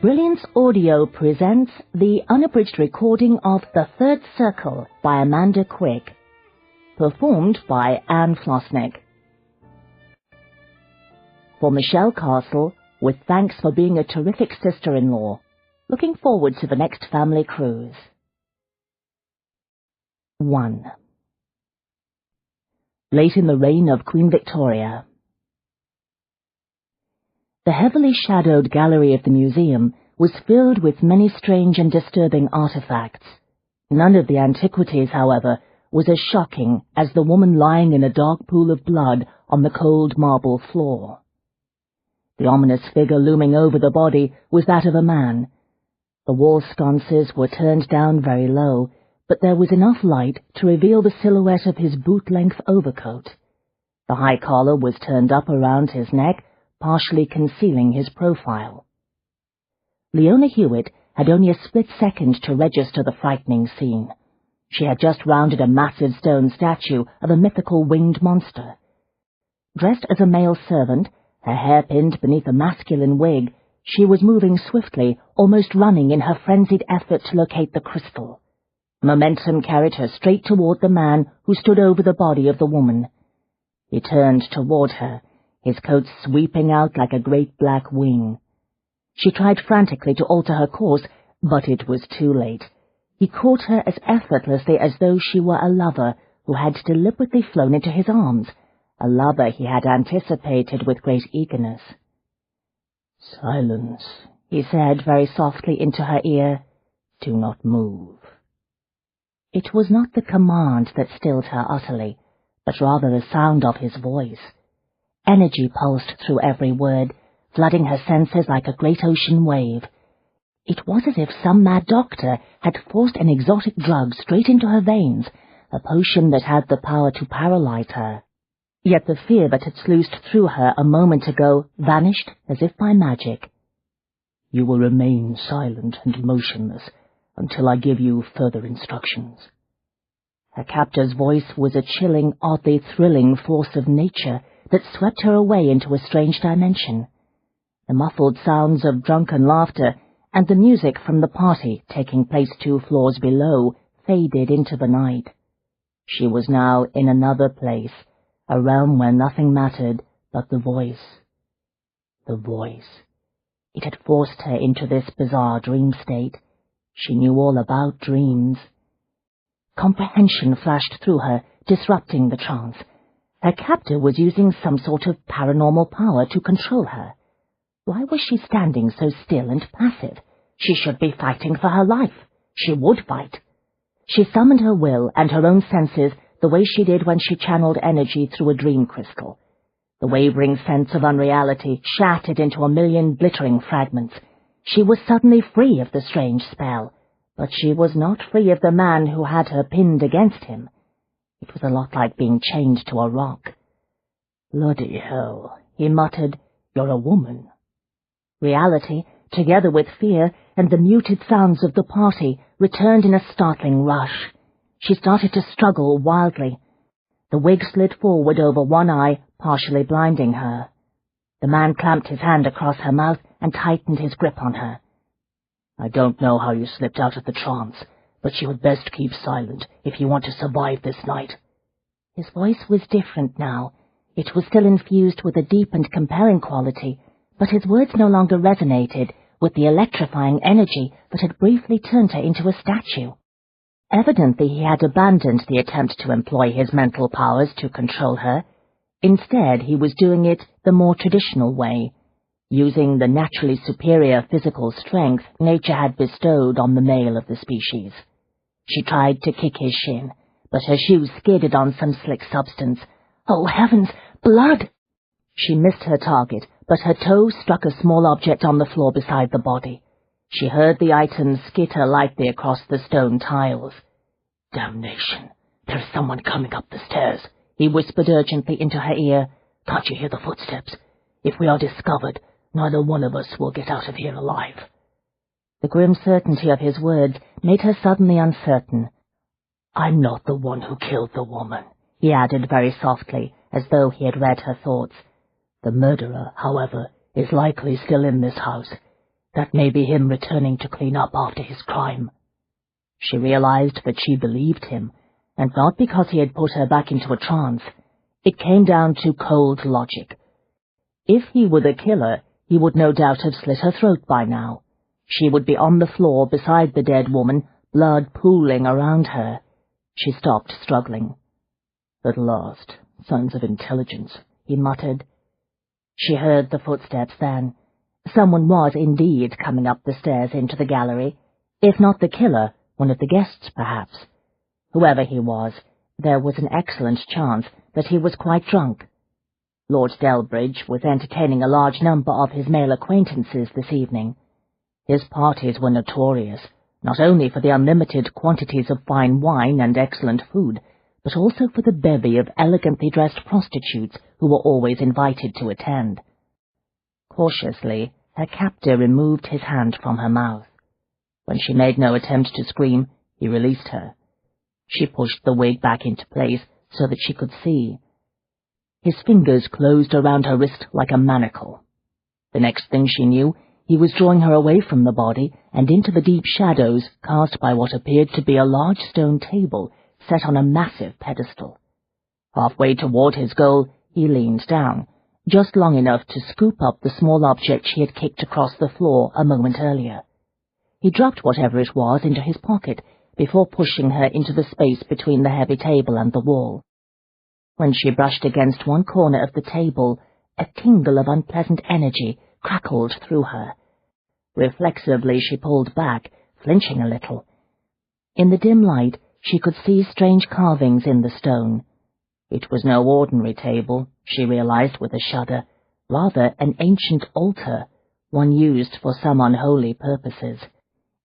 Brilliance Audio presents the unabridged recording of The Third Circle by Amanda Quick, performed by Anne Flosnick. For Michelle Castle, with thanks for being a terrific sister-in-law. Looking forward to the next family cruise. 1. Late in the reign of Queen Victoria. The heavily shadowed gallery of the museum was filled with many strange and disturbing artifacts. None of the antiquities, however, was as shocking as the woman lying in a dark pool of blood on the cold marble floor. The ominous figure looming over the body was that of a man. The wall sconces were turned down very low, but there was enough light to reveal the silhouette of his boot-length overcoat. The high collar was turned up around his neck, partially concealing his profile. Leona Hewitt had only a split second to register the frightening scene. She had just rounded a massive stone statue of a mythical winged monster. Dressed as a male servant, her hair pinned beneath a masculine wig, she was moving swiftly, almost running in her frenzied effort to locate the crystal. Momentum carried her straight toward the man who stood over the body of the woman. He turned toward her, his coat sweeping out like a great black wing. She tried frantically to alter her course, but it was too late. He caught her as effortlessly as though she were a lover who had deliberately flown into his arms, a lover he had anticipated with great eagerness. "Silence," he said very softly into her ear. "Do not move." It was not the command that stilled her utterly, but rather the sound of his voice. Energy pulsed through every word, flooding her senses like a great ocean wave. It was as if some mad doctor had forced an exotic drug straight into her veins, a potion that had the power to paralyze her. Yet the fear that had sluiced through her a moment ago vanished as if by magic. "You will remain silent and motionless until I give you further instructions." Her captor's voice was a chilling, oddly thrilling force of nature that swept her away into a strange dimension. The muffled sounds of drunken laughter and the music from the party taking place 2 floors below faded into the night. She was now in another place, a realm where nothing mattered but the voice. The voice. It had forced her into this bizarre dream state. She knew all about dreams. Comprehension flashed through her, disrupting the trance. Her captor was using some sort of paranormal power to control her. Why was she standing so still and passive? She should be fighting for her life. She would fight. She summoned her will and her own senses the way she did when she channeled energy through a dream crystal. The wavering sense of unreality shattered into a million glittering fragments. She was suddenly free of the strange spell, but she was not free of the man who had her pinned against him. It was a lot like being chained to a rock. "Bloody hell," he muttered, "you're a woman." Reality, together with fear and the muted sounds of the party, returned in a startling rush. She started to struggle wildly. The wig slid forward over one eye, partially blinding her. The man clamped his hand across her mouth and tightened his grip on her. "I don't know how you slipped out of the trance, but you had best keep silent if you want to survive this night." His voice was different now. It was still infused with a deep and compelling quality, but his words no longer resonated with the electrifying energy that had briefly turned her into a statue. Evidently he had abandoned the attempt to employ his mental powers to control her. Instead, he was doing it the more traditional way, using the naturally superior physical strength nature had bestowed on the male of the species. She tried to kick his shin, but her shoes skidded on some slick substance. "Oh, heavens! Blood!" She missed her target, but her toe struck a small object on the floor beside the body. She heard the item skitter lightly across the stone tiles. "Damnation! There's someone coming up the stairs," he whispered urgently into her ear. "Can't you hear the footsteps? If we are discovered, neither one of us will get out of here alive." The grim certainty of his words made her suddenly uncertain. "I'm not the one who killed the woman," he added very softly, as though he had read her thoughts. "The murderer, however, is likely still in this house. That may be him returning to clean up after his crime. She realized that she believed him, and not because he had put her back into a trance. It came down to cold logic. If he were the killer, he would no doubt have slit her throat by now. She would be on the floor beside the dead woman, blood pooling around her. She stopped, struggling. At last, signs of intelligence, he muttered. She heard the footsteps then. Someone was indeed coming up the stairs into the gallery. If not the killer, one of the guests, perhaps. Whoever he was, there was an excellent chance that he was quite drunk. Lord Delbridge was entertaining a large number of his male acquaintances this evening. His parties were notorious, not only for the unlimited quantities of fine wine and excellent food, but also for the bevy of elegantly dressed prostitutes who were always invited to attend. Cautiously, her captor removed his hand from her mouth. When she made no attempt to scream, he released her. She pushed the wig back into place so that she could see. His fingers closed around her wrist like a manacle. The next thing she knew, he was drawing her away from the body and into the deep shadows cast by what appeared to be a large stone table set on a massive pedestal. Halfway toward his goal, he leaned down, just long enough to scoop up the small object she had kicked across the floor a moment earlier. He dropped whatever it was into his pocket before pushing her into the space between the heavy table and the wall. When she brushed against one corner of the table, a tingle of unpleasant energy crackled through her. Reflexively she pulled back, flinching a little. In the dim light, she could see strange carvings in the stone. It was no ordinary table, she realized with a shudder, rather an ancient altar, one used for some unholy purposes.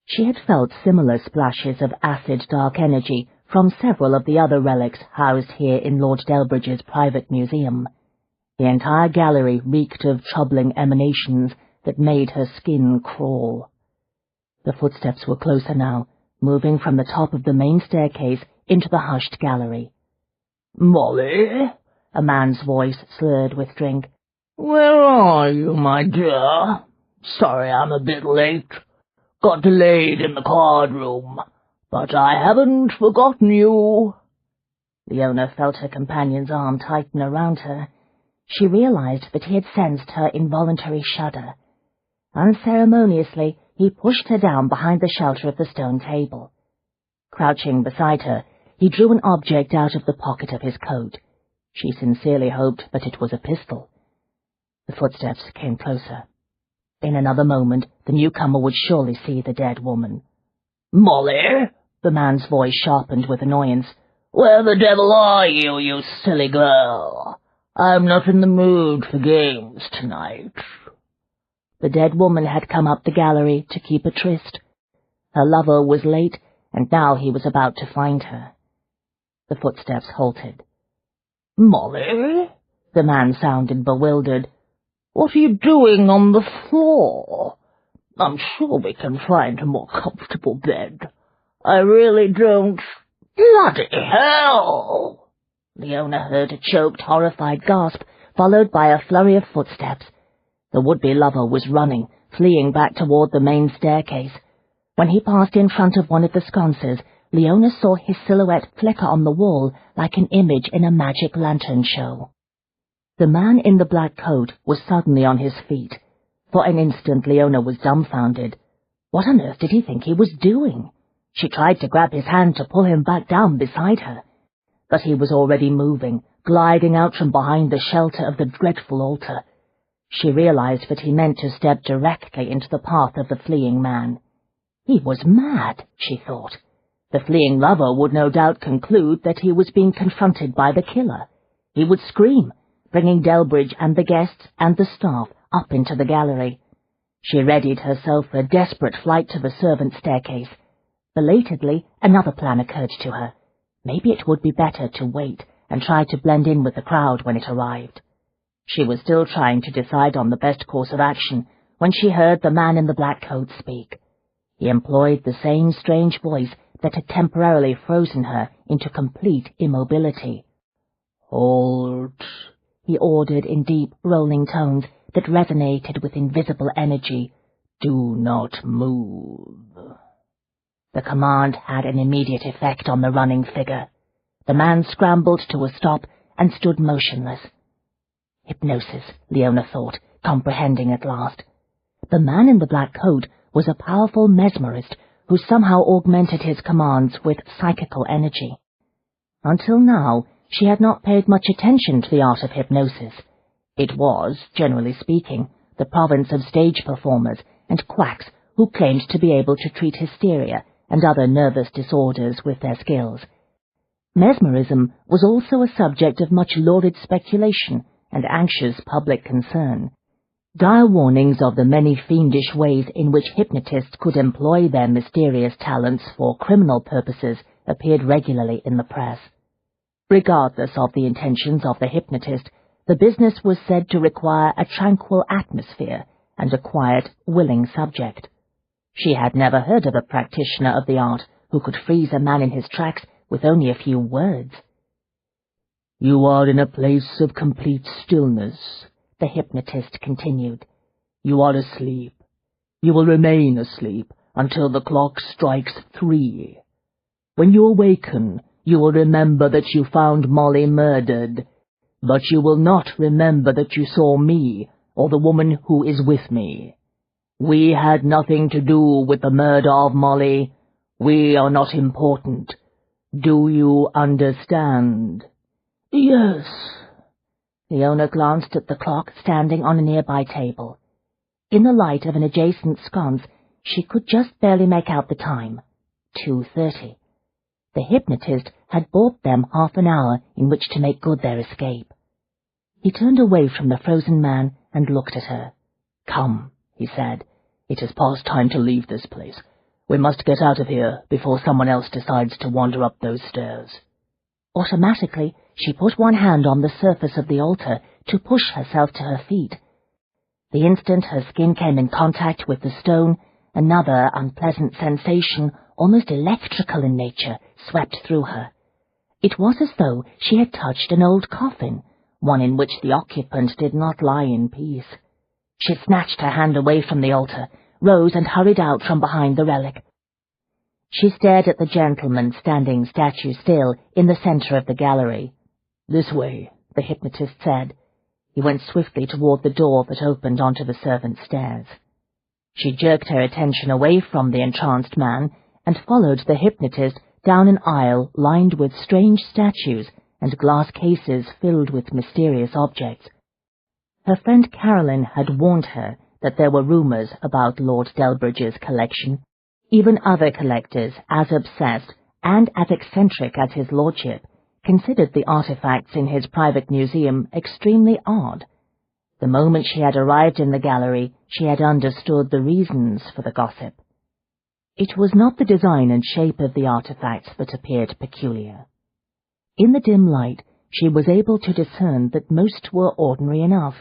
She had felt similar splashes of acid dark energy from several of the other relics housed here in Lord Delbridge's private museum. The entire gallery reeked of troubling emanations that made her skin crawl. The footsteps were closer now, moving from the top of the main staircase into the hushed gallery. "Molly," a man's voice slurred with drink. "Where are you, my dear? Sorry I'm a bit late. Got delayed in the card room, but I haven't forgotten you." Leona felt her companion's arm tighten around her. She realized that he had sensed her involuntary shudder. Unceremoniously, he pushed her down behind the shelter of the stone table. Crouching beside her, he drew an object out of the pocket of his coat. She sincerely hoped that it was a pistol. The footsteps came closer. In another moment, the newcomer would surely see the dead woman. "Molly," the man's voice sharpened with annoyance, "where the devil are you, you silly girl? I'm not in the mood for games tonight." The dead woman had come up the gallery to keep a tryst. Her lover was late, and now he was about to find her. The footsteps halted. "Molly?" The man sounded bewildered. "What are you doing on the floor? I'm sure we can find a more comfortable bed. I really don't— Bloody hell!" Leona heard a choked, horrified gasp, followed by a flurry of footsteps. The would-be lover was running, fleeing back toward the main staircase. When he passed in front of one of the sconces, Leona saw his silhouette flicker on the wall like an image in a magic lantern show. The man in the black coat was suddenly on his feet. For an instant Leona was dumbfounded. What on earth did he think he was doing? She tried to grab his hand to pull him back down beside her. But he was already moving, gliding out from behind the shelter of the dreadful altar. She realized that he meant to step directly into the path of the fleeing man. He was mad, she thought. The fleeing lover would no doubt conclude that he was being confronted by the killer. He would scream, bringing Delbridge and the guests and the staff up into the gallery. She readied herself for a desperate flight to the servants' staircase. Belatedly, another plan occurred to her. Maybe it would be better to wait and try to blend in with the crowd when it arrived. She was still trying to decide on the best course of action when she heard the man in the black coat speak. He employed the same strange voice that had temporarily frozen her into complete immobility. "Halt," he ordered in deep, rolling tones that resonated with invisible energy. Do not move. The command had an immediate effect on the running figure. The man scrambled to a stop and stood motionless. Hypnosis, Leona thought, comprehending at last. The man in the black coat was a powerful mesmerist who somehow augmented his commands with psychical energy. Until now, she had not paid much attention to the art of hypnosis. It was, generally speaking, the province of stage performers and quacks who claimed to be able to treat hysteria and other nervous disorders with their skills. Mesmerism was also a subject of much lurid speculation and anxious public concern. Dire warnings of the many fiendish ways in which hypnotists could employ their mysterious talents for criminal purposes appeared regularly in the press. Regardless of the intentions of the hypnotist, the business was said to require a tranquil atmosphere and a quiet, willing subject. She had never heard of a practitioner of the art who could freeze a man in his tracks with only a few words. "You are in a place of complete stillness," the hypnotist continued. "You are asleep. You will remain asleep until the clock strikes 3. When you awaken, you will remember that you found Molly murdered, but you will not remember that you saw me or the woman who is with me. We had nothing to do with the murder of Molly. We are not important. Do you understand?" "Yes." Leona glanced at the clock standing on a nearby table. In the light of an adjacent sconce, she could just barely make out the time. 2:30. The hypnotist had bought them half an hour in which to make good their escape. He turned away from the frozen man and looked at her. "Come," he said. "It is past time to leave this place. We must get out of here before someone else decides to wander up those stairs." Automatically, she put one hand on the surface of the altar to push herself to her feet. The instant her skin came in contact with the stone, another unpleasant sensation, almost electrical in nature, swept through her. It was as though she had touched an old coffin, one in which the occupant did not lie in peace. She snatched her hand away from the altar, rose and hurried out from behind the relic. She stared at the gentleman standing statue still in the center of the gallery. "This way," the hypnotist said. He went swiftly toward the door that opened onto the servants' stairs. She jerked her attention away from the entranced man and followed the hypnotist down an aisle lined with strange statues and glass cases filled with mysterious objects. Her friend Caroline had warned her that there were rumors about Lord Delbridge's collection. Even other collectors, as obsessed and as eccentric as his lordship, considered the artifacts in his private museum extremely odd. The moment she had arrived in the gallery, she had understood the reasons for the gossip. It was not the design and shape of the artifacts that appeared peculiar. In the dim light, she was able to discern that most were ordinary enough.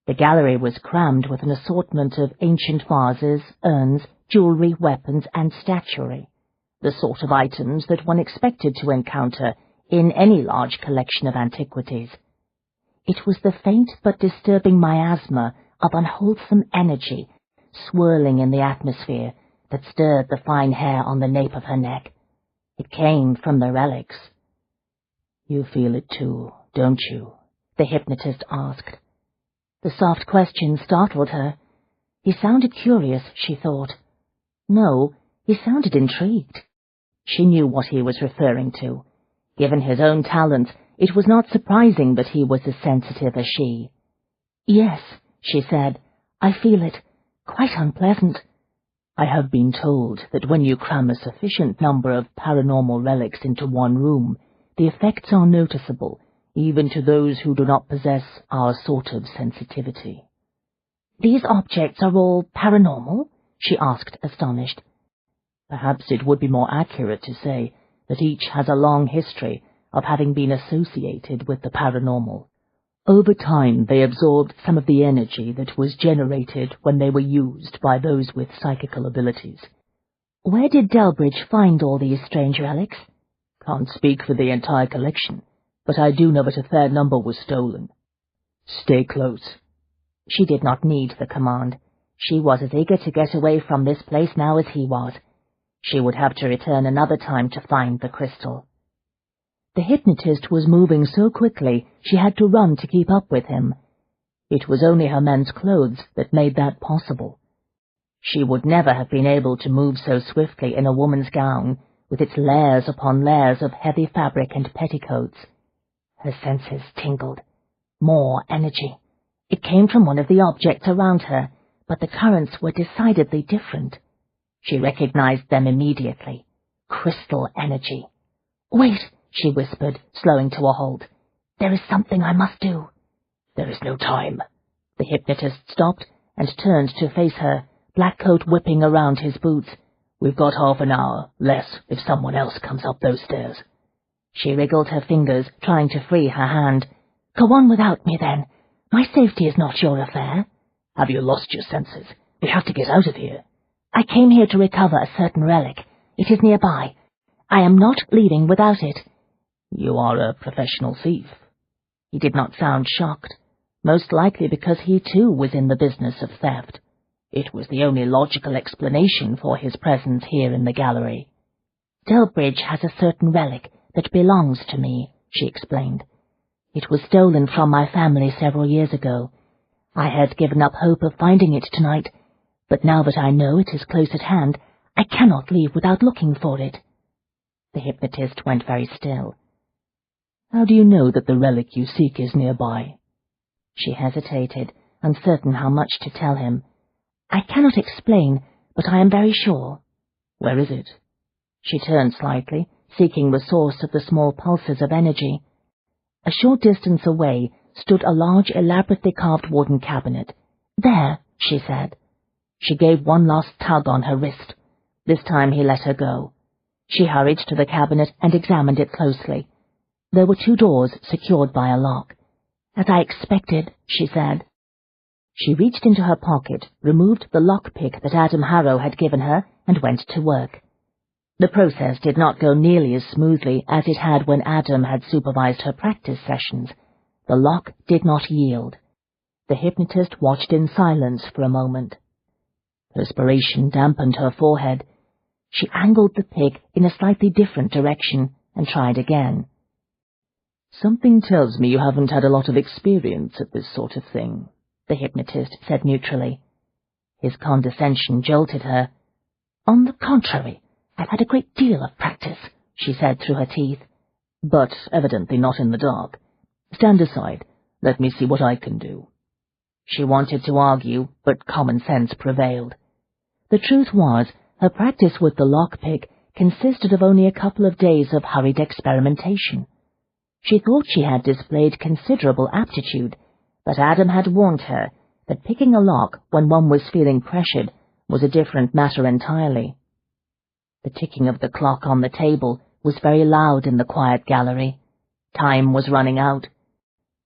The gallery was crammed with an assortment of ancient vases, urns, jewelry, weapons, and statuary, the sort of items that one expected to encounter in any large collection of antiquities. It was the faint but disturbing miasma of unwholesome energy swirling in the atmosphere that stirred the fine hair on the nape of her neck. It came from the relics. "You feel it too, don't you?" the hypnotist asked. The soft question startled her. He sounded curious, she thought. No, he sounded intrigued. She knew what he was referring to. Given his own talents, it was not surprising that he was as sensitive as she. "Yes," she said, "I feel it. Quite unpleasant." "I have been told that when you cram a sufficient number of paranormal relics into one room, the effects are noticeable, even to those who do not possess our sort of sensitivity." "These objects are all paranormal?" she asked, astonished. "Perhaps it would be more accurate to say that each has a long history of having been associated with the paranormal. Over time, they absorbed some of the energy that was generated when they were used by those with psychical abilities." "Where did Delbridge find all these strange relics?" "Can't speak for the entire collection, but I do know that a fair number was stolen. Stay close." She did not need the command. She was as eager to get away from this place now as he was. She would have to return another time to find the crystal. The hypnotist was moving so quickly she had to run to keep up with him. It was only her men's clothes that made that possible. She would never have been able to move so swiftly in a woman's gown, with its layers upon layers of heavy fabric and petticoats. Her senses tingled. More energy. It came from one of the objects around her, but the currents were decidedly different. She recognized them immediately. Crystal energy. "Wait," she whispered, slowing to a halt. "There is something I must do." "There is no time." The hypnotist stopped and turned to face her, black coat whipping around his boots. "We've got half an hour, less if someone else comes up those stairs." She wriggled her fingers, trying to free her hand. "Go on without me, then. My safety is not your affair." "Have you lost your senses? We have to get out of here." "I came here to recover a certain relic. It is nearby. I am not leaving without it." "You are a professional thief." He did not sound shocked, most likely because he too was in the business of theft. It was the only logical explanation for his presence here in the gallery. "Delbridge has a certain relic that belongs to me," she explained. "It was stolen from my family several years ago. I had given up hope of finding it tonight, but now that I know it is close at hand, I cannot leave without looking for it." The hypnotist went very still. "How do you know that the relic you seek is nearby?" She hesitated, uncertain how much to tell him. "I cannot explain, but I am very sure." "Where is it?" She turned slightly, seeking the source of the small pulses of energy. A short distance away stood a large, elaborately carved wooden cabinet. "There," she said. She gave one last tug on her wrist. This time he let her go. She hurried to the cabinet and examined it closely. There were 2 doors secured by a lock. "As I expected," she said. She reached into her pocket, removed the lockpick that Adam Harrow had given her, and went to work. The process did not go nearly as smoothly as it had when Adam had supervised her practice sessions. The lock did not yield. The hypnotist watched in silence for a moment. Perspiration dampened her forehead. She angled the pick in a slightly different direction and tried again. "Something tells me you haven't had a lot of experience at this sort of thing," the hypnotist said neutrally. His condescension jolted her. "On the contrary, I've had a great deal of practice," she said through her teeth. "But evidently not in the dark. Stand aside. Let me see what I can do." She wanted to argue, but common sense prevailed. The truth was, her practice with the lockpick consisted of only a couple of days of hurried experimentation. She thought she had displayed considerable aptitude, but Adam had warned her that picking a lock when one was feeling pressured was a different matter entirely. The ticking of the clock on the table was very loud in the quiet gallery. Time was running out.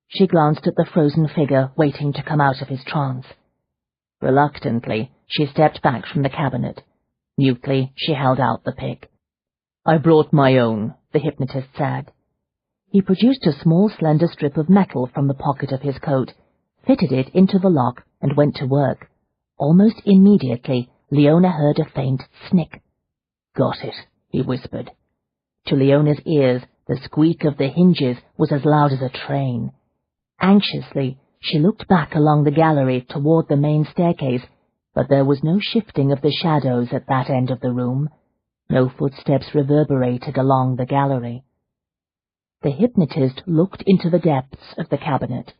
She glanced at the frozen figure waiting to come out of his trance. Reluctantly, she stepped back from the cabinet. Mutely, she held out the pick. "I brought my own," the hypnotist said. He produced a small, slender strip of metal from the pocket of his coat, fitted it into the lock, and went to work. Almost immediately, Leona heard a faint snick. "Got it," he whispered. To Leona's ears, the squeak of the hinges was as loud as a train. Anxiously, she looked back along the gallery toward the main staircase, but there was no shifting of the shadows at that end of the room. No footsteps reverberated along the gallery. The hypnotist looked into the depths of the cabinet.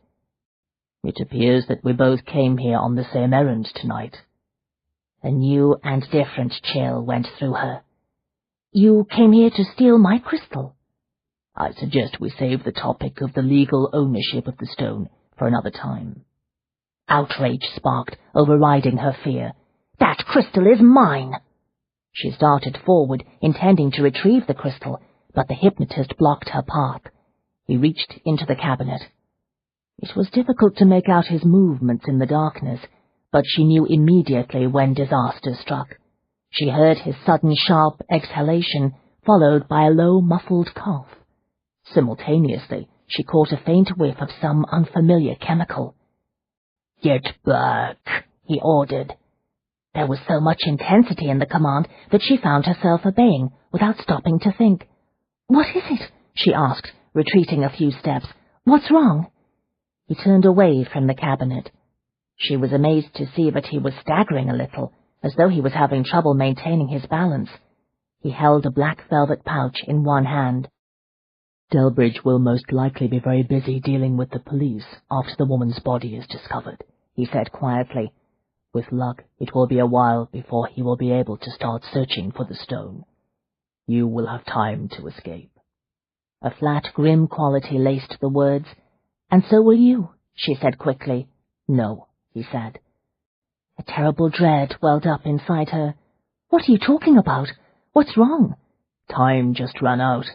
"It appears that we both came here on the same errand tonight." A new and different chill went through her. "You came here to steal my crystal?" "I suggest we save the topic of the legal ownership of the stone for another time." Outrage sparked, overriding her fear. "That crystal is mine!" She started forward, intending to retrieve the crystal, but the hypnotist blocked her path. He reached into the cabinet. It was difficult to make out his movements in the darkness, but she knew immediately when disaster struck. She heard his sudden sharp exhalation, followed by a low, muffled cough. Simultaneously, she caught a faint whiff of some unfamiliar chemical. "Get back," he ordered. There was so much intensity in the command that she found herself obeying without stopping to think. "What is it?" she asked, retreating a few steps. "What's wrong?" He turned away from the cabinet. She was amazed to see that he was staggering a little, as though he was having trouble maintaining his balance. He held a black velvet pouch in one hand. "Delbridge will most likely be very busy dealing with the police after the woman's body is discovered," he said quietly. "With luck, it will be a while before he will be able to start searching for the stone. You will have time to escape." A flat, grim quality laced the words. "And so will you," she said quickly. "No," he said. A terrible dread welled up inside her. "What are you talking about? What's wrong?" "Time just ran out."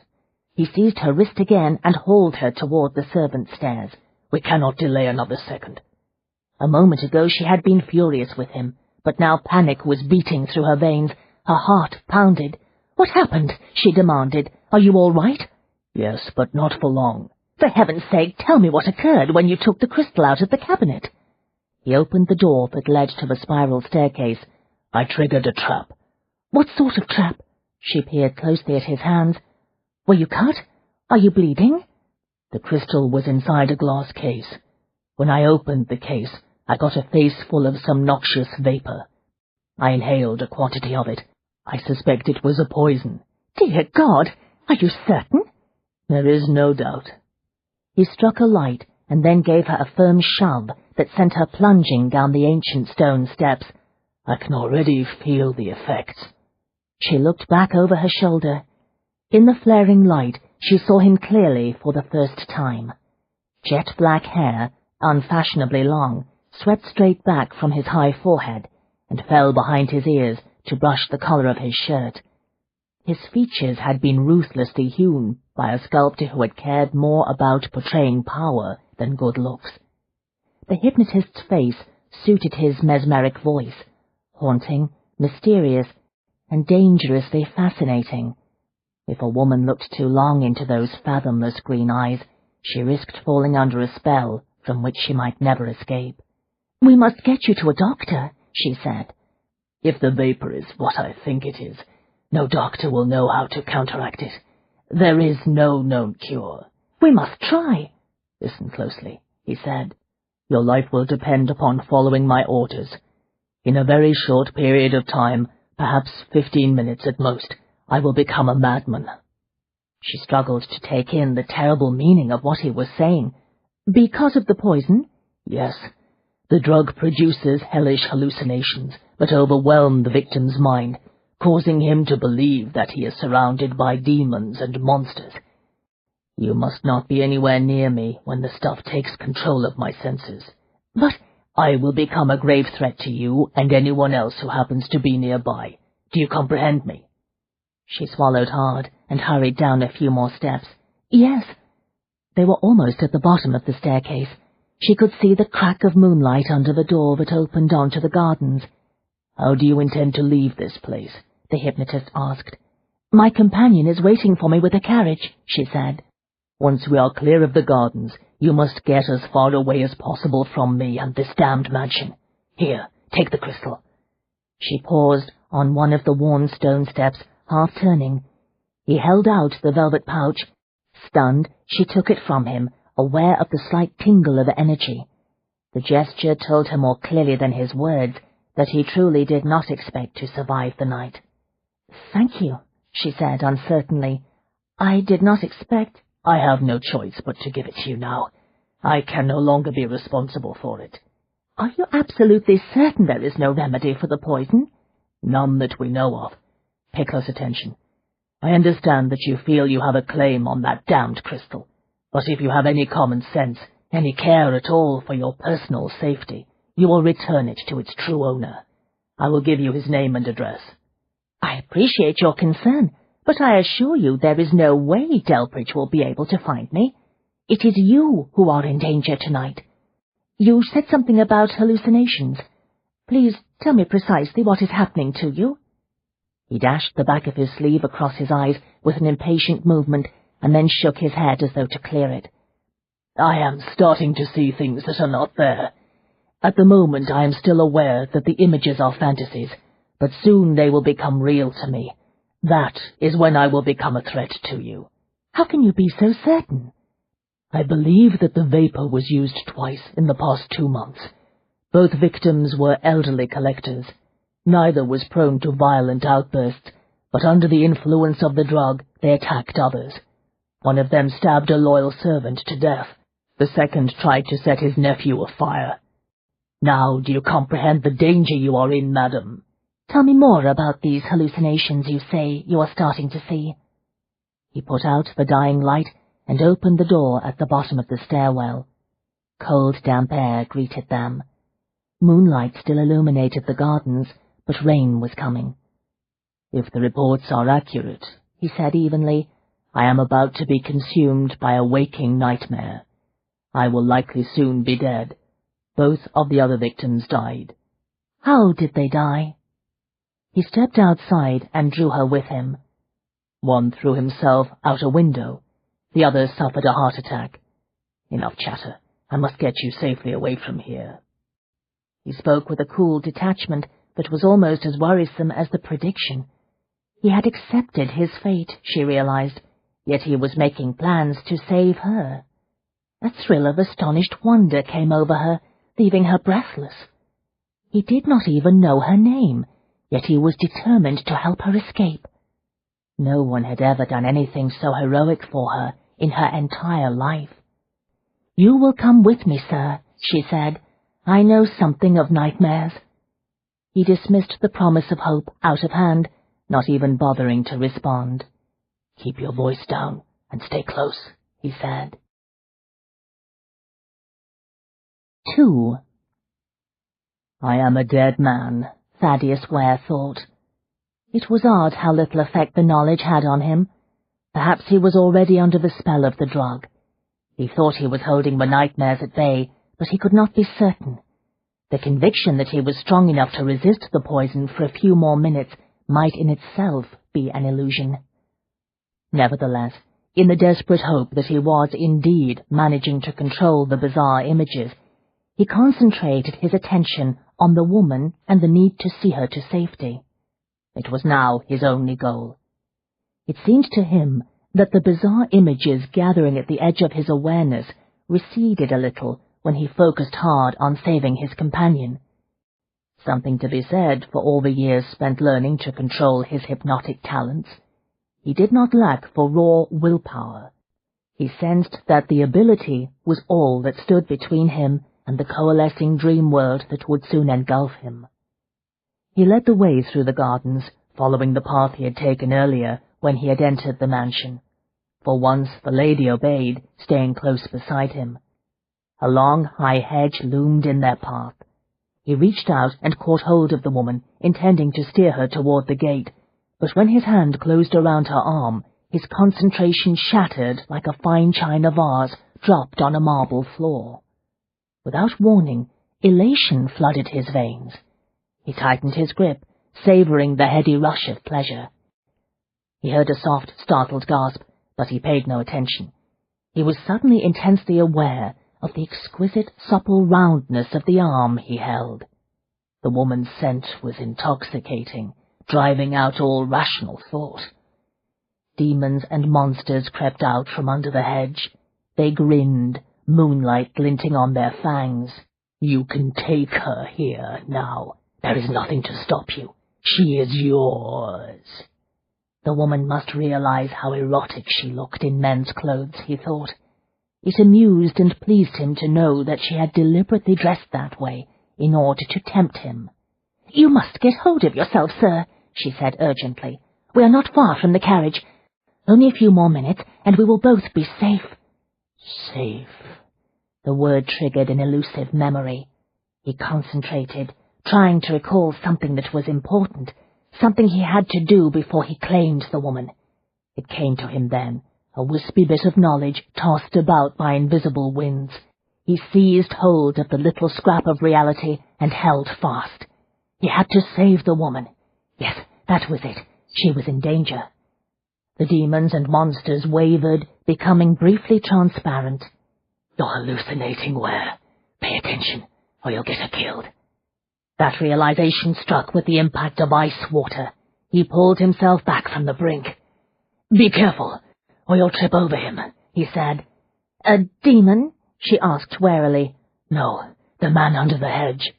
He seized her wrist again and hauled her toward the servants' stairs. "We cannot delay another second." A moment ago she had been furious with him, but now panic was beating through her veins. Her heart pounded. "What happened?" she demanded. "Are you all right?" "Yes, but not for long." "For heaven's sake, tell me what occurred when you took the crystal out of the cabinet." He opened the door that led to the spiral staircase. "I triggered a trap." "What sort of trap?" She peered closely at his hands. "Were you cut? Are you bleeding?" "The crystal was inside a glass case. When I opened the case, I got a face full of some noxious vapor. I inhaled a quantity of it. I suspect it was a poison." "Dear God! Are you certain?" "There is no doubt." He struck a light and then gave her a firm shove that sent her plunging down the ancient stone steps. "I can already feel the effects." She looked back over her shoulder. In the flaring light, she saw him clearly for the first time. Jet black hair, unfashionably long, swept straight back from his high forehead and fell behind his ears to brush the collar of his shirt. His features had been ruthlessly hewn by a sculptor who had cared more about portraying power than good looks. The hypnotist's face suited his mesmeric voice, haunting, mysterious, and dangerously fascinating. If a woman looked too long into those fathomless green eyes, she risked falling under a spell from which she might never escape. "We must get you to a doctor," she said. "If the vapor is what I think it is, no doctor will know how to counteract it. There is no known cure." "We must try." "Listen closely," he said. "Your life will depend upon following my orders. In a very short period of time, perhaps 15 minutes at most, I will become a madman." She struggled to take in the terrible meaning of what he was saying. "Because of the poison?" "Yes. The drug produces hellish hallucinations that overwhelm the victim's mind, causing him to believe that he is surrounded by demons and monsters. You must not be anywhere near me when the stuff takes control of my senses." "But I will become a grave threat to you and anyone else who happens to be nearby. Do you comprehend me?" She swallowed hard and hurried down a few more steps. "Yes." They were almost at the bottom of the staircase. She could see the crack of moonlight under the door that opened onto the gardens. "How do you intend to leave this place?" the hypnotist asked. "My companion is waiting for me with a carriage," she said. "Once we are clear of the gardens, you must get as far away as possible from me and this damned mansion. Here, take the crystal." She paused on one of the worn stone steps, half turning. He held out the velvet pouch. Stunned, she took it from him, aware of the slight tingle of energy. The gesture told her more clearly than his words that he truly did not expect to survive the night. "Thank you," she said uncertainly. "I did not expect—" "I have no choice but to give it to you now. I can no longer be responsible for it." "Are you absolutely certain there is no remedy for the poison?" "None that we know of. Pay close attention. I understand that you feel you have a claim on that damned crystal, but if you have any common sense, any care at all for your personal safety, you will return it to its true owner. I will give you his name and address." "I appreciate your concern, but I assure you there is no way Delbridge will be able to find me. It is you who are in danger tonight. You said something about hallucinations. Please tell me precisely what is happening to you." He dashed the back of his sleeve across his eyes with an impatient movement, and then shook his head as though to clear it. "I am starting to see things that are not there." At the moment I am still aware that the images are fantasies, but soon they will become real to me. That is when I will become a threat to you." "How can you be so certain?" "I believe that the vapor was used twice in the past 2 months. Both victims were elderly collectors. Neither was prone to violent outbursts, but under the influence of the drug they attacked others. One of them stabbed a loyal servant to death. The second tried to set his nephew afire. Now do you comprehend the danger you are in, madam?" "Tell me more about these hallucinations you say you are starting to see." He put out the dying light and opened the door at the bottom of the stairwell. Cold, damp air greeted them. Moonlight still illuminated the gardens, but rain was coming. "If the reports are accurate," he said evenly, "I am about to be consumed by a waking nightmare. I will likely soon be dead. Both of the other victims died." "How did they die?" He stepped outside and drew her with him. "One threw himself out a window. The other suffered a heart attack. Enough chatter. I must get you safely away from here." He spoke with a cool detachment that was almost as worrisome as the prediction. He had accepted his fate, she realized, yet he was making plans to save her. A thrill of astonished wonder came over her, leaving her breathless. He did not even know her name, yet he was determined to help her escape. No one had ever done anything so heroic for her in her entire life. "You will come with me, sir," she said. "I know something of nightmares." He dismissed the promise of hope out of hand, not even bothering to respond. "Keep your voice down and stay close," he said. 2. "I am a dead man," Thaddeus Ware thought. It was odd how little effect the knowledge had on him. Perhaps he was already under the spell of the drug. He thought he was holding the nightmares at bay, but he could not be certain. The conviction that he was strong enough to resist the poison for a few more minutes might in itself be an illusion. Nevertheless, in the desperate hope that he was indeed managing to control the bizarre images, he concentrated his attention on the woman and the need to see her to safety. It was now his only goal. It seemed to him that the bizarre images gathering at the edge of his awareness receded a little when he focused hard on saving his companion. Something to be said for all the years spent learning to control his hypnotic talents. He did not lack for raw willpower. He sensed that the ability was all that stood between him and the coalescing dream world that would soon engulf him. He led the way through the gardens, following the path he had taken earlier when he had entered the mansion. For once the lady obeyed, staying close beside him. A long, high hedge loomed in their path. He reached out and caught hold of the woman, intending to steer her toward the gate, but when his hand closed around her arm, his concentration shattered like a fine china vase dropped on a marble floor. Without warning, elation flooded his veins. He tightened his grip, savoring the heady rush of pleasure. He heard a soft, startled gasp, but he paid no attention. He was suddenly intensely aware of the exquisite, supple roundness of the arm he held. The woman's scent was intoxicating, driving out all rational thought. Demons and monsters crept out from under the hedge. They grinned, moonlight glinting on their fangs. "You can take her here now. There is nothing to stop you. She is yours." The woman must realize how erotic she looked in men's clothes, he thought. It amused and pleased him to know that she had deliberately dressed that way in order to tempt him. "You must get hold of yourself, sir," she said urgently. "We are not far from the carriage. Only a few more minutes, and we will both be safe." Safe. The word triggered an elusive memory. He concentrated, trying to recall something that was important, something he had to do before he claimed the woman. It came to him then, a wispy bit of knowledge tossed about by invisible winds. He seized hold of the little scrap of reality and held fast. He had to save the woman. Yes, that was it. She was in danger. The demons and monsters wavered, becoming briefly transparent. "You're hallucinating, Ware. Pay attention. or you'll get her killed." That realization struck with the impact of ice water. He pulled himself back from the brink. "Be careful, or you'll trip over him," he said. "A demon?" she asked warily. "No, the man under the hedge."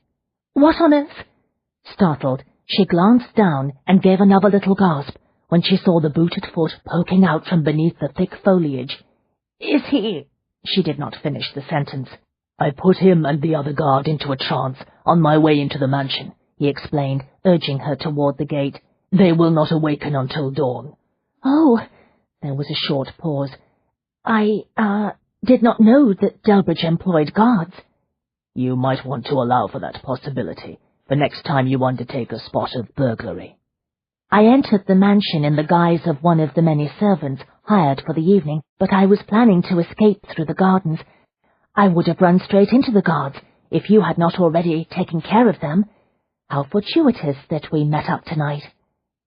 "What on earth?" Startled, she glanced down and gave another little gasp when she saw the booted foot poking out from beneath the thick foliage. "Is he—" She did not finish the sentence. "I put him and the other guard into a trance on my way into the mansion," he explained, urging her toward the gate. "They will not awaken until dawn." "Oh," there was a short pause. I did not know that Delbridge employed guards." "You might want to allow for that possibility the next time you undertake a spot of burglary." "I entered the mansion in the guise of one of the many servants hired for the evening, but I was planning to escape through the gardens. I would have run straight into the guards if you had not already taken care of them. How fortuitous that we met up tonight."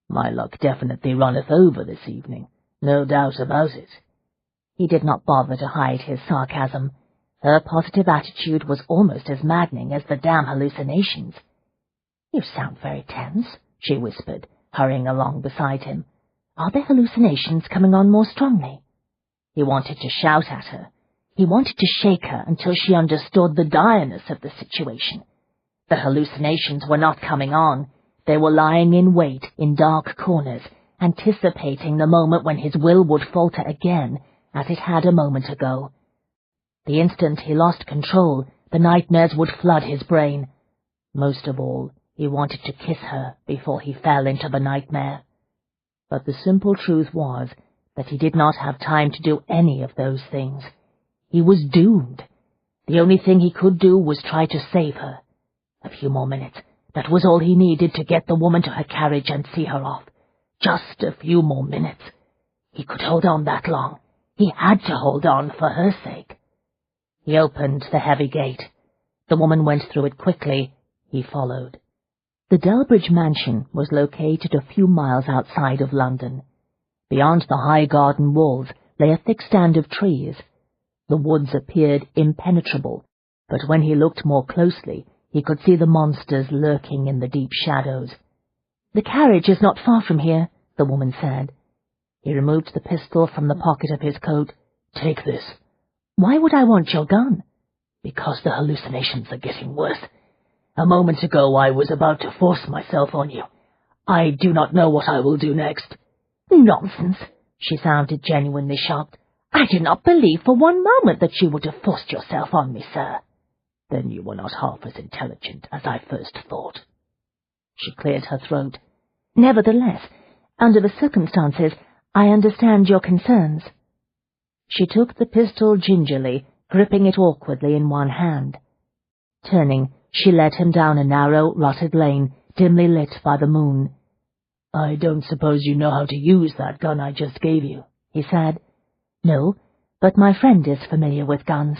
"My luck definitely runneth over this evening, no doubt about it." He did not bother to hide his sarcasm. Her positive attitude was almost as maddening as the damn hallucinations. "You sound very tense," she whispered, hurrying along beside him. "Are the hallucinations coming on more strongly?" He wanted to shout at her. He wanted to shake her until she understood the direness of the situation. The hallucinations were not coming on. They were lying in wait in dark corners, anticipating the moment when his will would falter again, as it had a moment ago. The instant he lost control, the nightmares would flood his brain. Most of all, he wanted to kiss her before he fell into the nightmare. But the simple truth was that he did not have time to do any of those things. He was doomed. The only thing he could do was try to save her. A few more minutes. That was all he needed to get the woman to her carriage and see her off. Just a few more minutes. He could hold on that long. He had to hold on for her sake. He opened the heavy gate. The woman went through it quickly. He followed. The Delbridge mansion was located a few miles outside of London. Beyond the high garden walls lay a thick stand of trees. The woods appeared impenetrable, but when he looked more closely, he could see the monsters lurking in the deep shadows. "The carriage is not far from here," the woman said. He removed the pistol from the pocket of his coat. "Take this." "Why would I want your gun?" "Because the hallucinations are getting worse. A moment ago I was about to force myself on you. I do not know what I will do next." "Nonsense." She sounded genuinely shocked. "I do not believe for one moment that you would have forced yourself on me, sir." "Then you were not half as intelligent as I first thought." She cleared her throat. "Nevertheless, under the circumstances, I understand your concerns." She took the pistol gingerly, gripping it awkwardly in one hand. Turning, she led him down a narrow, rutted lane, dimly lit by the moon. "I don't suppose you know how to use that gun I just gave you," he said. "No, but my friend is familiar with guns."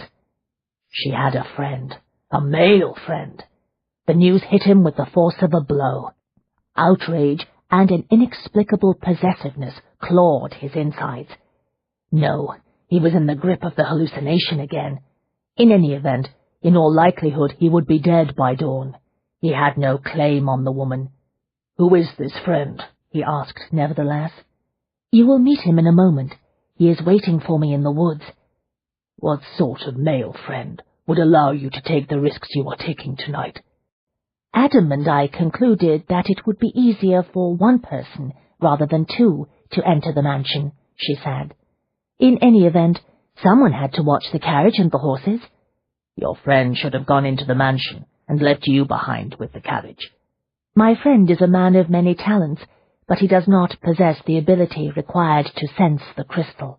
She had a friend, a male friend. The news hit him with the force of a blow. Outrage and an inexplicable possessiveness clawed his insides. No, he was in the grip of the hallucination again. In any event, in all likelihood he would be dead by dawn. He had no claim on the woman. "Who is this friend?" he asked, nevertheless. "You will meet him in a moment. He is waiting for me in the woods." "What sort of male friend would allow you to take the risks you are taking tonight?" "Adam and I concluded that it would be easier for one person, rather than two, to enter the mansion," she said. "In any event, someone had to watch the carriage and the horses." "Your friend should have gone into the mansion and left you behind with the carriage." "My friend is a man of many talents, but he does not possess the ability required to sense the crystal.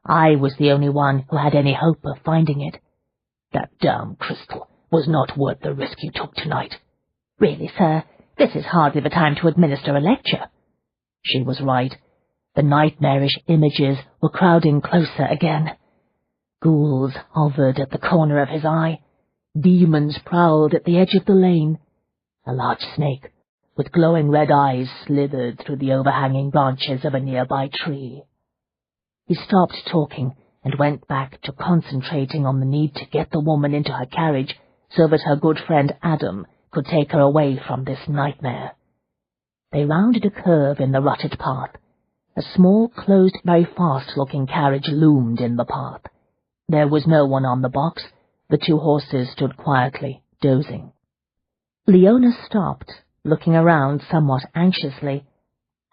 I was the only one who had any hope of finding it." "That damn crystal was not worth the risk you took tonight." "Really, sir, this is hardly the time to administer a lecture." She was right. The nightmarish images were crowding closer again. Ghouls hovered at the corner of his eye. Demons prowled at the edge of the lane. A large snake, with glowing red eyes, slithered through the overhanging branches of a nearby tree. He stopped talking and went back to concentrating on the need to get the woman into her carriage so that her good friend Adam could take her away from this nightmare. They rounded a curve in the rutted path. A small, closed, very fast-looking carriage loomed in the path. There was no one on the box. The two horses stood quietly, dozing. Leona stopped, looking around somewhat anxiously.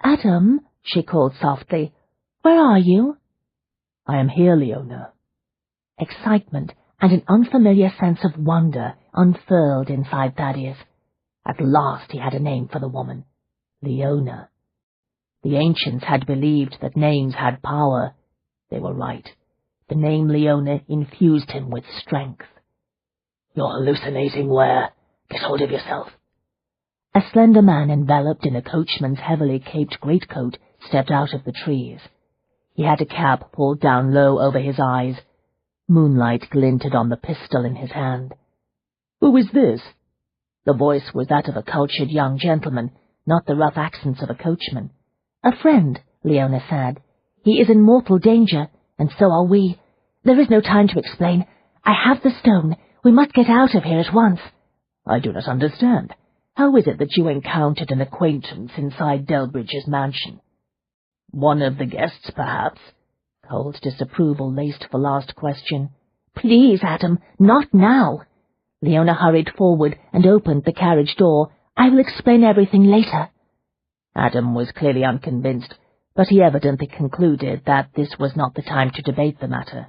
"Adam," she called softly, "where are you?" "I am here, Leona." Excitement and an unfamiliar sense of wonder unfurled inside Thaddeus. At last he had a name for the woman. Leona. The ancients had believed that names had power. They were right. The name Leona infused him with strength. "You're hallucinating, Ware. Get hold of yourself." A slender man enveloped in a coachman's heavily caped greatcoat stepped out of the trees. He had a cap pulled down low over his eyes. Moonlight glinted on the pistol in his hand. "Who is this?" The voice was that of a cultured young gentleman, not the rough accents of a coachman. "A friend," Leona said. "He is in mortal danger, and so are we. There is no time to explain. I have the stone. We must get out of here at once." "I do not understand. How is it that you encountered an acquaintance inside Delbridge's mansion?" "One of the guests, perhaps?" Cold disapproval laced the last question. "Please, Adam, not now." Leona hurried forward and opened the carriage door. "I will explain everything later." Adam was clearly unconvinced, but he evidently concluded that this was not the time to debate the matter.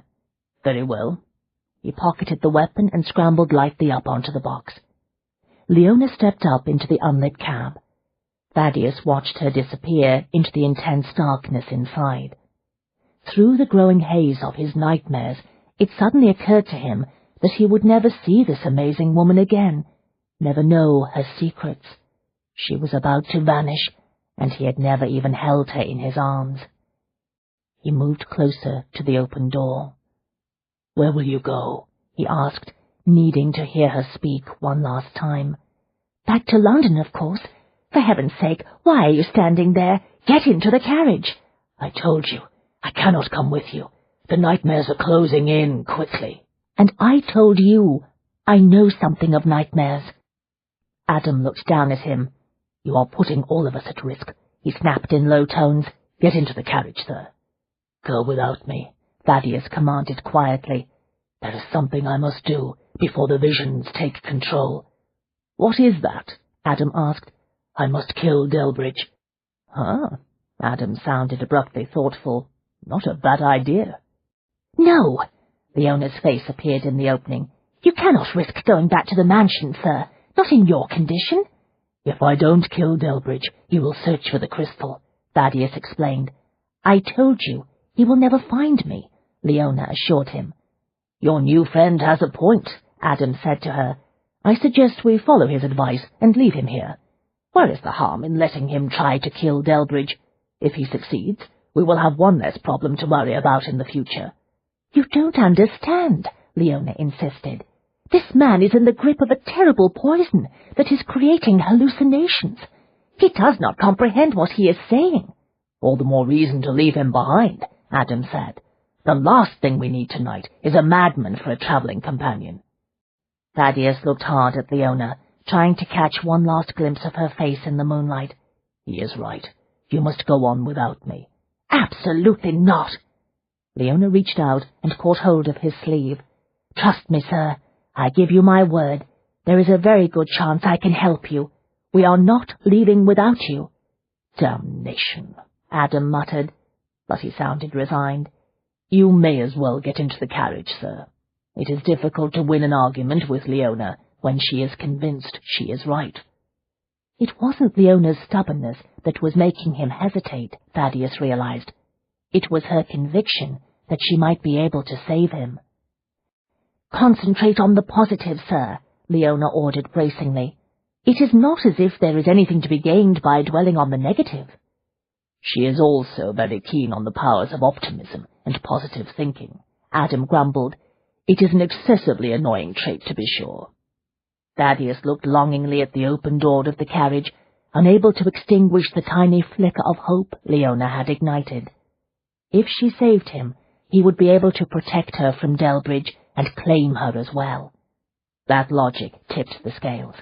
"Very well." He pocketed the weapon and scrambled lightly up onto the box. Leona stepped up into the unlit cab. Thaddeus watched her disappear into the intense darkness inside. Through the growing haze of his nightmares, it suddenly occurred to him that he would never see this amazing woman again, never know her secrets. She was about to vanish, and he had never even held her in his arms. He moved closer to the open door. "Where will you go?" he asked, needing to hear her speak one last time. "Back to London, of course. For heaven's sake, why are you standing there? Get into the carriage." "I told you, I cannot come with you. The nightmares are closing in quickly." "And I told you, I know something of nightmares." Adam looked down at him. "You are putting all of us at risk," he snapped in low tones. "Get into the carriage, sir." "Go without me," Thaddeus commanded quietly. "There is something I must do before the visions take control." "What is that?" Adam asked. "I must kill Delbridge." "Huh?" Adam sounded abruptly thoughtful. "Not a bad idea." "No!" Leona's face appeared in the opening. "You cannot risk going back to the mansion, sir. Not in your condition." "If I don't kill Delbridge, he will search for the crystal," Thaddeus explained. "I told you, he will never find me," Leona assured him. "Your new friend has a point," Adam said to her. "I suggest we follow his advice and leave him here. Where is the harm in letting him try to kill Delbridge? If he succeeds, we will have one less problem to worry about in the future." "You don't understand," Leona insisted. "This man is in the grip of a terrible poison that is creating hallucinations. He does not comprehend what he is saying." "All the more reason to leave him behind," Adam said. "The last thing we need tonight is a madman for a travelling companion." Thaddeus looked hard at Leona, trying to catch one last glimpse of her face in the moonlight. "He is right. You must go on without me." "Absolutely not." Leona reached out and caught hold of his sleeve. "Trust me, sir. I give you my word. There is a very good chance I can help you. We are not leaving without you." "Damnation," Adam muttered, but he sounded resigned. "You may as well get into the carriage, sir. It is difficult to win an argument with Leona when she is convinced she is right." It wasn't Leona's stubbornness that was making him hesitate, Thaddeus realized. It was her conviction that she might be able to save him. "Concentrate on the positive, sir," Leona ordered bracingly. "It is not as if there is anything to be gained by dwelling on the negative." "She is also very keen on the powers of optimism and positive thinking," Adam grumbled. "It is an excessively annoying trait, to be sure." Thaddeus looked longingly at the open door of the carriage, unable to extinguish the tiny flicker of hope Leona had ignited. If she saved him, he would be able to protect her from Delbridge and claim her as well. That logic tipped the scales.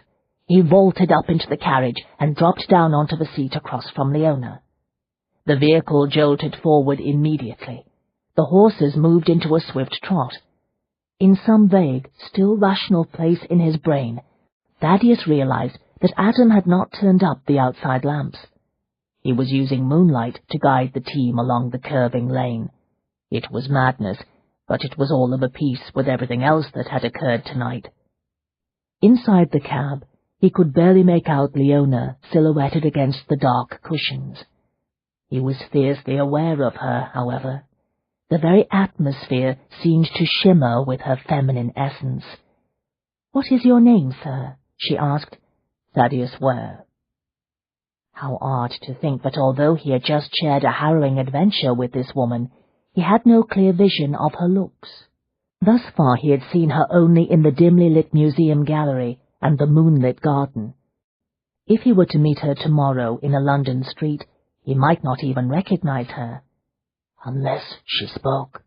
He vaulted up into the carriage and dropped down onto the seat across from Leona. The vehicle jolted forward immediately. The horses moved into a swift trot. In some vague, still rational place in his brain, Thaddeus realized that Adam had not turned up the outside lamps. He was using moonlight to guide the team along the curving lane. It was madness, but it was all of a piece with everything else that had occurred tonight. Inside the cab, he could barely make out Leona silhouetted against the dark cushions. He was fiercely aware of her, however. The very atmosphere seemed to shimmer with her feminine essence. "What is your name, sir?" she asked. "Thaddeus Ware." How odd to think that although he had just shared a harrowing adventure with this woman, he had no clear vision of her looks. Thus far he had seen her only in the dimly lit museum gallery and the moonlit garden. If he were to meet her tomorrow in a London street, he might not even recognize her. Unless she spoke.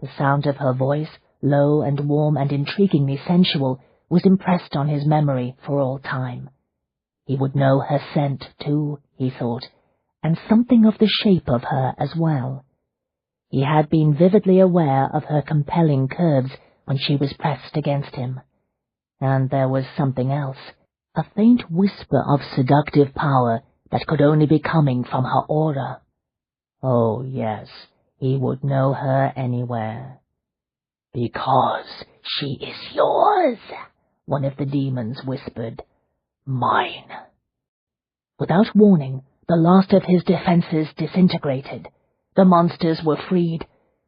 The sound of her voice, low and warm and intriguingly sensual, was impressed on his memory for all time. He would know her scent, too, he thought, and something of the shape of her as well. He had been vividly aware of her compelling curves when she was pressed against him. And there was something else, a faint whisper of seductive power that could only be coming from her aura. Oh, yes, he would know her anywhere. "Because she is yours," one of the demons whispered. "Mine." Without warning, the last of his defenses disintegrated. The monsters were freed.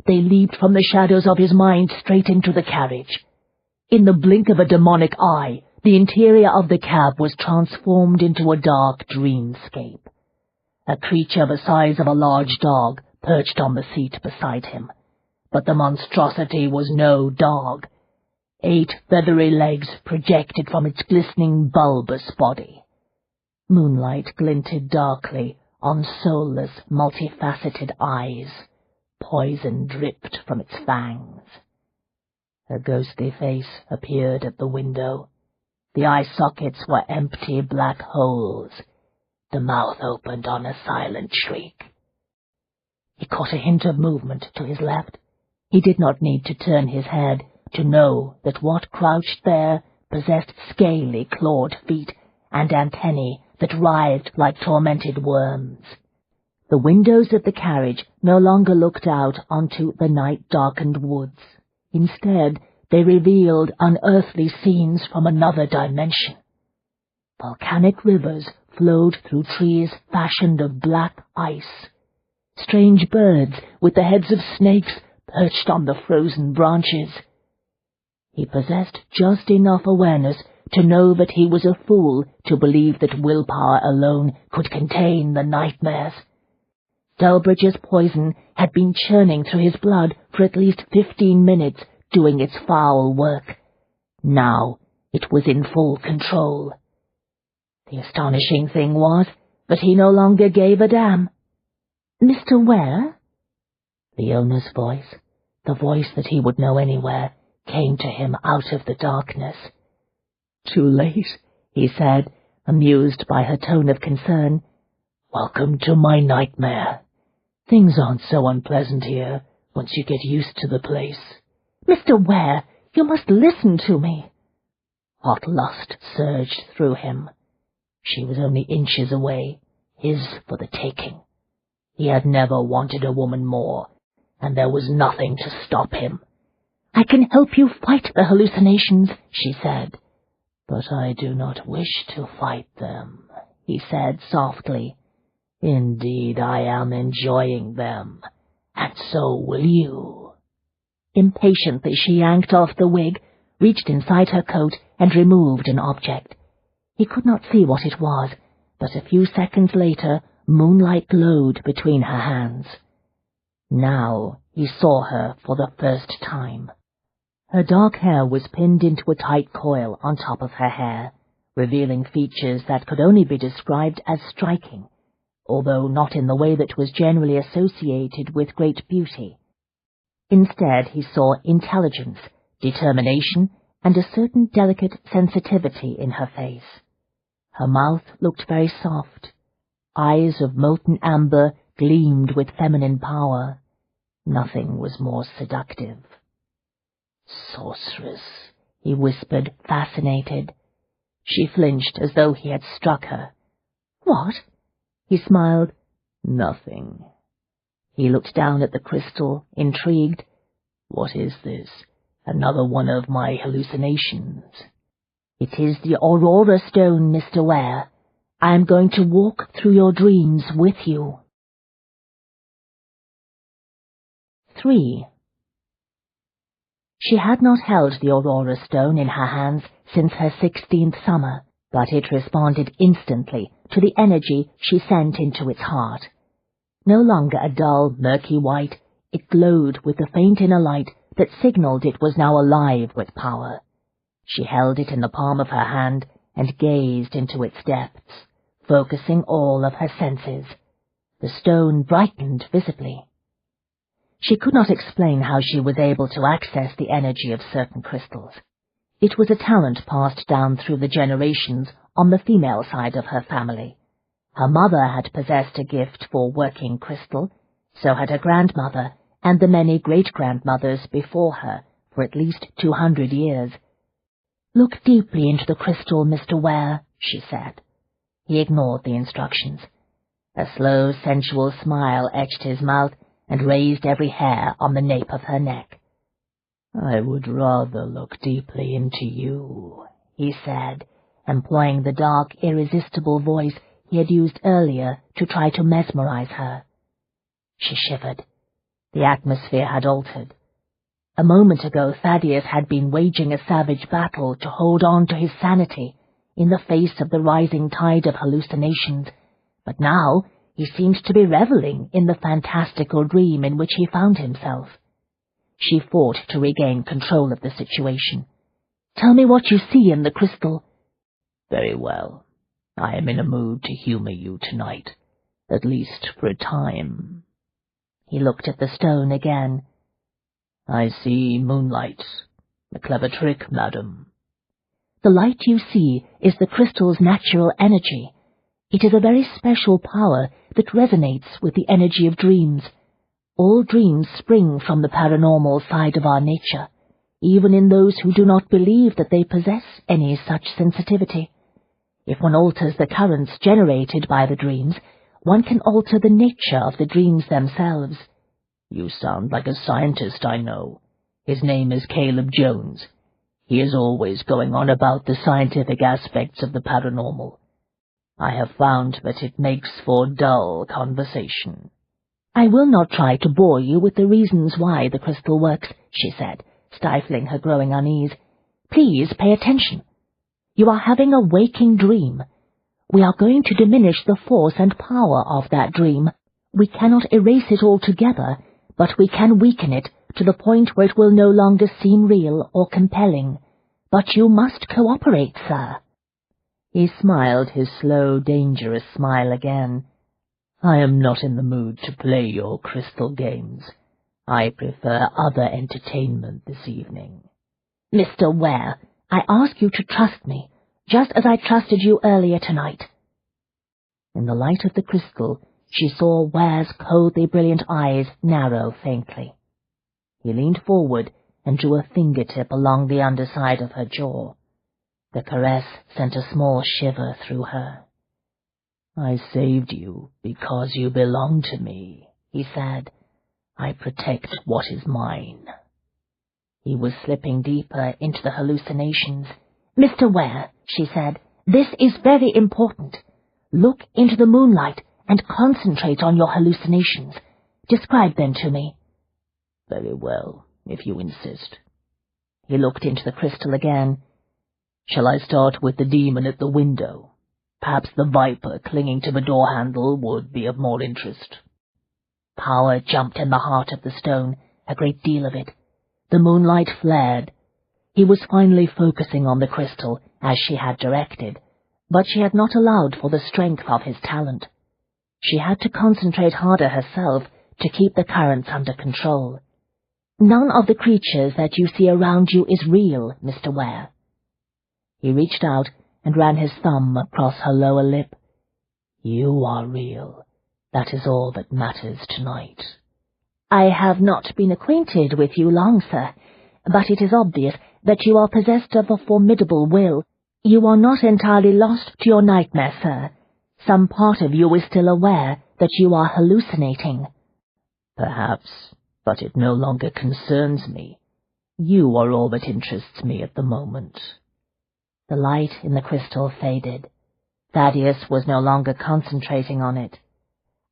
They leaped from the shadows of his mind straight into the carriage. In the blink of a demonic eye, the interior of the cab was transformed into a dark dreamscape. A creature the size of a large dog perched on the seat beside him. But the monstrosity was no dog. 8 feathery legs projected from its glistening bulbous body. Moonlight glinted darkly on soulless, multifaceted eyes. Poison dripped from its fangs. A ghostly face appeared at the window. The eye sockets were empty black holes. The mouth opened on a silent shriek. He caught a hint of movement to his left. He did not need to turn his head to know that what crouched there possessed scaly, clawed feet and antennae that writhed like tormented worms. The windows of the carriage no longer looked out onto the night-darkened woods. Instead, they revealed unearthly scenes from another dimension. Volcanic rivers flowed through trees fashioned of black ice. Strange birds with the heads of snakes perched on the frozen branches. He possessed just enough awareness to know that he was a fool to believe that willpower alone could contain the nightmares. Delbridge's poison had been churning through his blood for at least 15 minutes, doing its foul work. Now it was in full control. The astonishing thing was that he no longer gave a damn. "Mr. Ware?" Leona's voice, the voice that he would know anywhere, came to him out of the darkness. "Too late," he said, amused by her tone of concern. "Welcome to my nightmare. Things aren't so unpleasant here once you get used to the place." "Mr. Ware, you must listen to me." Hot lust surged through him. She was only inches away, his for the taking. He had never wanted a woman more, and there was nothing to stop him. "I can help you fight the hallucinations," she said. "But I do not wish to fight them," he said softly. "Indeed, I am enjoying them, and so will you." Impatiently she yanked off the wig, reached inside her coat, and removed an object. He could not see what it was, but a few seconds later moonlight glowed between her hands. Now he saw her for the first time. Her dark hair was pinned into a tight coil on top of her hair, revealing features that could only be described as striking, although not in the way that was generally associated with great beauty. Instead he saw intelligence, determination, and a certain delicate sensitivity in her face. Her mouth looked very soft. Eyes of molten amber gleamed with feminine power. Nothing was more seductive. "Sorceress," he whispered, fascinated. She flinched as though he had struck her. "What?" He smiled. "Nothing." He looked down at the crystal, intrigued. "What is this? Another one of my hallucinations?" "It is the Aurora Stone, Mr. Ware. I am going to walk through your dreams with you." 3. She had not held the Aurora Stone in her hands since her 16th summer, but it responded instantly to the energy she sent into its heart. No longer a dull, murky white, it glowed with the faint inner light that signaled it was now alive with power. She held it in the palm of her hand and gazed into its depths, focusing all of her senses. The stone brightened visibly. She could not explain how she was able to access the energy of certain crystals. It was a talent passed down through the generations on the female side of her family. Her mother had possessed a gift for working crystal, so had her grandmother and the many great-grandmothers before her for at least 200 years. "Look deeply into the crystal, Mr. Ware," she said. He ignored the instructions. A slow, sensual smile etched his mouth and raised every hair on the nape of her neck. "I would rather look deeply into you," he said, employing the dark, irresistible voice he had used earlier to try to mesmerize her. She shivered. The atmosphere had altered. A moment ago Thaddeus had been waging a savage battle to hold on to his sanity in the face of the rising tide of hallucinations, but now he seemed to be reveling in the fantastical dream in which he found himself. She fought to regain control of the situation. "Tell me what you see in the crystal." "Very well. I am in a mood to humor you tonight, at least for a time." He looked at the stone again. "I see moonlight. A clever trick, madam." "The light you see is the crystal's natural energy. It is a very special power that resonates with the energy of dreams. All dreams spring from the paranormal side of our nature, even in those who do not believe that they possess any such sensitivity. If one alters the currents generated by the dreams, one can alter the nature of the dreams themselves." "You sound like a scientist I know. His name is Caleb Jones. He is always going on about the scientific aspects of the paranormal. I have found that it makes for dull conversation." "I will not try to bore you with the reasons why the crystal works," she said, stifling her growing unease. "Please pay attention. You are having a waking dream. We are going to diminish the force and power of that dream. We cannot erase it altogether, but we can weaken it to the point where it will no longer seem real or compelling. But you must cooperate, sir." He smiled his slow, dangerous smile again. "I am not in the mood to play your crystal games. I prefer other entertainment this evening." "Mr. Ware, I ask you to trust me, just as I trusted you earlier tonight." In the light of the crystal, she saw Ware's coldly brilliant eyes narrow faintly. He leaned forward and drew a fingertip along the underside of her jaw. The caress sent a small shiver through her. "I saved you because you belong to me," he said. "I protect what is mine." He was slipping deeper into the hallucinations. "Mr. Ware," she said, "this is very important. Look into the moonlight and concentrate on your hallucinations. Describe them to me." "Very well, if you insist." He looked into the crystal again. "Shall I start with the demon at the window? Perhaps the viper clinging to the door handle would be of more interest." Power jumped in the heart of the stone, a great deal of it. The moonlight flared. He was finally focusing on the crystal, as she had directed, but she had not allowed for the strength of his talent. She had to concentrate harder herself to keep the currents under control. None of the creatures that you see around you is real, Mr. Ware. He reached out and ran his thumb across her lower lip. You are real. That is all that matters tonight. I have not been acquainted with you long, sir, but it is obvious that you are possessed of a formidable will. You are not entirely lost to your nightmare, sir. Some part of you is still aware that you are hallucinating. Perhaps, but it no longer concerns me. You are all that interests me at the moment. The light in the crystal faded. Thaddeus was no longer concentrating on it.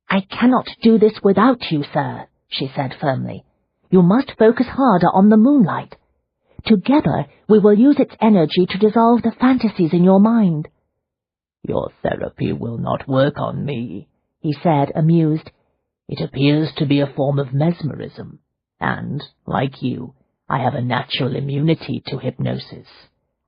I cannot do this without you, sir, she said firmly. You must focus harder on the moonlight. Together we will use its energy to dissolve the fantasies in your mind. Your therapy will not work on me, he said, amused. It appears to be a form of mesmerism, and, like you, I have a natural immunity to hypnosis.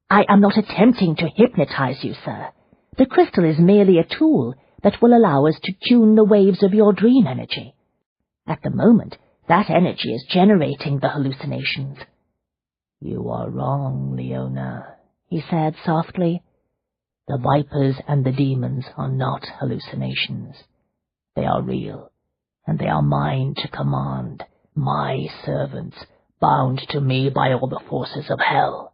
I am not attempting to hypnotize you, sir. The crystal is merely a tool that will allow us to tune the waves of your dream energy. At the moment, that energy is generating the hallucinations. You are wrong, Leona, he said softly. The vipers and the demons are not hallucinations. They are real, and they are mine to command, my servants, bound to me by all the forces of hell.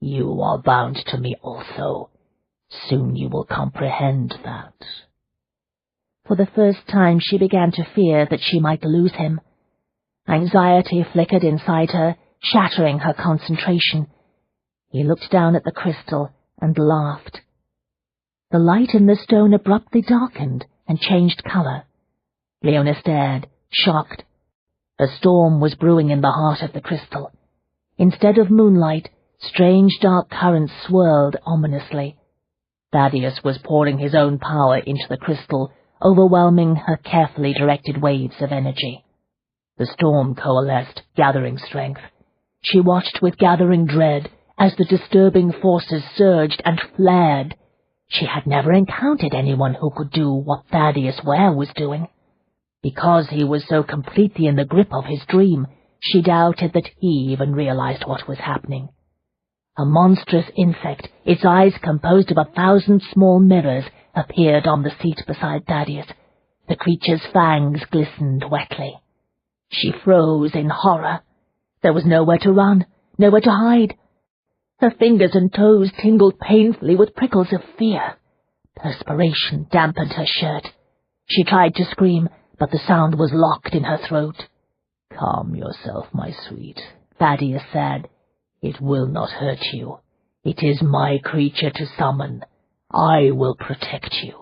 You are bound to me also. Soon you will comprehend that. For the first time she began to fear that she might lose him. Anxiety flickered inside her, shattering her concentration. He looked down at the crystal and laughed. The light in the stone abruptly darkened and changed colour. Leona stared, shocked. A storm was brewing in the heart of the crystal. Instead of moonlight, strange dark currents swirled ominously. Thaddeus was pouring his own power into the crystal, overwhelming her carefully directed waves of energy. The storm coalesced, gathering strength. She watched with gathering dread as the disturbing forces surged and flared. She had never encountered anyone who could do what Thaddeus Ware was doing. Because he was so completely in the grip of his dream, she doubted that he even realized what was happening. A monstrous insect, its eyes composed of 1,000 small mirrors, appeared on the seat beside Thaddeus. The creature's fangs glistened wetly. She froze in horror. There was nowhere to run, nowhere to hide. Her fingers and toes tingled painfully with prickles of fear. Perspiration dampened her shirt. She tried to scream, but the sound was locked in her throat. Calm yourself, my sweet, Thaddeus said. It will not hurt you. It is my creature to summon. I will protect you.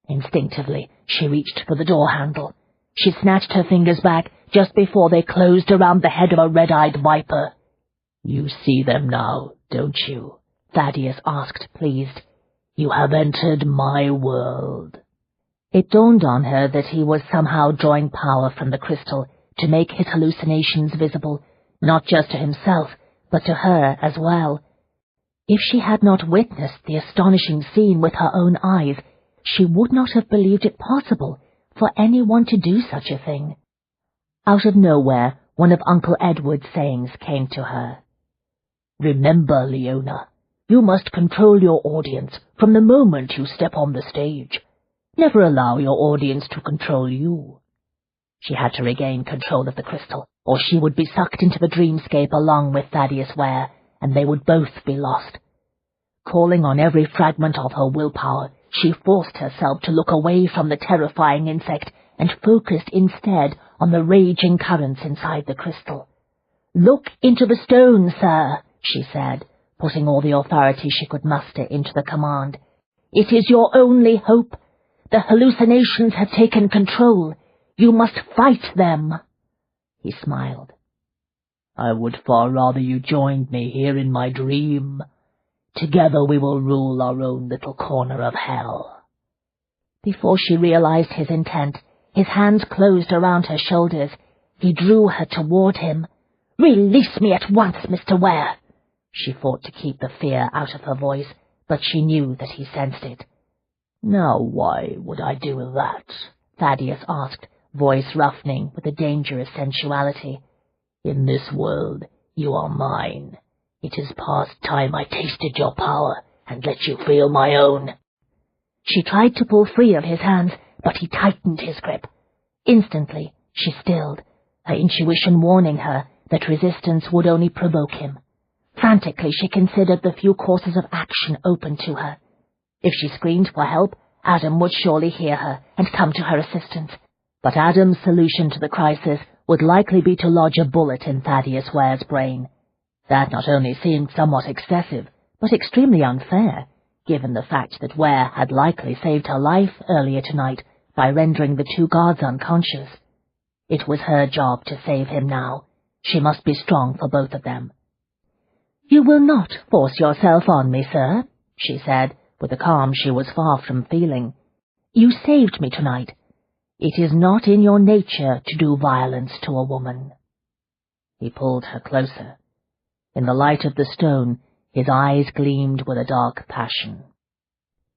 Instinctively, she reached for the door handle. She snatched her fingers back just before they closed around the head of a red-eyed viper. You see them now, don't you? Thaddeus asked, pleased. You have entered my world. It dawned on her that he was somehow drawing power from the crystal to make his hallucinations visible, not just to himself, but to her as well. If she had not witnessed the astonishing scene with her own eyes, she would not have believed it possible for anyone to do such a thing. Out of nowhere, one of Uncle Edward's sayings came to her. Remember, Leona, you must control your audience from the moment you step on the stage. Never allow your audience to control you. She had to regain control of the crystal, or she would be sucked into the dreamscape along with Thaddeus Ware, and they would both be lost. Calling on every fragment of her willpower, she forced herself to look away from the terrifying insect and focused instead on the raging currents inside the crystal. "Look into the stone, sir," she said, putting all the authority she could muster into the command. "It is your only hope. The hallucinations have taken control. You must fight them." He smiled. I would far rather you joined me here in my dream. Together we will rule our own little corner of hell. Before she realized his intent, his hands closed around her shoulders. He drew her toward him. "Release me at once, Mr. Ware." She fought to keep the fear out of her voice, but she knew that he sensed it. "Now why would I do that?" Thaddeus asked, voice roughening with a dangerous sensuality. In this world, you are mine. It is past time I tasted your power and let you feel my own." She tried to pull free of his hands, but he tightened his grip. Instantly, she stilled, her intuition warning her that resistance would only provoke him. Frantically, she considered the few courses of action open to her. If she screamed for help, Adam would surely hear her and come to her assistance. But Adam's solution to the crisis would likely be to lodge a bullet in Thaddeus Ware's brain. That not only seemed somewhat excessive, but extremely unfair, given the fact that Ware had likely saved her life earlier tonight by rendering the two guards unconscious. It was her job to save him now. She must be strong for both of them. "You will not force yourself on me, sir," she said, with a calm she was far from feeling. "You saved me tonight. It is not in your nature to do violence to a woman." He pulled her closer. In the light of the stone, his eyes gleamed with a dark passion.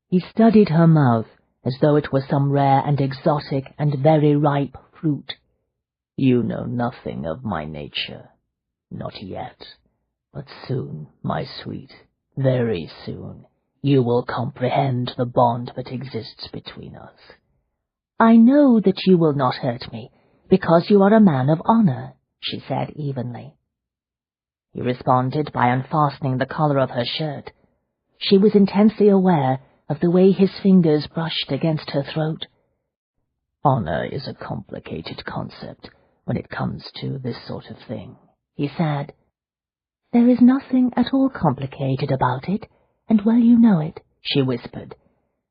He studied her mouth as though it were some rare and exotic and very ripe fruit. "You know nothing of my nature. Not yet. But soon, my sweet, very soon, you will comprehend the bond that exists between us." "I know that you will not hurt me, because you are a man of honor," she said evenly. He responded by unfastening the collar of her shirt. She was intensely aware of the way his fingers brushed against her throat. "Honor is a complicated concept when it comes to this sort of thing," he said. "There is nothing at all complicated about it, and well you know it," she whispered.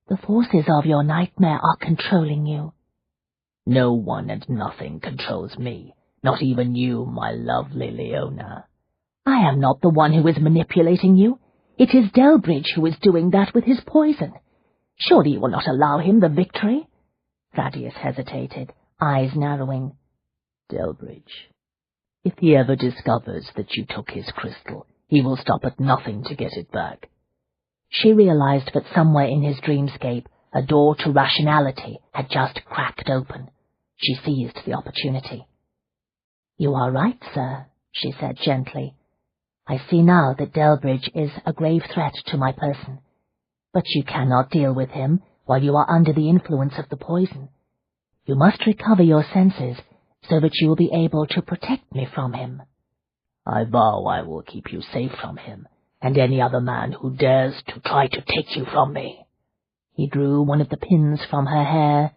"The forces of your nightmare are controlling you." "No one and nothing controls me, not even you, my lovely Leona." "I am not the one who is manipulating you. It is Delbridge who is doing that with his poison. Surely you will not allow him the victory?" Thaddeus hesitated, eyes narrowing. "Delbridge. If he ever discovers that you took his crystal, he will stop at nothing to get it back." She realized that somewhere in his dreamscape a door to rationality had just cracked open. She seized the opportunity. "You are right, sir," she said gently. "I see now that Delbridge is a grave threat to my person. But you cannot deal with him while you are under the influence of the poison. You must recover your senses so that you will be able to protect me from him." "I vow I will keep you safe from him, and any other man who dares to try to take you from me." He drew one of the pins from her hair.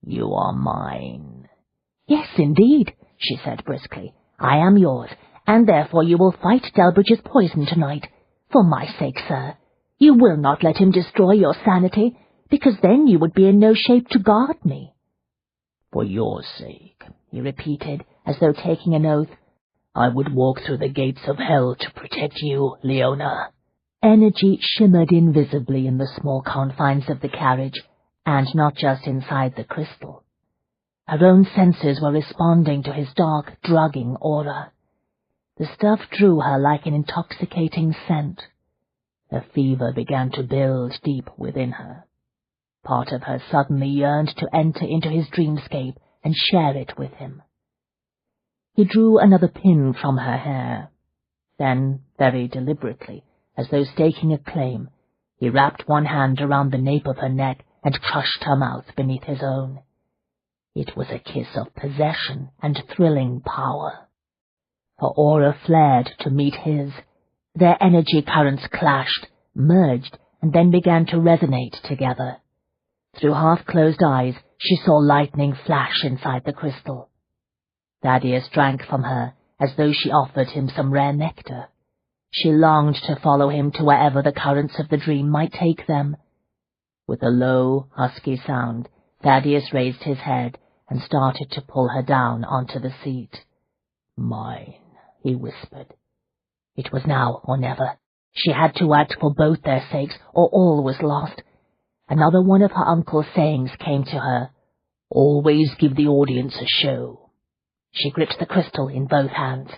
"You are mine." "Yes, indeed," she said briskly. "I am yours, and therefore you will fight Delbridge's poison tonight. For my sake, sir. You will not let him destroy your sanity, because then you would be in no shape to guard me." "For your sake," he repeated, as though taking an oath. "I would walk through the gates of hell to protect you, Leona." Energy shimmered invisibly in the small confines of the carriage, and not just inside the crystal. Her own senses were responding to his dark, drugging aura. The stuff drew her like an intoxicating scent. A fever began to build deep within her. Part of her suddenly yearned to enter into his dreamscape and share it with him. He drew another pin from her hair. Then, very deliberately, as though staking a claim, he wrapped one hand around the nape of her neck and crushed her mouth beneath his own. It was a kiss of possession and thrilling power. Her aura flared to meet his. Their energy currents clashed, merged, and then began to resonate together. Through half-closed eyes, she saw lightning flash inside the crystal. Thaddeus drank from her as though she offered him some rare nectar. She longed to follow him to wherever the currents of the dream might take them. With a low, husky sound, Thaddeus raised his head and started to pull her down onto the seat. "Mine," he whispered. It was now or never. She had to act for both their sakes, or all was lost. Another one of her uncle's sayings came to her. "Always give the audience a show." She gripped the crystal in both hands.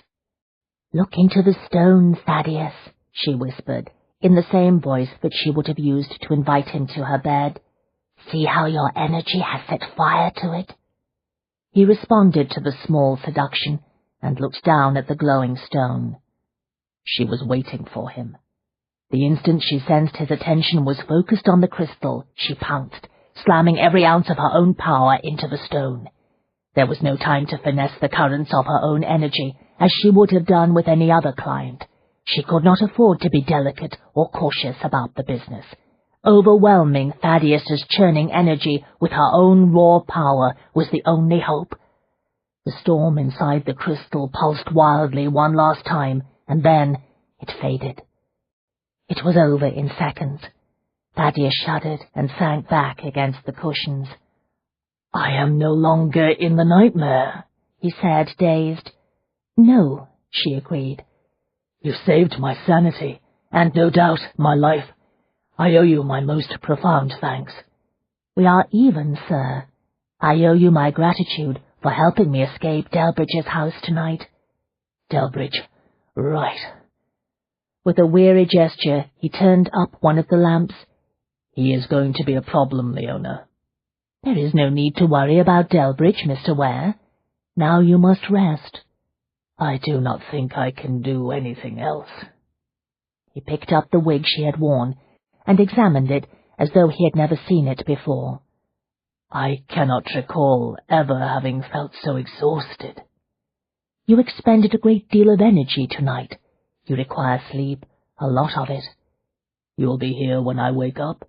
"Look into the stone, Thaddeus," she whispered, in the same voice that she would have used to invite him to her bed. "See how your energy has set fire to it?" He responded to the small seduction, and looked down at the glowing stone. She was waiting for him. The instant she sensed his attention was focused on the crystal, she pounced, slamming every ounce of her own power into the stone. There was no time to finesse the currents of her own energy, as she would have done with any other client. She could not afford to be delicate or cautious about the business. Overwhelming Thaddeus's churning energy with her own raw power was the only hope. The storm inside the crystal pulsed wildly one last time, and then it faded. It was over in seconds. Thaddeus shuddered and sank back against the cushions. "I am no longer in the nightmare," he said, dazed. "No," she agreed. "You saved my sanity, and no doubt my life. I owe you my most profound thanks." "We are even, sir. I owe you my gratitude for helping me escape Delbridge's house tonight." "Delbridge, right." With a weary gesture, he turned up one of the lamps. "He is going to be a problem, Leona." "There is no need to worry about Delbridge, Mr. Ware. Now you must rest." "I do not think I can do anything else." He picked up the wig she had worn and examined it as though he had never seen it before. "I cannot recall ever having felt so exhausted." "You expended a great deal of energy tonight. You require sleep, a lot of it." "You'll be here when I wake up?"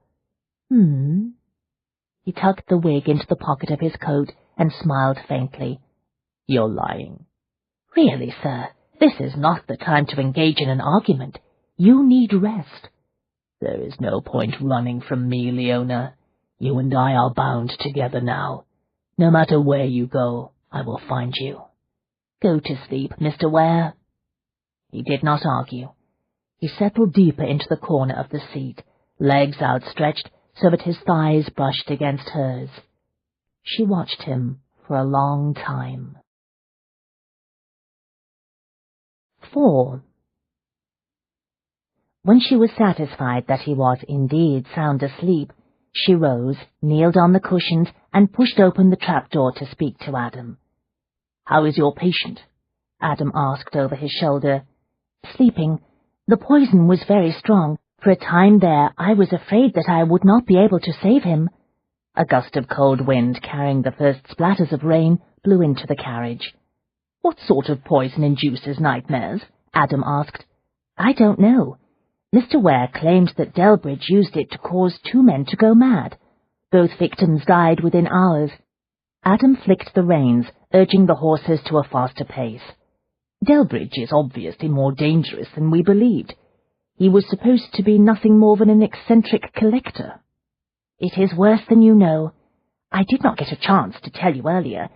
He tucked the wig into the pocket of his coat and smiled faintly. "You're lying." "Really, sir, this is not the time to engage in an argument. You need rest." "There is no point running from me, Leona. You and I are bound together now. No matter where you go, I will find you." "Go to sleep, Mr. Ware." He did not argue. He settled deeper into the corner of the seat, legs outstretched so that his thighs brushed against hers. She watched him for a long time. 4. When she was satisfied that he was indeed sound asleep, she rose, kneeled on the cushions, and pushed open the trapdoor to speak to Adam. "How is your patient?" Adam asked over his shoulder. "Sleeping. The poison was very strong. For a time there I was afraid that I would not be able to save him." A gust of cold wind, carrying the first splatters of rain, blew into the carriage. "What sort of poison induces nightmares?" Adam asked. "I don't know. Mr. Ware claimed that Delbridge used it to cause 2 men to go mad. Both victims died within hours." Adam flicked the reins, urging the horses to a faster pace. "Delbridge is obviously more dangerous than we believed. He was supposed to be nothing more than an eccentric collector." "It is worse than you know. I did not get a chance to tell you earlier,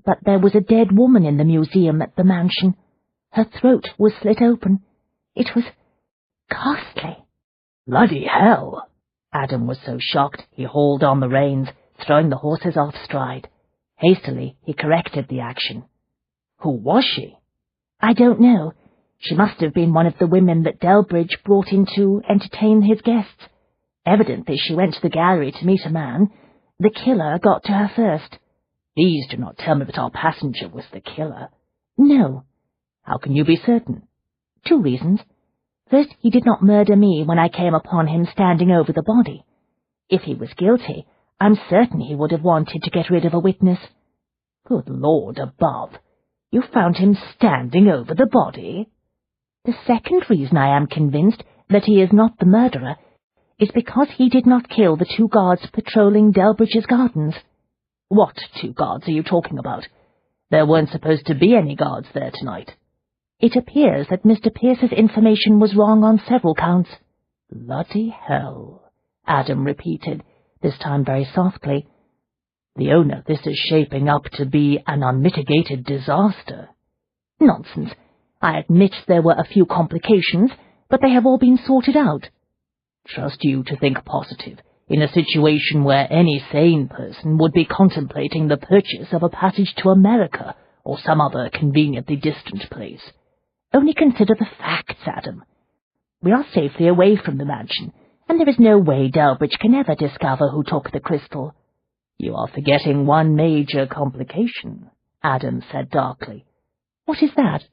but there was a dead woman in the museum at the mansion. Her throat was slit open. It was ghastly." "Bloody hell!" Adam was so shocked he hauled on the reins, throwing the horses off stride. Hastily he corrected the action. "Who was she?" "I don't know. She must have been one of the women that Delbridge brought in to entertain his guests. Evidently she went to the gallery to meet a man. The killer got to her first." "Please do not tell me that our passenger was the killer." "No." "How can you be certain?" 2 reasons. First, he did not murder me when I came upon him standing over the body. If he was guilty, I'm certain he would have wanted to get rid of a witness." "Good Lord above! You found him standing over the body?" "The second reason I am convinced that he is not the murderer is because he did not kill the 2 guards patrolling Delbridge's gardens." "What 2 guards are you talking about? There weren't supposed to be any guards there tonight." "It appears that Mr. Pierce's information was wrong on several counts." "Bloody hell," Adam repeated, this time very softly. "Leona, this is shaping up to be an unmitigated disaster." "Nonsense. I admit there were a few complications, but they have all been sorted out." "Trust you to think positive, in a situation where any sane person would be contemplating the purchase of a passage to America or some other conveniently distant place." "Only consider the facts, Adam. We are safely away from the mansion, and there is no way Delbridge can ever discover who took the crystal." "You are forgetting one major complication," Adam said darkly. What is that?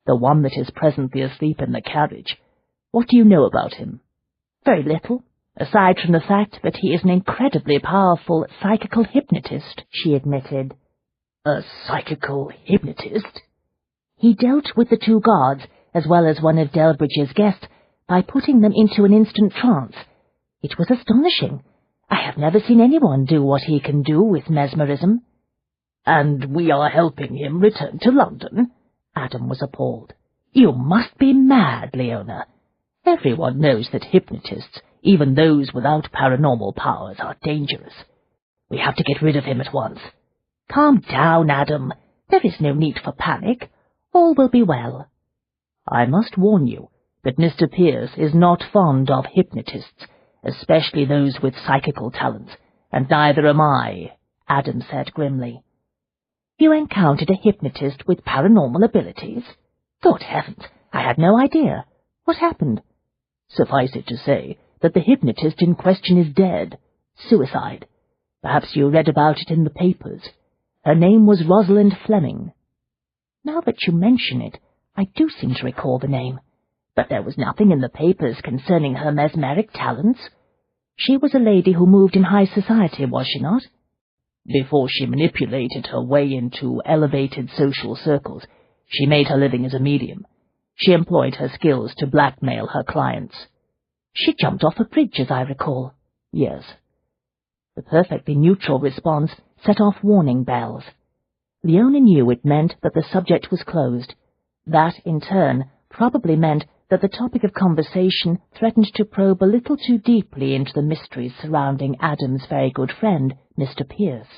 The one that is presently asleep in the carriage. What do you know about him? Very little, aside from the fact that he is an incredibly powerful psychical hypnotist, she admitted. A psychical hypnotist? He dealt with the two guards, as well as one of Delbridge's guests, by putting them into an instant trance. It was astonishing. I have never seen anyone do what he can do with mesmerism. And we are helping him return to London? Adam was appalled. You must be mad, Leona. Everyone knows that hypnotists, even those without paranormal powers, are dangerous. We have to get rid of him at once. Calm down, Adam. There is no need for panic. All will be well. I must warn you that Mr. Pierce is not fond of hypnotists, especially those with psychical talents, and neither am I, Adam said grimly. You encountered a hypnotist with paranormal abilities? Good heavens, I had no idea. What happened? Suffice it to say that the hypnotist in question is dead. Suicide. Perhaps you read about it in the papers. Her name was Rosalind Fleming. Now that you mention it, I do seem to recall the name. But there was nothing in the papers concerning her mesmeric talents. She was a lady who moved in high society, was she not? Before she manipulated her way into elevated social circles, she made her living as a medium. She employed her skills to blackmail her clients. She jumped off a bridge, as I recall. Yes. The perfectly neutral response set off warning bells. Leona knew it meant that the subject was closed. That, in turn, probably meant that the topic of conversation threatened to probe a little too deeply into the mysteries surrounding Adam's very good friend, Mr. Pierce.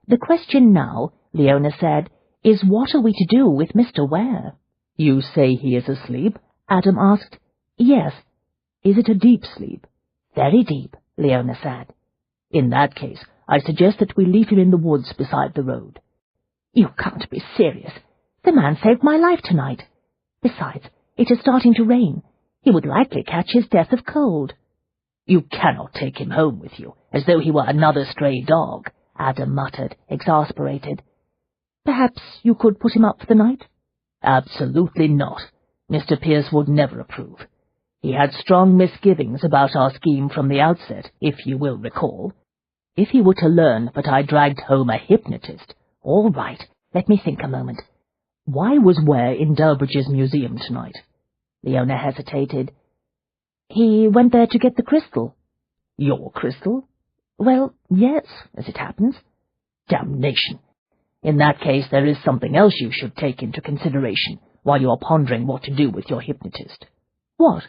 The question now, Leona said, is what are we to do with Mr. Ware? You say he is asleep? Adam asked. Yes. Is it a deep sleep? Very deep, Leona said. In that case, I suggest that we leave him in the woods beside the road. You can't be serious. The man saved my life tonight. Besides, it is starting to rain. He would likely catch his death of cold. You cannot take him home with you, as though he were another stray dog, Adam muttered, exasperated. Perhaps you could put him up for the night? Absolutely not. Mr. Pierce would never approve. He had strong misgivings about our scheme from the outset, if you will recall. If he were to learn that I dragged home a hypnotist— All right, let me think a moment. Why was Ware in Delbridge's museum tonight? Leona hesitated. He went there to get the crystal. Your crystal? Well, yes, as it happens. Damnation! In that case, there is something else you should take into consideration while you are pondering what to do with your hypnotist. What?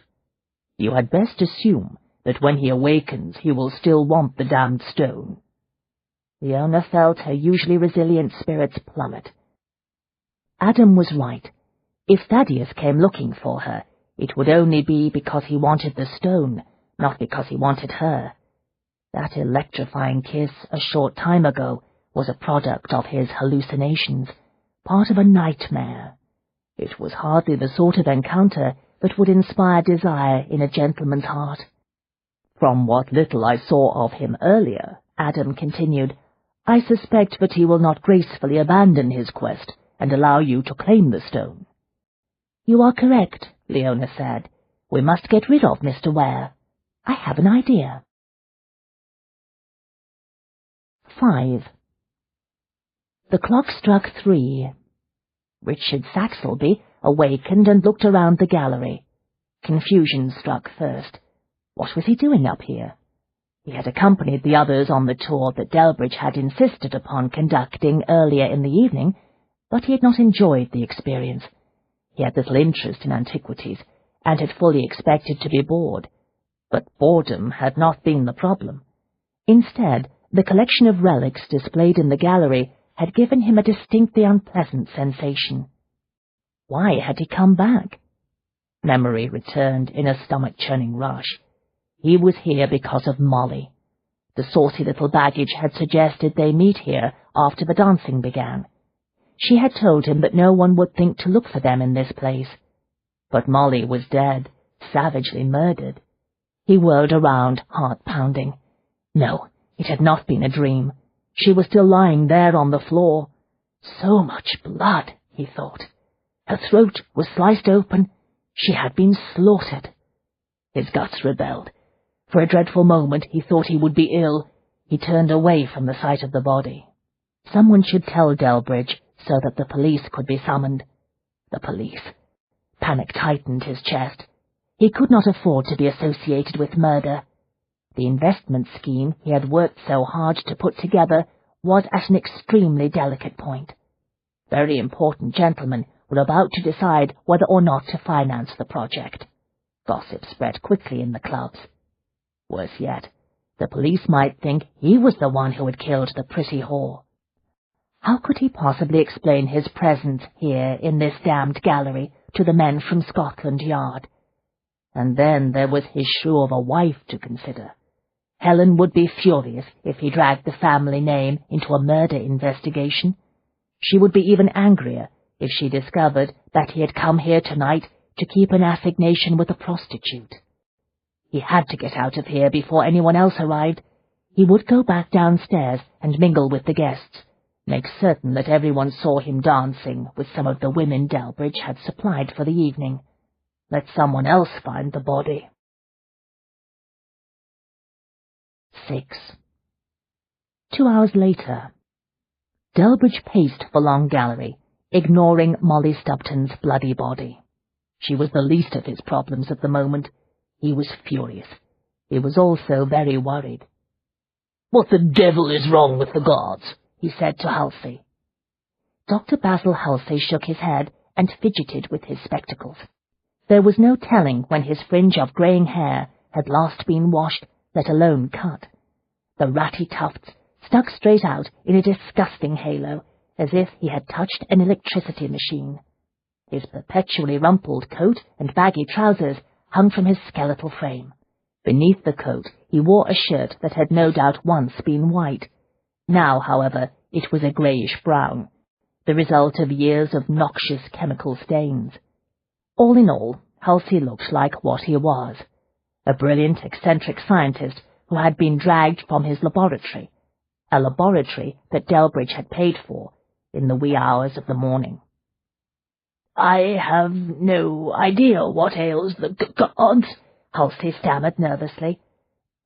You had best assume that when he awakens he will still want the damned stone. Leona felt her usually resilient spirits plummet. Adam was right. If Thaddeus came looking for her, it would only be because he wanted the stone, not because he wanted her. That electrifying kiss a short time ago was a product of his hallucinations, part of a nightmare. It was hardly the sort of encounter that would inspire desire in a gentleman's heart. From what little I saw of him earlier, Adam continued, I suspect that he will not gracefully abandon his quest and allow you to claim the stone. You are correct, Leona said. We must get rid of Mr. Ware. I have an idea. 5. The clock struck 3. Richard Saxelby awakened and looked around the gallery. Confusion struck first. What was he doing up here? He had accompanied the others on the tour that Delbridge had insisted upon conducting earlier in the evening, but he had not enjoyed the experience. He had little interest in antiquities, and had fully expected to be bored. But boredom had not been the problem. Instead, the collection of relics displayed in the gallery had given him a distinctly unpleasant sensation. Why had he come back? Memory returned in a stomach-churning rush. He was here because of Molly. The saucy little baggage had suggested they meet here after the dancing began. She had told him that no one would think to look for them in this place. But Molly was dead, savagely murdered. He whirled around, heart pounding. No, it had not been a dream. She was still lying there on the floor. So much blood, he thought. Her throat was sliced open. She had been slaughtered. His guts rebelled. For a dreadful moment he thought he would be ill. He turned away from the sight of the body. Someone should tell Delbridge so that the police could be summoned. The police. Panic tightened his chest. He could not afford to be associated with murder. The investment scheme he had worked so hard to put together was at an extremely delicate point. Very important gentlemen were about to decide whether or not to finance the project. Gossip spread quickly in the clubs. Worse yet, the police might think he was the one who had killed the pretty whore. How could he possibly explain his presence here in this damned gallery to the men from Scotland Yard? And then there was his shrew of a wife to consider. Helen would be furious if he dragged the family name into a murder investigation. She would be even angrier if she discovered that he had come here tonight to keep an assignation with a prostitute. He had to get out of here before anyone else arrived. He would go back downstairs and mingle with the guests, make certain that everyone saw him dancing with some of the women Delbridge had supplied for the evening. Let someone else find the body. 6. 2 hours later. Delbridge paced the long gallery, ignoring Molly Stubton's bloody body. She was the least of his problems at the moment. He was furious. He was also very worried. "What the devil is wrong with the guards?" he said to Halsey. Dr. Basil Halsey shook his head and fidgeted with his spectacles. There was no telling when his fringe of greying hair had last been washed, let alone cut. The ratty tufts stuck straight out in a disgusting halo, as if he had touched an electricity machine. His perpetually rumpled coat and baggy trousers hung from his skeletal frame. Beneath the coat he wore a shirt that had no doubt once been white. Now, however, it was a greyish-brown, the result of years of noxious chemical stains. All in all, Halsey looked like what he was, a brilliant, eccentric scientist who had been dragged from his laboratory, a laboratory that Delbridge had paid for, in the wee hours of the morning. "I have no idea what ails the guards," Halsey stammered nervously.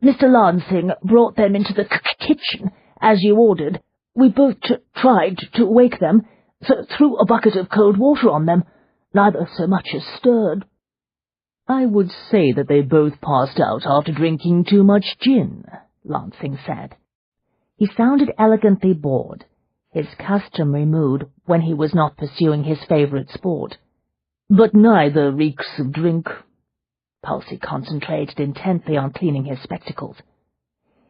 "Mr. Lansing brought them into the kitchen, as you ordered. We both tried to wake them, threw a bucket of cold water on them. Neither so much as stirred." "I would say that they both passed out after drinking too much gin," Lansing said. He sounded elegantly bored, his customary mood when he was not pursuing his favourite sport. "But neither reeks of drink." Halsey concentrated intently on cleaning his spectacles.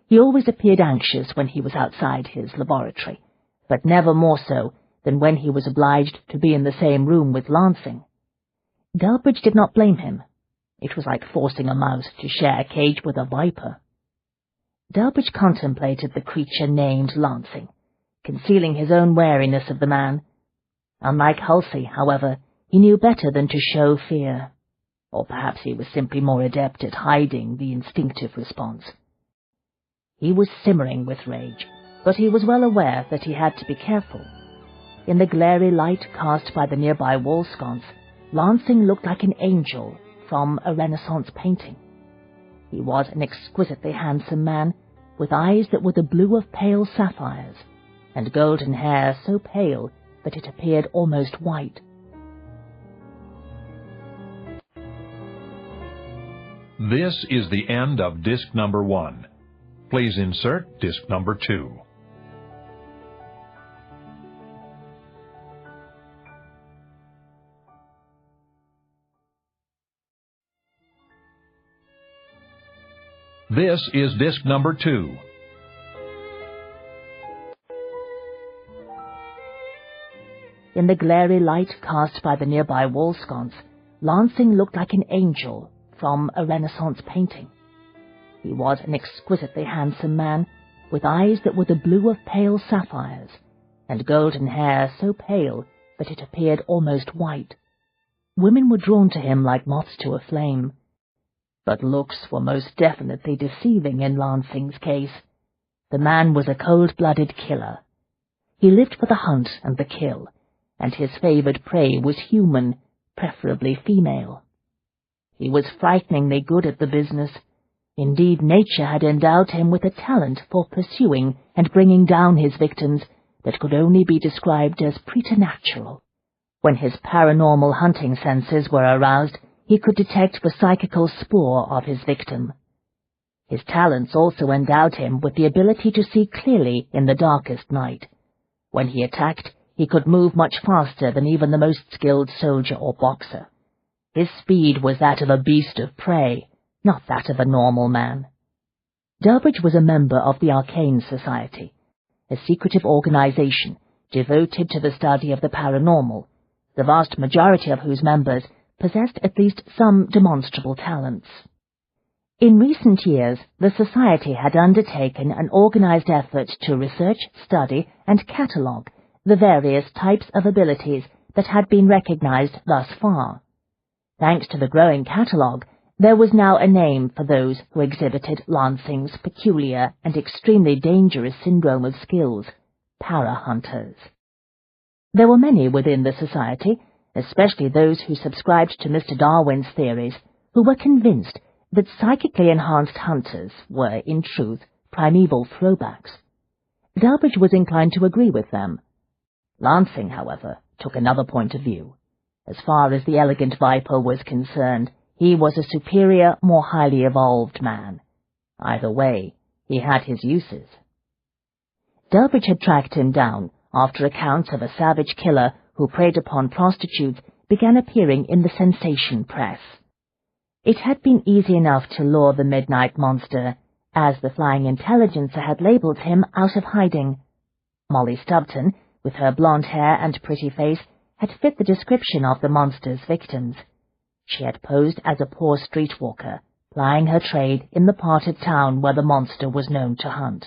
He always appeared anxious when he was outside his laboratory, but never more so than when he was obliged to be in the same room with Lansing. Delbridge did not blame him. It was like forcing a mouse to share a cage with a viper. Delbridge contemplated the creature named Lansing, concealing his own wariness of the man. Unlike Halsey, however, he knew better than to show fear. Or perhaps he was simply more adept at hiding the instinctive response. He was simmering with rage, but he was well aware that he had to be careful. In the glary light cast by the nearby wall sconce, Lansing looked like an angel from a Renaissance painting. He was an exquisitely handsome man, with eyes that were the blue of pale sapphires, and golden hair so pale that it appeared almost white. This is the end of disc number 1. Please insert disc number 2. This is disc number 2. In the glary light cast by the nearby wall sconce, Lansing looked like an angel from a Renaissance painting. He was an exquisitely handsome man, with eyes that were the blue of pale sapphires, and golden hair so pale that it appeared almost white. Women were drawn to him like moths to a flame. But looks were most definitely deceiving in Lansing's case. The man was a cold-blooded killer. He lived for the hunt and the kill, and his favoured prey was human, preferably female. He was frighteningly good at the business. Indeed, nature had endowed him with a talent for pursuing and bringing down his victims that could only be described as preternatural. When his paranormal hunting senses were aroused, he could detect the psychical spoor of his victim. His talents also endowed him with the ability to see clearly in the darkest night. When he attacked, he could move much faster than even the most skilled soldier or boxer. His speed was that of a beast of prey, not that of a normal man. Delbridge was a member of the Arcane Society, a secretive organization devoted to the study of the paranormal, the vast majority of whose members possessed at least some demonstrable talents. In recent years, the Society had undertaken an organized effort to research, study, and catalogue the various types of abilities that had been recognized thus far. Thanks to the growing catalogue, there was now a name for those who exhibited Lansing's peculiar and extremely dangerous syndrome of skills, para-hunters. There were many within the Society, especially those who subscribed to Mr. Darwin's theories, who were convinced that psychically enhanced hunters were, in truth, primeval throwbacks. Delbridge was inclined to agree with them. Lansing, however, took another point of view. As far as the elegant viper was concerned, he was a superior, more highly evolved man. Either way, he had his uses. Delbridge had tracked him down after accounts of a savage killer who preyed upon prostitutes began appearing in the sensation press. It had been easy enough to lure the midnight monster, as the flying intelligencer had labelled him, out of hiding. Molly Stubton, with her blonde hair and pretty face, had fit the description of the monster's victims. She had posed as a poor streetwalker, plying her trade in the part of town where the monster was known to hunt.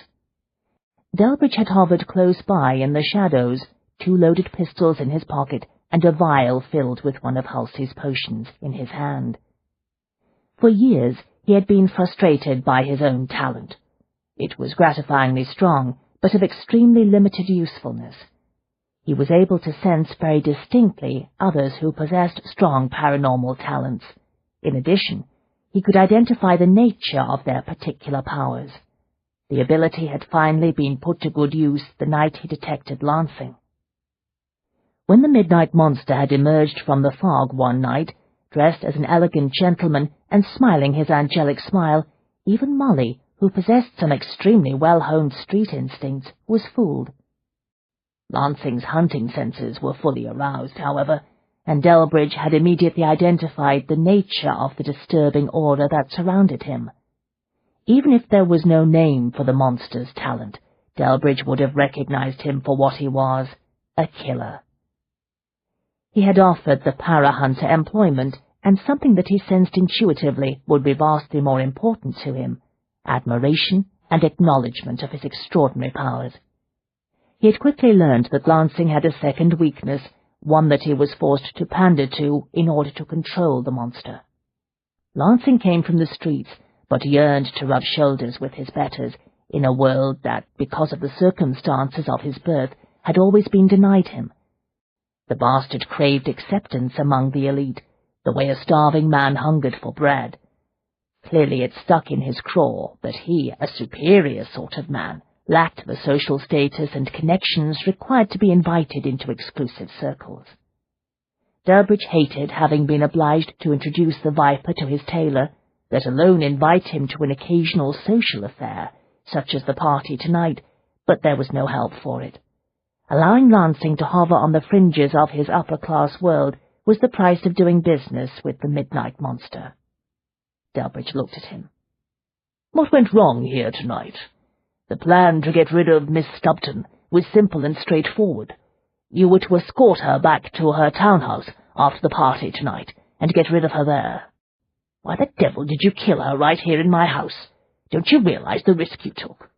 Delbridge had hovered close by in the shadows, 2 loaded pistols in his pocket and a vial filled with one of Halsey's potions in his hand. For years he had been frustrated by his own talent. It was gratifyingly strong, but of extremely limited usefulness. He was able to sense very distinctly others who possessed strong paranormal talents. In addition, he could identify the nature of their particular powers. The ability had finally been put to good use the night he detected Lansing. When the midnight monster had emerged from the fog one night, dressed as an elegant gentleman and smiling his angelic smile, even Molly, who possessed some extremely well-honed street instincts, was fooled. Lansing's hunting senses were fully aroused, however, and Delbridge had immediately identified the nature of the disturbing aura that surrounded him. Even if there was no name for the monster's talent, Delbridge would have recognized him for what he was, a killer. He had offered the para-hunter employment, and something that he sensed intuitively would be vastly more important to him, admiration and acknowledgement of his extraordinary powers. He had quickly learned that Lansing had a second weakness, one that he was forced to pander to in order to control the monster. Lansing came from the streets, but yearned to rub shoulders with his betters in a world that, because of the circumstances of his birth, had always been denied him. The bastard craved acceptance among the elite, the way a starving man hungered for bread. Clearly it stuck in his craw that he, a superior sort of man, lacked the social status and connections required to be invited into exclusive circles. Delbridge hated having been obliged to introduce the viper to his tailor, let alone invite him to an occasional social affair, such as the party tonight, but there was no help for it. Allowing Lansing to hover on the fringes of his upper-class world was the price of doing business with the midnight monster. Delbridge looked at him. "What went wrong here tonight? The plan to get rid of Miss Stubton was simple and straightforward. You were to escort her back to her townhouse after the party tonight and get rid of her there. Why the devil did you kill her right here in my house? Don't you realize the risk you took?"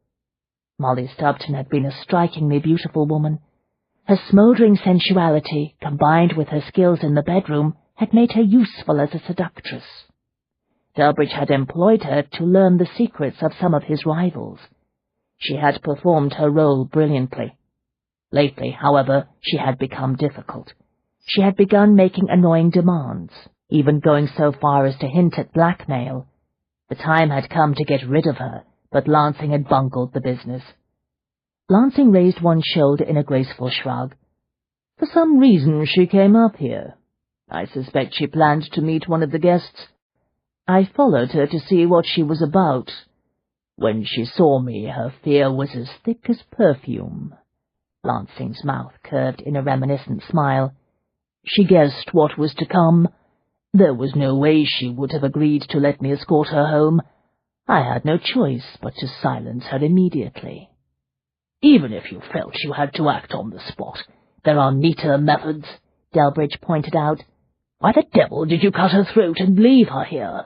Molly Stubton had been a strikingly beautiful woman. Her smouldering sensuality, combined with her skills in the bedroom, had made her useful as a seductress. Delbridge had employed her to learn the secrets of some of his rivals. She had performed her role brilliantly. Lately, however, she had become difficult. She had begun making annoying demands, even going so far as to hint at blackmail. The time had come to get rid of her, but Lansing had bungled the business. Lansing raised one shoulder in a graceful shrug. For some reason she came up here. I suspect she planned to meet one of the guests. I followed her to see what she was about. When she saw me, her fear was as thick as perfume. Lansing's mouth curved in a reminiscent smile. She guessed what was to come. There was no way she would have agreed to let me escort her home. I had no choice but to silence her immediately. Even if you felt you had to act on the spot, there are neater methods, Delbridge pointed out. Why the devil did you cut her throat and leave her here?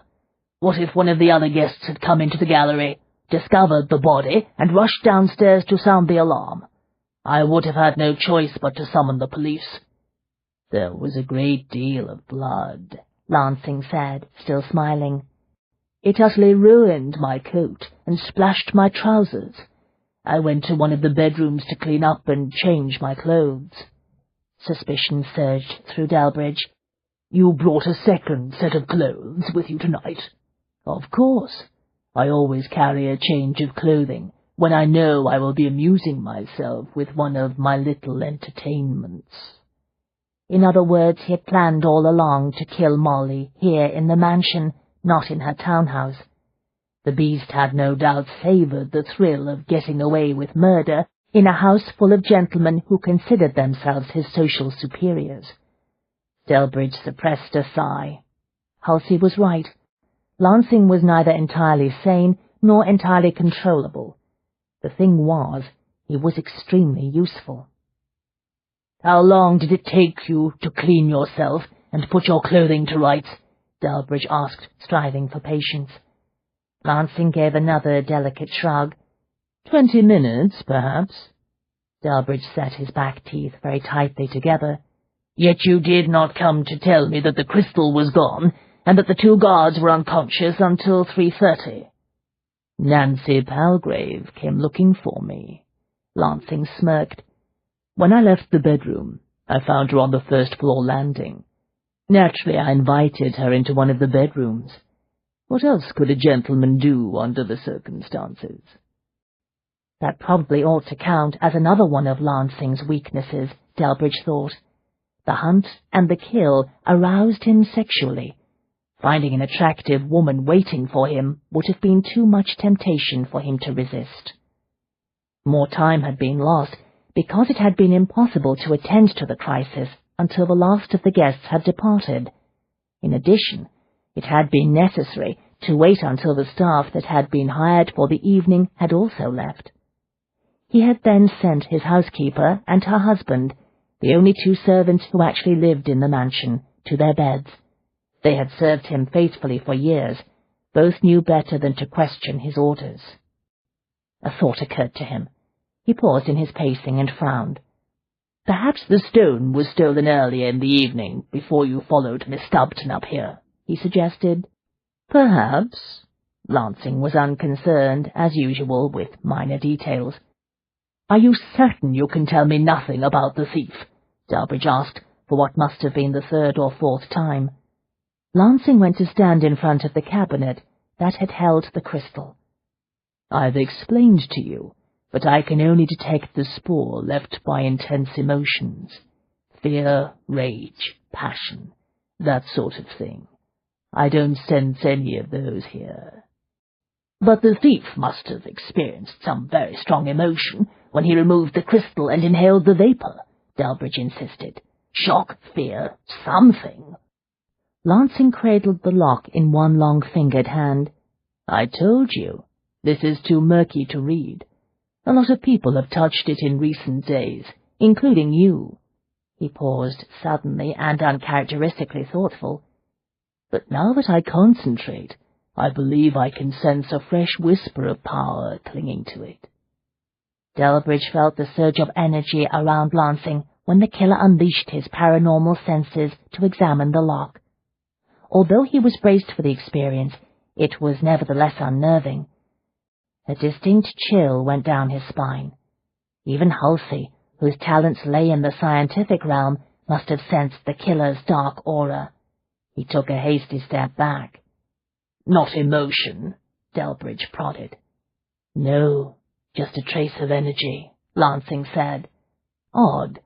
What if one of the other guests had come into the gallery, discovered the body, and rushed downstairs to sound the alarm? I would have had no choice but to summon the police. There was a great deal of blood, Lansing said, still smiling. It utterly ruined my coat and splashed my trousers. I went to one of the bedrooms to clean up and change my clothes. Suspicion surged through Delbridge. You brought a second set of clothes with you tonight? Of course. I always carry a change of clothing when I know I will be amusing myself with one of my little entertainments. In other words, he had planned all along to kill Molly here in the mansion, not in her townhouse. The beast had no doubt savoured the thrill of getting away with murder in a house full of gentlemen who considered themselves his social superiors. Delbridge suppressed a sigh. Halsey was right. Lansing was neither entirely sane nor entirely controllable. The thing was, he was extremely useful. How long did it take you to clean yourself and put your clothing to rights? Delbridge asked, striving for patience. Lansing gave another delicate shrug. 20 minutes, perhaps. Delbridge set his back teeth very tightly together. Yet you did not come to tell me that the crystal was gone, and that the 2 guards were unconscious until 3:30. Nancy Palgrave came looking for me. Lansing smirked. When I left the bedroom, I found her on the 1st floor landing. Naturally, I invited her into one of the bedrooms. What else could a gentleman do under the circumstances? That probably ought to count as another one of Lansing's weaknesses, Delbridge thought. The hunt and the kill aroused him sexually. Finding an attractive woman waiting for him would have been too much temptation for him to resist. More time had been lost because it had been impossible to attend to the crisis until the last of the guests had departed. In addition, it had been necessary to wait until the staff that had been hired for the evening had also left. He had then sent his housekeeper and her husband, the only 2 servants who actually lived in the mansion, to their beds. They had served him faithfully for years. Both knew better than to question his orders. A thought occurred to him. He paused in his pacing and frowned. Perhaps the stone was stolen earlier in the evening, before you followed Miss Stubbton up here, he suggested. Perhaps. Lansing was unconcerned, as usual, with minor details. Are you certain you can tell me nothing about the thief? Delbridge asked, for what must have been the 3rd or 4th time. Lansing went to stand in front of the cabinet that had held the crystal. I've explained to you, but I can only detect the spoor left by intense emotions. Fear, rage, passion, that sort of thing. I don't sense any of those here. But the thief must have experienced some very strong emotion when he removed the crystal and inhaled the vapor, Delbridge insisted. Shock, fear, something. Lansing cradled the lock in one long-fingered hand. I told you, this is too murky to read. A lot of people have touched it in recent days, including you. He paused, suddenly and uncharacteristically thoughtful. But now that I concentrate, I believe I can sense a fresh whisper of power clinging to it. Delbridge felt the surge of energy around Lansing when the killer unleashed his paranormal senses to examine the lock. Although he was braced for the experience, it was nevertheless unnerving. A distinct chill went down his spine. Even Halsey, whose talents lay in the scientific realm, must have sensed the killer's dark aura. He took a hasty step back. "Not emotion," Delbridge prodded. "No, just a trace of energy," Lansing said. "Odd.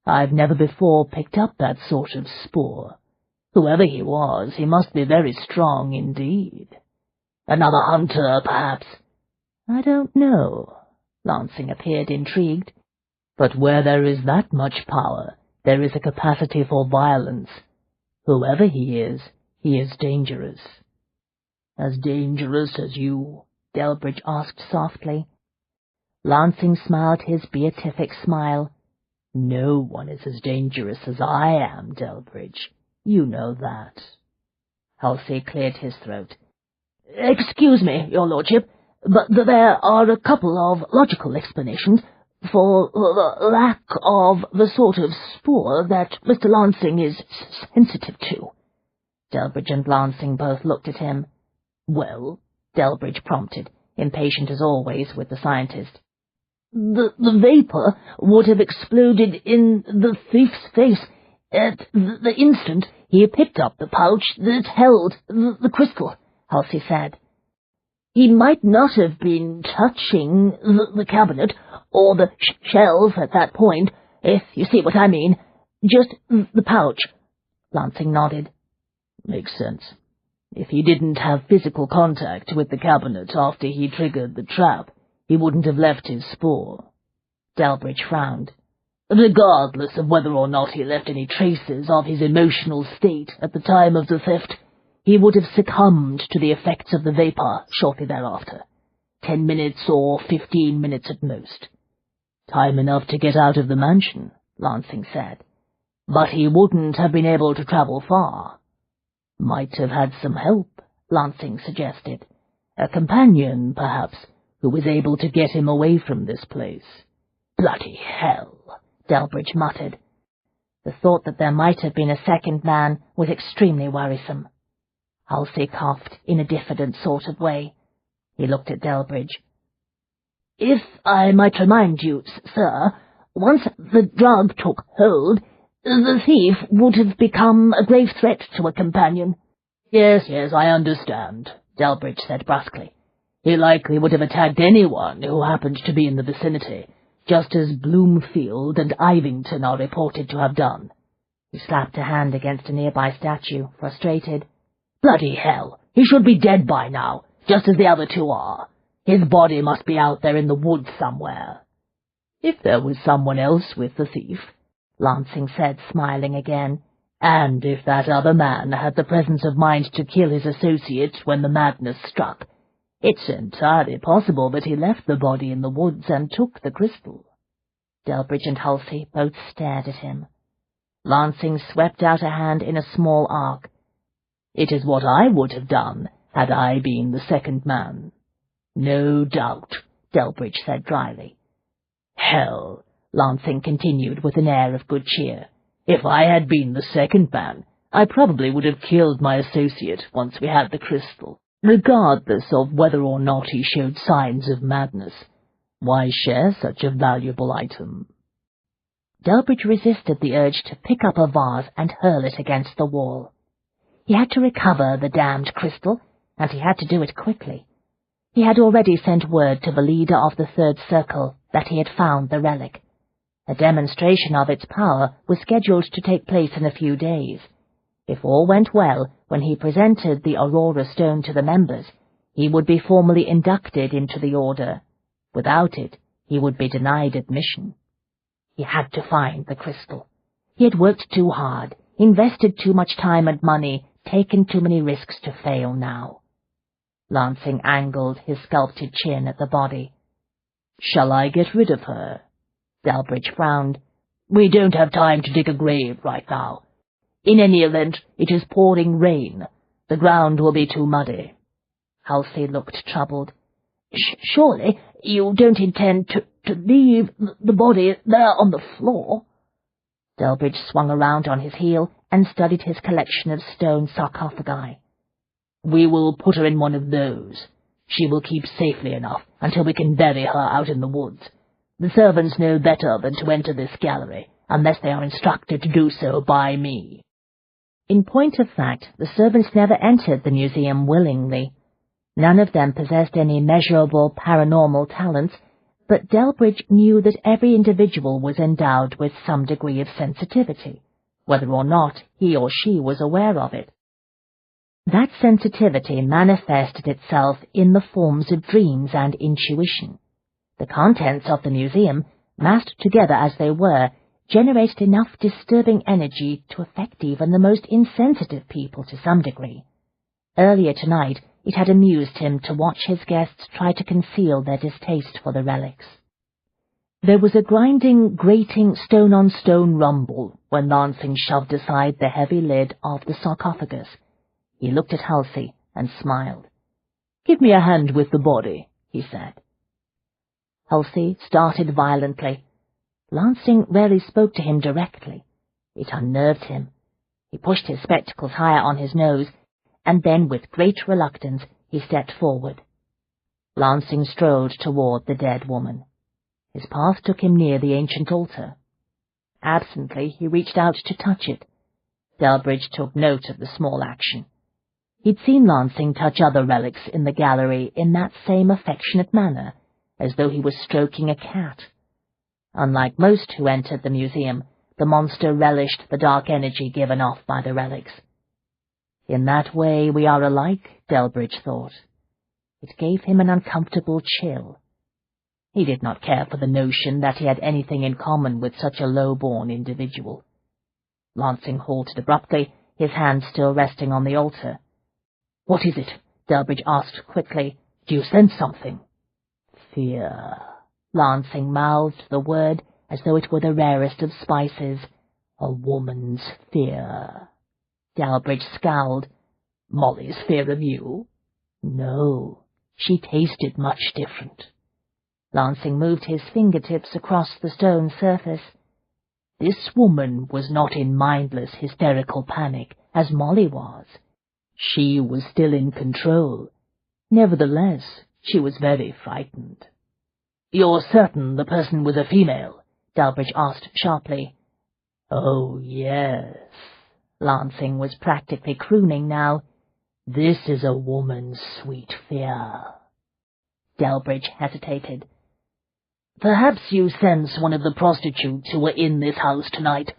I've never before picked up that sort of spoor. Whoever he was, he must be very strong indeed. Another hunter, perhaps?" "I don't know." Lansing appeared intrigued. "But where there is that much power, there is a capacity for violence. Whoever he is dangerous." "As dangerous as you?" Delbridge asked softly. Lansing smiled his beatific smile. "No one is as dangerous as I am, Delbridge. You know that." Halsey cleared his throat. "Excuse me, your lordship, but there are a couple of logical explanations for the lack of the sort of spoor that Mr. Lansing is sensitive to." Delbridge and Lansing both looked at him. "Well?" Delbridge prompted, impatient as always with the scientist. The vapor would have exploded in the thief's face at the instant he picked up the pouch that held the crystal," Halsey said. "He might not have been touching the cabinet or the shelf at that point, if you see what I mean. Just the pouch." Lansing nodded. "Makes sense. If he didn't have physical contact with the cabinet after he triggered the trap, he wouldn't have left his spoor." Delbridge frowned. "Regardless of whether or not he left any traces of his emotional state at the time of the theft, he would have succumbed to the effects of the vapor shortly thereafter. 10 minutes or 15 minutes at most." "Time enough to get out of the mansion," Lansing said. "But he wouldn't have been able to travel far." "Might have had some help," Lansing suggested. "A companion, perhaps, who was able to get him away from this place." "Bloody hell," Delbridge muttered. The thought that there might have been a second man was extremely worrisome. Halsey coughed in a diffident sort of way. He looked at Delbridge. "If I might remind you, sir, once the drug took hold, the thief would have become a grave threat to a companion." Yes, I understand," Delbridge said brusquely. "He likely would have attacked anyone who happened to be in the vicinity, just as Bloomfield and Ivington are reported to have done." He slapped a hand against a nearby statue, frustrated. "Bloody hell, he should be dead by now, just as the other two are. His body must be out there in the woods somewhere." "If there was someone else with the thief," Lansing said, smiling again, "and if that other man had the presence of mind to kill his associate when the madness struck, it's entirely possible that he left the body in the woods and took the crystal." Delbridge and Halsey both stared at him. Lansing swept out a hand in a small arc. "It is what I would have done, had I been the second man." "No doubt," Delbridge said dryly. "Hell," Lansing continued with an air of good cheer, "if I had been the second man, I probably would have killed my associate once we had the crystal, regardless of whether or not he showed signs of madness. Why share such a valuable item?" Delbridge resisted the urge to pick up a vase and hurl it against the wall. He had to recover the damned crystal, and he had to do it quickly. He had already sent word to the leader of the Third Circle that he had found the relic. A demonstration of its power was scheduled to take place in a few days. If all went well, when he presented the Aurora Stone to the members, he would be formally inducted into the Order. Without it, he would be denied admission. He had to find the crystal. He had worked too hard, invested too much time and money, taken too many risks to fail now. Lansing angled his sculpted chin at the body. "Shall I get rid of her?" Delbridge frowned. "We don't have time to dig a grave right now. In any event, it is pouring rain. The ground will be too muddy." Halsey looked troubled. Surely you don't intend to leave the body there on the floor?" Delbridge swung around on his heel and studied his collection of stone sarcophagi. "We will put her in one of those. She will keep safely enough until we can bury her out in the woods. The servants know better than to enter this gallery, unless they are instructed to do so by me." In point of fact, the servants never entered the museum willingly. None of them possessed any measurable paranormal talents, but Delbridge knew that every individual was endowed with some degree of sensitivity, whether or not he or she was aware of it. That sensitivity manifested itself in the forms of dreams and intuition. The contents of the museum, massed together as they were, generated enough disturbing energy to affect even the most insensitive people to some degree. Earlier tonight, it had amused him to watch his guests try to conceal their distaste for the relics. There was a grinding, grating, stone-on-stone rumble when Lansing shoved aside the heavy lid of the sarcophagus. He looked at Halsey and smiled. "Give me a hand with the body," he said. Halsey started violently. Lansing rarely spoke to him directly. It unnerved him. He pushed his spectacles higher on his nose, and then, with great reluctance, he stepped forward. Lansing strode toward the dead woman. His path took him near the ancient altar. Absently, he reached out to touch it. Delbridge took note of the small action. He'd seen Lansing touch other relics in the gallery in that same affectionate manner, as though he was stroking a cat. Unlike most who entered the museum, the monster relished the dark energy given off by the relics. In that way we are alike, Delbridge thought. It gave him an uncomfortable chill. He did not care for the notion that he had anything in common with such a low-born individual. Lansing halted abruptly, his hand still resting on the altar. "What is it?" Delbridge asked quickly. "Do you sense something?" "Fear." Lansing mouthed the word as though it were the rarest of spices. "A woman's fear." Delbridge scowled. "Molly's fear of you?" "No, she tasted much different." Lansing moved his fingertips across the stone surface. "This woman was not in mindless, hysterical panic, as Molly was. She was still in control. Nevertheless, she was very frightened." "You're certain the person was a female?" Delbridge asked sharply. "Oh, yes." Lansing was practically crooning now. "This is a woman's sweet fear." Delbridge hesitated. "Perhaps you sense one of the prostitutes who were in this house tonight.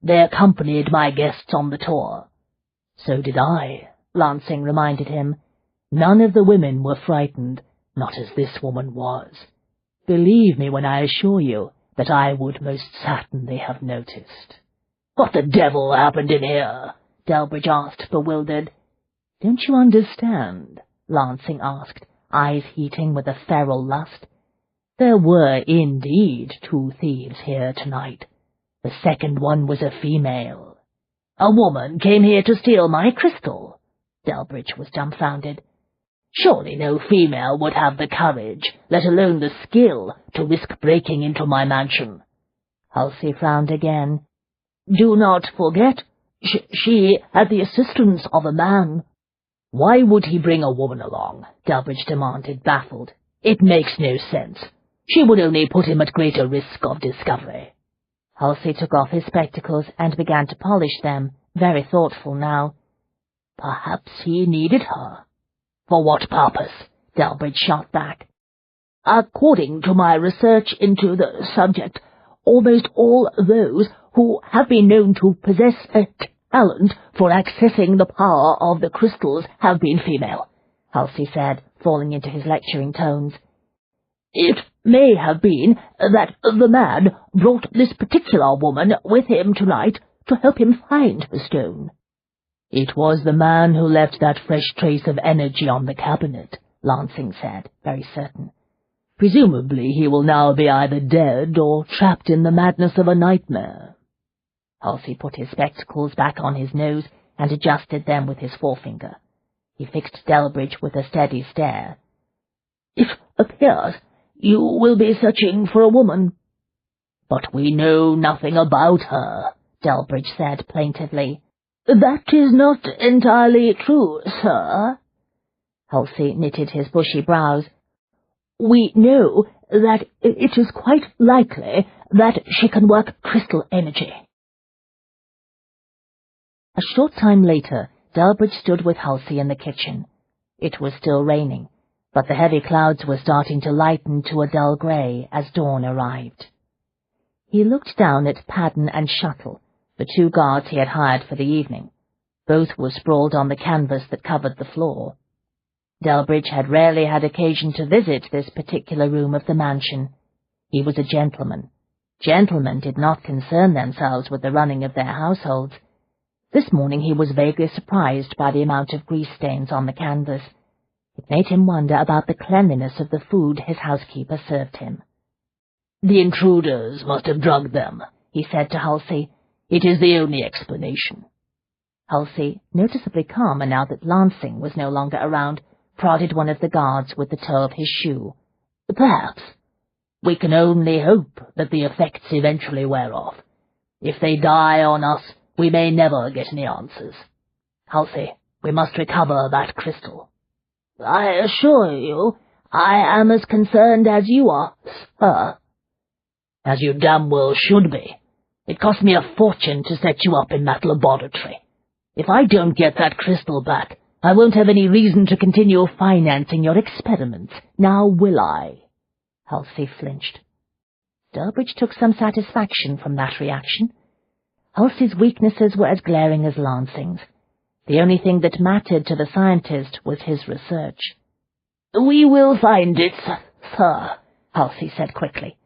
They accompanied my guests on the tour." "So did I," Lansing reminded him. "None of the women were frightened, not as this woman was. Believe me when I assure you that I would most certainly have noticed." "What the devil happened in here?" Delbridge asked, bewildered. "Don't you understand?" Lansing asked, eyes heating with a feral lust. "There were indeed 2 thieves here tonight. The second one was a female." "A woman came here to steal my crystal?" Delbridge was dumbfounded. "Surely no female would have the courage, let alone the skill, to risk breaking into my mansion." Halsey frowned again. "Do not forget, she had the assistance of a man." "Why would he bring a woman along?" Delbridge demanded, baffled. "It makes no sense. She would only put him at greater risk of discovery." Halsey took off his spectacles and began to polish them, very thoughtful now. "Perhaps he needed her." "For what purpose?" Delbridge shot back. "According to my research into the subject, almost all those who have been known to possess a talent for accessing the power of the crystals have been female," Halsey said, falling into his lecturing tones. "It may have been that the man brought this particular woman with him tonight to help him find the stone." "It was the man who left that fresh trace of energy on the cabinet," Lansing said, very certain. "Presumably he will now be either dead or trapped in the madness of a nightmare." Halsey put his spectacles back on his nose and adjusted them with his forefinger. He fixed Delbridge with a steady stare. "It appears you will be searching for a woman." "But we know nothing about her," Delbridge said plaintively. "That is not entirely true, sir." Halsey knitted his bushy brows. "We know that it is quite likely that she can work crystal energy. A short time later, Delbridge stood with Halsey in the kitchen. It was still raining, but the heavy clouds were starting to lighten to a dull grey as dawn arrived. He looked down at Paddon and Shuttle, the 2 guards he had hired for the evening. Both were sprawled on the canvas that covered the floor. Delbridge had rarely had occasion to visit this particular room of the mansion. He was a gentleman. Gentlemen did not concern themselves with the running of their households. This morning he was vaguely surprised by the amount of grease stains on the canvas. It made him wonder about the cleanliness of the food his housekeeper served him. "The intruders must have drugged them," he said to Halsey. "It is the only explanation." Halsey, noticeably calmer now that Lansing was no longer around, prodded one of the guards with the toe of his shoe. "Perhaps. We can only hope that the effects eventually wear off. If they die on us, we may never get any answers. Halsey, we must recover that crystal." "I assure you, I am as concerned as you are, sir." "As you damn well should be. It cost me a fortune to set you up in that laboratory. If I don't get that crystal back, I won't have any reason to continue financing your experiments, now will I?" Halsey flinched. Delbridge took some satisfaction from that reaction. Halsey's weaknesses were as glaring as Lansing's. The only thing that mattered to the scientist was his research. "We will find it, sir," Halsey said quickly.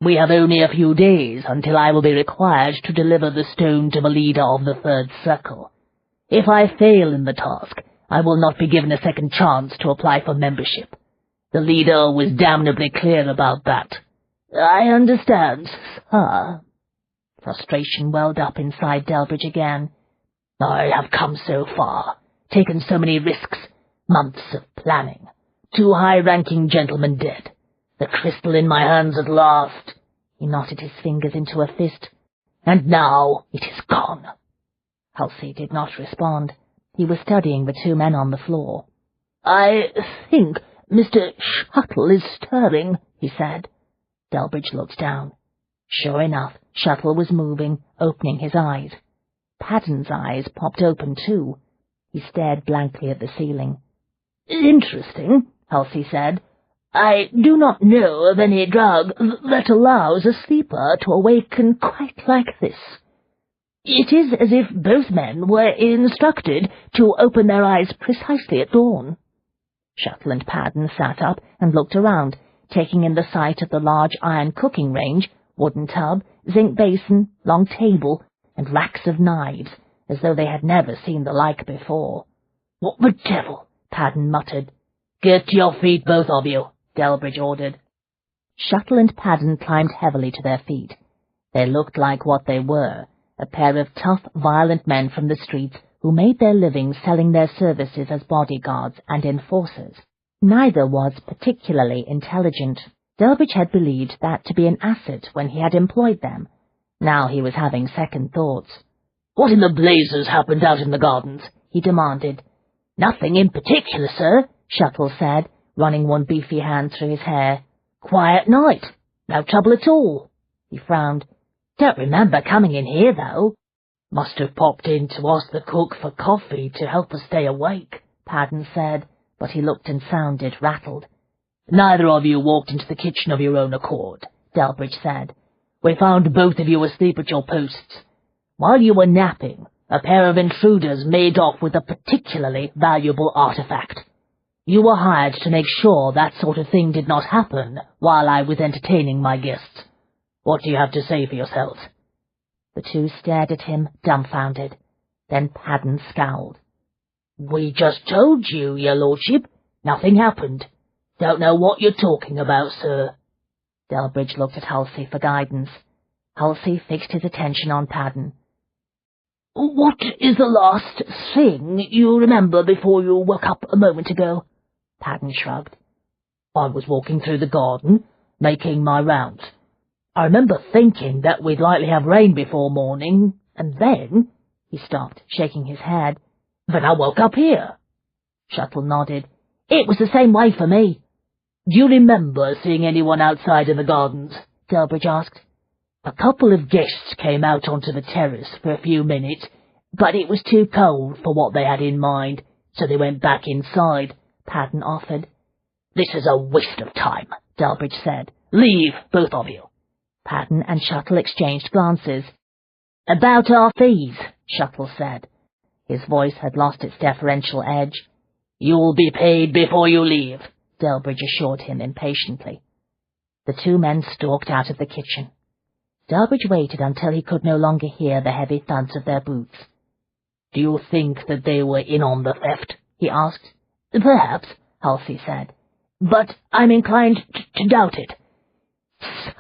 "We have only a few days until I will be required to deliver the stone to the leader of the Third Circle. If I fail in the task, I will not be given a second chance to apply for membership. The leader was damnably clear about that." "I understand, sir." Frustration welled up inside Delbridge again. "I have come so far, taken so many risks, months of planning. 2 high-ranking gentlemen dead. The crystal in my hands at last." He knotted his fingers into a fist. "And now it is gone." Halsey did not respond. He was studying the 2 men on the floor. "I think Mr. Shuttle is stirring," he said. Delbridge looked down. Sure enough, Shuttle was moving, opening his eyes. Paddon's eyes popped open too. He stared blankly at the ceiling. "Interesting," Halsey said. "I do not know of any drug that allows a sleeper to awaken quite like this. It is as if both men were instructed to open their eyes precisely at dawn." Shuttle and Paddon sat up and looked around, taking in the sight of the large iron cooking range, wooden tub, zinc basin, long table, and racks of knives, as though they had never seen the like before. "What the devil?" Paddon muttered. "Get to your feet, both of you," Delbridge ordered. Shuttle and Paddon climbed heavily to their feet. They looked like what they were, a pair of tough, violent men from the streets who made their living selling their services as bodyguards and enforcers. Neither was particularly intelligent. Delbridge had believed that to be an asset when he had employed them. Now he was having second thoughts. "What in the blazes happened out in the gardens?" he demanded. "Nothing in particular, sir," Shuttle said, running one beefy hand through his hair. "Quiet night. No trouble at all." He frowned. "Don't remember coming in here, though." "Must have popped in to ask the cook for coffee to help us stay awake," Paddon said, but he looked and sounded rattled. "Neither of you walked into the kitchen of your own accord," Delbridge said. "We found both of you asleep at your posts. While you were napping, a pair of intruders made off with a particularly valuable artifact. You were hired to make sure that sort of thing did not happen while I was entertaining my guests. What do you have to say for yourselves?" The 2 stared at him, dumbfounded. Then Paddon scowled. "We just told you, your lordship. Nothing happened. Don't know what you're talking about, sir." Delbridge looked at Halsey for guidance. Halsey fixed his attention on Paddon. "What is the last thing you remember before you woke up a moment ago?" Paddon shrugged. "I was walking through the garden, making my rounds. I remember thinking that we'd likely have rain before morning, and then—" He stopped, shaking his head. "Then I woke up here." Shuttle nodded. "It was the same way for me." "Do you remember seeing anyone outside in the gardens?" Delbridge asked. "A couple of guests came out onto the terrace for a few minutes, but it was too cold for what they had in mind, so they went back inside," Patton offered. "This is a waste of time," Delbridge said. "Leave, both of you." Patton and Shuttle exchanged glances. "About our fees," Shuttle said. His voice had lost its deferential edge. "You'll be paid before you leave," Delbridge assured him impatiently. The two men stalked out of the kitchen. Delbridge waited until he could no longer hear the heavy thuds of their boots. "Do you think that they were in on the theft?" he asked. "Perhaps," Halsey said, "but I'm inclined to doubt it.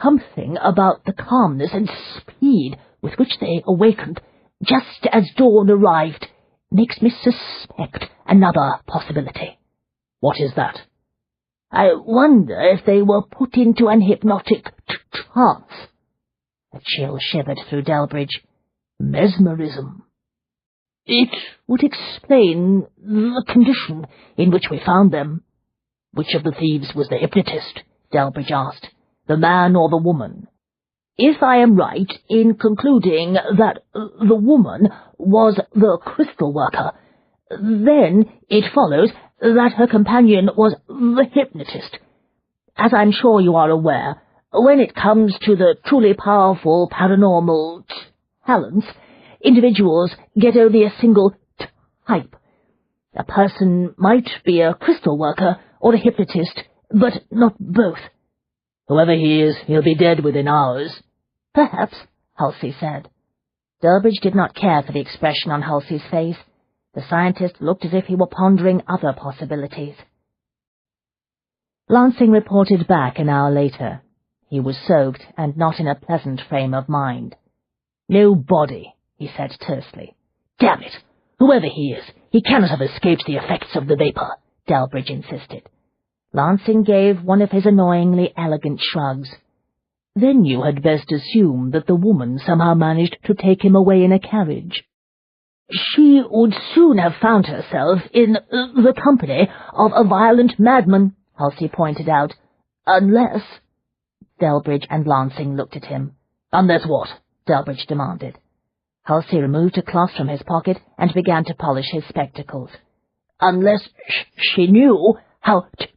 Something about the calmness and speed with which they awakened just as dawn arrived makes me suspect another possibility." "What is that?" "I wonder if they were put into an hypnotic trance." A chill shivered through Delbridge. "Mesmerism." "It would explain the condition in which we found them." "Which of the thieves was the hypnotist?" Delbridge asked. "The man or the woman?" "If I am right in concluding that the woman was the crystal worker, then it follows that her companion was the hypnotist. As I'm sure you are aware, when it comes to the truly powerful paranormal talents, individuals get only a single type. A person might be a crystal worker or a hypnotist, but not both." "Whoever he is, he'll be dead within hours." "Perhaps," Halsey said. Delbridge did not care for the expression on Halsey's face. The scientist looked as if he were pondering other possibilities. Lansing reported back an hour later. He was soaked and not in a pleasant frame of mind. "No body," he said tersely. "Damn it! Whoever he is, he cannot have escaped the effects of the vapor," Delbridge insisted. Lansing gave one of his annoyingly elegant shrugs. "Then you had best assume that the woman somehow managed to take him away in a carriage." "She would soon have found herself in the company of a violent madman," Halsey pointed out. "Unless—" Delbridge and Lansing looked at him. "Unless what?" Delbridge demanded. Halsey removed a cloth from his pocket and began to polish his spectacles. "Unless she knew how to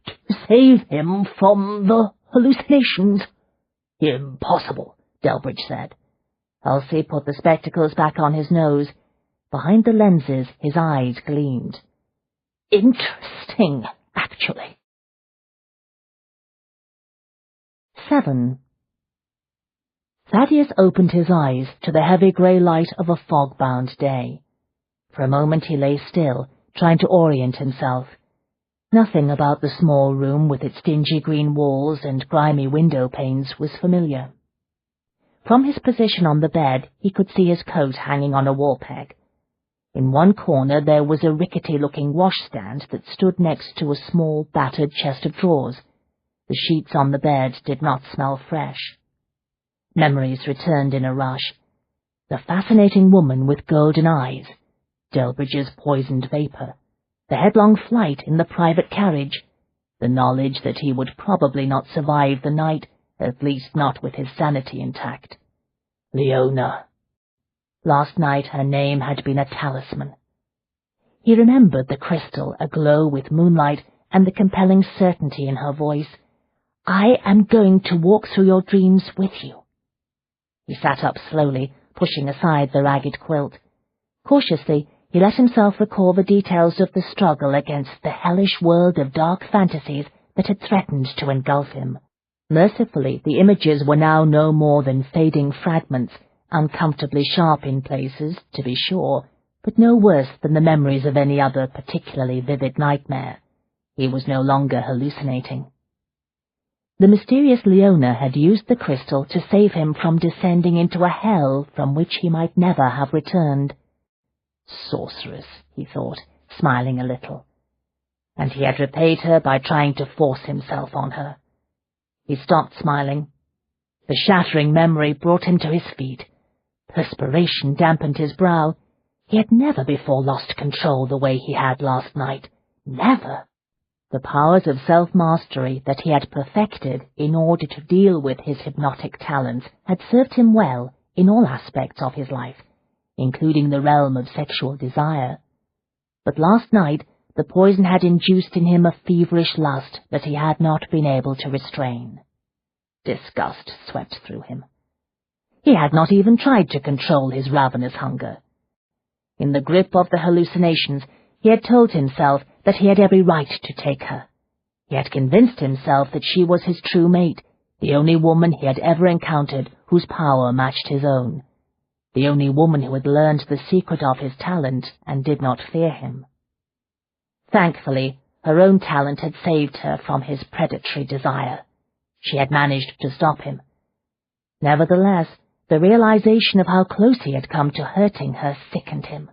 save him from the hallucinations." "Impossible," Delbridge said. Halsey put the spectacles back on his nose. Behind the lenses, his eyes gleamed. "Interesting, actually." 7. Thaddeus opened his eyes to the heavy grey light of a fog-bound day. For a moment he lay still, trying to orient himself. Nothing about the small room with its dingy green walls and grimy window panes was familiar. From his position on the bed, he could see his coat hanging on a wall peg. In one corner there was a rickety-looking washstand that stood next to a small, battered chest of drawers. The sheets on the bed did not smell fresh. Memories returned in a rush. The fascinating woman with golden eyes, Delbridge's poisoned vapor, the headlong flight in the private carriage, the knowledge that he would probably not survive the night, at least not with his sanity intact. Leona. Last night her name had been a talisman. He remembered the crystal aglow with moonlight and the compelling certainty in her voice. "I am going to walk through your dreams with you." He sat up slowly, pushing aside the ragged quilt. Cautiously, he let himself recall the details of the struggle against the hellish world of dark fantasies that had threatened to engulf him. Mercifully, the images were now no more than fading fragments, uncomfortably sharp in places, to be sure, but no worse than the memories of any other particularly vivid nightmare. He was no longer hallucinating. The mysterious Leona had used the crystal to save him from descending into a hell from which he might never have returned. Sorceress, he thought, smiling a little. And he had repaid her by trying to force himself on her. He stopped smiling. The shattering memory brought him to his feet. Perspiration dampened his brow. He had never before lost control the way he had last night. Never. The powers of self-mastery that he had perfected in order to deal with his hypnotic talents had served him well in all aspects of his life, including the realm of sexual desire. But last night the poison had induced in him a feverish lust that he had not been able to restrain. Disgust swept through him. He had not even tried to control his ravenous hunger. In the grip of the hallucinations, he had told himself that he had every right to take her. He had convinced himself that she was his true mate, the only woman he had ever encountered whose power matched his own, the only woman who had learned the secret of his talent and did not fear him. Thankfully, her own talent had saved her from his predatory desire. She had managed to stop him. Nevertheless, the realization of how close he had come to hurting her sickened him.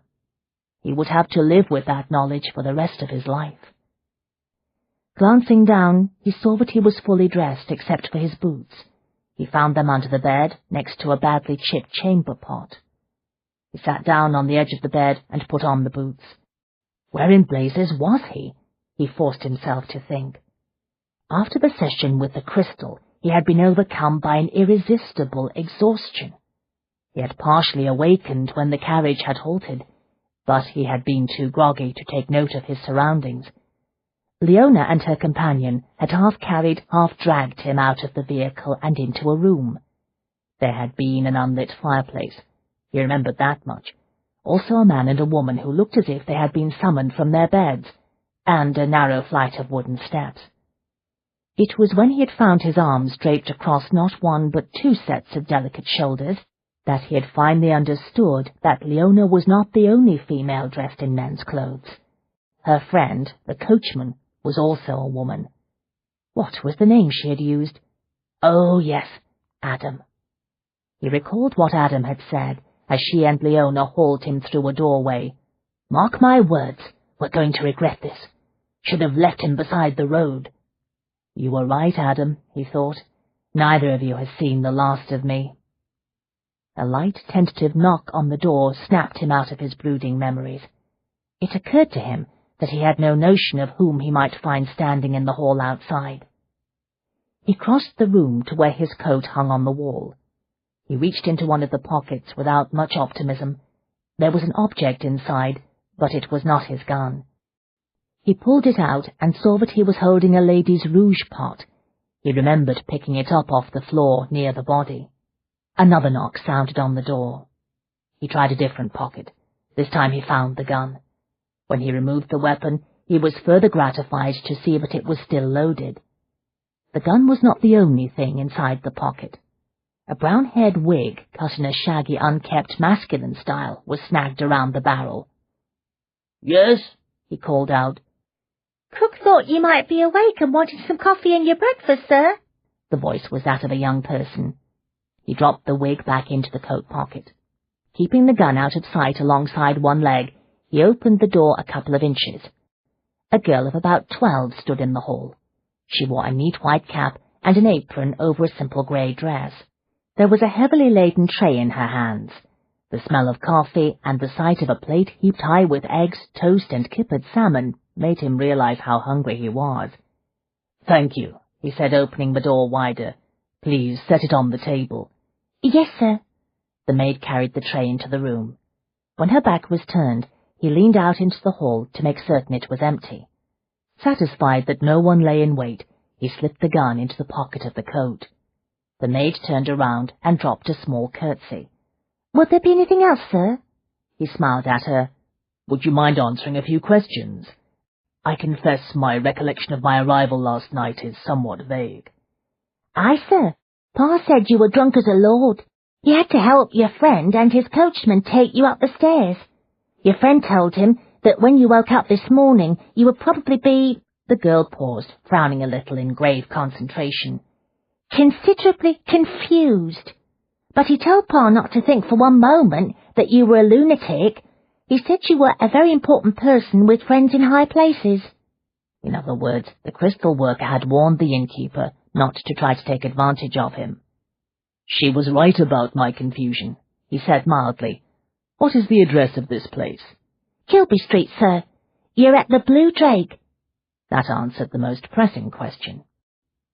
He would have to live with that knowledge for the rest of his life. Glancing down, he saw that he was fully dressed except for his boots. He found them under the bed, next to a badly chipped chamber pot. He sat down on the edge of the bed and put on the boots. Where in blazes was he? He forced himself to think. After the session with the crystal, he had been overcome by an irresistible exhaustion. He had partially awakened when the carriage had halted, but he had been too groggy to take note of his surroundings. Leona and her companion had half-carried, half-dragged him out of the vehicle and into a room. There had been an unlit fireplace. He remembered that much. Also a man and a woman who looked as if they had been summoned from their beds, and a narrow flight of wooden steps. It was when he had found his arms draped across not one but two sets of delicate shoulders that he had finally understood that Leona was not the only female dressed in men's clothes. Her friend, the coachman, was also a woman. What was the name she had used? Oh, yes, Adam. He recalled what Adam had said as she and Leona hauled him through a doorway. Mark my words, we're going to regret this. Should have left him beside the road. You were right, Adam, he thought. Neither of you has seen the last of me. A light, tentative knock on the door snapped him out of his brooding memories. It occurred to him that he had no notion of whom he might find standing in the hall outside. He crossed the room to where his coat hung on the wall. He reached into one of the pockets without much optimism. There was an object inside, but it was not his gun. He pulled it out and saw that he was holding a lady's rouge pot. He remembered picking it up off the floor near the body. Another knock sounded on the door. He tried a different pocket. This time he found the gun. When he removed the weapon, he was further gratified to see that it was still loaded. The gun was not the only thing inside the pocket. A brown-haired wig, cut in a shaggy, unkempt, masculine style, was snagged around the barrel. "Yes?" he called out. "Cook thought you might be awake and wanted some coffee in your breakfast, sir." The voice was that of a young person. He dropped the wig back into the coat pocket. Keeping the gun out of sight alongside one leg, he opened the door a couple of inches. A girl of about 12 stood in the hall. She wore a neat white cap and an apron over a simple grey dress. There was a heavily laden tray in her hands. The smell of coffee and the sight of a plate heaped high with eggs, toast, and kippered salmon made him realize how hungry he was. "Thank you," he said, opening the door wider. "Please set it on the table." "Yes, sir." The maid carried the tray into the room. When her back was turned, he leaned out into the hall to make certain it was empty. Satisfied that no one lay in wait, he slipped the gun into the pocket of the coat. The maid turned around and dropped a small curtsy. "Would there be anything else, sir?" He smiled at her. "Would you mind answering a few questions? I confess my recollection of my arrival last night is somewhat vague." "Aye, sir. Pa said you were drunk as a lord. You had to help your friend and his coachman take you up the stairs. Your friend told him that when you woke up this morning, you would probably be—" The girl paused, frowning a little in grave concentration. "Considerably confused. But he told Pa not to think for one moment that you were a lunatic. He said you were a very important person with friends in high places." In other words, the crystal worker had warned the innkeeper not to try to take advantage of him. "She was right about my confusion," he said mildly. "What is the address of this place?" "Kilby Street, sir. You're at the Blue Drake." That answered the most pressing question.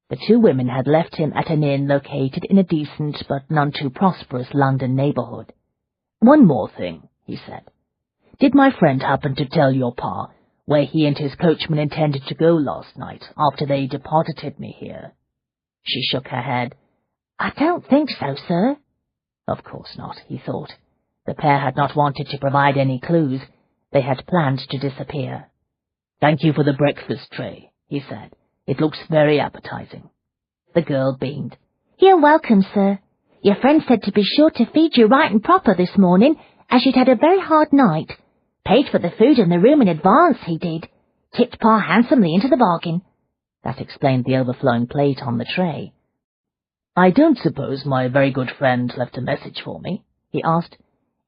The two women had left him at an inn located in a decent but none too prosperous London neighbourhood. "One more thing," he said. "Did my friend happen to tell your pa where he and his coachman intended to go last night after they deposited me here?" She shook her head. "I don't think so, sir." Of course not, he thought. The pair had not wanted to provide any clues. They had planned to disappear. "Thank you for the breakfast tray," he said. "It looks very appetizing." The girl beamed. "You're welcome, sir. Your friend said to be sure to feed you right and proper this morning, as you'd had a very hard night. Paid for the food and the room in advance, he did. Tipped Pa handsomely into the bargain." That explained the overflowing plate on the tray. "I don't suppose my very good friend left a message for me?" he asked.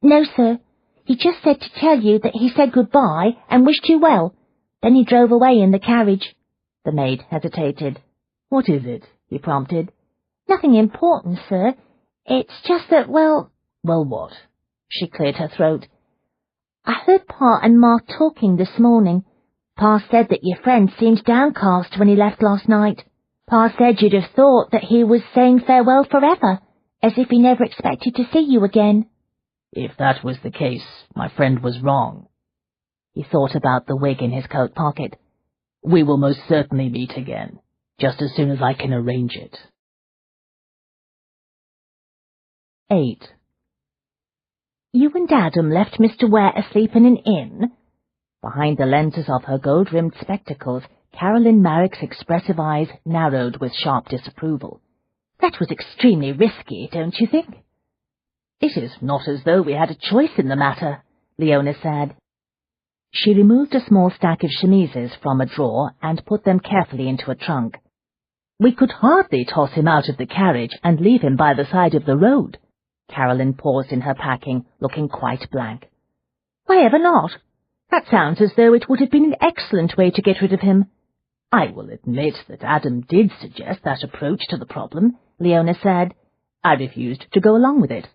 "No, sir. He just said to tell you that he said goodbye and wished you well. Then he drove away in the carriage." The maid hesitated. "What is it?" he prompted. "Nothing important, sir. It's just that, well—" "Well, what?" She cleared her throat. "I heard Pa and Ma talking this morning. Pa said that your friend seemed downcast when he left last night. Pa said you'd have thought that he was saying farewell forever, as if he never expected to see you again." If that was the case, my friend was wrong. He thought about the wig in his coat pocket. "We will most certainly meet again, just as soon as I can arrange it." 8. "You and Adam left Mr. Ware asleep in an inn?" Behind the lenses of her gold-rimmed spectacles, Caroline Marrick's expressive eyes narrowed with sharp disapproval. "That was extremely risky, don't you think?" "It is not as though we had a choice in the matter," Leona said. She removed a small stack of chemises from a drawer and put them carefully into a trunk. "We could hardly toss him out of the carriage and leave him by the side of the road." Caroline paused in her packing, looking quite blank. "Why ever not? That sounds as though it would have been an excellent way to get rid of him." "I will admit that Adam did suggest that approach to the problem," Leona said. "I refused to go along with it.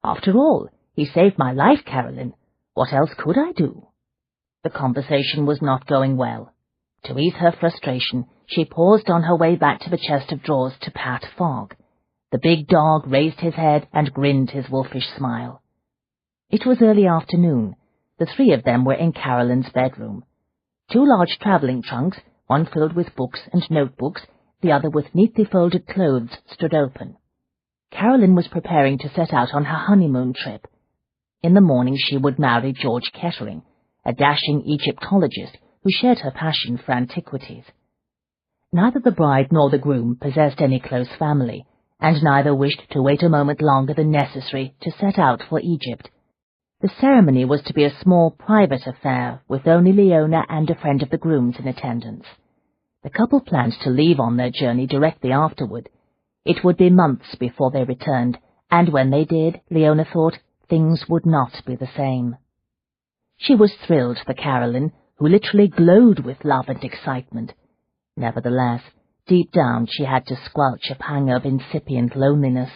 After all, he saved my life, Caroline. What else could I do?" The conversation was not going well. To ease her frustration, she paused on her way back to the chest of drawers to pat Fogg. The big dog raised his head and grinned his wolfish smile. It was early afternoon. The three of them were in Caroline's bedroom. Two large travelling trunks, one filled with books and notebooks, the other with neatly folded clothes, stood open. Caroline was preparing to set out on her honeymoon trip. In the morning she would marry George Kettering, a dashing Egyptologist who shared her passion for antiquities. Neither the bride nor the groom possessed any close family, and neither wished to wait a moment longer than necessary to set out for Egypt. The ceremony was to be a small private affair, with only Leona and a friend of the groom's in attendance. The couple planned to leave on their journey directly afterward. It would be months before they returned, and when they did, Leona thought, things would not be the same. She was thrilled for Caroline, who literally glowed with love and excitement. Nevertheless, deep down she had to squelch a pang of incipient loneliness.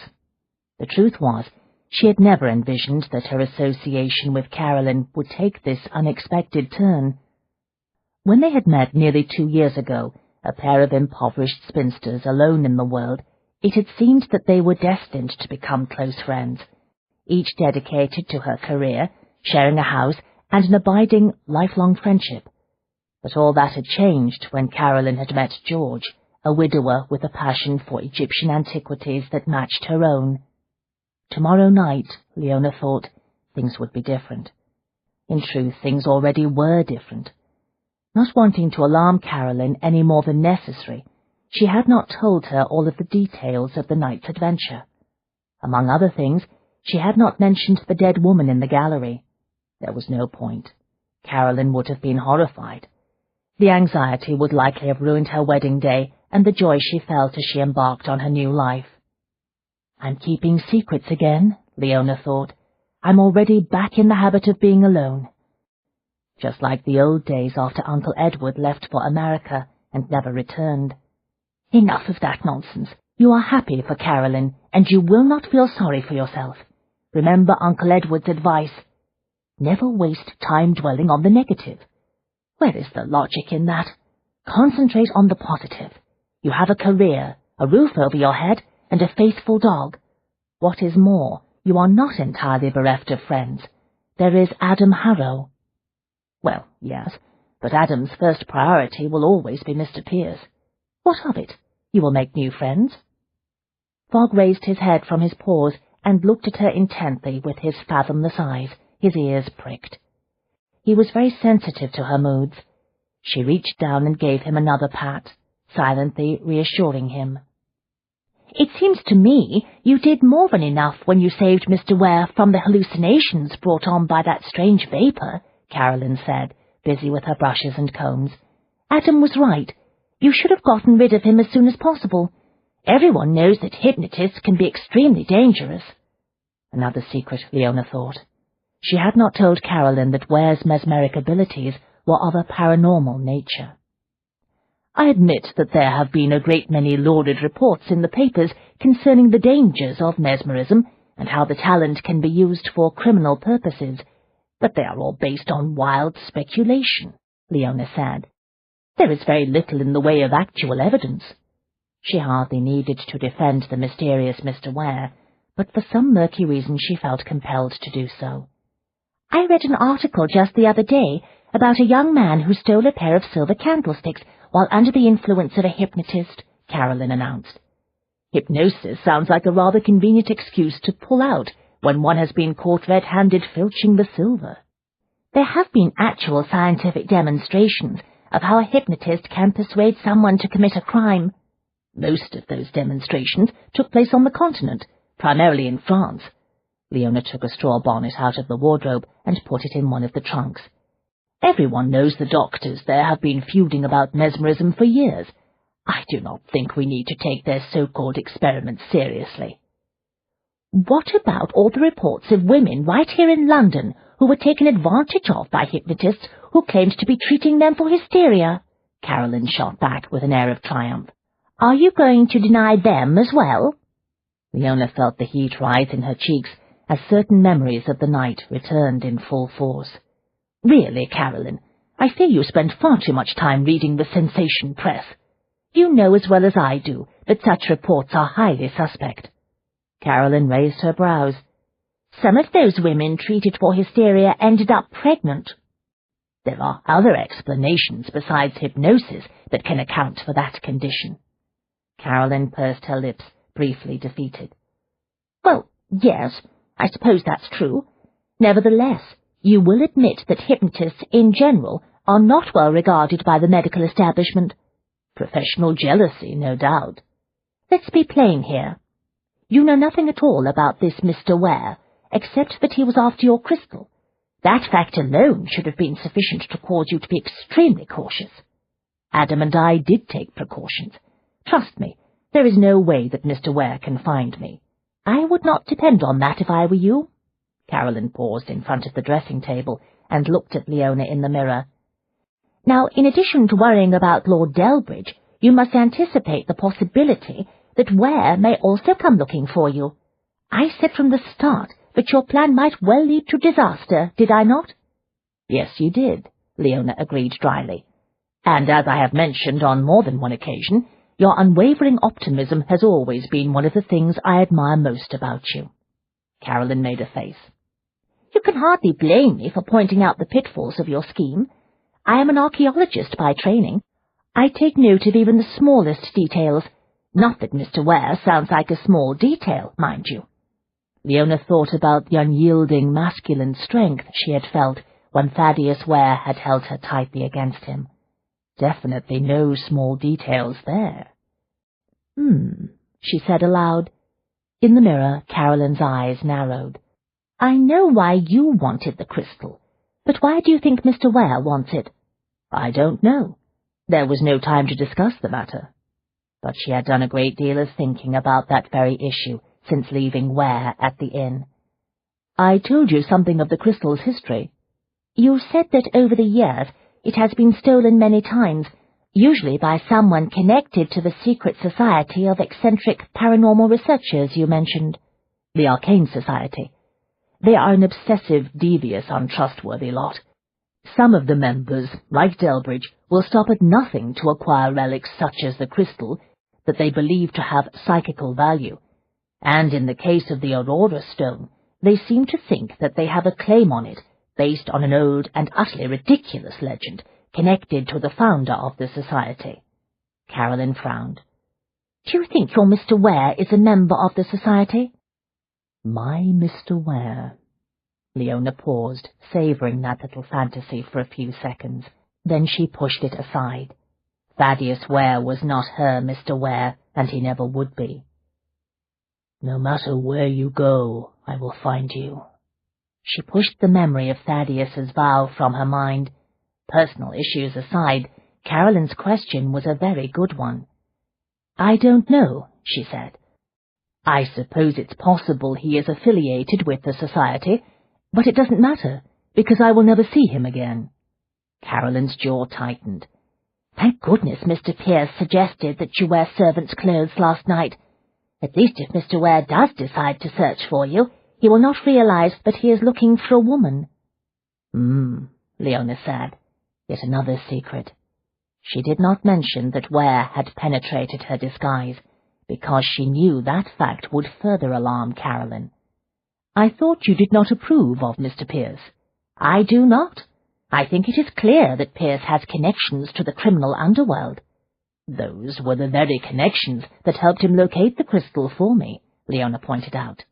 The truth was, she had never envisioned that her association with Caroline would take this unexpected turn. When they had met nearly 2 years ago, a pair of impoverished spinsters alone in the world, it had seemed that they were destined to become close friends, each dedicated to her career, sharing a house, and an abiding, lifelong friendship. But all that had changed when Caroline had met George, a widower with a passion for Egyptian antiquities that matched her own. Tomorrow night, Leona thought, things would be different. In truth, things already were different. Not wanting to alarm Caroline any more than necessary, she had not told her all of the details of the night's adventure. Among other things, she had not mentioned the dead woman in the gallery. There was no point. Caroline would have been horrified. The anxiety would likely have ruined her wedding day and the joy she felt as she embarked on her new life. "I'm keeping secrets again," Leona thought. "I'm already back in the habit of being alone." Just like the old days after Uncle Edward left for America and never returned. Enough of that nonsense. You are happy for Caroline, and you will not feel sorry for yourself. Remember Uncle Edward's advice. Never waste time dwelling on the negative. Where is the logic in that? Concentrate on the positive. You have a career, a roof over your head, and a faithful dog. What is more, you are not entirely bereft of friends. There is Adam Harrow. Well, yes, but Adam's first priority will always be Mr. Pierce. What of it? You will make new friends. Fogg raised his head from his paws and looked at her intently with his fathomless eyes, his ears pricked. He was very sensitive to her moods. She reached down and gave him another pat, silently reassuring him. It seems to me you did more than enough when you saved Mr. Ware from the hallucinations brought on by that strange vapour, Caroline said, busy with her brushes and combs. Adam was right. You should have gotten rid of him as soon as possible. Everyone knows that hypnotists can be extremely dangerous. Another secret, Leona thought. She had not told Caroline that Ware's mesmeric abilities were of a paranormal nature. I admit that there have been a great many lauded reports in the papers concerning the dangers of mesmerism and how the talent can be used for criminal purposes, but they are all based on wild speculation, Leona said. There is very little in the way of actual evidence. She hardly needed to defend the mysterious Mr. Ware, but for some murky reason she felt compelled to do so. I read an article just the other day about a young man who stole a pair of silver candlesticks while under the influence of a hypnotist, Caroline announced. Hypnosis sounds like a rather convenient excuse to pull out when one has been caught red-handed filching the silver. There have been actual scientific demonstrations of how a hypnotist can persuade someone to commit a crime. Most of those demonstrations took place on the continent, primarily in France. Leona took a straw bonnet out of the wardrobe and put it in one of the trunks. Everyone knows the doctors there have been feuding about mesmerism for years. I do not think we need to take their so-called experiments seriously. What about all the reports of women right here in London who were taken advantage of by hypnotists who claimed to be treating them for hysteria? Caroline shot back with an air of triumph. Are you going to deny them as well? Leona felt the heat rise in her cheeks as certain memories of the night returned in full force. Really, Caroline, I fear you spend far too much time reading the sensation press. You know as well as I do that such reports are highly suspect. Caroline raised her brows. Some of those women treated for hysteria ended up pregnant. There are other explanations besides hypnosis that can account for that condition. Caroline pursed her lips, briefly defeated. Well, yes, I suppose that's true. Nevertheless, you will admit that hypnotists in general are not well regarded by the medical establishment. Professional jealousy, no doubt. Let's be plain here. You know nothing at all about this Mr. Ware, except that he was after your crystal. That fact alone should have been sufficient to cause you to be extremely cautious. Adam and I did take precautions. Trust me, there is no way that Mr. Ware can find me. I would not depend on that if I were you. Caroline paused in front of the dressing table and looked at Leona in the mirror. Now, in addition to worrying about Lord Delbridge, you must anticipate the possibility that Ware may also come looking for you. I said from the start that your plan might well lead to disaster, did I not? Yes, you did, Leona agreed dryly. And as I have mentioned on more than one occasion, your unwavering optimism has always been one of the things I admire most about you. Caroline made a face. You can hardly blame me for pointing out the pitfalls of your scheme. I am an archaeologist by training. I take note of even the smallest details. Not that Mr. Ware sounds like a small detail, mind you. Leona thought about the unyielding masculine strength she had felt when Thaddeus Ware had held her tightly against him. Definitely no small details there. She said aloud. In the mirror, Caroline's eyes narrowed. I know why you wanted the crystal, but why do you think Mr. Ware wants it? I don't know. There was no time to discuss the matter. But she had done a great deal of thinking about that very issue since leaving Ware at the inn. I told you something of the crystal's history. You said that over the years it has been stolen many times, usually by someone connected to the secret society of eccentric paranormal researchers you mentioned. The Arcane Society. They are an obsessive, devious, untrustworthy lot. Some of the members, like Delbridge, will stop at nothing to acquire relics such as the crystal that they believe to have psychical value, and in the case of the Aurora Stone, they seem to think that they have a claim on it based on an old and utterly ridiculous legend connected to the founder of the society. Carolyn frowned. Do you think your Mr. Ware is a member of the society? My Mr. Ware. Leona paused, savouring that little fantasy for a few seconds. Then she pushed it aside. Thaddeus Ware was not her Mr. Ware, and he never would be. No matter where you go, I will find you. She pushed the memory of Thaddeus's vow from her mind. Personal issues aside, Carolyn's question was a very good one. I don't know, she said. I suppose it's possible he is affiliated with the society, but it doesn't matter, because I will never see him again. Carolyn's jaw tightened. Thank goodness Mr. Pierce suggested that you wear servant's clothes last night. At least if Mr. Ware does decide to search for you, he will not realize that he is looking for a woman. Leona said. Yet another secret. She did not mention that Ware had penetrated her disguise, because she knew that fact would further alarm Carolyn. I thought you did not approve of Mr. Pierce. I do not. I think it is clear that Pierce has connections to the criminal underworld. Those were the very connections that helped him locate the crystal for me, Leona pointed out.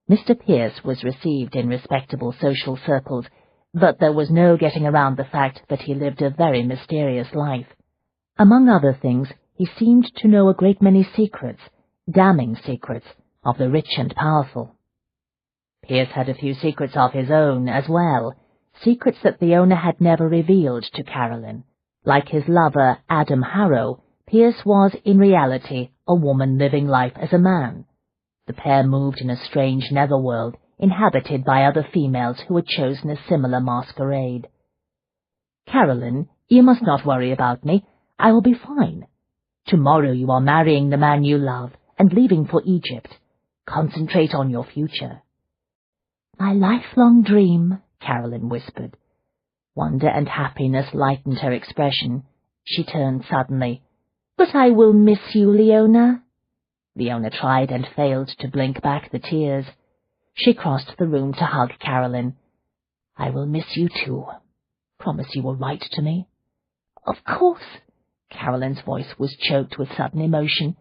Mr. Pierce was received in respectable social circles, but there was no getting around the fact that he lived a very mysterious life. Among other things, he seemed to know a great many secrets, damning secrets, of the rich and powerful. Pierce had a few secrets of his own as well, secrets that Leona had never revealed to Carolyn. Like his lover, Adam Harrow, Pierce was, in reality, a woman living life as a man. The pair moved in a strange netherworld, inhabited by other females who had chosen a similar masquerade. Carolyn, you must not worry about me. I will be fine. Tomorrow you are marrying the man you love and leaving for Egypt. Concentrate on your future. My lifelong dream, Carolyn whispered. Wonder and happiness lightened her expression. She turned suddenly. But I will miss you, Leona. Leona tried and failed to blink back the tears. She crossed the room to hug Carolyn. I will miss you too. Promise you will write to me. Of course. Carolyn's voice was choked with sudden emotion.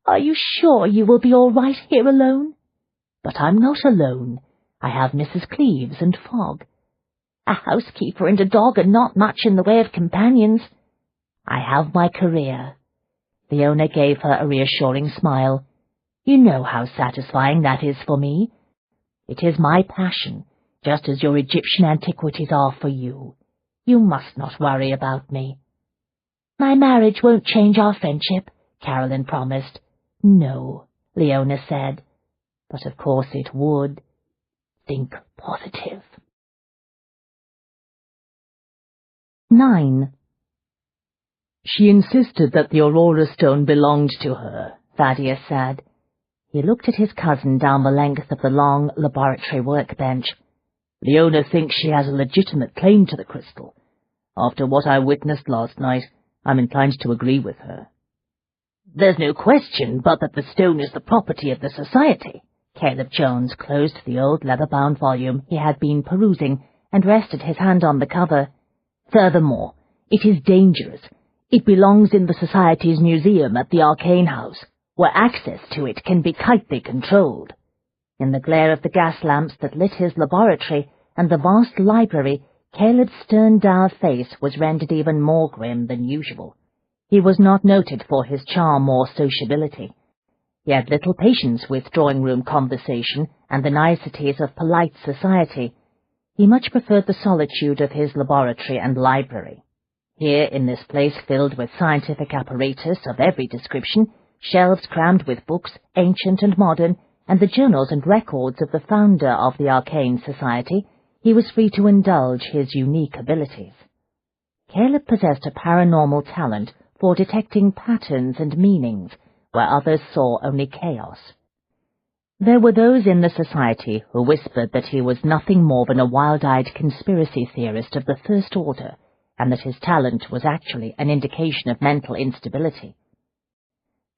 Are you sure you will be all right here alone? But I'm not alone. I have Mrs. Cleves and Fogg. A housekeeper and a dog are not much in the way of companions. I have my career. Leona gave her a reassuring smile. You know how satisfying that is for me. It is my passion, just as your Egyptian antiquities are for you. You must not worry about me. My marriage won't change our friendship, Carolyn promised. No, Leona said. But of course it would. Think positive. 9. She insisted that the Aurora Stone belonged to her, Thaddeus said. He looked at his cousin down the length of the long laboratory workbench. Leona thinks she has a legitimate claim to the crystal. After what I witnessed last night, I'm inclined to agree with her. There's no question but that the stone is the property of the society. Caleb Jones closed the old leather-bound volume he had been perusing and rested his hand on the cover. Furthermore, it is dangerous. It belongs in the Society's museum at the Arcane House, where access to it can be tightly controlled. In the glare of the gas lamps that lit his laboratory and the vast library, Caleb's stern dour face was rendered even more grim than usual. He was not noted for his charm or sociability. He had little patience with drawing-room conversation and the niceties of polite society. He much preferred the solitude of his laboratory and library. Here, in this place filled with scientific apparatus of every description, shelves crammed with books, ancient and modern, and the journals and records of the founder of the Arcane Society, he was free to indulge his unique abilities. Caleb possessed a paranormal talent for detecting patterns and meanings where others saw only chaos. There were those in the society who whispered that he was nothing more than a wild-eyed conspiracy theorist of the first order, and that his talent was actually an indication of mental instability.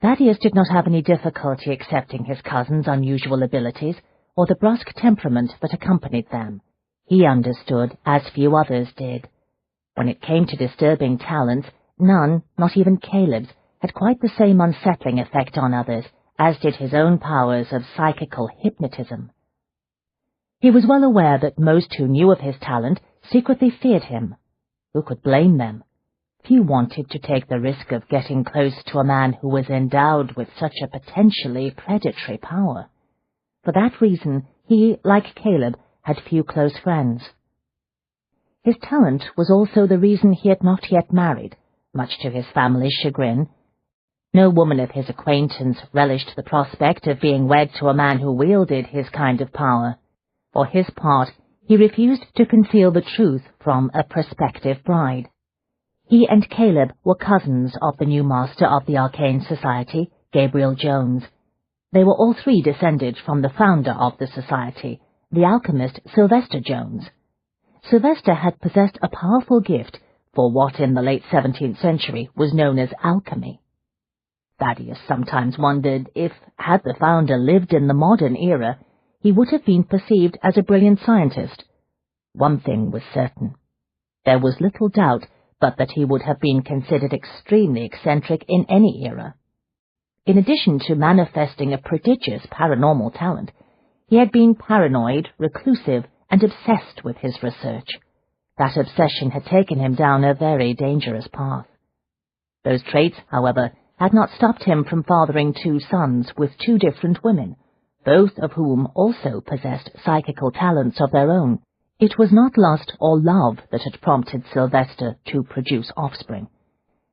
Thaddeus did not have any difficulty accepting his cousin's unusual abilities, or the brusque temperament that accompanied them. He understood, as few others did. When it came to disturbing talents, none, not even Caleb's, had quite the same unsettling effect on others, as did his own powers of psychical hypnotism. He was well aware that most who knew of his talent secretly feared him. Who could blame them? Few wanted to take the risk of getting close to a man who was endowed with such a potentially predatory power. For that reason, he, like Caleb, had few close friends. His talent was also the reason he had not yet married, much to his family's chagrin. No woman of his acquaintance relished the prospect of being wed to a man who wielded his kind of power. For his part, he refused to conceal the truth from a prospective bride. He and Caleb were cousins of the new master of the Arcane Society, Gabriel Jones. They were all three descended from the founder of the society, the alchemist Sylvester Jones. Sylvester had possessed a powerful gift for what in the late 17th century was known as alchemy. Thaddeus sometimes wondered if, had the founder lived in the modern era, he would have been perceived as a brilliant scientist. One thing was certain. There was little doubt but that he would have been considered extremely eccentric in any era. In addition to manifesting a prodigious paranormal talent, he had been paranoid, reclusive, and obsessed with his research. That obsession had taken him down a very dangerous path. Those traits, however, had not stopped him from fathering 2 sons with 2 different women, both of whom also possessed psychical talents of their own. It was not lust or love that had prompted Sylvester to produce offspring.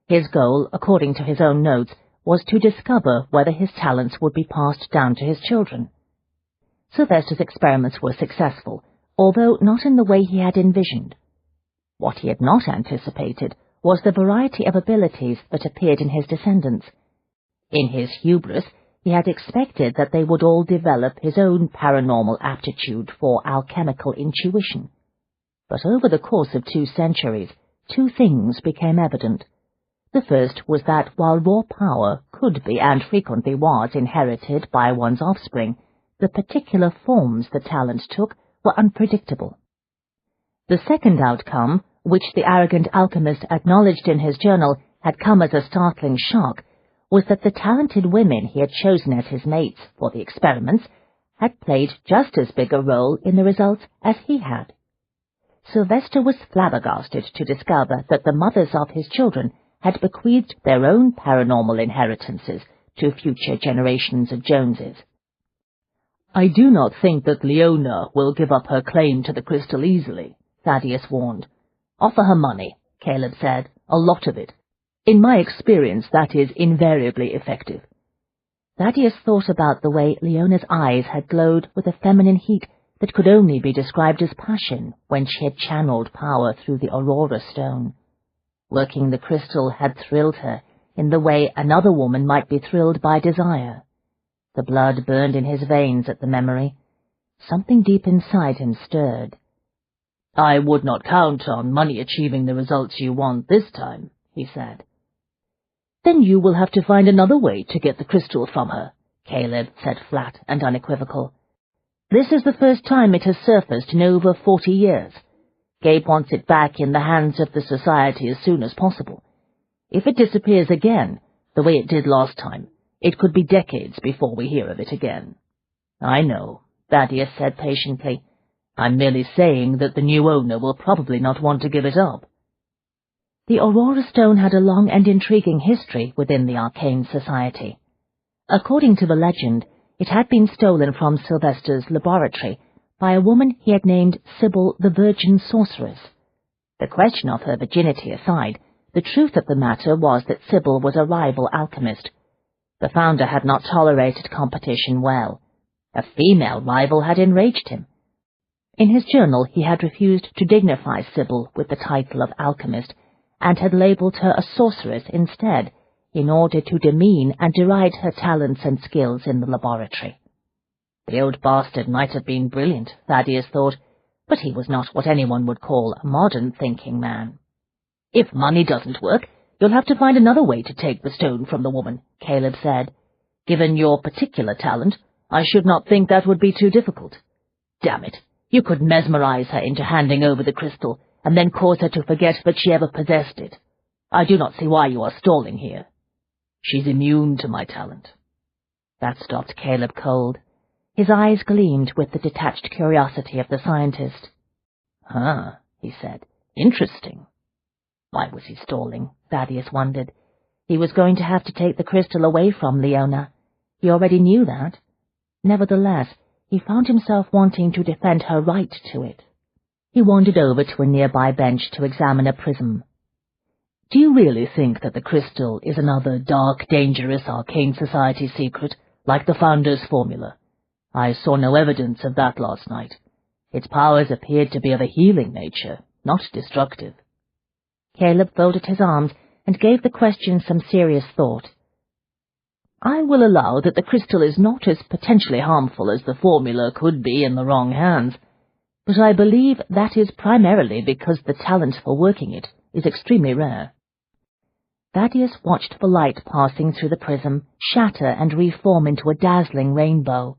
His goal, according to his own notes, was to discover whether his talents would be passed down to his children. Sylvester's experiments were successful, although not in the way he had envisioned. What he had not anticipated was the variety of abilities that appeared in his descendants. In his hubris, he had expected that they would all develop his own paranormal aptitude for alchemical intuition. But over the course of 2 centuries, 2 things became evident. The first was that while raw power could be and frequently was inherited by one's offspring, the particular forms the talent took were unpredictable. The second outcome, which the arrogant alchemist acknowledged in his journal, had come as a startling shock, was that the talented women he had chosen as his mates for the experiments had played just as big a role in the results as he had. Sylvester was flabbergasted to discover that the mothers of his children had bequeathed their own paranormal inheritances to future generations of Joneses. "I do not think that Leona will give up her claim to the crystal easily," Thaddeus warned. "Offer her money," Caleb said, "a lot of it. In my experience, that is invariably effective." Thaddeus thought about the way Leona's eyes had glowed with a feminine heat that could only be described as passion when she had channeled power through the Aurora stone. Working the crystal had thrilled her in the way another woman might be thrilled by desire. The blood burned in his veins at the memory. Something deep inside him stirred. "I would not count on money achieving the results you want this time," he said. "Then you will have to find another way to get the crystal from her," Caleb said, flat and unequivocal. "This is the first time it has surfaced in over 40 years. Gabe wants it back in the hands of the society as soon as possible. If it disappears again, the way it did last time, it could be decades before we hear of it again." "I know," Thaddeus said patiently. "I'm merely saying that the new owner will probably not want to give it up." The Aurora stone had a long and intriguing history within the Arcane Society. According to the legend, it had been stolen from Sylvester's laboratory by a woman he had named Sybil the Virgin Sorceress. The question of her virginity aside, the truth of the matter was that Sybil was a rival alchemist. The founder had not tolerated competition well. A female rival had enraged him. In his journal he had refused to dignify Sybil with the title of alchemist, and had labelled her a sorceress instead, in order to demean and deride her talents and skills in the laboratory. The old bastard might have been brilliant, Thaddeus thought, but he was not what anyone would call a modern-thinking man. If money doesn't work, you'll have to find another way to take the stone from the woman, Caleb said. Given your particular talent, I should not think that would be too difficult. Damn it, you could mesmerize her into handing over the crystal, and then cause her to forget that she ever possessed it. I do not see why you are stalling here. She's immune to my talent. That stopped Caleb cold. His eyes gleamed with the detached curiosity of the scientist. "Ah," he said. "Interesting." Why was he stalling? Thaddeus wondered. He was going to have to take the crystal away from Leona. He already knew that. Nevertheless, he found himself wanting to defend her right to it. He wandered over to a nearby bench to examine a prism. "Do you really think that the crystal is another dark, dangerous arcane society secret, like the Founder's formula? I saw no evidence of that last night. Its powers appeared to be of a healing nature, not destructive." Caleb folded his arms and gave the question some serious thought. "I will allow that the crystal is not as potentially harmful as the formula could be in the wrong hands, but I believe that is primarily because the talent for working it is extremely rare." Thaddeus watched the light passing through the prism shatter and reform into a dazzling rainbow.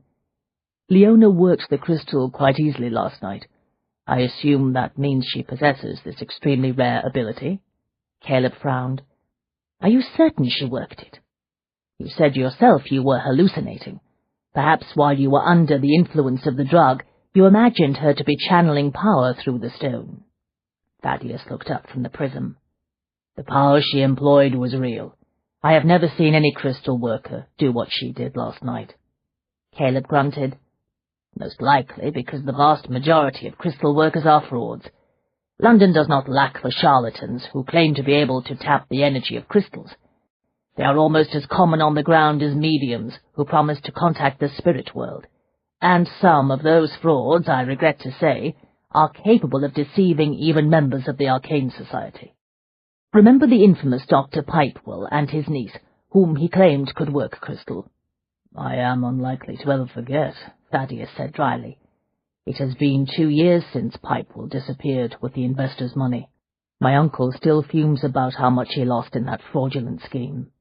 "Leona worked the crystal quite easily last night. I assume that means she possesses this extremely rare ability." Caleb frowned. "Are you certain she worked it? You said yourself you were hallucinating. Perhaps while you were under the influence of the drug, you imagined her to be channeling power through the stone." Thaddeus looked up from the prism. "The power she employed was real. I have never seen any crystal worker do what she did last night." Caleb grunted. "Most likely because the vast majority of crystal workers are frauds. London does not lack for charlatans who claim to be able to tap the energy of crystals. They are almost as common on the ground as mediums who promise to contact the spirit world, and some of those frauds, I regret to say, are capable of deceiving even members of the Arcane Society. Remember the infamous Dr. Pipewell and his niece, whom he claimed could work crystal?" "I am unlikely to ever forget," Thaddeus said dryly. "It has been 2 years since Pipewell disappeared with the investors' money. My uncle still fumes about how much he lost in that fraudulent scheme.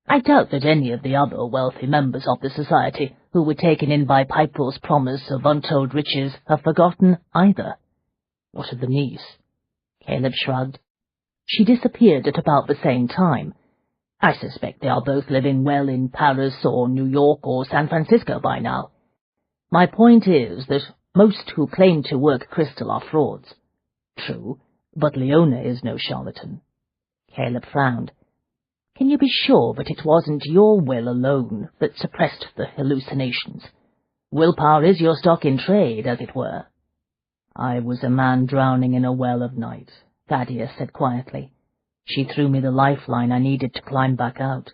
I doubt that any of the other wealthy members of the society who were taken in by Pipewell's promise of untold riches have forgotten either." "What of the niece?" Caleb shrugged. "She disappeared at about the same time. I suspect they are both living well in Paris or New York or San Francisco by now. My point is that most who claim to work crystal are frauds." "True, but Leona is no charlatan." Caleb frowned. "Can you be sure that it wasn't your will alone that suppressed the hallucinations? Willpower is your stock in trade, as it were." "I was a man drowning in a well of night," Thaddeus said quietly. "She threw me the lifeline I needed to climb back out."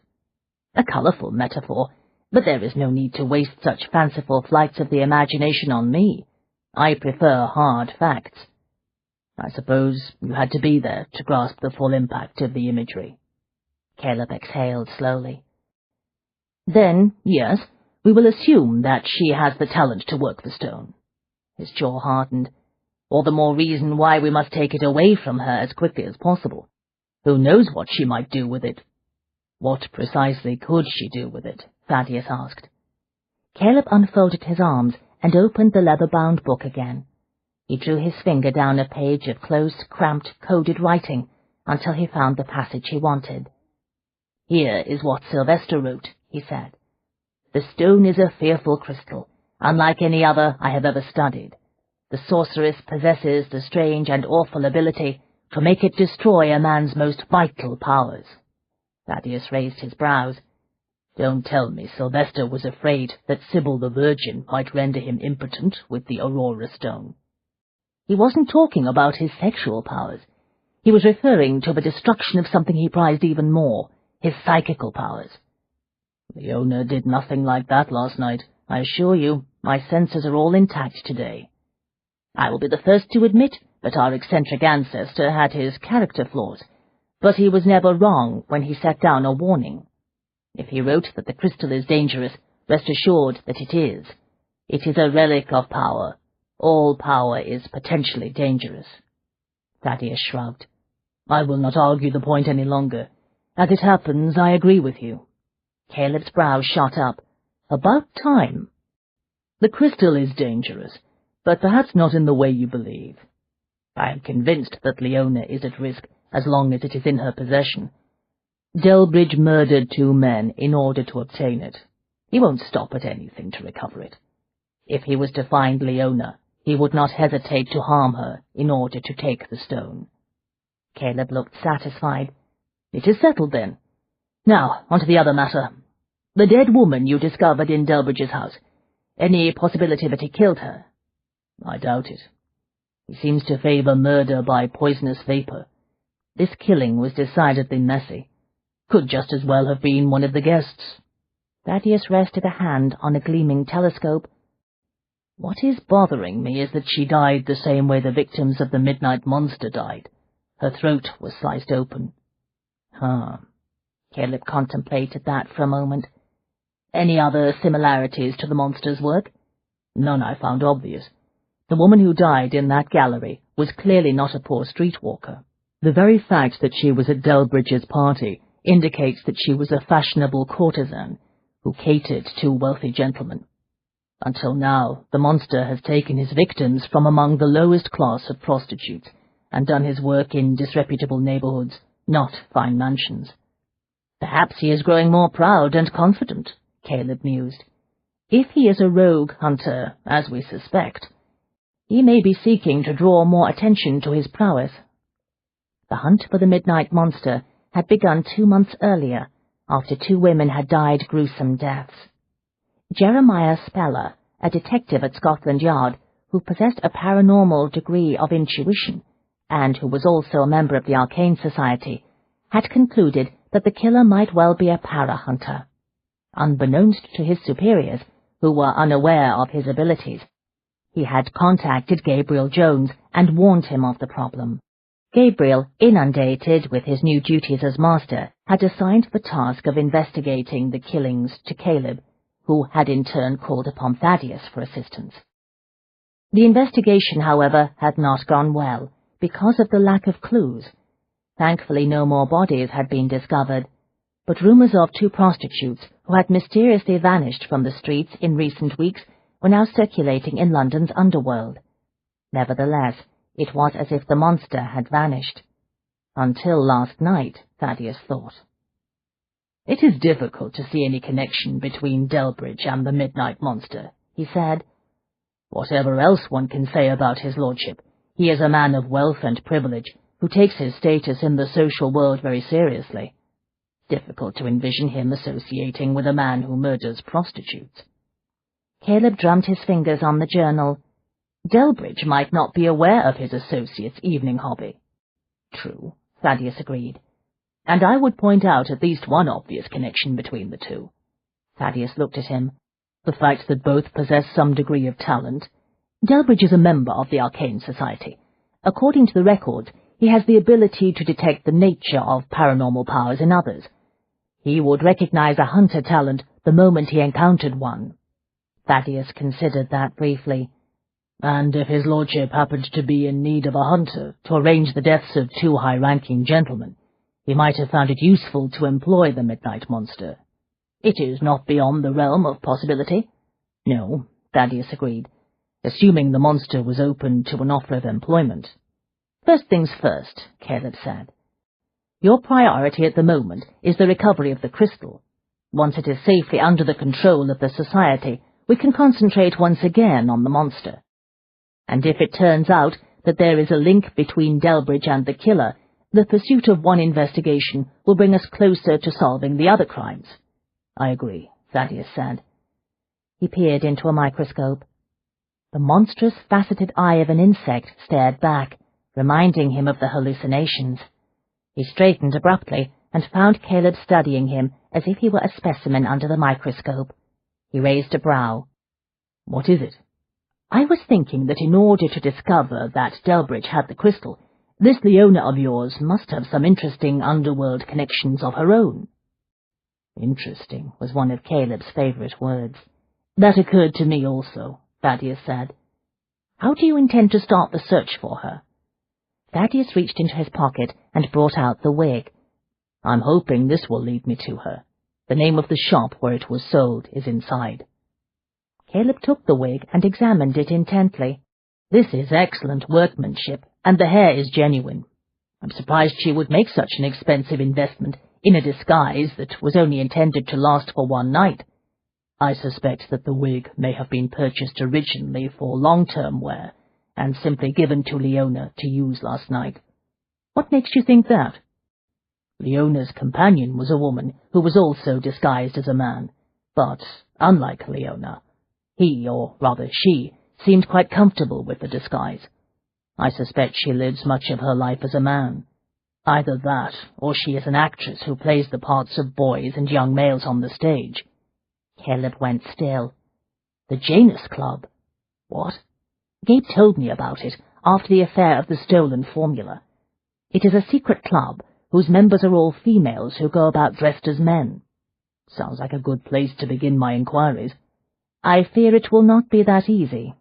"A colourful metaphor, but there is no need to waste such fanciful flights of the imagination on me. I prefer hard facts." "I suppose you had to be there to grasp the full impact of the imagery." Caleb exhaled slowly. "Then, yes, we will assume that she has the talent to work the stone." His jaw hardened. "All the more reason why we must take it away from her as quickly as possible. Who knows what she might do with it?" "What precisely could she do with it?" Thaddeus asked. Caleb unfolded his arms and opened the leather-bound book again. He drew his finger down a page of close, cramped, coded writing until he found the passage he wanted. "Here is what Sylvester wrote," he said. "The stone is a fearful crystal, unlike any other I have ever studied. The sorceress possesses the strange and awful ability to make it destroy a man's most vital powers." Thaddeus raised his brows. "Don't tell me Sylvester was afraid that Sybil the Virgin might render him impotent with the Aurora Stone." "He wasn't talking about his sexual powers. He was referring to the destruction of something he prized even more, his psychical powers." "Leona did nothing like that last night. I assure you, my senses are all intact today." "I will be the first to admit that our eccentric ancestor had his character flaws, but he was never wrong when he set down a warning. If he wrote that the crystal is dangerous, rest assured that it is. It is a relic of power. All power is potentially dangerous. Thaddeus shrugged. I will not argue the point any longer. As it happens, I agree with you. Caleb's brows shot up. About time. The crystal is dangerous, but perhaps not in the way you believe. I am convinced that Leona is at risk as long as it is in her possession. Delbridge murdered 2 men in order to obtain it. He won't stop at anything to recover it. If he was to find Leona, he would not hesitate to harm her in order to take the stone. Caleb looked satisfied. It is settled, then. Now, on to the other matter. The dead woman you discovered in Delbridge's house. Any possibility that he killed her? I doubt it. He seems to favor murder by poisonous vapor. This killing was decidedly messy. Could just as well have been one of the guests. Thaddeus rested a hand on a gleaming telescope. What is bothering me is that she died the same way the victims of the Midnight Monster died. Her throat was sliced open. Caleb contemplated that for a moment. Any other similarities to the monster's work? None I found obvious. The woman who died in that gallery was clearly not a poor streetwalker. The very fact that she was at Delbridge's party indicates that she was a fashionable courtesan who catered to wealthy gentlemen. Until now, the monster has taken his victims from among the lowest class of prostitutes and done his work in disreputable neighborhoods, not fine mansions. Perhaps he is growing more proud and confident, Caleb mused. If he is a rogue hunter, as we suspect, he may be seeking to draw more attention to his prowess. The hunt for the Midnight Monster had begun 2 months earlier, after 2 women had died gruesome deaths. Jeremiah Speller, a detective at Scotland Yard, who possessed a paranormal degree of intuition, and who was also a member of the Arcane Society, had concluded that the killer might well be a para-hunter. Unbeknownst to his superiors, who were unaware of his abilities, he had contacted Gabriel Jones and warned him of the problem. Gabriel, inundated with his new duties as master, had assigned the task of investigating the killings to Caleb, who had in turn called upon Thaddeus for assistance. The investigation, however, had not gone well, because of the lack of clues. Thankfully no more bodies had been discovered, but rumours of 2 prostitutes who had mysteriously vanished from the streets in recent weeks were now circulating in London's underworld. Nevertheless, it was as if the monster had vanished. Until last night, Thaddeus thought. It is difficult to see any connection between Delbridge and the Midnight Monster, he said. Whatever else one can say about his lordship, he is a man of wealth and privilege who takes his status in the social world very seriously. Difficult to envision him associating with a man who murders prostitutes. Caleb drummed his fingers on the journal. Delbridge might not be aware of his associate's evening hobby. True, Thaddeus agreed. And I would point out at least one obvious connection between the 2. Thaddeus looked at him. The fact that both possess some degree of talent. Delbridge is a member of the Arcane Society. According to the records, he has the ability to detect the nature of paranormal powers in others. He would recognize a hunter talent the moment he encountered one. Thaddeus considered that briefly. And if his lordship happened to be in need of a hunter to arrange the deaths of 2 high-ranking gentlemen, he might have found it useful to employ the Midnight Monster. It is not beyond the realm of possibility. No, Thaddeus agreed, assuming the monster was open to an offer of employment. First things first, Caleb said. Your priority at the moment is the recovery of the crystal. Once it is safely under the control of the Society, we can concentrate once again on the monster. And if it turns out that there is a link between Delbridge and the killer, the pursuit of one investigation will bring us closer to solving the other crimes. I agree, Thaddeus said. He peered into a microscope. The monstrous, faceted eye of an insect stared back, reminding him of the hallucinations. He straightened abruptly and found Caleb studying him as if he were a specimen under the microscope. He raised a brow. What is it? I was thinking that in order to discover that Delbridge had the crystal, this Leona of yours must have some interesting underworld connections of her own. Interesting was one of Caleb's favourite words. That occurred to me also, Thaddeus said. How do you intend to start the search for her? Thaddeus reached into his pocket and brought out the wig. I'm hoping this will lead me to her. The name of the shop where it was sold is inside. Caleb took the wig and examined it intently. This is excellent workmanship, and the hair is genuine. I'm surprised she would make such an expensive investment in a disguise that was only intended to last for one night. I suspect that the wig may have been purchased originally for long-term wear, and simply given to Leona to use last night. What makes you think that? Leona's companion was a woman who was also disguised as a man, but, unlike Leona, he, or rather she, seemed quite comfortable with the disguise. I suspect she lives much of her life as a man. Either that, or she is an actress who plays the parts of boys and young males on the stage. Caleb went still. The Janus Club? What? Gabe told me about it after the affair of the stolen formula. It is a secret club whose members are all females who go about dressed as men. Sounds like a good place to begin my inquiries. I fear it will not be that easy.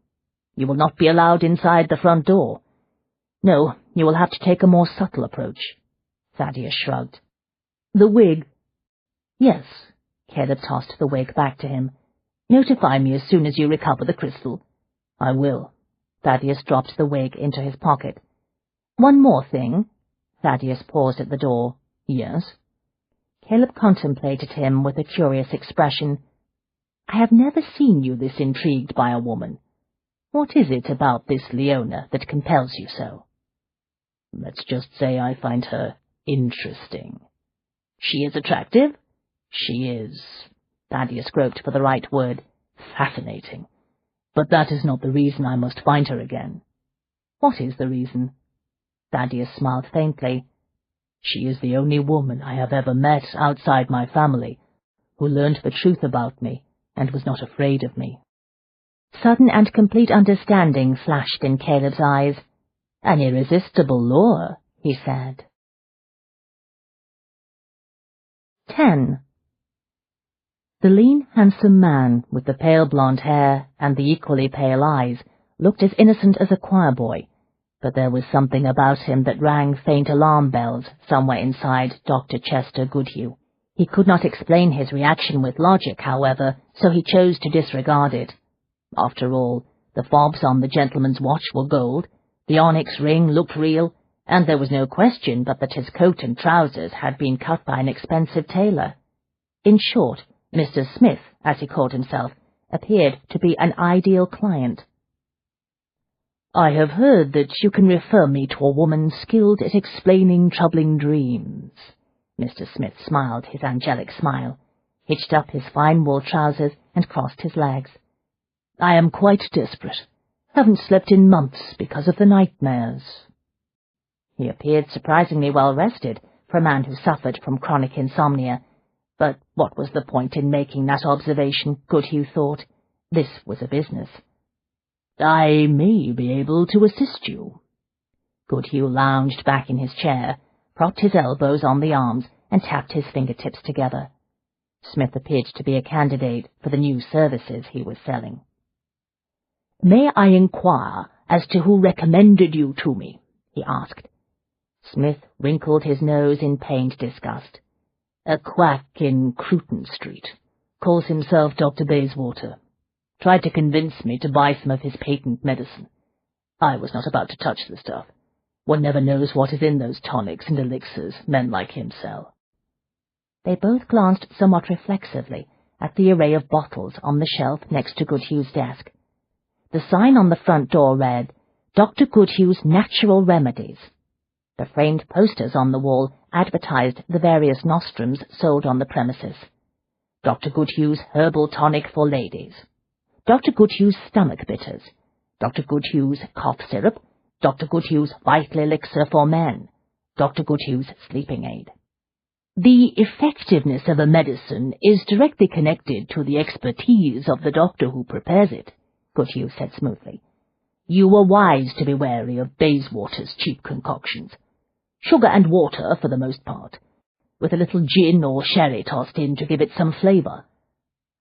You will not be allowed inside the front door. No, you will have to take a more subtle approach. Thaddeus shrugged. The wig? Yes. Caleb tossed the wig back to him. Notify me as soon as you recover the crystal. I will. Thaddeus dropped the wig into his pocket. One more thing. Thaddeus paused at the door. Yes? Caleb contemplated him with a curious expression. I have never seen you this intrigued by a woman. What is it about this Leona that compels you so? Let's just say I find her interesting. She is attractive? She is, Thaddeus groped for the right word, fascinating. But that is not the reason I must find her again. What is the reason? Thaddeus smiled faintly. She is the only woman I have ever met outside my family who learned the truth about me and was not afraid of me. Sudden and complete understanding flashed in Caleb's eyes. An irresistible lure, he said. 10. The lean, handsome man with the pale blonde hair and the equally pale eyes looked as innocent as a choir boy, but there was something about him that rang faint alarm bells somewhere inside Dr. Chester Goodhue. He could not explain his reaction with logic, however, so he chose to disregard it. After all, the fobs on the gentleman's watch were gold, the onyx ring looked real, and there was no question but that his coat and trousers had been cut by an expensive tailor. In short, Mr. Smith, as he called himself, appeared to be an ideal client. I have heard that you can refer me to a woman skilled at explaining troubling dreams. Mr. Smith smiled his angelic smile, hitched up his fine wool trousers, and crossed his legs. I am quite desperate. Haven't slept in months because of the nightmares. He appeared surprisingly well rested for a man who suffered from chronic insomnia, but what was the point in making that observation, Goodhue thought? This was a business. I may be able to assist you. Goodhue lounged back in his chair, propped his elbows on the arms, and tapped his fingertips together. Smith appeared to be a candidate for the new services he was selling. May I inquire as to who recommended you to me? He asked. Smith wrinkled his nose in pained disgust. A quack in Cruton Street. Calls himself Dr. Bayswater. Tried to convince me to buy some of his patent medicine. I was not about to touch the stuff. One never knows what is in those tonics and elixirs men like him sell. They both glanced somewhat reflexively at the array of bottles on the shelf next to Goodhue's desk. The sign on the front door read, Dr. Goodhue's Natural Remedies. The framed posters on the wall advertised the various nostrums sold on the premises. Dr. Goodhue's Herbal Tonic for Ladies, Dr. Goodhue's Stomach Bitters, Dr. Goodhue's Cough Syrup, Dr. Goodhue's Vital Elixir for Men, Dr. Goodhue's Sleeping Aid. The effectiveness of a medicine is directly connected to the expertise of the doctor who prepares it, Goodhue said smoothly. You were wise to be wary of Bayswater's cheap concoctions. Sugar and water for the most part, with a little gin or sherry tossed in to give it some flavour.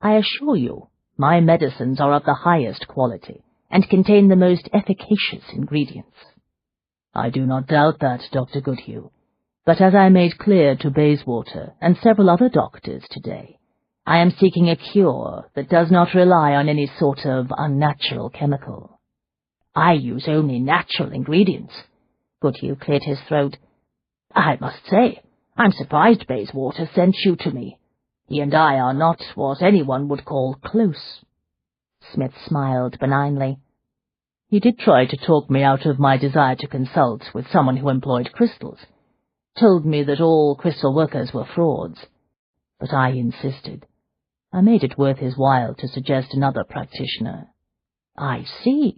I assure you, My medicines are of the highest quality, and contain the most efficacious ingredients. I do not doubt that, Dr. Goodhue, but as I made clear to Bayswater and several other doctors today, I am seeking a cure that does not rely on any sort of unnatural chemical. I use only natural ingredients. Goodhue cleared his throat. I must say, I'm surprised Bayswater sent you to me. He and I are not what anyone would call close. Smith smiled benignly. He did try to talk me out of my desire to consult with someone who employed crystals. Told me that all crystal workers were frauds. But I insisted. I made it worth his while to suggest another practitioner. I see.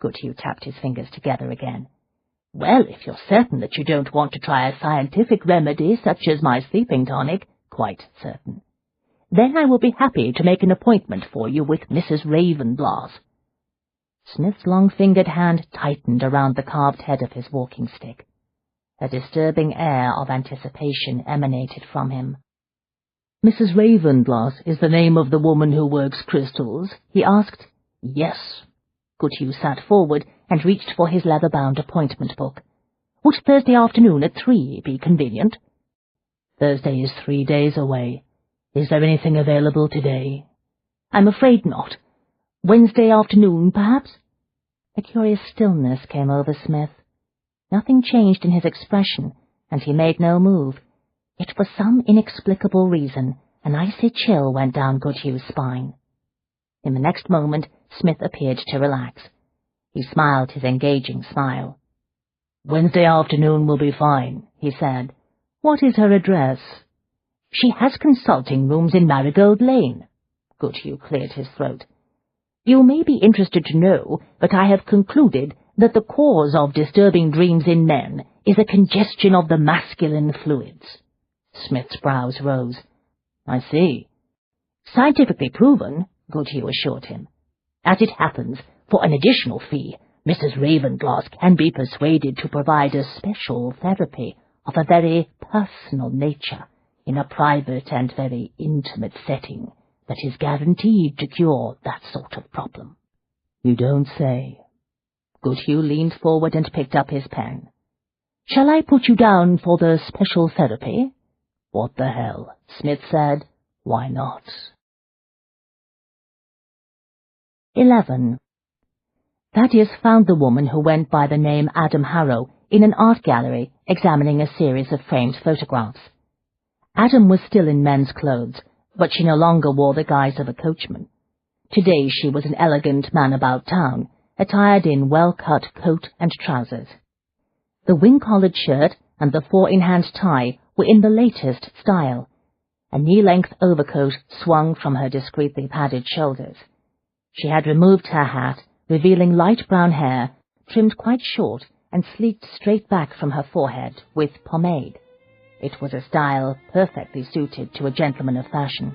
Goodhue tapped his fingers together again. Well, if you're certain that you don't want to try a scientific remedy such as my sleeping tonic, quite certain, then I will be happy to make an appointment for you with Mrs. Ravenglass. Smith's long-fingered hand tightened around the carved head of his walking stick. A disturbing air of anticipation emanated from him. Mrs. Ravenglass is the name of the woman who works crystals? He asked. Yes. Goodhue sat forward and reached for his leather-bound appointment book. Would Thursday afternoon at 3 be convenient? Thursday is 3 days away. Is there anything available today? I'm afraid not. Wednesday afternoon, perhaps? A curious stillness came over Smith. Nothing changed in his expression, and he made no move. Yet for some inexplicable reason, an icy chill went down Goodhue's spine. In the next moment, Smith appeared to relax. He smiled his engaging smile. Wednesday afternoon will be fine, he said. What is her address? She has consulting rooms in Marigold Lane. Goodhue cleared his throat. You may be interested to know that I have concluded that the cause of disturbing dreams in men is a congestion of the masculine fluids. Smith's brows rose. I see. Scientifically proven, Goodhue assured him. As it happens, for an additional fee, Mrs. Ravenglass can be persuaded to provide a special therapy of a very personal nature in a private and very intimate setting that is guaranteed to cure that sort of problem. You don't say. Goodhue leaned forward and picked up his pen. Shall I put you down for the special therapy? What the hell, Smith said. Why not? 11. Thaddeus found the woman who went by the name Adam Harrow in an art gallery examining a series of framed photographs. Adam was still in men's clothes, but she no longer wore the guise of a coachman. Today she was an elegant man about town, attired in well-cut coat and trousers. The wing-collared shirt and the four-in-hand tie were in the latest style. A knee-length overcoat swung from her discreetly padded shoulders. She had removed her hat, revealing light brown hair, trimmed quite short and sleeked straight back from her forehead with pomade. It was a style perfectly suited to a gentleman of fashion.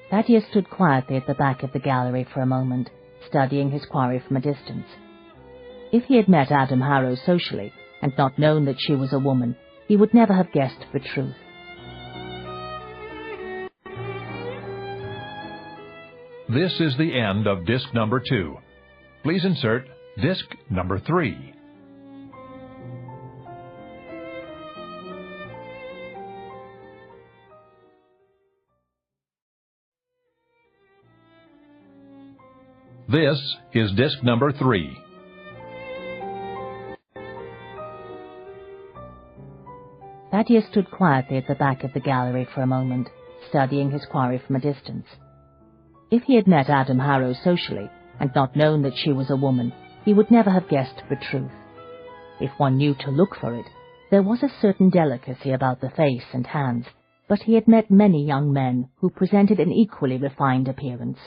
Thaddeus stood quietly at the back of the gallery for a moment, studying his quarry from a distance. If he had met Adam Harrow socially, and not known that she was a woman, he would never have guessed the truth. This is the end of disc number 2. Please insert disc number 3. This is disc number 3. Thaddeus stood quietly at the back of the gallery for a moment, studying his quarry from a distance. If he had met Adam Harrow socially, and not known that she was a woman, he would never have guessed the truth. If one knew to look for it, there was a certain delicacy about the face and hands, but he had met many young men who presented an equally refined appearance.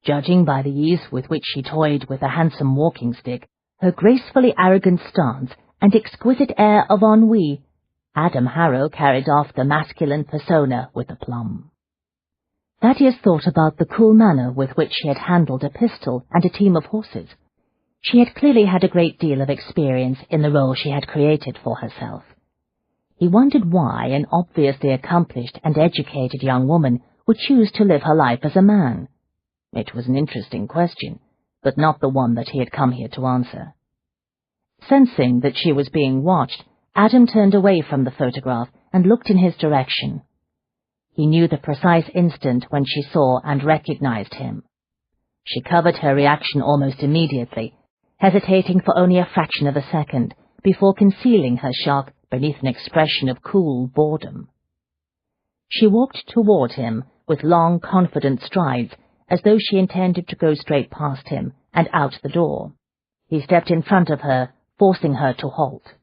Judging by the ease with which she toyed with a handsome walking stick, her gracefully arrogant stance, and exquisite air of ennui, Adam Harrow carried off the masculine persona with aplomb. Thaddeus thought about the cool manner with which she had handled a pistol and a team of horses. She had clearly had a great deal of experience in the role she had created for herself. He wondered why an obviously accomplished and educated young woman would choose to live her life as a man. It was an interesting question, but not the one that he had come here to answer. Sensing that she was being watched, Adam turned away from the photograph and looked in his direction. He knew the precise instant when she saw and recognized him. She covered her reaction almost immediately, hesitating for only a fraction of a second before concealing her shock beneath an expression of cool boredom. She walked toward him with long, confident strides, as though she intended to go straight past him and out the door. He stepped in front of her, forcing her to halt.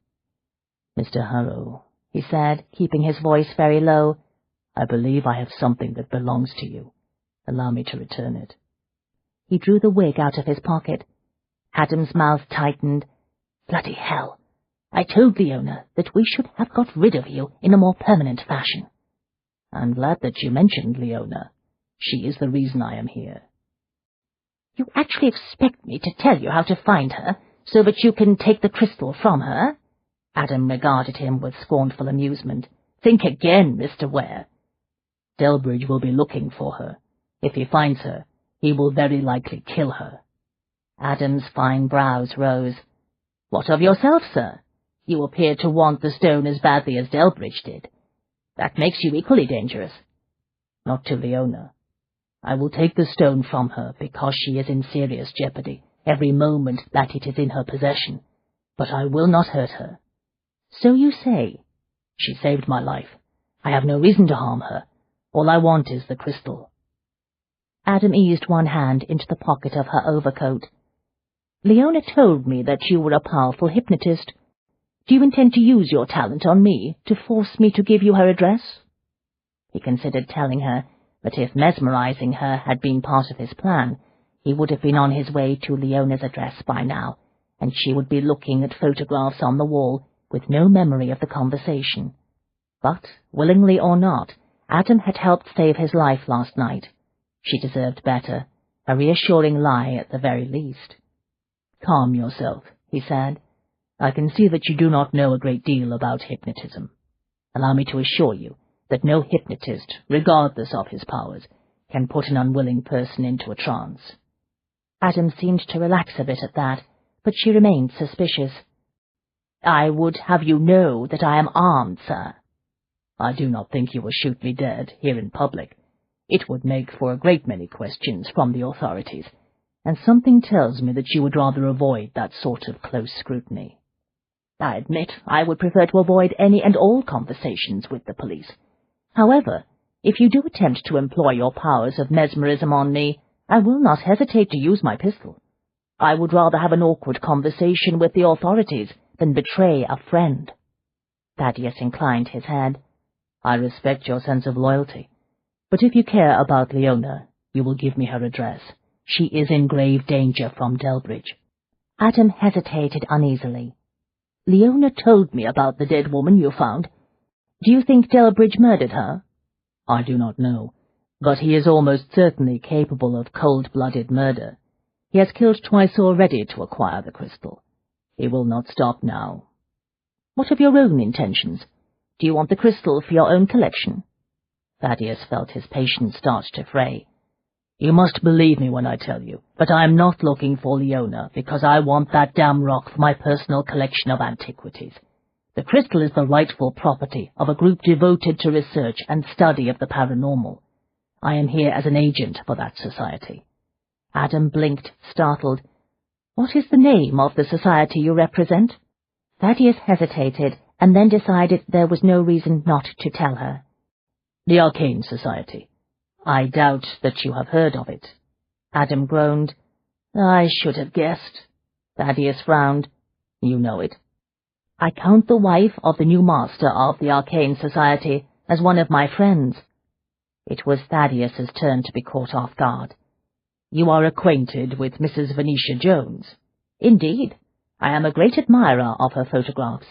"Mr. Harrow," he said, keeping his voice very low, "I believe I have something that belongs to you. Allow me to return it." He drew the wig out of his pocket. Adam's mouth tightened. "Bloody hell! I told Leona that we should have got rid of you in a more permanent fashion." "I'm glad that you mentioned Leona. She is the reason I am here." "You actually expect me to tell you how to find her, so that you can take the crystal from her?" Adam regarded him with scornful amusement. "Think again, Mr. Ware." "Delbridge will be looking for her. If he finds her, he will very likely kill her." Adam's fine brows rose. "What of yourself, sir? You appear to want the stone as badly as Delbridge did. That makes you equally dangerous." "Not to Leona. I will take the stone from her because she is in serious jeopardy every moment that it is in her possession, but I will not hurt her." "So you say." "She saved my life. I have no reason to harm her. All I want is the crystal." Adam eased one hand into the pocket of her overcoat. "Leona told me that you were a powerful hypnotist. Do you intend to use your talent on me to force me to give you her address?" He considered telling her that if mesmerizing her had been part of his plan, he would have been on his way to Leona's address by now, and she would be looking at photographs on the wall with no memory of the conversation. But, willingly or not, Adam had helped save his life last night. She deserved better, a reassuring lie at the very least. "Calm yourself," he said. "I can see that you do not know a great deal about hypnotism. Allow me to assure you that no hypnotist, regardless of his powers, can put an unwilling person into a trance." Adam seemed to relax a bit at that, but she remained suspicious. "I would have you know that I am armed, sir." "I do not think you will shoot me dead here in public. It would make for a great many questions from the authorities, and something tells me that you would rather avoid that sort of close scrutiny." "I admit I would prefer to avoid any and all conversations with the police. However, if you do attempt to employ your powers of mesmerism on me, I will not hesitate to use my pistol. I would rather have an awkward conversation with the authorities than betray a friend." Thaddeus inclined his head. "I respect your sense of loyalty, but if you care about Leona, you will give me her address. She is in grave danger from Delbridge." Adam hesitated uneasily. "Leona told me about the dead woman you found. Do you think Delbridge murdered her?" "I do not know, but he is almost certainly capable of cold-blooded murder. He has killed twice already to acquire the crystal. He will not stop now." "What of your own intentions? Do you want the crystal for your own collection?" Thaddeus felt his patience start to fray. "You must believe me when I tell you, but I am not looking for Leona because I want that damn rock for my personal collection of antiquities. The crystal is the rightful property of a group devoted to research and study of the paranormal. I am here as an agent for that society." Adam blinked, startled. "What is the name of the society you represent?" Thaddeus hesitated, and then decided there was no reason not to tell her. "The Arcane Society. I doubt that you have heard of it." Adam groaned. "I should have guessed." Thaddeus frowned. "You know it?" "I count the wife of the new master of the Arcane Society as one of my friends." It was Thaddeus's turn to be caught off guard. "You are acquainted with Mrs. Venetia Jones?" "Indeed. I am a great admirer of her photographs."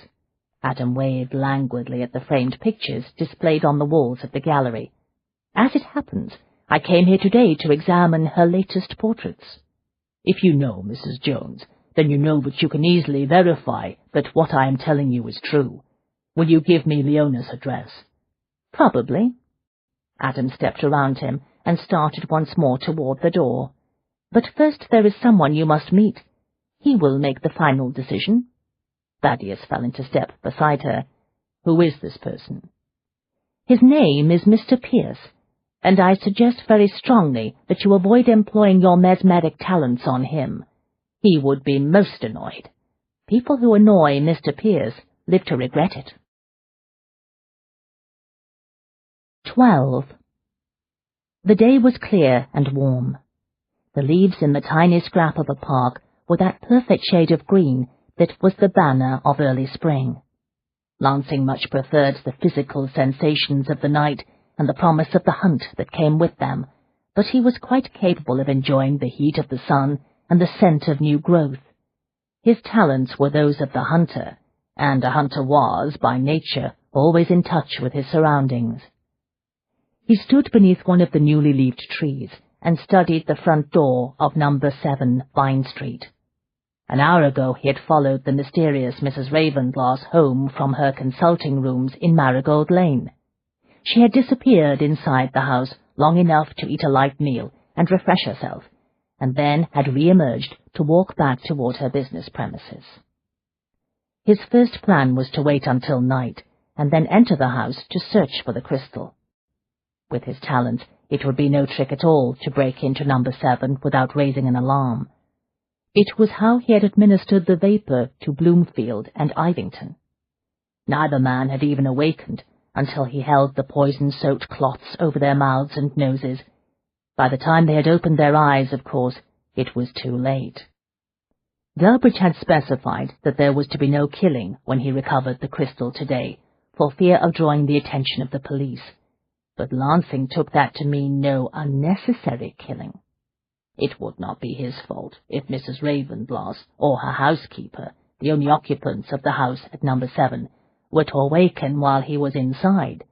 Adam waved languidly at the framed pictures displayed on the walls of the gallery. "As it happens, I came here today to examine her latest portraits." "If you know Mrs. Jones, then you know that you can easily verify that what I am telling you is true. Will you give me Leona's address?" "Probably." Adam stepped around him, and started once more toward the door. "But first there is someone you must meet. He will make the final decision." Thaddeus fell into step beside her. "Who is this person?" "His name is Mr. Pierce, and I suggest very strongly that you avoid employing your mesmeric talents on him. He would be most annoyed. People who annoy Mr. Pierce live to regret it." 12. The day was clear and warm. The leaves in the tiny scrap of a park were that perfect shade of green that was the banner of early spring. Lansing much preferred the physical sensations of the night and the promise of the hunt that came with them, but he was quite capable of enjoying the heat of the sun and the scent of new growth. His talents were those of the hunter, and a hunter was, by nature, always in touch with his surroundings. He stood beneath one of the newly leaved trees and studied the front door of number 7 Vine Street. An hour ago he had followed the mysterious Mrs. Ravenglass home from her consulting rooms in Marigold Lane. She had disappeared inside the house long enough to eat a light meal and refresh herself, and then had re-emerged to walk back toward her business premises. His first plan was to wait until night, and then enter the house to search for the crystal. With his talents, it would be no trick at all to break into number 7 without raising an alarm. It was how he had administered the vapor to Bloomfield and Ivington. Neither man had even awakened until he held the poison-soaked cloths over their mouths and noses. By the time they had opened their eyes, of course, it was too late. Delbridge had specified that there was to be no killing when he recovered the crystal today, for fear of drawing the attention of the police. But Lansing took that to mean no unnecessary killing. It would not be his fault if Mrs. Ravenglass or her housekeeper, the only occupants of the house at number 7, were to awaken while he was inside.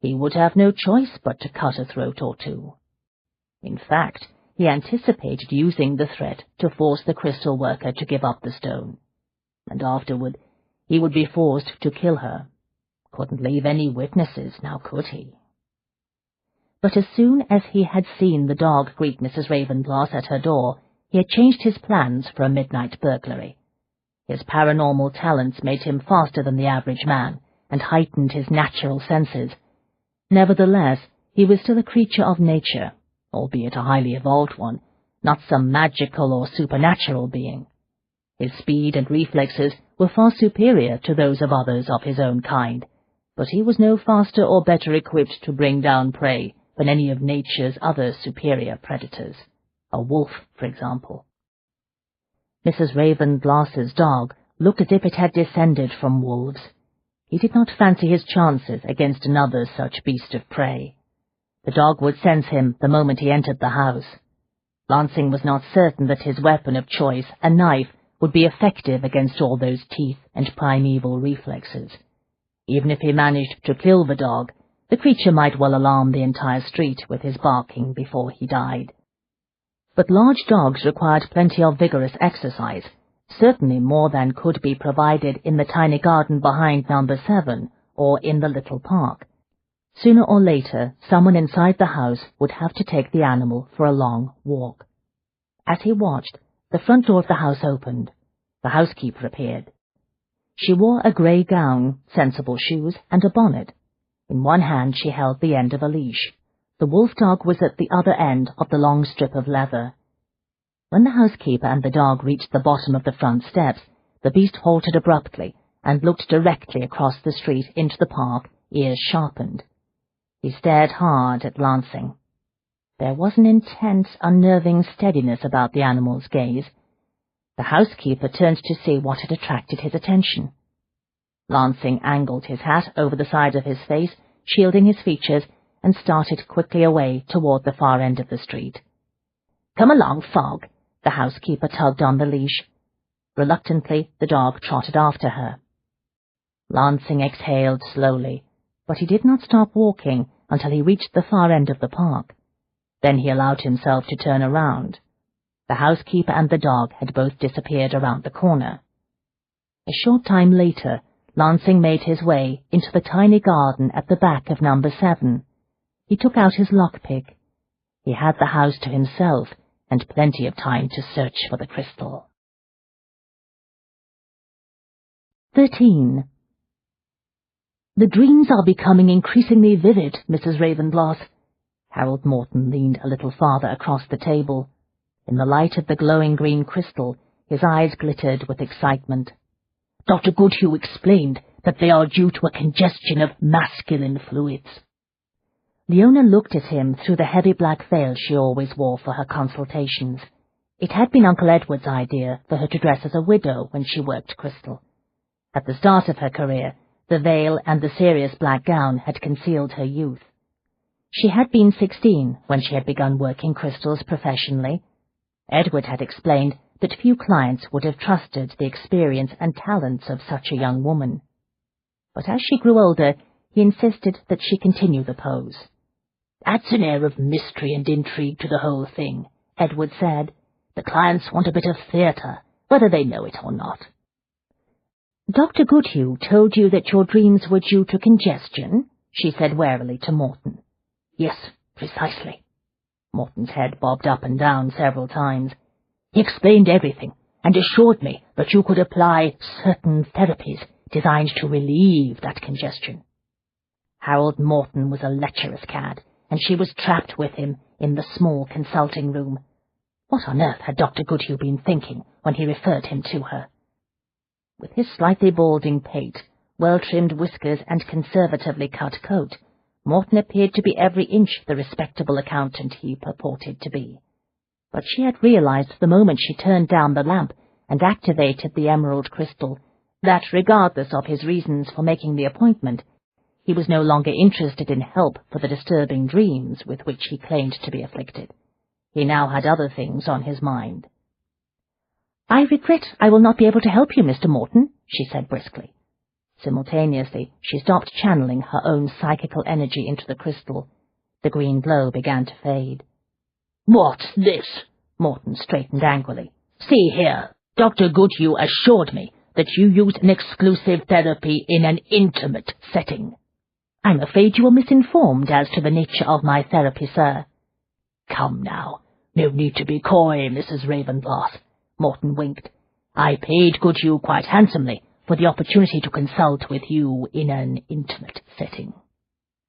He would have no choice but to cut a throat or two. In fact, he anticipated using the threat to force the crystal worker to give up the stone. And afterward, he would be forced to kill her. Couldn't leave any witnesses, now could he? But as soon as he had seen the dog greet Mrs. Ravenglass at her door, he had changed his plans for a midnight burglary. His paranormal talents made him faster than the average man, and heightened his natural senses. Nevertheless, he was still a creature of nature, albeit a highly evolved one, not some magical or supernatural being. His speed and reflexes were far superior to those of others of his own kind, but he was no faster or better equipped to bring down prey than any of nature's other superior predators, a wolf, for example. Mrs. Ravenglass's dog looked as if it had descended from wolves. He did not fancy his chances against another such beast of prey. The dog would sense him the moment he entered the house. Lansing was not certain that his weapon of choice, a knife, would be effective against all those teeth and primeval reflexes. Even if he managed to kill the dog, the creature might well alarm the entire street with his barking before he died. But large dogs required plenty of vigorous exercise, certainly more than could be provided in the tiny garden behind number 7 or in the little park. Sooner or later, someone inside the house would have to take the animal for a long walk. As he watched, the front door of the house opened. The housekeeper appeared. She wore a grey gown, sensible shoes, and a bonnet. In one hand she held the end of a leash. The wolf dog was at the other end of the long strip of leather. When the housekeeper and the dog reached the bottom of the front steps, the beast halted abruptly and looked directly across the street into the park, ears sharpened. He stared hard at Lansing. There was an intense, unnerving steadiness about the animal's gaze. The housekeeper turned to see what had attracted his attention. Lansing angled his hat over the side of his face, shielding his features, and started quickly away toward the far end of the street. "Come along, Fogg." The housekeeper tugged on the leash. Reluctantly, the dog trotted after her. Lansing exhaled slowly, but he did not stop walking until he reached the far end of the park. Then he allowed himself to turn around. The housekeeper and the dog had both disappeared around the corner. A short time later, Lansing made his way into the tiny garden at the back of number 7. He took out his lockpick. He had the house to himself, and plenty of time to search for the crystal. 13. The dreams are becoming increasingly vivid, Mrs. Ravenglass. Harold Morton leaned a little farther across the table. In the light of the glowing green crystal, his eyes glittered with excitement. Dr. Goodhue explained that they are due to a congestion of masculine fluids. Leona looked at him through the heavy black veil she always wore for her consultations. It had been Uncle Edward's idea for her to dress as a widow when she worked crystal. At the start of her career, the veil and the serious black gown had concealed her youth. She had been 16 when she had begun working crystals professionally. Edward had explained that few clients would have trusted the experience and talents of such a young woman. But as she grew older, he insisted that she continue the pose. "Adds an air of mystery and intrigue to the whole thing," Edward said. "The clients want a bit of theatre, whether they know it or not." "Dr. Goodhue told you that your dreams were due to congestion?" she said warily to Morton. "Yes, precisely." Morton's head bobbed up and down several times. "He explained everything, and assured me that you could apply certain therapies designed to relieve that congestion." Harold Morton was a lecherous cad, and she was trapped with him in the small consulting room. What on earth had Dr. Goodhue been thinking when he referred him to her? With his slightly balding pate, well-trimmed whiskers, and conservatively cut coat, Morton appeared to be every inch the respectable accountant he purported to be. But she had realized the moment she turned down the lamp and activated the emerald crystal that, regardless of his reasons for making the appointment, he was no longer interested in help for the disturbing dreams with which he claimed to be afflicted. He now had other things on his mind. "I regret I will not be able to help you, Mr. Morton," she said briskly. Simultaneously, she stopped channeling her own psychical energy into the crystal. The green glow began to fade. "What's this?" Morton straightened angrily. "See here, Dr. Goodhue assured me that you used an exclusive therapy in an intimate setting." "I'm afraid you were misinformed as to the nature of my therapy, sir." "Come now, no need to be coy, Mrs. Ravenglass." Morton winked. "I paid Goodhue quite handsomely for the opportunity to consult with you in an intimate setting."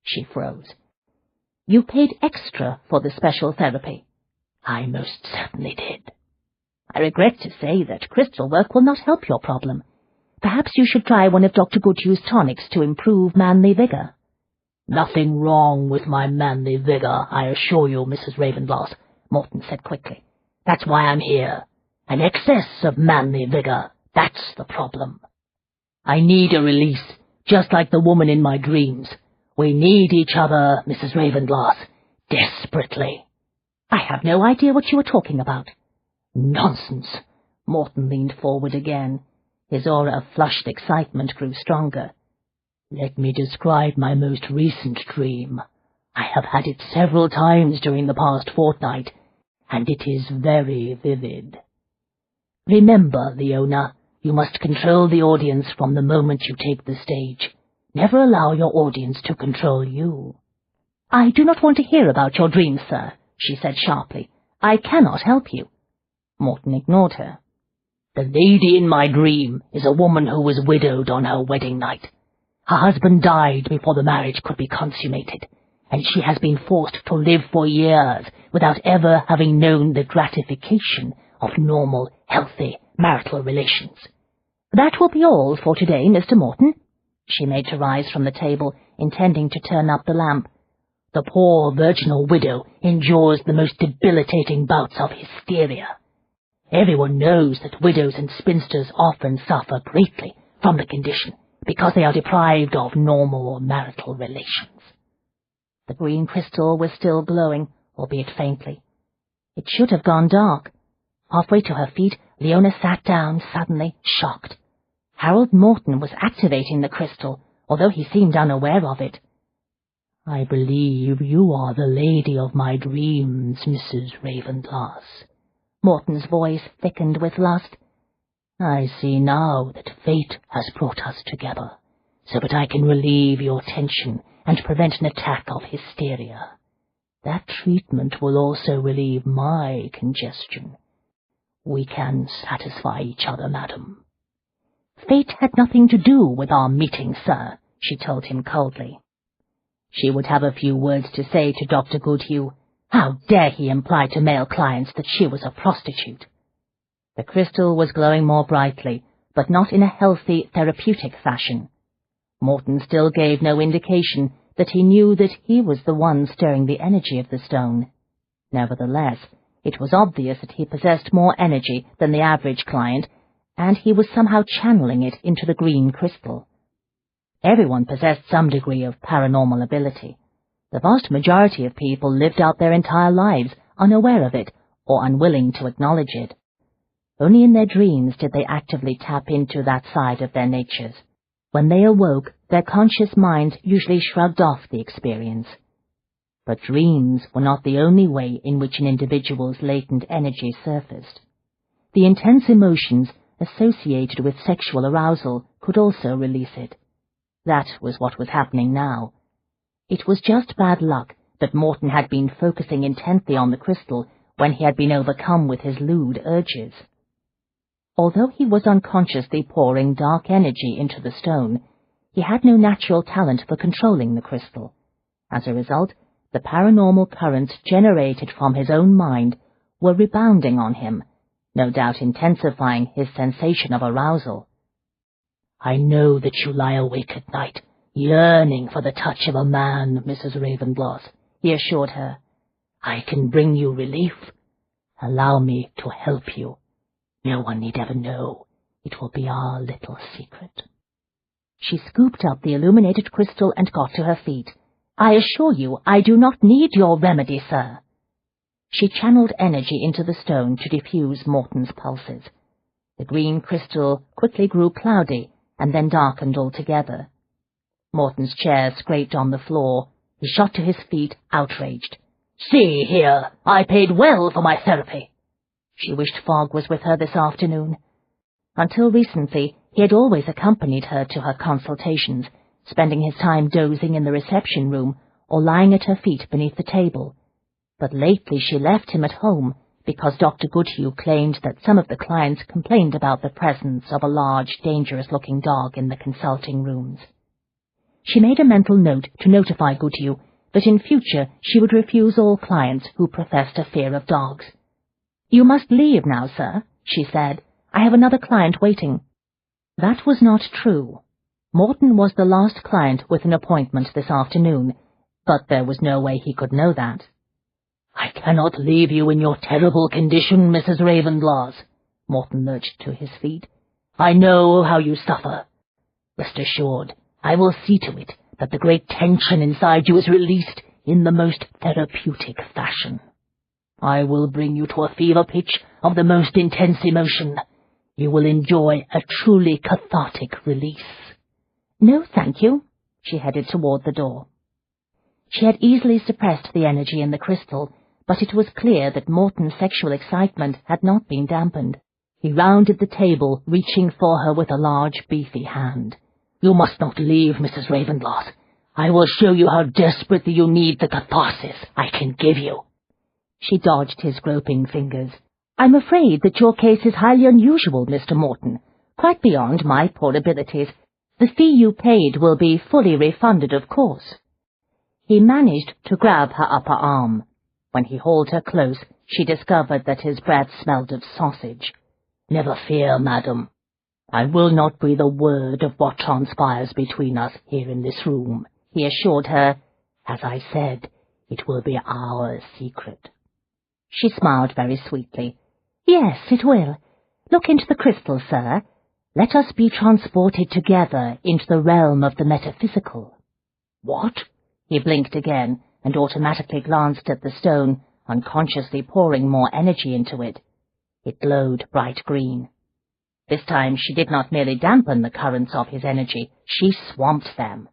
She froze. "You paid extra for the special therapy." "I most certainly did." "I regret to say that crystal work will not help your problem. Perhaps you should try one of Dr. Goodhue's tonics to improve manly vigor." "Nothing wrong with my manly vigor, I assure you, Mrs. Ravenglass," Morton said quickly. "That's why I'm here. An excess of manly vigor, that's the problem. I need a release, just like the woman in my dreams. We need each other, Mrs. Ravenglass, desperately." "I have no idea what you are talking about." "Nonsense." Morton leaned forward again. His aura of flushed excitement grew stronger. "Let me describe my most recent dream. I have had it several times during the past fortnight, and it is very vivid. Remember, Leona, you must control the audience from the moment you take the stage. Never allow your audience to control you." "I do not want to hear about your dreams, sir," she said sharply. "I cannot help you." Morton ignored her. "The lady in my dream is a woman who was widowed on her wedding night. Her husband died before the marriage could be consummated, and she has been forced to live for years without ever having known the gratification of normal, healthy marital relations. That will be all for today, Mr. Morton." She made to rise from the table, intending to turn up the lamp. "The poor virginal widow endures the most debilitating bouts of hysteria. Everyone knows that widows and spinsters often suffer greatly from the condition because they are deprived of normal marital relations." The green crystal was still glowing, albeit faintly. It should have gone dark. Halfway to her feet, Leona sat down, suddenly shocked. Harold Morton was activating the crystal, although he seemed unaware of it. "I believe you are the lady of my dreams, Mrs. Ravenglass." Morton's voice thickened with lust. "I see now that fate has brought us together, so that I can relieve your tension and prevent an attack of hysteria. That treatment will also relieve my congestion. We can satisfy each other, madam." "Fate had nothing to do with our meeting, sir," she told him coldly. She would have a few words to say to Dr. Goodhue. How dare he imply to male clients that she was a prostitute? The crystal was glowing more brightly, but not in a healthy, therapeutic fashion. Morton still gave no indication that he knew that he was the one stirring the energy of the stone. Nevertheless, it was obvious that he possessed more energy than the average client, and he was somehow channeling it into the green crystal. Everyone possessed some degree of paranormal ability. The vast majority of people lived out their entire lives unaware of it or unwilling to acknowledge it. Only in their dreams did they actively tap into that side of their natures. When they awoke, their conscious minds usually shrugged off the experience. But dreams were not the only way in which an individual's latent energy surfaced. The intense emotions associated with sexual arousal could also release it. That was what was happening now. It was just bad luck that Morton had been focusing intently on the crystal when he had been overcome with his lewd urges. Although he was unconsciously pouring dark energy into the stone, he had no natural talent for controlling the crystal. As a result, the paranormal currents generated from his own mind were rebounding on him, no doubt intensifying his sensation of arousal. "I know that you lie awake at night, yearning for the touch of a man, Mrs. Ravenglass," he assured her. "I can bring you relief. Allow me to help you. No one need ever know. It will be our little secret." She scooped up the illuminated crystal and got to her feet. "I assure you, I do not need your remedy, sir." She channeled energy into the stone to diffuse Morton's pulses. The green crystal quickly grew cloudy and then darkened altogether. Morton's chair scraped on the floor. He shot to his feet, outraged. "See here, I paid well for my therapy." She wished Fogg was with her this afternoon. Until recently, he had always accompanied her to her consultations, spending his time dozing in the reception room or lying at her feet beneath the table. But lately she left him at home because Dr. Goodhue claimed that some of the clients complained about the presence of a large, dangerous-looking dog in the consulting rooms. She made a mental note to notify Goodhue that in future she would refuse all clients who professed a fear of dogs. "You must leave now, sir," she said. "I have another client waiting." That was not true. Morton was the last client with an appointment this afternoon, but there was no way he could know that. "I cannot leave you in your terrible condition, Mrs. Ravenglass." Morton lurched to his feet. "I know how you suffer. Rest assured, I will see to it that the great tension inside you is released in the most therapeutic fashion. I will bring you to a fever pitch of the most intense emotion. You will enjoy a truly cathartic release." "No, thank you." She headed toward the door. She had easily suppressed the energy in the crystal, but it was clear that Morton's sexual excitement had not been dampened. He rounded the table, reaching for her with a large, beefy hand. "You must not leave, Mrs. Ravenglass. I will show you how desperately you need the catharsis I can give you." She dodged his groping fingers. "I'm afraid that your case is highly unusual, Mr. Morton, quite beyond my poor abilities. The fee you paid will be fully refunded, of course." He managed to grab her upper arm. When he hauled her close, she discovered that his breath smelled of sausage. "Never fear, madam. I will not breathe a word of what transpires between us here in this room," he assured her. "As I said, it will be our secret." She smiled very sweetly. "Yes, it will. Look into the crystal, sir. Let us be transported together into the realm of the metaphysical." "What?" He blinked again and automatically glanced at the stone, unconsciously pouring more energy into it. It glowed bright green. This time she did not merely dampen the currents of his energy, she swamped them.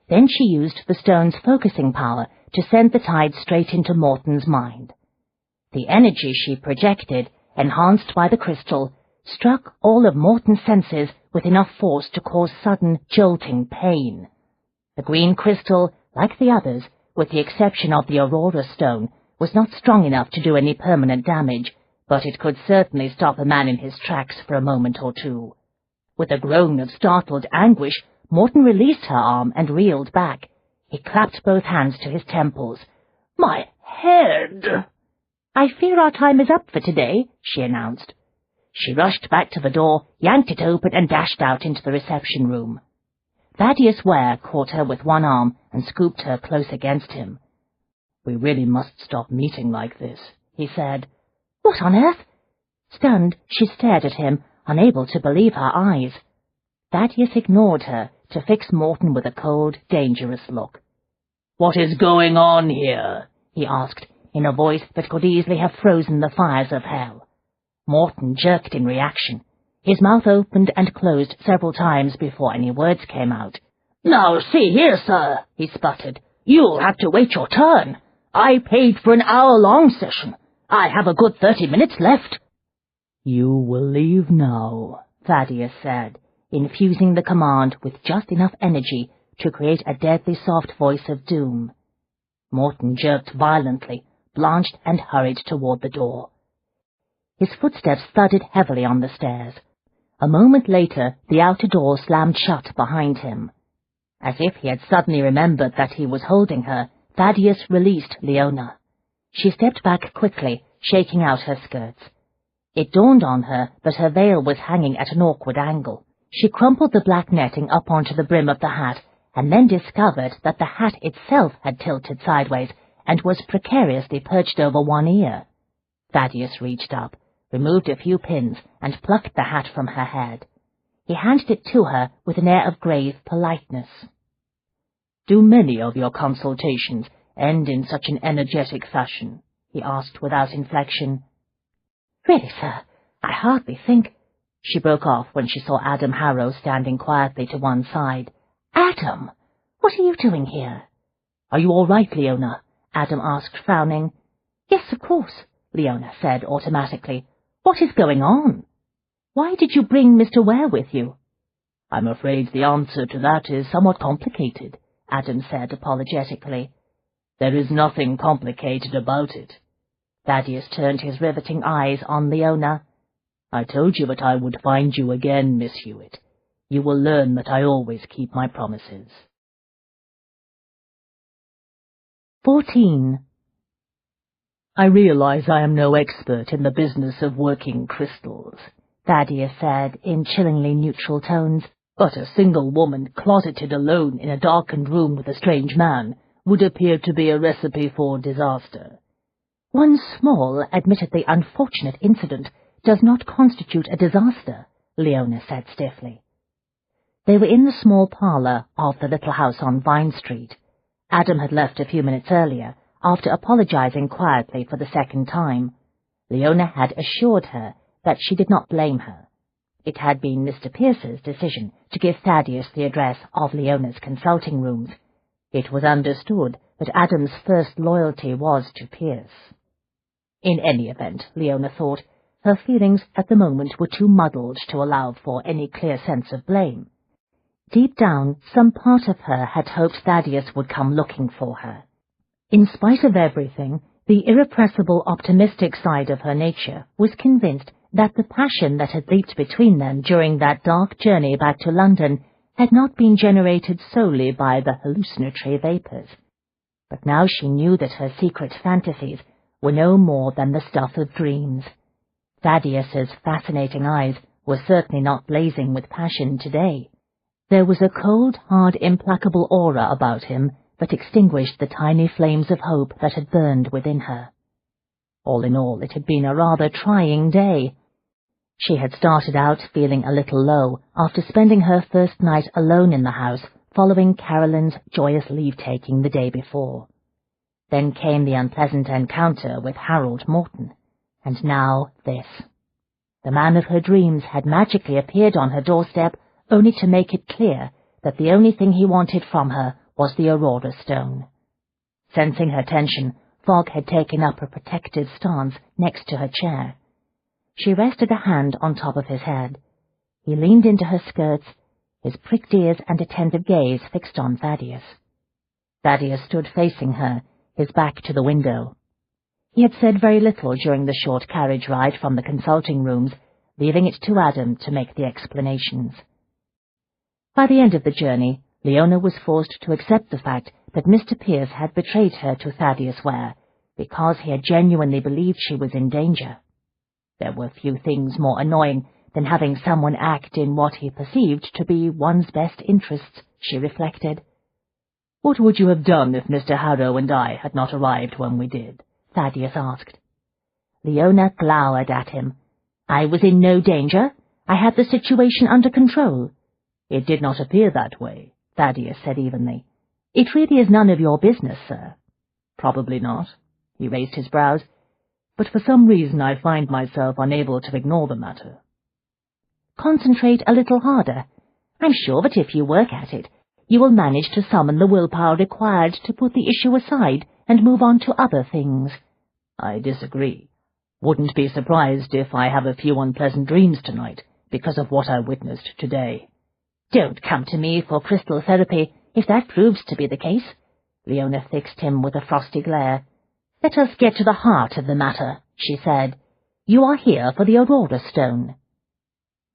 Then she used the stone's focusing power to send the tide straight into Morton's mind. The energy she projected, enhanced by the crystal, struck all of Morton's senses with enough force to cause sudden, jolting pain. The green crystal, like the others, with the exception of the Aurora Stone, was not strong enough to do any permanent damage, but it could certainly stop a man in his tracks for a moment or two. With a groan of startled anguish, Morton released her arm and reeled back. He clapped both hands to his temples. "My head!" "I fear our time is up for today," she announced. She rushed back to the door, yanked it open, and dashed out into the reception room. Thaddeus Ware caught her with one arm and scooped her close against him. "We really must stop meeting like this," he said. "What on earth?" Stunned, she stared at him, unable to believe her eyes. Thaddeus ignored her to fix Morton with a cold, dangerous look. "What is going on here?" he asked, in a voice that could easily have frozen the fires of hell. Morton jerked in reaction. His mouth opened and closed several times before any words came out. "Now, see here, sir," he sputtered. "You'll have to wait your turn. I paid for an hour-long session. I have a good 30 minutes left." "You will leave now," Thaddeus said, infusing the command with just enough energy to create a deadly soft voice of doom. Morton jerked violently, blanched, and hurried toward the door. His footsteps thudded heavily on the stairs. A moment later, the outer door slammed shut behind him. As if he had suddenly remembered that he was holding her, Thaddeus released Leona. She stepped back quickly, shaking out her skirts. It dawned on her that her veil was hanging at an awkward angle. She crumpled the black netting up onto the brim of the hat, and then discovered that the hat itself had tilted sideways and was precariously perched over one ear. Thaddeus reached up, removed a few pins, and plucked the hat from her head. He handed it to her with an air of grave politeness. "Do many of your consultations end in such an energetic fashion?" he asked without inflection. "Really, sir, I hardly think—" She broke off when she saw Adam Harrow standing quietly to one side. "Adam! What are you doing here?" "Are you all right, Leona?" Adam asked, frowning. "Yes, of course," Leona said automatically. "What is going on? Why did you bring Mr. Ware with you?" "I'm afraid the answer to that is somewhat complicated," Adam said apologetically. "There is nothing complicated about it." Thaddeus turned his riveting eyes on Leona. "I told you that I would find you again, Miss Hewitt. You will learn that I always keep my promises." 14. "I realize I am no expert in the business of working crystals," Thaddeus said in chillingly neutral tones, "but a single woman closeted alone in a darkened room with a strange man would appear to be a recipe for disaster." "One small, admittedly unfortunate incident does not constitute a disaster," Leona said stiffly. They were in the small parlour of the little house on Vine Street. Adam had left a few minutes earlier, after apologizing quietly for the second time. Leona had assured her that she did not blame her. It had been Mr. Pierce's decision to give Thaddeus the address of Leona's consulting rooms. It was understood that Adam's first loyalty was to Pierce. In any event, Leona thought, her feelings at the moment were too muddled to allow for any clear sense of blame. Deep down, some part of her had hoped Thaddeus would come looking for her. In spite of everything, the irrepressible optimistic side of her nature was convinced that the passion that had leaped between them during that dark journey back to London had not been generated solely by the hallucinatory vapours. But now she knew that her secret fantasies were no more than the stuff of dreams. Thaddeus's fascinating eyes were certainly not blazing with passion today. There was a cold, hard, implacable aura about him that extinguished the tiny flames of hope that had burned within her. All in all, it had been a rather trying day. She had started out feeling a little low after spending her first night alone in the house following Carolyn's joyous leave-taking the day before. Then came the unpleasant encounter with Harold Morton, and now this. The man of her dreams had magically appeared on her doorstep, only to make it clear that the only thing he wanted from her was the Aurora Stone. Sensing her tension, Fogg had taken up a protective stance next to her chair. She rested a hand on top of his head. He leaned into her skirts, his pricked ears and attentive gaze fixed on Thaddeus. Thaddeus stood facing her, his back to the window. He had said very little during the short carriage ride from the consulting rooms, leaving it to Adam to make the explanations. By the end of the journey, Leona was forced to accept the fact that Mr. Pierce had betrayed her to Thaddeus Ware, because he had genuinely believed she was in danger. There were few things more annoying than having someone act in what he perceived to be one's best interests, she reflected. "What would you have done if Mr. Harrow and I had not arrived when we did?" Thaddeus asked. Leona glowered at him. "I was in no danger. I had the situation under control." "It did not appear that way," Thaddeus said evenly. "It really is none of your business, sir." "Probably not." He raised his brows. "But for some reason I find myself unable to ignore the matter." "Concentrate a little harder. I'm sure that if you work at it, you will manage to summon the willpower required to put the issue aside and move on to other things." "I disagree. Wouldn't be surprised if I have a few unpleasant dreams tonight because of what I witnessed today." "Don't come to me for crystal therapy if that proves to be the case." Leona fixed him with a frosty glare. "Let us get to the heart of the matter," she said. "You are here for the Aurora Stone."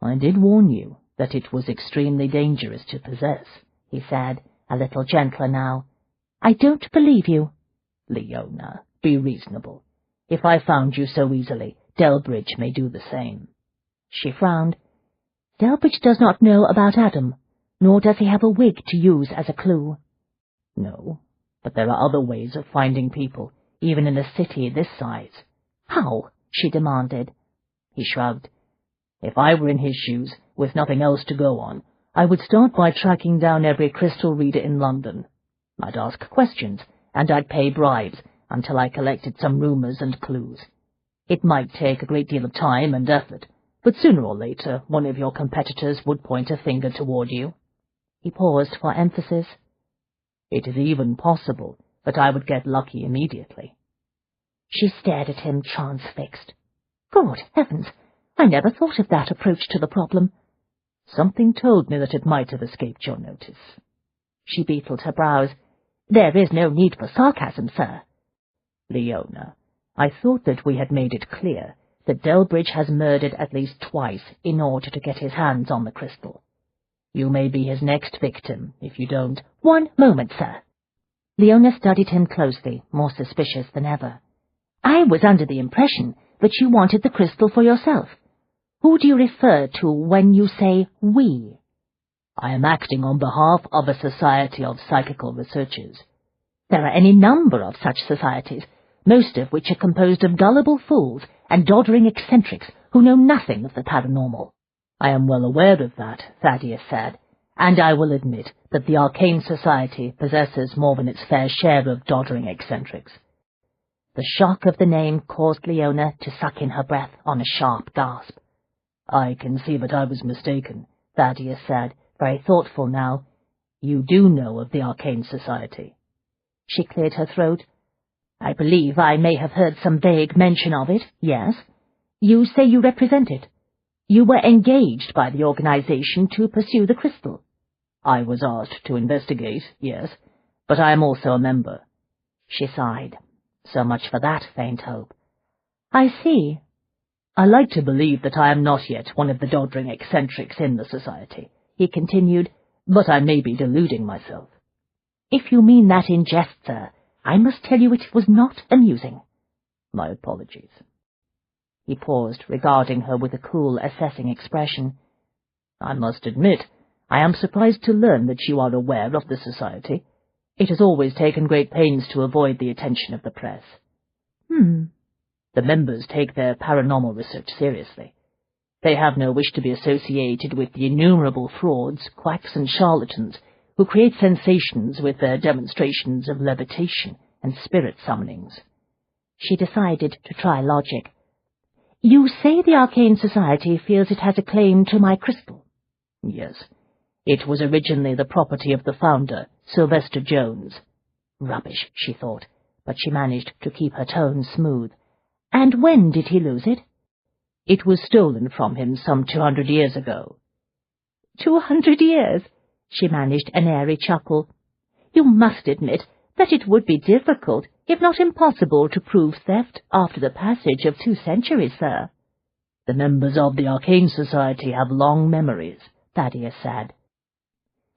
"I did warn you that it was extremely dangerous to possess," he said, a little gentler now. "I don't believe you." "Leona, be reasonable. If I found you so easily, Delbridge may do the same." She frowned. "Delbridge does not know about Adam, nor does he have a wig to use as a clue." "No, but there are other ways of finding people, even in a city this size." "How?" she demanded. He shrugged. "If I were in his shoes, with nothing else to go on, I would start by tracking down every crystal reader in London. I'd ask questions, and I'd pay bribes until I collected some rumours and clues. It might take a great deal of time and effort, but sooner or later one of your competitors would point a finger toward you." He paused for emphasis. "It is even possible that I would get lucky immediately." She stared at him, transfixed. "Good heavens! I never thought of that approach to the problem." "Something told me that it might have escaped your notice." She beetled her brows. "There is no need for sarcasm, sir." "Leona, I thought that we had made it clear that Delbridge has murdered at least twice in order to get his hands on the crystal. You may be his next victim if you don't—" "One moment, sir." Leona studied him closely, more suspicious than ever. "I was under the impression that you wanted the crystal for yourself. Who do you refer to when you say we?" "I am acting on behalf of a society of psychical researchers." "There are any number of such societies, most of which are composed of gullible fools and doddering eccentrics who know nothing of the paranormal." "I am well aware of that," Thaddeus said, "and I will admit that the Arcane Society possesses more than its fair share of doddering eccentrics." The shock of the name caused Leona to suck in her breath on a sharp gasp. "I can see that I was mistaken," Thaddeus said, very thoughtful now. "You do know of the Arcane Society." She cleared her throat. "I believe I may have heard some vague mention of it, yes. You say you represent it. You were engaged by the organization to pursue the crystal." "I was asked to investigate, yes, but I am also a member." She sighed. So much for that faint hope. "I see." "I like to believe that I am not yet one of the doddering eccentrics in the society," he continued, "but I may be deluding myself." "If you mean that in jest, sir, I must tell you it was not amusing." "My apologies." He paused, regarding her with a cool, assessing expression. "I must admit, I am surprised to learn that you are aware of the society. It has always taken great pains to avoid the attention of the press." The members take their paranormal research seriously. They have no wish to be associated with the innumerable frauds, quacks, and charlatans who create sensations with their demonstrations of levitation and spirit summonings." She decided to try logic. "You say the Arcane Society feels it has a claim to my crystal?" "Yes. It was originally the property of the founder, Sylvester Jones." Rubbish, she thought, but she managed to keep her tone smooth. "And when did he lose it?" "It was stolen from him some 200 years ago." 200 years? She managed an airy chuckle. "You must admit that it would be difficult, if not impossible, to prove theft after the passage of 2 centuries, sir. The members of the Arcane Society have long memories, Thaddeus said.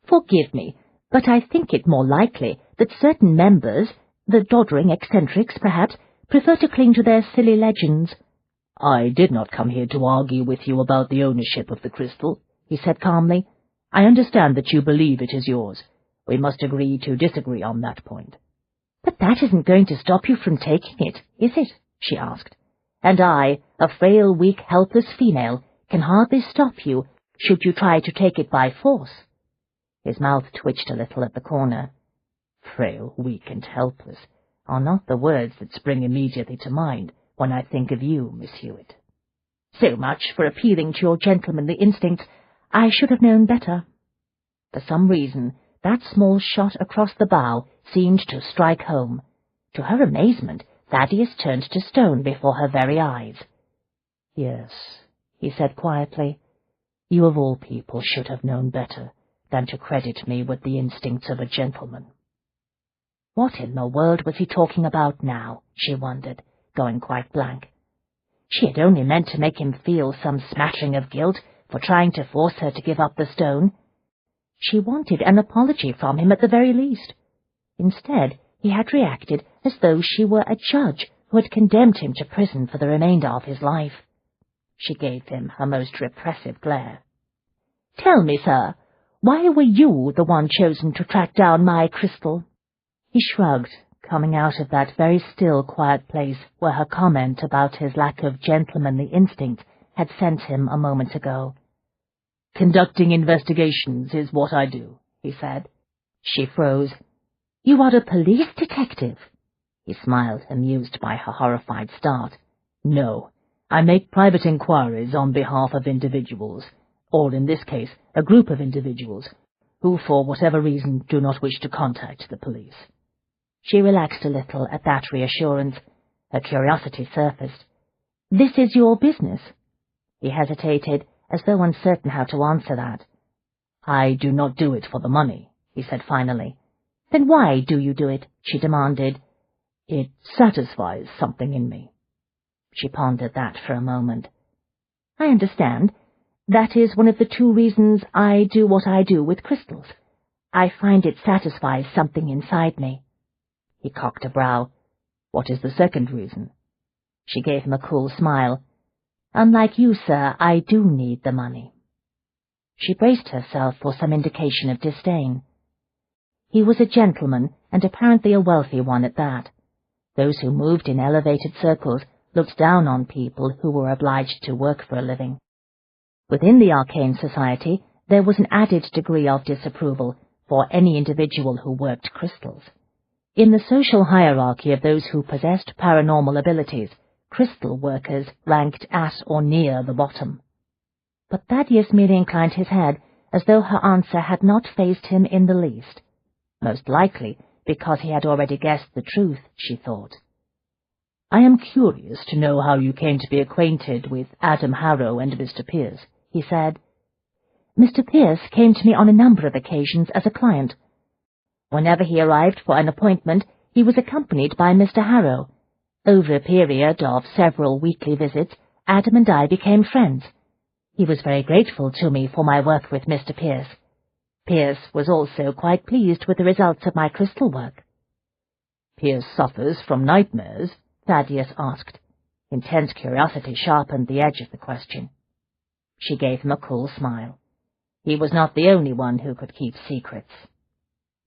Forgive me, but I think it more likely that certain members, the doddering eccentrics perhaps, prefer to cling to their silly legends. I did not come here to argue with you about the ownership of the crystal, he said calmly. I understand that you believe it is yours. We must agree to disagree on that point. But that isn't going to stop you from taking it, is it? She asked. And I, a frail, weak, helpless female, can hardly stop you, should you try to take it by force. His mouth twitched a little at the corner. Frail, weak, and helpless are not the words that spring immediately to mind when I think of you, Miss Hewitt. So much for appealing to your gentlemanly instincts. I should have known better. For some reason, that small shot across the bow seemed to strike home. To her amazement, Thaddeus turned to stone before her very eyes. Yes, he said quietly, you of all people should have known better than to credit me with the instincts of a gentleman. What in the world was he talking about now, she wondered, going quite blank. She had only meant to make him feel some smattering of guilt for trying to force her to give up the stone. She wanted an apology from him at the very least. Instead, he had reacted as though she were a judge who had condemned him to prison for the remainder of his life. She gave him her most repressive glare. "Tell me, sir, why were you the one chosen to track down my crystal?" He shrugged, coming out of that very still, quiet place where her comment about his lack of gentlemanly instinct had sent him a moment ago. "Conducting investigations is what I do," he said. She froze. "You are a police detective?" He smiled, amused by her horrified start. "No, I make private inquiries on behalf of individuals, or in this case, a group of individuals, who for whatever reason do not wish to contact the police." She relaxed a little at that reassurance. Her curiosity surfaced. "This is your business?" He hesitated, as though uncertain how to answer that. "I do not do it for the money," he said finally. "Then why do you do it?" she demanded. "It satisfies something in me." She pondered that for a moment. "I understand. That is one of the 2 reasons I do what I do with crystals. I find it satisfies something inside me." He cocked a brow. "What is the second reason?" She gave him a cool smile. "Unlike you, sir, I do need the money." She braced herself for some indication of disdain. He was a gentleman, and apparently a wealthy one at that. Those who moved in elevated circles looked down on people who were obliged to work for a living. Within the Arcane Society, there was an added degree of disapproval for any individual who worked crystals. In the social hierarchy of those who possessed paranormal abilities, crystal workers ranked at or near the bottom. But Thaddeus merely inclined his head, as though her answer had not fazed him in the least. Most likely because he had already guessed the truth, she thought. "I am curious to know how you came to be acquainted with Adam Harrow and Mr. Pierce," he said. "Mr. Pierce came to me on a number of occasions as a client. Whenever he arrived for an appointment, he was accompanied by Mr. Harrow. Over a period of several weekly visits, Adam and I became friends. He was very grateful to me for my work with Mr. Pierce. Pierce was also quite pleased with the results of my crystal work." "Pierce suffers from nightmares?" Thaddeus asked. Intense curiosity sharpened the edge of the question. She gave him a cool smile. He was not the only one who could keep secrets.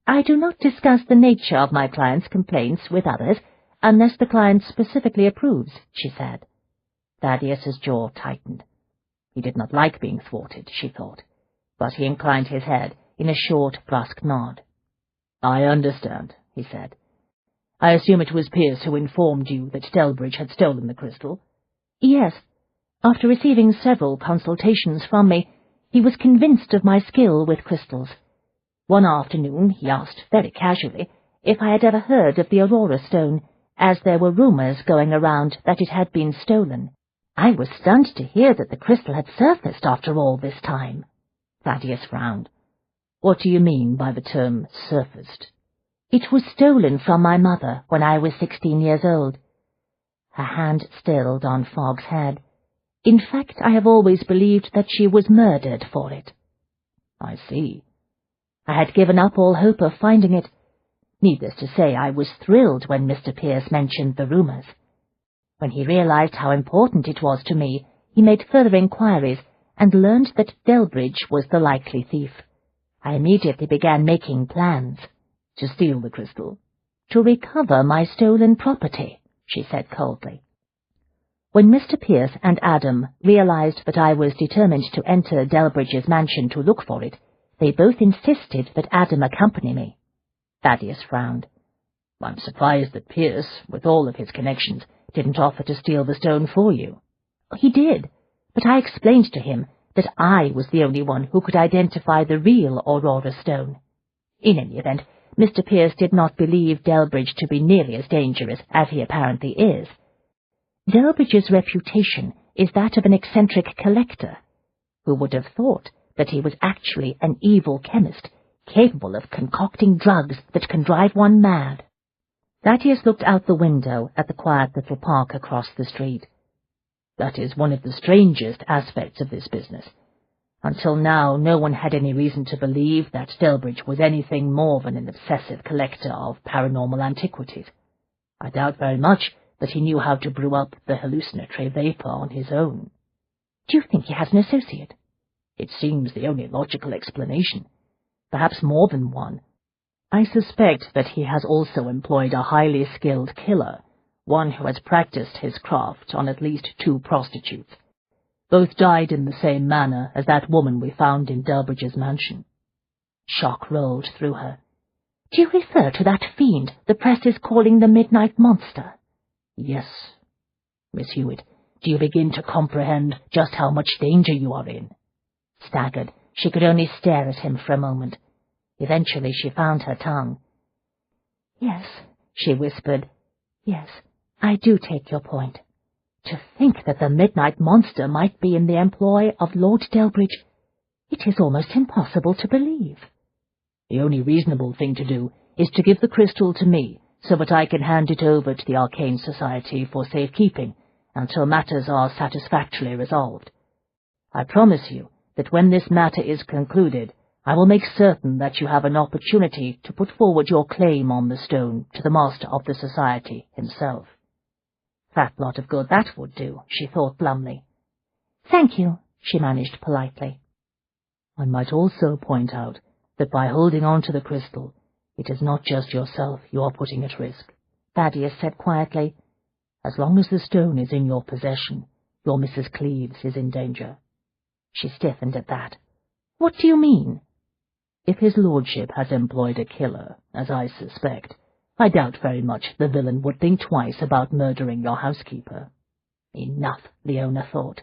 "I do not discuss the nature of my client's complaints with others, unless the client specifically approves," she said. Thaddeus's jaw tightened. He did not like being thwarted, she thought, but he inclined his head in a short, brusque nod. "I understand," he said. "I assume it was Pierce who informed you that Delbridge had stolen the crystal?" "Yes. After receiving several consultations from me, he was convinced of my skill with crystals. One afternoon he asked, very casually, if I had ever heard of the Aurora Stone, as there were rumours going around that it had been stolen. I was stunned to hear that the crystal had surfaced after all this time." Thaddeus frowned. "What do you mean by the term surfaced?" It was stolen from my mother when I was 16 years old. Her hand stilled on Fogg's head. In fact, I have always believed that she was murdered for it. I see. I had given up all hope of finding it. Needless to say, I was thrilled when Mr. Pierce mentioned the rumours. When he realized how important it was to me, he made further inquiries and learned that Delbridge was the likely thief. I immediately began making plans. To steal the crystal? To recover my stolen property, she said coldly. When Mr. Pierce and Adam realized that I was determined to enter Delbridge's mansion to look for it, they both insisted that Adam accompany me. Thaddeus frowned. I'm surprised that Pierce, with all of his connections, didn't offer to steal the stone for you. He did, but I explained to him that I was the only one who could identify the real Aurora stone. In any event, Mr. Pierce did not believe Delbridge to be nearly as dangerous as he apparently is. Delbridge's reputation is that of an eccentric collector. Who would have thought that he was actually an evil chemist, capable of concocting drugs that can drive one mad? Thaddeus looked out the window at the quiet little park across the street. That is one of the strangest aspects of this business. Until now, no one had any reason to believe that Delbridge was anything more than an obsessive collector of paranormal antiquities. I doubt very much that he knew how to brew up the hallucinatory vapor on his own. Do you think he has an associate? It seems the only logical explanation. Perhaps more than one. I suspect that he has also employed a highly skilled killer, one who has practiced his craft on at least 2 prostitutes. Both died in the same manner as that woman we found in Delbridge's mansion. Shock rolled through her. Do you refer to that fiend the press is calling the Midnight Monster? Yes. Miss Hewitt, do you begin to comprehend just how much danger you are in? Staggered, she could only stare at him for a moment. Eventually she found her tongue. Yes, she whispered. Yes, I do take your point. To think that the Midnight Monster might be in the employ of Lord Delbridge, it is almost impossible to believe. The only reasonable thing to do is to give the crystal to me, so that I can hand it over to the Arcane Society for safekeeping until matters are satisfactorily resolved. I promise you that when this matter is concluded, I will make certain that you have an opportunity to put forward your claim on the stone to the Master of the Society himself. Fat lot of good that would do, she thought glumly. Thank you, she managed politely. I might also point out that by holding on to the crystal, it is not just yourself you are putting at risk, Thaddeus said quietly. As long as the stone is in your possession, your Mrs. Cleves is in danger. She stiffened at that. What do you mean? If his lordship has employed a killer, as I suspect, I doubt very much the villain would think twice about murdering your housekeeper. Enough, Leona thought.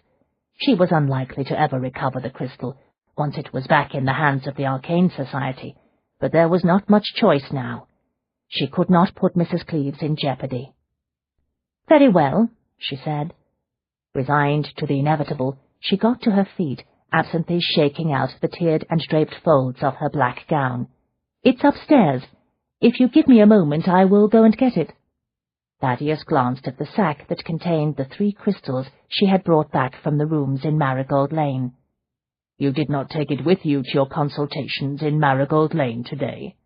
She was unlikely to ever recover the crystal once it was back in the hands of the Arcane Society, but there was not much choice now. She could not put Mrs. Cleves in jeopardy. Very well, she said. Resigned to the inevitable, she got to her feet, absently shaking out the tiered and draped folds of her black gown. It's upstairs. If you give me a moment, I will go and get it. Thaddeus glanced at the sack that contained the 3 crystals she had brought back from the rooms in Marigold Lane. You did not take it with you to your consultations in Marigold Lane today?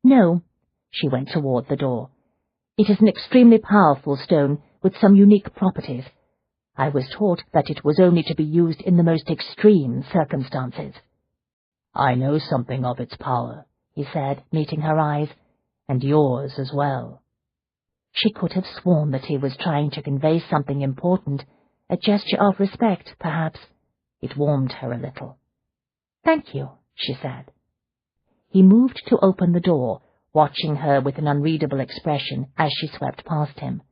No. She went toward the door. It is an extremely powerful stone with some unique properties. I was taught that it was only to be used in the most extreme circumstances. I know something of its power, he said, meeting her eyes, and yours as well. She could have sworn that he was trying to convey something important, a gesture of respect, perhaps. It warmed her a little. Thank you, she said. He moved to open the door, watching her with an unreadable expression as she swept past him.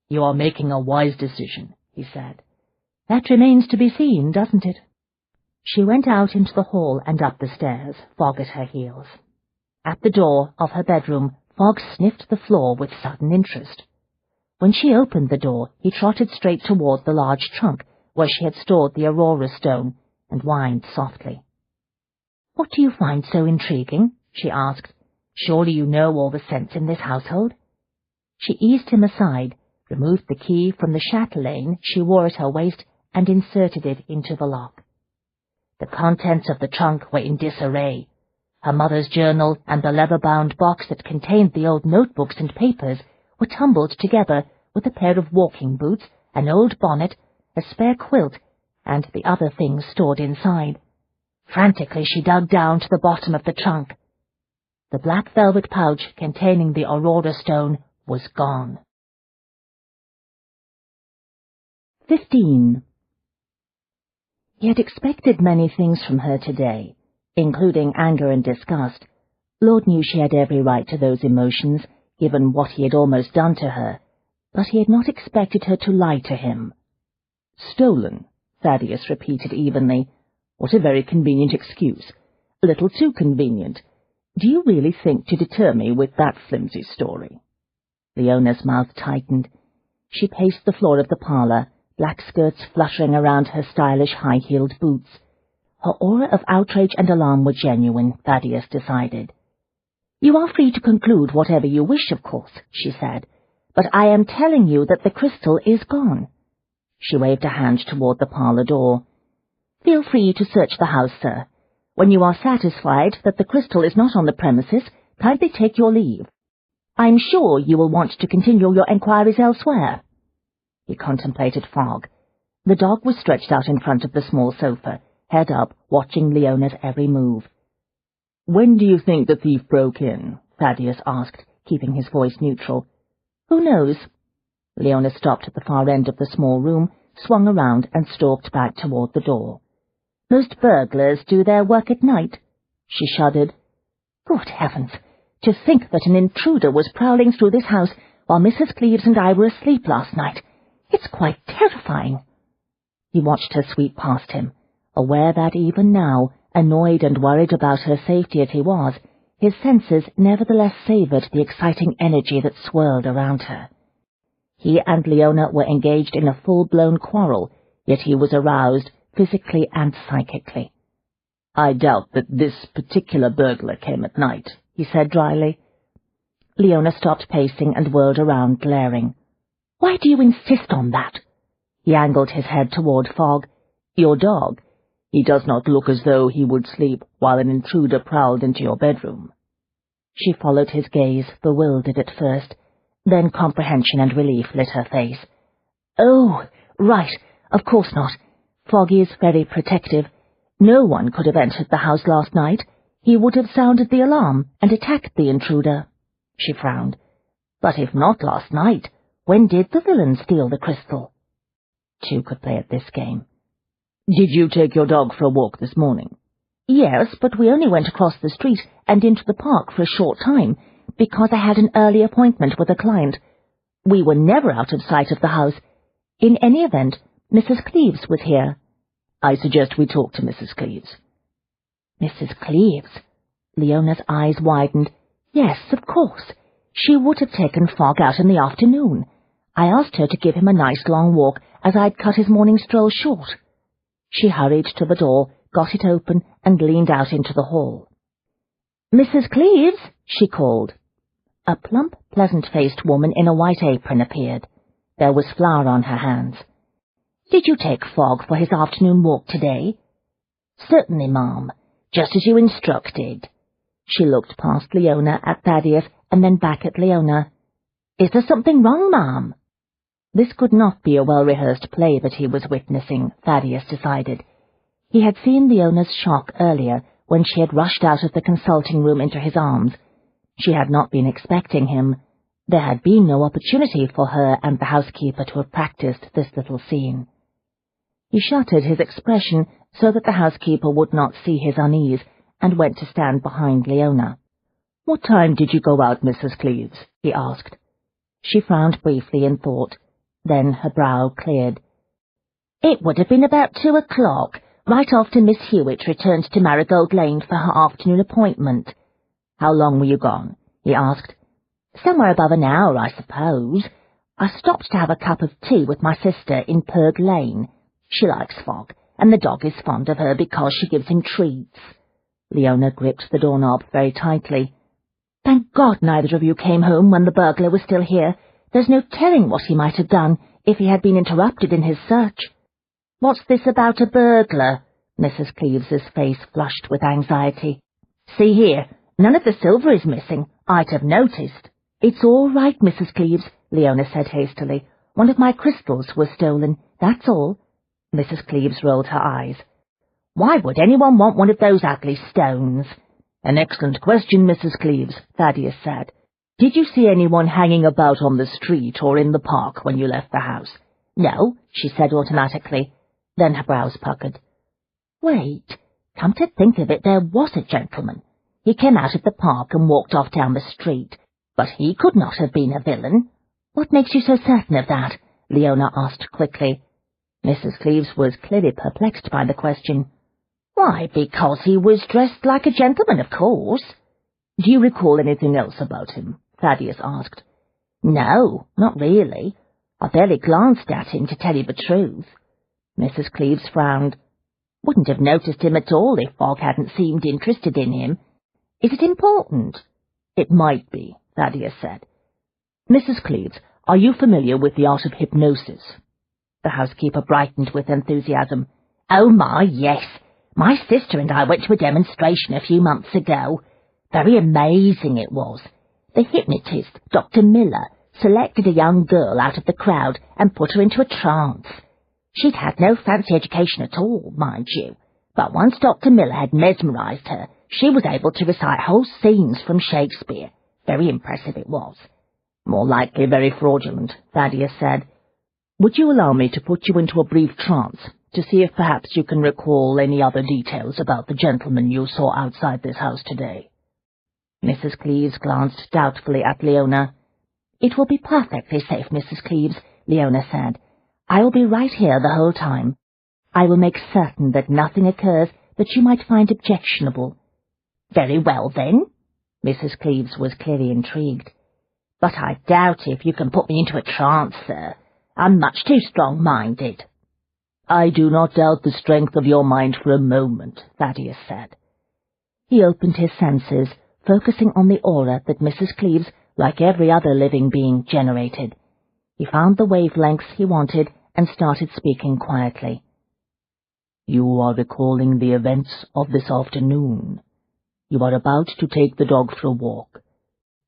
You are making a wise decision, he said. That remains to be seen, doesn't it? She went out into the hall and up the stairs, Fogg at her heels. At the door of her bedroom, Fogg sniffed the floor with sudden interest. When she opened the door, he trotted straight toward the large trunk where she had stored the Aurora stone, and whined softly. What do you find so intriguing? She asked. Surely you know all the scents in this household?" She eased him aside, removed the key from the chatelaine she wore at her waist, and inserted it into the lock. The contents of the trunk were in disarray. Her mother's journal and the leather-bound box that contained the old notebooks and papers were tumbled together with a pair of walking boots, an old bonnet, a spare quilt, and the other things stored inside. Frantically she dug down to the bottom of the trunk. The black velvet pouch containing the Aurora stone was gone. 15. He had expected many things from her today, including anger and disgust. Lord knew she had every right to those emotions, given what he had almost done to her, but he had not expected her to lie to him. "Stolen," Thaddeus repeated evenly. "What a very convenient excuse. A little too convenient. Do you really think to deter me with that flimsy story?" Leona's mouth tightened. She paced the floor of the parlour, black skirts fluttering around her stylish high-heeled boots. Her aura of outrage and alarm were genuine, Thaddeus decided. "You are free to conclude whatever you wish, of course," she said, "but I am telling you that the crystal is gone." She waved a hand toward the parlour door. "Feel free to search the house, sir. When you are satisfied that the crystal is not on the premises, kindly take your leave. I am sure you will want to continue your enquiries elsewhere." He contemplated Fogg. The dog was stretched out in front of the small sofa, head up, watching Leona's every move. "When do you think the thief broke in?" Thaddeus asked, keeping his voice neutral. "Who knows?" Leona stopped at the far end of the small room, swung around, and stalked back toward the door. "Most burglars do their work at night." She shuddered. "Good heavens! To think that an intruder was prowling through this house while Mrs. Cleves and I were asleep last night. It's quite terrifying." He watched her sweep past him, aware that even now, annoyed and worried about her safety as he was, his senses nevertheless savoured the exciting energy that swirled around her. He and Leona were engaged in a full-blown quarrel, yet he was aroused, physically and psychically. "I doubt that this particular burglar came at night," he said dryly. Leona stopped pacing and whirled around, glaring. "Why do you insist on that?" He angled his head toward Fogg. "Your dog. He does not look as though he would sleep while an intruder prowled into your bedroom." She followed his gaze, bewildered at first. Then comprehension and relief lit her face. "Oh, right, of course not. Foggy is very protective. No one could have entered the house last night. He would have sounded the alarm and attacked the intruder." She frowned. "But if not last night, when did the villain steal the crystal?" Two could play at this game. "Did you take your dog for a walk this morning?" "Yes, but we only went across the street and into the park for a short time, because I had an early appointment with a client. We were never out of sight of the house. In any event, Mrs. Cleves was here." "I suggest we talk to Mrs. Cleves." "Mrs. Cleves?" Leona's eyes widened. "Yes, of course. She would have taken Fogg out in the afternoon. I asked her to give him a nice long walk, as I'd cut his morning stroll short." She hurried to the door, got it open, and leaned out into the hall. "Mrs. Cleves," she called. A plump, pleasant-faced woman in a white apron appeared. There was flour on her hands. "Did you take Fogg for his afternoon walk today?" "Certainly, ma'am, just as you instructed." She looked past Leona at Thaddeus and then back at Leona. "Is there something wrong, ma'am?" This could not be a well-rehearsed play that he was witnessing, Thaddeus decided. He had seen Leona's shock earlier, when she had rushed out of the consulting room into his arms. She had not been expecting him. There had been no opportunity for her and the housekeeper to have practiced this little scene. He shuttered his expression so that the housekeeper would not see his unease, and went to stand behind Leona. "What time did you go out, Mrs. Cleves?" he asked. She frowned briefly in thought. Then her brow cleared. "It would have been about 2 o'clock, right after Miss Hewitt returned to Marigold Lane for her afternoon appointment." "How long were you gone?" he asked. "Somewhere above an hour, I suppose. I stopped to have a cup of tea with my sister in Purg Lane. She likes Fogg, and the dog is fond of her because she gives him treats." Leona gripped the doorknob very tightly. Thank God neither of you came home when the burglar was still here. There's no telling what he might have done if he had been interrupted in his search. What's this about a burglar? Mrs. Cleeves's face flushed with anxiety. See here, none of the silver is missing. I'd have noticed. It's all right, Mrs. Cleeves, Leona said hastily. One of my crystals was stolen, that's all. Mrs. Cleeves rolled her eyes. Why would anyone want one of those ugly stones? An excellent question, Mrs. Cleeves, Thaddeus said. Did you see anyone hanging about on the street or in the park when you left the house? No, she said automatically. Then her brows puckered. Wait, come to think of it, there was a gentleman. He came out of the park and walked off down the street, but he could not have been a villain. What makes you so certain of that? Leona asked quickly. Mrs. Cleeves was clearly perplexed by the question. Why, because he was dressed like a gentleman, of course. Do you recall anything else about him? Thaddeus asked. No, not really. I barely glanced at him, to tell you the truth. Mrs. Cleeves frowned. Wouldn't have noticed him at all if Fogg hadn't seemed interested in him. Is it important? It might be, Thaddeus said. Mrs. Cleeves, are you familiar with the art of hypnosis? The housekeeper brightened with enthusiasm. Oh my, yes. My sister and I went to a demonstration a few months ago. Very amazing it was. The hypnotist, Dr. Miller, selected a young girl out of the crowd and put her into a trance. She'd had no fancy education at all, mind you, but once Dr. Miller had mesmerized her, she was able to recite whole scenes from Shakespeare. Very impressive it was. More likely very fraudulent, Thaddeus said. Would you allow me to put you into a brief trance, to see if perhaps you can recall any other details about the gentleman you saw outside this house today? Mrs. Cleeves glanced doubtfully at Leona. It will be perfectly safe, Mrs. Cleeves, Leona said. I will be right here the whole time. I will make certain that nothing occurs that you might find objectionable. Very well, then. Mrs. Cleeves was clearly intrigued. But I doubt if you can put me into a trance, sir. I'm much too strong-minded. I do not doubt the strength of your mind for a moment, Thaddeus said. He opened his senses, focusing on the aura that Mrs. Cleeves, like every other living being, generated. He found the wavelengths he wanted and started speaking quietly. You are recalling the events of this afternoon. You are about to take the dog for a walk.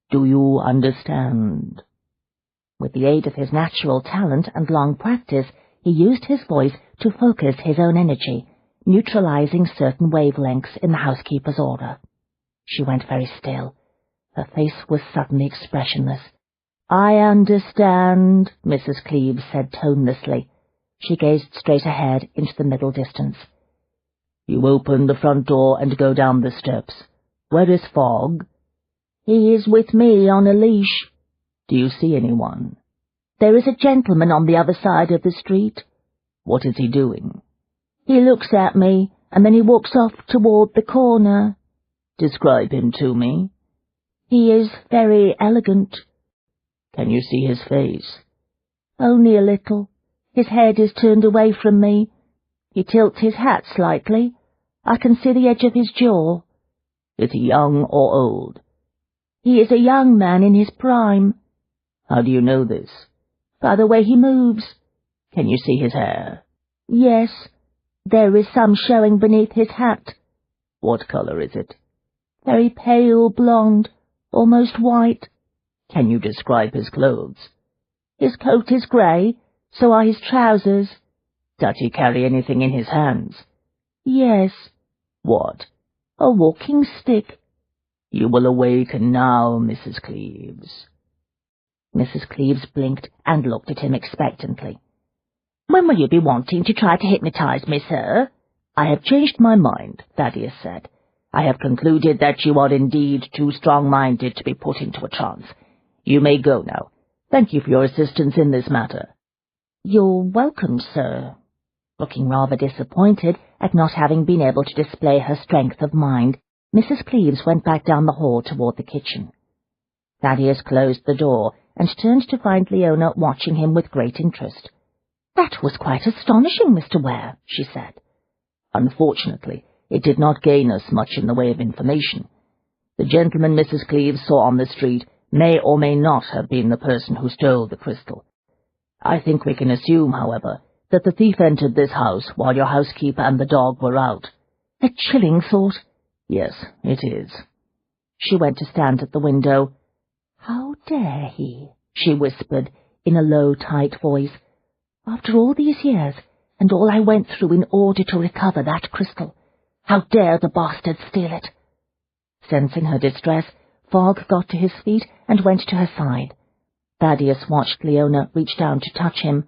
Do you understand? With the aid of his natural talent and long practice, he used his voice to focus his own energy, neutralizing certain wavelengths in the housekeeper's aura. She went very still. Her face was suddenly expressionless. I understand, Mrs. Cleeves said tonelessly. She gazed straight ahead into the middle distance. You open the front door and go down the steps. Where is Fogg? He is with me on a leash. Do you see anyone? There is a gentleman on the other side of the street. What is he doing? He looks at me, and then he walks off toward the corner. Describe him to me. He is very elegant. Can you see his face? Only a little. His head is turned away from me. He tilts his hat slightly. I can see the edge of his jaw. Is he young or old? He is a young man in his prime. How do you know this? By the way he moves. Can you see his hair? Yes. There is some showing beneath his hat. What color is it? Very pale blonde, almost white. Can you describe his clothes? His coat is grey, so are his trousers. Does he carry anything in his hands? Yes. What? A walking stick. You will awaken now, Mrs. Cleeves. Mrs. Cleeves blinked and looked at him expectantly. When will you be wanting to try to hypnotize me, sir? I have changed my mind, Thaddeus said. I have concluded that you are indeed too strong-minded to be put into a trance. You may go now. Thank you for your assistance in this matter. You're welcome, sir. Looking rather disappointed at not having been able to display her strength of mind, Mrs. Cleeves went back down the hall toward the kitchen. Thaddeus closed the door and turned to find Leona watching him with great interest. That was quite astonishing, Mr. Ware, she said. Unfortunately, it did not gain us much in the way of information. The gentleman Mrs. Cleves saw on the street may or may not have been the person who stole the crystal. I think we can assume, however, that the thief entered this house while your housekeeper and the dog were out. A chilling thought. Yes, it is. She went to stand at the window. How dare he? She whispered in a low, tight voice. After all these years, and all I went through in order to recover that crystal, how dare the bastard steal it? Sensing her distress, Fogg got to his feet and went to her side. Thaddeus watched Leona reach down to touch him.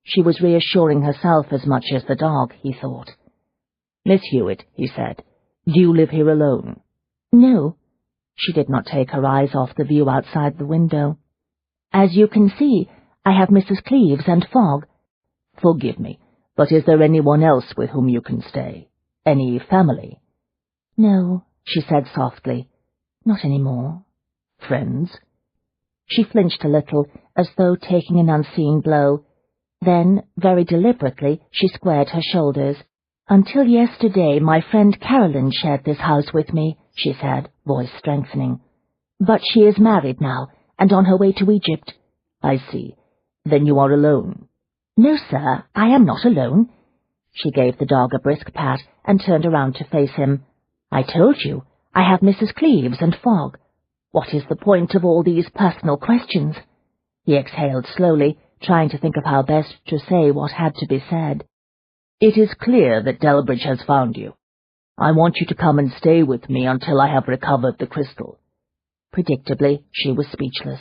She was reassuring herself as much as the dog, he thought. "Miss Hewitt," he said, "do you live here alone?" "No." She did not take her eyes off the view outside the window. "As you can see, I have Mrs. Cleves and Fogg." "Forgive me, but is there anyone else with whom you can stay? Any family?" "No," she said softly. "Not any more." "Friends?" She flinched a little, as though taking an unseen blow. Then, very deliberately, she squared her shoulders. "Until yesterday, my friend Caroline shared this house with me," she said, voice strengthening. "But she is married now, and on her way to Egypt." "I see. Then you are alone?" "No, sir, I am not alone." She gave the dog a brisk pat and turned around to face him. "I told you, I have Mrs. Cleves and Fogg. What is the point of all these personal questions?" He exhaled slowly, trying to think of how best to say what had to be said. "It is clear that Delbridge has found you. I want you to come and stay with me until I have recovered the crystal." Predictably, she was speechless.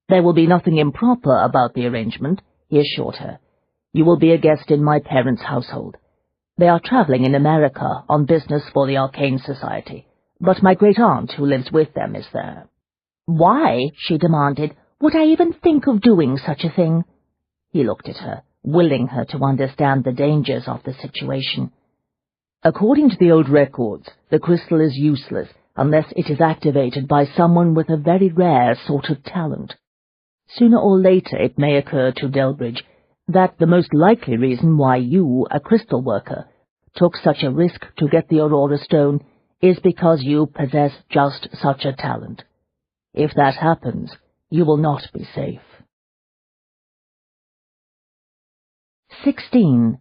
"There will be nothing improper about the arrangement," he assured her. "You will be a guest in my parents' household. They are travelling in America on business for the Arcane Society, but my great-aunt who lives with them is there." "Why," she demanded, "would I even think of doing such a thing?" He looked at her, willing her to understand the dangers of the situation. "According to the old records, the crystal is useless unless it is activated by someone with a very rare sort of talent. Sooner or later it may occur to Delbridge that the most likely reason why you, a crystal worker, took such a risk to get the Aurora Stone is because you possess just such a talent. If that happens, you will not be safe." 16.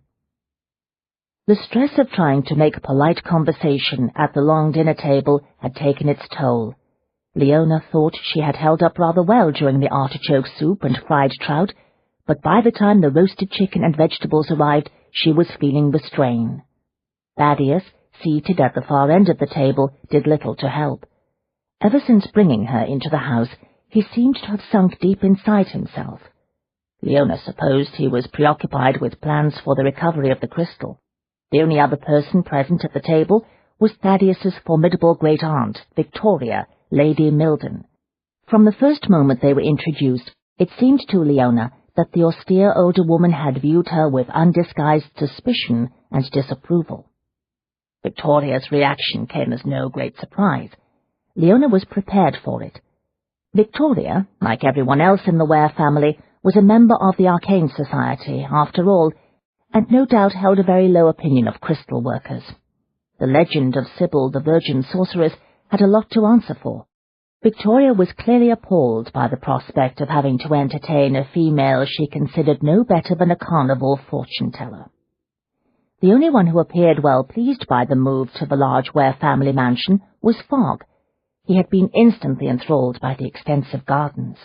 The stress of trying to make polite conversation at the long dinner table had taken its toll. Leona thought she had held up rather well during the artichoke soup and fried trout, but by the time the roasted chicken and vegetables arrived, she was feeling the strain. Thaddeus, seated at the far end of the table, did little to help. Ever since bringing her into the house, he seemed to have sunk deep inside himself. Leona supposed he was preoccupied with plans for the recovery of the crystal. The only other person present at the table was Thaddeus's formidable great-aunt, Victoria, Lady Milden. From the first moment they were introduced, it seemed to Leona that the austere older woman had viewed her with undisguised suspicion and disapproval. Victoria's reaction came as no great surprise. Leona was prepared for it. Victoria, like everyone else in the Ware family, was a member of the Arcane Society, after all, and no doubt held a very low opinion of crystal workers. The legend of Sybil the Virgin Sorceress had a lot to answer for. Victoria was clearly appalled by the prospect of having to entertain a female she considered no better than a carnival fortune-teller. The only one who appeared well pleased by the move to the large Ware family mansion was Fogg. He had been instantly enthralled by the extensive gardens.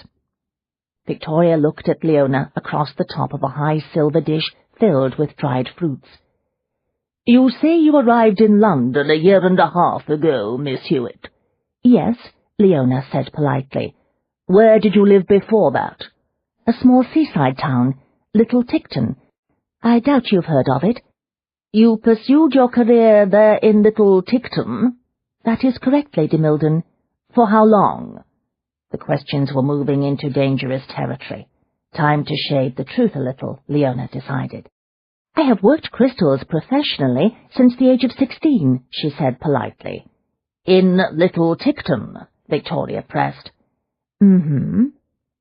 Victoria looked at Leona across the top of a high silver dish filled with dried fruits. "You say you arrived in London 1.5 years ago, Miss Hewitt?" "Yes," Leona said politely. "Where did you live before that?" "A small seaside town, Little Ticton. I doubt you've heard of it." "You pursued your career there in Little Ticton?" "That is correct, Lady Milden." "For how long?" The questions were moving into dangerous territory. Time to shade the truth a little, Leona decided. "I have worked crystals professionally since the age of 16, she said politely. "In Little Ticton?" Victoria pressed. "Mm-hmm."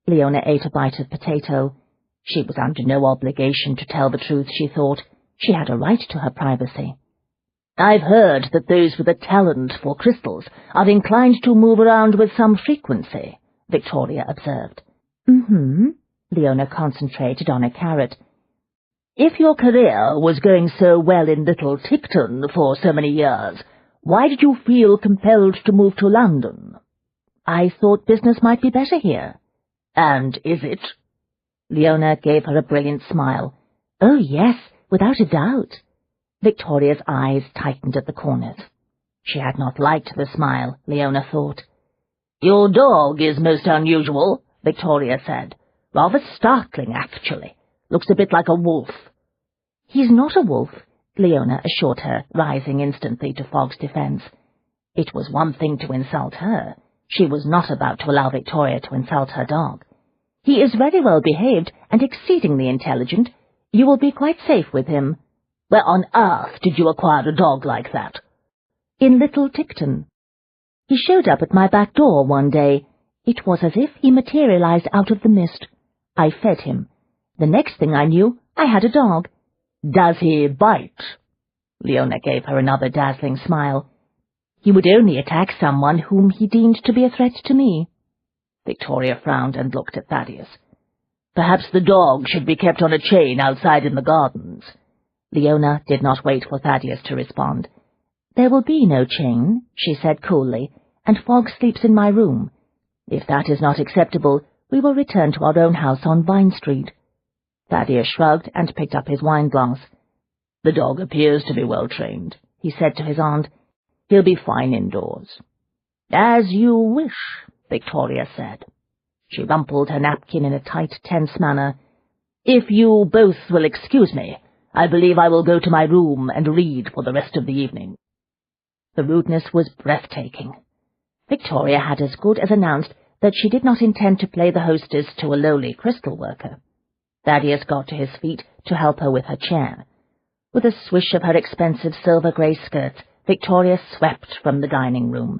Leona ate a bite of potato. She was under no obligation to tell the truth, she thought. She had a right to her privacy. I've heard that those with a talent for crystals are inclined to move around with some frequency, Victoria observed. Leona concentrated on a carrot. If your career was going so well in Little Ticton for so many years, why did you feel compelled to move to London? I thought business might be better here. And is it? Leona gave her a brilliant smile. Oh, yes, without a doubt. Victoria's eyes tightened at the corners. She had not liked the smile, Leona thought. Your dog is most unusual, Victoria said. Rather startling, actually. Looks a bit like a wolf. He's not a wolf, Leona assured her, rising instantly to Fogg's defence. It was one thing to insult her. She was not about to allow Victoria to insult her dog. He is very well behaved and exceedingly intelligent. You will be quite safe with him. Where on earth did you acquire a dog like that? In Little Ticton. He showed up at my back door one day. It was as if he materialized out of the mist. I fed him. The next thing I knew, I had a dog. Does he bite? Leona gave her another dazzling smile. He would only attack someone whom he deemed to be a threat to me. Victoria frowned and looked at Thaddeus. Perhaps the dog should be kept on a chain outside in the gardens. Leona did not wait for Thaddeus to respond. There will be no chain, she said coolly, and Fogg sleeps in my room. If that is not acceptable, we will return to our own house on Vine Street. Thaddeus shrugged and picked up his wine-glass. The dog appears to be well trained, he said to his aunt. He'll be fine indoors. As you wish, Victoria said. She rumpled her napkin in a tight, tense manner. If you both will excuse me, I believe I will go to my room and read for the rest of the evening. The rudeness was breathtaking. Victoria had as good as announced that she did not intend to play the hostess to a lowly crystal worker. Thaddeus got to his feet to help her with her chair. With a swish of her expensive silver-grey skirts, Victoria swept from the dining room.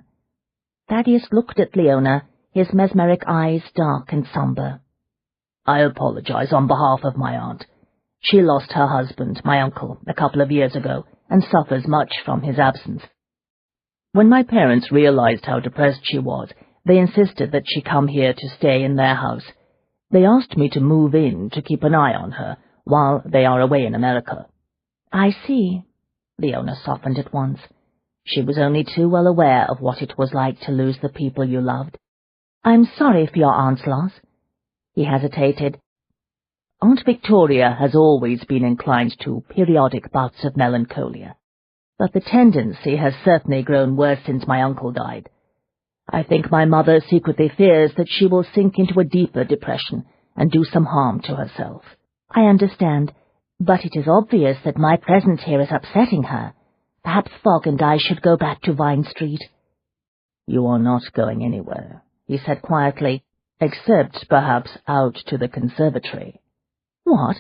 Thaddeus looked at Leona, his mesmeric eyes dark and sombre. I apologize on behalf of my aunt. She lost her husband, my uncle, a couple of years ago, and suffers much from his absence. When my parents realized how depressed she was, they insisted that she come here to stay in their house. They asked me to move in to keep an eye on her while they are away in America. I see. Leona softened at once. She was only too well aware of what it was like to lose the people you loved. I'm sorry for your aunt's loss. He hesitated. Aunt Victoria has always been inclined to periodic bouts of melancholia, but the tendency has certainly grown worse since my uncle died. I think my mother secretly fears that she will sink into a deeper depression and do some harm to herself. I understand, but it is obvious that my presence here is upsetting her. Perhaps Fogg and I should go back to Vine Street. You are not going anywhere, he said quietly, except perhaps out to the conservatory. What?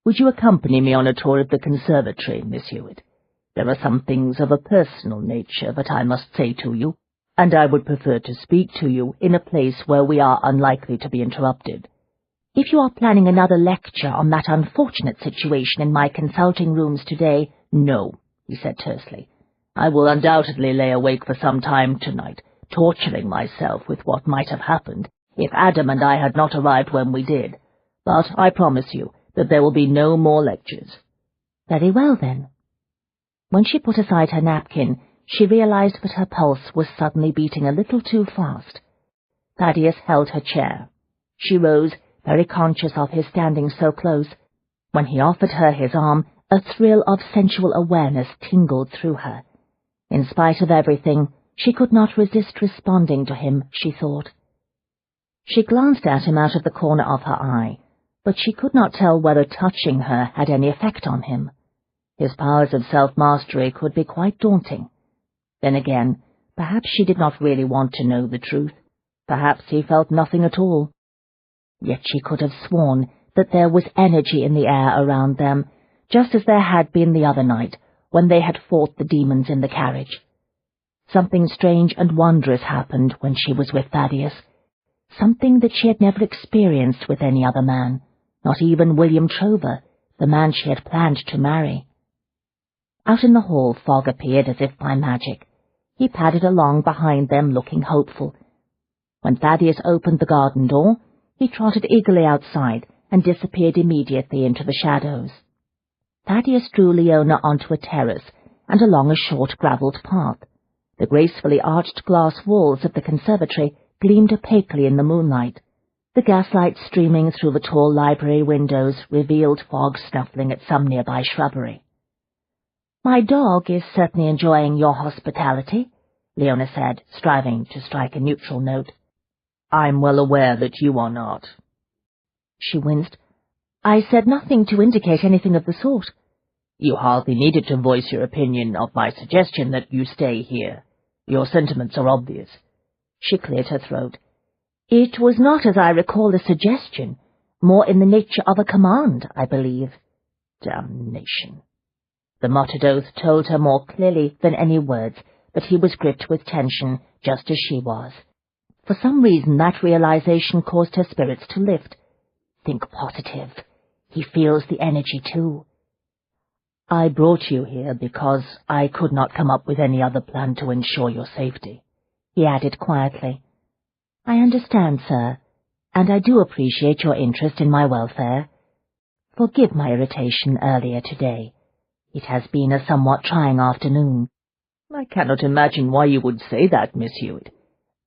Would you accompany me on a tour of the conservatory, Miss Hewitt? There are some things of a personal nature that I must say to you, and I would prefer to speak to you in a place where we are unlikely to be interrupted. If you are planning another lecture on that unfortunate situation in my consulting rooms today, no, he said tersely. I will undoubtedly lay awake for some time tonight, torturing myself with what might have happened if Adam and I had not arrived when we did. But I promise you that there will be no more lectures. Very well, then. When she put aside her napkin, she realized that her pulse was suddenly beating a little too fast. Thaddeus held her chair. She rose, very conscious of his standing so close. When he offered her his arm, a thrill of sensual awareness tingled through her. In spite of everything, she could not resist responding to him, she thought. She glanced at him out of the corner of her eye, but she could not tell whether touching her had any effect on him. His powers of self-mastery could be quite daunting. Then again, perhaps she did not really want to know the truth. Perhaps he felt nothing at all. Yet she could have sworn that there was energy in the air around them, just as there had been the other night, when they had fought the demons in the carriage. Something strange and wondrous happened when she was with Thaddeus, something that she had never experienced with any other man, not even William Trover, the man she had planned to marry. Out in the hall, fog appeared as if by magic. He padded along behind them, looking hopeful. When Thaddeus opened the garden door, he trotted eagerly outside and disappeared immediately into the shadows. Thaddeus drew Leona onto a terrace and along a short gravelled path. The gracefully arched glass walls of the conservatory gleamed opaquely in the moonlight. The gaslight streaming through the tall library windows revealed fog snuffling at some nearby shrubbery. "My dog is certainly enjoying your hospitality," Leona said, striving to strike a neutral note. "I'm well aware that you are not." She winced. "I said nothing to indicate anything of the sort." "You hardly needed to voice your opinion of my suggestion that you stay here. Your sentiments are obvious." She cleared her throat. "It was not, as I recall, a suggestion, more in the nature of a command, I believe." "Damnation." The muttered oath told her more clearly than any words that he was gripped with tension, just as she was. For some reason that realization caused her spirits to lift. Think positive. He feels the energy too. "I brought you here because I could not come up with any other plan to ensure your safety," he added quietly. "I understand, sir, and I do appreciate your interest in my welfare. Forgive my irritation earlier today. It has been a somewhat trying afternoon." "I cannot imagine why you would say that, Miss Hewitt.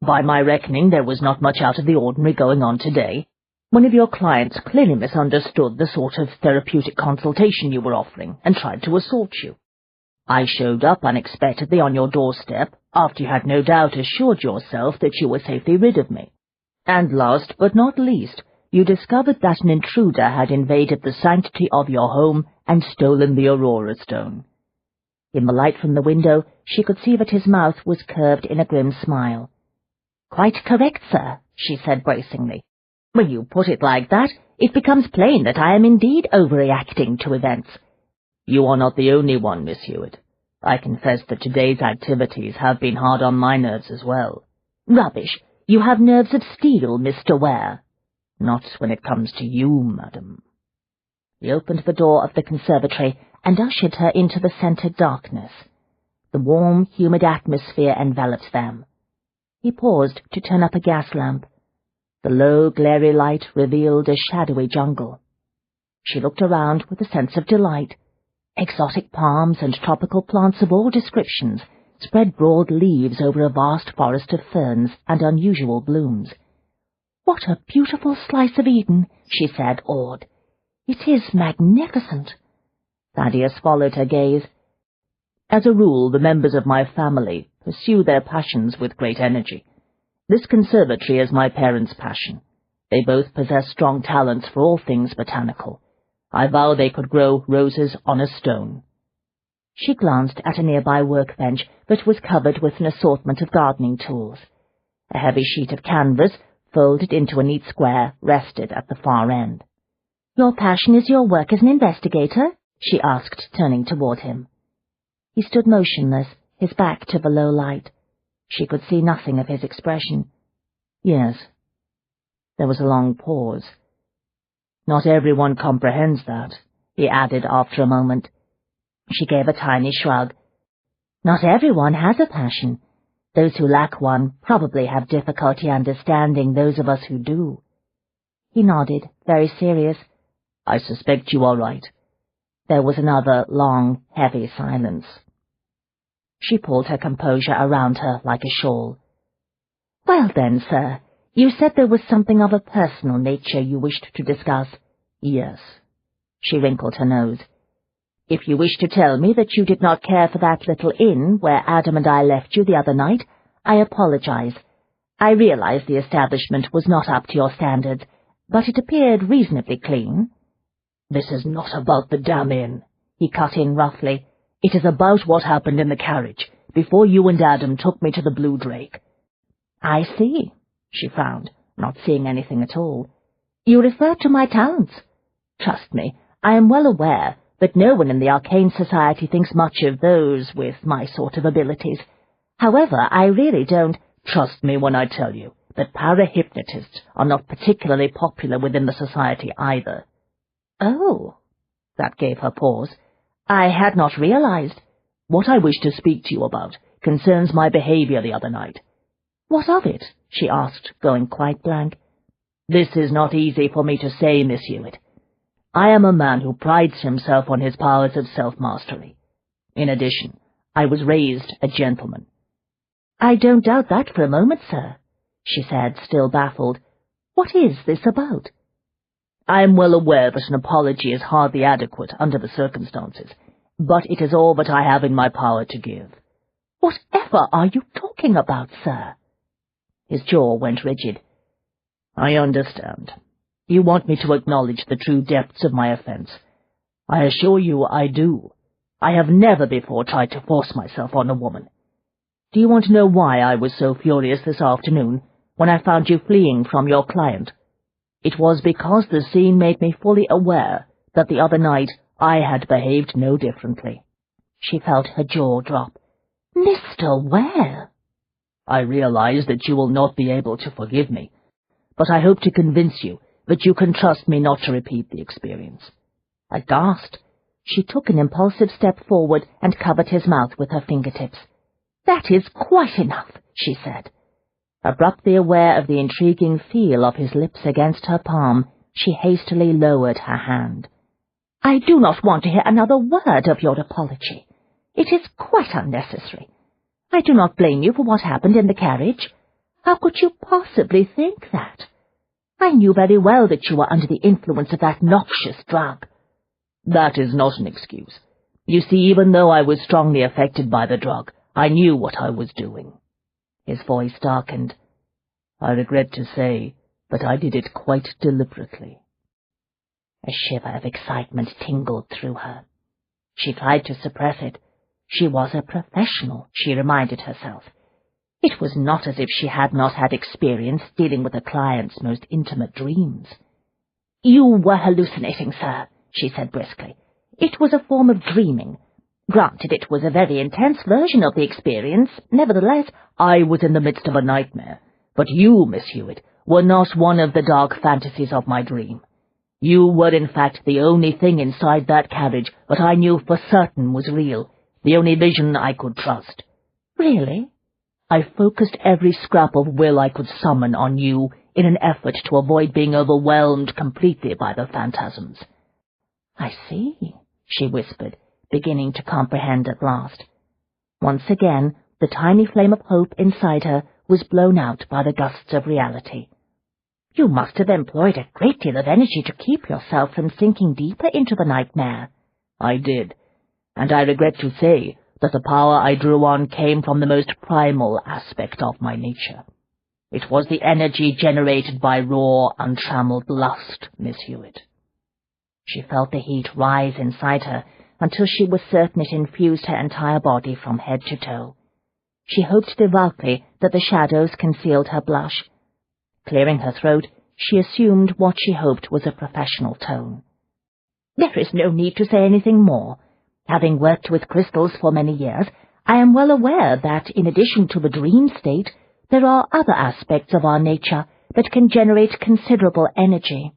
By my reckoning, there was not much out of the ordinary going on today. One of your clients clearly misunderstood the sort of therapeutic consultation you were offering and tried to assault you. I showed up unexpectedly on your doorstep after you had no doubt assured yourself that you were safely rid of me. And last but not least, you discovered that an intruder had invaded the sanctity of your home and stolen the Aurora Stone." In the light from the window, she could see that his mouth was curved in a grim smile. "Quite correct, sir," she said bracingly. "When you put it like that, it becomes plain that I am indeed overreacting to events." "You are not the only one, Miss Hewitt. I confess that today's activities have been hard on my nerves as well." "Rubbish! You have nerves of steel, Mr. Ware." "Not when it comes to you, madam." He opened the door of the conservatory and ushered her into the scented darkness. The warm, humid atmosphere enveloped them. He paused to turn up a gas lamp. The low, glary light revealed a shadowy jungle. She looked around with a sense of delight. Exotic palms and tropical plants of all descriptions spread broad leaves over a vast forest of ferns and unusual blooms. "What a beautiful slice of Eden," she said, awed. "It is magnificent." Thaddeus followed her gaze. "As a rule, the members of my family pursue their passions with great energy. This conservatory is my parents' passion. They both possess strong talents for all things botanical. I vow they could grow roses on a stone." She glanced at a nearby workbench that was covered with an assortment of gardening tools. A heavy sheet of canvas, folded into a neat square, rested at the far end. "Your passion is your work as an investigator?" she asked, turning toward him. He stood motionless, his back to the low light. She could see nothing of his expression. "Yes." There was a long pause. "Not everyone comprehends that," he added after a moment. She gave a tiny shrug. "Not everyone has a passion. Those who lack one probably have difficulty understanding those of us who do." He nodded, very serious. "I suspect you are right." There was another long, heavy silence. She pulled her composure around her like a shawl. "Well then, sir, you said there was something of a personal nature you wished to discuss." "Yes." She wrinkled her nose. "If you wish to tell me that you did not care for that little inn where Adam and I left you the other night, I apologize. I realize the establishment was not up to your standards, but it appeared reasonably clean." "This is not about the damn inn," he cut in roughly. "It is about what happened in the carriage, before you and Adam took me to the Blue Drake." "I see," she frowned, not seeing anything at all. "You refer to my talents. Trust me, I am well aware that no one in the Arcane Society thinks much of those with my sort of abilities. However, I really don't—" "Trust me when I tell you that para-hypnotists are not particularly popular within the society either." "Oh." That gave her pause. "I had not realized." What I wish to speak to you about concerns my behaviour the other night." "What of it?" she asked, going quite blank. "This is not easy for me to say, Miss Hewitt. I am a man who prides himself on his powers of self-mastery. In addition, I was raised a gentleman." "I don't doubt that for a moment, sir," she said, still baffled. "What is this about?" "I am well aware that an apology is hardly adequate under the circumstances, but it is all that I have in my power to give." "Whatever are you talking about, sir?" His jaw went rigid. "I understand. You want me to acknowledge the true depths of my offence. I assure you I do. I have never before tried to force myself on a woman. Do you want to know why I was so furious this afternoon when I found you fleeing from your client? It was because the scene made me fully aware that the other night I had behaved no differently." She felt her jaw drop. "Mr. Ware!" "I realize that you will not be able to forgive me, but I hope to convince you that you can trust me not to repeat the experience." Aghast, she took an impulsive step forward and covered his mouth with her fingertips. "That is quite enough," she said. Abruptly aware of the intriguing feel of his lips against her palm, she hastily lowered her hand. "I do not want to hear another word of your apology. It is quite unnecessary. I do not blame you for what happened in the carriage. How could you possibly think that? I knew very well that you were under the influence of that noxious drug." "That is not an excuse. You see, even though I was strongly affected by the drug, I knew what I was doing." His voice darkened. "I regret to say that I did it quite deliberately." A shiver of excitement tingled through her. She tried to suppress it. She was a professional, she reminded herself. It was not as if she had not had experience dealing with a client's most intimate dreams. "You were hallucinating, sir," she said briskly. "It was a form of dreaming. Granted, it was a very intense version of the experience. Nevertheless, I was in the midst of a nightmare, but you, Miss Hewitt, were not one of the dark fantasies of my dream. You were, in fact, the only thing inside that carriage that I knew for certain was real, the only vision I could trust." "Really?" "I focused every scrap of will I could summon on you in an effort to avoid being overwhelmed completely by the phantasms." "I see," she whispered, beginning to comprehend at last. Once again, the tiny flame of hope inside her was blown out by the gusts of reality. "You must have employed a great deal of energy to keep yourself from sinking deeper into the nightmare." "I did, and I regret to say that the power I drew on came from the most primal aspect of my nature. It was the energy generated by raw, untrammeled lust, Miss Hewitt." She felt the heat rise inside her until she was certain it infused her entire body from head to toe. She hoped devoutly that the shadows concealed her blush. Clearing her throat, she assumed what she hoped was a professional tone. "There is no need to say anything more. Having worked with crystals for many years, I am well aware that, in addition to the dream state, there are other aspects of our nature that can generate considerable energy.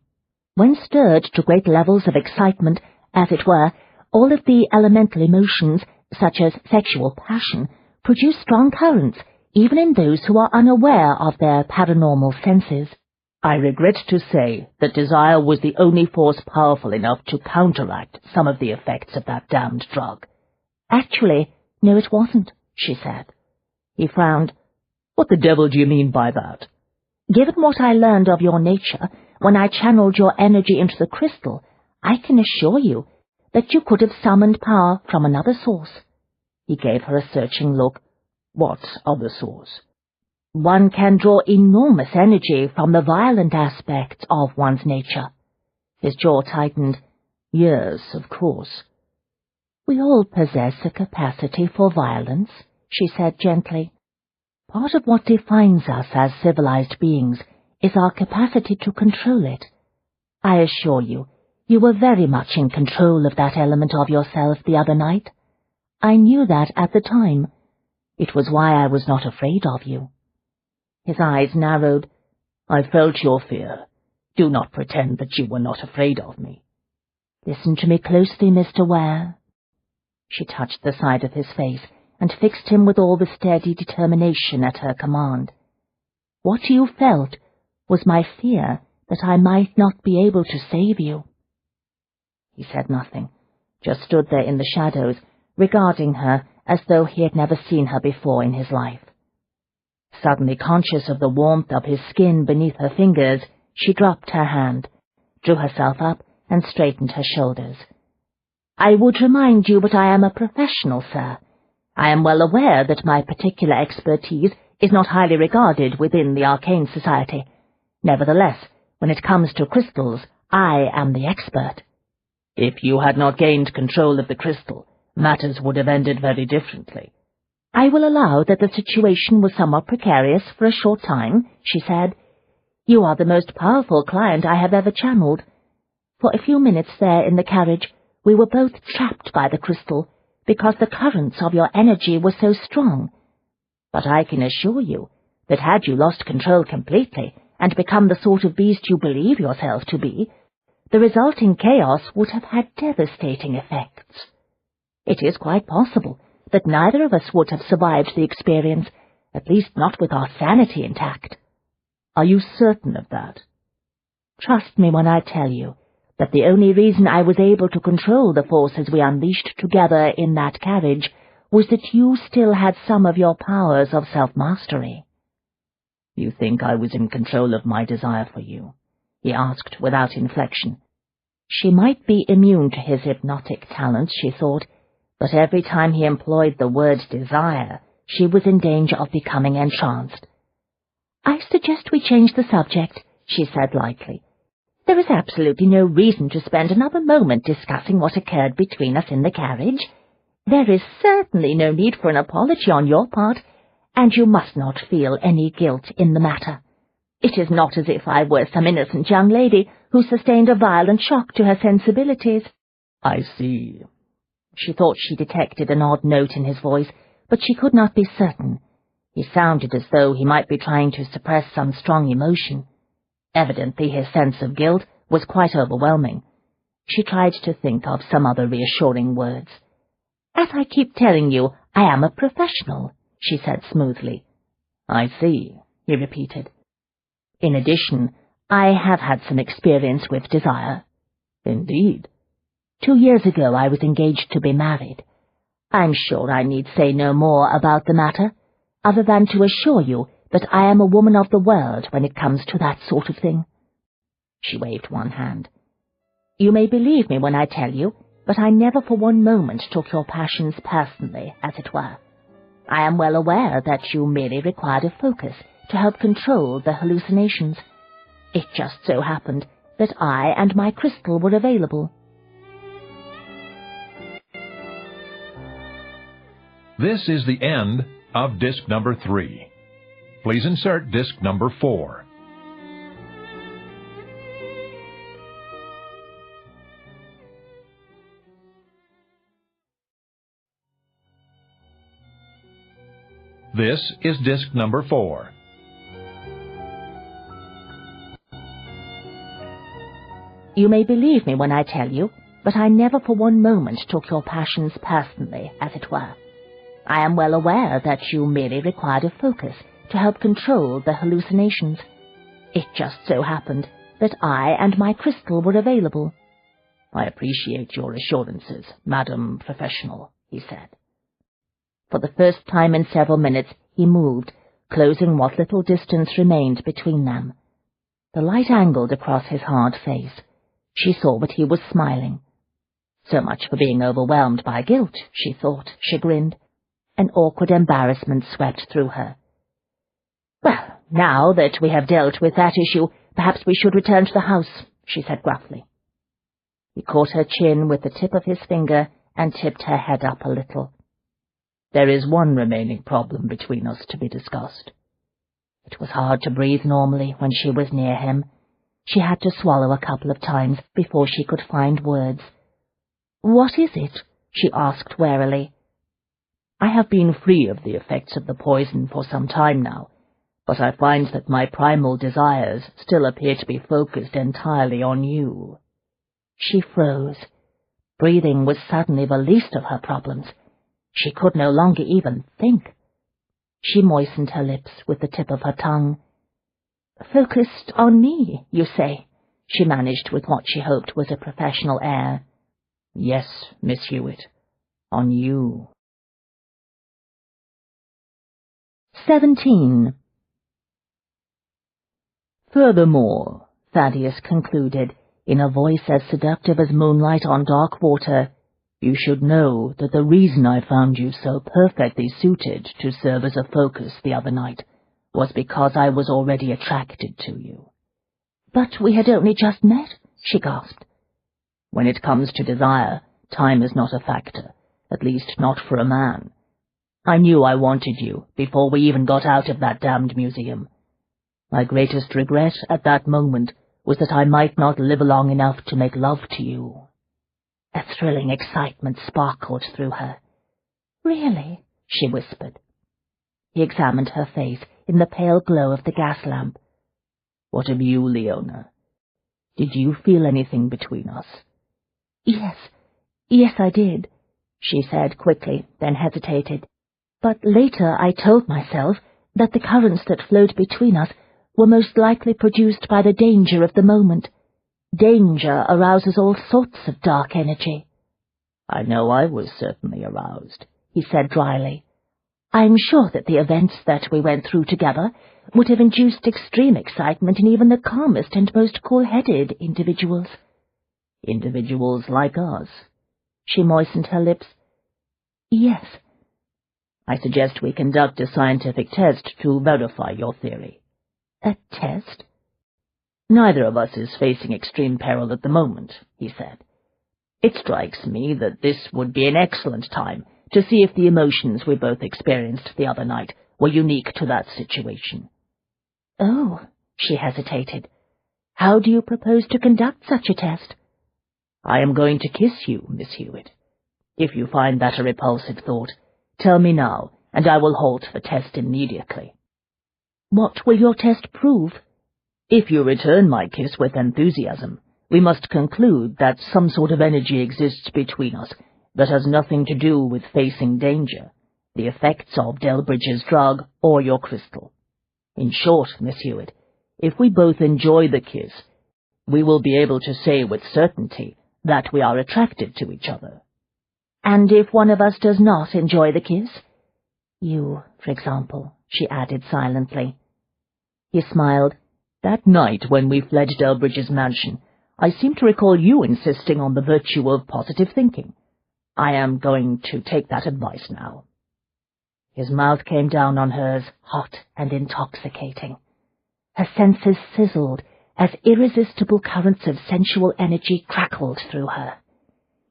When stirred to great levels of excitement, as it were, all of the elemental emotions, such as sexual passion, produce strong currents, even in those who are unaware of their paranormal senses." "I regret to say that desire was the only force powerful enough to counteract some of the effects of that damned drug." "Actually, no, it wasn't," she said. He frowned. "What the devil do you mean by that?" "Given what I learned of your nature when I channeled your energy into the crystal, I can assure you that you could have summoned power from another source." He gave her a searching look. "What other source?" "One can draw enormous energy from the violent aspects of one's nature." His jaw tightened. "Yes, of course." "We all possess a capacity for violence," she said gently. "Part of what defines us as civilized beings is our capacity to control it. I assure you, you were very much in control of that element of yourself the other night. I knew that at the time. It was why I was not afraid of you." His eyes narrowed. "I felt your fear. Do not pretend that you were not afraid of me." "Listen to me closely, Mr. Ware." She touched the side of his face and fixed him with all the steady determination at her command. What you felt was my fear that I might not be able to save you. He said nothing, just stood there in the shadows, regarding her as though he had never seen her before in his life. Suddenly conscious of the warmth of his skin beneath her fingers, she dropped her hand, drew herself up, and straightened her shoulders. I would remind you that I am a professional, sir. I am well aware that my particular expertise is not highly regarded within the Arcane Society. Nevertheless, when it comes to crystals, I am the expert. If you had not gained control of the crystal, matters would have ended very differently. I will allow that the situation was somewhat precarious for a short time, she said. You are the most powerful client I have ever channeled. For a few minutes there in the carriage, we were both trapped by the crystal, because the currents of your energy were so strong. But I can assure you that had you lost control completely and become the sort of beast you believe yourself to be, the resulting chaos would have had devastating effects. It is quite possible that neither of us would have survived the experience, at least not with our sanity intact. Are you certain of that? Trust me when I tell you that the only reason I was able to control the forces we unleashed together in that carriage was that you still had some of your powers of self-mastery. You think I was in control of my desire for you? He asked without inflection. She might be immune to his hypnotic talents, she thought, but every time he employed the word desire, she was in danger of becoming entranced. I suggest we change the subject, she said lightly. There is absolutely no reason to spend another moment discussing what occurred between us in the carriage. There is certainly no need for an apology on your part, and you must not feel any guilt in the matter. It is not as if I were some innocent young lady who sustained a violent shock to her sensibilities. I see. She thought she detected an odd note in his voice, but she could not be certain. He sounded as though he might be trying to suppress some strong emotion. Evidently his sense of guilt was quite overwhelming. She tried to think of some other reassuring words. As I keep telling you, I am a professional, she said smoothly. I see, he repeated. In addition, I have had some experience with desire. Indeed. 2 years ago I was engaged to be married. I'm sure I need say no more about the matter, other than to assure you that I am a woman of the world when it comes to that sort of thing. She waved one hand. You may believe me when I tell you, but I never for one moment took your passions personally, as it were. I am well aware that you merely required a focus to help control the hallucinations. It just so happened that I and my crystal were available. This is the end of disc number 3. Please insert disc number 4. This is disc number 4. You may believe me when I tell you, but I never for one moment took your passions personally, as it were. I am well aware that you merely required a focus to help control the hallucinations. It just so happened that I and my crystal were available. I appreciate your assurances, Madam Professional, he said. For the first time in several minutes he moved, closing what little distance remained between them. The light angled across his hard face. She saw that he was smiling. So much for being overwhelmed by guilt, she thought, chagrined. An awkward embarrassment swept through her. Well, now that we have dealt with that issue, perhaps we should return to the house, she said gruffly. He caught her chin with the tip of his finger and tipped her head up a little. There is one remaining problem between us to be discussed. It was hard to breathe normally when she was near him. She had to swallow a couple of times before she could find words. What is it? She asked warily. I have been free of the effects of the poison for some time now, but I find that my primal desires still appear to be focused entirely on you. She froze. Breathing was suddenly the least of her problems. She could no longer even think. She moistened her lips with the tip of her tongue. "Focused on me, you say?" she managed with what she hoped was a professional air. "Yes, Miss Hewitt, on you." 17. "Furthermore," Thaddeus concluded, in a voice as seductive as moonlight on dark water, "you should know that the reason I found you so perfectly suited to serve as a focus the other night was because I was already attracted to you." "But we had only just met," she gasped. "When it comes to desire, time is not a factor, at least not for a man. I knew I wanted you before we even got out of that damned museum. My greatest regret at that moment was that I might not live long enough to make love to you." A thrilling excitement sparkled through her. "Really?" she whispered. He examined her face in the pale glow of the gas lamp. "What of you, Leona? Did you feel anything between us?" Yes, I did," she said quickly, then hesitated. "But later I told myself that the currents that flowed between us were most likely produced by the danger of the moment. Danger arouses all sorts of dark energy." "I know I was certainly aroused," he said dryly. "I'm sure that the events that we went through together would have induced extreme excitement in even the calmest and most cool-headed individuals." "Individuals like us?" She moistened her lips. "Yes." "I suggest we conduct a scientific test to verify your theory." "A test?" "Neither of us is facing extreme peril at the moment," he said. "It strikes me that this would be an excellent time to see if the emotions we both experienced the other night were unique to that situation." "Oh," she hesitated. "How do you propose to conduct such a test?" "I am going to kiss you, Miss Hewitt. If you find that a repulsive thought, tell me now, and I will halt the test immediately." "What will your test prove?" "If you return my kiss with enthusiasm, we must conclude that some sort of energy exists between us that has nothing to do with facing danger, the effects of Delbridge's drug, or your crystal. In short, Miss Hewitt, if we both enjoy the kiss, we will be able to say with certainty that we are attracted to each other." "And if one of us does not enjoy the kiss?" "You, for example," she added silently. He smiled. "That night when we fled Delbridge's mansion, I seem to recall you insisting on the virtue of positive thinking. I am going to take that advice now." His mouth came down on hers, hot and intoxicating. Her senses sizzled as irresistible currents of sensual energy crackled through her.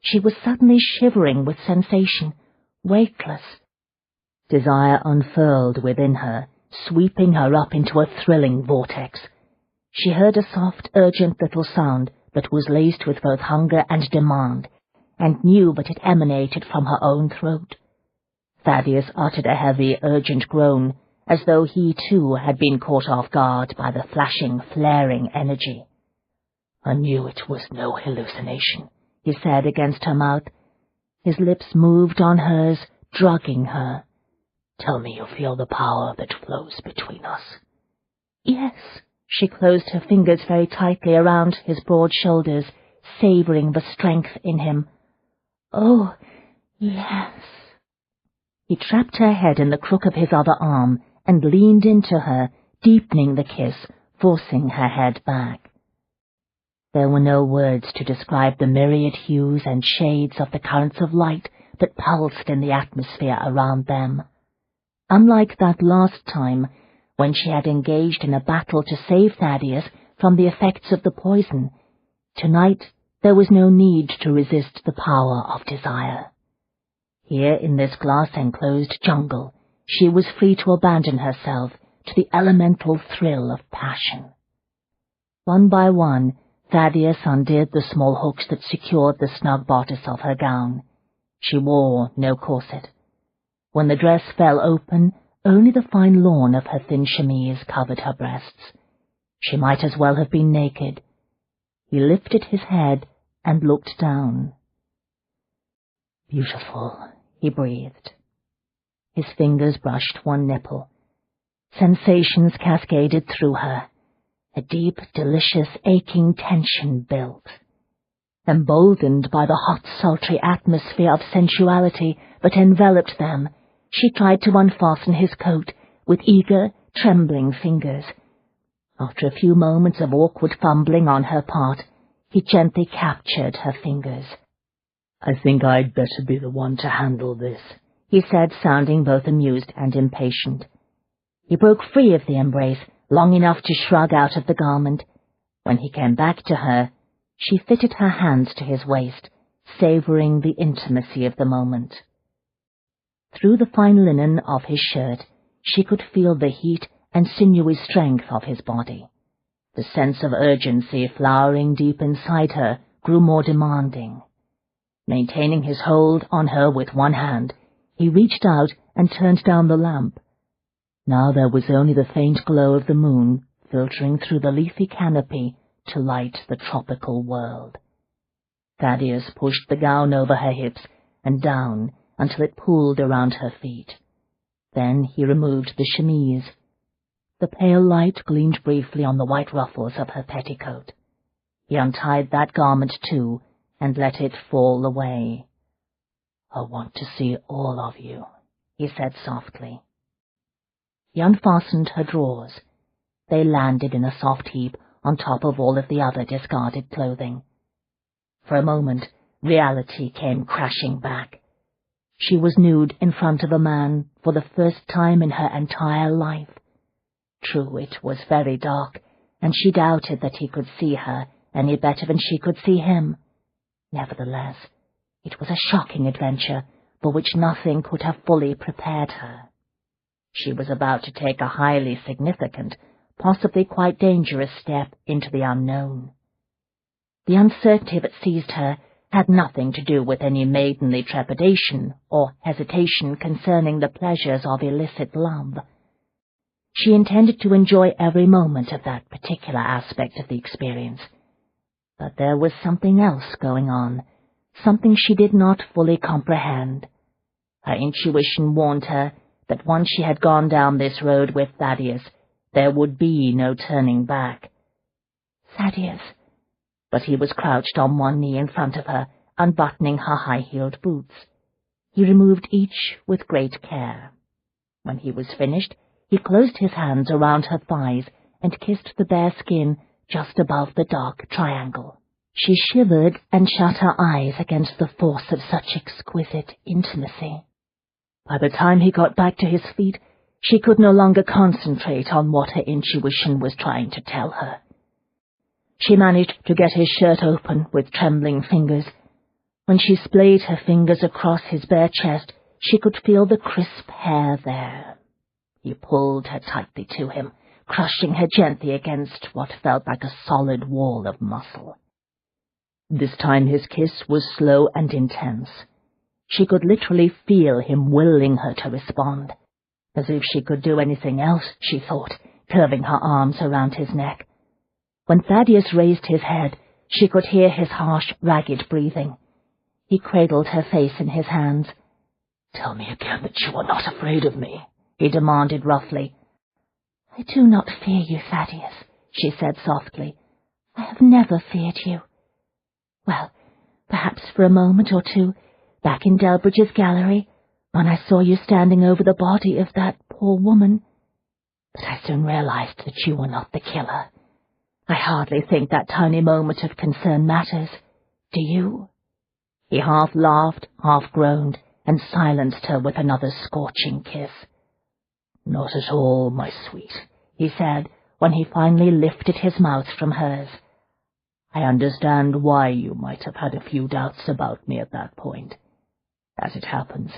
She was suddenly shivering with sensation, weightless. Desire unfurled within her, sweeping her up into a thrilling vortex. She heard a soft, urgent little sound that was laced with both hunger and demand, and knew that it emanated from her own throat. Thaddeus uttered a heavy, urgent groan, as though he too had been caught off guard by the flashing, flaring energy. "I knew it was no hallucination," he said against her mouth. His lips moved on hers, drugging her. "Tell me you feel the power that flows between us." "Yes." She closed her fingers very tightly around his broad shoulders, savouring the strength in him. "Oh, yes." He trapped her head in the crook of his other arm and leaned into her, deepening the kiss, forcing her head back. There were no words to describe the myriad hues and shades of the currents of light that pulsed in the atmosphere around them. Unlike that last time, when she had engaged in a battle to save Thaddeus from the effects of the poison, tonight there was no need to resist the power of desire. Here in this glass-enclosed jungle, she was free to abandon herself to the elemental thrill of passion. One by one, Thaddeus undid the small hooks that secured the snug bodice of her gown. She wore no corset. When the dress fell open, only the fine lawn of her thin chemise covered her breasts. She might as well have been naked. He lifted his head and looked down. Beautiful, he breathed. His fingers brushed one nipple. Sensations cascaded through her. A deep, delicious, aching tension built. Emboldened by the hot, sultry atmosphere of sensuality that enveloped them, she tried to unfasten his coat with eager, trembling fingers. After a few moments of awkward fumbling on her part, he gently captured her fingers. "I think I'd better be the one to handle this," he said, sounding both amused and impatient. He broke free of the embrace, long enough to shrug out of the garment. When he came back to her, she fitted her hands to his waist, savouring the intimacy of the moment. Through the fine linen of his shirt, she could feel the heat and sinewy strength of his body. The sense of urgency flowering deep inside her grew more demanding. Maintaining his hold on her with one hand, he reached out and turned down the lamp. Now there was only the faint glow of the moon filtering through the leafy canopy to light the tropical world. Thaddeus pushed the gown over her hips and down until it pooled around her feet. Then he removed the chemise. The pale light gleamed briefly on the white ruffles of her petticoat. He untied that garment too and let it fall away. "I want to see all of you," he said softly. He unfastened her drawers. They landed in a soft heap on top of all of the other discarded clothing. For a moment, reality came crashing back. She was nude in front of a man for the first time in her entire life. True, it was very dark, and she doubted that he could see her any better than she could see him. Nevertheless, it was a shocking adventure for which nothing could have fully prepared her. She was about to take a highly significant, possibly quite dangerous step into the unknown. The uncertainty that seized her had nothing to do with any maidenly trepidation or hesitation concerning the pleasures of illicit love. She intended to enjoy every moment of that particular aspect of the experience. But there was something else going on, something she did not fully comprehend. Her intuition warned her that once she had gone down this road with Thaddeus, there would be no turning back. "Thaddeus," but he was crouched on one knee in front of her, unbuttoning her high-heeled boots. He removed each with great care. When he was finished, he closed his hands around her thighs and kissed the bare skin just above the dark triangle. She shivered and shut her eyes against the force of such exquisite intimacy. By the time he got back to his feet, she could no longer concentrate on what her intuition was trying to tell her. She managed to get his shirt open with trembling fingers. When she splayed her fingers across his bare chest, she could feel the crisp hair there. He pulled her tightly to him, crushing her gently against what felt like a solid wall of muscle. This time his kiss was slow and intense. She could literally feel him willing her to respond. As if she could do anything else, she thought, curving her arms around his neck. When Thaddeus raised his head, she could hear his harsh, ragged breathing. He cradled her face in his hands. "Tell me again that you are not afraid of me," he demanded roughly. "I do not fear you, Thaddeus," she said softly. "I have never feared you. Well, perhaps for a moment or two, back in Delbridge's gallery, when I saw you standing over the body of that poor woman. But I soon realized that you were not the killer. I hardly think that tiny moment of concern matters. Do you?" He half laughed, half groaned, and silenced her with another scorching kiss. "Not at all, my sweet," he said, when he finally lifted his mouth from hers. "I understand why you might have had a few doubts about me at that point. As it happens,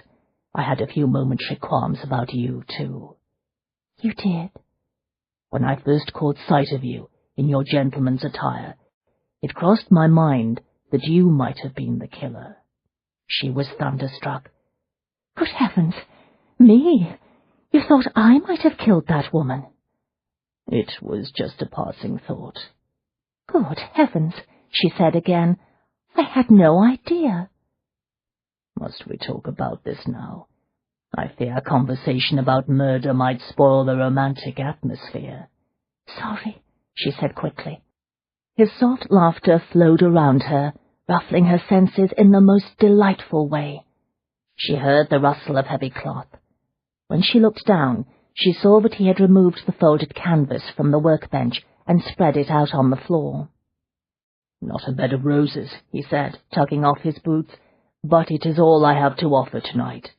I had a few momentary qualms about you, too." "You did?" "When I first caught sight of you in your gentleman's attire, it crossed my mind that you might have been the killer." She was thunderstruck. "Good heavens! Me? You thought I might have killed that woman?" "It was just a passing thought." "Good heavens!" she said again. "I had no idea." Must we talk about this now? I fear a conversation about murder might spoil the romantic atmosphere. Sorry, she said quickly. His soft laughter flowed around her, ruffling her senses in the most delightful way. She heard the rustle of heavy cloth. When she looked down, she saw that he had removed the folded canvas from the workbench and spread it out on the floor. "Not a bed of roses," he said, tugging off his boots, "but it is all I have to offer tonight."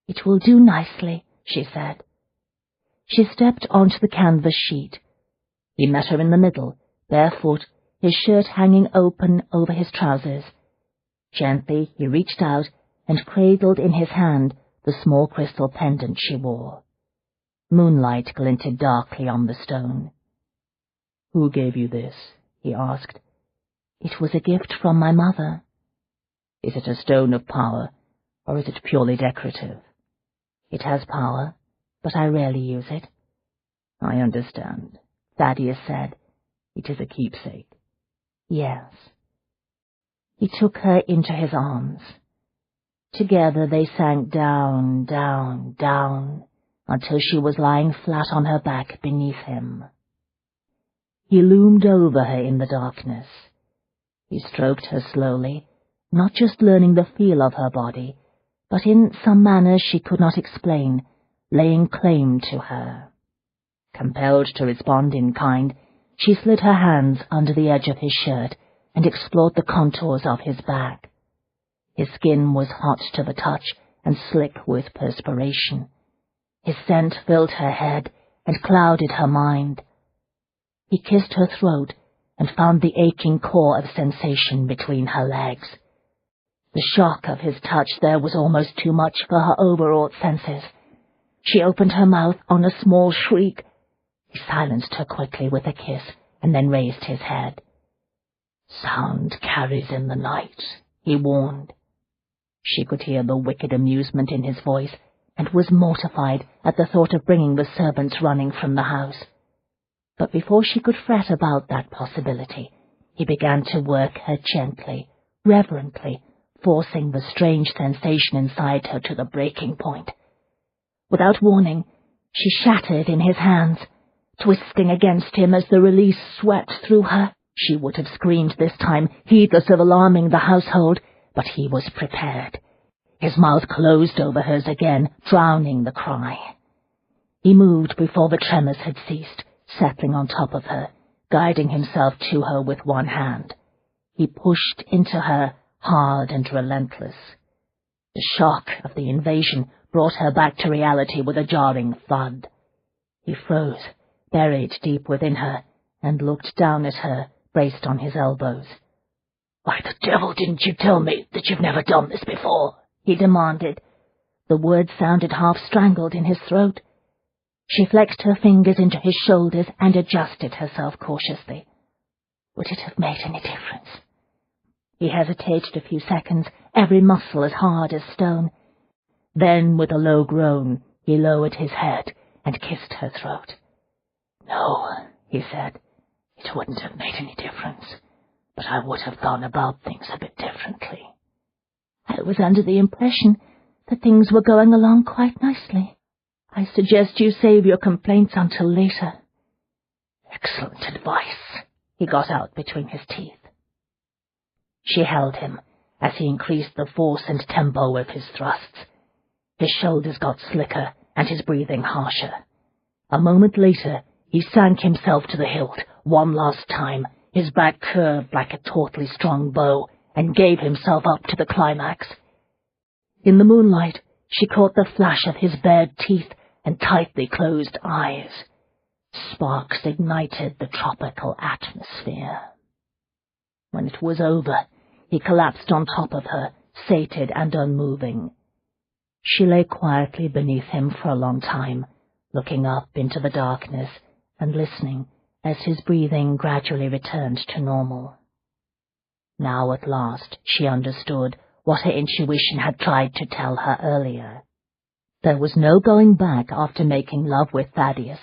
"It will do nicely," she said. She stepped onto the canvas sheet. He met her in the middle, barefoot, his shirt hanging open over his trousers. Gently he reached out and cradled in his hand the small crystal pendant she wore. Moonlight glinted darkly on the stone. "Who gave you this?" he asked. "It was a gift from my mother." "Is it a stone of power, or is it purely decorative?" "It has power, but I rarely use it." "I understand," Thaddeus said. "It is a keepsake." "Yes." He took her into his arms. Together they sank down, down, down, until she was lying flat on her back beneath him. He loomed over her in the darkness. He stroked her slowly, not just learning the feel of her body, but in some manner she could not explain, laying claim to her. Compelled to respond in kind, she slid her hands under the edge of his shirt and explored the contours of his back. His skin was hot to the touch and slick with perspiration. His scent filled her head and clouded her mind. He kissed her throat and found the aching core of sensation between her legs. The shock of his touch there was almost too much for her overwrought senses. She opened her mouth on a small shriek. He silenced her quickly with a kiss and then raised his head. "Sound carries in the night," he warned. She could hear the wicked amusement in his voice and was mortified at the thought of bringing the servants running from the house. But before she could fret about that possibility, he began to work her gently, reverently, forcing the strange sensation inside her to the breaking point. Without warning, she shattered in his hands, twisting against him as the release swept through her. She would have screamed this time, heedless of alarming the household, but he was prepared. His mouth closed over hers again, drowning the cry. He moved before the tremors had ceased, settling on top of her, guiding himself to her with one hand. He pushed into her, hard and relentless. The shock of the invasion brought her back to reality with a jarring thud. He froze, buried deep within her, and looked down at her, braced on his elbows. "Why the devil didn't you tell me that you've never done this before?" he demanded. The words sounded half-strangled in his throat. She flexed her fingers into his shoulders and adjusted herself cautiously. Would it have made any difference? He hesitated a few seconds, every muscle as hard as stone. Then, with a low groan, he lowered his head and kissed her throat. "No," he said, "it wouldn't have made any difference, but I would have gone about things a bit differently." "I was under the impression that things were going along quite nicely. I suggest you save your complaints until later." "Excellent advice," he got out between his teeth. She held him as he increased the force and tempo of his thrusts. His shoulders got slicker and his breathing harsher. A moment later, he sank himself to the hilt, one last time, his back curved like a tautly strung bow, and gave himself up to the climax. In the moonlight, she caught the flash of his bared teeth and tightly closed eyes. Sparks ignited the tropical atmosphere. When it was over, he collapsed on top of her, sated and unmoving. She lay quietly beneath him for a long time, looking up into the darkness and listening as his breathing gradually returned to normal. Now at last she understood what her intuition had tried to tell her earlier. There was no going back after making love with Thaddeus,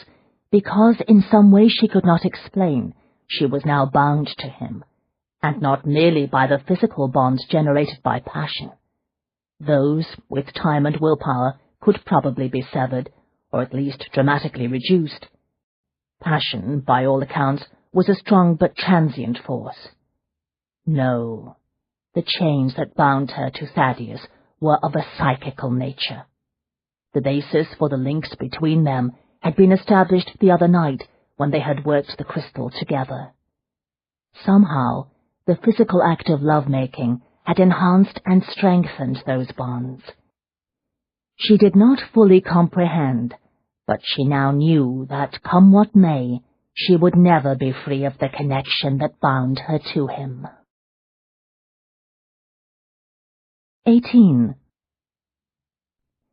because in some way she could not explain, she was now bound to him, and not merely by the physical bonds generated by passion. Those, with time and willpower, could probably be severed, or at least dramatically reduced. Passion, by all accounts, was a strong but transient force. No, the chains that bound her to Thaddeus were of a psychical nature. The basis for the links between them had been established the other night when they had worked the crystal together. Somehow, the physical act of love-making had enhanced and strengthened those bonds. She did not fully comprehend, but she now knew that, come what may, she would never be free of the connection that bound her to him. 18.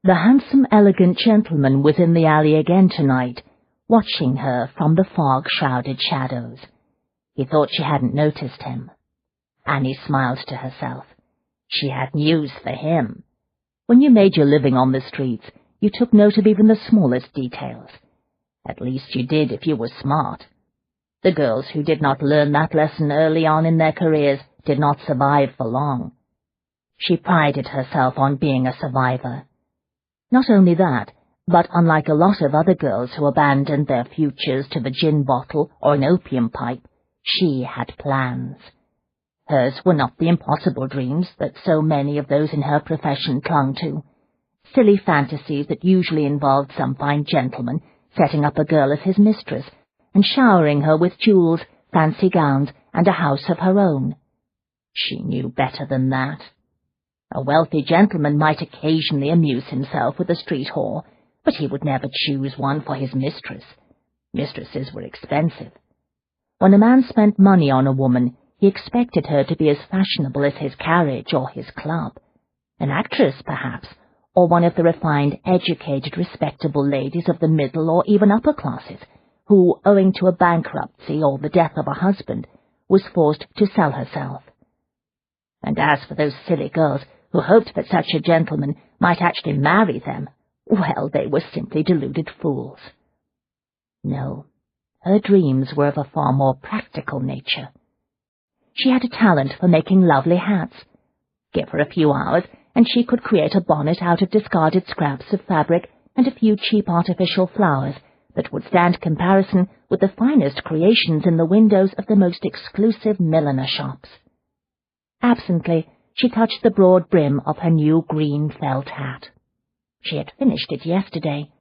The handsome, elegant gentleman was in the alley again tonight, watching her from the fog-shrouded shadows. He thought she hadn't noticed him. Annie smiled to herself. She had news for him. When you made your living on the streets, you took note of even the smallest details. At least you did if you were smart. The girls who did not learn that lesson early on in their careers did not survive for long. She prided herself on being a survivor. Not only that, but unlike a lot of other girls who abandoned their futures to the gin bottle or an opium pipe, she had plans. Hers were not the impossible dreams that so many of those in her profession clung to. Silly fantasies that usually involved some fine gentleman setting up a girl as his mistress and showering her with jewels, fancy gowns, and a house of her own. She knew better than that. A wealthy gentleman might occasionally amuse himself with a street whore, but he would never choose one for his mistress. Mistresses were expensive. When a man spent money on a woman, he expected her to be as fashionable as his carriage or his club. An actress, perhaps, or one of the refined, educated, respectable ladies of the middle or even upper classes, who, owing to a bankruptcy or the death of a husband, was forced to sell herself. And as for those silly girls who hoped that such a gentleman might actually marry them, well, they were simply deluded fools. No, her dreams were of a far more practical nature. She had a talent for making lovely hats. Give her a few hours, and she could create a bonnet out of discarded scraps of fabric and a few cheap artificial flowers that would stand comparison with the finest creations in the windows of the most exclusive milliner shops. Absently, she touched the broad brim of her new green felt hat. She had finished it yesterday.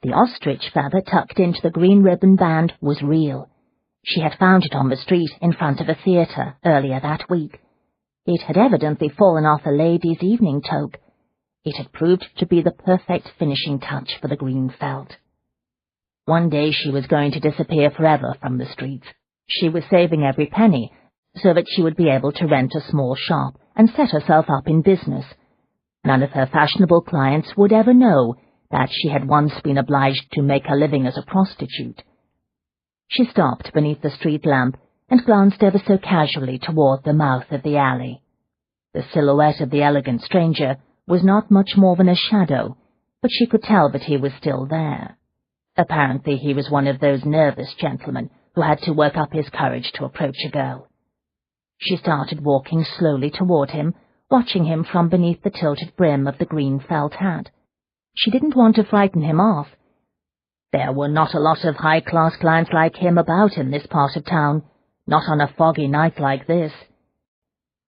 The ostrich feather tucked into the green ribbon band was real. She had found it on the street in front of a theatre earlier that week. It had evidently fallen off a lady's evening toque. It had proved to be the perfect finishing touch for the green felt. One day she was going to disappear forever from the streets. She was saving every penny, so that she would be able to rent a small shop and set herself up in business. None of her fashionable clients would ever know that she had once been obliged to make her living as a prostitute. She stopped beneath the street lamp and glanced ever so casually toward the mouth of the alley. The silhouette of the elegant stranger was not much more than a shadow, but she could tell that he was still there. Apparently he was one of those nervous gentlemen who had to work up his courage to approach a girl. She started walking slowly toward him, watching him from beneath the tilted brim of the green felt hat. She didn't want to frighten him off. There were not a lot of high-class clients like him about in this part of town, not on a foggy night like this.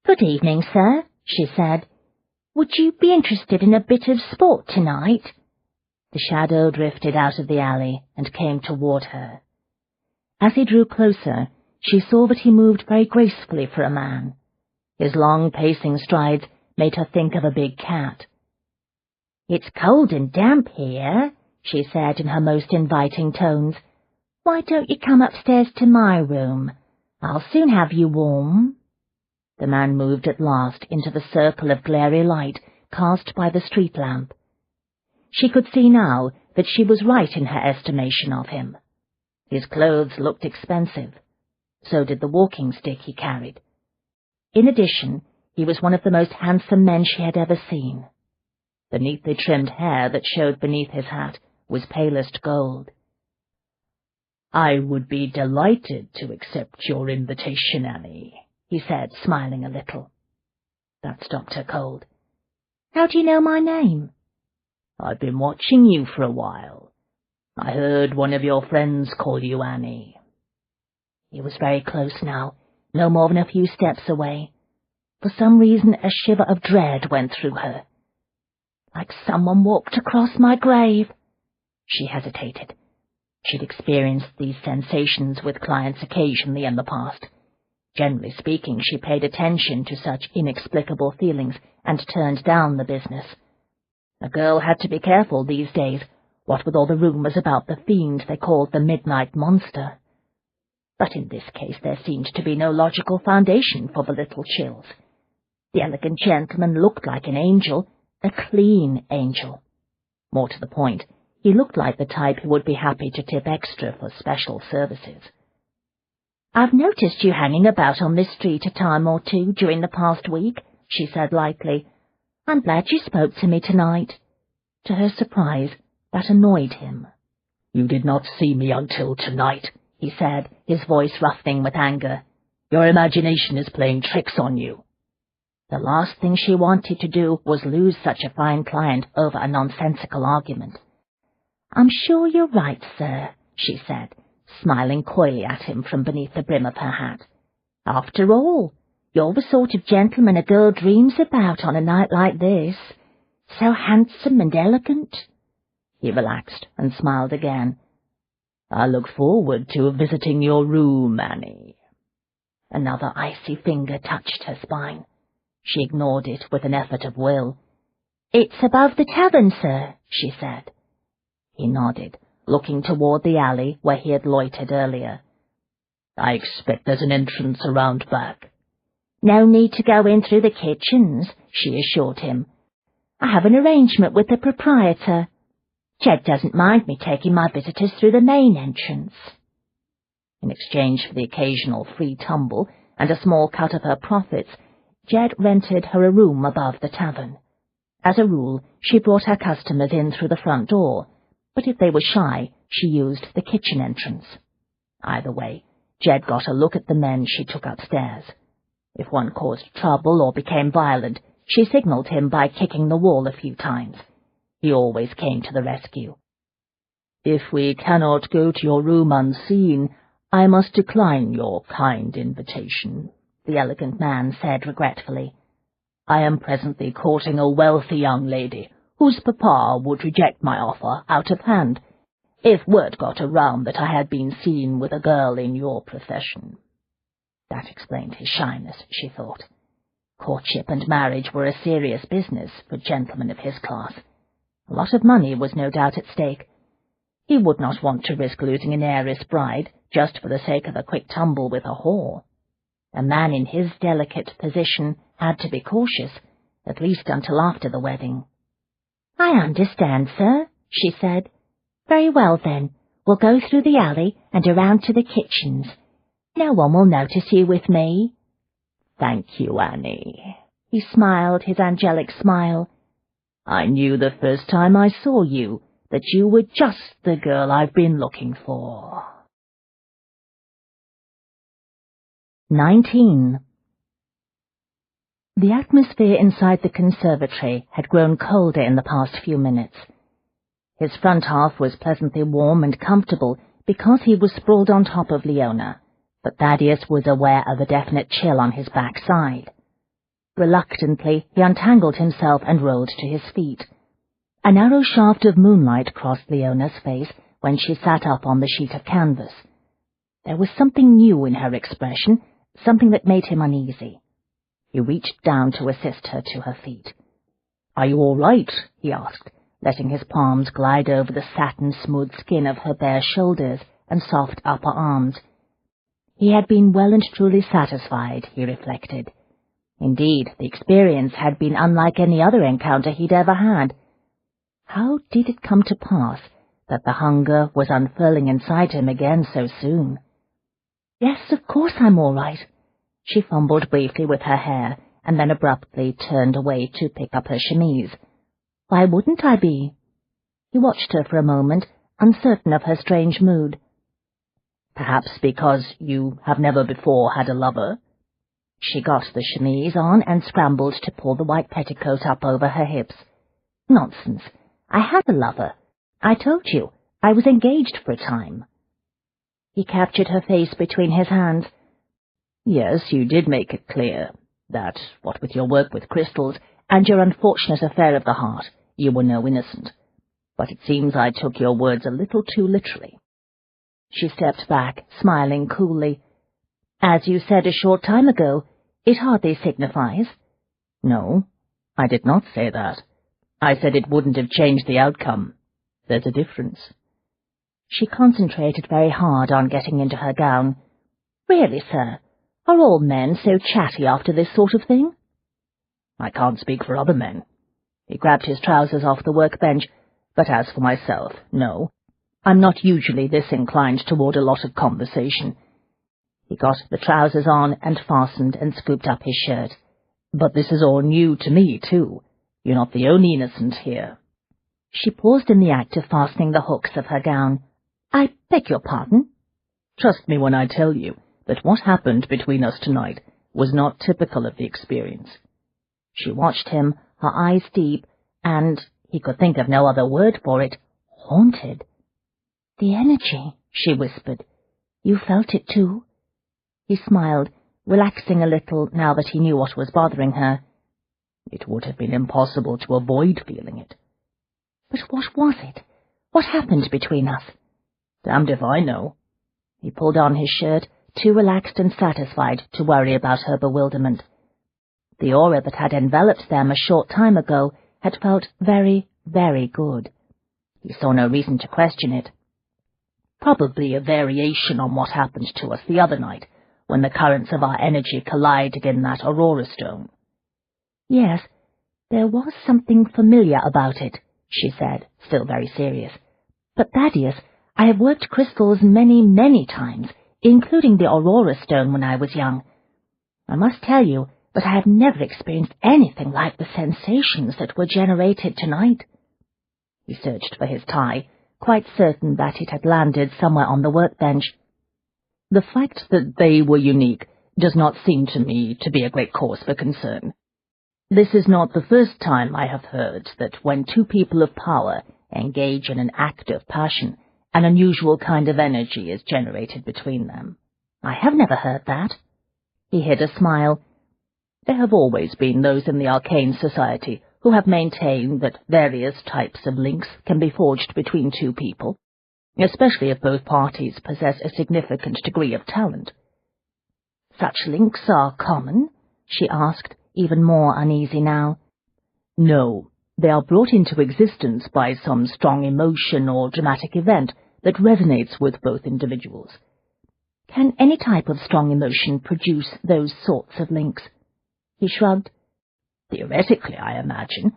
"Good evening, sir," she said. "Would you be interested in a bit of sport tonight?" The shadow drifted out of the alley and came toward her. As he drew closer, she saw that he moved very gracefully for a man. His long pacing strides made her think of a big cat. "It's cold and damp here," she said in her most inviting tones. "Why don't you come upstairs to my room? I'll soon have you warm." The man moved at last into the circle of glary light cast by the street lamp. She could see now that she was right in her estimation of him. His clothes looked expensive. So did the walking stick he carried. In addition, he was one of the most handsome men she had ever seen. The neatly trimmed hair that showed beneath his hat was palest gold. "I would be delighted to accept your invitation, Annie," he said, smiling a little. That stopped her cold. How do you know my name? I've been watching you for a while. I heard one of your friends call you Annie. He was very close now, no more than a few steps away. For some reason, a shiver of dread went through her. Like someone walked across my grave. She hesitated. She'd experienced these sensations with clients occasionally in the past. Generally speaking, she paid attention to such inexplicable feelings and turned down the business. A girl had to be careful these days, what with all the rumours about the fiend they called the Midnight Monster. But in this case there seemed to be no logical foundation for the little chills. The elegant gentleman looked like an angel, a clean angel. More to the point, he looked like the type who would be happy to tip extra for special services. "I've noticed you hanging about on this street a time or two during the past week," she said lightly. "I'm glad you spoke to me tonight." To her surprise, that annoyed him. "You did not see me until tonight," he said, his voice roughening with anger. "Your imagination is playing tricks on you." The last thing she wanted to do was lose such a fine client over a nonsensical argument. "I'm sure you're right, sir," she said, smiling coyly at him from beneath the brim of her hat. "After all, you're the sort of gentleman a girl dreams about on a night like this. So handsome and elegant." He relaxed and smiled again. "I look forward to visiting your room, Annie." Another icy finger touched her spine. She ignored it with an effort of will. "It's above the tavern, sir," she said. He nodded, looking toward the alley where he had loitered earlier. "I expect there's an entrance around back." "No need to go in through the kitchens," she assured him. "I have an arrangement with the proprietor. Jed doesn't mind me taking my visitors through the main entrance." In exchange for the occasional free tumble and a small cut of her profits, Jed rented her a room above the tavern. As a rule, she brought her customers in through the front door, but if they were shy, she used the kitchen entrance. Either way, Jed got a look at the men she took upstairs. If one caused trouble or became violent, she signalled him by kicking the wall a few times. He always came to the rescue. "If we cannot go to your room unseen, I must decline your kind invitation," the elegant man said regretfully. "I am presently courting a wealthy young lady whose papa would reject my offer out of hand if word got around that I had been seen with a girl in your profession." That explained his shyness, she thought. Courtship and marriage were a serious business for gentlemen of his class. A lot of money was no doubt at stake. He would not want to risk losing an heiress bride just for the sake of a quick tumble with a whore. A man in his delicate position had to be cautious, at least until after the wedding. "I understand, sir," she said. "Very well, then. We'll go through the alley and around to the kitchens. No one will notice you with me." "Thank you, Annie." He smiled his angelic smile. "I knew the first time I saw you that you were just the girl I've been looking for." 19. The atmosphere inside the conservatory had grown colder in the past few minutes. His front half was pleasantly warm and comfortable because he was sprawled on top of Leona, but Thaddeus was aware of a definite chill on his backside. Reluctantly, he untangled himself and rolled to his feet. A narrow shaft of moonlight crossed Leona's face when she sat up on the sheet of canvas. There was something new in her expression, something that made him uneasy. He reached down to assist her to her feet. "Are you all right?" he asked, letting his palms glide over the satin-smooth skin of her bare shoulders and soft upper arms. He had been well and truly satisfied, he reflected. Indeed, the experience had been unlike any other encounter he'd ever had. How did it come to pass that the hunger was unfurling inside him again so soon? "Yes, of course I'm all right." She fumbled briefly with her hair and then abruptly turned away to pick up her chemise. "Why wouldn't I be?" He watched her for a moment, uncertain of her strange mood. "Perhaps because you have never before had a lover?" She got the chemise on and scrambled to pull the white petticoat up over her hips. Nonsense. I had a lover. I told you. I was engaged for a time. He captured her face between his hands. Yes, you did make it clear that, what with your work with crystals and your unfortunate affair of the heart, you were no innocent. But it seems I took your words a little too literally. She stepped back, smiling coolly. As you said a short time ago, it hardly signifies. No, I did not say that. I said it wouldn't have changed the outcome. There's a difference. She concentrated very hard on getting into her gown. Really, sir, are all men so chatty after this sort of thing? I can't speak for other men. He grabbed his trousers off the workbench, but as for myself, no. I'm not usually this inclined toward a lot of conversation. He got the trousers on and fastened and scooped up his shirt. But this is all new to me, too. You're not the only innocent here. She paused in the act of fastening the hooks of her gown. I beg your pardon? Trust me when I tell you that what happened between us tonight was not typical of the experience. She watched him, her eyes deep, and, he could think of no other word for it, haunted. The energy, she whispered. You felt it too? He smiled, relaxing a little now that he knew what was bothering her. It would have been impossible to avoid feeling it. But what was it? What happened between us? Damned if I know. He pulled on his shirt, too relaxed and satisfied to worry about her bewilderment. The aura that had enveloped them a short time ago had felt very, very good. He saw no reason to question it. Probably a variation on what happened to us the other night, when the currents of our energy collided in that aurora stone. Yes, there was something familiar about it, she said, still very serious. But Thaddeus, I have worked crystals many, many times, including the aurora stone when I was young. I must tell you that I have never experienced anything like the sensations that were generated tonight. He searched for his tie, quite certain that it had landed somewhere on the workbench. The fact that they were unique does not seem to me to be a great cause for concern. This is not the first time I have heard that when two people of power engage in an act of passion, an unusual kind of energy is generated between them. I have never heard that. He hid a smile. There have always been those in the arcane society who have maintained that various types of links can be forged between two people, especially if both parties possess a significant degree of talent. Such links are common? She asked, even more uneasy now. No, they are brought into existence by some strong emotion or dramatic event that resonates with both individuals. Can any type of strong emotion produce those sorts of links? He shrugged. Theoretically, I imagine,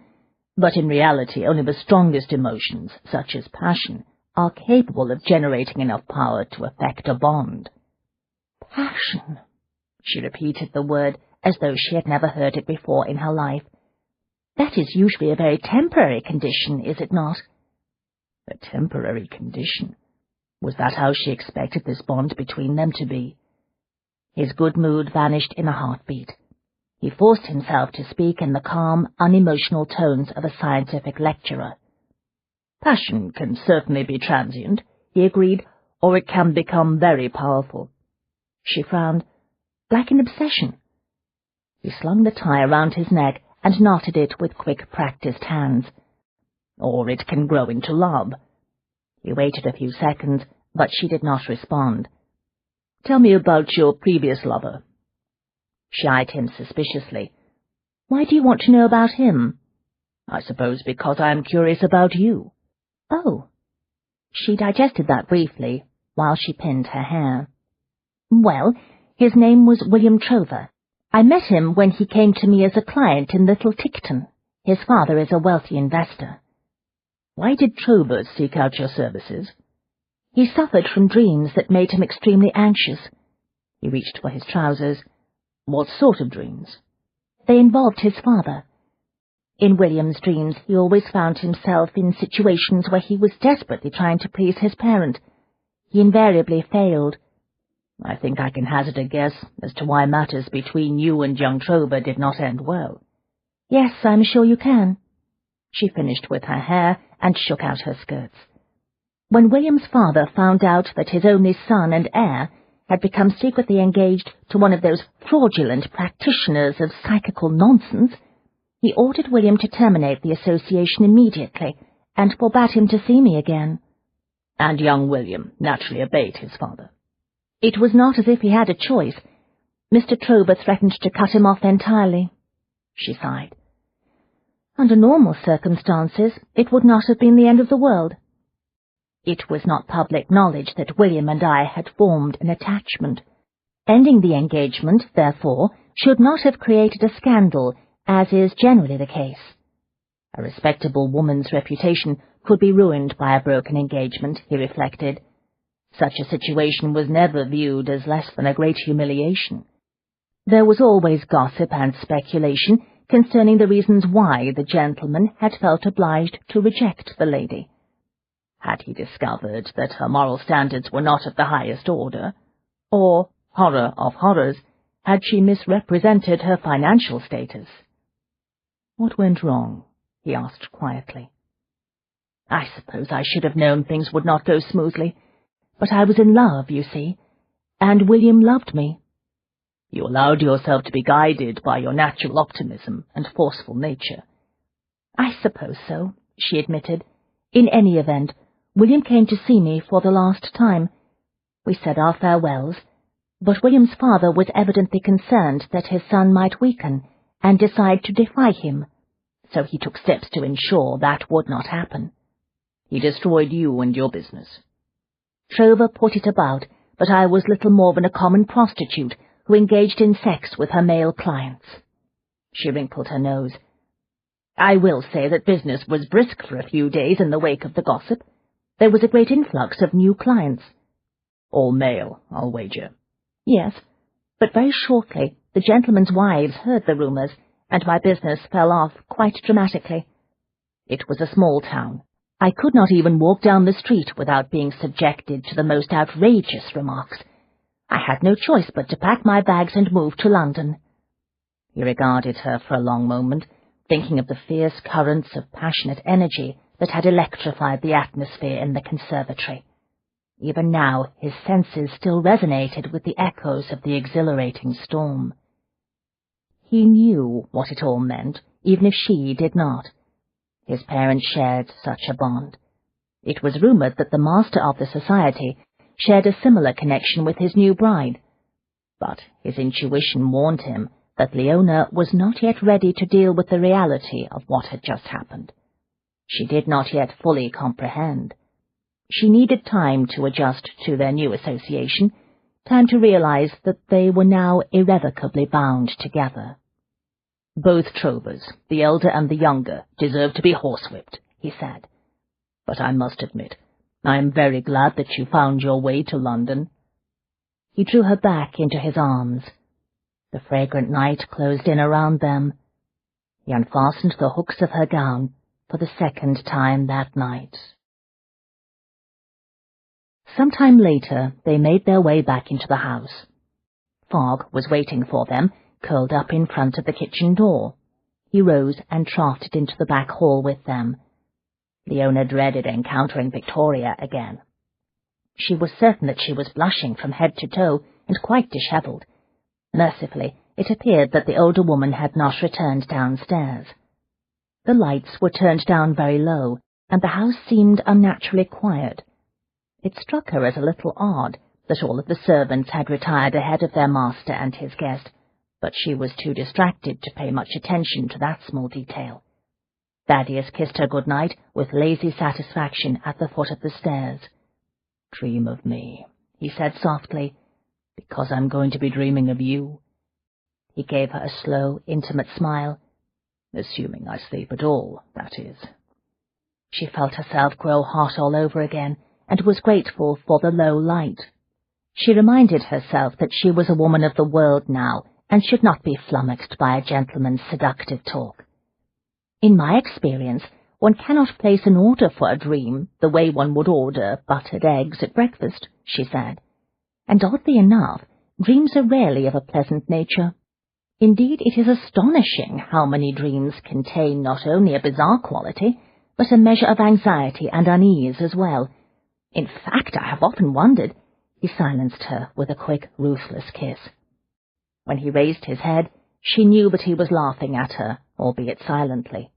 but in reality only the strongest emotions, such as passion, are capable of generating enough power to effect a bond. Passion. She repeated the word as though she had never heard it before in her life. That is usually a very temporary condition, is it not? A temporary condition? Was that how she expected this bond between them to be? His good mood vanished in a heartbeat. He forced himself to speak in the calm, unemotional tones of a scientific lecturer. Passion can certainly be transient, he agreed, or it can become very powerful. She frowned. Like an obsession. He slung the tie around his neck and knotted it with quick, practiced hands. Or it can grow into love. He waited a few seconds, but she did not respond. Tell me about your previous lover. She eyed him suspiciously. Why do you want to know about him? I suppose because I am curious about you. Oh. She digested that briefly, while she pinned her hair. Well, his name was William Trover. I met him when he came to me as a client in Little Tickton. His father is a wealthy investor. Why did Trover seek out your services? He suffered from dreams that made him extremely anxious. He reached for his trousers. What sort of dreams? They involved his father. In William's dreams, he always found himself in situations where he was desperately trying to please his parent. He invariably failed. I think I can hazard a guess as to why matters between you and young Trover did not end well. Yes, I'm sure you can. She finished with her hair and shook out her skirts. When William's father found out that his only son and heir had become secretly engaged to one of those fraudulent practitioners of psychical nonsense, he ordered William to terminate the association immediately and forbade him to see me again. And young William naturally obeyed his father. It was not as if he had a choice. Mr. Trover threatened to cut him off entirely. She sighed. Under normal circumstances, it would not have been the end of the world. It was not public knowledge that William and I had formed an attachment. Ending the engagement, therefore, should not have created a scandal, as is generally the case. A respectable woman's reputation could be ruined by a broken engagement, he reflected. Such a situation was never viewed as less than a great humiliation. There was always gossip and speculation concerning the reasons why the gentleman had felt obliged to reject the lady. Had he discovered that her moral standards were not of the highest order? Or, horror of horrors, had she misrepresented her financial status? What went wrong? He asked quietly. I suppose I should have known things would not go smoothly, but I was in love, you see, and William loved me. You allowed yourself to be guided by your natural optimism and forceful nature. I suppose so, she admitted. In any event, William came to see me for the last time. We said our farewells, but William's father was evidently concerned that his son might weaken and decide to defy him, so he took steps to ensure that would not happen. He destroyed you and your business. Trover put it about, but I was little more than a common prostitute who engaged in sex with her male clients. She wrinkled her nose. I will say that business was brisk for a few days in the wake of the gossip. There was a great influx of new clients. All male, I'll wager. Yes, but very shortly the gentlemen's wives heard the rumours, and my business fell off quite dramatically. It was a small town. I could not even walk down the street without being subjected to the most outrageous remarks. I had no choice but to pack my bags and move to London. He regarded her for a long moment, thinking of the fierce currents of passionate energy that had electrified the atmosphere in the conservatory. Even now his senses still resonated with the echoes of the exhilarating storm. He knew what it all meant, even if she did not. His parents shared such a bond. It was rumoured that the master of the society shared a similar connection with his new bride, but his intuition warned him that Leona was not yet ready to deal with the reality of what had just happened. She did not yet fully comprehend. She needed time to adjust to their new association, time to realize that they were now irrevocably bound together. Both Trovers, the elder and the younger, deserve to be horsewhipped, he said. But I must admit, I am very glad that you found your way to London. He drew her back into his arms. The fragrant night closed in around them. He unfastened the hooks of her gown for the second time that night. Some time later, they made their way back into the house. Fogg was waiting for them, curled up in front of the kitchen door. He rose and trotted into the back hall with them. Leona dreaded encountering Victoria again. She was certain that she was blushing from head to toe and quite dishevelled. Mercifully, it appeared that the older woman had not returned downstairs. The lights were turned down very low, and the house seemed unnaturally quiet. It struck her as a little odd that all of the servants had retired ahead of their master and his guest, but she was too distracted to pay much attention to that small detail. Thaddeus kissed her good night with lazy satisfaction at the foot of the stairs. "Dream of me," he said softly, "because I'm going to be dreaming of you." He gave her a slow, intimate smile. "Assuming I sleep at all, that is." She felt herself grow hot all over again, and was grateful for the low light. She reminded herself that she was a woman of the world now, and should not be flummoxed by a gentleman's seductive talk. In my experience, one cannot place an order for a dream the way one would order buttered eggs at breakfast, she said, and oddly enough, dreams are rarely of a pleasant nature. Indeed, it is astonishing how many dreams contain not only a bizarre quality, but a measure of anxiety and unease as well. In fact, I have often wondered— He silenced her with a quick, ruthless kiss. When he raised his head, she knew that he was laughing at her, albeit silently.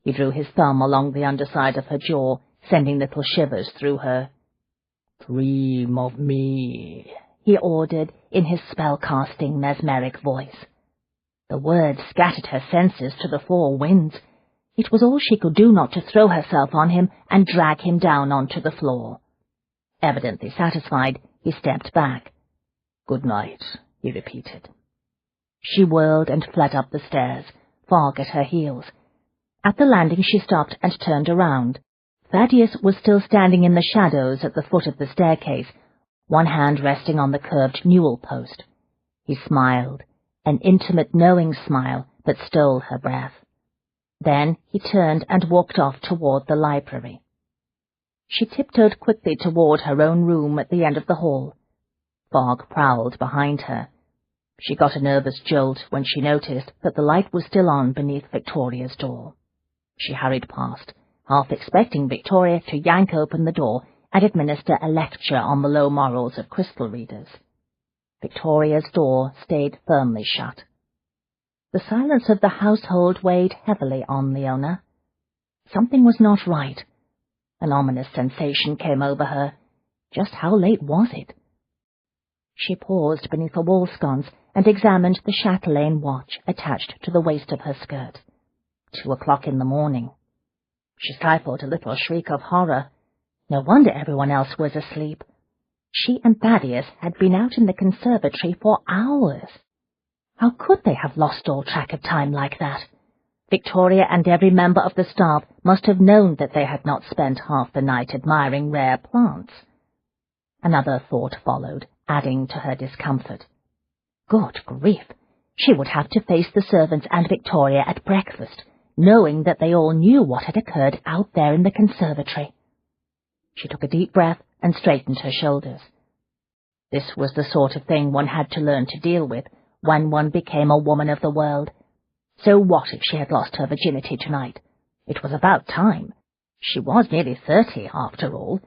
He drew his thumb along the underside of her jaw, sending little shivers through her. "Dream of me," he ordered in his spell-casting, mesmeric voice. The words scattered her senses to the four winds. It was all she could do not to throw herself on him and drag him down onto the floor. Evidently satisfied, he stepped back. "Good night," he repeated. She whirled and fled up the stairs, fog at her heels. At the landing she stopped and turned around. Thaddeus was still standing in the shadows at the foot of the staircase, one hand resting on the curved newel post. He smiled, an intimate, knowing smile that stole her breath. Then he turned and walked off toward the library. She tiptoed quickly toward her own room at the end of the hall. Fog prowled behind her. She got a nervous jolt when she noticed that the light was still on beneath Victoria's door. She hurried past, half expecting Victoria to yank open the door and administer a lecture on the low morals of crystal readers. Victoria's door stayed firmly shut. The silence of the household weighed heavily on Leona. Something was not right. An ominous sensation came over her. Just how late was it? She paused beneath a wall sconce and examined the chatelaine watch attached to the waist of her skirt. 2 o'clock in the morning. She stifled a little shriek of horror. No wonder everyone else was asleep. She and Thaddeus had been out in the conservatory for hours. How could they have lost all track of time like that? Victoria and every member of the staff must have known that they had not spent half the night admiring rare plants. Another thought followed, adding to her discomfort. Good grief! She would have to face the servants and Victoria at breakfast, knowing that they all knew what had occurred out there in the conservatory. She took a deep breath and straightened her shoulders. This was the sort of thing one had to learn to deal with when one became a woman of the world. So what if she had lost her virginity tonight? It was about time. She was nearly 30, after all.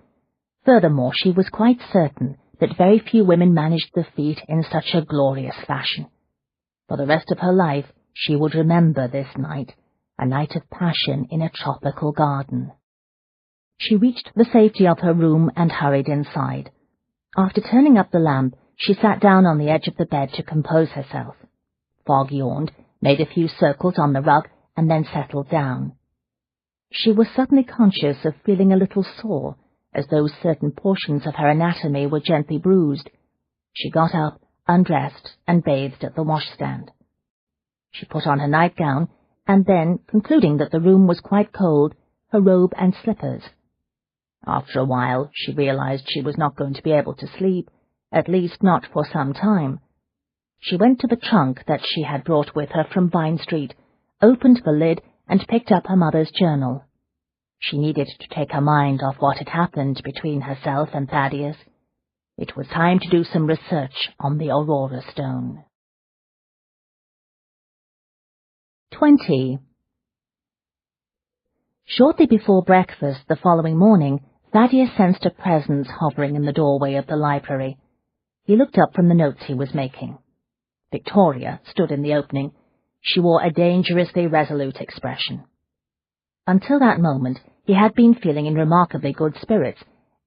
Furthermore, she was quite certain that very few women managed the feat in such a glorious fashion. For the rest of her life, she would remember this night, a night of passion in a tropical garden. She reached the safety of her room and hurried inside. After turning up the lamp, she sat down on the edge of the bed to compose herself. Fog yawned, made a few circles on the rug, and then settled down. She was suddenly conscious of feeling a little sore, as though certain portions of her anatomy were gently bruised. She got up, undressed, and bathed at the washstand. She put on her nightgown, and then, concluding that the room was quite cold, her robe and slippers. After a while, she realized she was not going to be able to sleep, at least not for some time. She went to the trunk that she had brought with her from Vine Street, opened the lid, and picked up her mother's journal. She needed to take her mind off what had happened between herself and Thaddeus. It was time to do some research on the Aurora Stone. 20. Shortly before breakfast the following morning, Thaddeus sensed a presence hovering in the doorway of the library. He looked up from the notes he was making. Victoria stood in the opening. She wore a dangerously resolute expression. Until that moment, he had been feeling in remarkably good spirits,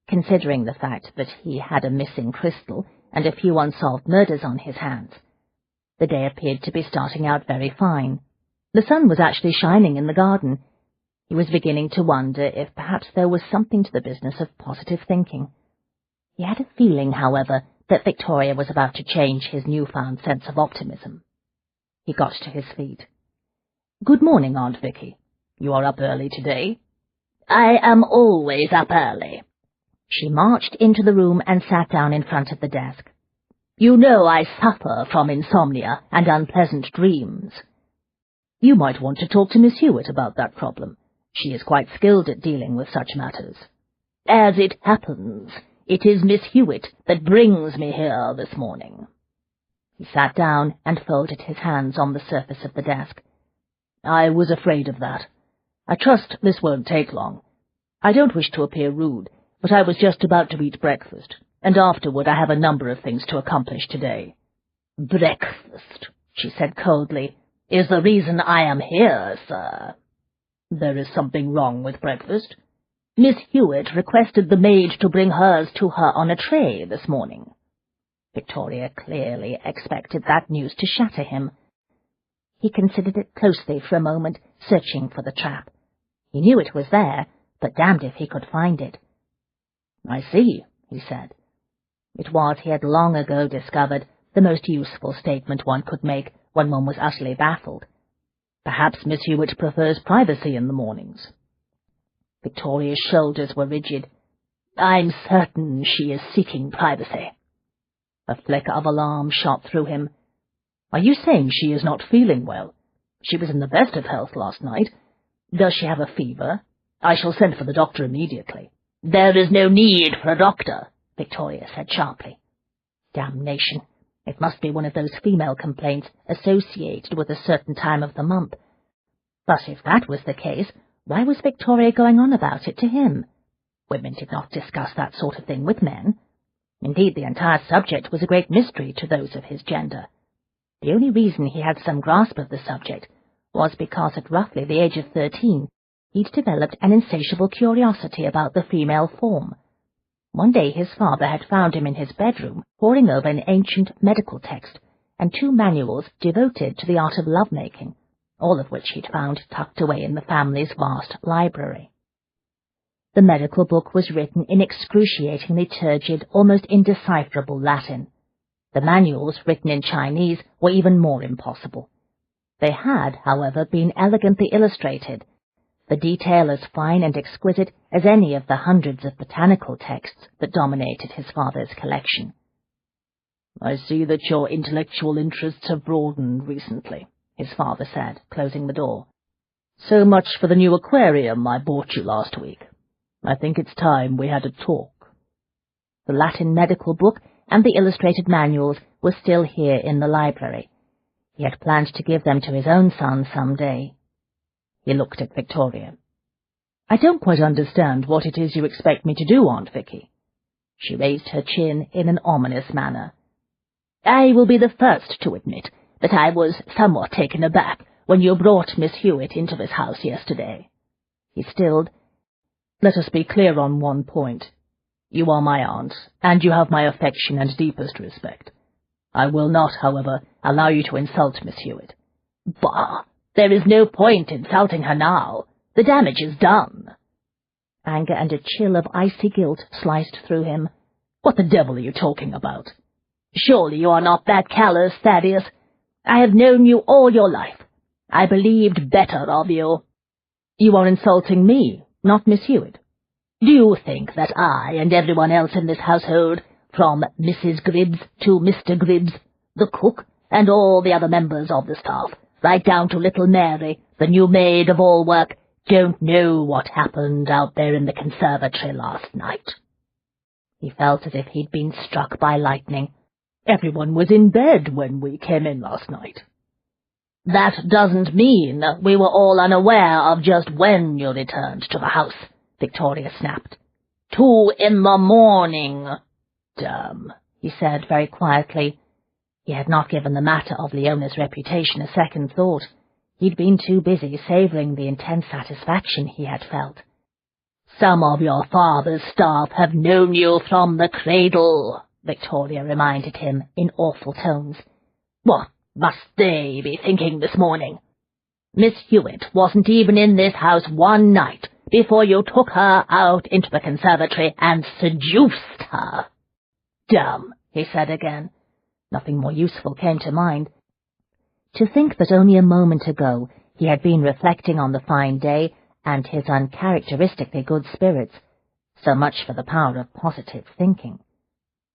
considering the fact that he had a missing crystal and a few unsolved murders on his hands. The day appeared to be starting out very fine. The sun was actually shining in the garden. He was beginning to wonder if perhaps there was something to the business of positive thinking. He had a feeling, however, that Victoria was about to change his newfound sense of optimism. He got to his feet. "Good morning, Aunt Vicky. You are up early today?" "I am always up early." She marched into the room and sat down in front of the desk. "You know I suffer from insomnia and unpleasant dreams." "You might want to talk to Miss Hewitt about that problem. She is quite skilled at dealing with such matters." "As it happens, It is Miss Hewitt that brings me here this morning." He sat down and folded his hands on the surface of the desk. "I was afraid of that. I trust this won't take long. I don't wish to appear rude, but I was just about to eat breakfast, and afterward I have a number of things to accomplish today." "Breakfast," she said coldly, "is the reason I am here, sir." "There is something wrong with breakfast?" "Miss Hewitt requested the maid to bring hers to her on a tray this morning." Victoria clearly expected that news to shatter him. He considered it closely for a moment, searching for the trap. He knew it was there, but damned if he could find it. "I see," he said. It was, he had long ago discovered, the most useful statement one could make when one was utterly baffled. Perhaps Miss Hewitt prefers privacy in the mornings. Victoria's shoulders were rigid. "I'm certain she is seeking privacy." A flicker of alarm shot through him. "Are you saying she is not feeling well? She was in the best of health last night. Does she have a fever? I shall send for the doctor immediately." "There is no need for a doctor," Victoria said sharply. Damnation! It must be one of those female complaints associated with a certain time of the month. But if that was the case, why was Victoria going on about it to him? Women did not discuss that sort of thing with men. Indeed, the entire subject was a great mystery to those of his gender. The only reason he had some grasp of the subject was because at roughly the age of 13 he'd developed an insatiable curiosity about the female form. One day his father had found him in his bedroom poring over an ancient medical text and 2 manuals devoted to the art of lovemaking, all of which he'd found tucked away in the family's vast library. The medical book was written in excruciatingly turgid, almost indecipherable Latin. The manuals, written in Chinese, were even more impossible. They had, however, been elegantly illustrated, the detail as fine and exquisite as any of the hundreds of botanical texts that dominated his father's collection. "I see that your intellectual interests have broadened recently," his father said, closing the door. "So much for the new aquarium I bought you last week. I think it's time we had a talk." The Latin medical book and the illustrated manuals were still here in the library. He had planned to give them to his own son some day. He looked at Victoria. "I don't quite understand what it is you expect me to do, Aunt Vicky." She raised her chin in an ominous manner. "I will be the first to admit that I was somewhat taken aback when you brought Miss Hewitt into this house yesterday." He stilled. "Let us be clear on one point. You are my aunt, and you have my affection and deepest respect. I will not, however, allow you to insult Miss Hewitt." "Bah! There is no point insulting her now. The damage is done." Anger and a chill of icy guilt sliced through him. "What the devil are you talking about?" "Surely you are not that callous, Thaddeus. I have known you all your life. I believed better of you." "You are insulting me, not Miss Hewitt." "Do you think that I and everyone else in this household, from Mrs. Gribbs to Mr. Gribbs, the cook, and all the other members of the staff, right down to little Mary, the new maid of all work, don't know what happened out there in the conservatory last night?" He felt as if he'd been struck by lightning. "Everyone was in bed when we came in last night." "That doesn't mean we were all unaware of just when you returned to the house," Victoria snapped. 2 in the morning. "Damn," he said very quietly. He had not given the matter of Leona's reputation a second thought. He'd been too busy savouring the intense satisfaction he had felt. "Some of your father's staff have known you from the cradle," Victoria reminded him in awful tones. "What must they be thinking this morning? Miss Hewitt wasn't even in this house one night before you took her out into the conservatory and seduced her." "Damn," he said again. Nothing more useful came to mind. To think that only a moment ago he had been reflecting on the fine day and his uncharacteristically good spirits. So much for the power of positive thinking.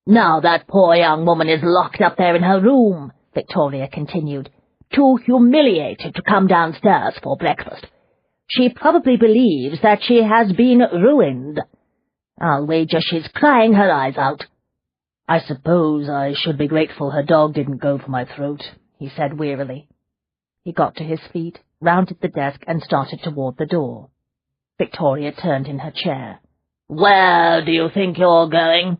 "Now that poor young woman is locked up there in her room," Victoria continued, "too humiliated to come downstairs for breakfast. She probably believes that she has been ruined. I'll wager she's crying her eyes out." "I suppose I should be grateful her dog didn't go for my throat," he said wearily. He got to his feet, rounded the desk, and started toward the door. Victoria turned in her chair. "Where do you think you're going?"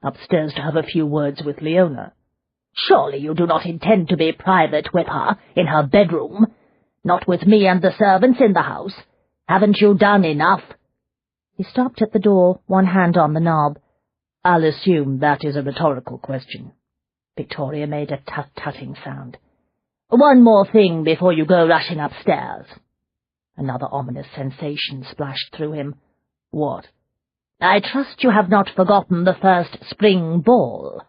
"Upstairs to have a few words with Leona." "Surely you do not intend to be private with her in her bedroom? Not with me and the servants in the house? Haven't you done enough?" He stopped at the door, one hand on the knob. "I'll assume that is a rhetorical question." Victoria made a tut-tutting sound. "One more thing before you go rushing upstairs." Another ominous sensation splashed through him. "What?" "I trust you have not forgotten the first spring ball."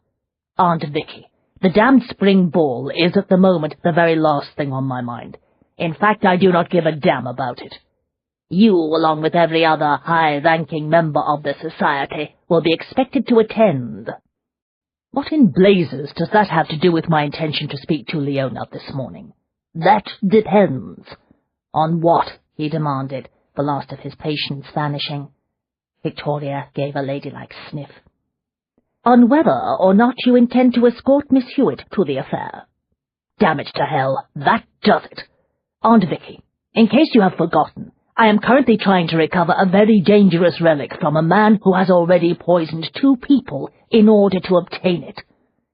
"Aunt Vicky, the damned spring ball is at the moment the very last thing on my mind. In fact, I do not give a damn about it. You, along with every other high-ranking member of the society, will be expected to attend." "What in blazes does that have to do with my intention to speak to Leona this morning?" "That depends." "On what?" he demanded, the last of his patience vanishing. Victoria gave a ladylike sniff. "On whether or not you intend to escort Miss Hewitt to the affair." "Damn it to hell, that does it. Aunt Vicky, in case you have forgotten, I am currently trying to recover a very dangerous relic from a man who has already poisoned 2 people in order to obtain it.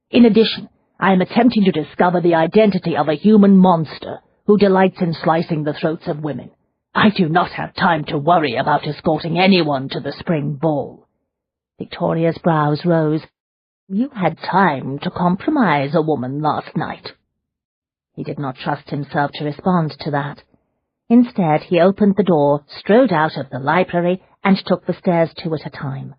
In addition, I am attempting to discover the identity of a human monster who delights in slicing the throats of women. I do not have time to worry about escorting anyone to the spring ball." Victoria's brows rose. "You had time to compromise a woman last night." He did not trust himself to respond to that. Instead, he opened the door, strode out of the library, and took the stairs 2 at a time.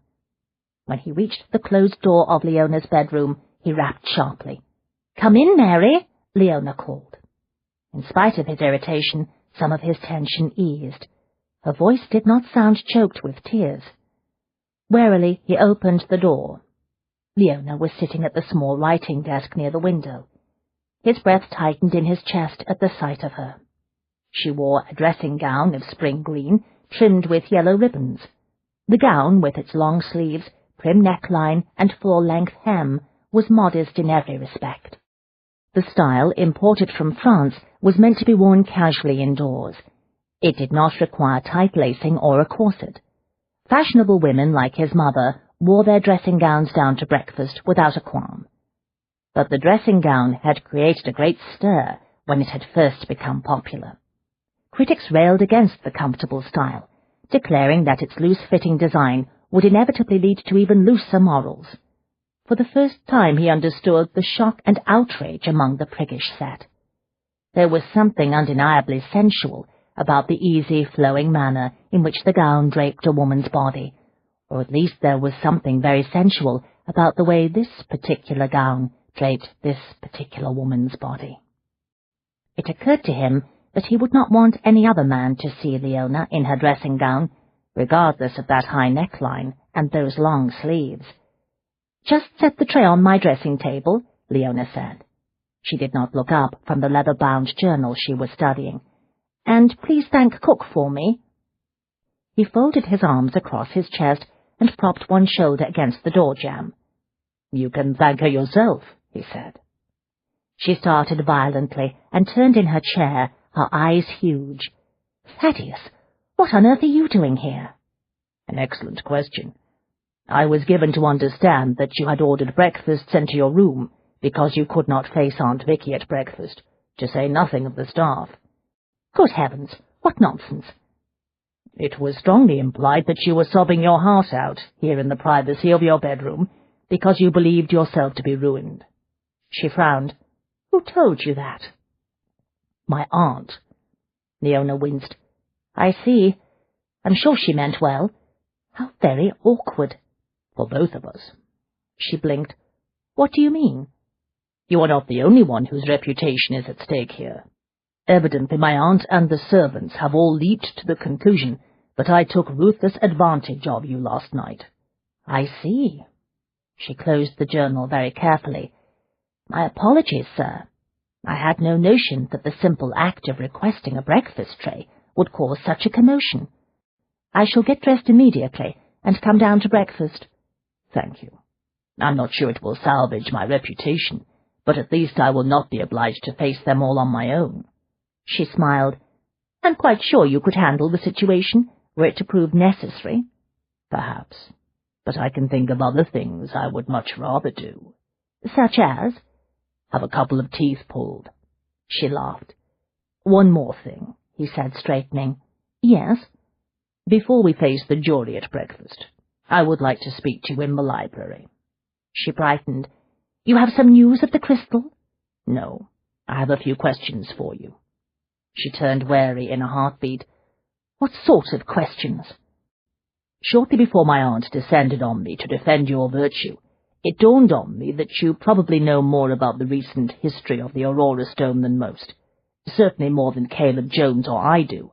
When he reached the closed door of Leona's bedroom, he rapped sharply. "Come in, Mary," Leona called. In spite of his irritation, some of his tension eased. Her voice did not sound choked with tears. Warily, he opened the door. Leona was sitting at the small writing desk near the window. His breath tightened in his chest at the sight of her. She wore a dressing gown of spring green, trimmed with yellow ribbons. The gown, with its long sleeves, prim neckline, and full-length hem, was modest in every respect. The style, imported from France, was meant to be worn casually indoors. It did not require tight lacing or a corset. Fashionable women, like his mother, wore their dressing gowns down to breakfast without a qualm. But the dressing gown had created a great stir when it had first become popular. Critics railed against the comfortable style, declaring that its loose-fitting design would inevitably lead to even looser morals. For the first time he understood the shock and outrage among the priggish set. There was something undeniably sensual about the easy, flowing manner in which the gown draped a woman's body, or at least there was something very sensual about the way this particular gown draped this particular woman's body. It occurred to him that he would not want any other man to see Leona in her dressing gown, regardless of that high neckline and those long sleeves. "Just set the tray on my dressing table," Leona said. She did not look up from the leather-bound journal she was studying. "And please thank Cook for me." He folded his arms across his chest and propped one shoulder against the door jamb. "You can thank her yourself," he said. She started violently and turned in her chair, her eyes huge. "Thaddeus, what on earth are you doing here?" "An excellent question. I was given to understand that you had ordered breakfast sent to your room because you could not face Aunt Vicky at breakfast, to say nothing of the staff." "Good heavens, what nonsense!" "It was strongly implied that you were sobbing your heart out here in the privacy of your bedroom because you believed yourself to be ruined." She frowned. "Who told you that?" "My aunt." Leona winced. "I see. I'm sure she meant well. How very awkward." "For both of us." She blinked. "What do you mean?" "You are not the only one whose reputation is at stake here. Evidently my aunt and the servants have all leaped to the conclusion that I took ruthless advantage of you last night." "I see." She closed the journal very carefully. "My apologies, sir. I had no notion that the simple act of requesting a breakfast tray would cause such a commotion. I shall get dressed immediately, and come down to breakfast." "Thank you. I'm not sure it will salvage my reputation, but at least I will not be obliged to face them all on my own." She smiled. "I'm quite sure you could handle the situation, were it to prove necessary." "Perhaps, but I can think of other things I would much rather do." "Such as?" "Have a couple of teeth pulled." She laughed. "One more thing," he said, straightening. "Yes?" "Before we face the jury at breakfast, I would like to speak to you in the library." She brightened. "You have some news of the crystal?" "No, I have a few questions for you." She turned wary in a heartbeat. "What sort of questions?" "Shortly before my aunt descended on me to defend your virtue, it dawned on me that you probably know more about the recent history of the Aurora Stone than most, certainly more than Caleb Jones or I do.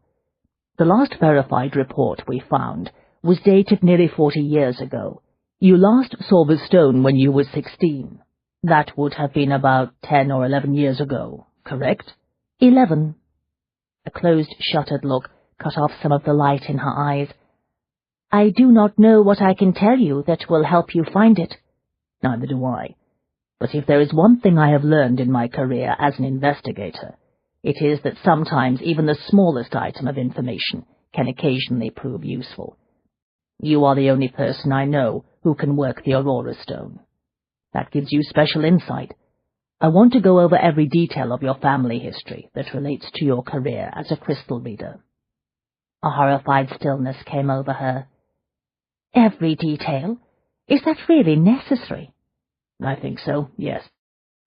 The last verified report we found was dated nearly 40 years ago. You last saw the stone when you were 16. That would have been about 10 or 11 years ago, correct?" 11. A closed, shuttered look cut off some of the light in her eyes. "I do not know what I can tell you that will help you find it." "Neither do I. But if there is one thing I have learned in my career as an investigator, it is that sometimes even the smallest item of information can occasionally prove useful. You are the only person I know who can work the Aurora Stone. That gives you special insight. I want to go over every detail of your family history that relates to your career as a crystal reader." A horrified stillness came over her. "Every detail? Is that really necessary?" "I think so, yes.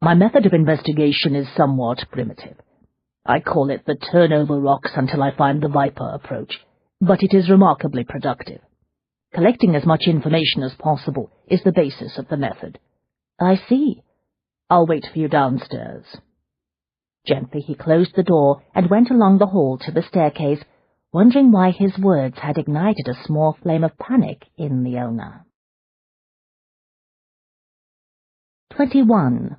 My method of investigation is somewhat primitive. I call it the turn over rocks until I find the viper approach, but it is remarkably productive. Collecting as much information as possible is the basis of the method." "I see." "I'll wait for you downstairs." Gently he closed the door and went along the hall to the staircase, wondering why his words had ignited a small flame of panic in Leona. 21.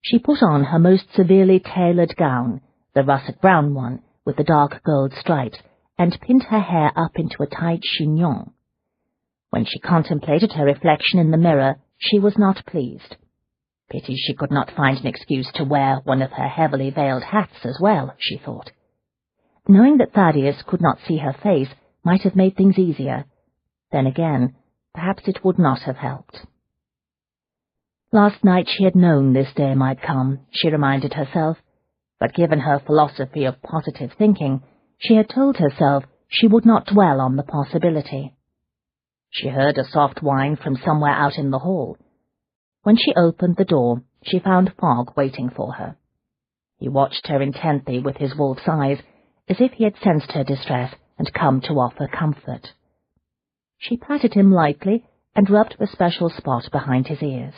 She put on her most severely tailored gown, the russet brown one with the dark gold stripes, and pinned her hair up into a tight chignon. When she contemplated her reflection in the mirror, she was not pleased. Pity she could not find an excuse to wear one of her heavily veiled hats as well, she thought. Knowing that Thaddeus could not see her face might have made things easier. Then again, perhaps it would not have helped. Last night she had known this day might come, she reminded herself, but given her philosophy of positive thinking, she had told herself she would not dwell on the possibility. She heard a soft whine from somewhere out in the hall. When she opened the door, she found Fogg waiting for her. He watched her intently with his wolf's eyes, as if he had sensed her distress and come to offer comfort. She patted him lightly and rubbed the special spot behind his ears.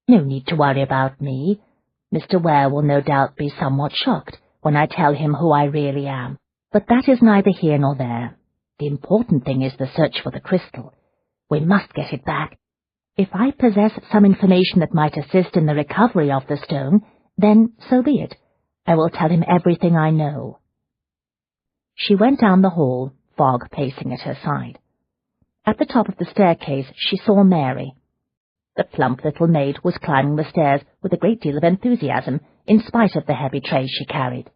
"No need to worry about me. Mr. Ware will no doubt be somewhat shocked when I tell him who I really am, but that is neither here nor there. The important thing is the search for the crystal. We must get it back. If I possess some information that might assist in the recovery of the stone, then so be it. I will tell him everything I know." She went down the hall, Fogg pacing at her side. At the top of the staircase she saw Mary. The plump little maid was climbing the stairs with a great deal of enthusiasm, in spite of the heavy tray she carried.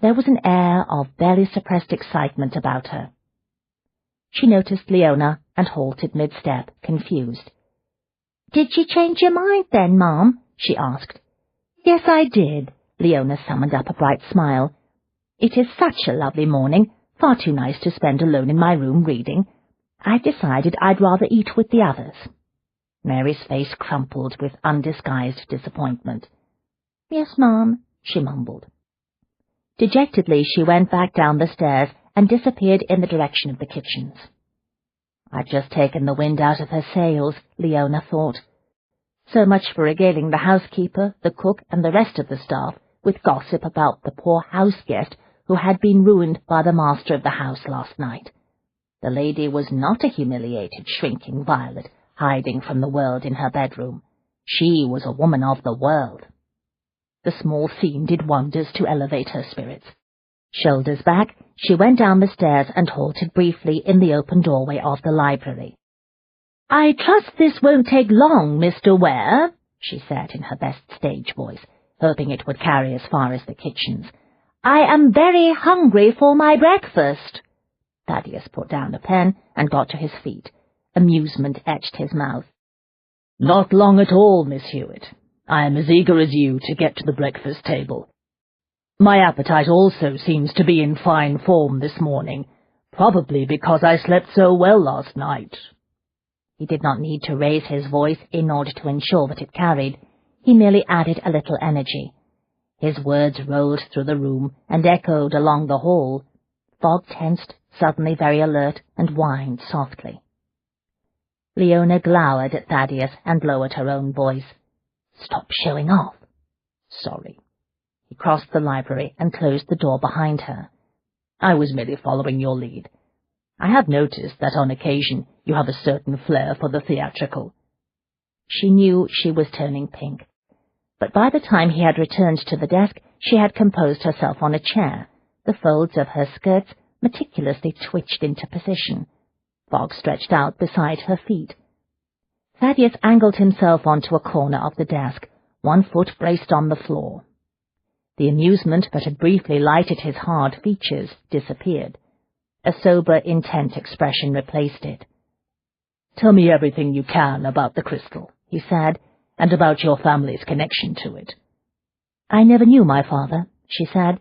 There was an air of barely suppressed excitement about her. She noticed Leona and halted mid-step, confused. "Did you change your mind then, Ma'am?" she asked. "Yes, I did." Leona summoned up a bright smile. "It is such a lovely morning, far too nice to spend alone in my room reading. I've decided I'd rather eat with the others." Mary's face crumpled with undisguised disappointment. "Yes, Ma'am," she mumbled. Dejectedly she went back down the stairs and disappeared in the direction of the kitchens. "I've just taken the wind out of her sails," Leona thought. So much for regaling the housekeeper, the cook, and the rest of the staff with gossip about the poor house-guest who had been ruined by the master of the house last night. The lady was not a humiliated, shrinking violet, hiding from the world in her bedroom. She was a woman of the world. The small scene did wonders to elevate her spirits. Shoulders back, she went down the stairs and halted briefly in the open doorway of the library. "I trust this won't take long, Mr. Ware," she said in her best stage voice, hoping it would carry as far as the kitchens. "I am very hungry for my breakfast." Thaddeus put down the pen and got to his feet. Amusement etched his mouth. "Not long at all, Miss Hewitt. I am as eager as you to get to the breakfast table. My appetite also seems to be in fine form this morning, probably because I slept so well last night." He did not need to raise his voice in order to ensure that it carried. He merely added a little energy. His words rolled through the room and echoed along the hall. Fogg tensed, suddenly very alert, and whined softly. Leona glowered at Thaddeus and lowered her own voice. "Stop showing off." "Sorry." He crossed the library and closed the door behind her. "I was merely following your lead. I have noticed that on occasion you have a certain flair for the theatrical." She knew she was turning pink, but by the time he had returned to the desk, she had composed herself on a chair. The folds of her skirts meticulously twitched into position. Fogg stretched out beside her feet. Thaddeus angled himself onto a corner of the desk, one foot braced on the floor. The amusement that had briefly lighted his hard features disappeared. A sober, intent expression replaced it. "Tell me everything you can about the crystal," he said, "and about your family's connection to it." "I never knew my father," she said.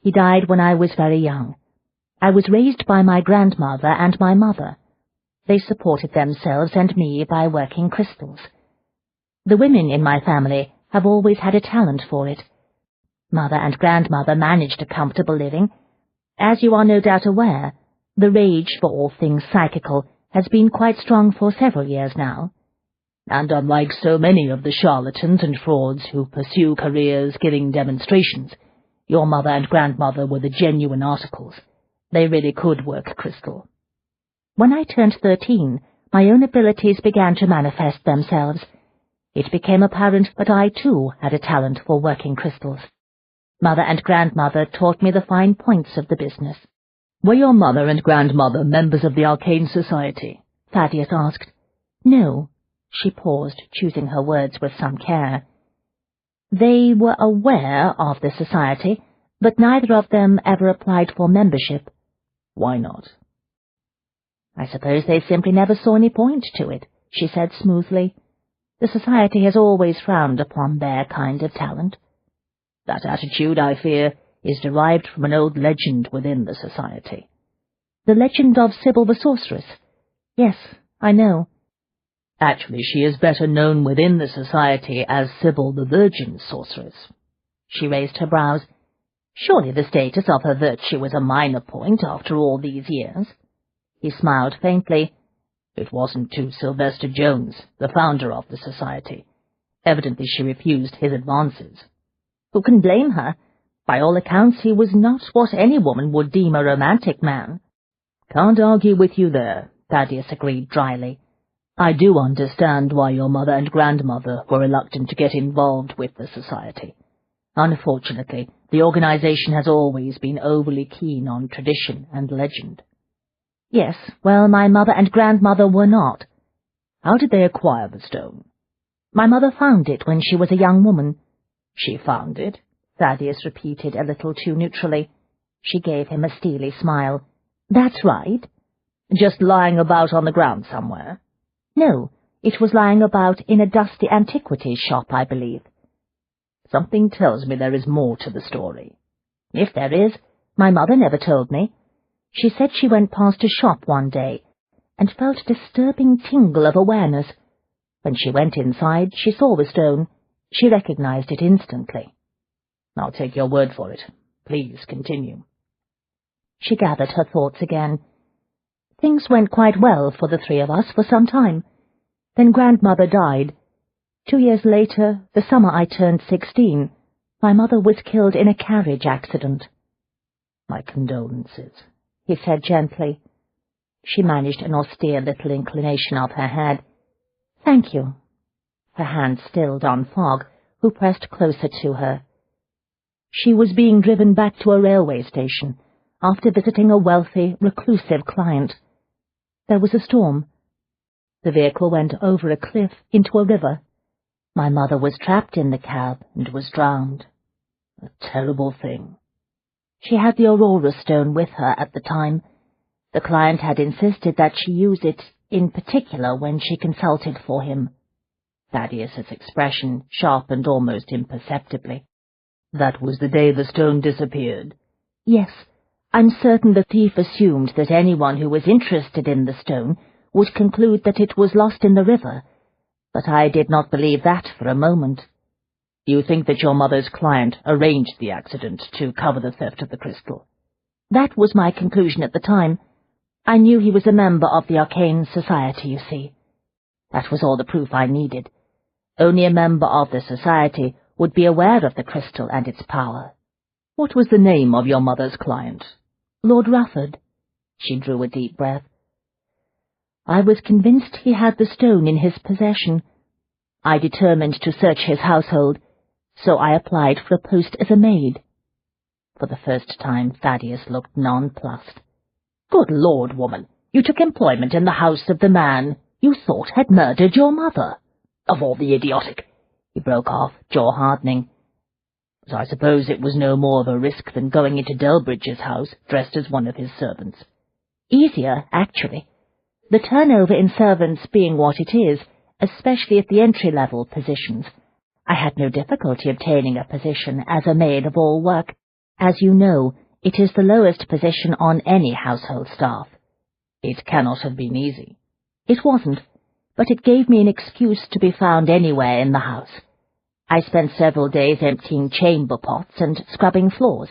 "He died when I was very young. I was raised by my grandmother and my mother. They supported themselves and me by working crystals. The women in my family have always had a talent for it. Mother and grandmother managed a comfortable living. As you are no doubt aware, the rage for all things psychical has been quite strong for several years now. And unlike so many of the charlatans and frauds who pursue careers giving demonstrations, your mother and grandmother were the genuine articles. They really could work crystal. When I turned 13, my own abilities began to manifest themselves. It became apparent that I, too, had a talent for working crystals. Mother and grandmother taught me the fine points of the business." "Were your mother and grandmother members of the Arcane Society?" Thaddeus asked. "No." She paused, choosing her words with some care. "They were aware of the society, but neither of them ever applied for membership." "Why not?" "I suppose they simply never saw any point to it," she said smoothly. "The society has always frowned upon their kind of talent." "That attitude, I fear, is derived from an old legend within the society." "The legend of Sybil the sorceress? Yes, I know." "Actually, she is better known within the society as Sybil the Virgin Sorceress." She raised her brows. "Surely the status of her virtue was a minor point after all these years." He smiled faintly. "It wasn't to Sylvester Jones, the founder of the society. Evidently she refused his advances." "Who can blame her? By all accounts he was not what any woman would deem a romantic man." "Can't argue with you there," Thaddeus agreed dryly. "I do understand why your mother and grandmother were reluctant to get involved with the society. Unfortunately, the organization has always been overly keen on tradition and legend." "Yes, well, my mother and grandmother were not." "How did they acquire the stone?" "My mother found it when she was a young woman." "She found it?" Thaddeus repeated a little too neutrally. She gave him a steely smile. "That's right." "Just lying about on the ground somewhere?" "No, it was lying about in a dusty antiquities shop, I believe." "Something tells me there is more to the story." "If there is, my mother never told me. She said she went past a shop one day and felt a disturbing tingle of awareness. When she went inside, she saw the stone. She recognized it instantly." "I'll take your word for it. Please continue." She gathered her thoughts again. "Things went quite well for the three of us for some time. Then grandmother died. 2 years later, the summer I turned 16, my mother was killed in a carriage accident." "My condolences," he said gently. She managed an austere little inclination of her head. "Thank you." Her hand stilled on Fogg, who pressed closer to her. She was being driven back to a railway station after visiting a wealthy, reclusive client. There was a storm. The vehicle went over a cliff into a river. My mother was trapped in the cab and was drowned. A terrible thing. She had the Aurora stone with her at the time. The client had insisted that she use it, in particular when she consulted for him. Thaddeus's expression sharpened almost imperceptibly. That was the day the stone disappeared. Yes, I'm certain the thief assumed that anyone who was interested in the stone would conclude that it was lost in the river, but I did not believe that for a moment. You think that your mother's client arranged the accident to cover the theft of the crystal? That was my conclusion at the time. I knew he was a member of the Arcane Society, you see. That was all the proof I needed. Only a member of the society would be aware of the crystal and its power. What was the name of your mother's client? Lord Rufford. She drew a deep breath. I was convinced he had the stone in his possession. I determined to search his household, so I applied for a post as a maid. For the first time, Thaddeus looked nonplussed. Good Lord, woman, you took employment in the house of the man you thought had murdered your mother. Of all the idiotic— He broke off, jaw hardening. So I suppose it was no more of a risk than going into Delbridge's house dressed as one of his servants. Easier, actually. The turnover in servants being what it is, especially at the entry-level positions. I had no difficulty obtaining a position as a maid of all work. As you know, it is the lowest position on any household staff. It cannot have been easy. It wasn't, but it gave me an excuse to be found anywhere in the house. I spent several days emptying chamber pots and scrubbing floors,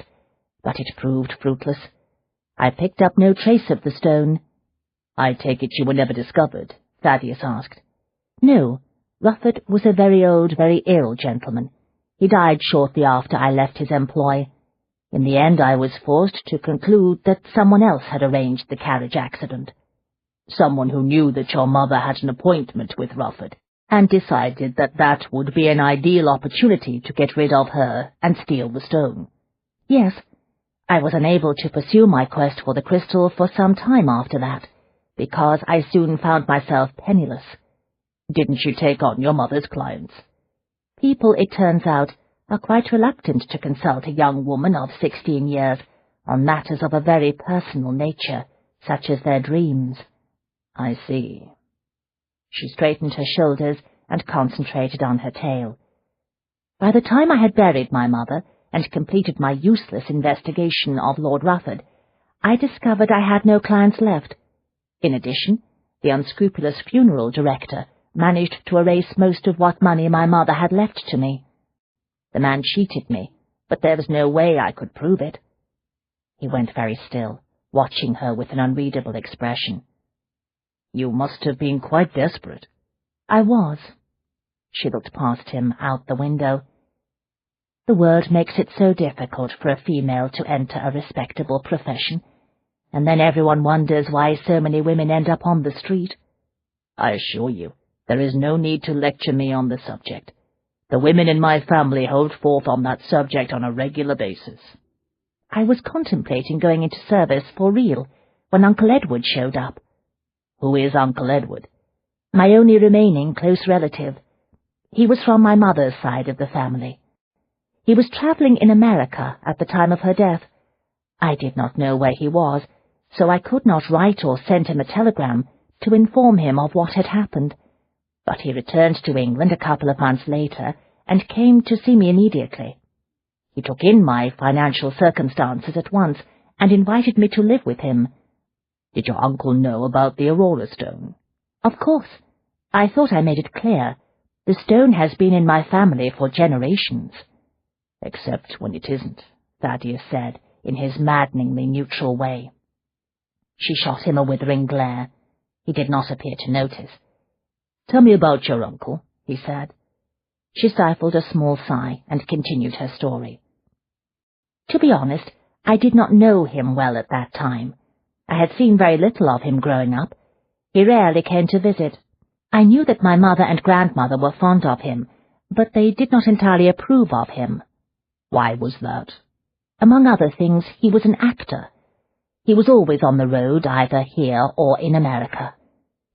but it proved fruitless. I picked up no trace of the stone. I take it you were never discovered? Thaddeus asked. No. Rufford was a very old, very ill gentleman. He died shortly after I left his employ. In the end, I was forced to conclude that someone else had arranged the carriage accident. Someone who knew that your mother had an appointment with Rufford, and decided that that would be an ideal opportunity to get rid of her and steal the stone. Yes. I was unable to pursue my quest for the crystal for some time after that, because I soon found myself penniless. Didn't you take on your mother's clients? People, it turns out, are quite reluctant to consult a young woman of 16 years on matters of a very personal nature, such as their dreams. I see. She straightened her shoulders and concentrated on her tale. By the time I had buried my mother and completed my useless investigation of Lord Rufford, I discovered I had no clients left. In addition, the unscrupulous funeral director managed to erase most of what money my mother had left to me. The man cheated me, but there was no way I could prove it. He went very still, watching her with an unreadable expression. You must have been quite desperate. I was. She looked past him, out the window. The world makes it so difficult for a female to enter a respectable profession, and then everyone wonders why so many women end up on the street. I assure you, there is no need to lecture me on the subject. The women in my family hold forth on that subject on a regular basis. I was contemplating going into service for real when Uncle Edward showed up. Who is Uncle Edward? My only remaining close relative. He was from my mother's side of the family. He was travelling in America at the time of her death. I did not know where he was, so I could not write or send him a telegram to inform him of what had happened. But he returned to England a couple of months later and came to see me immediately. He took in my financial circumstances at once and invited me to live with him. Did your uncle know about the Aurora stone? Of course. I thought I made it clear. The stone has been in my family for generations. Except when it isn't, Thaddeus said, in his maddeningly neutral way. She shot him a withering glare. He did not appear to notice. Tell me about your uncle, he said. She stifled a small sigh and continued her story. To be honest, I did not know him well at that time. I had seen very little of him growing up. He rarely came to visit. I knew that my mother and grandmother were fond of him, but they did not entirely approve of him. Why was that? Among other things, he was an actor. He was always on the road, either here or in America.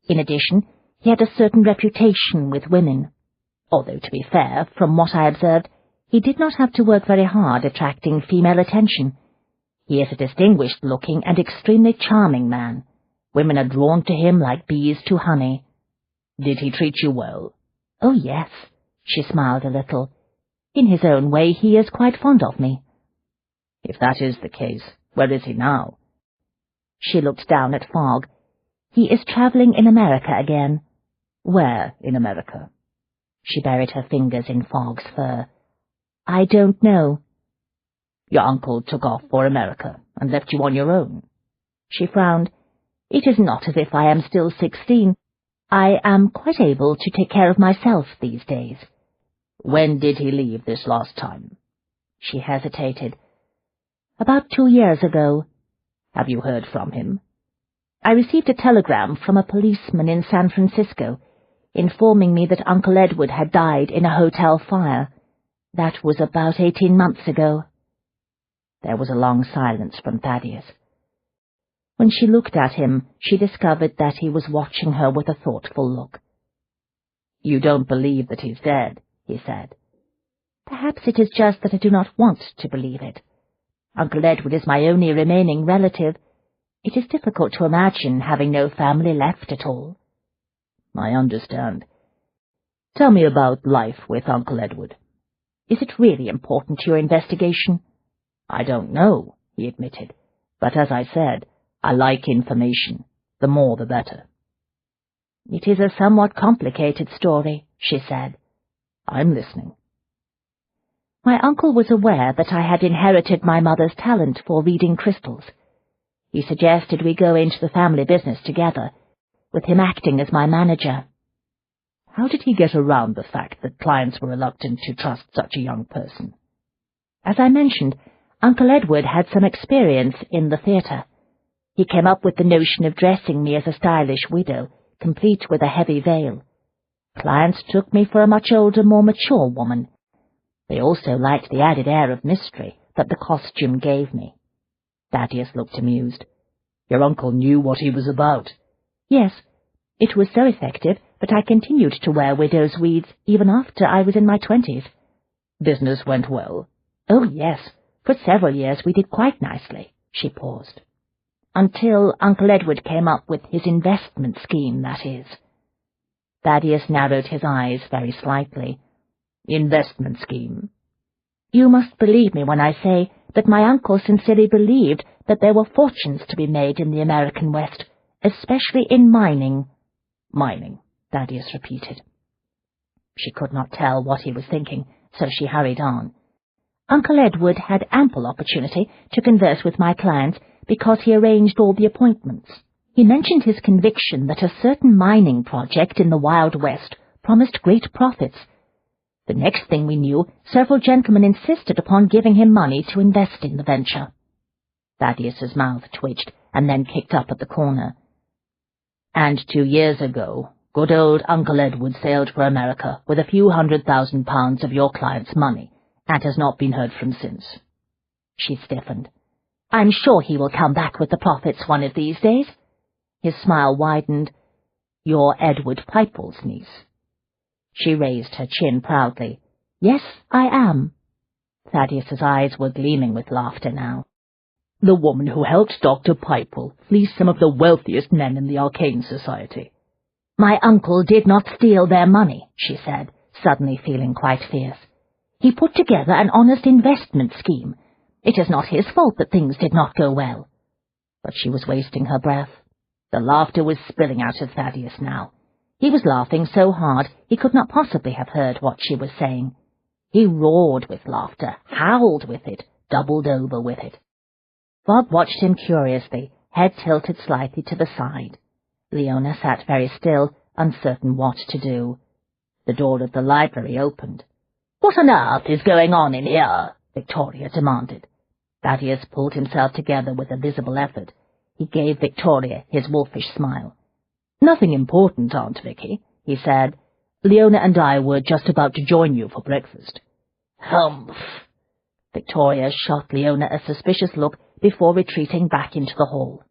In addition, he had a certain reputation with women. Although, to be fair, from what I observed, he did not have to work very hard attracting female attention. He is a distinguished-looking and extremely charming man. Women are drawn to him like bees to honey. Did he treat you well? Oh, yes. She smiled a little. In his own way, he is quite fond of me. If that is the case, where is he now? She looked down at Fogg. He is travelling in America again. Where in America? She buried her fingers in Fogg's fur. I don't know. Your uncle took off for America and left you on your own. She frowned. It is not as if I am still 16. I am quite able to take care of myself these days. When did he leave this last time? She hesitated. About 2 years ago. Have you heard from him? I received a telegram from a policeman in San Francisco, informing me that Uncle Edward had died in a hotel fire. That was about 18 months ago. There was a long silence from Thaddeus. When she looked at him, she discovered that he was watching her with a thoughtful look. You don't believe that he's dead, he said. Perhaps it is just that I do not want to believe it. Uncle Edward is my only remaining relative. It is difficult to imagine having no family left at all. I understand. Tell me about life with Uncle Edward. Is it really important to your investigation? I don't know, he admitted, but as I said, I like information. The more the better. It is a somewhat complicated story, she said. I'm listening. My uncle was aware that I had inherited my mother's talent for reading crystals. He suggested we go into the family business together, with him acting as my manager. How did he get around the fact that clients were reluctant to trust such a young person? As I mentioned, Uncle Edward had some experience in the theatre. He came up with the notion of dressing me as a stylish widow, complete with a heavy veil. Clients took me for a much older, more mature woman. They also liked the added air of mystery that the costume gave me. Thaddeus looked amused. Your uncle knew what he was about. Yes, it was so effective that I continued to wear widow's weeds even after I was in my 20s. Business went well? Oh, yes. For several years we did quite nicely. She paused. Until Uncle Edward came up with his investment scheme, that is. Thaddeus narrowed his eyes very slightly. Investment scheme? You must believe me when I say that my uncle sincerely believed that there were fortunes to be made in the American West, especially in mining. Mining, Thaddeus repeated. She could not tell what he was thinking, so she hurried on. Uncle Edward had ample opportunity to converse with my clients because he arranged all the appointments. He mentioned his conviction that a certain mining project in the Wild West promised great profits. The next thing we knew, several gentlemen insisted upon giving him money to invest in the venture. Thaddeus's mouth twitched and then kicked up at the corner. And 2 years ago, good old Uncle Edward sailed for America with a few £100,000 of your client's money, and has not been heard from since. She stiffened. I'm sure he will come back with the profits one of these days. His smile widened. You're Edward Pipel's niece. She raised her chin proudly. Yes, I am. Thaddeus's eyes were gleaming with laughter now. The woman who helped Dr. Pipel fleece some of the wealthiest men in the Arcane Society. My uncle did not steal their money, she said, suddenly feeling quite fierce. He put together an honest investment scheme. It is not his fault that things did not go well. But she was wasting her breath. The laughter was spilling out of Thaddeus now. He was laughing so hard he could not possibly have heard what she was saying. He roared with laughter, howled with it, doubled over with it. Bob watched him curiously, head tilted slightly to the side. Leona sat very still, uncertain what to do. The door of the library opened. "What on earth is going on in here?" Victoria demanded. Thaddeus pulled himself together with a visible effort. He gave Victoria his wolfish smile. "Nothing important, Aunt Vicky," he said. "Leona and I were just about to join you for breakfast." "Humph!" Victoria shot Leona a suspicious look before retreating back into the hall.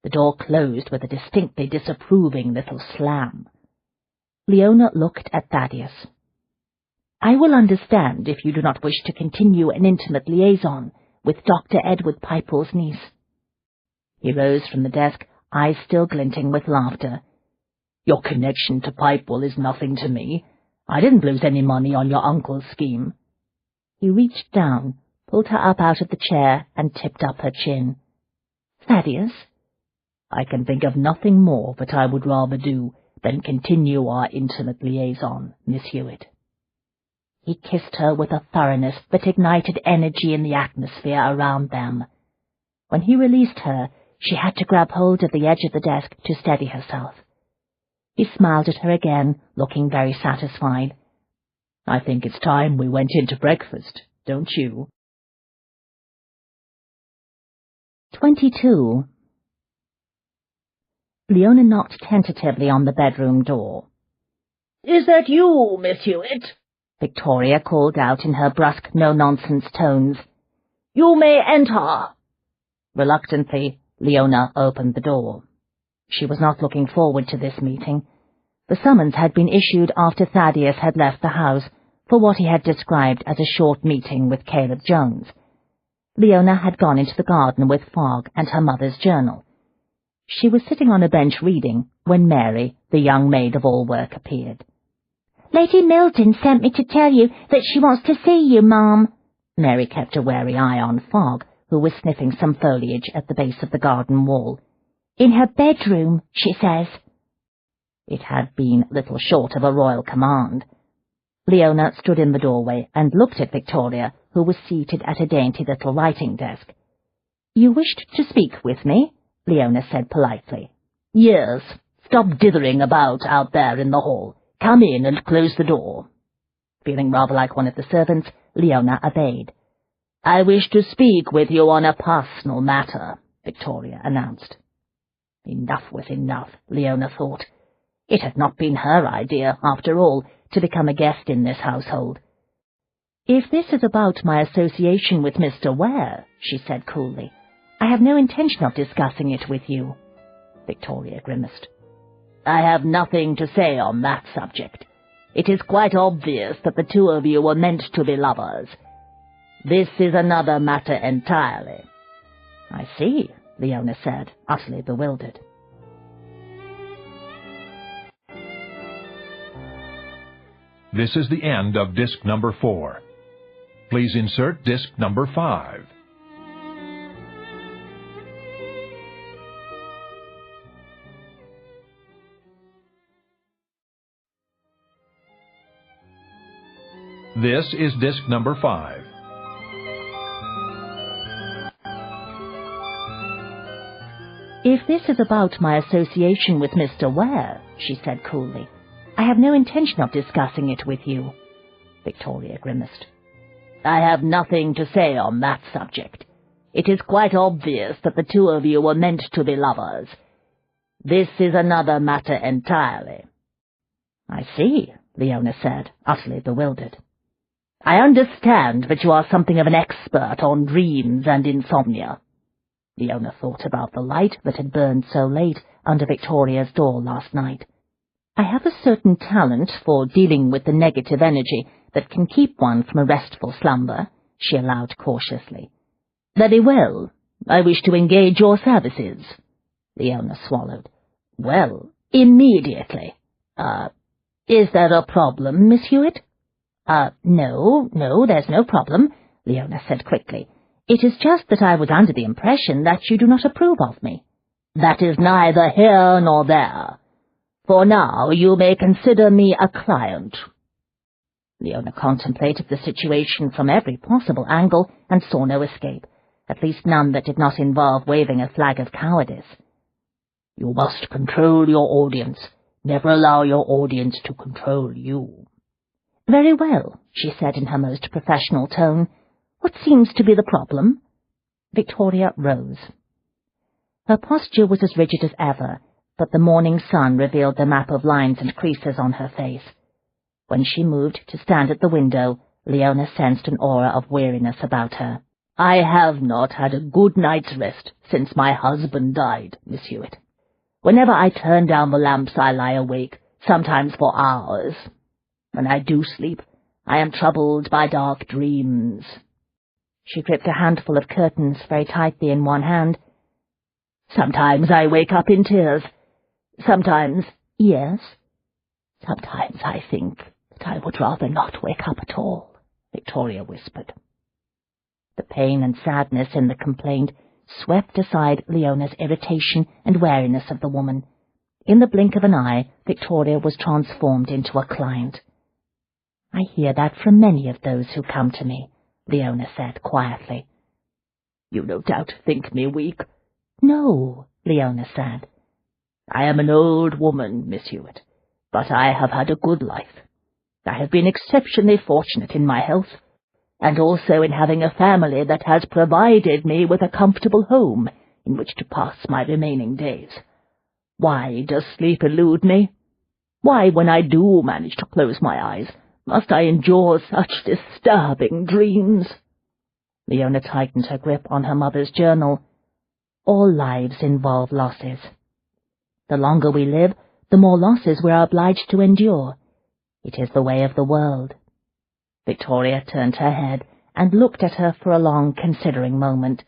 The door closed with a distinctly disapproving little slam. Leona looked at Thaddeus. "I will understand if you do not wish to continue an intimate liaison with Dr. Edward Pipel's niece." He rose from the desk, eyes still glinting with laughter. "Your connection to Pipel is nothing to me. I didn't lose any money on your uncle's scheme." He reached down, pulled her up out of the chair, and tipped up her chin. "Thaddeus?" "I can think of nothing more that I would rather do than continue our intimate liaison, Miss Hewitt." He kissed her with a thoroughness that ignited energy in the atmosphere around them. When he released her, she had to grab hold of the edge of the desk to steady herself. He smiled at her again, looking very satisfied. "I think it's time we went in to breakfast, don't you?" 22. Leona knocked tentatively on the bedroom door. "Is that you, Miss Hewitt?" Victoria called out in her brusque, no-nonsense tones. "You may enter." Reluctantly, Leona opened the door. She was not looking forward to this meeting. The summons had been issued after Thaddeus had left the house for what he had described as a short meeting with Caleb Jones. Leona had gone into the garden with Fogg and her mother's journal. She was sitting on a bench reading when Mary, the young maid of all work, appeared. "Lady Milton sent me to tell you that she wants to see you, Ma'am." Mary kept a wary eye on Fogg, who was sniffing some foliage at the base of the garden wall. "In her bedroom, she says." It had been little short of a royal command. Leona stood in the doorway and looked at Victoria, who was seated at a dainty little writing desk. "You wished to speak with me?" Leona said politely. "Yes. Stop dithering about out there in the hall. Come in and close the door." Feeling rather like one of the servants, Leona obeyed. "I wish to speak with you on a personal matter," Victoria announced. Enough was enough, Leona thought. It had not been her idea, after all, to become a guest in this household. "If this is about my association with Mr. Ware," she said coolly, "I have no intention of discussing it with you." Victoria grimaced. "I have nothing to say on that subject. It is quite obvious that the two of you were meant to be lovers. This is another matter entirely." "I see," Leona said, utterly bewildered. This is the end of disc number 4. Please insert disc number 5. This is disc number 5. "If this is about my association with Mr. Ware," she said coolly, "I have no intention of discussing it with you." Victoria grimaced. "I have nothing to say on that subject. It is quite obvious that the two of you were meant to be lovers. This is another matter entirely." "I see," Leona said, utterly bewildered. "I understand that you are something of an expert on dreams and insomnia." Leona thought about the light that had burned so late under Victoria's door last night. "I have a certain talent for dealing with the negative energy that can keep one from a restful slumber," she allowed cautiously. "Very well. I wish to engage your services." Leona swallowed. "Well, immediately. Is there a problem, Miss Hewitt?" No, there's no problem," Leona said quickly. "It is just that I was under the impression that you do not approve of me." "That is neither here nor there. For now you may consider me a client." Leona contemplated the situation from every possible angle and saw no escape, at least none that did not involve waving a flag of cowardice. "You must control your audience. Never allow your audience to control you." "Very well," she said in her most professional tone. "What seems to be the problem?" Victoria rose. Her posture was as rigid as ever, but the morning sun revealed the map of lines and creases on her face. When she moved to stand at the window, Leona sensed an aura of weariness about her. "I have not had a good night's rest since my husband died, Miss Hewitt. Whenever I turn down the lamps, I lie awake, sometimes for hours. When I do sleep, I am troubled by dark dreams." She gripped a handful of curtains very tightly in one hand. "Sometimes I wake up in tears. Sometimes—" "Yes?" "Sometimes I think that I would rather not wake up at all," Victoria whispered. The pain and sadness in the complaint swept aside Leona's irritation and wariness of the woman. In the blink of an eye, Victoria was transformed into a client. "I hear that from many of those who come to me," Leona said quietly. "You no doubt think me weak." "No," Leona said. "I am an old woman, Miss Hewitt, but I have had a good life. I have been exceptionally fortunate in my health, and also in having a family that has provided me with a comfortable home in which to pass my remaining days. Why does sleep elude me? Why, when I do manage to close my eyes, must I endure such disturbing dreams?" Leona tightened her grip on her mother's journal. "All lives involve losses. The longer we live, the more losses we are obliged to endure. It is the way of the world." Victoria turned her head and looked at her for a long, considering moment.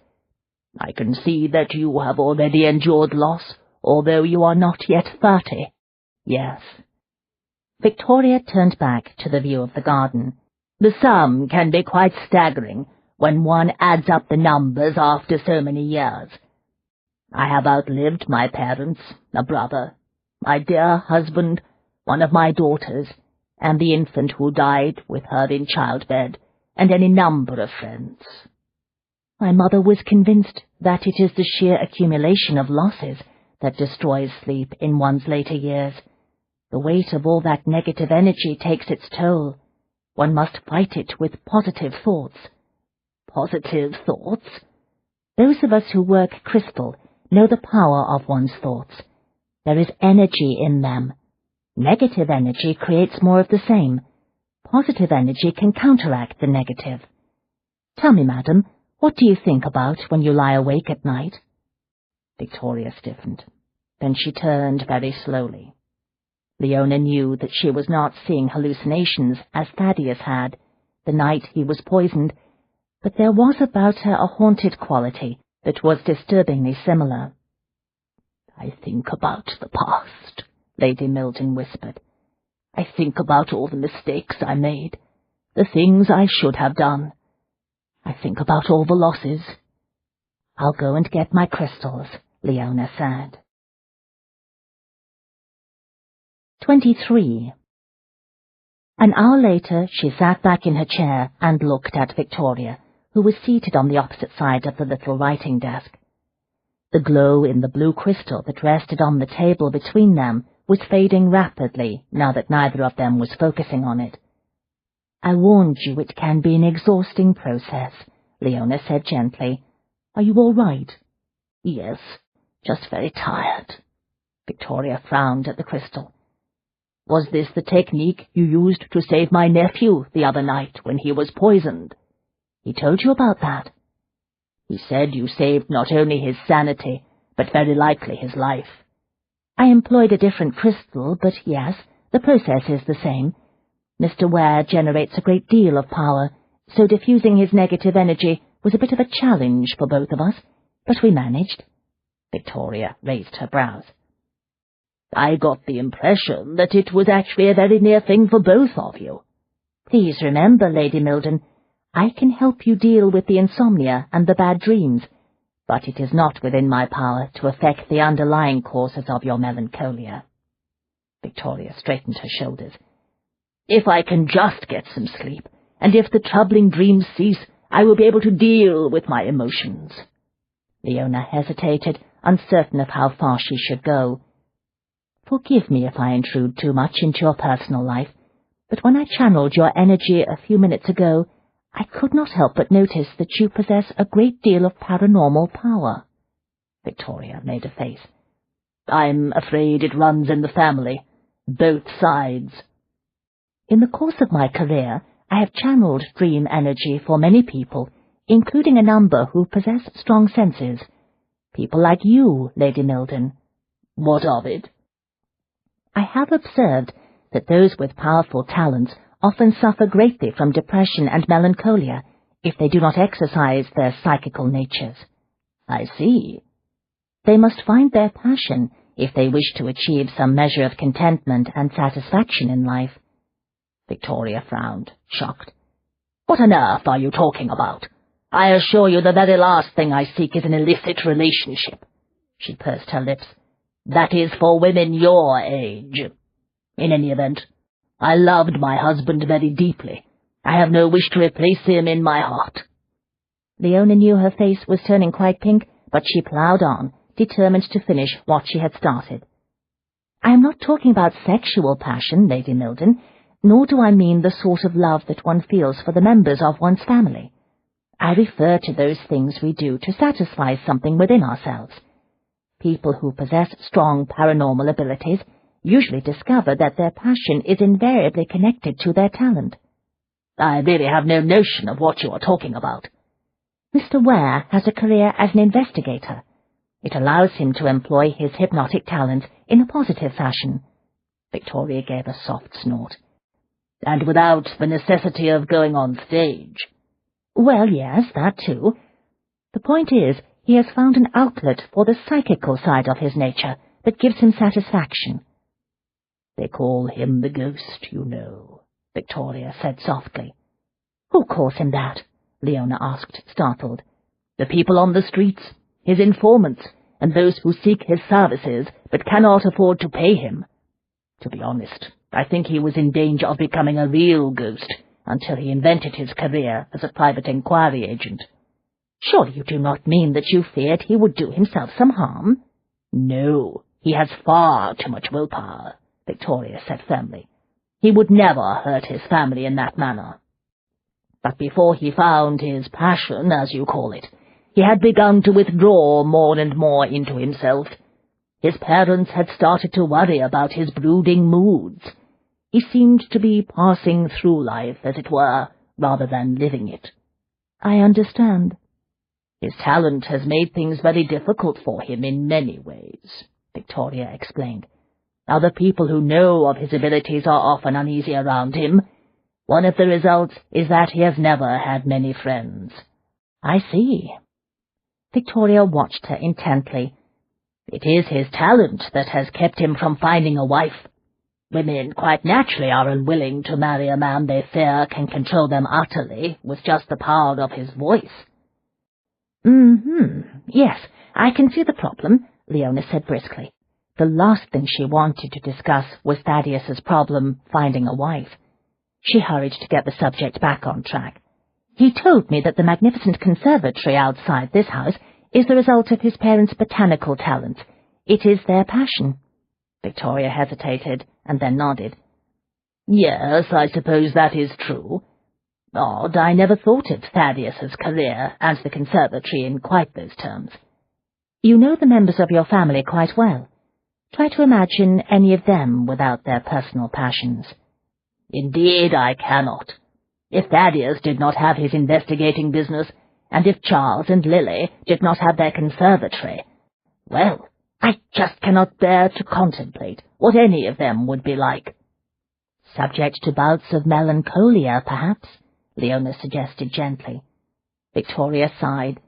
"I can see that you have already endured loss, although you are not yet 30. "Yes." Victoria turned back to the view of the garden. "The sum can be quite staggering when one adds up the numbers after so many years. I have outlived my parents, a brother, my dear husband, one of my daughters, and the infant who died with her in childbed, and any number of friends." "My mother was convinced that it is the sheer accumulation of losses that destroys sleep in one's later years. The weight of all that negative energy takes its toll. One must fight it with positive thoughts." "Positive thoughts?" "Those of us who work crystal know the power of one's thoughts. There is energy in them. Negative energy creates more of the same. Positive energy can counteract the negative. Tell me, madam, what do you think about when you lie awake at night?" Victoria stiffened. Then she turned very slowly. Leona knew that she was not seeing hallucinations as Thaddeus had, the night he was poisoned, but there was about her a haunted quality that was disturbingly similar. "I think about the past," Lady Milton whispered. "I think about all the mistakes I made, the things I should have done. I think about all the losses." "I'll go and get my crystals," Leona said. 23. An hour later, she sat back in her chair and looked at Victoria, who was seated on the opposite side of the little writing desk. The glow in the blue crystal that rested on the table between them was fading rapidly now that neither of them was focusing on it. "I warned you it can be an exhausting process," Leona said gently. "Are you all right?" "Yes, just very tired." Victoria frowned at the crystal. "Was this the technique you used to save my nephew the other night when he was poisoned?" "He told you about that?" "He said you saved not only his sanity, but very likely his life." "I employed a different crystal, but yes, the process is the same. Mr. Ware generates a great deal of power, so diffusing his negative energy was a bit of a challenge for both of us, but we managed." Victoria raised her brows. "I got the impression that it was actually a very near thing for both of you." "Please remember, Lady Milton, I can help you deal with the insomnia and the bad dreams, but it is not within my power to affect the underlying causes of your melancholia." Victoria straightened her shoulders. "If I can just get some sleep, and if the troubling dreams cease, I will be able to deal with my emotions." Leona hesitated, uncertain of how far she should go. "Forgive me if I intrude too much into your personal life, but when I channeled your energy a few minutes ago, I could not help but notice that you possess a great deal of paranormal power." Victoria made a face. "I'm afraid it runs in the family, both sides." "In the course of my career, I have channeled dream energy for many people, including a number who possess strong senses. People like you, Lady Milden. What of it? I have observed that those with powerful talents often suffer greatly from depression and melancholia if they do not exercise their psychical natures. I see. They must find their passion if they wish to achieve some measure of contentment and satisfaction in life. Victoria frowned, shocked. What on earth are you talking about? I assure you the very last thing I seek is an illicit relationship. She pursed her lips. That is for women your age. In any event, I loved my husband very deeply. I have no wish to replace him in my heart. Leona knew her face was turning quite pink, but she ploughed on, determined to finish what she had started. I am not talking about sexual passion, Lady Milden, nor do I mean the sort of love that one feels for the members of one's family. I refer to those things we do to satisfy something within ourselves. People who possess strong paranormal abilities usually discover that their passion is invariably connected to their talent. I really have no notion of what you are talking about. Mr. Ware has a career as an investigator. It allows him to employ his hypnotic talent in a positive fashion. Victoria gave a soft snort. And without the necessity of going on stage. Well, yes, that too. The point is, he has found an outlet for the psychical side of his nature that gives him satisfaction. They call him the ghost, you know, Victoria said softly. Who calls him that? Leona asked, startled. The people on the streets, his informants, and those who seek his services but cannot afford to pay him. To be honest, I think he was in danger of becoming a real ghost until he invented his career as a private inquiry agent. Surely you do not mean that you feared he would do himself some harm? No, he has far too much willpower, Victoria said firmly. He would never hurt his family in that manner. But before he found his passion, as you call it, he had begun to withdraw more and more into himself. His parents had started to worry about his brooding moods. He seemed to be passing through life, as it were, rather than living it. I understand. His talent has made things very difficult for him in many ways, Victoria explained. Other people who know of his abilities are often uneasy around him. One of the results is that he has never had many friends. I see. Victoria watched her intently. It is his talent that has kept him from finding a wife. Women quite naturally are unwilling to marry a man they fear can control them utterly with just the power of his voice. Yes, I can see the problem, Leona said briskly. The last thing she wanted to discuss was Thaddeus's problem finding a wife. She hurried to get the subject back on track. He told me that the magnificent conservatory outside this house is the result of his parents' botanical talent. It is their passion. Victoria hesitated and then nodded. Yes, I suppose that is true. Odd, I never thought of Thaddeus's career and the conservatory in quite those terms. You know the members of your family quite well. Try to imagine any of them without their personal passions. Indeed, I cannot. If Thaddeus did not have his investigating business, and if Charles and Lily did not have their conservatory, well, I just cannot bear to contemplate what any of them would be like. Subject to bouts of melancholia, perhaps, Leona suggested gently. Victoria sighed.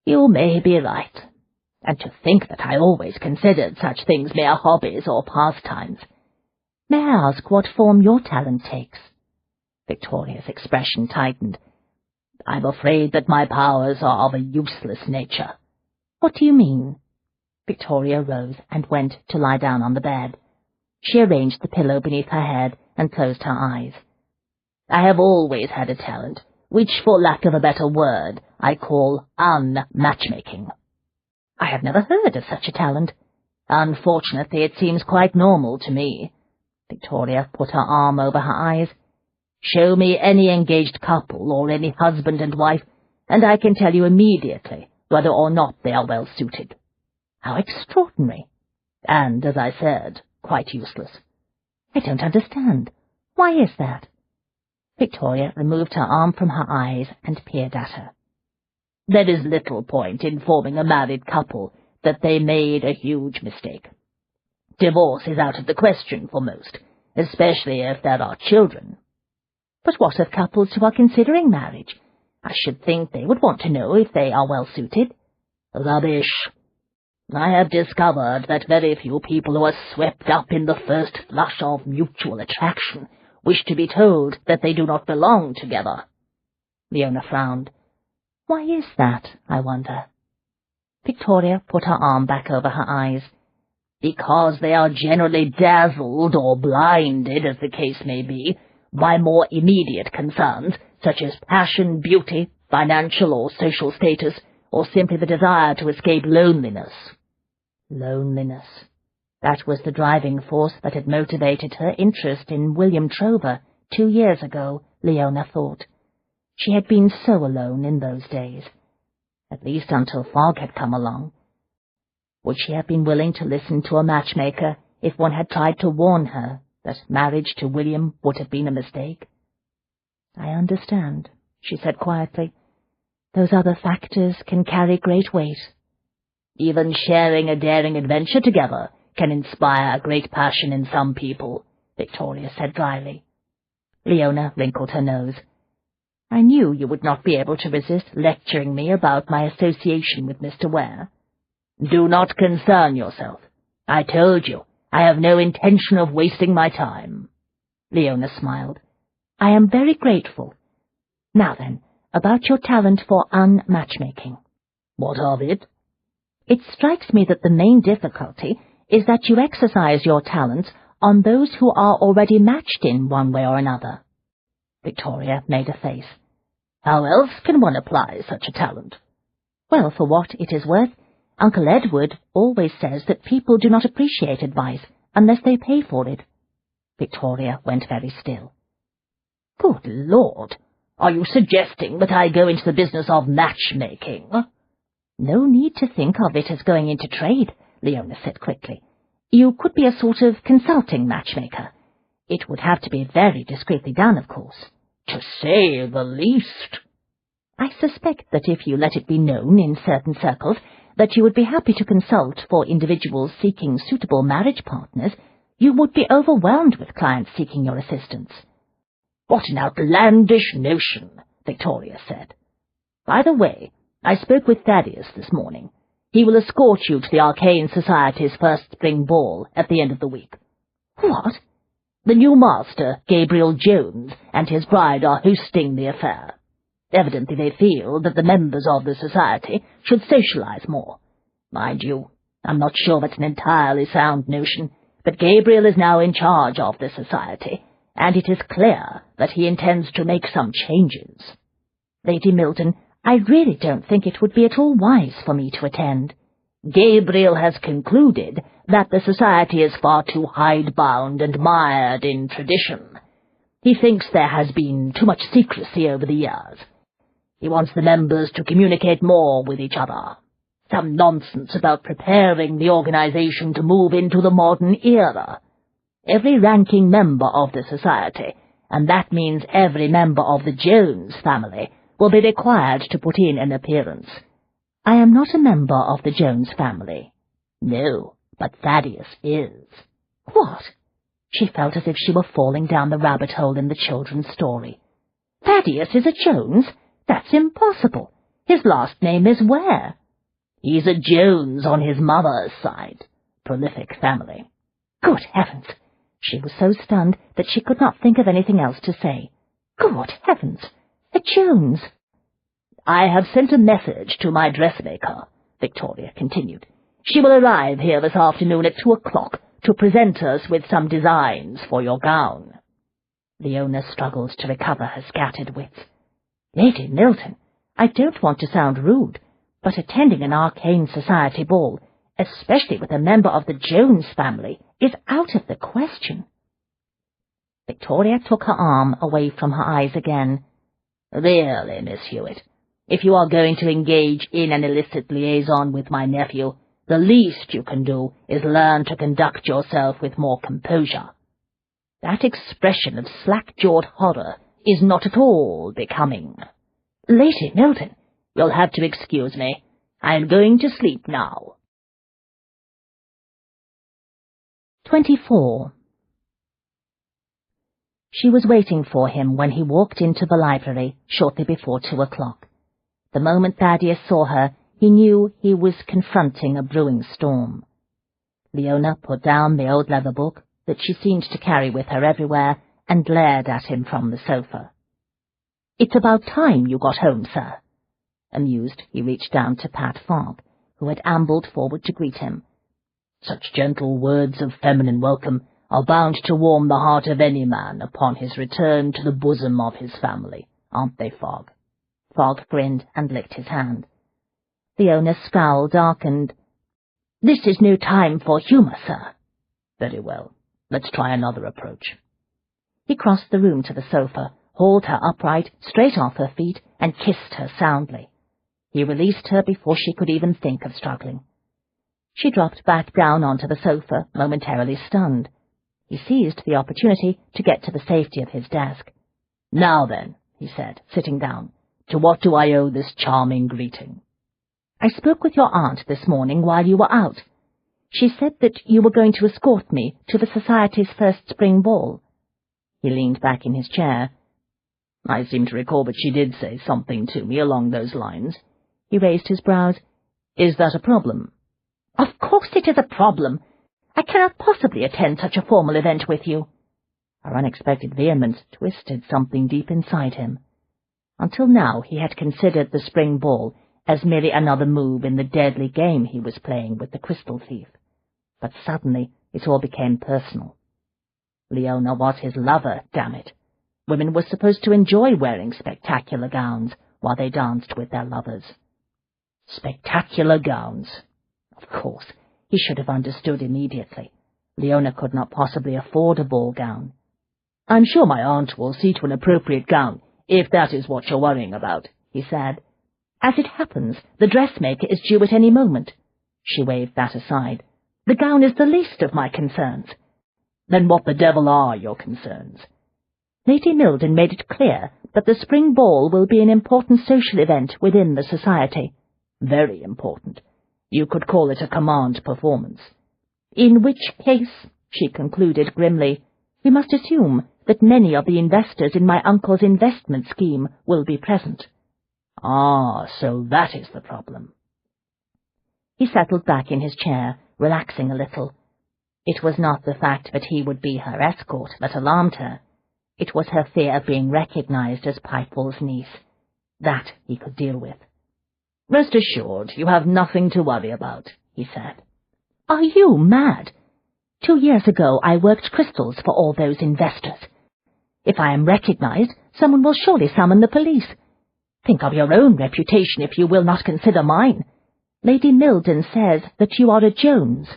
You may be right. And to think that I always considered such things mere hobbies or pastimes. May I ask what form your talent takes? Victoria's expression tightened. I'm afraid that my powers are of a useless nature. What do you mean? Victoria rose and went to lie down on the bed. She arranged the pillow beneath her head and closed her eyes. I have always had a talent, which, for lack of a better word, I call un-matchmaking. I have never heard of such a talent. Unfortunately, it seems quite normal to me. Victoria put her arm over her eyes. Show me any engaged couple or any husband and wife, and I can tell you immediately whether or not they are well suited. How extraordinary. And, as I said, quite useless. I don't understand. Why is that? Victoria removed her arm from her eyes and peered at her. There is little point in informing a married couple that they made a huge mistake. Divorce is out of the question for most, especially if there are children. But what of couples who are considering marriage? I should think they would want to know if they are well suited. Rubbish. I have discovered that very few people who are swept up in the first flush of mutual attraction wish to be told that they do not belong together. Leona frowned. Why is that, I wonder? Victoria put her arm back over her eyes. Because they are generally dazzled or blinded, as the case may be, by more immediate concerns, such as passion, beauty, financial or social status, or simply the desire to escape loneliness. Loneliness. That was the driving force that had motivated her interest in William Trover 2 years ago, Leona thought. She had been so alone in those days, at least until Fogg had come along. Would she have been willing to listen to a matchmaker if one had tried to warn her that marriage to William would have been a mistake? I understand, she said quietly. Those other factors can carry great weight. Even sharing a daring adventure together can inspire great passion in some people, Victoria said dryly. Leona wrinkled her nose. I knew you would not be able to resist lecturing me about my association with Mr. Ware. Do not concern yourself. I told you, I have no intention of wasting my time. Leona smiled. I am very grateful. Now then, about your talent for unmatchmaking. What of it? It strikes me that the main difficulty is that you exercise your talents on those who are already matched in one way or another. Victoria made a face. How else can one apply such a talent? Well, for what it is worth, Uncle Edward always says that people do not appreciate advice unless they pay for it. Victoria went very still. Good Lord! Are you suggesting that I go into the business of matchmaking? No need to think of it as going into trade, Leona said quickly. You could be a sort of consulting matchmaker. It would have to be very discreetly done, of course. To say the least. I suspect that if you let it be known in certain circles that you would be happy to consult for individuals seeking suitable marriage partners, you would be overwhelmed with clients seeking your assistance. What an outlandish notion, Victoria said. By the way, I spoke with Thaddeus this morning. He will escort you to the Arcane Society's first spring ball at the end of the week. What? The new master, Gabriel Jones, and his bride are hosting the affair. Evidently they feel that the members of the society should socialize more. Mind you, I'm not sure that's an entirely sound notion, but Gabriel is now in charge of the society, and it is clear that he intends to make some changes. Lady Milton, I really don't think it would be at all wise for me to attend. Gabriel has concluded that the society is far too hidebound and mired in tradition. He thinks there has been too much secrecy over the years. He wants the members to communicate more with each other. Some nonsense about preparing the organization to move into the modern era. Every ranking member of the society, and that means every member of the Jones family, will be required to put in an appearance. I am not a member of the Jones family. No, but Thaddeus is. What? She felt as if she were falling down the rabbit hole in the children's story. Thaddeus is a Jones? That's impossible. His last name is Ware. He's a Jones on his mother's side. Prolific family. Good heavens! She was so stunned that she could not think of anything else to say. Good heavens! A Jones! I have sent a message to my dressmaker, Victoria continued. She will arrive here this afternoon at 2 o'clock to present us with some designs for your gown. Leona struggled to recover her scattered wits. Lady Milton, I don't want to sound rude, but attending an arcane society ball, especially with a member of the Jones family, is out of the question. Victoria took her arm away from her eyes again. Really, Miss Hewitt, if you are going to engage in an illicit liaison with my nephew, the least you can do is learn to conduct yourself with more composure. That expression of slack-jawed horror is not at all becoming. Lady Milton, you'll have to excuse me. I am going to sleep now. 24. She was waiting for him when he walked into the library shortly before 2 o'clock. The moment Thaddeus saw her, he knew he was confronting a brewing storm. Leona put down the old leather book that she seemed to carry with her everywhere and glared at him from the sofa. "It's about time you got home, sir." Amused, he reached down to pat Fogg, who had ambled forward to greet him. "Such gentle words of feminine welcome are bound to warm the heart of any man upon his return to the bosom of his family, aren't they, Fogg?" Fogg grinned and licked his hand. Leona's scowl darkened. "This is no time for humour, sir." "Very well. Let's try another approach." He crossed the room to the sofa, hauled her upright, straight off her feet, and kissed her soundly. He released her before she could even think of struggling. She dropped back down onto the sofa, momentarily stunned. He seized the opportunity to get to the safety of his desk. "Now then," he said, sitting down, "to what do I owe this charming greeting?" "I spoke with your aunt this morning while you were out. She said that you were going to escort me to the Society's first spring ball." He leaned back in his chair. "I seem to recall that she did say something to me along those lines." He raised his brows. "Is that a problem?" "Of course it is a problem. I cannot possibly attend such a formal event with you." Her unexpected vehemence twisted something deep inside him. Until now he had considered the spring ball as merely another move in the deadly game he was playing with the crystal thief. But suddenly it all became personal. Leona was his lover, damn it. Women were supposed to enjoy wearing spectacular gowns while they danced with their lovers. Spectacular gowns. Of course, he should have understood immediately. Leona could not possibly afford a ball gown. "I'm sure my aunt will see to an appropriate gown, if that is what you're worrying about," he said. "As it happens, the dressmaker is due at any moment." She waved that aside. "The gown is the least of my concerns." "Then what the devil are your concerns?" "Lady Milton made it clear that the spring ball will be an important social event within the society." "Very important. You could call it a command performance." "In which case," she concluded grimly, "we must assume that many of the investors in my uncle's investment scheme will be present." "Ah, so that is the problem." He settled back in his chair, relaxing a little. It was not the fact that he would be her escort that alarmed her. It was her fear of being recognized as Pipel's niece. That he could deal with. "Rest assured, you have nothing to worry about," he said. "Are you mad? 2 years ago I worked crystals for all those investors. If I am recognized, someone will surely summon the police. Think of your own reputation if you will not consider mine. Lady Milton says that you are a Jones."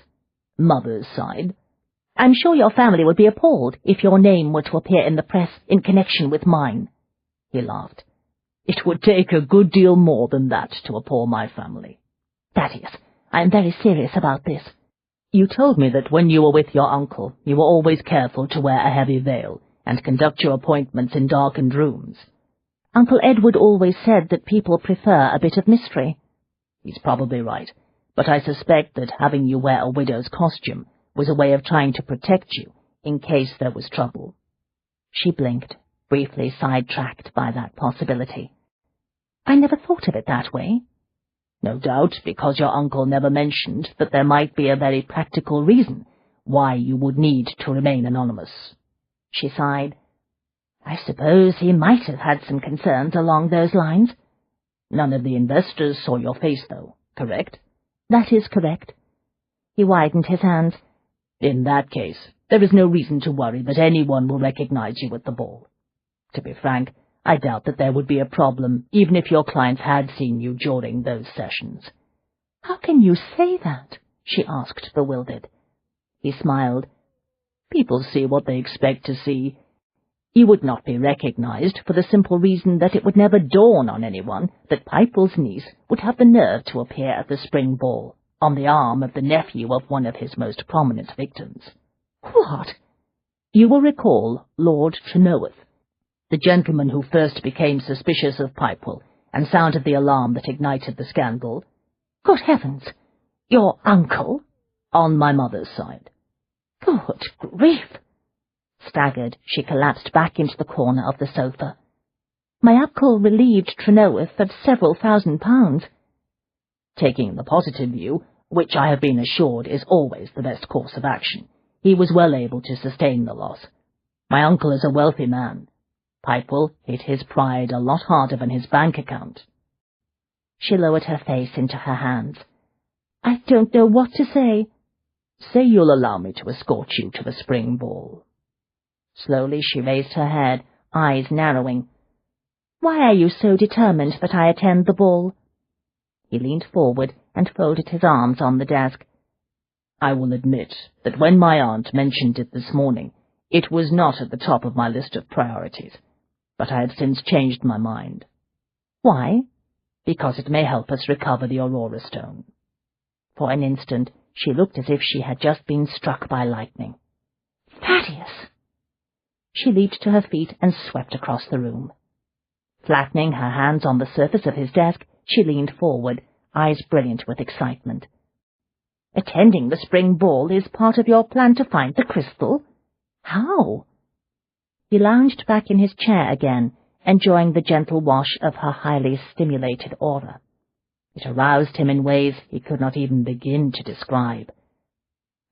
"Mother's side." "I'm sure your family would be appalled if your name were to appear in the press in connection with mine." He laughed. "It would take a good deal more than that to appall my family." "Thaddeus, I am very serious about this." "You told me that when you were with your uncle, you were always careful to wear a heavy veil and conduct your appointments in darkened rooms." "Uncle Edward always said that people prefer a bit of mystery." "He's probably right, but I suspect that having you wear a widow's costume was a way of trying to protect you in case there was trouble." She blinked, briefly sidetracked by that possibility. "I never thought of it that way." "No doubt because your uncle never mentioned that there might be a very practical reason why you would need to remain anonymous." She sighed. "I suppose he might have had some concerns along those lines." "None of the investors saw your face, though, correct?" "That is correct." He widened his hands. "In that case, there is no reason to worry that anyone will recognize you at the ball. To be frank, I doubt that there would be a problem, even if your clients had seen you during those sessions." "How can you say that?" she asked, bewildered. He smiled. "People see what they expect to see. You would not be recognized for the simple reason that it would never dawn on anyone that Pipel's niece would have the nerve to appear at the spring ball on the arm of the nephew of one of his most prominent victims." "What?" "You will recall Lord Trenoworth. The gentleman who first became suspicious of Pipewell and sounded the alarm that ignited the scandal. Good heavens! Your uncle? On my mother's side. Good grief! Staggered, she collapsed back into the corner of the sofa. My uncle relieved Trenoweth of several £1,000s. Taking the positive view, which I have been assured is always the best course of action, he was well able to sustain the loss. My uncle is a wealthy man. Pipewell hit his pride a lot harder than his bank account. She lowered her face into her hands. I don't know what to say. Say you'll allow me to escort you to the spring ball. Slowly she raised her head, eyes narrowing. Why are you so determined that I attend the ball? He leaned forward and folded his arms on the desk. I will admit that when my aunt mentioned it this morning, it was not at the top of my list of priorities, but I have since changed my mind. Why? Because it may help us recover the Aurora Stone. For an instant, she looked as if she had just been struck by lightning. Thaddeus! She leaped to her feet and swept across the room. Flattening her hands on the surface of his desk, she leaned forward, eyes brilliant with excitement. Attending the spring ball is part of your plan to find the crystal? How? He lounged back in his chair again, enjoying the gentle wash of her highly stimulated aura. It aroused him in ways he could not even begin to describe.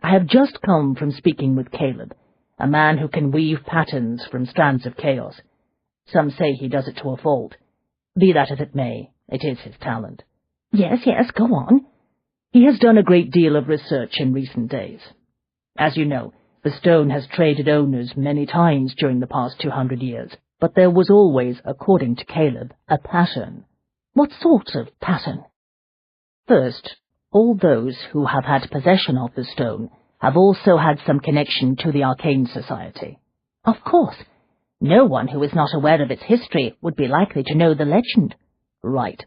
I have just come from speaking with Caleb, a man who can weave patterns from strands of chaos. Some say he does it to a fault. Be that as it may, it is his talent. Yes, go on. He has done a great deal of research in recent days. As you know, the stone has traded owners many times during the past 200 years, but there was always, according to Caleb, a pattern. What sort of pattern? First, all those who have had possession of the stone have also had some connection to the Arcane Society. Of course. No one who is not aware of its history would be likely to know the legend. Right.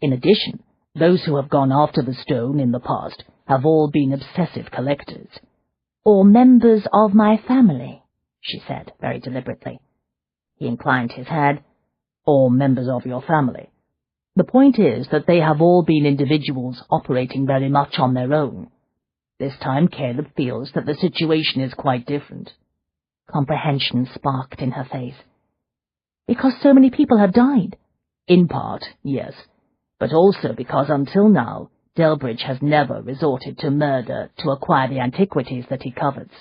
In addition, those who have gone after the stone in the past have all been obsessive collectors. Or members of my family, she said very deliberately. He inclined his head. Or members of your family. The point is that they have all been individuals operating very much on their own. This time Caleb feels that the situation is quite different. Comprehension sparked in her face. Because so many people have died? In part, yes, but also because until now, Delbridge has never resorted to murder to acquire the antiquities that he covets.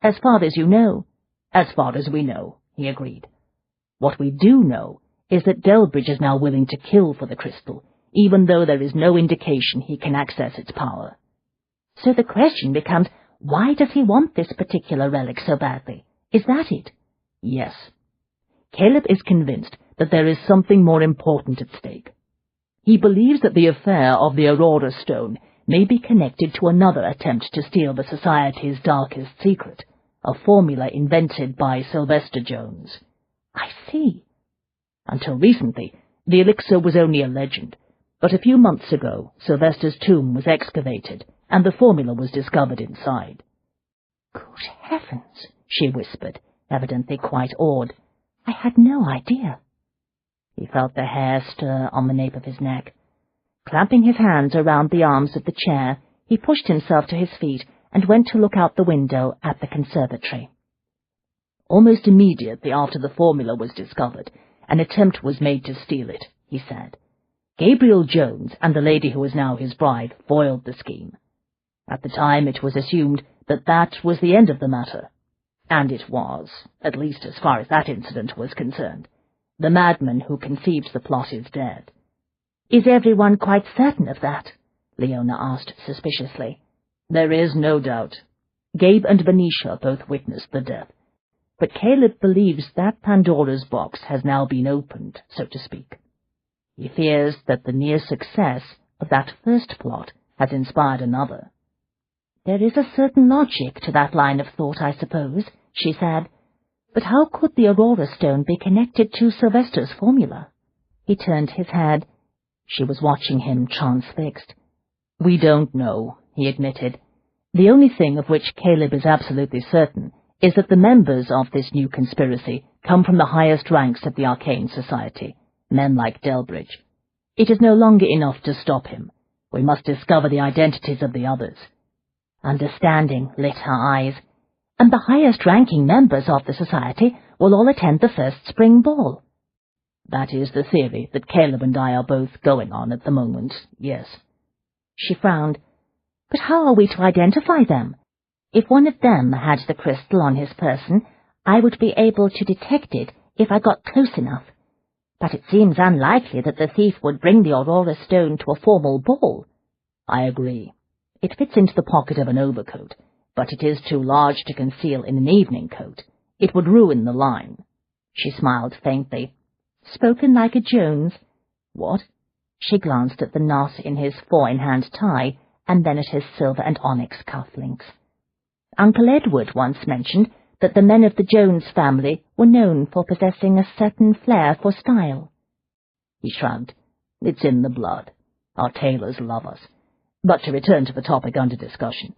As far as you know. As far as we know, he agreed. What we do know is that Delbridge is now willing to kill for the crystal, even though there is no indication he can access its power. So the question becomes, why does he want this particular relic so badly? Is that it? Yes. Caleb is convinced that there is something more important at stake. He believes that the affair of the Aurora Stone may be connected to another attempt to steal the Society's darkest secret, a formula invented by Sylvester Jones. I see. Until recently, the elixir was only a legend, but a few months ago Sylvester's tomb was excavated, and the formula was discovered inside. Good heavens, she whispered, evidently quite awed. I had no idea. He felt the hair stir on the nape of his neck. Clamping his hands around the arms of the chair, he pushed himself to his feet and went to look out the window at the conservatory. Almost immediately after the formula was discovered, an attempt was made to steal it, he said. Gabriel Jones and the lady who is now his bride foiled the scheme. At the time it was assumed that that was the end of the matter. And it was, at least as far as that incident was concerned. The madman who conceived the plot is dead. Is everyone quite certain of that? Leona asked suspiciously. There is no doubt. Gabe and Venetia both witnessed the death. But Caleb believes that Pandora's box has now been opened, so to speak. He fears that the near success of that first plot has inspired another. There is a certain logic to that line of thought, I suppose, she said. But how could the Aurora Stone be connected to Sylvester's formula? He turned his head. She was watching him transfixed. We don't know, he admitted. The only thing of which Caleb is absolutely certain is that the members of this new conspiracy come from the highest ranks of the Arcane Society, men like Delbridge. It is no longer enough to stop him. We must discover the identities of the others. Understanding lit her eyes. And the highest-ranking members of the society will all attend the first spring ball. That is the theory that Caleb and I are both going on at the moment, yes. She frowned. But how are we to identify them? If one of them had the crystal on his person, I would be able to detect it if I got close enough. But it seems unlikely that the thief would bring the Aurora stone to a formal ball. I agree. It fits into the pocket of an overcoat, but it is too large to conceal in an evening coat. It would ruin the line. She smiled faintly. Spoken like a Jones. What? She glanced at the knot in his four-in-hand tie, and then at his silver and onyx cufflinks. Uncle Edward once mentioned that the men of the Jones family were known for possessing a certain flair for style. He shrugged. It's in the blood. Our tailors love us. But to return to the topic under discussion,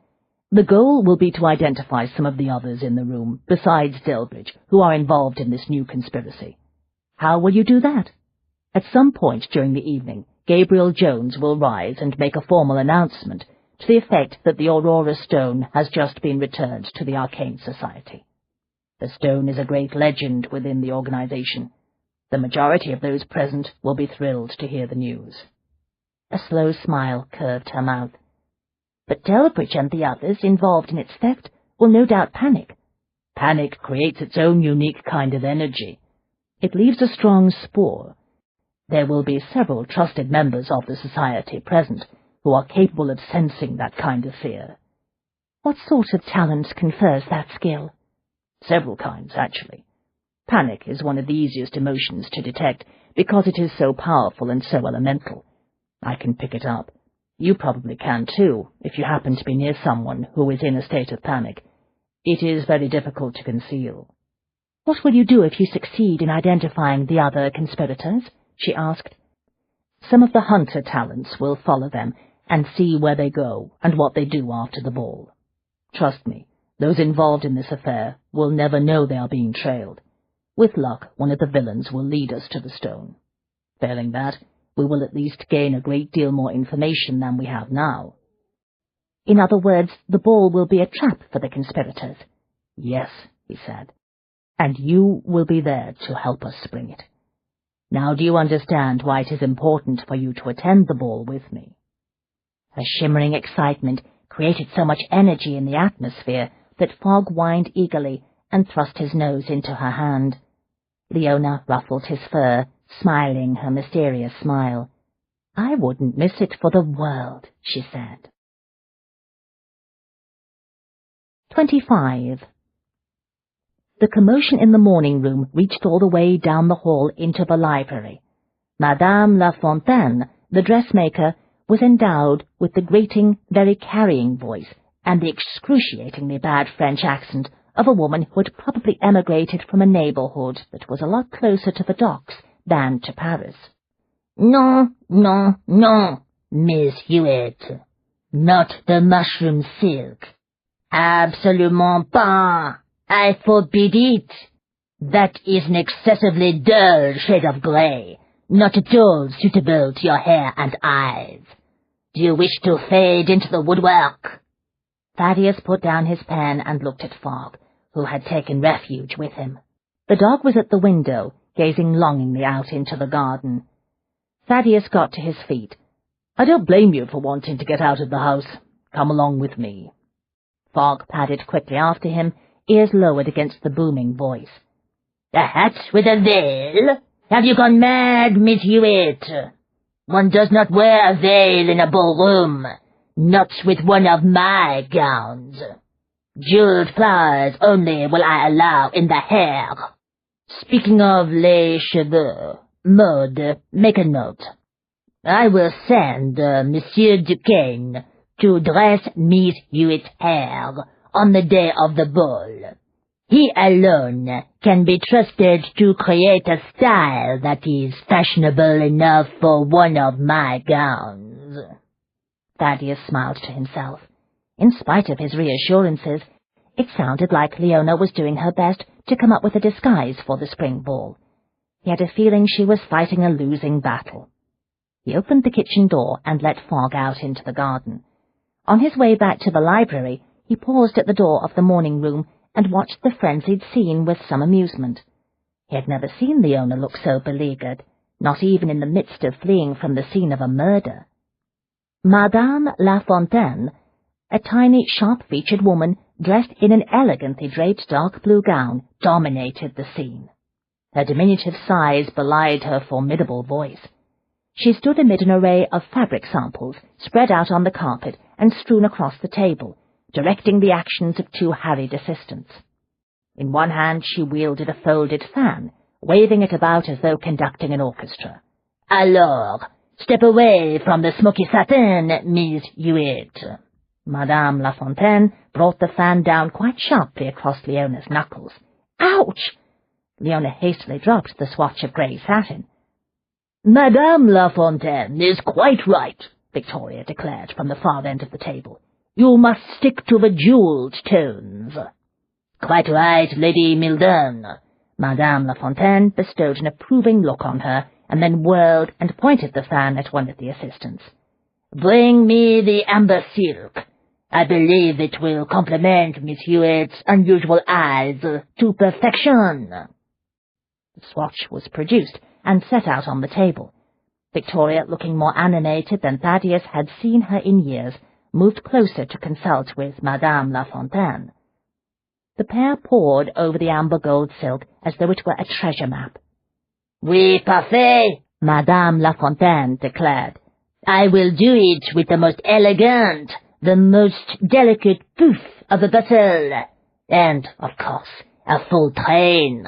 the goal will be to identify some of the others in the room, besides Delbridge, who are involved in this new conspiracy. How will you do that? At some point during the evening, Gabriel Jones will rise and make a formal announcement to the effect that the Aurora stone has just been returned to the Arcane Society. The stone is a great legend within the organization. The majority of those present will be thrilled to hear the news. A slow smile curved her mouth. But Delbridge and the others involved in its theft will no doubt panic. Panic creates its own unique kind of energy. It leaves a strong spore. There will be several trusted members of the society present who are capable of sensing that kind of fear. What sort of talent confers that skill? Several kinds, actually. Panic is one of the easiest emotions to detect because it is so powerful and so elemental. I can pick it up. You probably can too, if you happen to be near someone who is in a state of panic. It is very difficult to conceal. What will you do if you succeed in identifying the other conspirators? She asked. Some of the hunter talents will follow them and see where they go and what they do after the ball. Trust me, those involved in this affair will never know they are being trailed. With luck, one of the villains will lead us to the stone. Failing that, we will at least gain a great deal more information than we have now. In other words, the ball will be a trap for the conspirators. Yes, he said. And you will be there to help us spring it. Now do you understand why it is important for you to attend the ball with me? Her shimmering excitement created so much energy in the atmosphere that Fogg whined eagerly and thrust his nose into her hand. Leona ruffled his fur, smiling her mysterious smile. I wouldn't miss it for the world, she said. 25. The commotion in the morning room reached all the way down the hall into the library. Madame La Fontaine, the dressmaker, was endowed with the grating, very carrying voice and the excruciatingly bad French accent of a woman who had probably emigrated from a neighborhood that was a lot closer to the docks than to Paris. Non, non, non, Miss Hewitt. Not the mushroom silk. Absolument pas. I forbid it. That is an excessively dull shade of grey, not at all suitable to your hair and eyes. Do you wish to fade into the woodwork? Thaddeus put down his pen and looked at Fogg, who had taken refuge with him. The dog was at the window, gazing longingly out into the garden. Thaddeus got to his feet. I don't blame you for wanting to get out of the house. Come along with me. Fogg padded quickly after him, ears lowered against the booming voice. A hat with a veil? Have you gone mad, Miss Hewitt? One does not wear a veil in a ballroom, not with one of my gowns. Jeweled flowers only will I allow in the hair. Speaking of les cheveux, Maud, make a note. I will send Monsieur Duquesne to dress Miss Hewitt's hair on the day of the ball. He alone can be trusted to create a style that is fashionable enough for one of my gowns. Thaddeus smiled to himself. In spite of his reassurances, It sounded like Leona was doing her best to come up with a disguise for the spring ball. He had a feeling she was fighting a losing battle. He opened the kitchen door and let fog out into the garden. On his way back to the library, he paused at the door of the morning room and watched the frenzied scene with some amusement. He had never seen Leona look so beleaguered, not even in the midst of fleeing from the scene of a murder. Madame La Fontaine, a tiny, sharp-featured woman dressed in an elegantly draped dark blue gown, dominated the scene. Her diminutive size belied her formidable voice. She stood amid an array of fabric samples spread out on the carpet and strewn across the table, directing the actions of two harried assistants. In one hand she wielded a folded fan, waving it about as though conducting an orchestra. "Alors, step away from the smoky satin, Miss Hewitt." Madame La Fontaine brought the fan down quite sharply across Leona's knuckles. "Ouch!" Leona hastily dropped the swatch of grey satin. "Madame La Fontaine is quite right," Victoria declared from the far end of the table. "You must stick to the jewelled tones." "Quite right, Lady Mildon." Madame La Fontaine bestowed an approving look on her, and then whirled and pointed the fan at one of the assistants. "Bring me the amber silk. I believe it will complement Miss Hewitt's unusual eyes to perfection." The swatch was produced and set out on the table. Victoria, looking more animated than Thaddeus had seen her in years, moved closer to consult with Madame La Fontaine. The pair pored over the amber gold silk as though it were a treasure map. "Oui, parfait," Madame La Fontaine declared. "I will do it with the most elegant, the most delicate poof of a bustle, and, of course, a full train."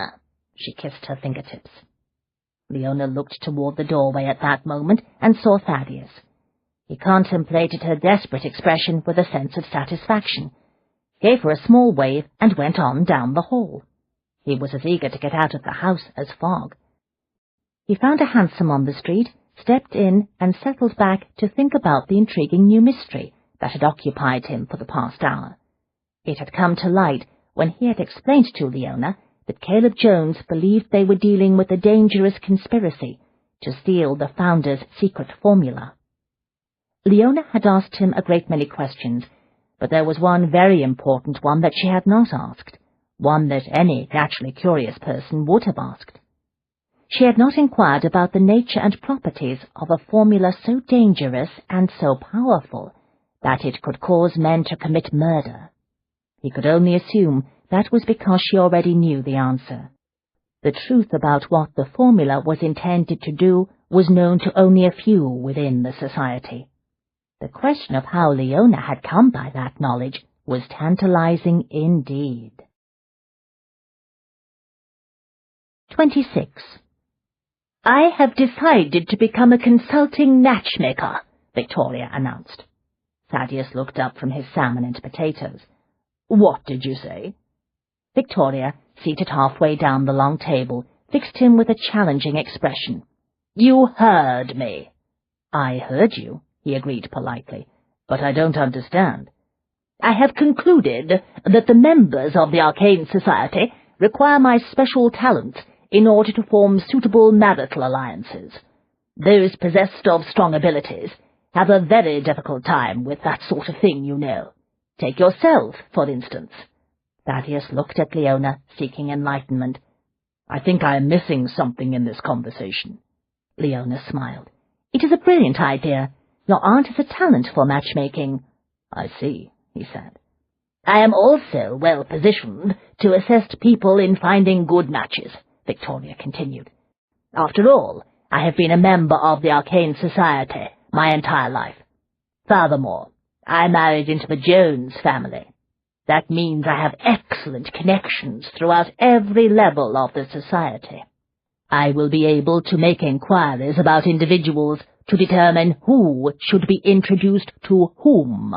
She kissed her fingertips. Leona looked toward the doorway at that moment and saw Thaddeus. He contemplated her desperate expression with a sense of satisfaction, gave her a small wave, and went on down the hall. He was as eager to get out of the house as Fogg. He found a hansom on the street, stepped in, and settled back to think about the intriguing new mystery that had occupied him for the past hour. It had come to light when he had explained to Leona that Caleb Jones believed they were dealing with a dangerous conspiracy to steal the Founder's secret formula. Leona had asked him a great many questions, but there was one very important one that she had not asked, one that any naturally curious person would have asked. She had not inquired about the nature and properties of a formula so dangerous and so powerful that it could cause men to commit murder. He could only assume that was because she already knew the answer. The truth about what the formula was intended to do was known to only a few within the society. The question of how Leona had come by that knowledge was tantalizing indeed. 26. "I have decided to become a consulting matchmaker," Victoria announced. Thaddeus looked up from his salmon and potatoes. "What did you say?" Victoria, seated halfway down the long table, fixed him with a challenging expression. "You heard me." "I heard you," he agreed politely, "but I don't understand." "I have concluded that the members of the Arcane Society require my special talents in order to form suitable marital alliances. Those possessed of strong abilities have a very difficult time with that sort of thing, you know. Take yourself, for instance." Thaddeus looked at Leona, seeking enlightenment. "I think I am missing something in this conversation." Leona smiled. "It is a brilliant idea. Your aunt has a talent for matchmaking." "I see," he said. "I am also well positioned to assist people in finding good matches," Victoria continued. "After all, I have been a member of the Arcane Society my entire life. Furthermore, I married into the Jones family. That means I have excellent connections throughout every level of the society. I will be able to make inquiries about individuals to determine who should be introduced to whom."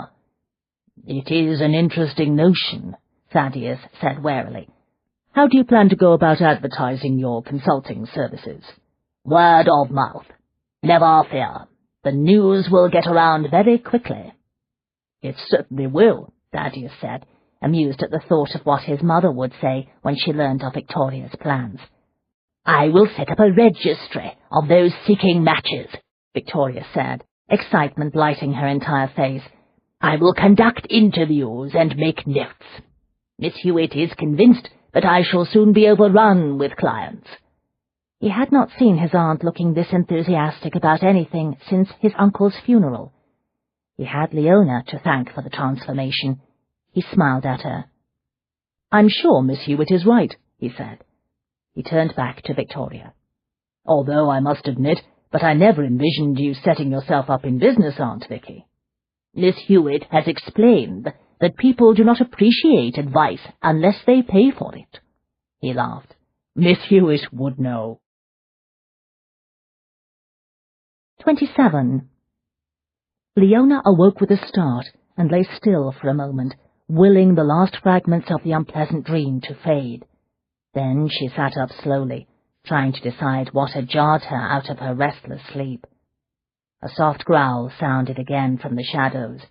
"It is an interesting notion," Thaddeus said warily. "How do you plan to go about advertising your consulting services?" "Word of mouth. Never fear. The news will get around very quickly." "It certainly will," Thaddeus said, amused at the thought of what his mother would say when she learned of Victoria's plans. "I will set up a registry of those seeking matches," Victoria said, excitement lighting her entire face. "I will conduct interviews and make notes. Miss Hewitt is convinced that I shall soon be overrun with clients." He had not seen his aunt looking this enthusiastic about anything since his uncle's funeral. He had Leona to thank for the transformation. He smiled at her. "I'm sure Miss Hewitt is right," he said. He turned back to Victoria. "Although I must admit that I never envisioned you setting yourself up in business, Aunt Vicky. Miss Hewitt has explained that people do not appreciate advice unless they pay for it." He laughed. "Miss Hewitt would know." 27. Leona awoke with a start and lay still for a moment, willing the last fragments of the unpleasant dream to fade. Then she sat up slowly, trying to decide what had jarred her out of her restless sleep. A soft growl sounded again from the shadows.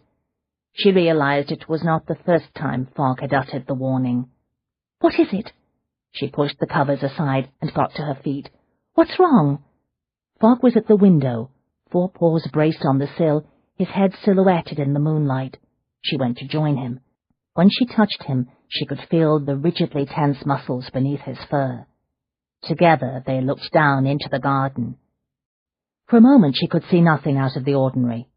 She realized it was not the first time Fogg had uttered the warning. "What is it?" She pushed the covers aside and got to her feet. "What's wrong?" Fogg was at the window, 4 paws braced on the sill, his head silhouetted in the moonlight. She went to join him. When she touched him, she could feel the rigidly tense muscles beneath his fur. Together they looked down into the garden. For a moment she could see nothing out of the ordinary.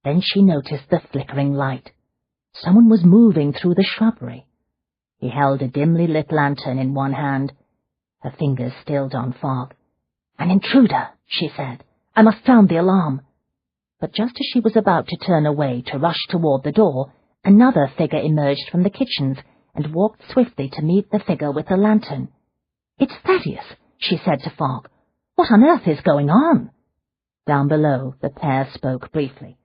Then she noticed the flickering light. Someone was moving through the shrubbery. He held a dimly lit lantern in one hand. Her fingers stilled on Fogg. "An intruder," she said. "I must sound the alarm." But just as she was about to turn away to rush toward the door, another figure emerged from the kitchens and walked swiftly to meet the figure with the lantern. "It's Thaddeus," she said to Fogg. "What on earth is going on?" Down below, the pair spoke briefly.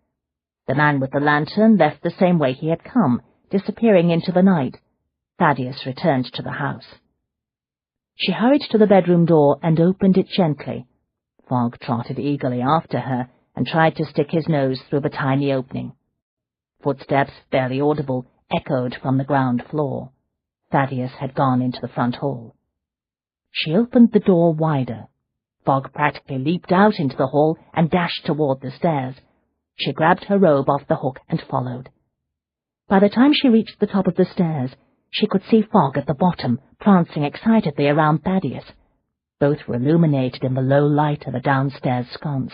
The man with the lantern left the same way he had come, disappearing into the night. Thaddeus returned to the house. She hurried to the bedroom door and opened it gently. Fogg trotted eagerly after her and tried to stick his nose through the tiny opening. Footsteps, barely audible, echoed from the ground floor. Thaddeus had gone into the front hall. She opened the door wider. Fogg practically leaped out into the hall and dashed toward the stairs. She grabbed her robe off the hook and followed. By the time she reached the top of the stairs, she could see Fogg at the bottom, prancing excitedly around Thaddeus. Both were illuminated in the low light of a downstairs sconce.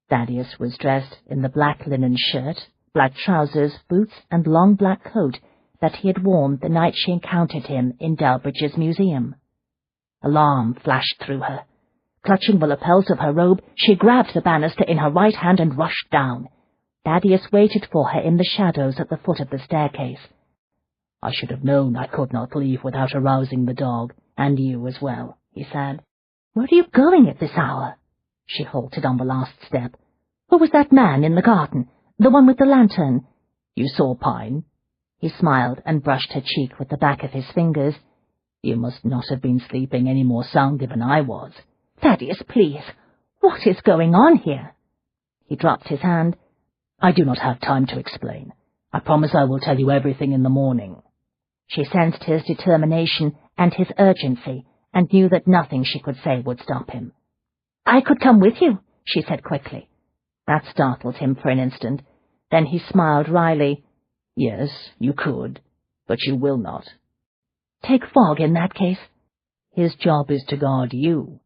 Thaddeus was dressed in the black linen shirt, black trousers, boots, and long black coat that he had worn the night she encountered him in Delbridge's museum. Alarm flashed through her. Clutching the lapels of her robe, she grabbed the banister in her right hand and rushed down. Thaddeus waited for her in the shadows at the foot of the staircase. "I should have known I could not leave without arousing the dog, and you as well," he said. "Where are you going at this hour?" She halted on the last step. "Who was that man in the garden? The one with the lantern?" "You saw Pine?" He smiled and brushed her cheek with the back of his fingers. "You must not have been sleeping any more soundly than I was." "Thaddeus, please, what is going on here?" He dropped his hand. "I do not have time to explain. I promise I will tell you everything in the morning." She sensed his determination and his urgency, and knew that nothing she could say would stop him. "I could come with you," she said quickly. That startled him for an instant. Then he smiled wryly. "Yes, you could, but you will not." "Take Fogg in that case." "His job is to guard you.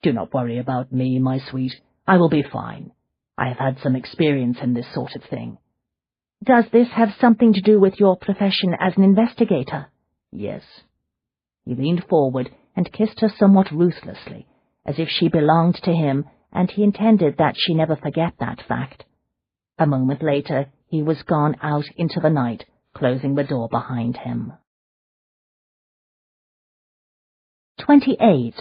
Do not worry about me, my sweet. I will be fine. I have had some experience in this sort of thing." "Does this have something to do with your profession as an investigator?" "Yes." He leaned forward and kissed her somewhat ruthlessly, as if she belonged to him, and he intended that she never forget that fact. A moment later, he was gone out into the night, closing the door behind him. 28.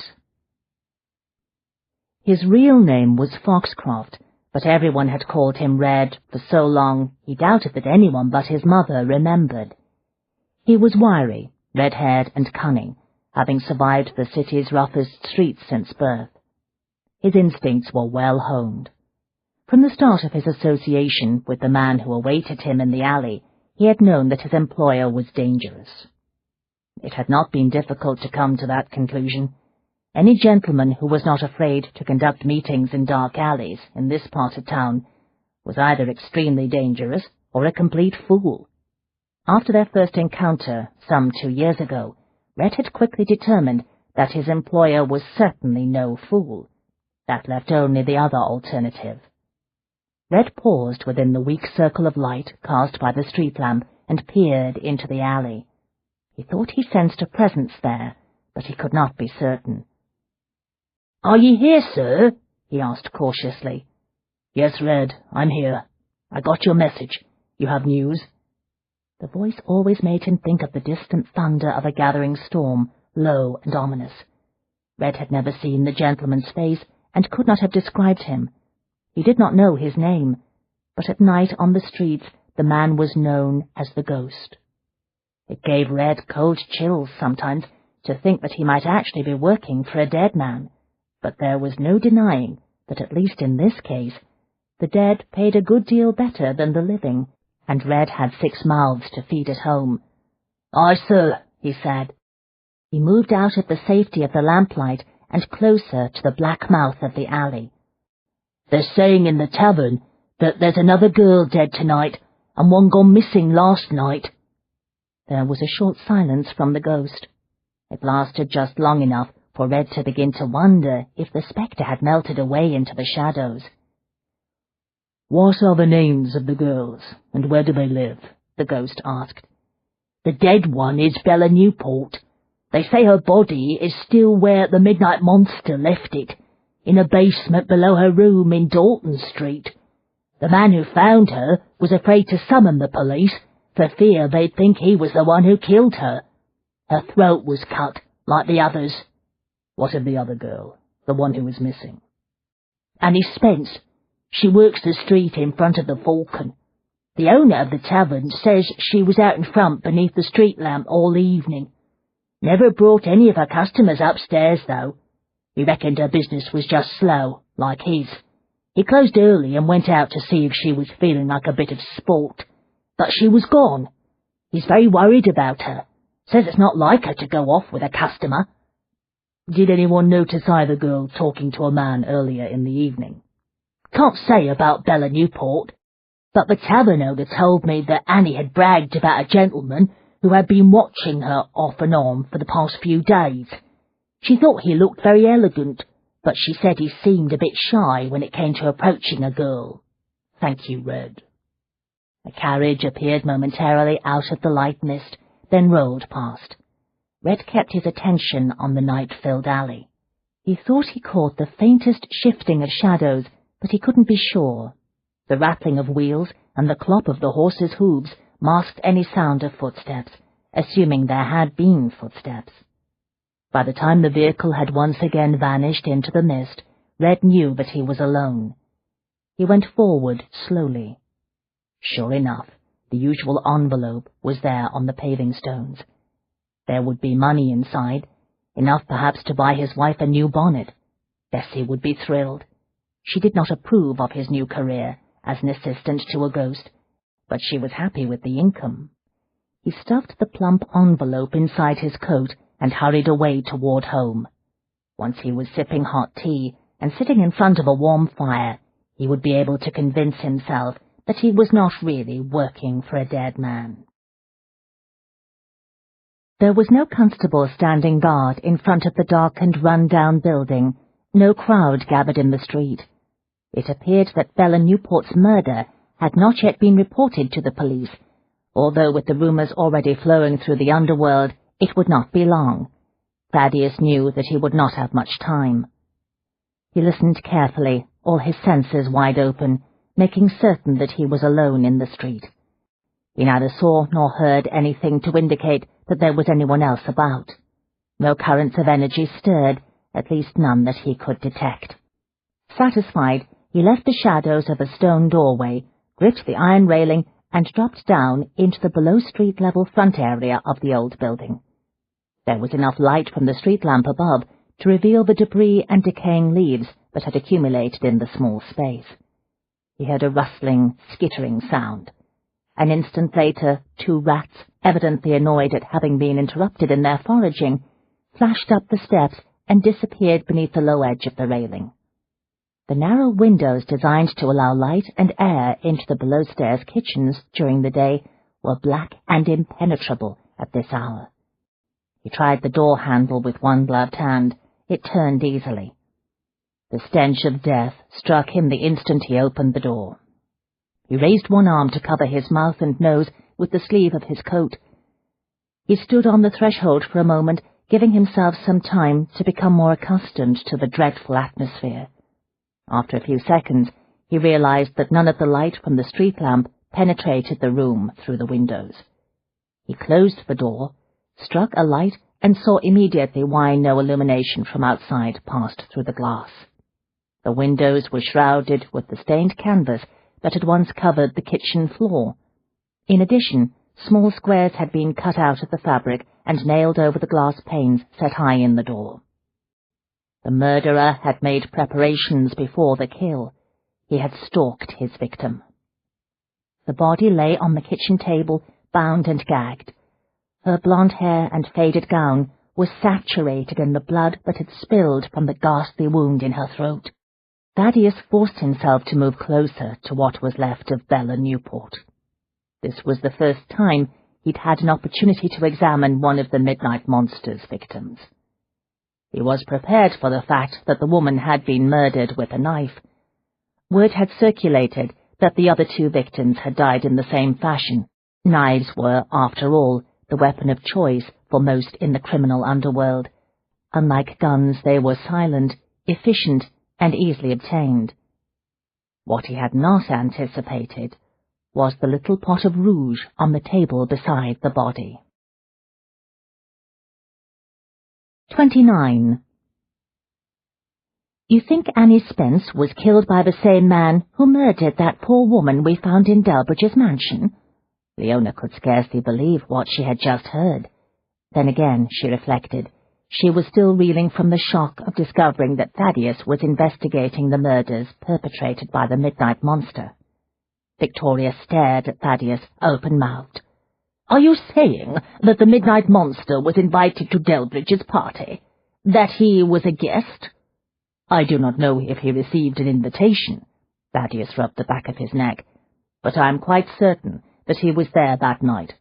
His real name was Foxcroft, but everyone had called him Red for so long he doubted that anyone but his mother remembered. He was wiry, red-haired and cunning, having survived the city's roughest streets since birth. His instincts were well honed. From the start of his association with the man who awaited him in the alley, he had known that his employer was dangerous. It had not been difficult to come to that conclusion. Any gentleman who was not afraid to conduct meetings in dark alleys in this part of town was either extremely dangerous or a complete fool. After their first encounter, some 2 years ago, Red had quickly determined that his employer was certainly no fool. That left only the other alternative. Red paused within the weak circle of light cast by the street lamp and peered into the alley. He thought he sensed a presence there, but he could not be certain. "Are ye here, sir?" he asked cautiously. "Yes, Red, I'm here. I got your message. You have news?" The voice always made him think of the distant thunder of a gathering storm, low and ominous. Red had never seen the gentleman's face and could not have described him. He did not know his name, but at night on the streets the man was known as the Ghost. It gave Red cold chills sometimes to think that he might actually be working for a dead man, but there was no denying that, at least in this case, the dead paid a good deal better than the living, and Red had 6 mouths to feed at home. "Aye, sir," he said. He moved out of the safety of the lamplight and closer to the black mouth of the alley. "They're saying in the tavern that there's another girl dead tonight, and one gone missing last night." There was a short silence from the Ghost. It lasted just long enough for Red to begin to wonder if the spectre had melted away into the shadows. "What are the names of the girls, and where do they live?" the Ghost asked. "The dead one is Bella Newport. They say her body is still where the Midnight Monster left it, in a basement below her room in Dalton Street. The man who found her was afraid to summon the police, for fear they'd think he was the one who killed her. Her throat was cut, like the others." "What of the other girl, the one who is missing?" "Annie Spence. She works the street in front of the Falcon. The owner of the tavern says she was out in front beneath the street lamp all evening. Never brought any of her customers upstairs, though. He reckoned her business was just slow, like his. He closed early and went out to see if she was feeling like a bit of sport. But she was gone. He's very worried about her. Says it's not like her to go off with a customer." "Did anyone notice either girl talking to a man earlier in the evening?" "Can't say about Bella Newport, but the tavern owner told me that Annie had bragged about a gentleman who had been watching her off and on for the past few days. She thought he looked very elegant, but she said he seemed a bit shy when it came to approaching a girl." "Thank you, Red." A carriage appeared momentarily out of the light mist, then rolled past. Red kept his attention on the night-filled alley. He thought he caught the faintest shifting of shadows, but he couldn't be sure. The rattling of wheels and the clop of the horse's hooves masked any sound of footsteps, assuming there had been footsteps. By the time the vehicle had once again vanished into the mist, Red knew that he was alone. He went forward slowly. Sure enough, the usual envelope was there on the paving stones. There would be money inside, enough perhaps to buy his wife a new bonnet. Bessie would be thrilled. She did not approve of his new career as an assistant to a ghost, but she was happy with the income. He stuffed the plump envelope inside his coat and hurried away toward home. Once he was sipping hot tea and sitting in front of a warm fire, he would be able to convince himself that he was not really working for a dead man. There was no constable standing guard in front of the darkened, run-down building, no crowd gathered in the street. It appeared that Bella Newport's murder had not yet been reported to the police, although with the rumours already flowing through the underworld, it would not be long. Thaddeus knew that he would not have much time. He listened carefully, all his senses wide open, making certain that he was alone in the street. He neither saw nor heard anything to indicate that there was anyone else about. No currents of energy stirred, at least none that he could detect. Satisfied, he left the shadows of a stone doorway, gripped the iron railing, and dropped down into the below-street-level front area of the old building. There was enough light from the street lamp above to reveal the debris and decaying leaves that had accumulated in the small space. He heard a rustling, skittering sound. An instant later, 2 rats, evidently annoyed at having been interrupted in their foraging, flashed up the steps and disappeared beneath the low edge of the railing. The narrow windows designed to allow light and air into the below-stairs kitchens during the day were black and impenetrable at this hour. He tried the door handle with one gloved hand. It turned easily. The stench of death struck him the instant he opened the door. He raised one arm to cover his mouth and nose with the sleeve of his coat. He stood on the threshold for a moment, giving himself some time to become more accustomed to the dreadful atmosphere. After a few seconds, he realized that none of the light from the street lamp penetrated the room through the windows. He closed the door, struck a light, and saw immediately why no illumination from outside passed through the glass. The windows were shrouded with the stained canvas that had once covered the kitchen floor. In addition, small squares had been cut out of the fabric and nailed over the glass panes set high in the door. The murderer had made preparations before the kill. He had stalked his victim. The body lay on the kitchen table, bound and gagged. Her blonde hair and faded gown were saturated in the blood that had spilled from the ghastly wound in her throat. Thaddeus forced himself to move closer to what was left of Bella Newport. This was the first time he'd had an opportunity to examine one of the Midnight Monster's victims. He was prepared for the fact that the woman had been murdered with a knife. Word had circulated that the other 2 victims had died in the same fashion. Knives were, after all, the weapon of choice for most in the criminal underworld. Unlike guns, they were silent, efficient, and easily obtained. What he had not anticipated was the little pot of rouge on the table beside the body. 29. You think Annie Spence was killed by the same man who murdered that poor woman we found in Delbridge's mansion? Leona could scarcely believe what she had just heard. Then again, she reflected, she was still reeling from the shock of discovering that Thaddeus was investigating the murders perpetrated by the Midnight Monster. Victoria stared at Thaddeus, open-mouthed. "Are you saying that the Midnight Monster was invited to Delbridge's party? That he was a guest?" "I do not know if he received an invitation." Thaddeus rubbed the back of his neck. "But I am quite certain that he was there that night.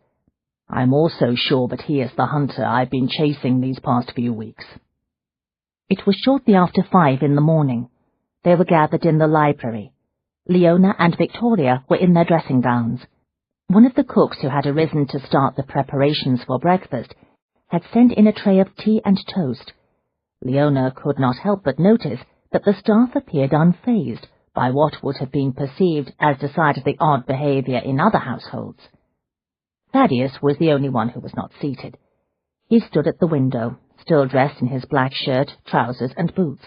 I am also sure that he is the hunter I've been chasing these past few weeks." It was shortly after 5 in the morning. They were gathered in the library. Leona and Victoria were in their dressing gowns. One of the cooks who had arisen to start the preparations for breakfast had sent in a tray of tea and toast. Leona could not help but notice that the staff appeared unfazed by what would have been perceived as decidedly odd behaviour in other households. Thaddeus was the only one who was not seated. He stood at the window, still dressed in his black shirt, trousers, and boots.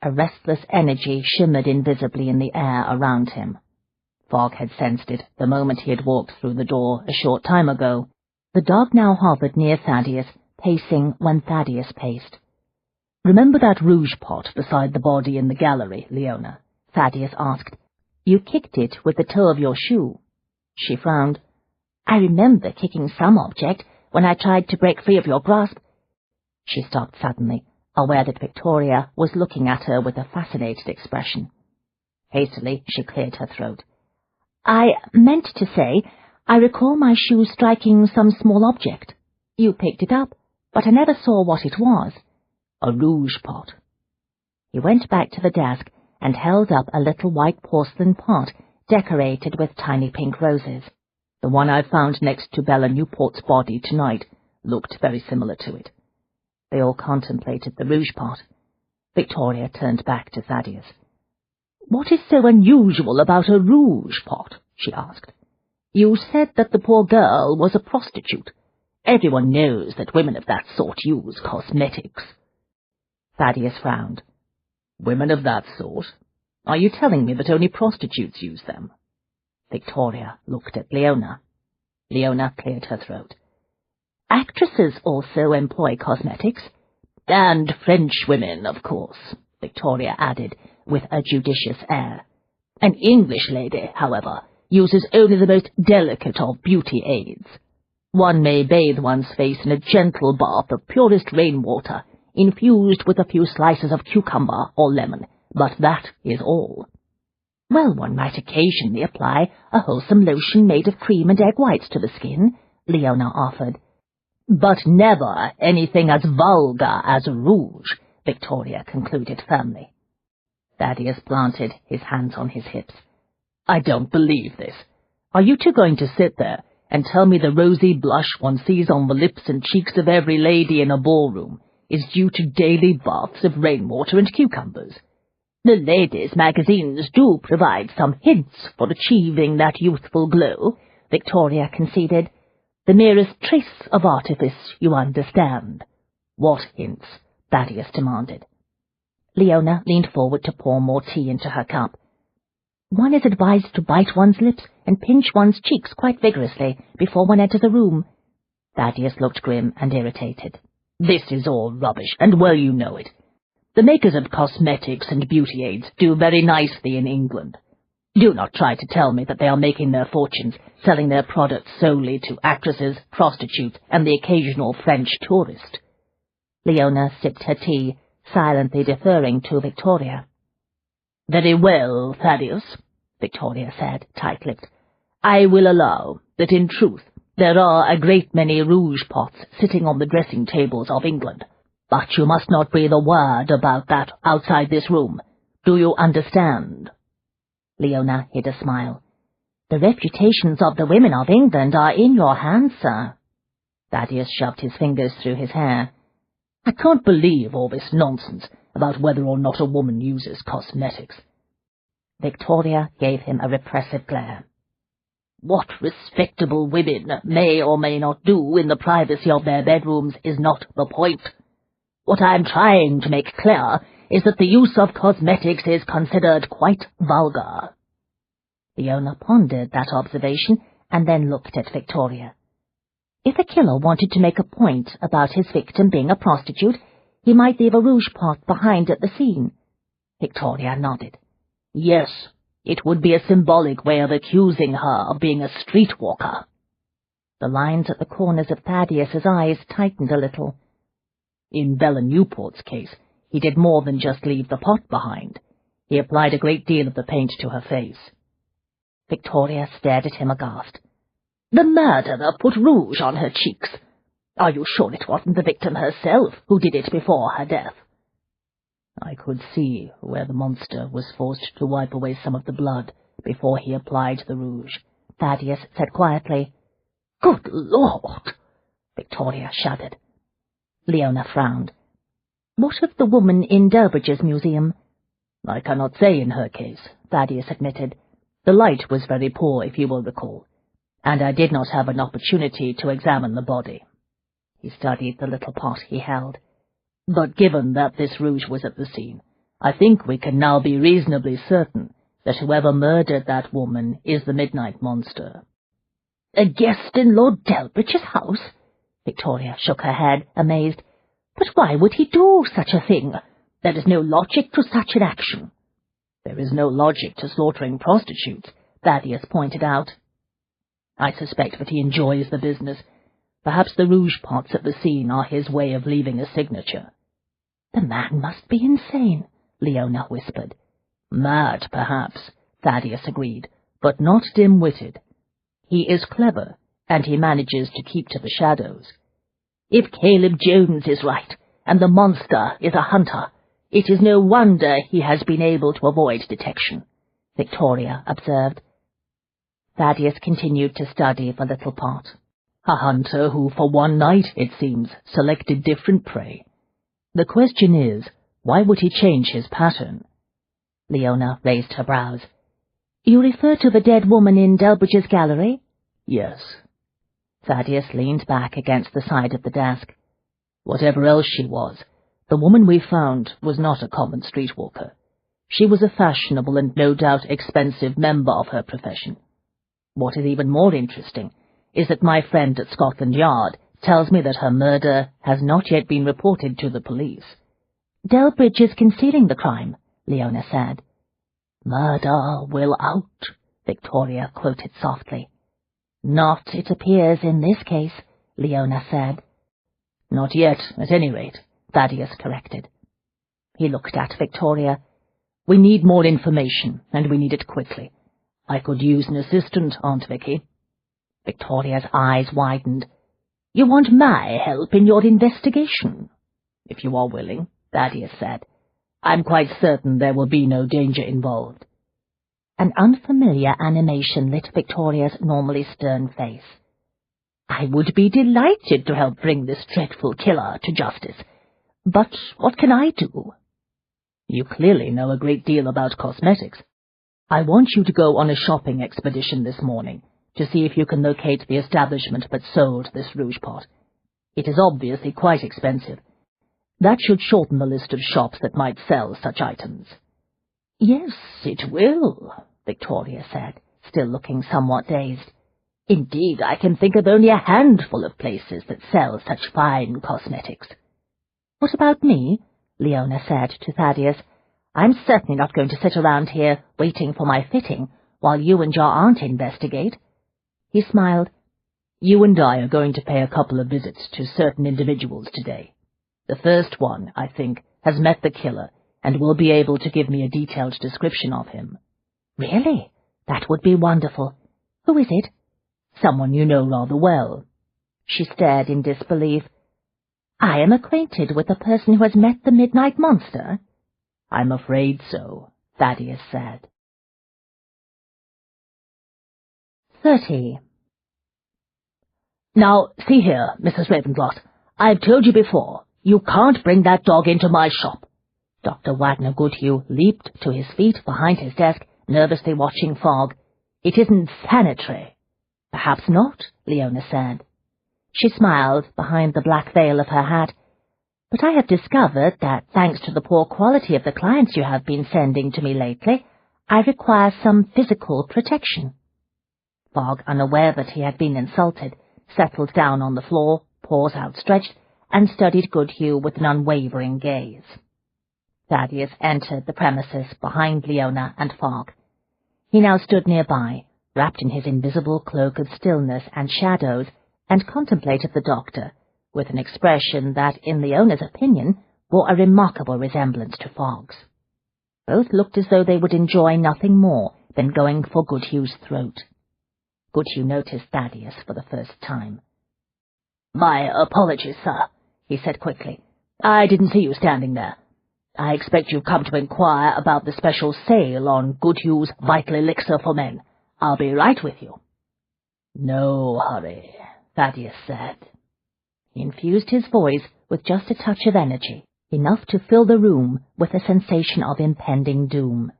A restless energy shimmered invisibly in the air around him. Fogg had sensed it the moment he had walked through the door a short time ago. The dog now hovered near Thaddeus, pacing when Thaddeus paced. "Remember that rouge pot beside the body in the gallery, Leona?" Thaddeus asked. "You kicked it with the toe of your shoe." She frowned. "I remember kicking some object when I tried to break free of your grasp." She stopped suddenly, aware that Victoria was looking at her with a fascinated expression. Hastily, she cleared her throat. "I meant to say, I recall my shoe striking some small object. You picked it up, but I never saw what it was." "A rouge pot." He went back to the desk and held up a little white porcelain pot decorated with tiny pink roses. "The one I found next to Bella Newport's body tonight looked very similar to it." They all contemplated the rouge pot. Victoria turned back to Thaddeus. "What is so unusual about a rouge pot?" she asked. "You said that the poor girl was a prostitute. Everyone knows that women of that sort use cosmetics." Thaddeus frowned. "Women of that sort? Are you telling me that only prostitutes use them?" Victoria looked at Leona. Leona cleared her throat. "Actresses also employ cosmetics." "And French women, of course," Victoria added, with a judicious air. "An English lady, however, uses only the most delicate of beauty aids. One may bathe one's face in a gentle bath of purest rainwater, infused with a few slices of cucumber or lemon, but that is all. Well, one might occasionally apply a wholesome lotion made of cream and egg whites to the skin, Leona offered. But never anything as vulgar as rouge, Victoria concluded firmly. Thaddeus planted his hands on his hips. I don't believe this. Are you two going to sit there and tell me the rosy blush one sees on the lips and cheeks of every lady in a ballroom is due to daily baths of rainwater and cucumbers? The ladies' magazines do provide some hints for achieving that youthful glow, Victoria conceded. The merest trace of artifice, you understand. What hints? Thaddeus demanded. Leona leaned forward to pour more tea into her cup. One is advised to bite one's lips and pinch one's cheeks quite vigorously before one enters a room. Thaddeus looked grim and irritated. This is all rubbish, and well you know it. The makers of cosmetics and beauty aids do very nicely in England. Do not try to tell me that they are making their fortunes selling their products solely to actresses, prostitutes, and the occasional French tourist. Leona sipped her tea, silently deferring to Victoria. Very well, Thaddeus, Victoria said, tight-lipped. I will allow that in truth there are a great many rouge pots sitting on the dressing tables of England. But you must not breathe a word about that outside this room. Do you understand? Leona hid a smile. The reputations of the women of England are in your hands, sir. Thaddeus shoved his fingers through his hair. I can't believe all this nonsense about whether or not a woman uses cosmetics. Victoria gave him a repressive glare. What respectable women may or may not do in the privacy of their bedrooms is not the point. What I am trying to make clear is that the use of cosmetics is considered quite vulgar. Leona pondered that observation and then looked at Victoria. If a killer wanted to make a point about his victim being a prostitute, he might leave a rouge pot behind at the scene. Victoria nodded. Yes, it would be a symbolic way of accusing her of being a streetwalker. The lines at the corners of Thaddeus's eyes tightened a little. In Bella Newport's case, he did more than just leave the pot behind. He applied a great deal of the paint to her face. Victoria stared at him aghast. The murderer put rouge on her cheeks. Are you sure it wasn't the victim herself who did it before her death? I could see where the monster was forced to wipe away some of the blood before he applied the rouge, Thaddeus said quietly. Good Lord! Victoria shuddered. Leona frowned. What of the woman in Delbridge's museum? I cannot say in her case, Thaddeus admitted. The light was very poor, if you will recall, and I did not have an opportunity to examine the body. He studied the little pot he held. But given that this rouge was at the scene, I think we can now be reasonably certain that whoever murdered that woman is the Midnight Monster. A guest in Lord Delbridge's house? Victoria shook her head, amazed. But why would he do such a thing? There is no logic to such an action. There is no logic to slaughtering prostitutes, Thaddeus pointed out. I suspect that he enjoys the business. Perhaps the rouge pots at the scene are his way of leaving a signature. The man must be insane, Leona whispered. Mad, perhaps, Thaddeus agreed, but not dim-witted. He is clever, and he manages to keep to the shadows. If Caleb Jones is right, and the monster is a hunter, it is no wonder he has been able to avoid detection, Victoria observed. Thaddeus continued to study the little pot. A hunter who, for one night, it seems, selected different prey. The question is, why would he change his pattern? Leona raised her brows. You refer to the dead woman in Delbridge's gallery? Yes. Thaddeus leaned back against the side of the desk. Whatever else she was, the woman we found was not a common streetwalker. She was a fashionable and no doubt expensive member of her profession. What is even more interesting is that my friend at Scotland Yard tells me that her murder has not yet been reported to the police. Delbridge is concealing the crime, Leona said. Murder will out, Victoria quoted softly. Not, it appears, in this case, Leona said. Not yet, at any rate, Thaddeus corrected. He looked at Victoria. We need more information, and we need it quickly. I could use an assistant, Aunt Vicky. Victoria's eyes widened. You want my help in your investigation? If you are willing, Thaddeus said. I'm quite certain there will be no danger involved. An unfamiliar animation lit Victoria's normally stern face. I would be delighted to help bring this dreadful killer to justice. But what can I do? You clearly know a great deal about cosmetics. I want you to go on a shopping expedition this morning to see if you can locate the establishment that sold this rouge pot. It is obviously quite expensive. That should shorten the list of shops that might sell such items. Yes, it will, Victoria said, still looking somewhat dazed. Indeed, I can think of only a handful of places that sell such fine cosmetics. What about me? Leona said to Thaddeus. I'm certainly not going to sit around here waiting for my fitting while you and your aunt investigate. He smiled. You and I are going to pay a couple of visits to certain individuals today. The first one, I think, has met the killer and will be able to give me a detailed description of him. Really? That would be wonderful. Who is it? Someone you know rather well. She stared in disbelief. I am acquainted with the person who has met the Midnight Monster. I'm afraid so, Thaddeus said. 30. Now, see here, Mrs. Ravenscroft. I've told you before, you can't bring that dog into my shop. Dr. Wagner Goodhue leaped to his feet behind his desk, nervously watching Fogg. It isn't sanitary. Perhaps not, Leona said. She smiled behind the black veil of her hat. But I have discovered that, thanks to the poor quality of the clients you have been sending to me lately, I require some physical protection. Fogg, unaware that he had been insulted, settled down on the floor, paws outstretched, and studied Goodhue with an unwavering gaze. Thaddeus entered the premises behind Leona and Fogg. He now stood nearby, wrapped in his invisible cloak of stillness and shadows, and contemplated the doctor, with an expression that, in Leona's opinion, bore a remarkable resemblance to Fogg's. Both looked as though they would enjoy nothing more than going for Goodhue's throat. Goodhue noticed Thaddeus for the first time. My apologies, sir, he said quickly. I didn't see you standing there. I expect you've come to inquire about the special sale on Goodhue's Vital Elixir for Men. I'll be right with you. No hurry, Thaddeus said. He infused his voice with just a touch of energy, enough to fill the room with a sensation of impending doom.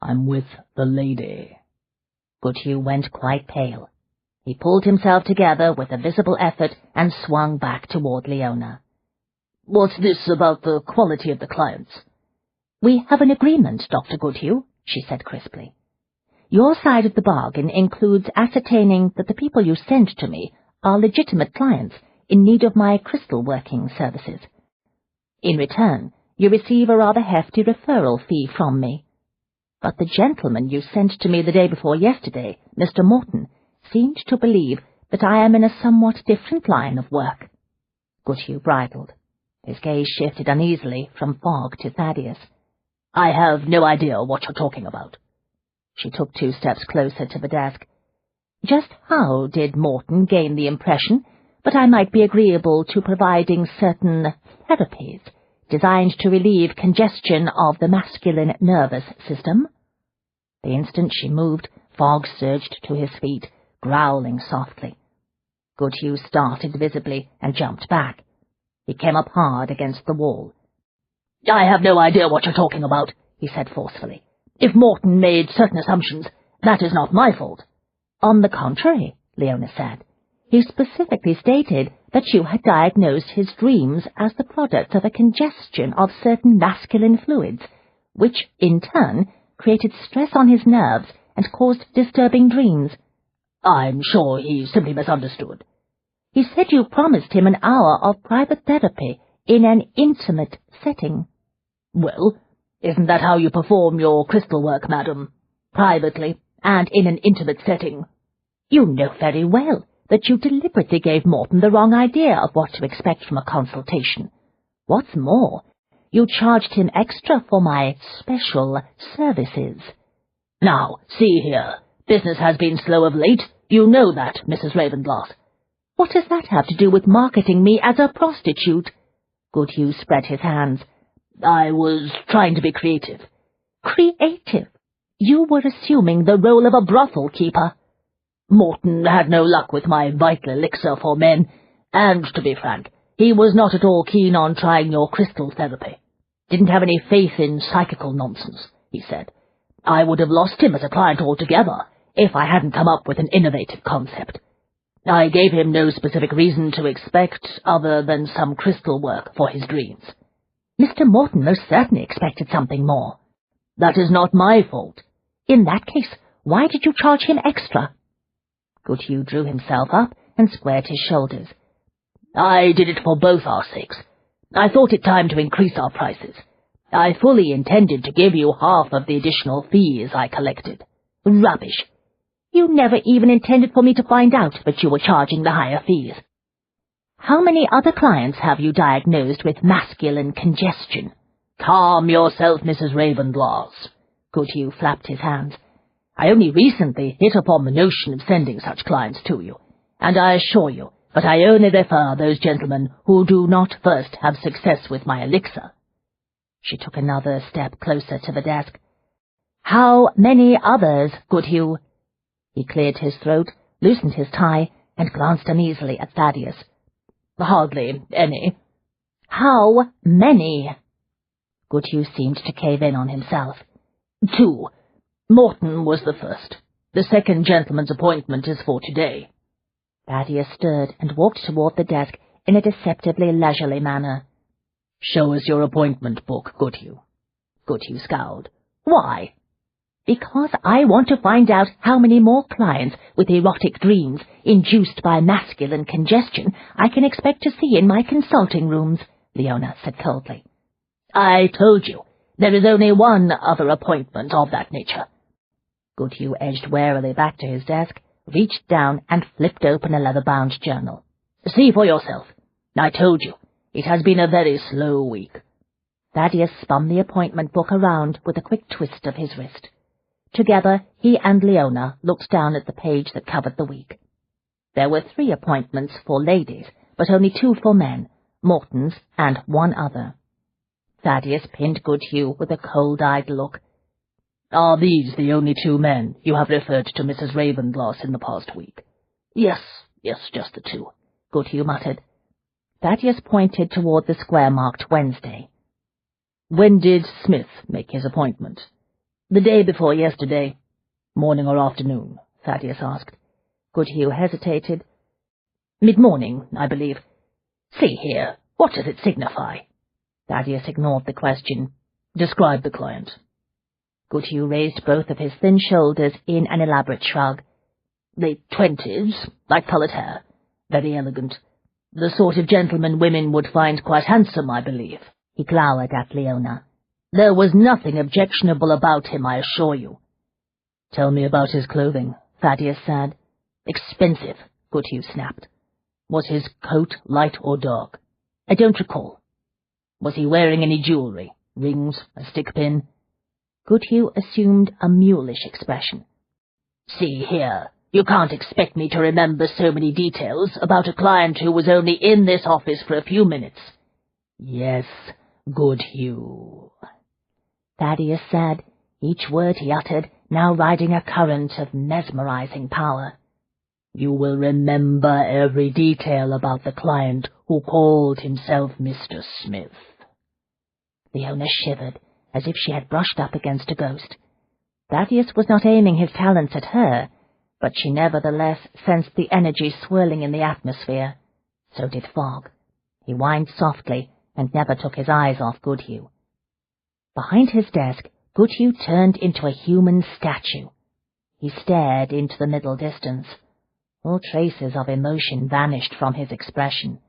I'm with the lady. Goodhue went quite pale. He pulled himself together with a visible effort and swung back toward Leona. What's this about the quality of the clients? We have an agreement, Dr. Goodhue, she said crisply. Your side of the bargain includes ascertaining that the people you send to me are legitimate clients in need of my crystal working services. In return, you receive a rather hefty referral fee from me. But the gentleman you sent to me the day before yesterday, Mr. Morton, seemed to believe that I am in a somewhat different line of work. Goodhue bridled. His gaze shifted uneasily from Fogg to Thaddeus. I have no idea what you're talking about. She took 2 steps closer to the desk. Just how did Morton gain the impression that I might be agreeable to providing certain therapies designed to relieve congestion of the masculine nervous system? The instant she moved, Fogg surged to his feet, growling softly. Goodhue started visibly and jumped back. He came up hard against the wall. I have no idea what you're talking about, he said forcefully. If Morton made certain assumptions, that is not my fault. On the contrary, Leona said. He specifically stated that you had diagnosed his dreams as the product of a congestion of certain masculine fluids, which, in turn, created stress on his nerves and caused disturbing dreams. I'm sure he simply misunderstood. He said you promised him an hour of private therapy in an intimate setting. Well, isn't that how you perform your crystal work, madam? Privately and in an intimate setting. You know very well that you deliberately gave Morton the wrong idea of what to expect from a consultation. What's more, you charged him extra for my special services. Now, see here, business has been slow of late. You know that, Mrs. Ravenglass. What does that have to do with marketing me as a prostitute? Goodhue spread his hands. I was trying to be creative. Creative? You were assuming the role of a brothel keeper. Morton had no luck with my vital elixir for men, and, to be frank, he was not at all keen on trying your crystal therapy. Didn't have any faith in psychical nonsense, he said. I would have lost him as a client altogether if I hadn't come up with an innovative concept. I gave him no specific reason to expect other than some crystal work for his dreams. Mr. Morton most certainly expected something more. That is not my fault. In that case, why did you charge him extra? Goodhue drew himself up and squared his shoulders. I did it for both our sakes. I thought it time to increase our prices. I fully intended to give you half of the additional fees I collected. Rubbish. You never even intended for me to find out that you were charging the higher fees. How many other clients have you diagnosed with masculine congestion? Calm yourself, Mrs. Ravenglass. Goodhue flapped his hands. I only recently hit upon the notion of sending such clients to you, and I assure you that I only refer those gentlemen who do not first have success with my elixir. She took another step closer to the desk. How many others, Goodhue? He cleared his throat, loosened his tie, and glanced uneasily at Thaddeus. Hardly any. How many? Goodhue seemed to cave in on himself. 2. Morton was the first. The second gentleman's appointment is for today. Thaddeus stirred and walked toward the desk in a deceptively leisurely manner. Show us your appointment book, Goodhue. Goodhue scowled. Why? Because I want to find out how many more clients with erotic dreams induced by masculine congestion I can expect to see in my consulting rooms, Leona said coldly. I told you, there is only one other appointment of that nature. Goodhue edged warily back to his desk, reached down and flipped open a leather-bound journal. See for yourself. I told you, it has been a very slow week. Thaddeus spun the appointment book around with a quick twist of his wrist. Together, he and Leona looked down at the page that covered the week. There were 3 appointments for ladies, but only 2 for men, Morton's and one other. Thaddeus pinned Goodhue with a cold-eyed look. Are these the only 2 men you have referred to Mrs. Ravenglass in the past week? Yes, just the 2, Goodhue muttered. Thaddeus pointed toward the square marked Wednesday. When did Smith make his appointment? The day before yesterday. Morning or afternoon? Thaddeus asked. Goodhue hesitated. Mid-morning, I believe. See here, what does it signify? Thaddeus ignored the question. Describe the client. Goodhue raised both of his thin shoulders in an elaborate shrug. Late 20s, light-coloured hair, very elegant. The sort of gentleman women would find quite handsome, I believe. He glowered at Leona. There was nothing objectionable about him, I assure you. Tell me about his clothing, Thaddeus said. Expensive, Goodhue snapped. Was his coat light or dark? I don't recall. Was he wearing any jewellery? Rings? A stick pin? Goodhue assumed a mulish expression. See here, you can't expect me to remember so many details about a client who was only in this office for a few minutes. Yes, Goodhue, Thaddeus said, each word he uttered now riding a current of mesmerizing power. You will remember every detail about the client who called himself Mr. Smith. Leona shivered, as if she had brushed up against a ghost. Thaddeus was not aiming his talents at her, but she nevertheless sensed the energy swirling in the atmosphere. So did Fogg. He whined softly, and never took his eyes off Goodhue. Behind his desk, Goodhue turned into a human statue. He stared into the middle distance. All traces of emotion vanished from his expression.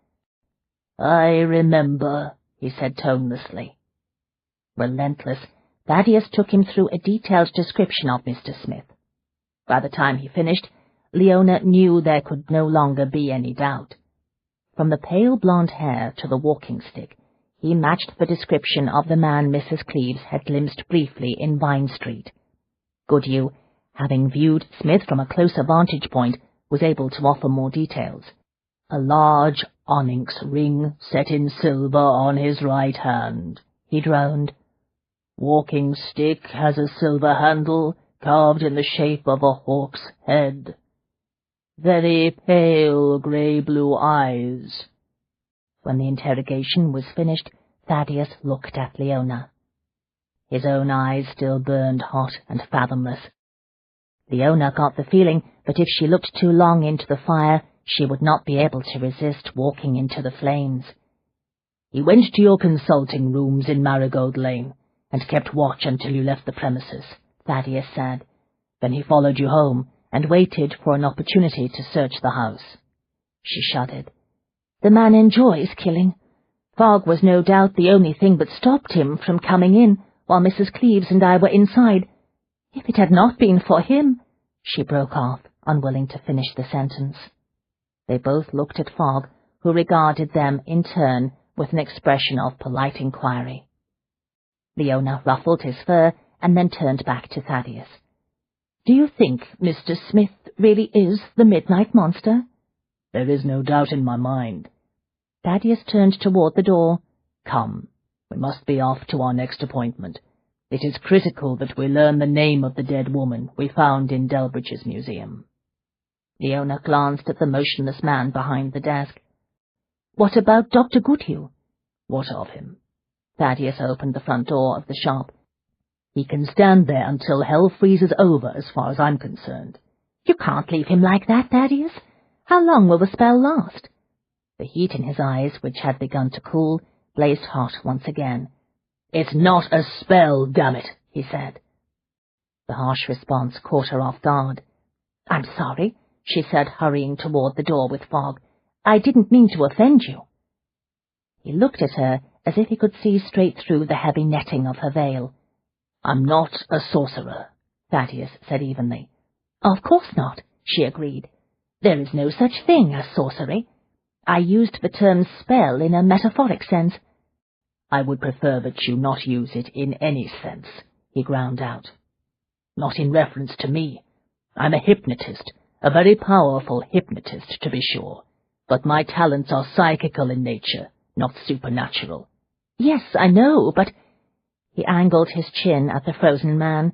I remember, he said tonelessly. Relentless, Thaddeus took him through a detailed description of Mr. Smith. By the time he finished, Leona knew there could no longer be any doubt. From the pale blonde hair to the walking stick, he matched the description of the man Mrs. Cleves had glimpsed briefly in Vine Street. Goodhue, having viewed Smith from a closer vantage point, was able to offer more details. A large onyx ring set in silver on his right hand, he droned. Walking stick has a silver handle carved in the shape of a hawk's head. Very pale grey-blue eyes. When the interrogation was finished, Thaddeus looked at Leona. His own eyes still burned hot and fathomless. Leona got the feeling that if she looked too long into the fire, she would not be able to resist walking into the flames. He went to your consulting rooms in Marigold Lane, and kept watch until you left the premises, Thaddeus said. Then he followed you home, and waited for an opportunity to search the house. She shuddered. The man enjoys killing. Fog was no doubt the only thing that stopped him from coming in while Mrs. Cleves and I were inside. If it had not been for him— She broke off, unwilling to finish the sentence. They both looked at Fogg, who regarded them in turn with an expression of polite inquiry. Leona ruffled his fur and then turned back to Thaddeus. Do you think Mr. Smith really is the Midnight Monster? There is no doubt in my mind. Thaddeus turned toward the door. Come, we must be off to our next appointment. It is critical that we learn the name of the dead woman we found in Delbridge's museum. Leona glanced at the motionless man behind the desk. What about Dr. Goodhue? What of him? Thaddeus opened the front door of the shop. He can stand there until hell freezes over, as far as I'm concerned. You can't leave him like that, Thaddeus. How long will the spell last? The heat in his eyes, which had begun to cool, blazed hot once again. It's not a spell, damn it, he said. The harsh response caught her off guard. I'm sorry, she said, hurrying toward the door with Fogg. I didn't mean to offend you. He looked at her as if he could see straight through the heavy netting of her veil. I'm not a sorcerer, Thaddeus said evenly. Of course not, she agreed. There is no such thing as sorcery. I used the term spell in a metaphoric sense. I would prefer that you not use it in any sense, he ground out. Not in reference to me. I'm a hypnotist, a very powerful hypnotist, to be sure, but my talents are psychical in nature, not supernatural. Yes, I know, but— He angled his chin at the frozen man.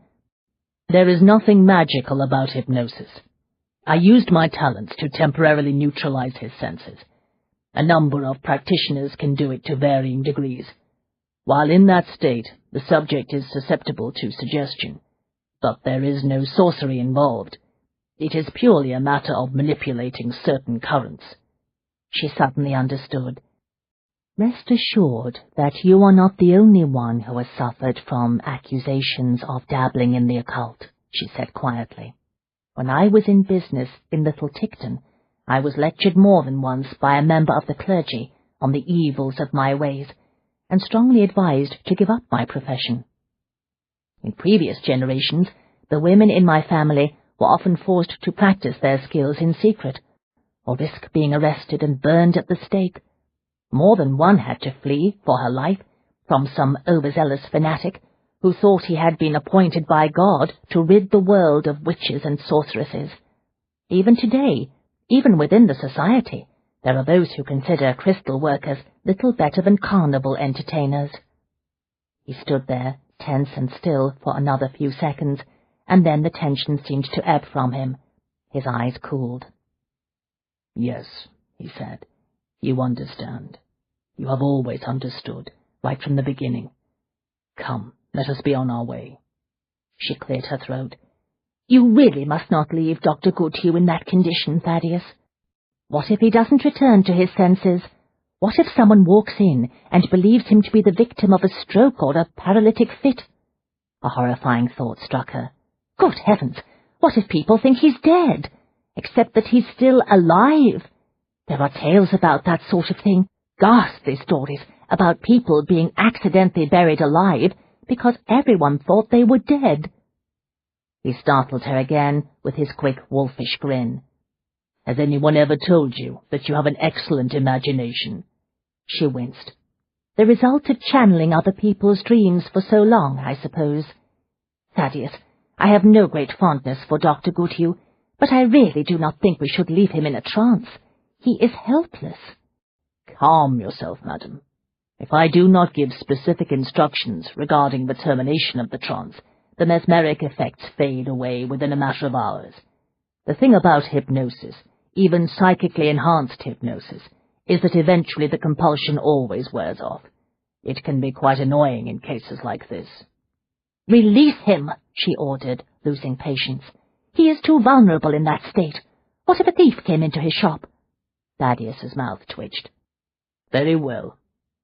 There is nothing magical about hypnosis. I used my talents to temporarily neutralize his senses. A number of practitioners can do it to varying degrees. While in that state, the subject is susceptible to suggestion. But there is no sorcery involved. It is purely a matter of manipulating certain currents. She suddenly understood. Rest assured that you are not the only one who has suffered from accusations of dabbling in the occult, she said quietly. When I was in business in Little Ticton, I was lectured more than once by a member of the clergy on the evils of my ways, and strongly advised to give up my profession. In previous generations, the women in my family were often forced to practice their skills in secret, or risk being arrested and burned at the stake. More than one had to flee for her life from some overzealous fanatic who thought he had been appointed by God to rid the world of witches and sorceresses. Even today, even within the society, there are those who consider crystal workers little better than carnival entertainers. He stood there, tense and still, for another few seconds, and then the tension seemed to ebb from him. His eyes cooled. Yes, he said, you understand. You have always understood, right from the beginning. Come, let us be on our way. She cleared her throat. You really must not leave Dr. Goodhue in that condition, Thaddeus. What if he doesn't return to his senses? What if someone walks in and believes him to be the victim of a stroke or a paralytic fit? A horrifying thought struck her. Good heavens, what if people think he's dead, except that he's still alive? There are tales about that sort of thing, ghastly stories about people being accidentally buried alive because everyone thought they were dead. He startled her again with his quick, wolfish grin. "Has anyone ever told you that you have an excellent imagination?" She winced. "The result of channeling other people's dreams for so long, I suppose. Thaddeus, I have no great fondness for Dr. Goodhue, but I really do not think we should leave him in a trance. He is helpless." "Calm yourself, madam. If I do not give specific instructions regarding the termination of the trance, the mesmeric effects fade away within a matter of hours. The thing about hypnosis, even psychically enhanced hypnosis, is that eventually the compulsion always wears off. It can be quite annoying in cases like this." "Release him," she ordered, losing patience. "He is too vulnerable in that state. What if a thief came into his shop?" Thaddeus's mouth twitched. "Very well.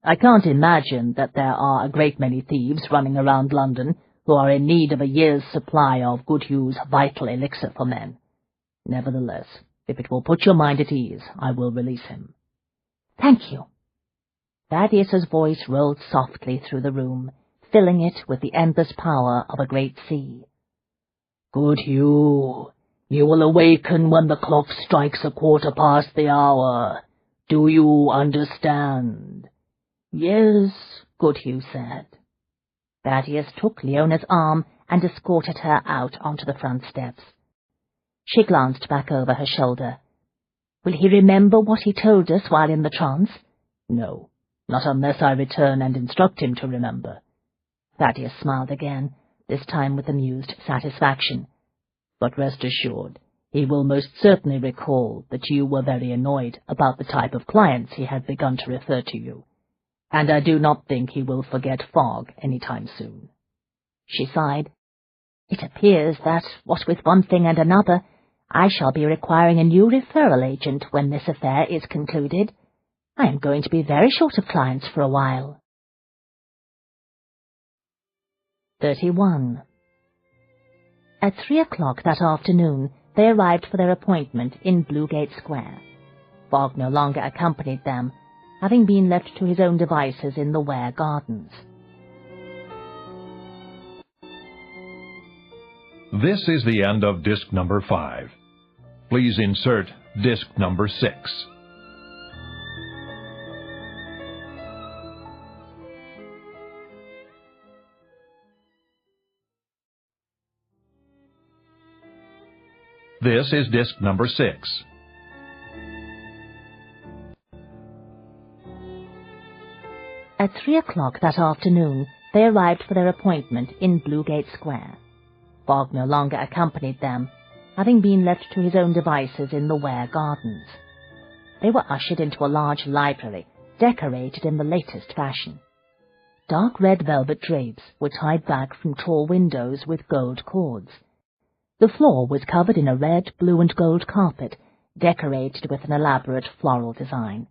I can't imagine that there are a great many thieves running around London who are in need of a year's supply of Goodhue's vital elixir for men. Nevertheless, if it will put your mind at ease, I will release him." "Thank you." Thaddeus's voice rolled softly through the room, filling it with the endless power of a great sea. "Goodhue, you will awaken when the clock strikes 1/4 the hour. Do you understand?" "Yes," Goodhue said. Thaddeus took Leona's arm and escorted her out onto the front steps. She glanced back over her shoulder. "Will he remember what he told us while in the trance?" "No, not unless I return and instruct him to remember." Thaddeus smiled again, this time with amused satisfaction. "But rest assured, he will most certainly recall that you were very annoyed about the type of clients he had begun to refer to you, and I do not think he will forget Fogg any time soon." She sighed. "It appears that, what with one thing and another, I shall be requiring a new referral agent when this affair is concluded. I am going to be very short of clients for a while." 31. At 3 o'clock that afternoon, they arrived for their appointment in Bluegate Square. Fogg no longer accompanied them, having been left to his own devices in the Ware Gardens. This is the end of disc number 5. Please insert disc number 6. This is disc number 6. At 3 o'clock that afternoon, they arrived for their appointment in Bluegate Square. Fogg no longer accompanied them, having been left to his own devices in the Ware Gardens. They were ushered into a large library, decorated in the latest fashion. Dark red velvet drapes were tied back from tall windows with gold cords. The floor was covered in a red, blue and gold carpet, decorated with an elaborate floral design.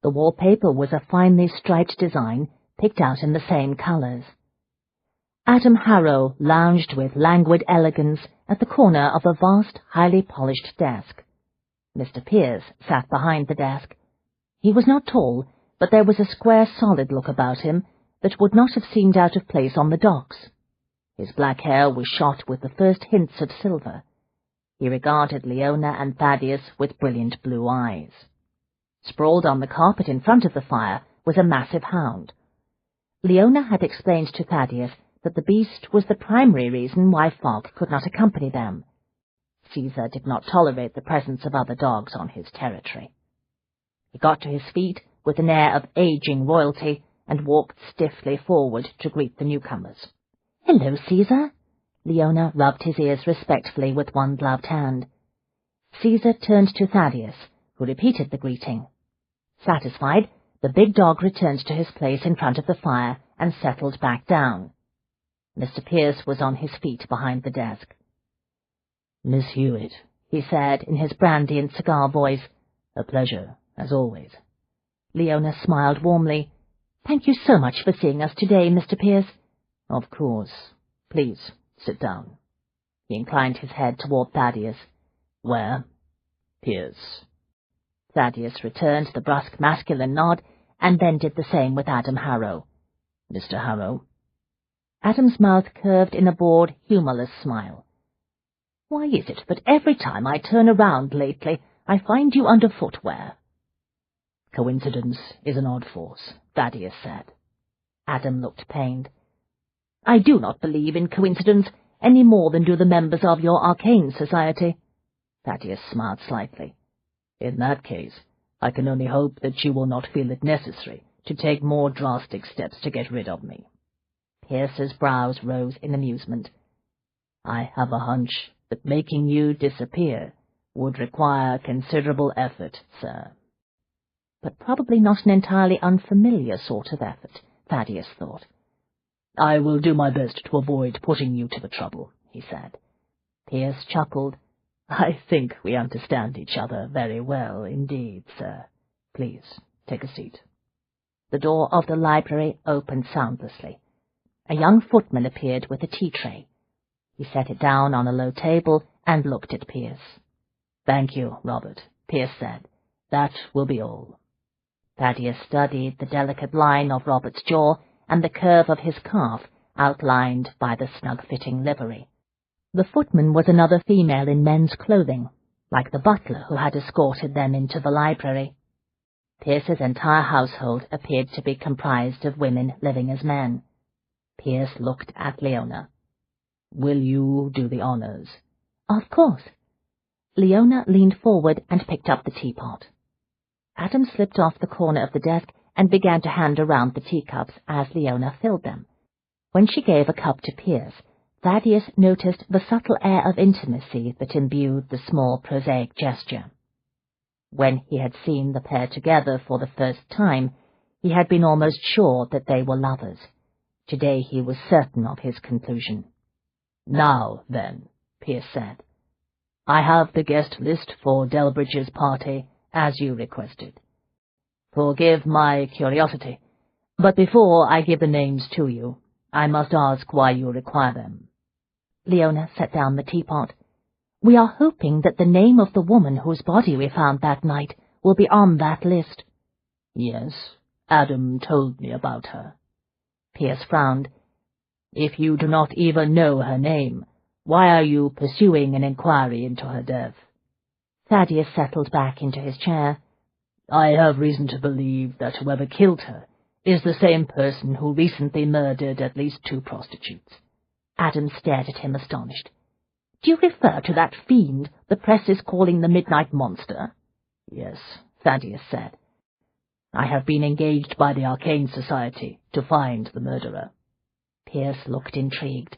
The wallpaper was a finely striped design, picked out in the same colours. Adam Harrow lounged with languid elegance at the corner of a vast, highly polished desk. Mr. Pierce sat behind the desk. He was not tall, but there was a square, solid look about him that would not have seemed out of place on the docks. His black hair was shot with the first hints of silver. He regarded Leona and Thaddeus with brilliant blue eyes. Sprawled on the carpet in front of the fire was a massive hound. Leona had explained to Thaddeus that the beast was the primary reason why Fogg could not accompany them. Caesar did not tolerate the presence of other dogs on his territory. He got to his feet with an air of aging royalty and walked stiffly forward to greet the newcomers. "Hello, Caesar." Leona rubbed his ears respectfully with one gloved hand. Caesar turned to Thaddeus, who repeated the greeting. Satisfied, the big dog returned to his place in front of the fire and settled back down. Mr. Pierce was on his feet behind the desk. "Miss Hewitt," he said in his brandy and cigar voice. "A pleasure, as always." Leona smiled warmly. "Thank you so much for seeing us today, Mr. Pierce." "Of course. Please, sit down." He inclined his head toward Thaddeus. "Ware?" "Pierce." Thaddeus returned the brusque masculine nod, and then did the same with Adam Harrow. "Mr. Harrow?" Adam's mouth curved in a bored, humourless smile. Why is it that every time I turn around lately, I find you under footwear?" "Coincidence is an odd force," Thaddeus said. Adam looked pained. "I do not believe in coincidence any more than do the members of your arcane society." Thaddeus smiled slightly. "In that case, I can only hope that you will not feel it necessary to take more drastic steps to get rid of me." Pierce's brows rose in amusement. "I have a hunch that making you disappear would require considerable effort, sir." But probably not an entirely unfamiliar sort of effort, Thaddeus thought. "I will do my best to avoid putting you to the trouble," he said. Pierce chuckled. "I think we understand each other very well indeed, sir. Please, take a seat." The door of the library opened soundlessly. A young footman appeared with a tea tray. He set it down on a low table and looked at Pierce. "Thank you, Robert," Pierce said. "That will be all." Thaddeus studied the delicate line of Robert's jaw and the curve of his calf, outlined by the snug-fitting livery. The footman was another female in men's clothing, like the butler who had escorted them into the library. Pierce's entire household appeared to be comprised of women living as men. Pierce looked at Leona. "Will you do the honors?" "Of course." Leona leaned forward and picked up the teapot. Adam slipped off the corner of the desk and began to hand around the teacups as Leona filled them. When she gave a cup to Pierce, Thaddeus noticed the subtle air of intimacy that imbued the small prosaic gesture. When he had seen the pair together for the first time, he had been almost sure that they were lovers. Today he was certain of his conclusion. "Now, then," Pierce said, "I have the guest list for Delbridge's party, as you requested. Forgive my curiosity, but before I give the names to you, I must ask why you require them." Leona set down the teapot. "We are hoping that the name of the woman whose body we found that night will be on that list." "Yes, Adam told me about her." Pierce frowned. "If you do not even know her name, why are you pursuing an inquiry into her death?" Thaddeus settled back into his chair. "I have reason to believe that whoever killed her is the same person who recently murdered at least 2 prostitutes. Adam stared at him astonished. "Do you refer to that fiend the press is calling the Midnight Monster?" "Yes," Thaddeus said. "I have been engaged by the Arcane Society to find the murderer." Pierce looked intrigued.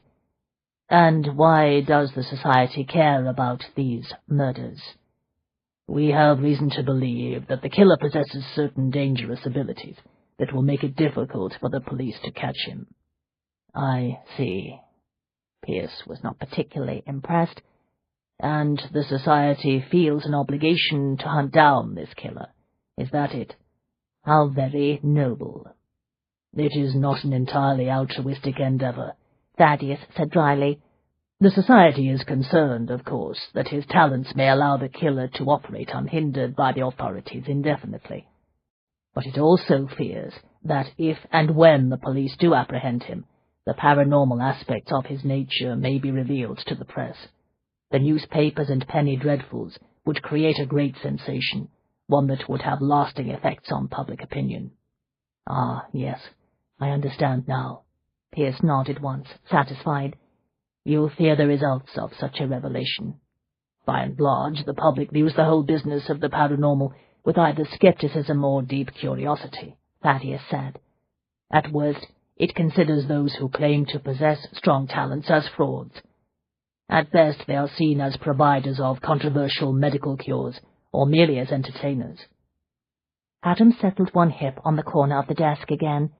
"And why does the Society care about these murders?" "We have reason to believe that the killer possesses certain dangerous abilities that will make it difficult for the police to catch him." "I see." Pierce was not particularly impressed. "And the Society feels an obligation to hunt down this killer. Is that it? How very noble." "It is not an entirely altruistic endeavor," Thaddeus said dryly. "The Society is concerned, of course, that his talents may allow the killer to operate unhindered by the authorities indefinitely. But it also fears that if and when the police do apprehend him, the paranormal aspects of his nature may be revealed to the press. The newspapers and penny dreadfuls would create a great sensation, one that would have lasting effects on public opinion." "Ah, yes, I understand now." Pierce nodded once, satisfied. "You fear the results of such a revelation. By and large, the public views the whole business of the paranormal with either skepticism or deep curiosity," Thaddeus said. "At worst, it considers those who claim to possess strong talents as frauds. At best, they are seen as providers of controversial medical cures, or merely as entertainers." Adam settled one hip on the corner of the desk again.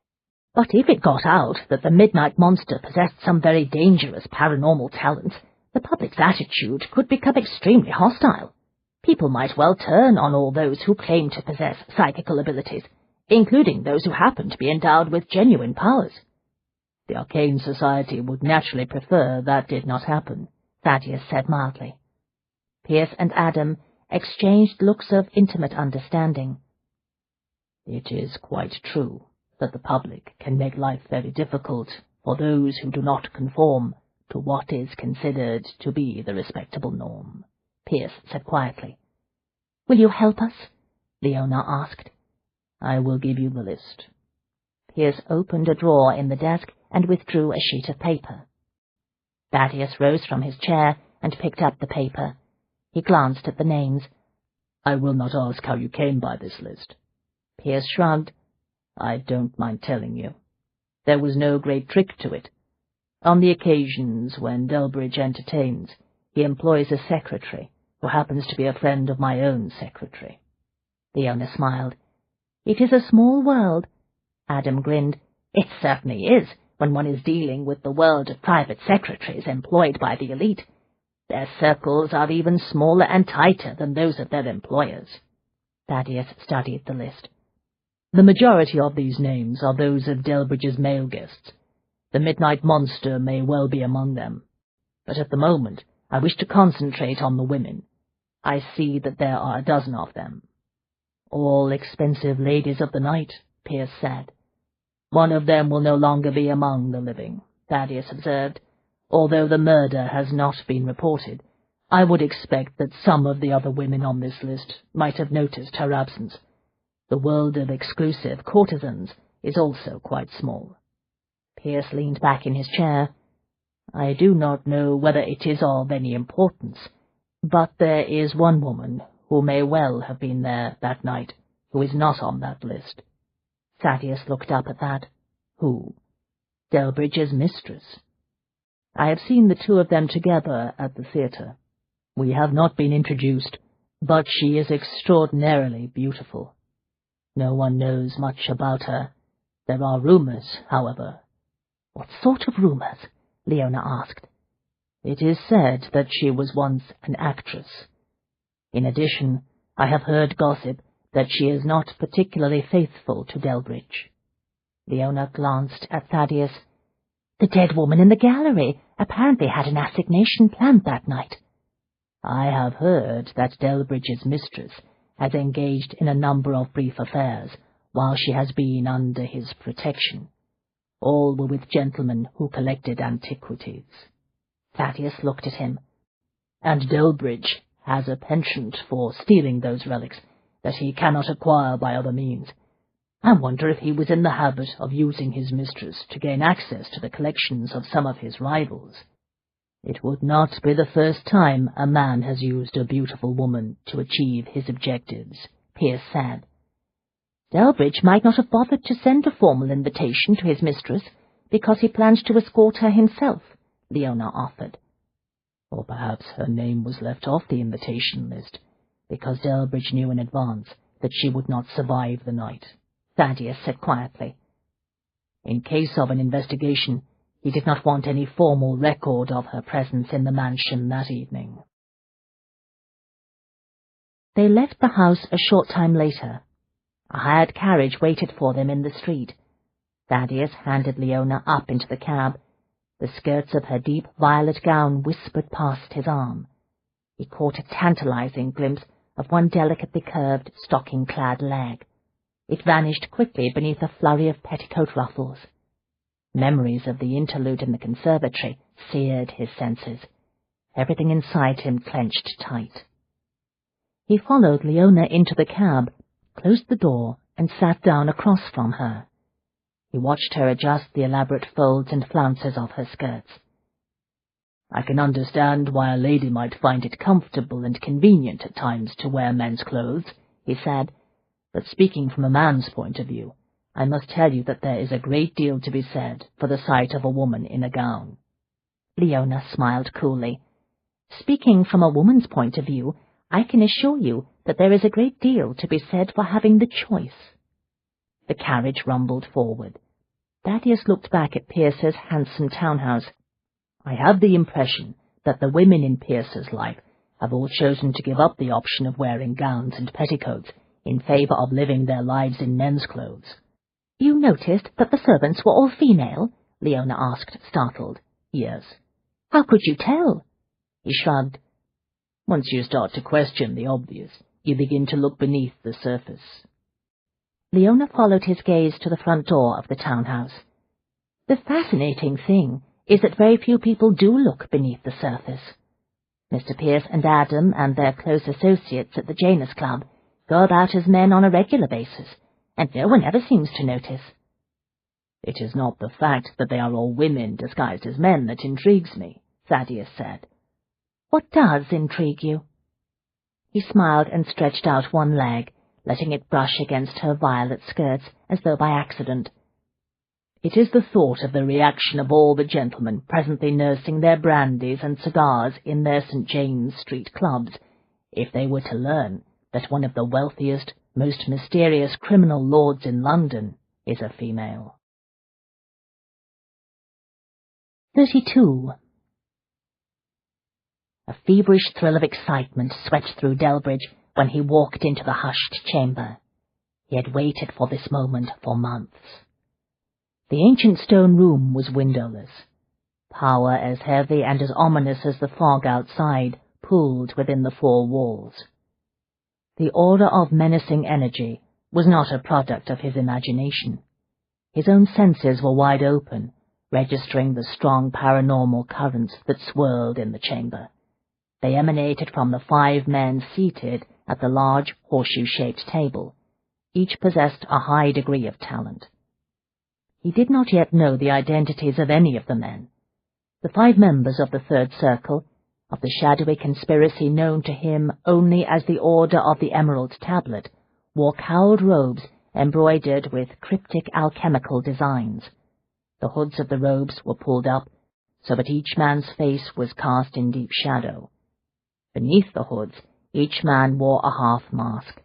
"But if it got out that the Midnight Monster possessed some very dangerous paranormal talents, the public's attitude could become extremely hostile. People might well turn on all those who claim to possess psychical abilities, including those who happen to be endowed with genuine powers." "The Arcane Society would naturally prefer that did not happen," Thaddeus said mildly. Pierce and Adam exchanged looks of intimate understanding. "It is quite true that the public can make life very difficult for those who do not conform to what is considered to be the respectable norm," Pierce said quietly. "Will you help us?" Leona asked. "I will give you the list." Pierce opened a drawer in the desk and withdrew a sheet of paper. Thaddeus rose from his chair and picked up the paper. He glanced at the names. "I will not ask how you came by this list." Pierce shrugged. "I don't mind telling you. There was no great trick to it. On the occasions when Delbridge entertains, he employs a secretary, who happens to be a friend of my own secretary." Leona smiled. "It is a small world." Adam grinned. "It certainly is, when one is dealing with the world of private secretaries employed by the elite. Their circles are even smaller and tighter than those of their employers." Thaddeus studied the list. "The majority of these names are those of Delbridge's male guests. The Midnight Monster may well be among them. But at the moment, I wish to concentrate on the women. I see that there are a dozen of them." "All expensive ladies of the night," Pierce said. "One of them will no longer be among the living," Thaddeus observed. "Although the murder has not been reported, I would expect that some of the other women on this list might have noticed her absence. The world of exclusive courtesans is also quite small." Pierce leaned back in his chair. "I do not know whether it is of any importance, but there is one woman who may well have been there that night who is not on that list." Thaddeus looked up at that. "Who?" "Delbridge's mistress. I have seen the two of them together at the theatre. We have not been introduced, but she is extraordinarily beautiful. No one knows much about her. There are rumors, however." "What sort of rumors?" Leona asked. "It is said that she was once an actress. In addition, I have heard gossip that she is not particularly faithful to Delbridge." Leona glanced at Thaddeus. "The dead woman in the gallery apparently had an assignation planned that night." "I have heard that Delbridge's mistress has engaged in a number of brief affairs while she has been under his protection. All were with gentlemen who collected antiquities." Thaddeus looked at him. "And Delbridge has a penchant for stealing those relics that he cannot acquire by other means. I wonder if he was in the habit of using his mistress to gain access to the collections of some of his rivals. It would not be the first time a man has used a beautiful woman to achieve his objectives," Pierce said. "Delbridge might not have bothered to send a formal invitation to his mistress because he planned to escort her himself," Leona offered. "Or perhaps her name was left off the invitation list because Delbridge knew in advance that she would not survive the night," Thaddeus said quietly. "In case of an investigation, he did not want any formal record of her presence in the mansion that evening." They left the house a short time later. A hired carriage waited for them in the street. Thaddeus handed Leona up into the cab. The skirts of her deep violet gown whispered past his arm. He caught a tantalizing glimpse of one delicately curved, stocking-clad leg. It vanished quickly beneath a flurry of petticoat ruffles. Memories of the interlude in the conservatory seared his senses. Everything inside him clenched tight. He followed Leona into the cab, closed the door, and sat down across from her. He watched her adjust the elaborate folds and flounces of her skirts. "I can understand why a lady might find it comfortable and convenient at times to wear men's clothes," he said, "but speaking from a man's point of view, I must tell you that there is a great deal to be said for the sight of a woman in a gown." Leona smiled coolly. "Speaking from a woman's point of view, I can assure you that there is a great deal to be said for having the choice." The carriage rumbled forward. Thaddeus looked back at Pierce's handsome townhouse. "I have the impression that the women in Pierce's life have all chosen to give up the option of wearing gowns and petticoats in favor of living their lives in men's clothes." "You noticed that the servants were all female?" Leona asked, startled. "Yes." "How could you tell?" He shrugged. "Once you start to question the obvious, you begin to look beneath the surface." Leona followed his gaze to the front door of the townhouse. "The fascinating thing is that very few people do look beneath the surface. Mr. Pierce and Adam and their close associates at the Janus Club go about as men on a regular basis, and no one ever seems to notice. It is not the fact that they are all women disguised as men that intrigues me, Thaddeus said. What does intrigue you? He smiled and stretched out one leg, letting it brush against her violet skirts as though by accident. It is the thought of the reaction of all the gentlemen presently nursing their brandies and cigars in their St. James Street clubs, if they were to learn that one of the wealthiest, most mysterious criminal lords in London is a female. 32. A feverish thrill of excitement swept through Delbridge when he walked into the hushed chamber. He had waited for this moment for months. The ancient stone room was windowless. Power as heavy and as ominous as the fog outside pooled within the four walls. The aura of menacing energy was not a product of his imagination. His own senses were wide open, registering the strong paranormal currents that swirled in the chamber. They emanated from the 5 men seated at the large horseshoe-shaped table. Each possessed a high degree of talent. He did not yet know the identities of any of the men. The 5 members of the Third Circle, of the shadowy conspiracy known to him only as the Order of the Emerald Tablet, wore cowled robes embroidered with cryptic alchemical designs. The hoods of the robes were pulled up, so that each man's face was cast in deep shadow. Beneath the hoods, each man wore a half-mask.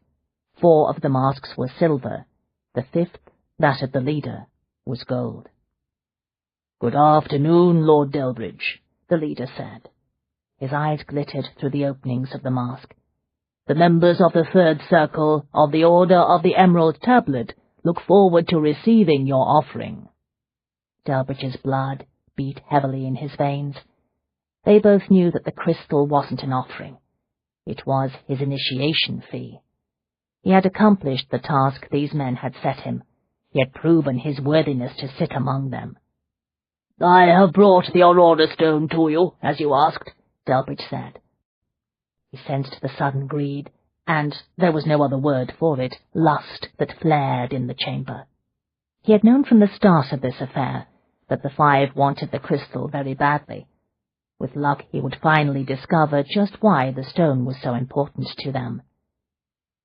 4 of the masks were silver. The 5th, that of the leader, was gold. "Good afternoon, Lord Delbridge," the leader said. His eyes glittered through the openings of the mask. "The members of the Third Circle of the Order of the Emerald Tablet look forward to receiving your offering." Delbridge's blood beat heavily in his veins. They both knew that the crystal wasn't an offering. It was his initiation fee. He had accomplished the task these men had set him. He had proven his worthiness to sit among them. "I have brought the Aurora Stone to you, as you asked," Delbridge said. He sensed the sudden greed, and, there was no other word for it, lust that flared in the chamber. He had known from the start of this affair that the 5 wanted the crystal very badly. With luck he would finally discover just why the stone was so important to them.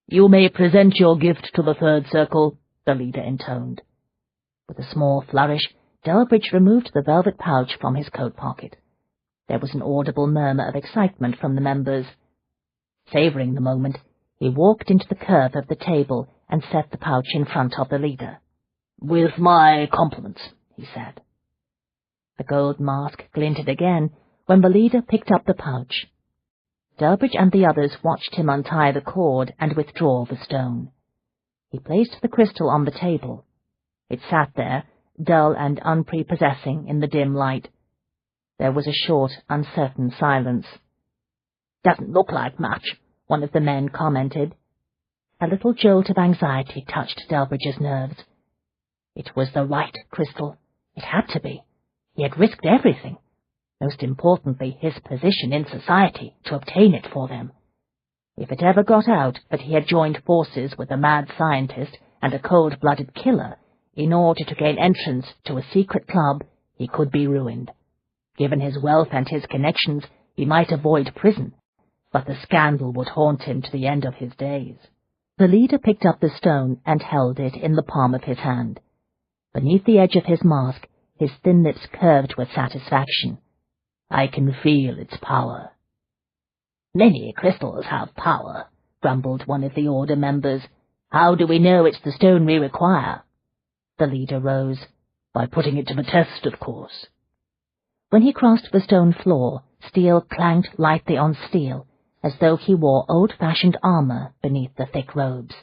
"You may present your gift to the Third Circle," the leader intoned. With a small flourish, Delbridge removed the velvet pouch from his coat pocket. There was an audible murmur of excitement from the members. Savouring the moment, he walked into the curve of the table and set the pouch in front of the leader. "With my compliments," he said. The gold mask glinted again when the leader picked up the pouch. Delbridge and the others watched him untie the cord and withdraw the stone. He placed the crystal on the table. It sat there, dull and unprepossessing in the dim light. There was a short, uncertain silence. "Doesn't look like much," one of the men commented. A little jolt of anxiety touched Delbridge's nerves. It was the right crystal. It had to be. He had risked everything, most importantly his position in society, to obtain it for them. If it ever got out that he had joined forces with a mad scientist and a cold-blooded killer in order to gain entrance to a secret club, he could be ruined. Given his wealth and his connections, he might avoid prison, but the scandal would haunt him to the end of his days. The leader picked up the stone and held it in the palm of his hand. Beneath the edge of his mask, his thin lips curved with satisfaction. "I can feel its power." "Many crystals have power," grumbled one of the Order members. "How do we know it's the stone we require?" The leader rose. "By putting it to the test, of course." When he crossed the stone floor, steel clanked lightly on steel, as though he wore old-fashioned armour beneath the thick robes.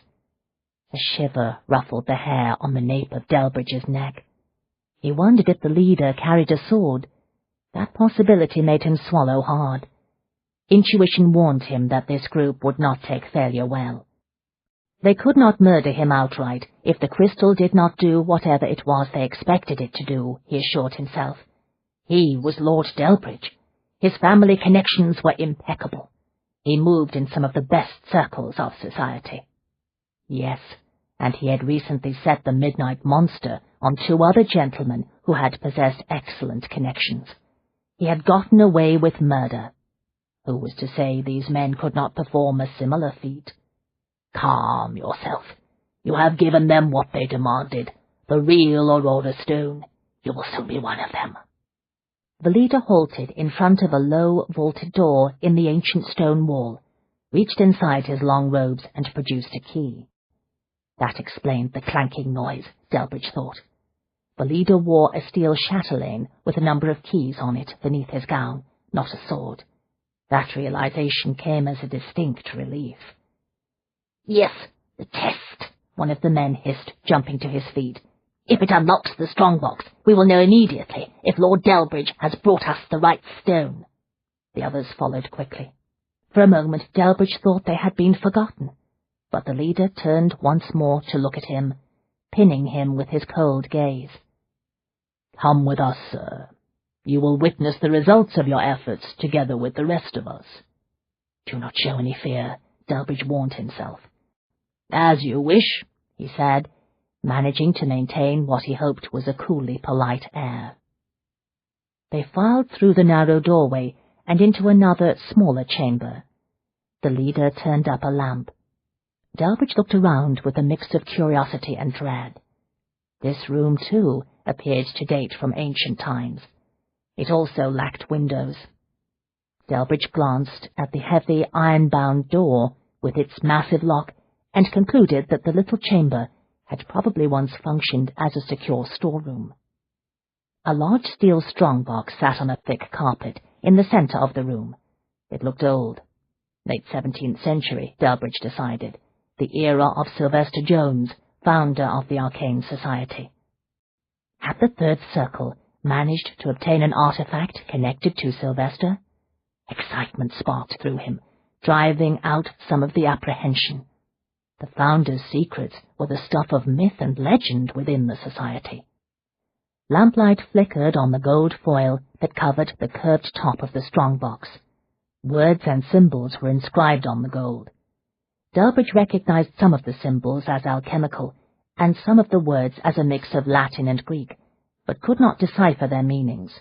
A shiver ruffled the hair on the nape of Delbridge's neck. He wondered if the leader carried a sword. That possibility made him swallow hard. Intuition warned him that this group would not take failure well. They could not murder him outright if the crystal did not do whatever it was they expected it to do, he assured himself. He was Lord Delbridge. His family connections were impeccable. He moved in some of the best circles of society. Yes, and he had recently set the Midnight Monster on 2 other gentlemen who had possessed excellent connections. He had gotten away with murder. Who was to say these men could not perform a similar feat? Calm yourself. You have given them what they demanded, the real Aurora Stone. You will soon be one of them. The leader halted in front of a low, vaulted door in the ancient stone wall, reached inside his long robes and produced a key. That explained the clanking noise, Delbridge thought. The leader wore a steel chatelaine with a number of keys on it beneath his gown, not a sword. That realization came as a distinct relief. "Yes, the test," one of the men hissed, jumping to his feet. "If it unlocks the strongbox, we will know immediately if Lord Delbridge has brought us the right stone." The others followed quickly. For a moment Delbridge thought they had been forgotten, but the leader turned once more to look at him, pinning him with his cold gaze. "Come with us, sir. You will witness the results of your efforts together with the rest of us." "Do not show any fear," Delbridge warned himself. "As you wish," he said, managing to maintain what he hoped was a coolly polite air. They filed through the narrow doorway and into another, smaller chamber. The leader turned up a lamp. Delbridge looked around with a mix of curiosity and dread. This room, too, appeared to date from ancient times. It also lacked windows. Delbridge glanced at the heavy, iron-bound door with its massive lock and concluded that the little chamber had probably once functioned as a secure storeroom. A large steel strongbox sat on a thick carpet in the center of the room. It looked old. Late 17th century, Delbridge decided, the era of Sylvester Jones, founder of the Arcane Society. Had the Third Circle managed to obtain an artifact connected to Sylvester? Excitement sparked through him, driving out some of the apprehension. The founder's secrets were the stuff of myth and legend within the society. Lamplight flickered on the gold foil that covered the curved top of the strongbox. Words and symbols were inscribed on the gold. Delbridge recognized some of the symbols as alchemical, and some of the words as a mix of Latin and Greek, but could not decipher their meanings.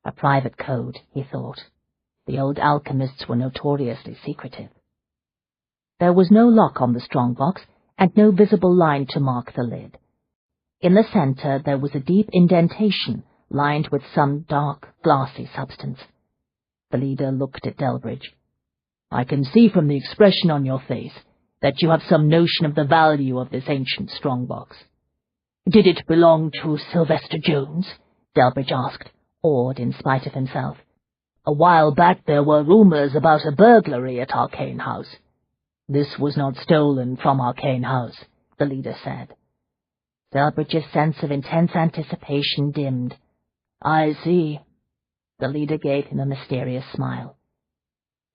A private code, he thought. The old alchemists were notoriously secretive. There was no lock on the strongbox, and no visible line to mark the lid. In the center there was a deep indentation, lined with some dark, glassy substance. The leader looked at Delbridge. "I can see from the expression on your face that you have some notion of the value of this ancient strongbox." "Did it belong to Sylvester Jones?" Delbridge asked, awed in spite of himself. "A while back there were rumors about a burglary at Arcane House." "This was not stolen from Arcane House," the leader said. Delbridge's sense of intense anticipation dimmed. "I see." The leader gave him a mysterious smile.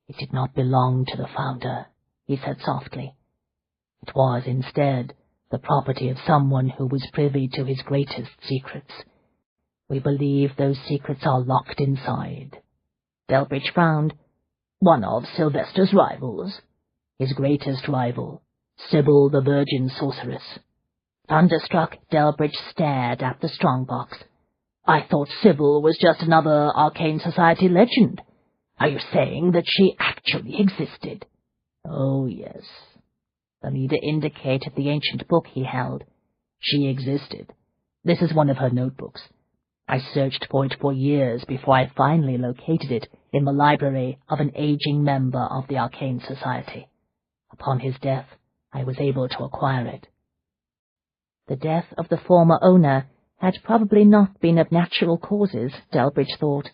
"It did not belong to the founder," he said softly. "It was, instead, the property of someone who was privy to his greatest secrets. We believe those secrets are locked inside." Delbridge frowned. "One of Sylvester's rivals?" "His greatest rival, Sybil the Virgin Sorceress." Thunderstruck, Delbridge stared at the strongbox. "I thought Sybil was just another Arcane Society legend. Are you saying that she actually existed?" "Oh, yes." The leader indicated the ancient book he held. "She existed. This is one of her notebooks. I searched for it for years before I finally located it in the library of an aging member of the Arcane Society. Upon his death, I was able to acquire it." The death of the former owner had probably not been of natural causes, Delbridge thought.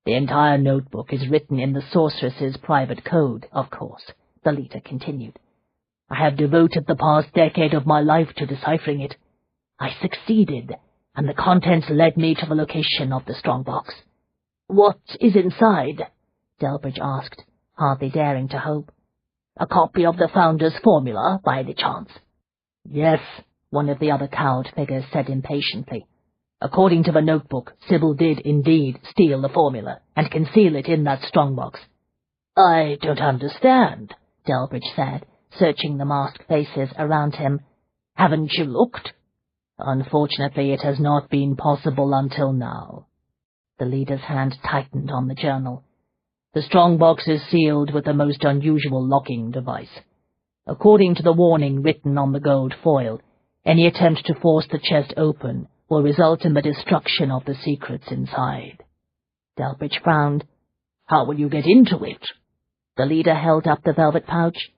"The entire notebook is written in the sorceress's private code, of course," the leader continued. "I have devoted the past decade of my life to deciphering it. I succeeded, and the contents led me to the location of the strongbox." "What is inside?" Delbridge asked, hardly daring to hope. "A copy of the founder's formula, by any chance?" "Yes," one of the other cowled figures said impatiently. According to the notebook, Sybil did indeed steal the formula and conceal it in that strongbox. I don't understand, Delbridge said, searching the masked faces around him. Haven't you looked? Unfortunately, it has not been possible until now. The leader's hand tightened on the journal. The strongbox is sealed with the most unusual locking device. According to the warning written on the gold foil, any attempt to force the chest open will result in the destruction of the secrets inside. Delbridge frowned. How will you get into it? The leader held up the velvet pouch.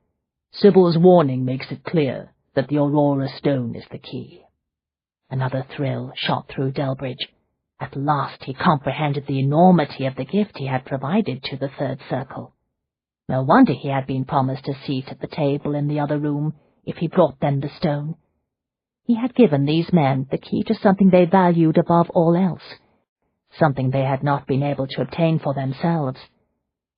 Sybil's warning makes it clear that the Aurora Stone is the key. Another thrill shot through Delbridge. At last he comprehended the enormity of the gift he had provided to the third circle. No wonder he had been promised a seat at the table in the other room if he brought them the stone. He had given these men the key to something they valued above all else, something they had not been able to obtain for themselves.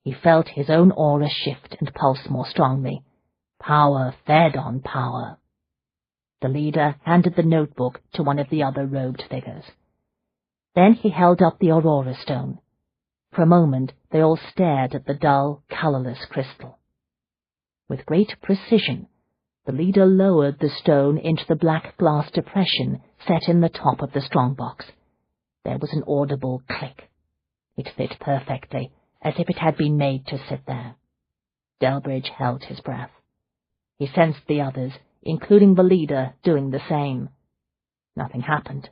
He felt his own aura shift and pulse more strongly. Power fed on power. The leader handed the notebook to one of the other robed figures. Then he held up the Aurora Stone. For a moment they all stared at the dull, colourless crystal. With great precision, the leader lowered the stone into the black glass depression set in the top of the strongbox. There was an audible click. It fit perfectly, as if it had been made to sit there. Delbridge held his breath. He sensed the others, including the leader, doing the same. Nothing happened.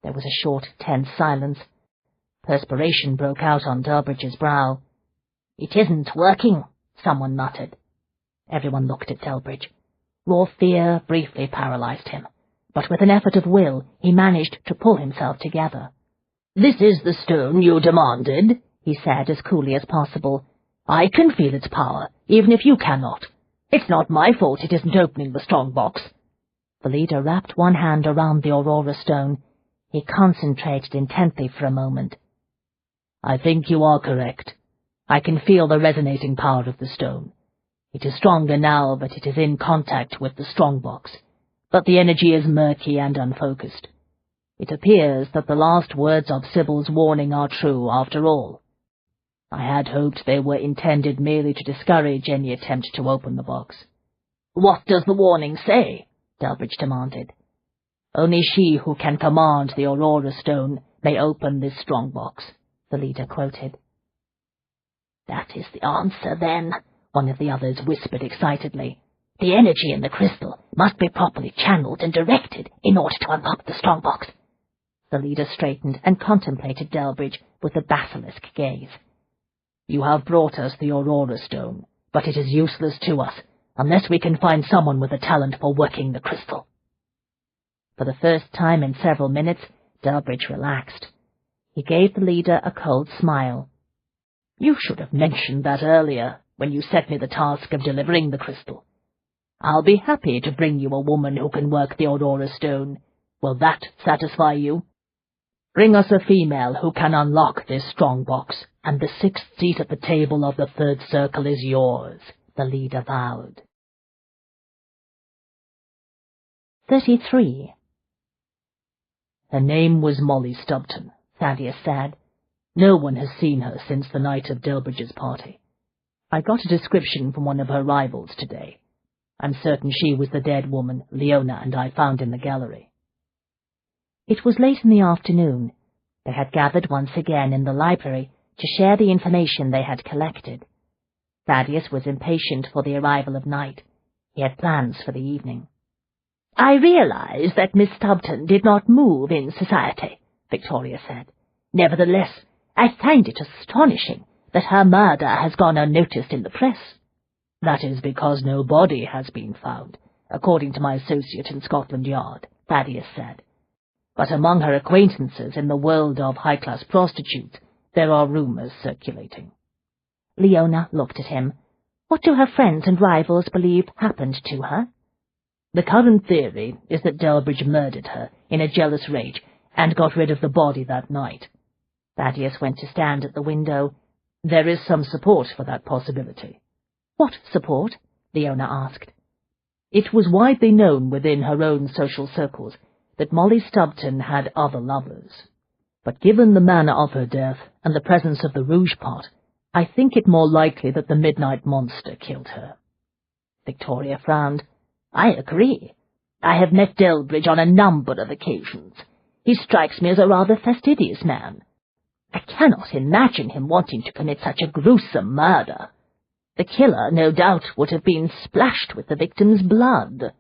There was a short, tense silence. Perspiration broke out on Delbridge's brow. "It isn't working," someone muttered. Everyone looked at Delbridge. Raw fear briefly paralyzed him, but with an effort of will he managed to pull himself together. "This is the stone you demanded," he said as coolly as possible. "I can feel its power, even if you cannot. It's not my fault it isn't opening the strongbox." The leader wrapped one hand around the Aurora Stone. He concentrated intently for a moment. "I think you are correct. I can feel the resonating power of the stone. It is stronger now that it is in contact with the strongbox, but the energy is murky and unfocused. It appears that the last words of Sybil's warning are true after all. I had hoped they were intended merely to discourage any attempt to open the box." "What does the warning say?" Delbridge demanded. "Only she who can command the Aurora Stone may open this strongbox," the leader quoted. "That is the answer, then," one of the others whispered excitedly. "The energy in the crystal must be properly channeled and directed in order to unlock the strongbox." The leader straightened and contemplated Delbridge with a basilisk gaze. "You have brought us the Aurora Stone, but it is useless to us unless we can find someone with a talent for working the crystal." For the first time in several minutes, Delbridge relaxed. He gave the leader a cold smile. "You should have mentioned that earlier, when you set me the task of delivering the crystal. I'll be happy to bring you a woman who can work the Aurora Stone. Will that satisfy you? Bring us a female who can unlock this strongbox, and the 6th seat at the table of the third circle is yours," the leader vowed. 33. "Her name was Molly Stubbton," Thaddeus said. "No one has seen her since the night of Delbridge's party. I got a description from one of her rivals today. I'm certain she was the dead woman Leona and I found in the gallery." It was late in the afternoon. They had gathered once again in the library to share the information they had collected. Thaddeus was impatient for the arrival of night. He had plans for the evening. "I realize that Miss Stubbton did not move in society," Victoria said. "Nevertheless, I find it astonishing that her murder has gone unnoticed in the press." "That is because no body has been found, according to my associate in Scotland Yard," Thaddeus said. "But among her acquaintances in the world of high-class prostitutes, there are rumours circulating." Leona looked at him. "What do her friends and rivals believe happened to her?" "The current theory is that Delbridge murdered her in a jealous rage and got rid of the body that night." Thaddeus went to stand at the window. "There is some support for that possibility." "What support?" Leona asked. "It was widely known within her own social circles that Molly Stubton had other lovers, but given the manner of her death and the presence of the rouge pot, I think it more likely that the midnight monster killed her." Victoria frowned. "I agree. I have met Delbridge on a number of occasions. He strikes me as a rather fastidious man. I cannot imagine him wanting to commit such a gruesome murder. The killer, no doubt, would have been splashed with the victim's blood."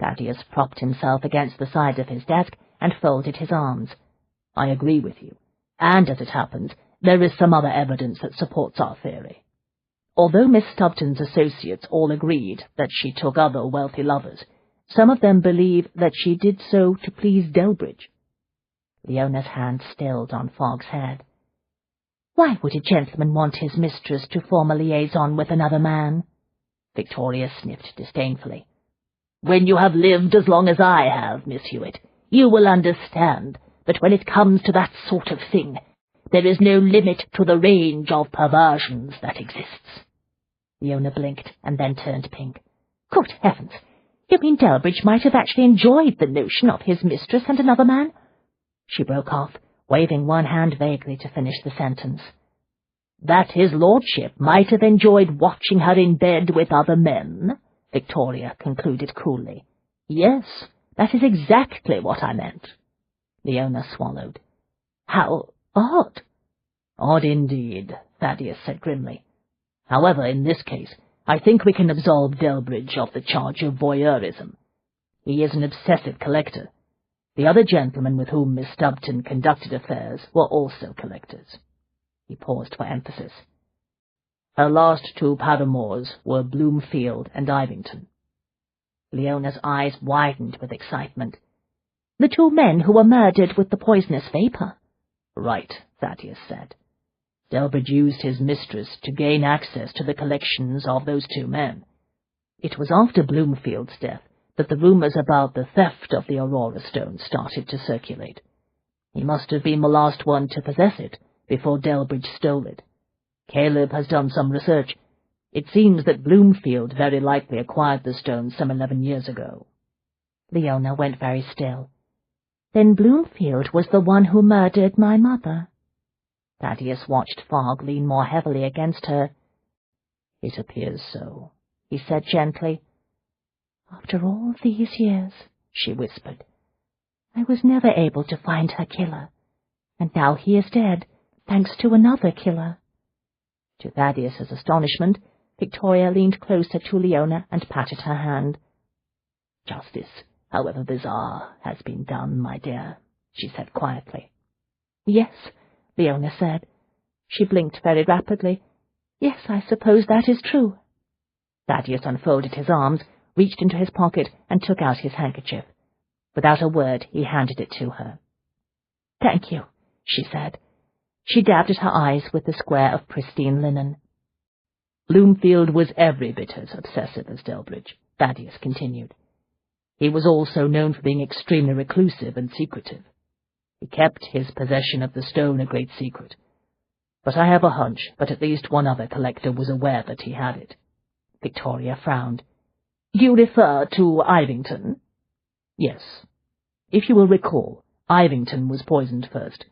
Thaddeus propped himself against the side of his desk and folded his arms. "I agree with you, and as it happens, there is some other evidence that supports our theory. Although Miss Stubton's associates all agreed that she took other wealthy lovers, some of them believe that she did so to please Delbridge." Leona's hand stilled on Fogg's head. "Why would a gentleman want his mistress to form a liaison with another man?" Victoria sniffed disdainfully. "When you have lived as long as I have, Miss Hewitt, you will understand that when it comes to that sort of thing, there is no limit to the range of perversions that exists." Leona blinked and then turned pink. "Good heavens! You mean Delbridge might have actually enjoyed the notion of his mistress and another man?" She broke off, waving one hand vaguely to finish the sentence. "That his lordship might have enjoyed watching her in bed with other men," Victoria concluded coolly. "Yes, that is exactly what I meant." Leona swallowed. "How odd." "Odd indeed," Thaddeus said grimly. "However, in this case, I think we can absolve Delbridge of the charge of voyeurism. He is an obsessive collector. The other gentlemen with whom Miss Stubton conducted affairs were also collectors." He paused for emphasis. "Her last two paramours were Bloomfield and Ivington." Leona's eyes widened with excitement. "The two men who were murdered with the poisonous vapour?" "Right," Thaddeus said. "Delbridge used his mistress to gain access to the collections of those two men. It was after Bloomfield's death that the rumours about the theft of the Aurora Stone started to circulate. He must have been the last one to possess it before Delbridge stole it. Caleb has done some research. It seems that Bloomfield very likely acquired the stone some 11 years ago." Leona went very still. "Then Bloomfield was the one who murdered my mother?" Thaddeus watched Fogg lean more heavily against her. "It appears so," he said gently. "After all these years," she whispered, "I was never able to find her killer, and now he is dead, thanks to another killer." To Thaddeus's astonishment, Victoria leaned closer to Leona and patted her hand. "Justice, however bizarre, has been done, my dear," she said quietly. "Yes," Leona said. She blinked very rapidly. "Yes, I suppose that is true." Thaddeus unfolded his arms, reached into his pocket, and took out his handkerchief. Without a word, he handed it to her. "Thank you," she said. She dabbed at her eyes with the square of pristine linen. "Bloomfield was every bit as obsessive as Delbridge," Thaddeus continued. "He was also known for being extremely reclusive and secretive. He kept his possession of the stone a great secret, but I have a hunch that at least one other collector was aware that he had it." Victoria frowned. "Do you refer to Ivington?" "Yes. If you will recall, Ivington was poisoned first.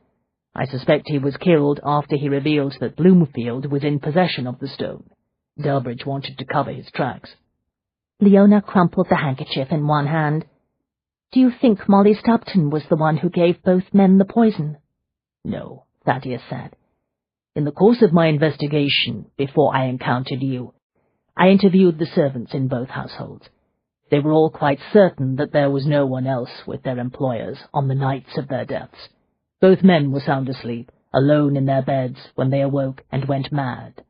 I suspect he was killed after he revealed that Bloomfield was in possession of the stone. Delbridge wanted to cover his tracks." Leona crumpled the handkerchief in one hand. "Do you think Molly Stubton was the one who gave both men the poison?" "No," Thaddeus said. "In the course of my investigation, before I encountered you, I interviewed the servants in both households. They were all quite certain that there was no one else with their employers on the nights of their deaths. Both men were sound asleep, alone in their beds, when they awoke and went mad."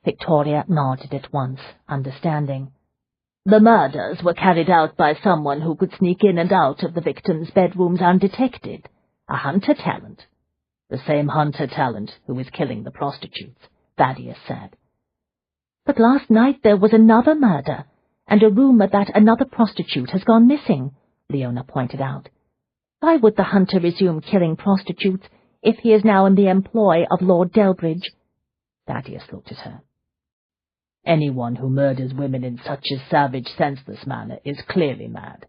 Victoria nodded at once, understanding. "The murders were carried out by someone who could sneak in and out of the victims' bedrooms undetected. A hunter talent." "The same hunter talent who is killing the prostitutes," Thaddeus said. "But last night there was another murder, and a rumour that another prostitute has gone missing," Leona pointed out. "Why would the hunter resume killing prostitutes if he is now in the employ of Lord Delbridge?" Thaddeus looked at her. "Anyone who murders women in such a savage, senseless manner is clearly mad.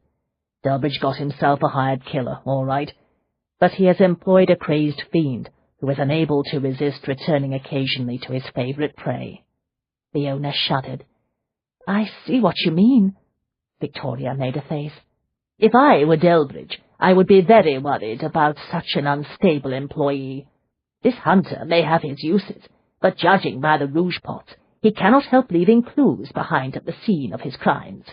Delbridge got himself a hired killer, all right, but he has employed a crazed fiend who is unable to resist returning occasionally to his favourite prey. Leona shuddered. I see what you mean. Victoria made a face. If I were Delbridge, I would be very worried about such an unstable employee. This hunter may have his uses, but judging by the rouge pots, he cannot help leaving clues behind at the scene of his crimes.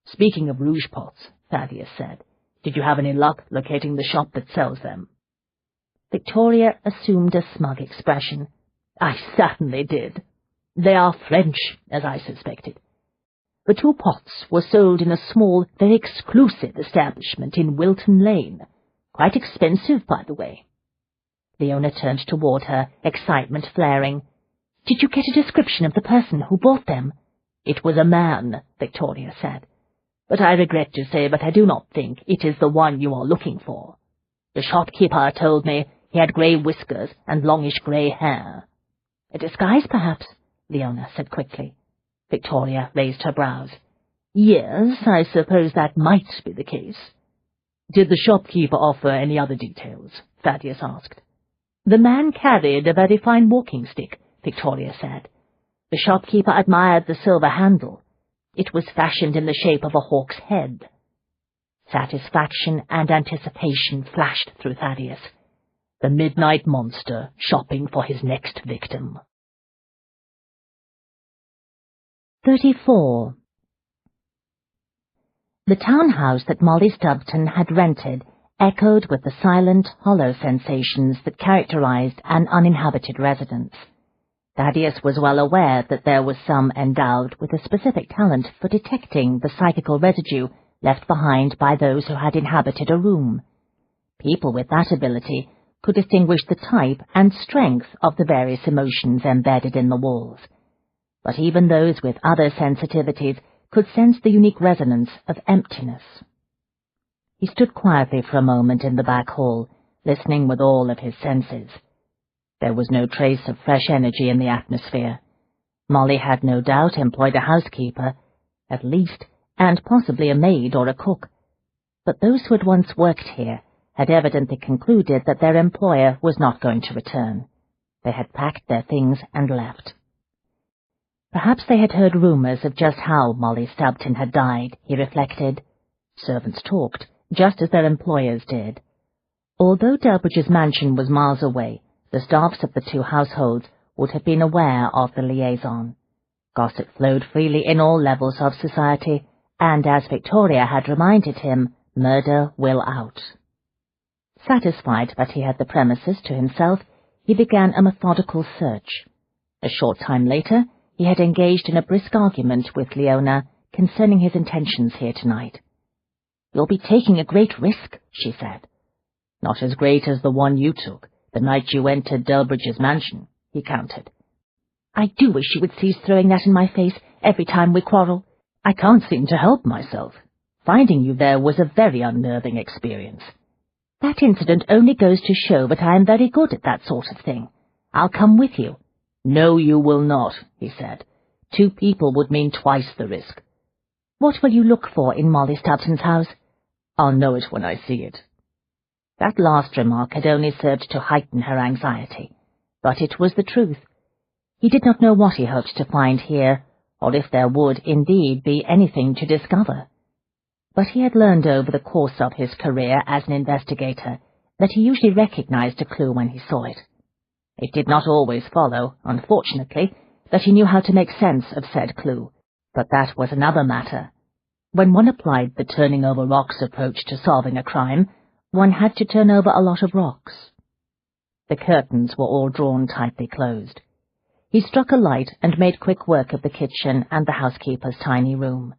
Speaking of rouge pots, Thaddeus said, did you have any luck locating the shop that sells them? Victoria assumed a smug expression. I certainly did. They are French, as I suspected. The 2 pots were sold in a small, very exclusive establishment in Wilton Lane. Quite expensive, by the way. Leona turned toward her, excitement flaring. Did you get a description of the person who bought them? It was a man, Victoria said. But I regret to say that I do not think it is the one you are looking for. The shopkeeper told me he had grey whiskers and longish grey hair. A disguise, perhaps? Leona said quickly. Victoria raised her brows. Yes, I suppose that might be the case. Did the shopkeeper offer any other details? Thaddeus asked. The man carried a very fine walking stick, Victoria said. The shopkeeper admired the silver handle. It was fashioned in the shape of a hawk's head. Satisfaction and anticipation flashed through Thaddeus. The midnight monster shopping for his next victim. 34. The townhouse that Molly Stubbleton had rented echoed with the silent, hollow sensations that characterized an uninhabited residence. Thaddeus was well aware that there was some endowed with a specific talent for detecting the psychical residue left behind by those who had inhabited a room. People with that ability could distinguish the type and strength of the various emotions embedded in the walls. But even those with other sensitivities could sense the unique resonance of emptiness. He stood quietly for a moment in the back hall, listening with all of his senses. There was no trace of fresh energy in the atmosphere. Molly had no doubt employed a housekeeper, at least, and possibly a maid or a cook. But those who had once worked here had evidently concluded that their employer was not going to return. They had packed their things and left. Perhaps they had heard rumours of just how Molly Stubbleton had died, he reflected. Servants talked, just as their employers did. Although Delbridge's mansion was miles away, the staffs of the 2 households would have been aware of the liaison. Gossip flowed freely in all levels of society, and as Victoria had reminded him, murder will out. Satisfied that he had the premises to himself, he began a methodical search. A short time later, he had engaged in a brisk argument with Leona concerning his intentions here tonight. "You'll be taking a great risk," she said. "Not as great as the one you took the night you entered Delbridge's mansion," he countered. "I do wish you would cease throwing that in my face every time we quarrel. I can't seem to help myself. Finding you there was a very unnerving experience." "That incident only goes to show that I am very good at that sort of thing. I'll come with you." "No, you will not," he said. 2 people would mean twice the risk. "What will you look for in Molly Stubbleton's house?" "I'll know it when I see it." That last remark had only served to heighten her anxiety, but it was the truth. He did not know what he hoped to find here, or if there would indeed be anything to discover. But he had learned over the course of his career as an investigator that he usually recognized a clue when he saw it. It did not always follow, unfortunately, that he knew how to make sense of said clue, but that was another matter. When one applied the turning-over rocks approach to solving a crime, one had to turn over a lot of rocks. The curtains were all drawn tightly closed. He struck a light and made quick work of the kitchen and the housekeeper's tiny room.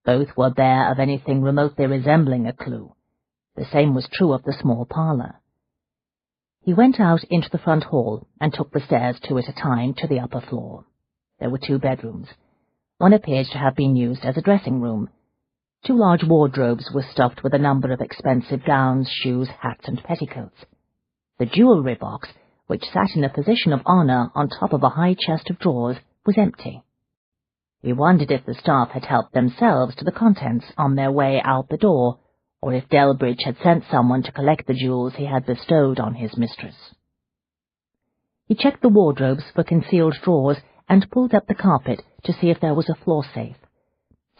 Both were bare of anything remotely resembling a clue. The same was true of the small parlour. He went out into the front hall and took the stairs 2 at a time to the upper floor. There were 2 bedrooms. One appeared to have been used as a dressing room. 2 large wardrobes were stuffed with a number of expensive gowns, shoes, hats, and petticoats. The jewellery box, which sat in a position of honour on top of a high chest of drawers, was empty. He wondered if the staff had helped themselves to the contents on their way out the door, or if Delbridge had sent someone to collect the jewels he had bestowed on his mistress. He checked the wardrobes for concealed drawers and pulled up the carpet to see if there was a floor safe.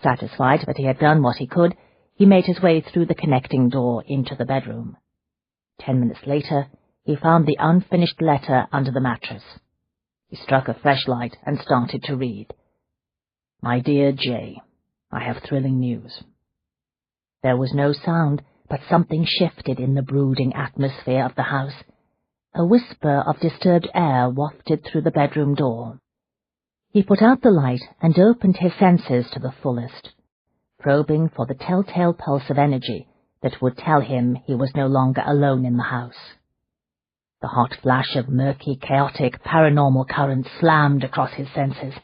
Satisfied that he had done what he could, he made his way through the connecting door into the bedroom. 10 minutes later, he found the unfinished letter under the mattress. He struck a fresh light and started to read. "My dear Jay, I have thrilling news." There was no sound, but something shifted in the brooding atmosphere of the house. A whisper of disturbed air wafted through the bedroom door. He put out the light and opened his senses to the fullest, probing for the telltale pulse of energy that would tell him he was no longer alone in the house. The hot flash of murky, chaotic, paranormal currents slammed across his senses.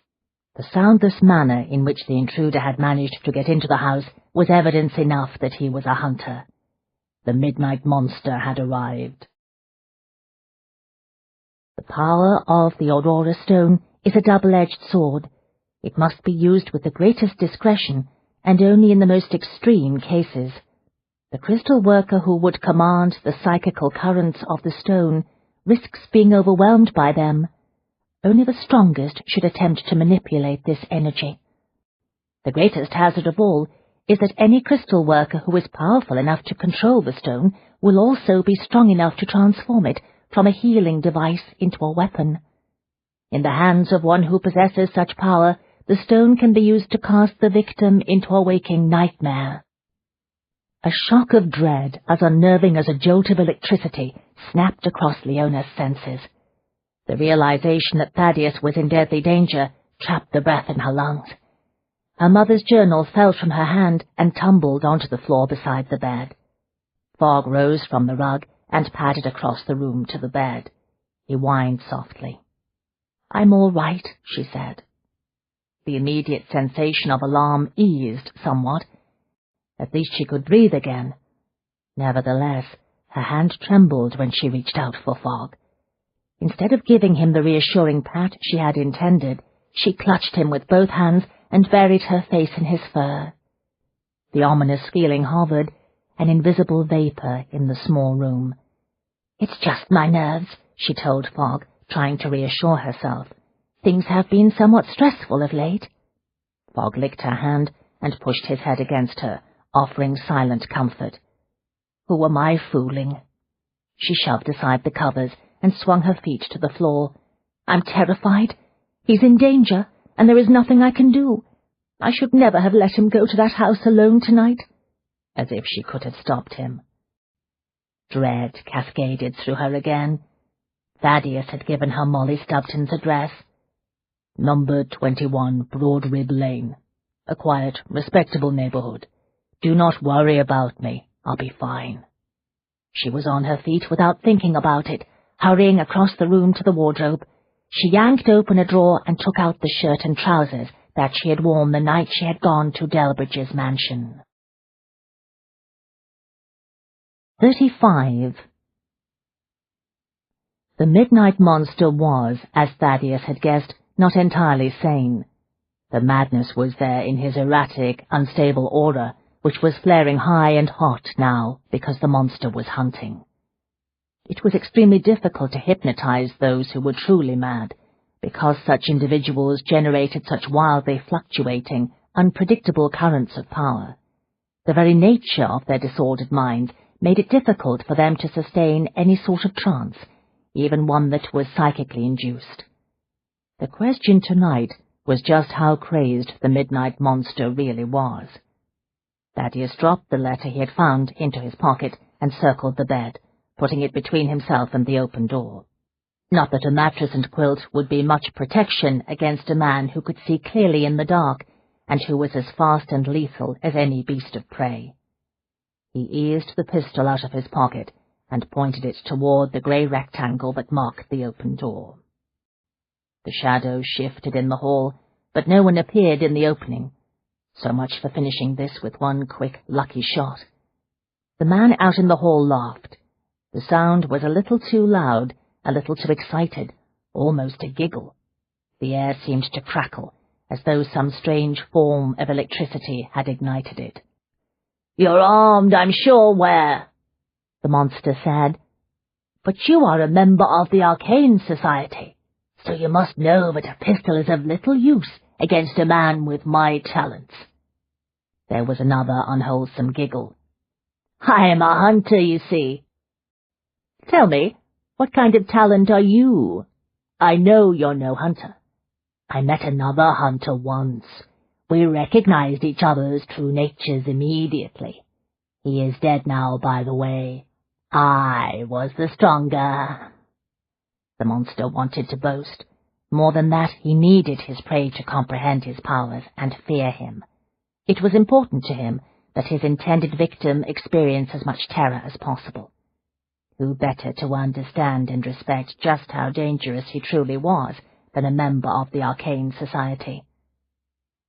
The soundless manner in which the intruder had managed to get into the house was evidence enough that he was a hunter. The midnight monster had arrived. The power of the Aurora Stone is a double-edged sword. It must be used with the greatest discretion, and only in the most extreme cases. The crystal worker who would command the psychical currents of the stone risks being overwhelmed by them. Only the strongest should attempt to manipulate this energy. The greatest hazard of all is that any crystal worker who is powerful enough to control the stone will also be strong enough to transform it from a healing device into a weapon. In the hands of one who possesses such power, the stone can be used to cast the victim into a waking nightmare. A shock of dread, as unnerving as a jolt of electricity, snapped across Leona's senses. The realization that Thaddeus was in deadly danger trapped the breath in her lungs. Her mother's journal fell from her hand and tumbled onto the floor beside the bed. Fogg rose from the rug and padded across the room to the bed. He whined softly. "I'm all right," she said. The immediate sensation of alarm eased somewhat. At least she could breathe again. Nevertheless, her hand trembled when she reached out for Fogg. Instead of giving him the reassuring pat she had intended, she clutched him with both hands and buried her face in his fur. The ominous feeling hovered, an invisible vapour in the small room. "It's just my nerves," she told Fogg, trying to reassure herself. "Things have been somewhat stressful of late." Fogg licked her hand and pushed his head against her, offering silent comfort. "Who am I fooling?" She shoved aside the covers and swung her feet to the floor. "I'm terrified. He's in danger, and there is nothing I can do. I should never have let him go to that house alone tonight." As if she could have stopped him. Dread cascaded through her again. Thaddeus had given her Molly Stubbton's address. "Number 21 Broad Rib Lane. A quiet, respectable neighborhood. Do not worry about me. I'll be fine." She was on her feet without thinking about it, hurrying across the room to the wardrobe. She yanked open a drawer and took out the shirt and trousers that she had worn the night she had gone to Delbridge's mansion. 35. The midnight monster was, as Thaddeus had guessed, not entirely sane. The madness was there in his erratic, unstable aura, which was flaring high and hot now because the monster was hunting. It was extremely difficult to hypnotize those who were truly mad, because such individuals generated such wildly fluctuating, unpredictable currents of power. The very nature of their disordered minds made it difficult for them to sustain any sort of trance, even one that was psychically induced. The question tonight was just how crazed the midnight monster really was. Thaddeus dropped the letter he had found into his pocket and circled the bed, putting it between himself and the open door. Not that a mattress and quilt would be much protection against a man who could see clearly in the dark, and who was as fast and lethal as any beast of prey. He eased the pistol out of his pocket and pointed it toward the grey rectangle that marked the open door. The shadows shifted in the hall, but no one appeared in the opening. So much for finishing this with one quick, lucky shot. The man out in the hall laughed. The sound was a little too loud, a little too excited, almost a giggle. The air seemed to crackle, as though some strange form of electricity had ignited it. "You're armed, I'm sure, Ware," the monster said. "But you are a member of the Arcane Society, so you must know that a pistol is of little use against a man with my talents." There was another unwholesome giggle. "I am a hunter, you see." "Tell me, what kind of talent are you? I know you're no hunter. I met another hunter once. We recognized each other's true natures immediately. He is dead now, by the way. I was the stronger." The monster wanted to boast. More than that, he needed his prey to comprehend his powers and fear him. It was important to him that his intended victim experience as much terror as possible. Who better to understand and respect just how dangerous he truly was than a member of the Arcane Society?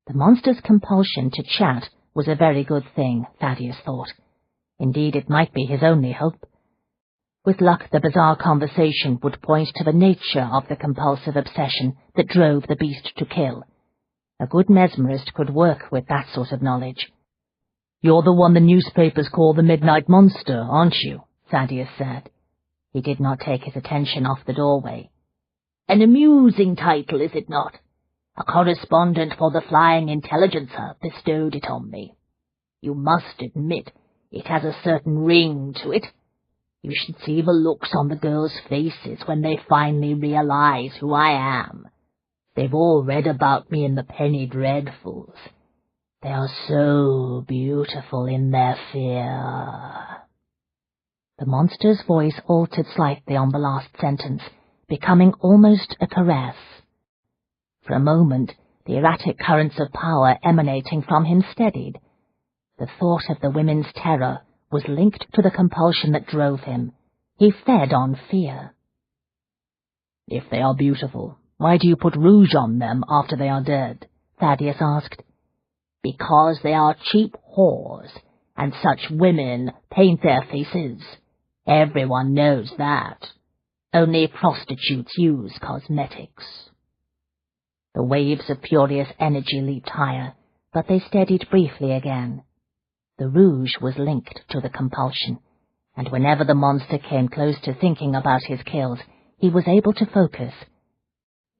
The monster's compulsion to chat was a very good thing, Thaddeus thought. Indeed, it might be his only hope. With luck, the bizarre conversation would point to the nature of the compulsive obsession that drove the beast to kill. A good mesmerist could work with that sort of knowledge. "You're the one the newspapers call the Midnight Monster, aren't you?" Thaddeus said. He did not take his attention off the doorway. "An amusing title, is it not? A correspondent for the Flying Intelligencer bestowed it on me. You must admit it has a certain ring to it. You should see the looks on the girls' faces when they finally realize who I am. They've all read about me in the Penny Dreadfuls. They are so beautiful in their fear." The monster's voice altered slightly on the last sentence, becoming almost a caress. For a moment, the erratic currents of power emanating from him steadied. The thought of the women's terror was linked to the compulsion that drove him. He fed on fear. "If they are beautiful, why do you put rouge on them after they are dead?" Thaddeus asked. "Because they are cheap whores, and such women paint their faces. Everyone knows that. Only prostitutes use cosmetics." The waves of furious energy leaped higher, but they steadied briefly again. The rouge was linked to the compulsion, and whenever the monster came close to thinking about his kills, he was able to focus.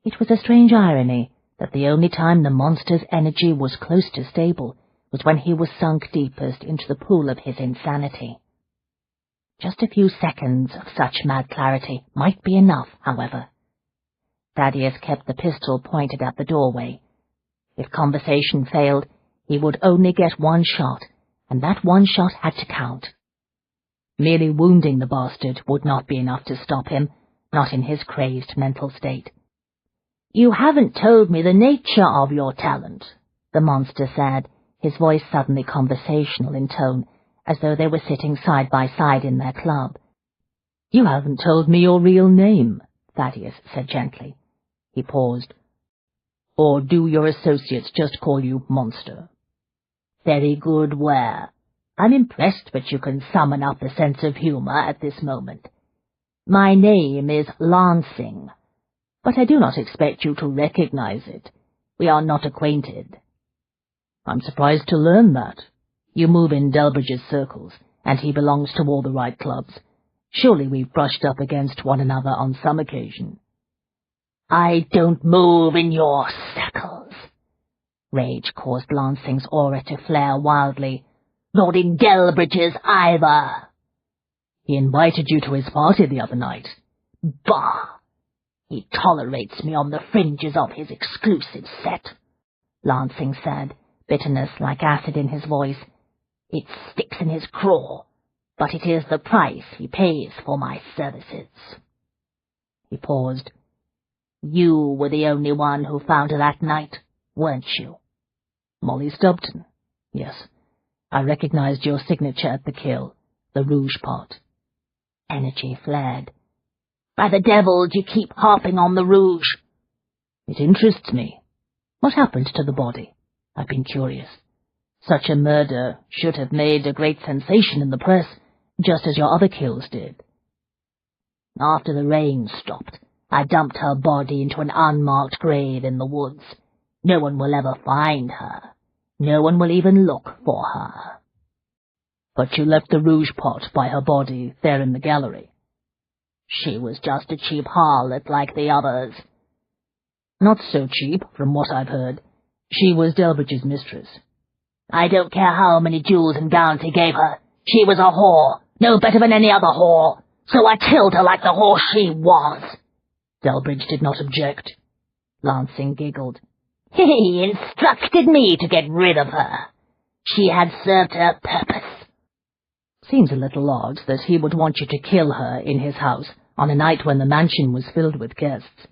It was a strange irony that the only time the monster's energy was close to stable was when he was sunk deepest into the pool of his insanity. Just a few seconds of such mad clarity might be enough, however. Thaddeus kept the pistol pointed at the doorway. If conversation failed, he would only get one shot, and that one shot had to count. Merely wounding the bastard would not be enough to stop him, not in his crazed mental state. "You haven't told me the nature of your talent," the monster said, his voice suddenly conversational in tone, as though they were sitting side by side in their club. "You haven't told me your real name," Thaddeus said gently. He paused. "Or do your associates just call you Monster?" "Very good, Ware. I'm impressed that you can summon up a sense of humor at this moment. My name is Lansing, but I do not expect you to recognize it. We are not acquainted." "I'm surprised to learn that. You move in Delbridge's circles, and he belongs to all the right clubs. Surely we've brushed up against one another on some occasion." "I don't move in your circles." Rage caused Lansing's aura to flare wildly. "Not in Delbridge's either." "He invited you to his party the other night." "Bah! He tolerates me on the fringes of his exclusive set," Lansing said, bitterness like acid in his voice. "It sticks in his craw, but it is the price he pays for my services." He paused. "You were the only one who found her that night, weren't you?" "Molly Stubton. Yes. I recognized your signature at the kill, the rouge part." Energy flared. "By the devil, do you keep harping on the rouge?" "It interests me. What happened to the body? I've been curious. Such a murder should have made a great sensation in the press, just as your other kills did." "After the rain stopped, I dumped her body into an unmarked grave in the woods. No one will ever find her. No one will even look for her." But you left the rouge pot by her body there in the gallery. She was just a cheap harlot like the others. Not so cheap, from what I've heard. She was Delbridge's mistress. I don't care how many jewels and gowns he gave her. She was a whore, no better than any other whore, so I killed her like the whore she was. Delbridge did not object. Lansing giggled. He instructed me to get rid of her. She had served her purpose. Seems a little odd that he would want you to kill her in his house on a night when the mansion was filled with guests.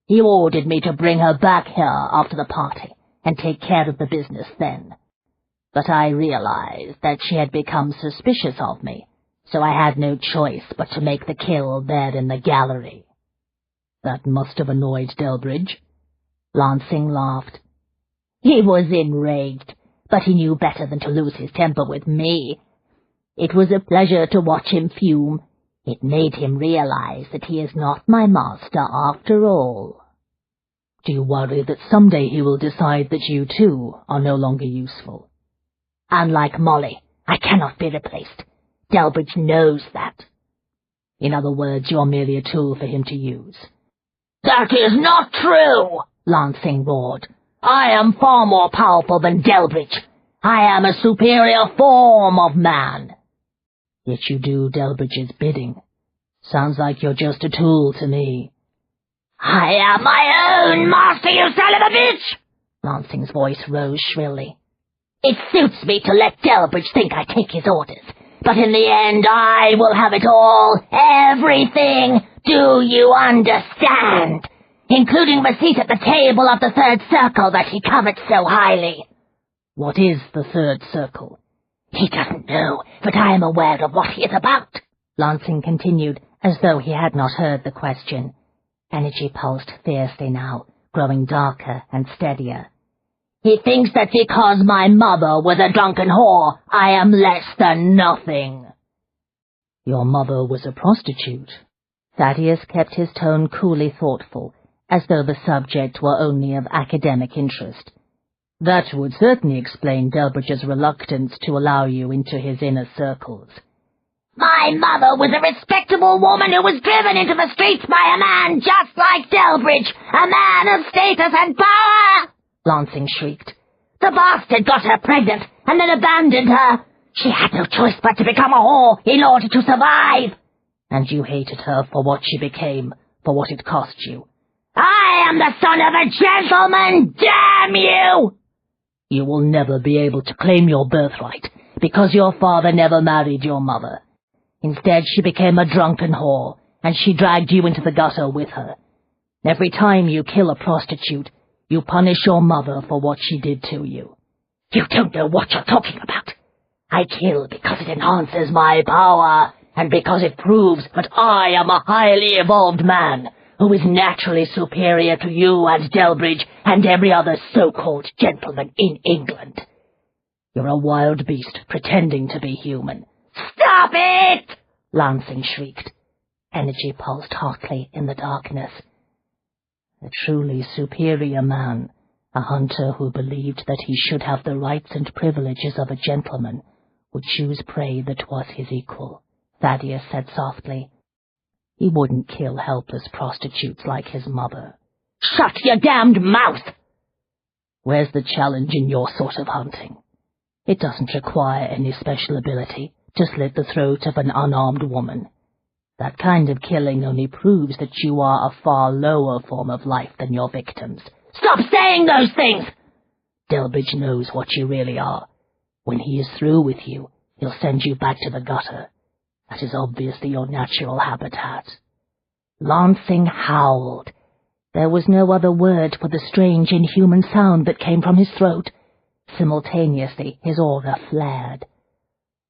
He ordered me to bring her back here after the party and take care of the business then. But I realized that she had become suspicious of me, so I had no choice but to make the kill there in the gallery. That must have annoyed Delbridge. Lansing laughed. He was enraged, but he knew better than to lose his temper with me. It was a pleasure to watch him fume. It made him realize that he is not my master after all. Do you worry that someday he will decide that you, too, are no longer useful? Unlike Molly, I cannot be replaced. Delbridge knows that. In other words, you are merely a tool for him to use. That is not true, Lansing roared. I am far more powerful than Delbridge. I am a superior form of man. Yet you do Delbridge's bidding. Sounds like you're just a tool to me. I am my own master, you son of a bitch! Lansing's voice rose shrilly. It suits me to let Delbridge think I take his orders, but in the end I will have it all, everything, do you understand? Including the seat at the table of the third circle that he covets so highly. What is the third circle? He doesn't know, but I am aware of what he is about, Lansing continued, as though he had not heard the question. Energy pulsed fiercely now, growing darker and steadier. He thinks that because my mother was a drunken whore, I am less than nothing. Your mother was a prostitute. Thaddeus kept his tone coolly thoughtful, as though the subject were only of academic interest. That would certainly explain Delbridge's reluctance to allow you into his inner circles. My mother was a respectable woman who was driven into the streets by a man just like Delbridge, a man of status and power! Lansing shrieked. The bastard got her pregnant and then abandoned her. She had no choice but to become a whore in order to survive. And you hated her for what she became, for what it cost you. I am the son of a gentleman, damn you! You will never be able to claim your birthright, because your father never married your mother. Instead, she became a drunken whore, and she dragged you into the gutter with her. Every time you kill a prostitute, you punish your mother for what she did to you. You don't know what you're talking about. I kill because it enhances my power, and because it proves that I am a highly evolved man, who is naturally superior to you and Delbridge and every other so-called gentleman in England. You're a wild beast pretending to be human. Stop it! Lansing shrieked. Energy pulsed hotly in the darkness. A truly superior man, a hunter who believed that he should have the rights and privileges of a gentleman, would choose prey that was his equal, Thaddeus said softly. He wouldn't kill helpless prostitutes like his mother. Shut your damned mouth! Where's the challenge in your sort of hunting? It doesn't require any special ability to slit the throat of an unarmed woman. That kind of killing only proves that you are a far lower form of life than your victims. Stop saying those things! Delbridge knows what you really are. When he is through with you, he'll send you back to the gutter. That is obviously your natural habitat. Lansing howled. There was no other word for the strange, inhuman sound that came from his throat. Simultaneously, his aura flared.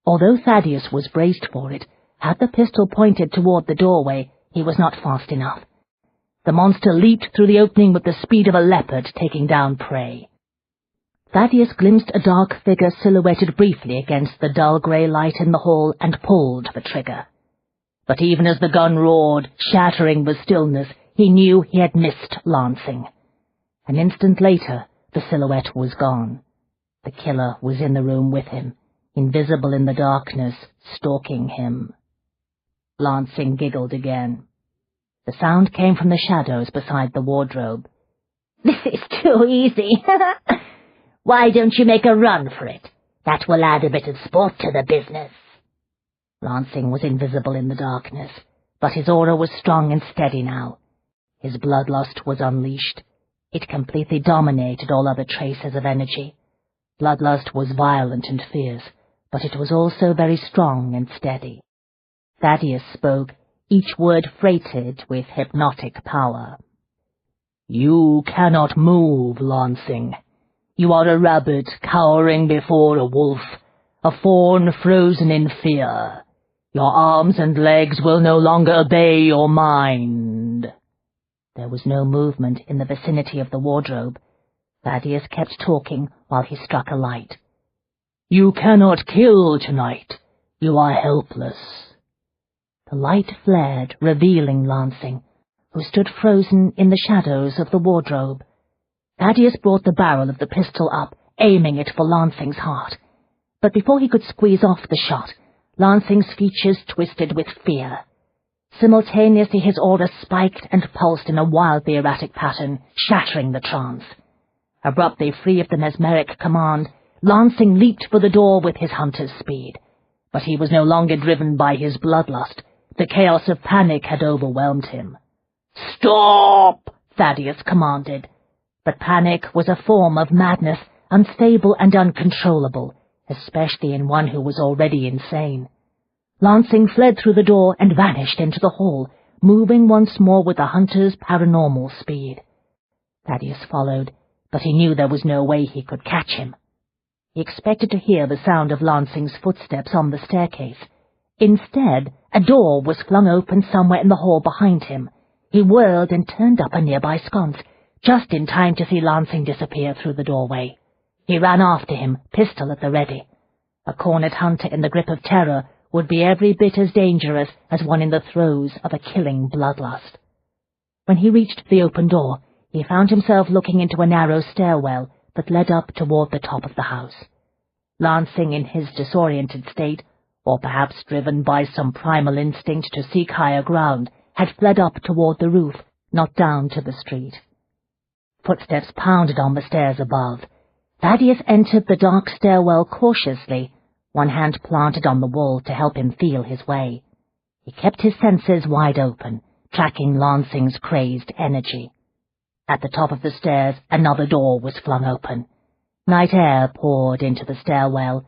Although Thaddeus was braced for it, had the pistol pointed toward the doorway, he was not fast enough. The monster leaped through the opening with the speed of a leopard taking down prey. Thaddeus glimpsed a dark figure silhouetted briefly against the dull grey light in the hall and pulled the trigger. But even as the gun roared, shattering the stillness, he knew he had missed Lansing. An instant later, the silhouette was gone. The killer was in the room with him. invisible in the darkness, stalking him. Lansing giggled again. The sound came from the shadows beside the wardrobe. This is too easy. Why don't you make a run for it? That will add a bit of sport to the business. Lansing was invisible in the darkness, but his aura was strong and steady now. His bloodlust was unleashed. It completely dominated all other traces of energy. Bloodlust was violent and fierce, but it was also very strong and steady. Thaddeus spoke, each word freighted with hypnotic power. You cannot move, Lansing. You are a rabbit cowering before a wolf, a fawn frozen in fear. Your arms and legs will no longer obey your mind. There was no movement in the vicinity of the wardrobe. Thaddeus kept talking while he struck a light. You cannot kill tonight. You are helpless. The light flared, revealing Lansing, who stood frozen in the shadows of the wardrobe. Thaddeus brought the barrel of the pistol up, aiming it for Lansing's heart. But before he could squeeze off the shot, Lansing's features twisted with fear. Simultaneously his aura spiked and pulsed in a wildly erratic pattern, shattering the trance. Abruptly free of the mesmeric command, Lansing leaped for the door with his hunter's speed. But he was no longer driven by his bloodlust. The chaos of panic had overwhelmed him. "Stop!" Thaddeus commanded. But panic was a form of madness, unstable and uncontrollable, especially in one who was already insane. Lansing fled through the door and vanished into the hall, moving once more with the hunter's paranormal speed. Thaddeus followed, but he knew there was no way he could catch him. He expected to hear the sound of Lansing's footsteps on the staircase. Instead, a door was flung open somewhere in the hall behind him. He whirled and turned up a nearby sconce, just in time to see Lansing disappear through the doorway. He ran after him, pistol at the ready. A cornered hunter in the grip of terror would be every bit as dangerous as one in the throes of a killing bloodlust. When he reached the open door, he found himself looking into a narrow stairwell that led up toward the top of the house. Lansing, in his disoriented state, or perhaps driven by some primal instinct to seek higher ground, had fled up toward the roof, not down to the street. Footsteps pounded on the stairs above. Thaddeus entered the dark stairwell cautiously, one hand planted on the wall to help him feel his way. He kept his senses wide open, tracking Lansing's crazed energy. At the top of the stairs, another door was flung open. Night air poured into the stairwell.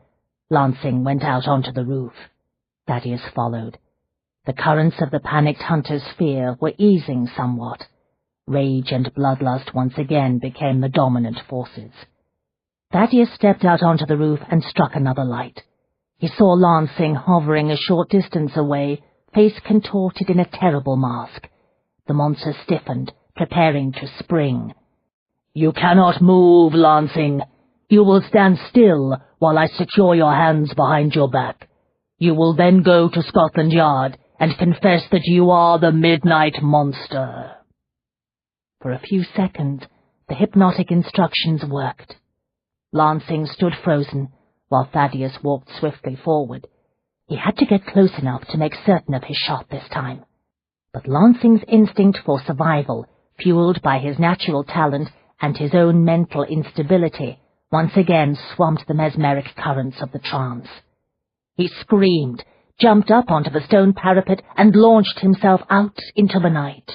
Lansing went out onto the roof. Thaddeus followed. The currents of the panicked hunter's fear were easing somewhat. Rage and bloodlust once again became the dominant forces. Thaddeus stepped out onto the roof and struck another light. He saw Lansing hovering a short distance away, face contorted in a terrible mask. The monster stiffened, preparing to spring. You cannot move, Lansing. You will stand still while I secure your hands behind your back. You will then go to Scotland Yard and confess that you are the Midnight Monster. For a few seconds, the hypnotic instructions worked. Lansing stood frozen, while Thaddeus walked swiftly forward. He had to get close enough to make certain of his shot this time. But Lansing's instinct for survival, fueled by his natural talent and his own mental instability, once again swamped the mesmeric currents of the trance. He screamed, jumped up onto the stone parapet, and launched himself out into the night.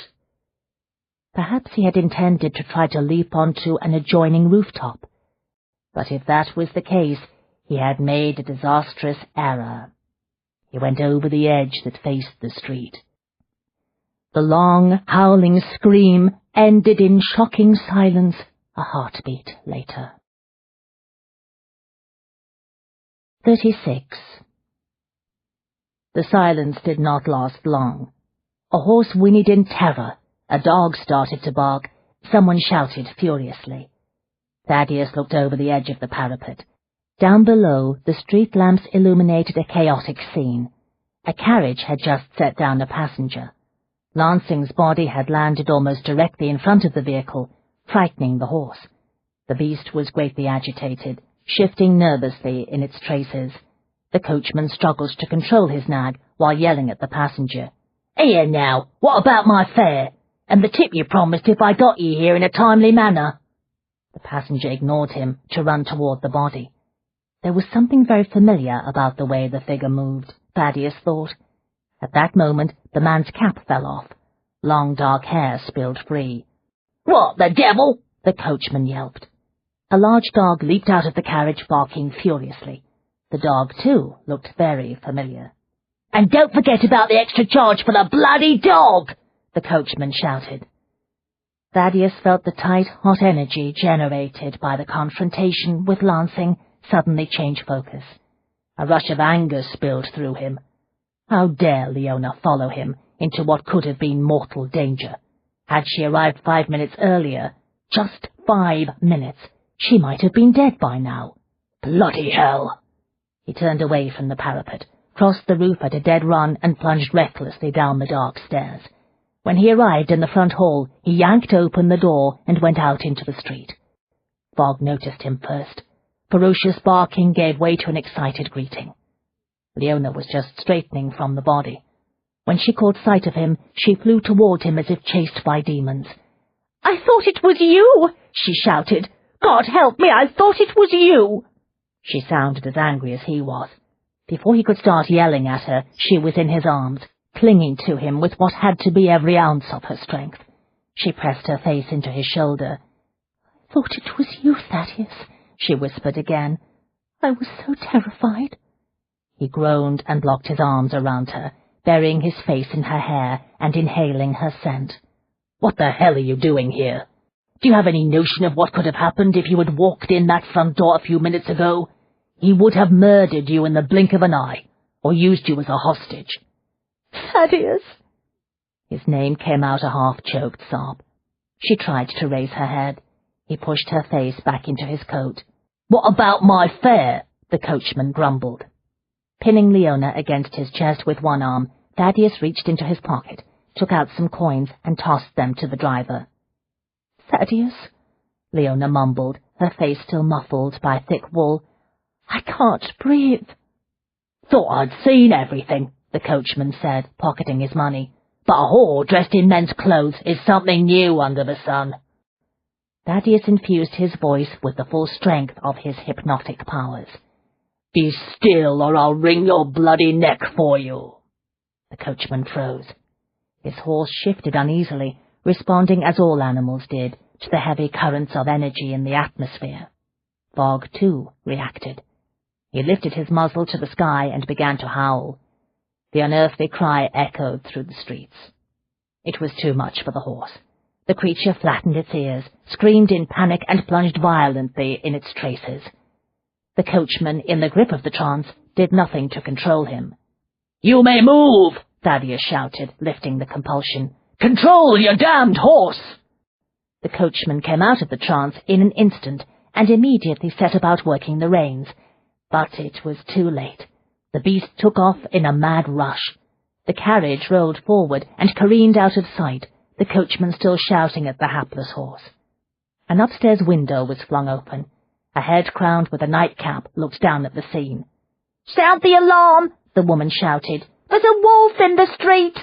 Perhaps he had intended to try to leap onto an adjoining rooftop. But if that was the case, he had made a disastrous error. He went over the edge that faced the street. The long, howling scream ended in shocking silence a heartbeat later. 36. The silence did not last long. A horse whinnied in terror, a dog started to bark, someone shouted furiously. Thaddeus looked over the edge of the parapet. Down below, the street lamps illuminated a chaotic scene. A carriage had just set down a passenger. Lansing's body had landed almost directly in front of the vehicle, frightening the horse. The beast was greatly agitated, shifting nervously in its traces. The coachman struggles to control his nag while yelling at the passenger. "Here now, what about my fare? And the tip you promised if I got you here in a timely manner?" The passenger ignored him to run toward the body. There was something very familiar about the way the figure moved, Thaddeus thought. At that moment, the man's cap fell off. Long dark hair spilled free. "What the devil?" the coachman yelped. A large dog leaped out of the carriage, barking furiously. The dog, too, looked very familiar. "And don't forget about the extra charge for the bloody dog!" the coachman shouted. Thaddeus felt the tight, hot energy generated by the confrontation with Lansing suddenly change focus. A rush of anger spilled through him. How dare Leona follow him into what could have been mortal danger? Had she arrived 5 minutes earlier, just 5 minutes, she might have been dead by now. Bloody hell! He turned away from the parapet, crossed the roof at a dead run, and plunged recklessly down the dark stairs. When he arrived in the front hall, he yanked open the door and went out into the street. Fogg noticed him first. Ferocious barking gave way to an excited greeting. Leona was just straightening from the body. When she caught sight of him, she flew toward him as if chased by demons. "I thought it was you!" she shouted. "God help me, I thought it was you!" She sounded as angry as he was. Before he could start yelling at her, she was in his arms, clinging to him with what had to be every ounce of her strength. She pressed her face into his shoulder. "I thought it was you, Thaddeus," she whispered again. "I was so terrified." He groaned and locked his arms around her, burying his face in her hair and inhaling her scent. "What the hell are you doing here? Do you have any notion of what could have happened if you had walked in that front door a few minutes ago? He would have murdered you in the blink of an eye, or used you as a hostage." "Thaddeus!" His name came out a half-choked sob. She tried to raise her head. He pushed her face back into his coat. "What about my fare?" the coachman grumbled. Pinning Leona against his chest with one arm, Thaddeus reached into his pocket, took out some coins, and tossed them to the driver. "Thaddeus," Leona mumbled, her face still muffled by thick wool, "I can't breathe." "Thought I'd seen everything," the coachman said, pocketing his money. "But a whore dressed in men's clothes is something new under the sun." Thaddeus infused his voice with the full strength of his hypnotic powers. "Be still, or I'll wring your bloody neck for you." The coachman froze. His horse shifted uneasily, responding as all animals did to the heavy currents of energy in the atmosphere. Fogg, too, reacted. He lifted his muzzle to the sky and began to howl. The unearthly cry echoed through the streets. It was too much for the horse. The creature flattened its ears, screamed in panic, and plunged violently in its traces. The coachman, in the grip of the trance, did nothing to control him. "You may move!" Thaddeus shouted, lifting the compulsion. "Control your damned horse!" The coachman came out of the trance in an instant and immediately set about working the reins. But it was too late. The beast took off in a mad rush. The carriage rolled forward and careened out of sight, the coachman still shouting at the hapless horse. An upstairs window was flung open. A head crowned with a nightcap looked down at the scene. "Sound the alarm!" the woman shouted. "There's a wolf in the street!"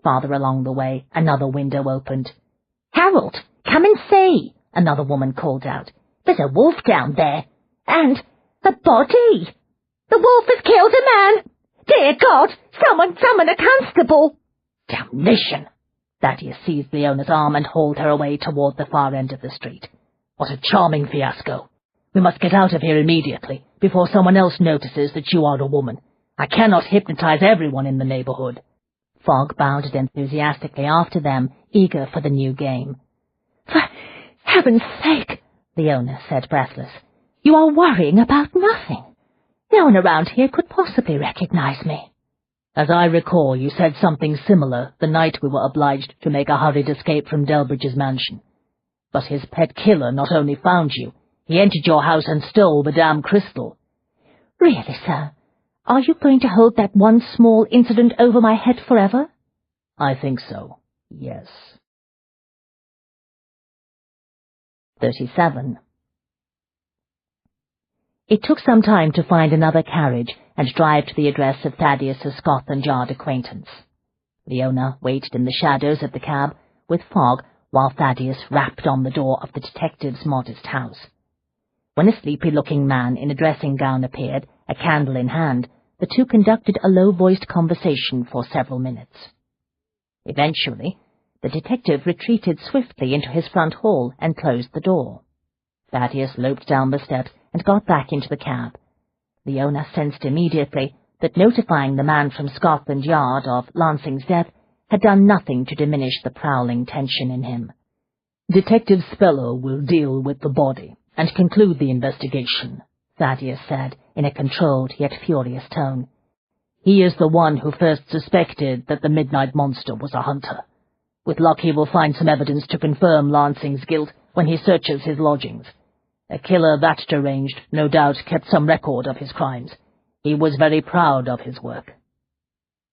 Farther along the way, another window opened. "Harold, come and see!" another woman called out. "There's a wolf down there, and a body! The wolf has killed a man! Dear God, someone summon a constable!" "Damnation!" Thaddeus seized Leona's arm and hauled her away toward the far end of the street. "What a charming fiasco! We must get out of here immediately, before someone else notices that you are a woman. I cannot hypnotize everyone in the neighborhood." Fogg bounded enthusiastically after them, eager for the new game. "For heaven's sake," Leona said, breathless, "you are worrying about nothing. No one around here could possibly recognize me." "As I recall, you said something similar the night we were obliged to make a hurried escape from Delbridge's mansion. But his pet killer not only found you, he entered your house and stole the damn crystal." "Really, sir? Are you going to hold that one small incident over my head forever?" "I think so, yes." 37. It took some time to find another carriage and drive to the address of Thaddeus's Scotland Yard acquaintance. Leona waited in the shadows of the cab, with fog, while Thaddeus rapped on the door of the detective's modest house. When a sleepy-looking man in a dressing-gown appeared, a candle in hand, the two conducted a low-voiced conversation for several minutes. Eventually, the detective retreated swiftly into his front hall and closed the door. Thaddeus loped down the steps and got back into the cab. Leona sensed immediately that notifying the man from Scotland Yard of Lansing's death had done nothing to diminish the prowling tension in him. "Detective Speller will deal with the body and conclude the investigation," Thaddeus said in a controlled yet furious tone. "He is the one who first suspected that the Midnight Monster was a hunter. With luck he will find some evidence to confirm Lansing's guilt when he searches his lodgings. A killer that deranged no doubt kept some record of his crimes. He was very proud of his work."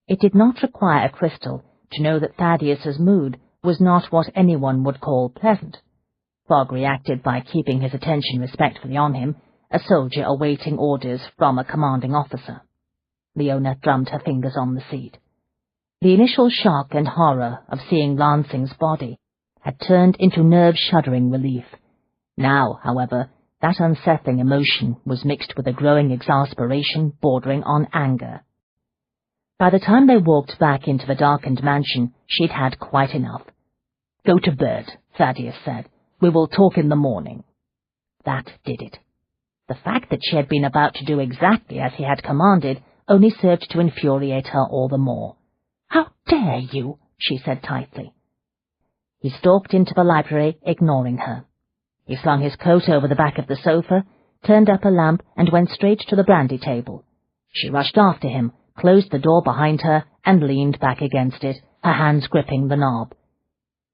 It did not require a crystal to know that Thaddeus's mood was not what anyone would call pleasant. Fogg reacted by keeping his attention respectfully on him, a soldier awaiting orders from a commanding officer. Leona drummed her fingers on the seat. The initial shock and horror of seeing Lansing's body had turned into nerve-shuddering relief. Now, however, that unsettling emotion was mixed with a growing exasperation bordering on anger. By the time they walked back into the darkened mansion, she'd had quite enough. "Go to bed," Thaddeus said. "We will talk in the morning." That did it. The fact that she had been about to do exactly as he had commanded only served to infuriate her all the more. "How dare you?" she said tightly. He stalked into the library, ignoring her. He slung his coat over the back of the sofa, turned up a lamp, and went straight to the brandy table. She rushed after him, closed the door behind her, and leaned back against it, her hands gripping the knob.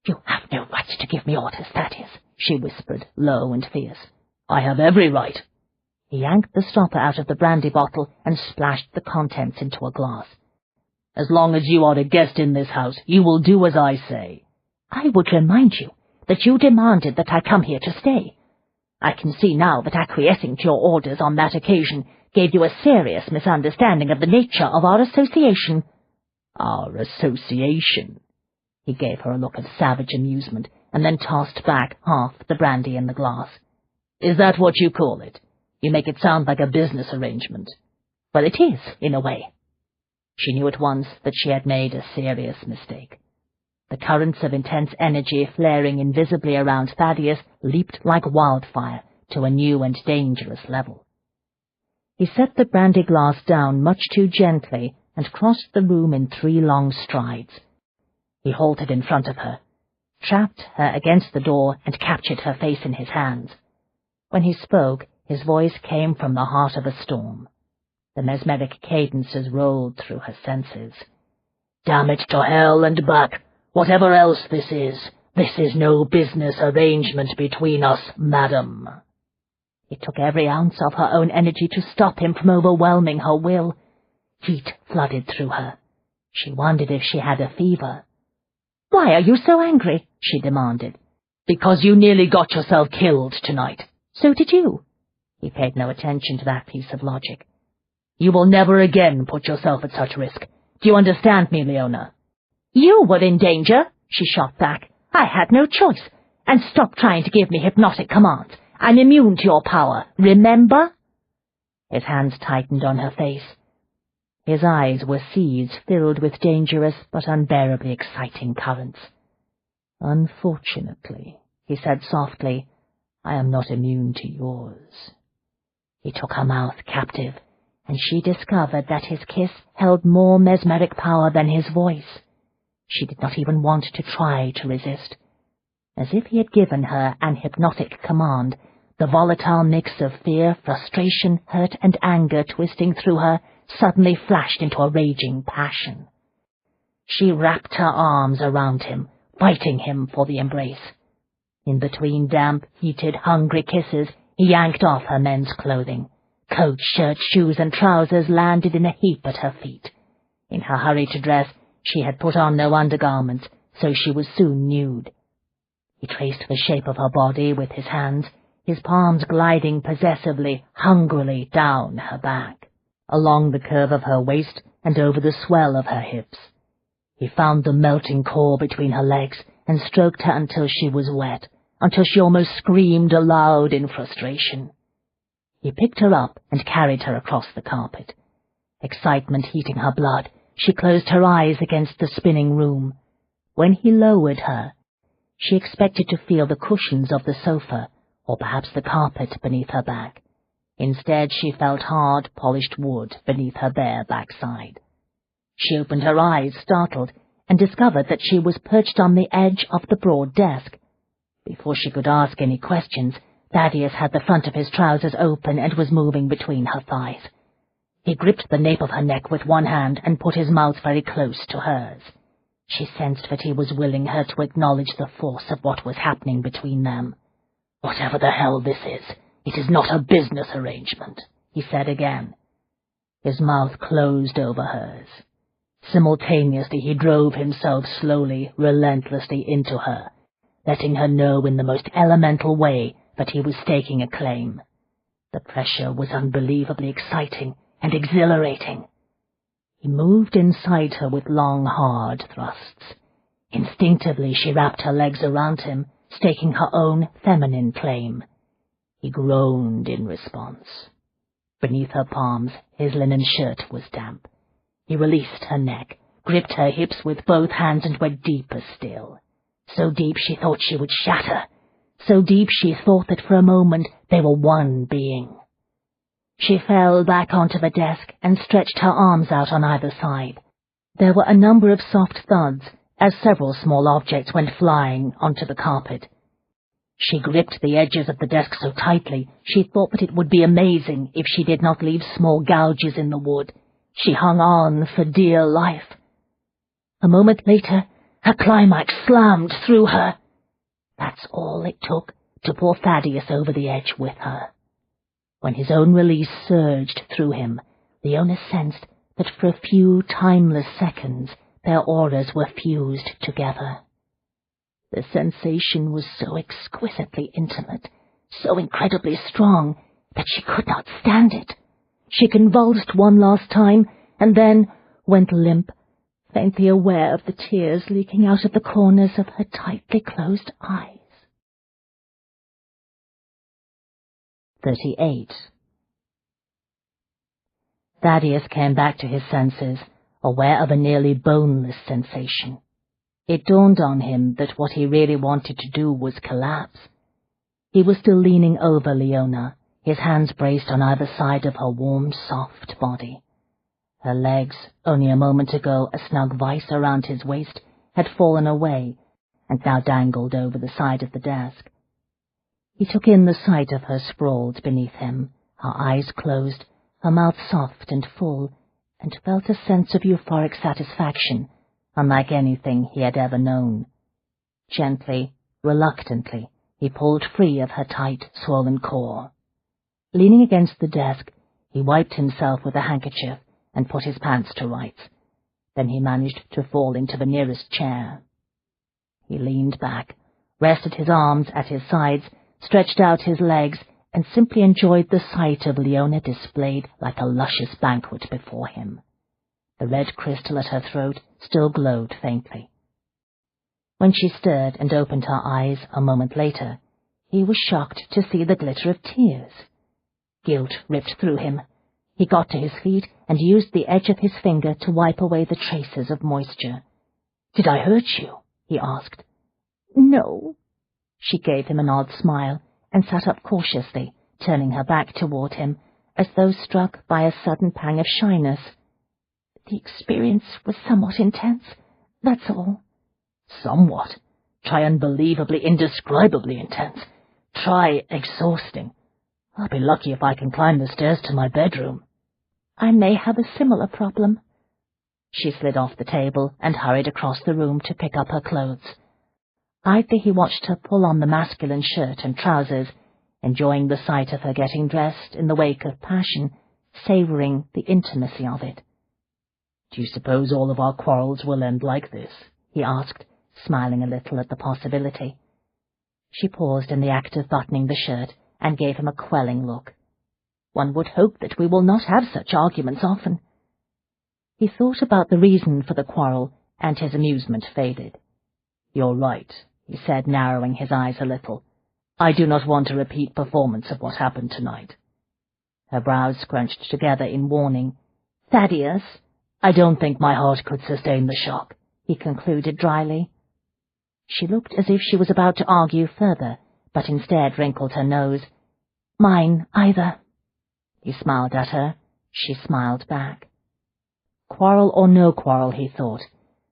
"You have no right to give me orders, Thaddeus," she whispered, low and fierce. "I have every right." He yanked the stopper out of the brandy bottle and splashed the contents into a glass. "As long as you are a guest in this house, you will do as I say." "I would remind you that you demanded that I come here to stay. I can see now that acquiescing to your orders on that occasion gave you a serious misunderstanding of the nature of our association." "Our association?" He gave her a look of savage amusement, and then tossed back half the brandy in the glass. "Is that what you call it? You make it sound like a business arrangement." "Well, it is, in a way." She knew at once that she had made a serious mistake. The currents of intense energy flaring invisibly around Thaddeus leaped like wildfire to a new and dangerous level. He set the brandy glass down much too gently and crossed the room in 3 long strides. He halted in front of her, trapped her against the door, and captured her face in his hands. When he spoke, his voice came from the heart of a storm. The mesmeric cadences rolled through her senses. "Damn it to hell and back! Whatever else this is no business arrangement between us, madam." It took every ounce of her own energy to stop him from overwhelming her will. Heat flooded through her. She wondered if she had a fever. "Why are you so angry?" she demanded. "Because you nearly got yourself killed tonight." "So did you." He paid no attention to that piece of logic. "You will never again put yourself at such risk. Do you understand me, Leona?" "You were in danger," she shot back. "I had no choice. And stop trying to give me hypnotic commands. I'm immune to your power, remember?" His hands tightened on her face. His eyes were seas filled with dangerous but unbearably exciting currents. "Unfortunately," he said softly, "I am not immune to yours." He took her mouth captive, and she discovered that his kiss held more mesmeric power than his voice. She did not even want to try to resist. As if he had given her an hypnotic command, the volatile mix of fear, frustration, hurt, and anger twisting through her suddenly flashed into a raging passion. She wrapped her arms around him, fighting him for the embrace. In between damp, heated, hungry kisses, he yanked off her men's clothing. Coat, shirt, shoes, and trousers landed in a heap at her feet. In her hurry to dress, she had put on no undergarments, so she was soon nude. He traced the shape of her body with his hands, his palms gliding possessively, hungrily down her back, along the curve of her waist and over the swell of her hips. He found the melting core between her legs and stroked her until she was wet, until she almost screamed aloud in frustration. He picked her up and carried her across the carpet. Excitement heating her blood, she closed her eyes against the spinning room. When he lowered her, she expected to feel the cushions of the sofa, or perhaps the carpet beneath her back. Instead, she felt hard, polished wood beneath her bare backside. She opened her eyes, startled, and discovered that she was perched on the edge of the broad desk. Before she could ask any questions, Thaddeus had the front of his trousers open and was moving between her thighs. He gripped the nape of her neck with one hand and put his mouth very close to hers. She sensed that he was willing her to acknowledge the force of what was happening between them. "Whatever the hell this is, it is not a business arrangement," he said again. His mouth closed over hers. Simultaneously he drove himself slowly, relentlessly into her, letting her know in the most elemental way that he was staking a claim. The pressure was unbelievably exciting and exhilarating. He moved inside her with long, hard thrusts. Instinctively she wrapped her legs around him, staking her own feminine claim. He groaned in response. Beneath her palms, his linen shirt was damp. He released her neck, gripped her hips with both hands and went deeper still. So deep she thought she would shatter. So deep she thought that for a moment they were one being. She fell back onto the desk and stretched her arms out on either side. There were a number of soft thuds as several small objects went flying onto the carpet. She gripped the edges of the desk so tightly she thought that it would be amazing if she did not leave small gouges in the wood. She hung on for dear life. A moment later, her climax slammed through her. That's all it took to pull Thaddeus over the edge with her. When his own release surged through him, Leona sensed that for a few timeless seconds their auras were fused together. The sensation was so exquisitely intimate, so incredibly strong, that she could not stand it. She convulsed one last time, and then went limp, faintly aware of the tears leaking out of the corners of her tightly closed eyes. 38. Thaddeus came back to his senses, aware of a nearly boneless sensation. It dawned on him that what he really wanted to do was collapse. He was still leaning over Leona, his hands braced on either side of her warm, soft body. Her legs, only a moment ago a snug vice around his waist, had fallen away and now dangled over the side of the desk. He took in the sight of her sprawled beneath him, her eyes closed, her mouth soft and full, and felt a sense of euphoric satisfaction, unlike anything he had ever known. Gently, reluctantly, he pulled free of her tight, swollen core. Leaning against the desk, he wiped himself with a handkerchief and put his pants to rights. Then he managed to fall into the nearest chair. He leaned back, rested his arms at his sides, stretched out his legs, and simply enjoyed the sight of Leona displayed like a luscious banquet before him. The red crystal at her throat still glowed faintly. When she stirred and opened her eyes a moment later, he was shocked to see the glitter of tears. Guilt ripped through him. He got to his feet and used the edge of his finger to wipe away the traces of moisture. "Did I hurt you?" he asked. "No." She gave him an odd smile and sat up cautiously, turning her back toward him, as though struck by a sudden pang of shyness. "The experience was somewhat intense, that's all." "Somewhat? Try unbelievably, indescribably intense. Try exhausting. I'll be lucky if I can climb the stairs to my bedroom." "I may have a similar problem." She slid off the table and hurried across the room to pick up her clothes. Idly he watched her pull on the masculine shirt and trousers, enjoying the sight of her getting dressed in the wake of passion, savouring the intimacy of it. "Do you suppose all of our quarrels will end like this?" he asked, smiling a little at the possibility. She paused in the act of buttoning the shirt and gave him a quelling look. One would hope that we will not have such arguments often. He thought about the reason for the quarrel, and his amusement faded. "You're right," he said, narrowing his eyes a little. "I do not want a repeat performance of what happened tonight." Her brows scrunched together in warning. "Thaddeus, I don't think my heart could sustain the shock," he concluded dryly. She looked as if she was about to argue further, but instead wrinkled her nose. "Mine either." He smiled at her. She smiled back. Quarrel or no quarrel, he thought,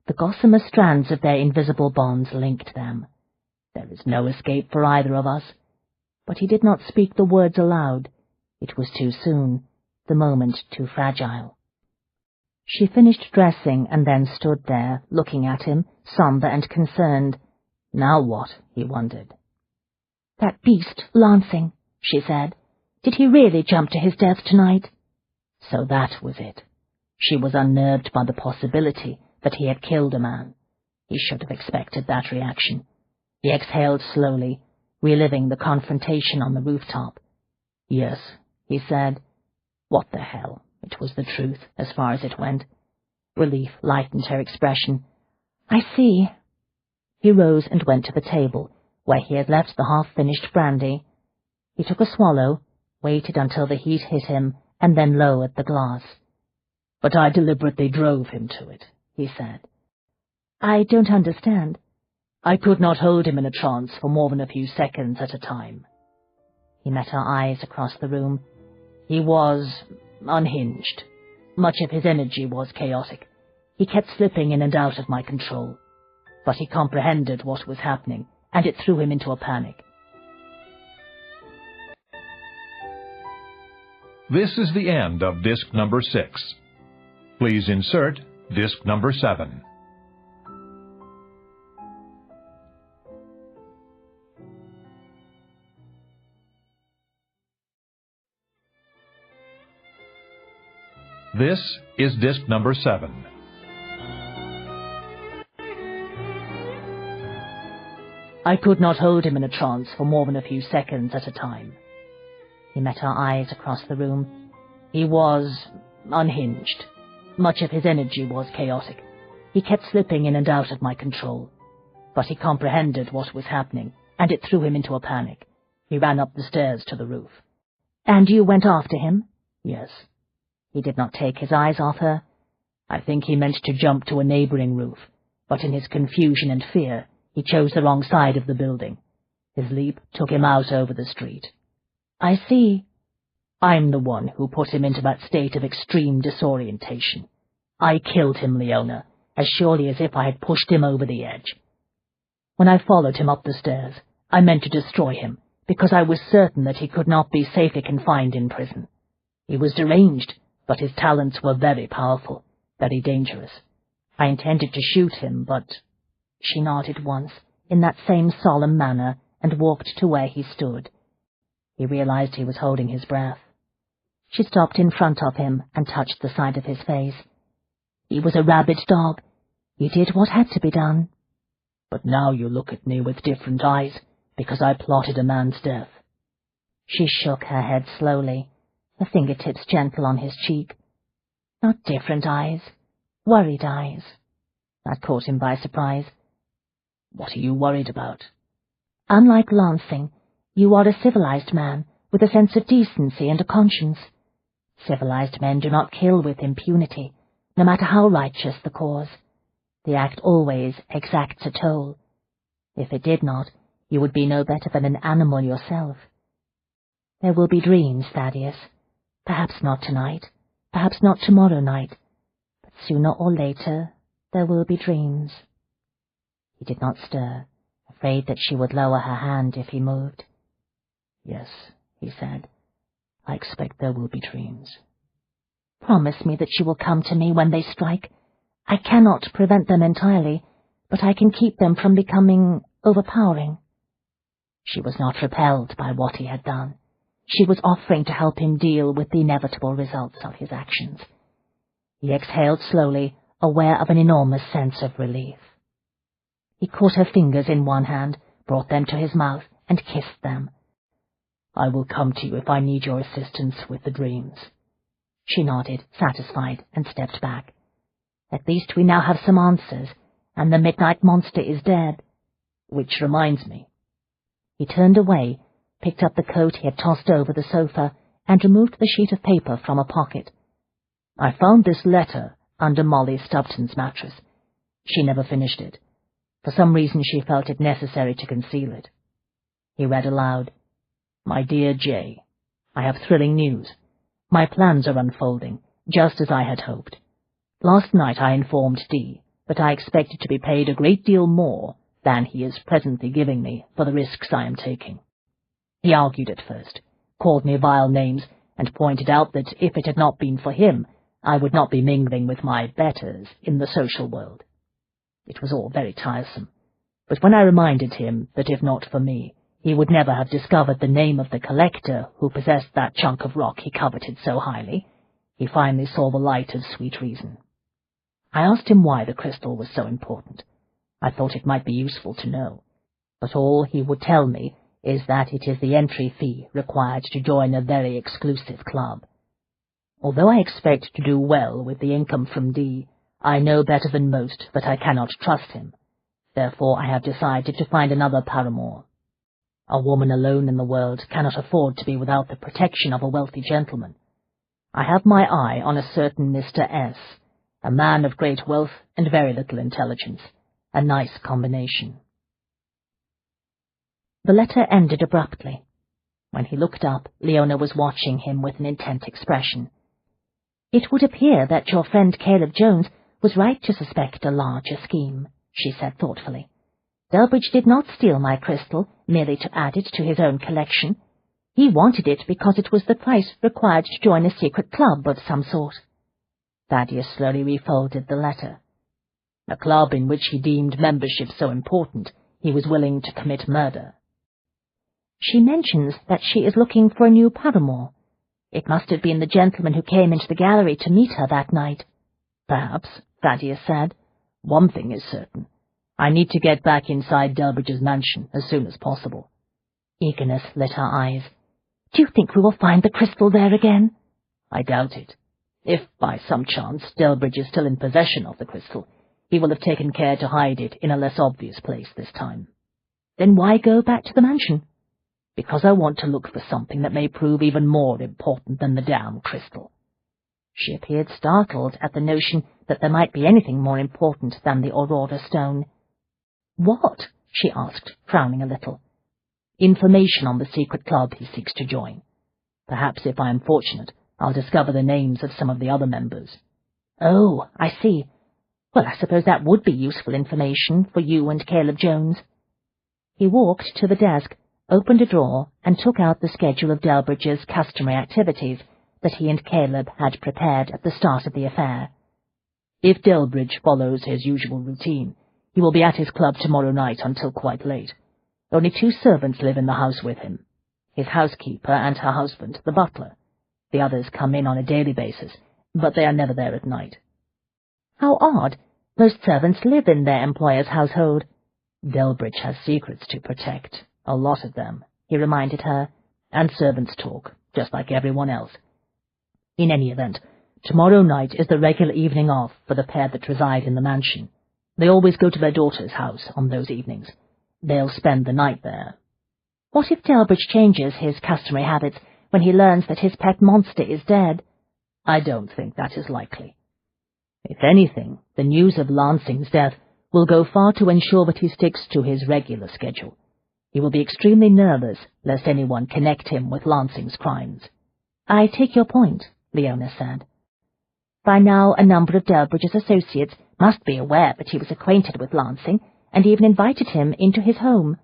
the gossamer strands of their invisible bonds linked them. There is no escape for either of us. But he did not speak the words aloud. It was too soon, the moment too fragile. She finished dressing and then stood there, looking at him, sombre and concerned. Now what, he wondered. "That beast, Lansing," she said. "Did he really jump to his death tonight?" So that was it. She was unnerved by the possibility that he had killed a man. He should have expected that reaction. He exhaled slowly, reliving the confrontation on the rooftop. "Yes," he said. What the hell? It was the truth, as far as it went. Relief lightened her expression. "I see." He rose and went to the table, where he had left the half-finished brandy. He took a swallow, waited until the heat hit him, and then lowered the glass. "But I deliberately drove him to it," he said. "I don't understand." "I could not hold him in a trance for more than a few seconds at a time." He met her eyes across the room. He was unhinged. Much of his energy was chaotic. He kept slipping in and out of my control. But he comprehended what was happening, and it threw him into a panic. This is the end of disc number 6. Please insert disc number 7. This is disc number 7. I could not hold him in a trance for more than a few seconds at a time. He met her eyes across the room. He was unhinged. Much of his energy was chaotic. He kept slipping in and out of my control. But he comprehended what was happening, and it threw him into a panic. He ran up the stairs to the roof. "And you went after him?" "Yes." He did not take his eyes off her. I think he meant to jump to a neighboring roof, but in his confusion and fear, he chose the wrong side of the building. His leap took him out over the street. "I see." "I'm the one who put him into that state of extreme disorientation. I killed him, Leona, as surely as if I had pushed him over the edge. When I followed him up the stairs, I meant to destroy him, because I was certain that he could not be safely confined in prison. He was deranged, but his talents were very powerful, very dangerous. I intended to shoot him, but—" She nodded once, in that same solemn manner, and walked to where he stood. He realized he was holding his breath. She stopped in front of him and touched the side of his face. "He was a rabid dog. You did what had to be done." "But now you look at me with different eyes, because I plotted a man's death." She shook her head slowly, her fingertips gentle on his cheek. "Not different eyes, worried eyes." That caught him by surprise. "What are you worried about?" "Unlike Lansing, you are a civilized man, with a sense of decency and a conscience. Civilized men do not kill with impunity, no matter how righteous the cause. The act always exacts a toll. If it did not, you would be no better than an animal yourself. There will be dreams, Thaddeus. Perhaps not tonight, perhaps not tomorrow night, but sooner or later there will be dreams." He did not stir, afraid that she would lower her hand if he moved. "Yes," he said, "I expect there will be dreams." "Promise me that you will come to me when they strike. I cannot prevent them entirely, but I can keep them from becoming overpowering." She was not repelled by what he had done. She was offering to help him deal with the inevitable results of his actions. He exhaled slowly, aware of an enormous sense of relief. He caught her fingers in one hand, brought them to his mouth, and kissed them. I will come to you if I need your assistance with the dreams." She nodded, satisfied, and stepped back. "At least we now have some answers, and the midnight monster is dead. Which reminds me." He turned away, picked up the coat he had tossed over the sofa, and removed the sheet of paper from a pocket. "I found this letter under Molly Stubton's mattress. She never finished it. For some reason she felt it necessary to conceal it." He read aloud, "My dear Jay, I have thrilling news. My plans are unfolding, just as I had hoped. Last night I informed Dee that I expected to be paid a great deal more than he is presently giving me for the risks I am taking. He argued at first, called me vile names, and pointed out that if it had not been for him, I would not be mingling with my betters in the social world. It was all very tiresome, but when I reminded him that if not for me, he would never have discovered the name of the collector who possessed that chunk of rock he coveted so highly, he finally saw the light of sweet reason. I asked him why the crystal was so important. I thought it might be useful to know, but all he would tell me is that it is the entry fee required to join a very exclusive club. Although I expect to do well with the income from Dee, I know better than most that I cannot trust him. Therefore I have decided to find another paramour. A woman alone in the world cannot afford to be without the protection of a wealthy gentleman. I have my eye on a certain Mr. S., a man of great wealth and very little intelligence. A nice combination." The letter ended abruptly. When he looked up, Leona was watching him with an intent expression. "It would appear that your friend Caleb Jones was right to suspect a larger scheme," she said thoughtfully. "Delbridge did not steal my crystal merely to add it to his own collection. He wanted it because it was the price required to join a secret club of some sort." Thaddeus slowly refolded the letter. "A club in which he deemed membership so important he was willing to commit murder." "She mentions that she is looking for a new paramour. It must have been the gentleman who came into the gallery to meet her that night." "Perhaps," Thaddeus said. "One thing is certain. I need to get back inside Delbridge's mansion as soon as possible." Eagerness lit her eyes. "Do you think we will find the crystal there again?" "I doubt it. If, by some chance, Delbridge is still in possession of the crystal, he will have taken care to hide it in a less obvious place this time." "Then why go back to the mansion?" "Because I want to look for something that may prove even more important than the damn crystal." She appeared startled at the notion that there might be anything more important than the Aurora stone. "What?" she asked, frowning a little. "Information on the secret club he seeks to join. Perhaps, if I am fortunate, I'll discover the names of some of the other members." "Oh, I see. Well, I suppose that would be useful information for you and Caleb Jones." He walked to the desk, opened a drawer, and took out the schedule of Delbridge's customary activities that he and Caleb had prepared at the start of the affair. "If Delbridge follows his usual routine, he will be at his club tomorrow night until quite late. Only 2 servants live in the house with him, his housekeeper and her husband, the butler. The others come in on a daily basis, but they are never there at night." "How odd. Most servants live in their employer's household." "Delbridge has secrets to protect, a lot of them," he reminded her, "and servants talk, just like everyone else. In any event, tomorrow night is the regular evening off for the pair that reside in the mansion. They always go to their daughter's house on those evenings. They'll spend the night there." "What if Delbridge changes his customary habits when he learns that his pet monster is dead?" "I don't think that is likely. If anything, the news of Lansing's death will go far to ensure that he sticks to his regular schedule. He will be extremely nervous lest anyone connect him with Lansing's crimes." "I take your point," Leona said. "By now a number of Delbridge's associates must be aware that he was acquainted with Lansing, and even invited him into his home."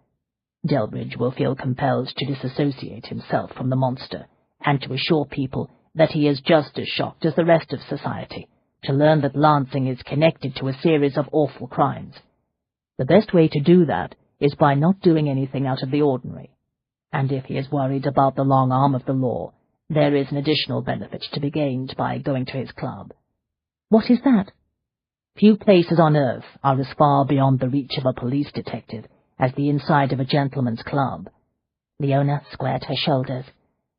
"Delbridge will feel compelled to disassociate himself from the monster, and to assure people that he is just as shocked as the rest of society to learn that Lansing is connected to a series of awful crimes. The best way to do that is by not doing anything out of the ordinary. And if he is worried about the long arm of the law, there is an additional benefit to be gained by going to his club." "What is that?" "Few places on earth are as far beyond the reach of a police detective as the inside of a gentleman's club. Leona squared her shoulders.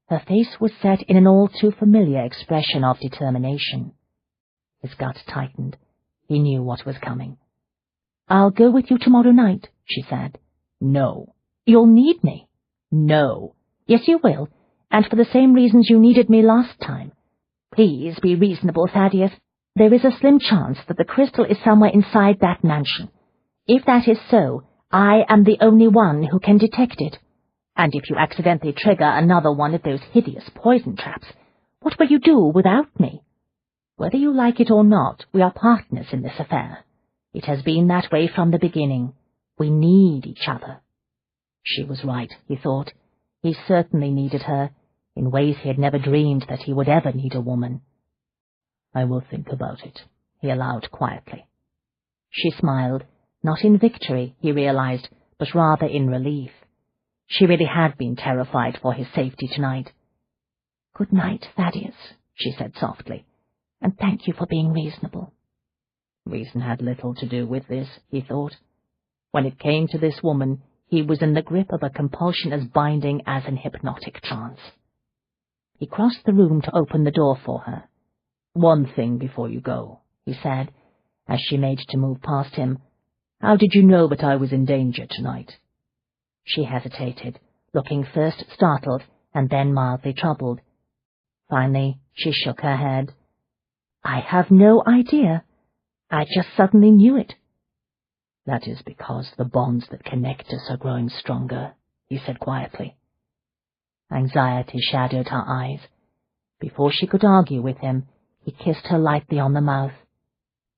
Her face was set in an all-too-familiar expression of determination. His gut tightened. He knew what was coming. "I'll go with you tomorrow night," she said. "No." "You'll need me." "No." "Yes, you will, and for the same reasons you needed me last time. Please be reasonable, Thaddeus. There is a slim chance that the crystal is somewhere inside that mansion. If that is so, I am the only one who can detect it. And if you accidentally trigger another one of those hideous poison traps, what will you do without me? Whether you like it or not, we are partners in this affair. It has been that way from the beginning. We need each other." She was right, he thought. He certainly needed her, in ways he had never dreamed that he would ever need a woman. "I will think about it," he allowed quietly. She smiled, not in victory, he realized, but rather in relief. She really had been terrified for his safety tonight. "Good night, Thaddeus," she said softly, "and thank you for being reasonable." Reason had little to do with this, he thought. When it came to this woman, he was in the grip of a compulsion as binding as an hypnotic trance. He crossed the room to open the door for her. "One thing before you go," he said, as she made to move past him. "How did you know that I was in danger tonight?" She hesitated, looking first startled and then mildly troubled. Finally, she shook her head. "I have no idea. I just suddenly knew it." "That is because the bonds that connect us are growing stronger," he said quietly. Anxiety shadowed her eyes. Before she could argue with him, he kissed her lightly on the mouth.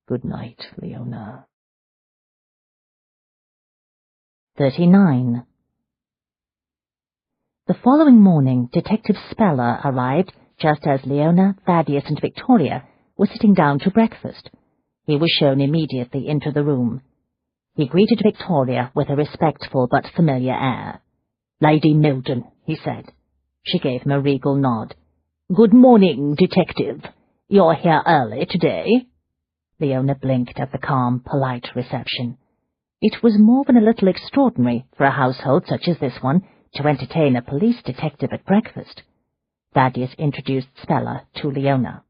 "Good night, Leona." 39. The following morning, Detective Speller arrived just as Leona, Thaddeus, and Victoria were sitting down to breakfast. He was shown immediately into the room. He greeted Victoria with a respectful but familiar air. "Lady Milton," he said. She gave him a regal nod. "Good morning, Detective. You're here early today?" Leona blinked at the calm, polite reception. It was more than a little extraordinary for a household such as this one to entertain a police detective at breakfast. Thaddeus introduced Speller to Leona.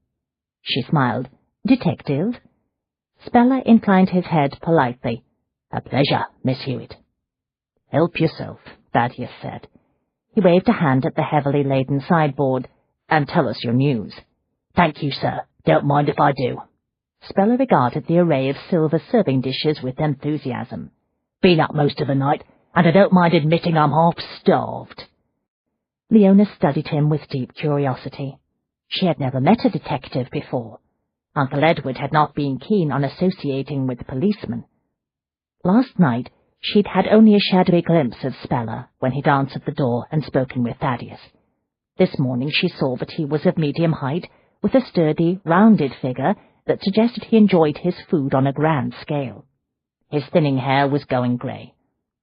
She smiled. "Detective?" Speller inclined his head politely. "A pleasure, Miss Hewitt." "Help yourself," Thaddeus said. He waved a hand at the heavily laden sideboard. "And tell us your news." "Thank you, sir. Don't mind if I do." Speller regarded the array of silver serving dishes with enthusiasm. "Been up most of the night, and I don't mind admitting I'm half starved." Leona studied him with deep curiosity. She had never met a detective before. Uncle Edward had not been keen on associating with policemen. Last night she'd had only a shadowy glimpse of Speller when he'd answered the door and spoken with Thaddeus. This morning she saw that he was of medium height, with a sturdy, rounded figure that suggested he enjoyed his food on a grand scale. His thinning hair was going grey.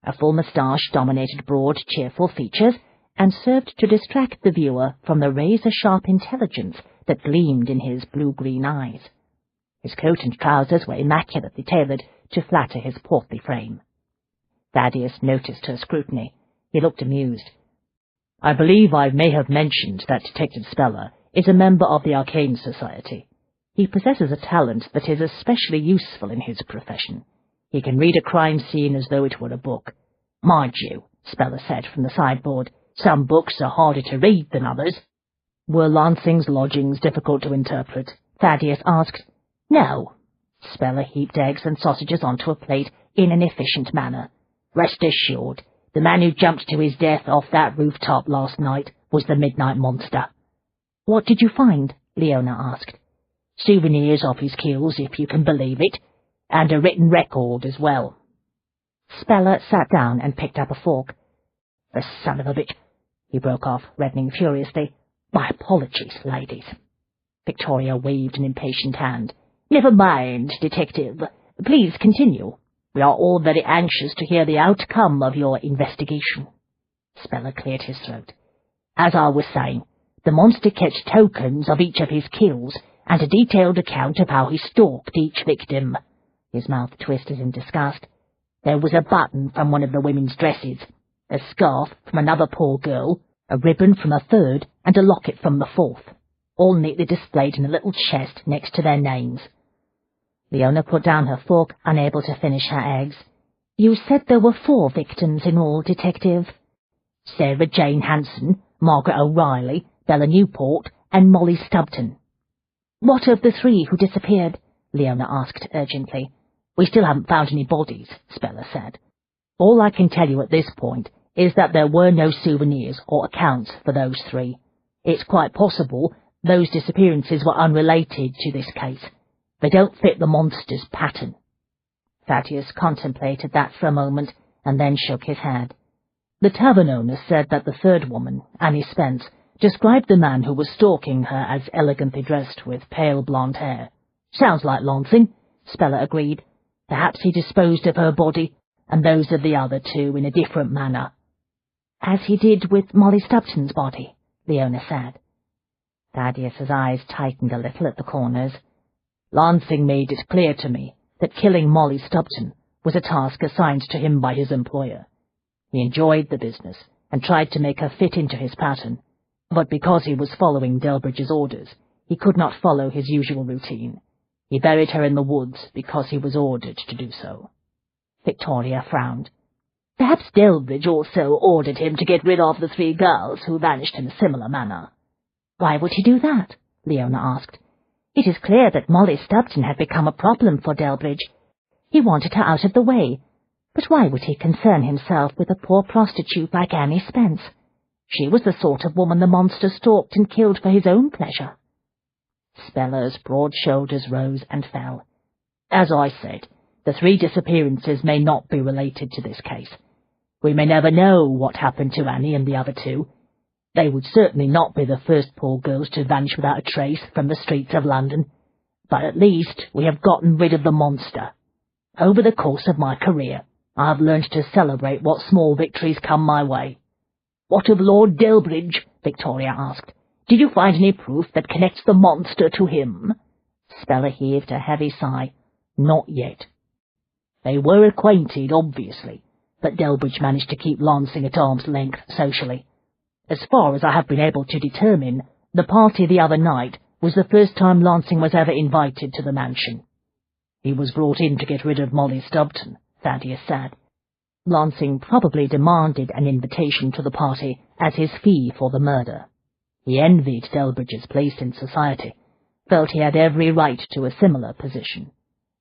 A full moustache dominated broad, cheerful features, and served to distract the viewer from the razor-sharp intelligence that gleamed in his blue-green eyes. His coat and trousers were immaculately tailored to flatter his portly frame. Thaddeus noticed her scrutiny. He looked amused. "I believe I may have mentioned that Detective Speller is a member of the Arcane Society. He possesses a talent that is especially useful in his profession. He can read a crime scene as though it were a book. Mind you," Speller said from the sideboard, "some books are harder to read than others." "Were Lansing's lodgings difficult to interpret?" Thaddeus asked. "No." Speller heaped eggs and sausages onto a plate in an efficient manner. "Rest assured, the man who jumped to his death off that rooftop last night was the Midnight Monster." "What did you find?" Leona asked. "Souvenirs of his kills, if you can believe it, and a written record as well." Speller sat down and picked up a fork. "The son of a bitch," he broke off, reddening furiously. "My apologies, ladies." Victoria waved an impatient hand. "Never mind, Detective. Please continue. We are all very anxious to hear the outcome of your investigation." Speller cleared his throat. "As I was saying, the monster kept tokens of each of his kills and a detailed account of how he stalked each victim." His mouth twisted in disgust. "There was a button from one of the women's dresses. a scarf from another poor girl, a ribbon from a third, and a locket from the fourth, all neatly displayed in a little chest next to their names. Leona put down her fork, unable to finish her eggs. You said there were 4 victims in all, Detective. Sarah Jane Hanson, Margaret O'Reilly, Bella Newport, and Molly Stubton. What of the 3 who disappeared? Leona asked urgently. We still haven't found any bodies, Speller said. All I can tell you at this point is that there were no souvenirs or accounts for those 3. It's quite possible those disappearances were unrelated to this case. They don't fit the monster's pattern. Thaddeus contemplated that for a moment, and then shook his head. The tavern owner said that the third woman, Annie Spence, described the man who was stalking her as elegantly dressed with pale blonde hair. Sounds like Lansing, Speller agreed. Perhaps he disposed of her body and those of the other 2 in a different manner. As he did with Molly Stubton's body, Leona said. Thaddeus's eyes tightened a little at the corners. Lansing made it clear to me that killing Molly Stubton was a task assigned to him by his employer. He enjoyed the business and tried to make her fit into his pattern, but because he was following Delbridge's orders, he could not follow his usual routine. He buried her in the woods because he was ordered to do so. Victoria frowned. Perhaps Delbridge also ordered him to get rid of the 3 girls who vanished in a similar manner. Why would he do that? Leona asked. It is clear that Molly Stubton had become a problem for Delbridge. He wanted her out of the way. But why would he concern himself with a poor prostitute like Annie Spence? She was the sort of woman the monster stalked and killed for his own pleasure. Speller's broad shoulders rose and fell. As I said, the 3 disappearances may not be related to this case. We may never know what happened to Annie and the other 2. They would certainly not be the first poor girls to vanish without a trace from the streets of London. But at least we have gotten rid of the monster. Over the course of my career, I have learned to celebrate what small victories come my way. What of Lord Delbridge? Victoria asked. Did you find any proof that connects the monster to him? Speller heaved a heavy sigh. Not yet. They were acquainted, obviously, but Delbridge managed to keep Lansing at arm's length socially. As far as I have been able to determine, the party the other night was the first time Lansing was ever invited to the mansion. He was brought in to get rid of Molly Stubton, Thaddeus said. Lansing probably demanded an invitation to the party as his fee for the murder. He envied Delbridge's place in society, felt he had every right to a similar position.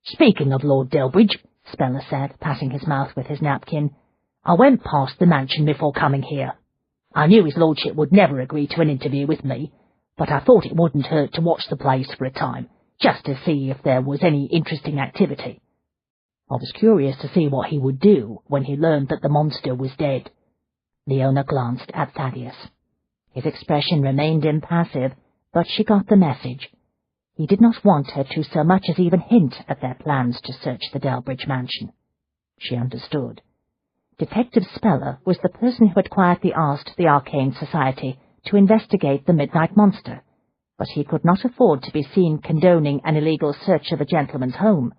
Speaking of Lord Delbridge, Speller said, patting his mouth with his napkin, I went past the mansion before coming here. I knew his lordship would never agree to an interview with me, but I thought it wouldn't hurt to watch the place for a time, just to see if there was any interesting activity. I was curious to see what he would do when he learned that the monster was dead. Leona glanced at Thaddeus. His expression remained impassive, but she got the message. He did not want her to so much as even hint at their plans to search the Delbridge mansion. She understood. Detective Speller was the person who had quietly asked the Arcane Society to investigate the Midnight Monster, but he could not afford to be seen condoning an illegal search of a gentleman's home.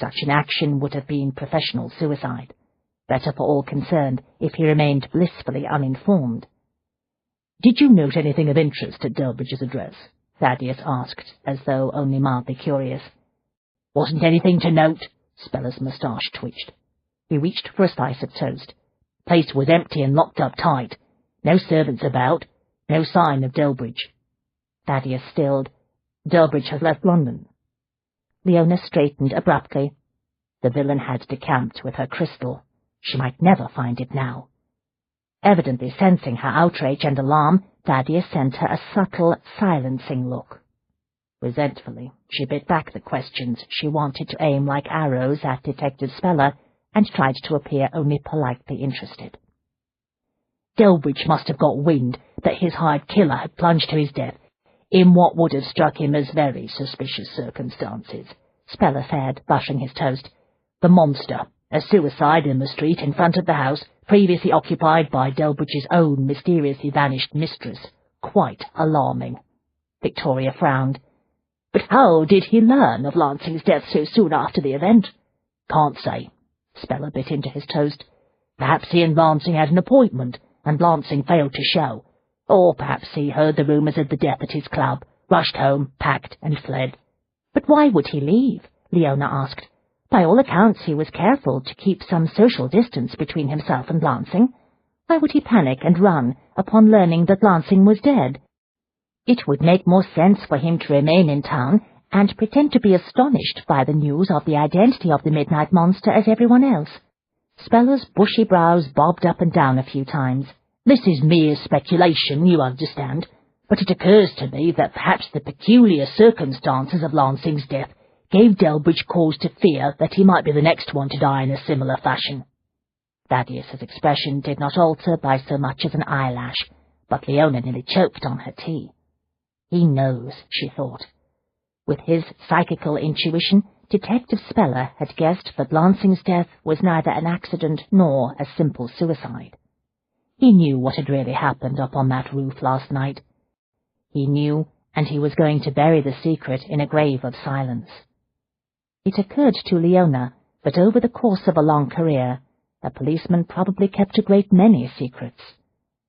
Such an action would have been professional suicide. Better for all concerned if he remained blissfully uninformed. Did you note anything of interest at Delbridge's address? Thaddeus asked, as though only mildly curious. Wasn't anything to note. Speller's moustache twitched. He reached for a slice of toast. Place was empty and locked up tight. No servants about. No sign of Delbridge. Thaddeus stilled. Delbridge has left London. Leona straightened abruptly. The villain had decamped with her crystal. She might never find it now. Evidently sensing her outrage and alarm, Thaddeus sent her a subtle, silencing look. Resentfully, she bit back the questions she wanted to aim like arrows at Detective Speller, and tried to appear only politely interested. Delbridge must have got wind that his hired killer had plunged to his death in what would have struck him as very suspicious circumstances, Speller said, brushing his toast. The monster, a suicide in the street in front of the house, previously occupied by Delbridge's own mysteriously vanished mistress. Quite alarming. Victoria frowned. But how did he learn of Lansing's death so soon after the event? Can't say. Speller bit into his toast. Perhaps he and Lancing had an appointment, and Lancing failed to show. Or perhaps he heard the rumours of the death at his club, rushed home, packed, and fled. But why would he leave? Leona asked. By all accounts he was careful to keep some social distance between himself and Lancing. Why would he panic and run upon learning that Lancing was dead? It would make more sense for him to remain in town and pretend to be astonished by the news of the identity of the midnight monster as everyone else. Speller's bushy brows bobbed up and down a few times. This is mere speculation, you understand, but it occurs to me that perhaps the peculiar circumstances of Lancing's death gave Delbridge cause to fear that he might be the next one to die in a similar fashion. Thaddeus's expression did not alter by so much as an eyelash, but Leona nearly choked on her tea. He knows, she thought. With his psychical intuition, Detective Speller had guessed that Lancing's death was neither an accident nor a simple suicide. He knew what had really happened up on that roof last night. He knew, and he was going to bury the secret in a grave of silence. It occurred to Leona that over the course of a long career, a policeman probably kept a great many secrets.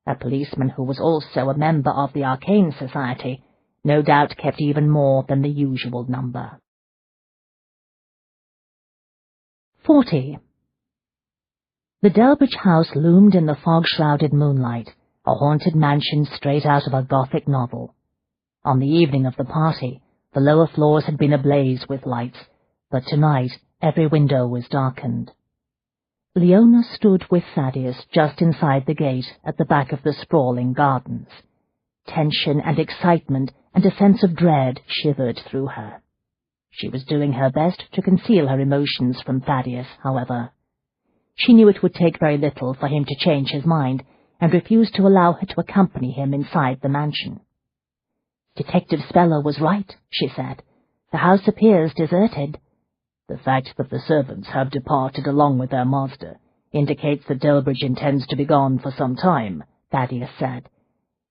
A policeman who was also a member of the Arcane Society no doubt kept even more than the usual number. 40. The Delbridge house loomed in the fog-shrouded moonlight, a haunted mansion straight out of a Gothic novel. On the evening of the party, the lower floors had been ablaze with lights, but tonight every window was darkened. Leona stood with Thaddeus just inside the gate at the back of the sprawling gardens. Tension and excitement and a sense of dread shivered through her. She was doing her best to conceal her emotions from Thaddeus, however. She knew it would take very little for him to change his mind, and refused to allow her to accompany him inside the mansion. Detective Speller was right, she said. The house appears deserted. The fact that the servants have departed along with their master indicates that Delbridge intends to be gone for some time, Thaddeus said.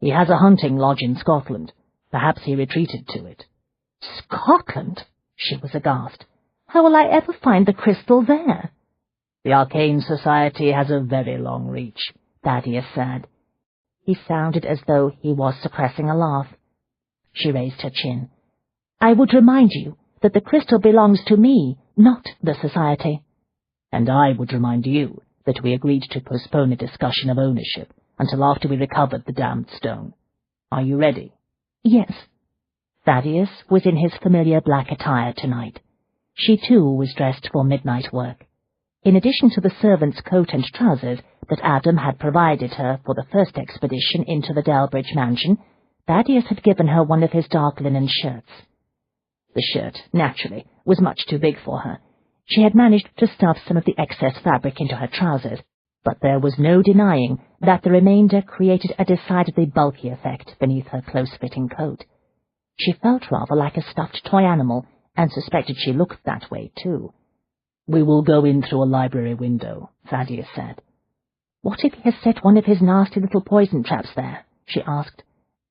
He has a hunting lodge in Scotland. Perhaps he retreated to it. Scotland? She was aghast. How will I ever find the crystal there? The Arcane Society has a very long reach, Thaddeus said. He sounded as though he was suppressing a laugh. She raised her chin. I would remind you that the crystal belongs to me, not the Society. And I would remind you that we agreed to postpone a discussion of ownership until after we recovered the damned stone. Are you ready? Yes. Thaddeus was in his familiar black attire tonight. She, too, was dressed for midnight work. In addition to the servant's coat and trousers that Adam had provided her for the first expedition into the Delbridge mansion, Thaddeus had given her one of his dark linen shirts. The shirt, naturally, was much too big for her. She had managed to stuff some of the excess fabric into her trousers, but there was no denying that the remainder created a decidedly bulky effect beneath her close-fitting coat. She felt rather like a stuffed toy animal, and suspected she looked that way, too. We will go in through a library window, Thaddeus said. What if he has set one of his nasty little poison traps there? She asked.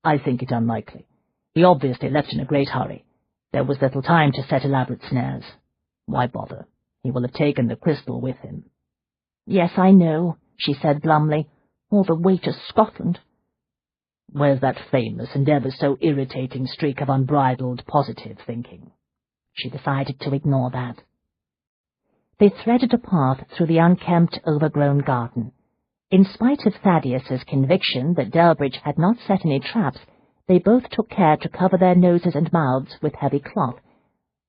I think it unlikely. He obviously left in a great hurry. There was little time to set elaborate snares. Why bother? He will have taken the crystal with him. Yes, I know, she said glumly. All the way to Scotland. Where's that famous and ever so irritating streak of unbridled positive thinking? She decided to ignore that. They threaded a path through the unkempt, overgrown garden. In spite of Thaddeus's conviction that Delbridge had not set any traps, they both took care to cover their noses and mouths with heavy cloth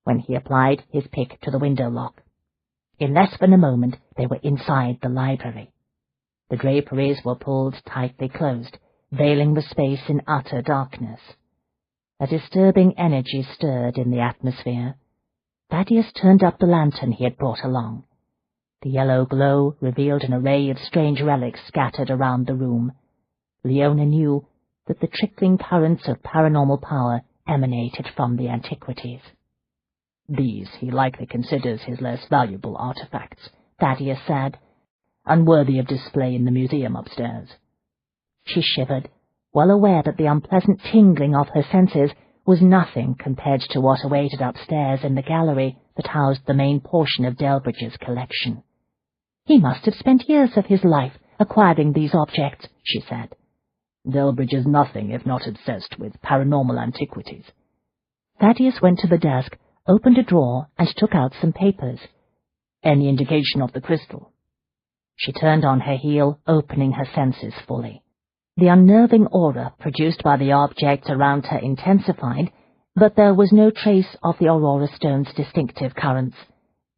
when he applied his pick to the window lock. In less than a moment they were inside the library. The draperies were pulled tightly closed, veiling the space in utter darkness. A disturbing energy stirred in the atmosphere. Thaddeus turned up the lantern he had brought along. The yellow glow revealed an array of strange relics scattered around the room. Leona knew that the trickling currents of paranormal power emanated from the antiquities. These he likely considers his less valuable artifacts, Thaddeus said, unworthy of display in the museum upstairs. She shivered, well aware that the unpleasant tingling of her senses was nothing compared to what awaited upstairs in the gallery that housed the main portion of Delbridge's collection. He must have spent years of his life acquiring these objects, she said. Delbridge is nothing if not obsessed with paranormal antiquities. Thaddeus went to the desk, opened a drawer, and took out some papers. Any indication of the crystal? She turned on her heel, opening her senses fully. The unnerving aura produced by the objects around her intensified, but there was no trace of the Aurora Stone's distinctive currents.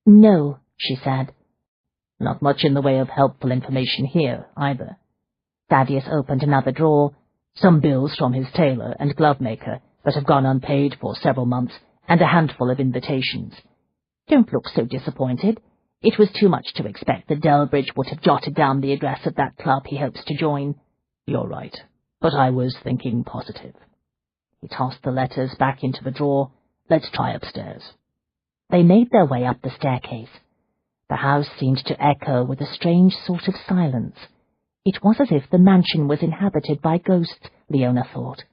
No, she said. Not much in the way of helpful information here, either. Thaddeus opened another drawer. Some bills from his tailor and glove-maker that have gone unpaid for several months, and a handful of invitations. Don't look so disappointed. It was too much to expect that Delbridge would have jotted down the address of that club he hopes to join. You're right, but I was thinking positive. He tossed the letters back into the drawer. Let's try upstairs. They made their way up the staircase. The house seemed to echo with a strange sort of silence. It was as if the mansion was inhabited by ghosts, Leona thought.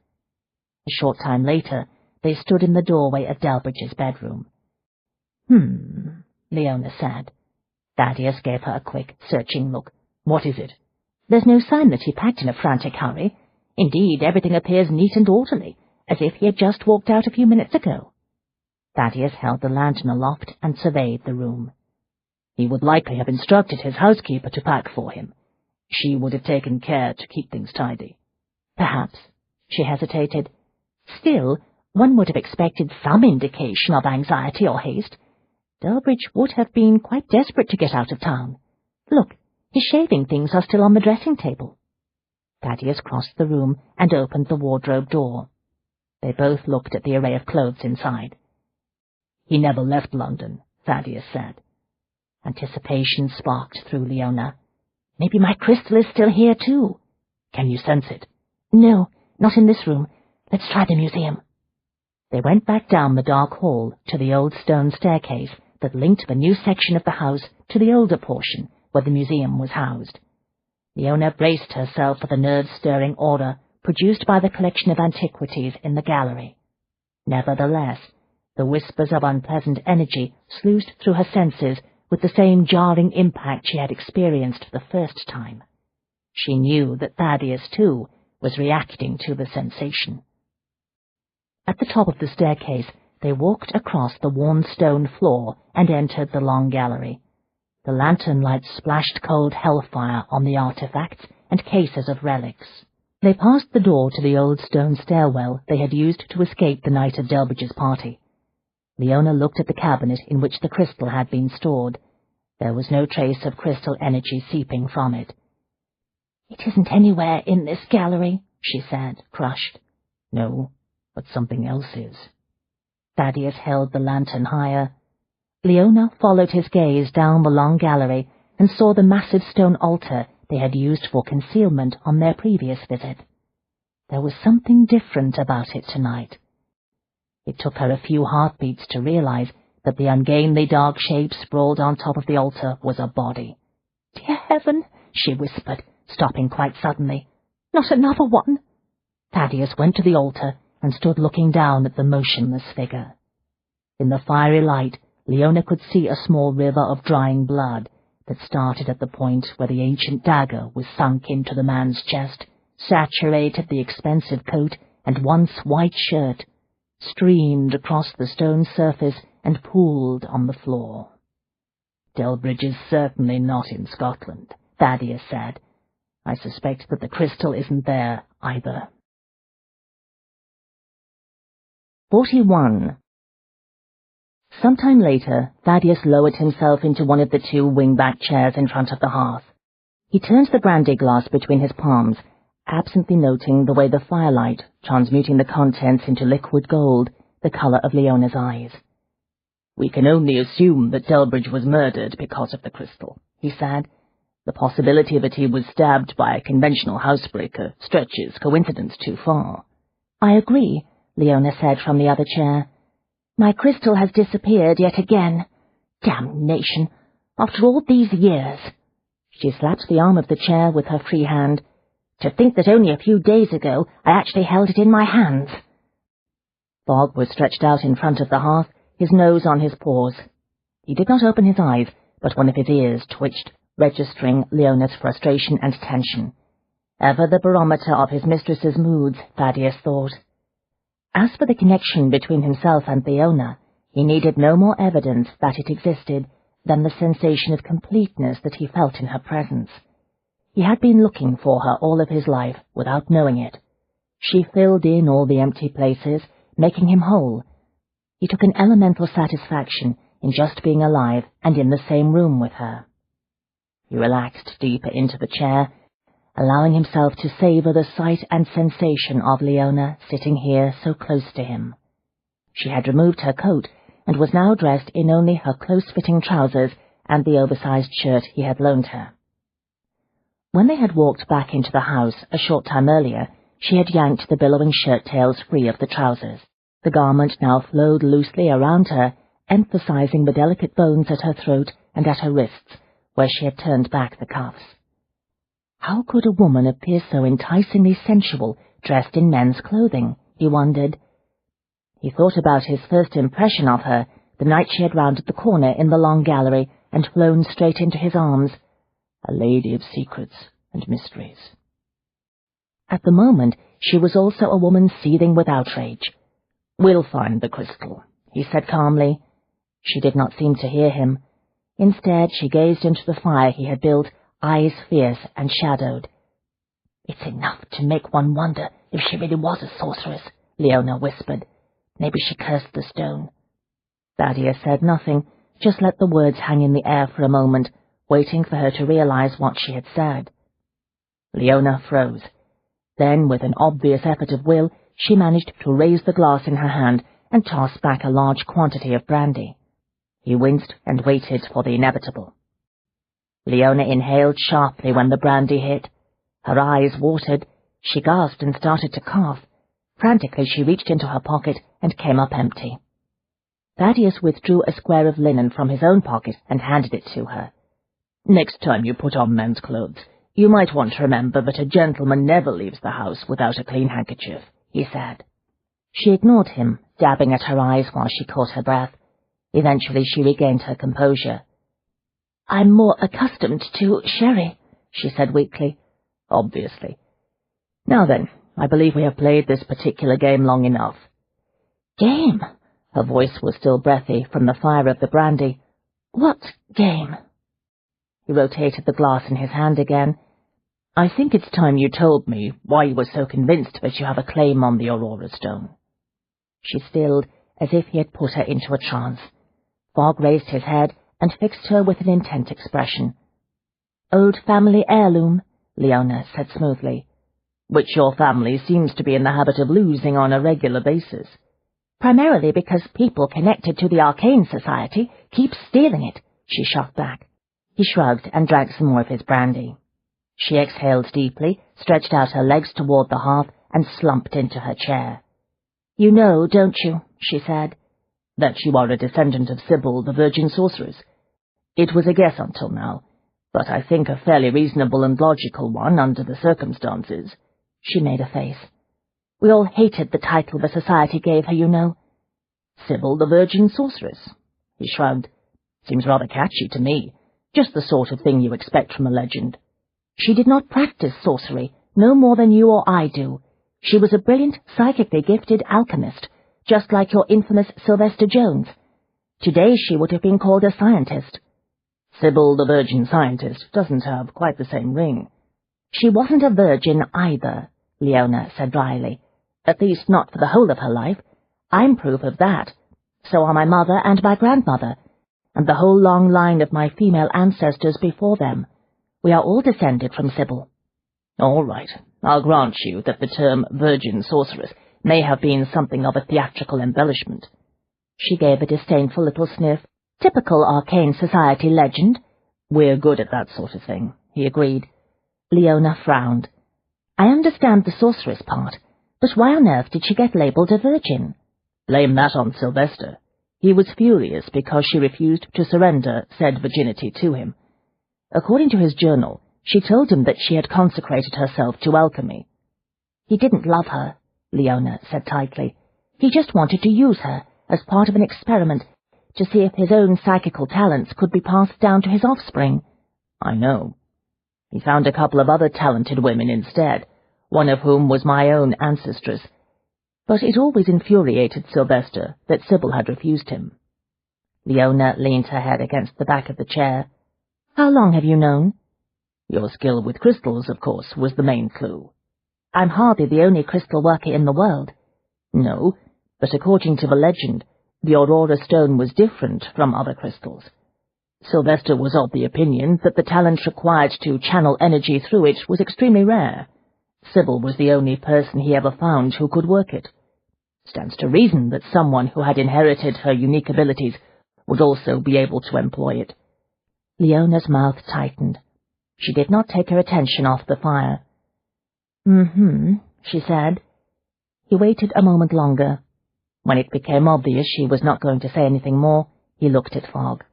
A short time later, they stood in the doorway of Delbridge's bedroom. Leona said. Thaddeus gave her a quick, searching look. What is it? There's no sign that he packed in a frantic hurry. Indeed, everything appears neat and orderly, as if he had just walked out a few minutes ago. Thaddeus held the lantern aloft and surveyed the room. He would likely have instructed his housekeeper to pack for him. She would have taken care to keep things tidy. Perhaps. She hesitated. Still, one would have expected some indication of anxiety or haste. Delbridge would have been quite desperate to get out of town. Look, his shaving things are still on the dressing table. Thaddeus crossed the room and opened the wardrobe door. They both looked at the array of clothes inside. He never left London, Thaddeus said. Anticipation sparked through Leona. Maybe my crystal is still here, too. Can you sense it? No, not in this room. Let's try the museum. They went back down the dark hall to the old stone staircase that linked the new section of the house to the older portion where the museum was housed. Leona braced herself for the nerve-stirring aura produced by the collection of antiquities in the gallery. Nevertheless, the whispers of unpleasant energy sluiced through her senses with the same jarring impact she had experienced the first time. She knew that Thaddeus, too, was reacting to the sensation. At the top of the staircase, they walked across the worn stone floor and entered the long gallery. The lantern light splashed cold hellfire on the artifacts and cases of relics. They passed the door to the old stone stairwell they had used to escape the night of Delbridge's party. Leona looked at the cabinet in which the crystal had been stored. There was no trace of crystal energy seeping from it. "It isn't anywhere in this gallery," she said, crushed. "No, but something else is." Thaddeus held the lantern higher. Leona followed his gaze down the long gallery and saw the massive stone altar they had used for concealment on their previous visit. There was something different about it tonight. It took her a few heartbeats to realize that the ungainly dark shape sprawled on top of the altar was a body. "Dear heaven," she whispered, stopping quite suddenly. "Not another one!" Thaddeus went to the altar and stood looking down at the motionless figure. In the fiery light, Leona could see a small river of drying blood that started at the point where the ancient dagger was sunk into the man's chest, saturated the expensive coat and once white shirt, streamed across the stone surface and pooled on the floor. "Delbridge is certainly not in Scotland," Thaddeus said. "I suspect that the crystal isn't there, either." 41. Sometime later, Thaddeus lowered himself into one of the two wing-back chairs in front of the hearth. He turned the brandy glass between his palms, absently noting the way the firelight, transmuting the contents into liquid gold, the colour of Leona's eyes. "We can only assume that Delbridge was murdered because of the crystal," he said. "The possibility that he was stabbed by a conventional housebreaker stretches coincidence too far." "I agree," Leona said from the other chair. "My crystal has disappeared yet again. Damnation! After all these years." She slapped the arm of the chair with her free hand. "To think that only a few days ago I actually held it in my hands." Fogg was stretched out in front of the hearth, his nose on his paws. He did not open his eyes, but one of his ears twitched. registering Leona's frustration and tension. Ever the barometer of his mistress's moods, Thaddeus thought. As for the connection between himself and Leona, he needed no more evidence that it existed than the sensation of completeness that he felt in her presence. He had been looking for her all of his life without knowing it. She filled in all the empty places, making him whole. He took an elemental satisfaction in just being alive and in the same room with her. He relaxed deeper into the chair, allowing himself to savour the sight and sensation of Leona sitting here so close to him. She had removed her coat and was now dressed in only her close-fitting trousers and the oversized shirt he had loaned her. When they had walked back into the house a short time earlier, she had yanked the billowing shirt-tails free of the trousers. The garment now flowed loosely around her, emphasizing the delicate bones at her throat and at her wrists, where she had turned back the cuffs. How could a woman appear so enticingly sensual, dressed in men's clothing, he wondered. He thought about his first impression of her, the night she had rounded the corner in the long gallery and flown straight into his arms, a lady of secrets and mysteries. At the moment, she was also a woman seething with outrage. "We'll find the crystal," he said calmly. She did not seem to hear him. Instead, she gazed into the fire he had built, eyes fierce and shadowed. "It's enough to make one wonder if she really was a sorceress," Leona whispered. "Maybe she cursed the stone." Thaddeus said nothing, just let the words hang in the air for a moment, waiting for her to realize what she had said. Leona froze. Then, with an obvious effort of will, she managed to raise the glass in her hand and toss back a large quantity of brandy. He winced and waited for the inevitable. Leona inhaled sharply when the brandy hit. Her eyes watered. She gasped and started to cough. Frantically, she reached into her pocket and came up empty. Thaddeus withdrew a square of linen from his own pocket and handed it to her. "Next time you put on men's clothes, you might want to remember that a gentleman never leaves the house without a clean handkerchief," he said. She ignored him, dabbing at her eyes while she caught her breath. Eventually she regained her composure. "I'm more accustomed to sherry," she said weakly. "Obviously. Now then, I believe we have played this particular game long enough." "Game?" Her voice was still breathy from the fire of the brandy. "What game?" He rotated the glass in his hand again. "I think it's time you told me why you were so convinced that you have a claim on the Aurora Stone." She stilled, as if he had put her into a trance. Fogg raised his head and fixed her with an intent expression. "Old family heirloom," Leona said smoothly. "Which your family seems to be in the habit of losing on a regular basis." "Primarily because people connected to the Arcane Society keep stealing it," she shot back. He shrugged and drank some more of his brandy. She exhaled deeply, stretched out her legs toward the hearth, and slumped into her chair. "You know, don't you," she said, "that you are a descendant of Sybil, the Virgin Sorceress? It was a guess until now, but I think a fairly reasonable and logical one under the circumstances." She made a face. "We all hated the title the Society gave her, you know." "Sybil, the Virgin Sorceress?" He shrugged. "Seems rather catchy to me. Just the sort of thing you expect from a legend." "She did not practice sorcery, no more than you or I do. She was a brilliant, psychically gifted alchemist, just like your infamous Sylvester Jones. Today she would have been called a scientist." "Sybil, the Virgin Scientist, doesn't have quite the same ring." "She wasn't a virgin either," Leona said dryly. "At least not for the whole of her life. I'm proof of that. So are my mother and my grandmother, and the whole long line of my female ancestors before them. We are all descended from Sybil." "All right, I'll grant you that the term Virgin Sorceress may have been something of a theatrical embellishment." She gave a disdainful little sniff. "Typical Arcane Society legend." "We're good at that sort of thing," he agreed. Leona frowned. "I understand the sorceress part, but why on earth did she get labelled a virgin?" "Blame that on Sylvester. He was furious because she refused to surrender said virginity to him. According to his journal, she told him that she had consecrated herself to alchemy." "He didn't love her," Leona said tightly. "He just wanted to use her as part of an experiment to see if his own psychical talents could be passed down to his offspring." I know. He found a couple of other talented women instead, one of whom was my own ancestress, but it always infuriated Sylvester that Sybil had refused him. Leona leaned her head against the back of the chair. How long have you known? Your skill with crystals, of course, was the main clue. I'm hardly the only crystal worker in the world. No, but according to the legend, the Aurora stone was different from other crystals. Sylvester was of the opinion that the talent required to channel energy through it was extremely rare. Sybil was the only person he ever found who could work it. Stands to reason that someone who had inherited her unique abilities would also be able to employ it. Leona's mouth tightened. She did not take her attention off the fire. She said. He waited a moment longer. When it became obvious she was not going to say anything more, he looked at Fogg.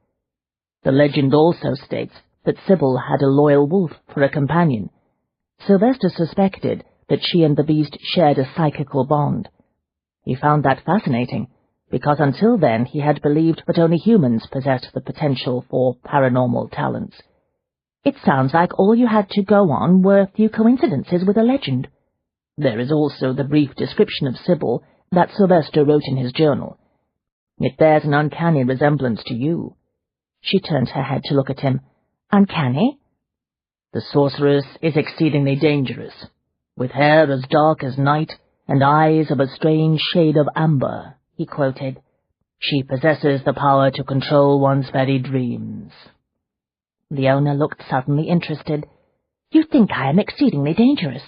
The legend also states that Sybil had a loyal wolf for a companion. Sylvester suspected that she and the beast shared a psychical bond. He found that fascinating, because until then he had believed that only humans possessed the potential for paranormal talents. It sounds like all you had to go on were a few coincidences with a legend. There is also the brief description of Sybil that Sylvester wrote in his journal. It bears an uncanny resemblance to you. She turned her head to look at him. Uncanny? The sorceress is exceedingly dangerous, with hair as dark as night and eyes of a strange shade of amber, he quoted. She possesses the power to control one's very dreams. Leona looked suddenly interested. You think I am exceedingly dangerous?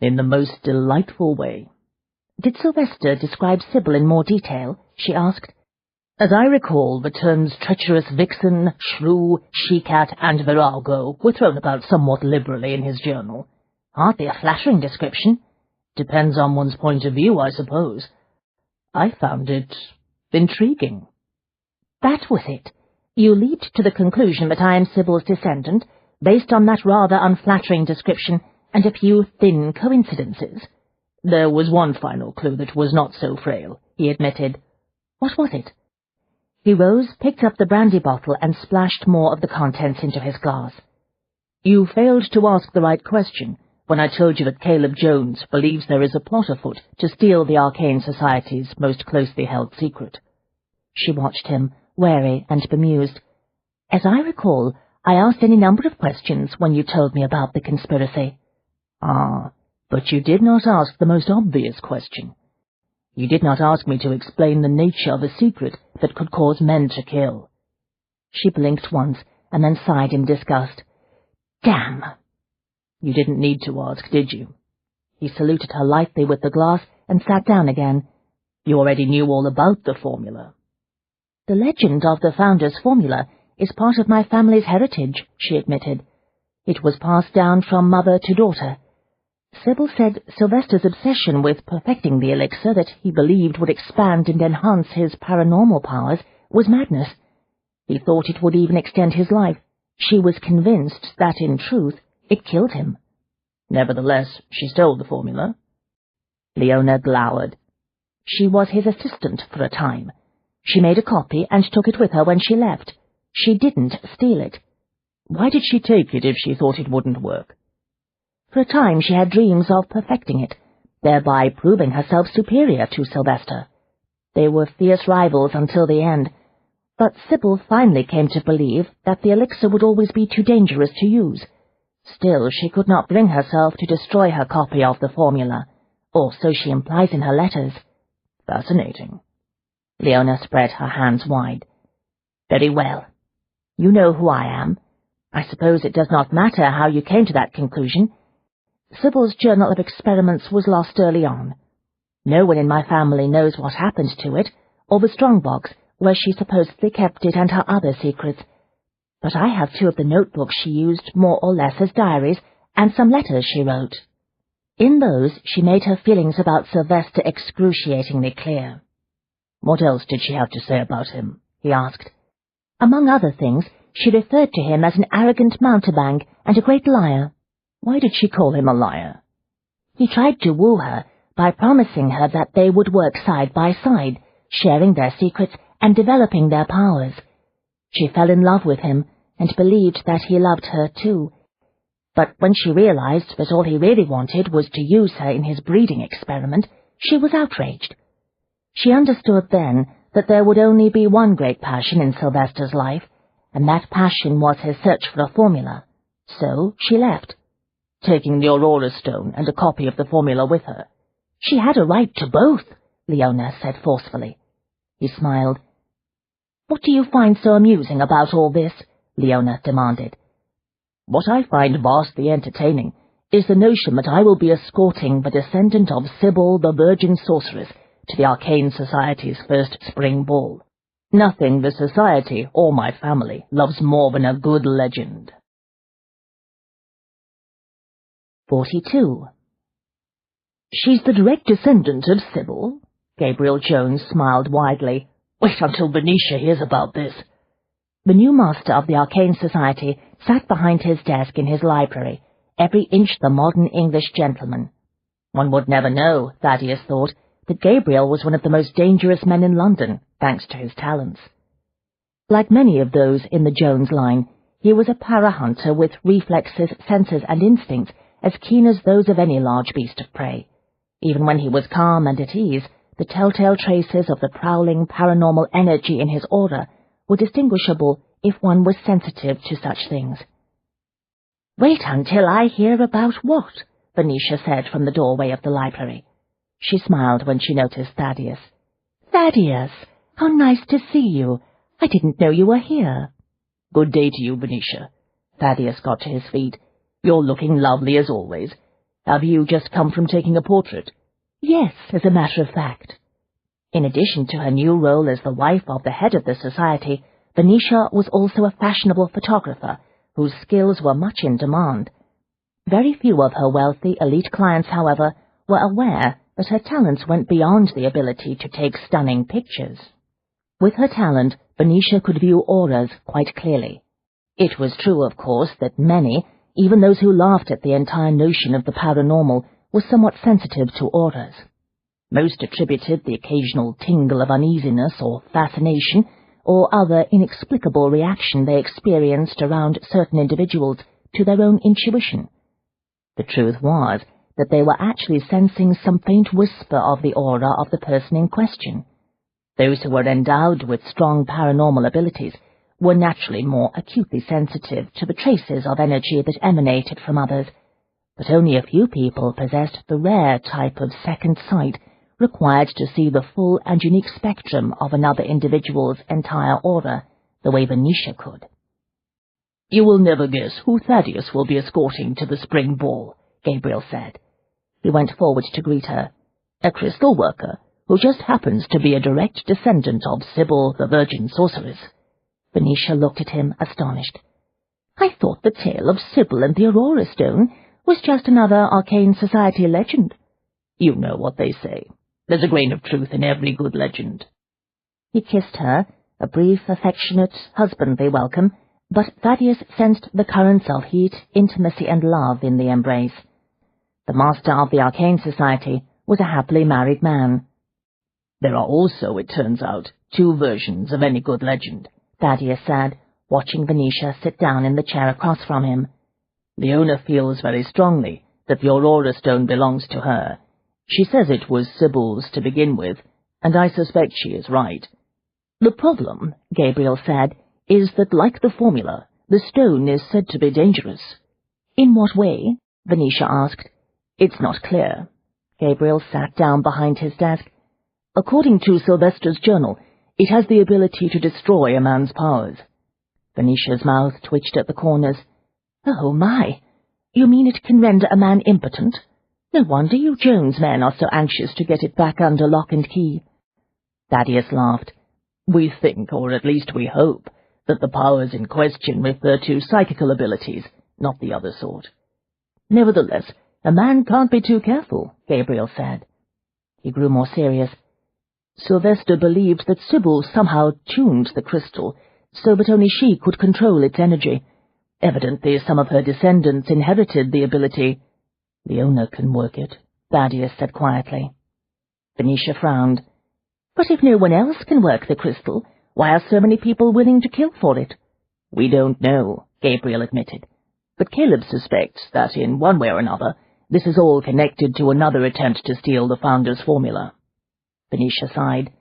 In the most delightful way. Did Sylvester describe Sybil in more detail? She asked. As I recall, the terms treacherous vixen, shrew, she-cat, and virago were thrown about somewhat liberally in his journal. Hardly a flattering description. Depends on one's point of view, I suppose. I found it intriguing. That was it. You leaped to the conclusion that I am Sybil's descendant, based on that rather unflattering description and a few thin coincidences. There was one final clue that was not so frail, he admitted. What was it? He rose, picked up the brandy bottle, and splashed more of the contents into his glass. You failed to ask the right question when I told you that Caleb Jones believes there is a plot afoot to steal the Arcane Society's most closely held secret. She watched him, wary and bemused. As I recall, I asked any number of questions when you told me about the conspiracy. Ah, but you did not ask the most obvious question. You did not ask me to explain the nature of a secret that could cause men to kill. She blinked once and then sighed in disgust. Damn! You didn't need to ask, did you? He saluted her lightly with the glass and sat down again. You already knew all about the formula. The legend of the founder's formula is part of my family's heritage, she admitted. It was passed down from mother to daughter. Sybil said Sylvester's obsession with perfecting the elixir that he believed would expand and enhance his paranormal powers was madness. He thought it would even extend his life. She was convinced that, in truth, it killed him. Nevertheless, she stole the formula. Leona glowered. She was his assistant for a time. She made a copy and took it with her when she left. She didn't steal it. Why did she take it if she thought it wouldn't work? For a time she had dreams of perfecting it, thereby proving herself superior to Sylvester. They were fierce rivals until the end, but Sybil finally came to believe that the elixir would always be too dangerous to use. Still, she could not bring herself to destroy her copy of the formula, or so she implies in her letters. Fascinating. Leona spread her hands wide. Very well. You know who I am. I suppose it does not matter how you came to that conclusion. Sybil's journal of experiments was lost early on. No one in my family knows what happened to it, or the strongbox, where she supposedly kept it, and her other secrets. But I have 2 of the notebooks she used more or less as diaries, and some letters she wrote. In those, she made her feelings about Sylvester excruciatingly clear. What else did she have to say about him? He asked. Among other things, she referred to him as an arrogant mountebank and a great liar. Why did she call him a liar? He tried to woo her by promising her that they would work side by side, sharing their secrets and developing their powers. She fell in love with him, and believed that he loved her too. But when she realized that all he really wanted was to use her in his breeding experiment, she was outraged. She understood then that there would only be one great passion in Sylvester's life, and that passion was his search for a formula. So she left, taking the Aurora Stone and a copy of the formula with her. She had a right to both, Leona said forcefully. He smiled. What do you find so amusing about all this? Leona demanded. What I find vastly entertaining is the notion that I will be escorting the descendant of Sybil the Virgin Sorceress to the Arcane Society's first spring ball. Nothing the Society or my family loves more than a good legend. 42. She's the direct descendant of Sybil? Gabriel Jones smiled widely. Wait until Venetia hears about this. The new master of the Arcane Society sat behind his desk in his library, every inch the modern English gentleman. One would never know, Thaddeus thought, that Gabriel was one of the most dangerous men in London, thanks to his talents. Like many of those in the Jones line, he was a para-hunter with reflexes, senses, and instincts as keen as those of any large beast of prey. Even when he was calm and at ease, the telltale traces of the prowling paranormal energy in his aura were distinguishable if one was sensitive to such things. Wait until I hear about what? Venetia said from the doorway of the library. She smiled when she noticed Thaddeus. Thaddeus, how nice to see you. I didn't know you were here. Good day to you, Venetia. Thaddeus got to his feet. You're looking lovely as always. Have you just come from taking a portrait? Yes, as a matter of fact. In addition to her new role as the wife of the head of the society, Venetia was also a fashionable photographer whose skills were much in demand. Very few of her wealthy, elite clients, however, were aware that her talents went beyond the ability to take stunning pictures. With her talent, Venetia could view auras quite clearly. It was true, of course, that many, even those who laughed at the entire notion of the paranormal, were somewhat sensitive to auras. Most attributed the occasional tingle of uneasiness or fascination or other inexplicable reaction they experienced around certain individuals to their own intuition. The truth was that they were actually sensing some faint whisper of the aura of the person in question. Those who were endowed with strong paranormal abilities were naturally more acutely sensitive to the traces of energy that emanated from others, but only a few people possessed the rare type of second sight required to see the full and unique spectrum of another individual's entire aura, the way Venetia could. You will never guess who Thaddeus will be escorting to the spring ball, Gabriel said. He went forward to greet her. A crystal worker, who just happens to be a direct descendant of Sybil the Virgin Sorceress. Venetia looked at him, astonished. I thought the tale of Sybil and the Aurora Stone was just another Arcane Society legend. You know what they say. There's a grain of truth in every good legend. He kissed her, a brief, affectionate, husbandly welcome, but Thaddeus sensed the currents of heat, intimacy, and love in the embrace. The master of the Arcane Society was a happily married man. There are also, it turns out, two versions of any good legend, Thaddeus said, watching Venetia sit down in the chair across from him. Leona feels very strongly that the Aurora Stone belongs to her. She says it was Sybil's to begin with, and I suspect she is right. The problem, Gabriel said, is that, like the formula, the stone is said to be dangerous. In what way? Venetia asked. It's not clear. Gabriel sat down behind his desk. According to Sylvester's journal, it has the ability to destroy a man's powers. Venetia's mouth twitched at the corners. Oh, my! You mean it can render a man impotent? No wonder you Jones men are so anxious to get it back under lock and key. Thaddeus laughed. We think, or at least we hope, that the powers in question refer to psychical abilities, not the other sort. Nevertheless, a man can't be too careful, Gabriel said. He grew more serious. Sylvester believed that Sybil somehow tuned the crystal, so that only she could control its energy. Evidently some of her descendants inherited the ability. Leona can work it, Thaddeus said quietly. Venetia frowned. But if no one else can work the crystal, why are so many people willing to kill for it? "We don't know," Gabriel admitted. "But Caleb suspects that in one way or another this is all connected to another attempt to steal the Founder's formula." Venetia sighed.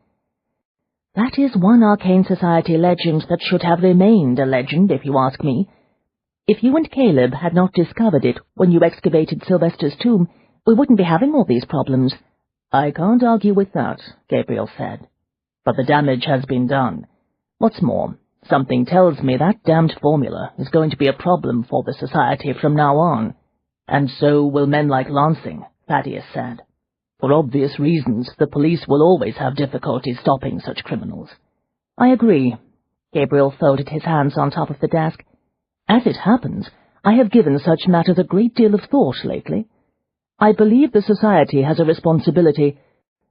"That is one arcane society legend that should have remained a legend, if you ask me. If you and Caleb had not discovered it when you excavated Sylvester's tomb, we wouldn't be having all these problems." "I can't argue with that," Gabriel said. "But the damage has been done. What's more, something tells me that damned formula is going to be a problem for the society from now on. And so will men like Lansing," Thaddeus said. "For obvious reasons, the police will always have difficulty stopping such criminals." "I agree." Gabriel folded his hands on top of the desk. "As it happens, I have given such matters a great deal of thought lately. I believe the society has a responsibility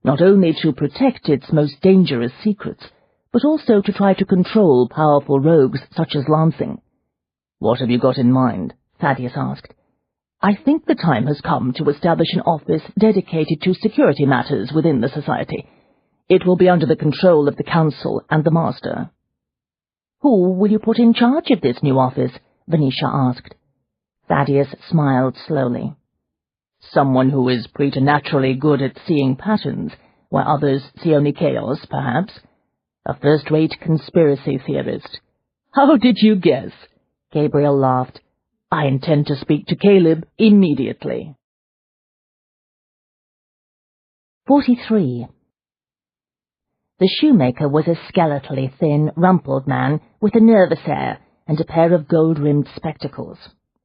not only to protect its most dangerous secrets, but also to try to control powerful rogues such as Lansing." "What have you got in mind?" Thaddeus asked. "I think the time has come to establish an office dedicated to security matters within the society. It will be under the control of the Council and the Master." "Who will you put in charge of this new office?" Venetia asked. Thaddeus smiled slowly. "Someone who is preternaturally good at seeing patterns, where others see only chaos, perhaps. A first-rate conspiracy theorist." "How did you guess?" Gabriel laughed. "I intend to speak to Caleb immediately." 43. The shoemaker was a skeletally thin, rumpled man with a nervous air and a pair of gold-rimmed spectacles.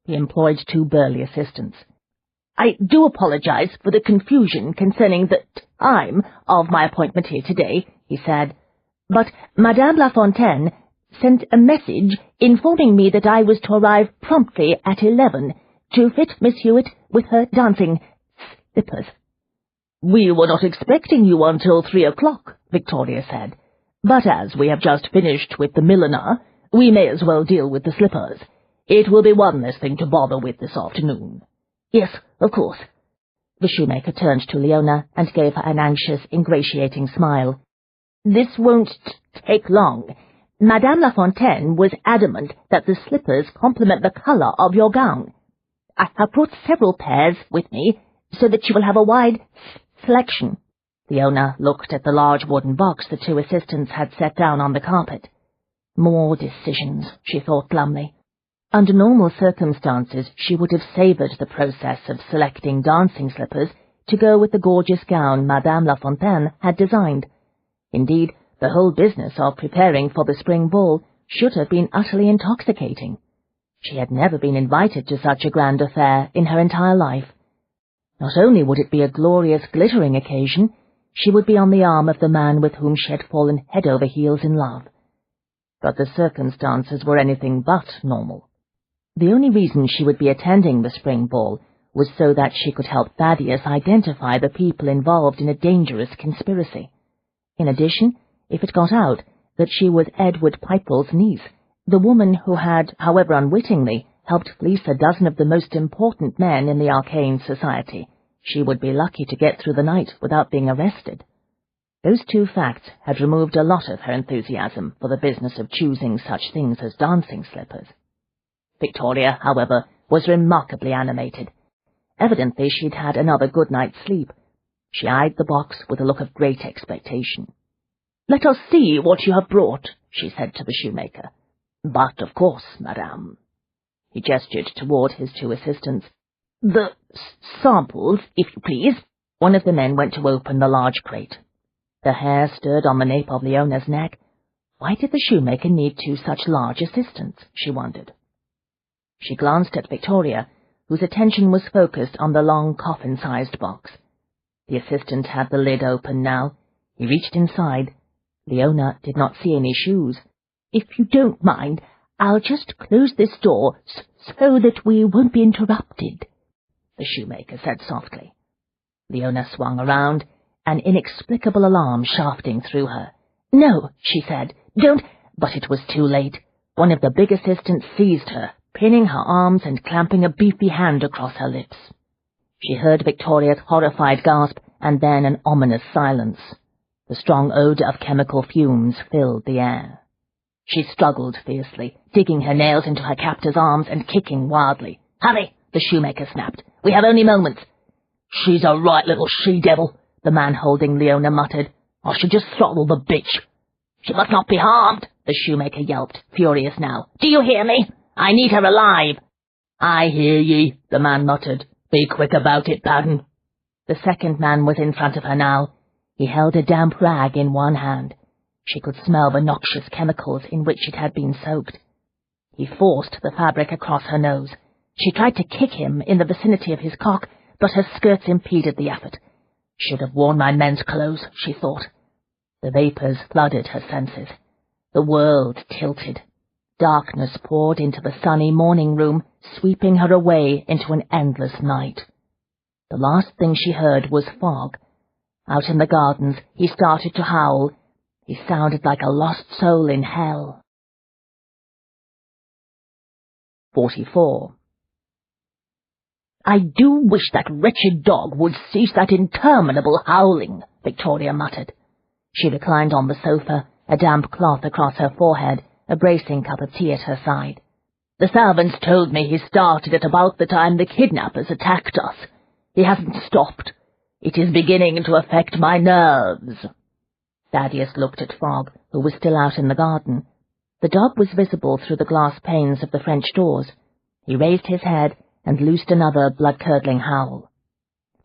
He employed 2 burly assistants. "I do apologize for the confusion concerning the time of my appointment here today," he said, "but Madame Lafontaine sent a message informing me that I was to arrive promptly at 11 to fit Miss Hewitt with her dancing slippers." "We were not expecting you until 3 o'clock, Victoria said, "but as we have just finished with the milliner, we may as well deal with the slippers. It will be one less thing to bother with this afternoon." "Yes, of course." The shoemaker turned to Leona and gave her an anxious, ingratiating smile. "This won't take long. Madame Lafontaine was adamant that the slippers complement the colour of your gown. I have brought several pairs with me, so that you will have a wide selection." Leona looked at the large wooden box the 2 assistants had set down on the carpet. More decisions, she thought glumly. Under normal circumstances, she would have savoured the process of selecting dancing slippers to go with the gorgeous gown Madame Lafontaine had designed. Indeed, the whole business of preparing for the spring ball should have been utterly intoxicating. She had never been invited to such a grand affair in her entire life. Not only would it be a glorious, glittering occasion, she would be on the arm of the man with whom she had fallen head over heels in love. But the circumstances were anything but normal. The only reason she would be attending the spring ball was so that she could help Thaddeus identify the people involved in a dangerous conspiracy. In addition, if it got out that she was Edward Pipel's niece, the woman who had, however unwittingly, helped fleece a dozen of the most important men in the arcane society, she would be lucky to get through the night without being arrested. Those 2 facts had removed a lot of her enthusiasm for the business of choosing such things as dancing slippers. Victoria, however, was remarkably animated. Evidently she'd had another good night's sleep. She eyed the box with a look of great expectation. "Let us see what you have brought," she said to the shoemaker. "But, of course, madame." He gestured toward his 2 assistants. "The samples, if you please." One of the men went to open the large crate. The hair stirred on the nape of Leona's neck. Why did the shoemaker need 2 such large assistants, she wondered. She glanced at Victoria, whose attention was focused on the long coffin-sized box. The assistant had the lid open now. He reached inside. Leona did not see any shoes. "If you don't mind, I'll just close this door so that we won't be interrupted," the shoemaker said softly. Leona swung around, an inexplicable alarm shafting through her. "No," she said, "don't—" But it was too late. One of the big assistants seized her, pinning her arms and clamping a beefy hand across her lips. She heard Victoria's horrified gasp, and then an ominous silence. The strong odour of chemical fumes filled the air. She struggled fiercely, digging her nails into her captor's arms and kicking wildly. "Hurry!" the shoemaker snapped. "We have only moments." "She's a right little she-devil," the man holding Leona muttered. "I should just throttle the bitch." "She must not be harmed," the shoemaker yelped, furious now. "Do you hear me? I need her alive." "I hear ye," the man muttered. "Be quick about it, Paddon." The second man was in front of her now. He held a damp rag in one hand. She could smell the noxious chemicals in which it had been soaked. He forced the fabric across her nose. She tried to kick him in the vicinity of his cock, but her skirts impeded the effort. "Should have worn my men's clothes," she thought. The vapours flooded her senses. The world tilted. Darkness poured into the sunny morning room, sweeping her away into an endless night. The last thing she heard was fog. Out in the gardens, he started to howl. He sounded like a lost soul in hell. 44. "I do wish that wretched dog would cease that interminable howling," Victoria muttered. She reclined on the sofa, a damp cloth across her forehead, a bracing cup of tea at her side. "The servants told me he started at about the time the kidnappers attacked us. He hasn't stopped. It is beginning to affect my nerves." Thaddeus looked at Fogg, who was still out in the garden. The dog was visible through the glass panes of the French doors. He raised his head and loosed another blood-curdling howl.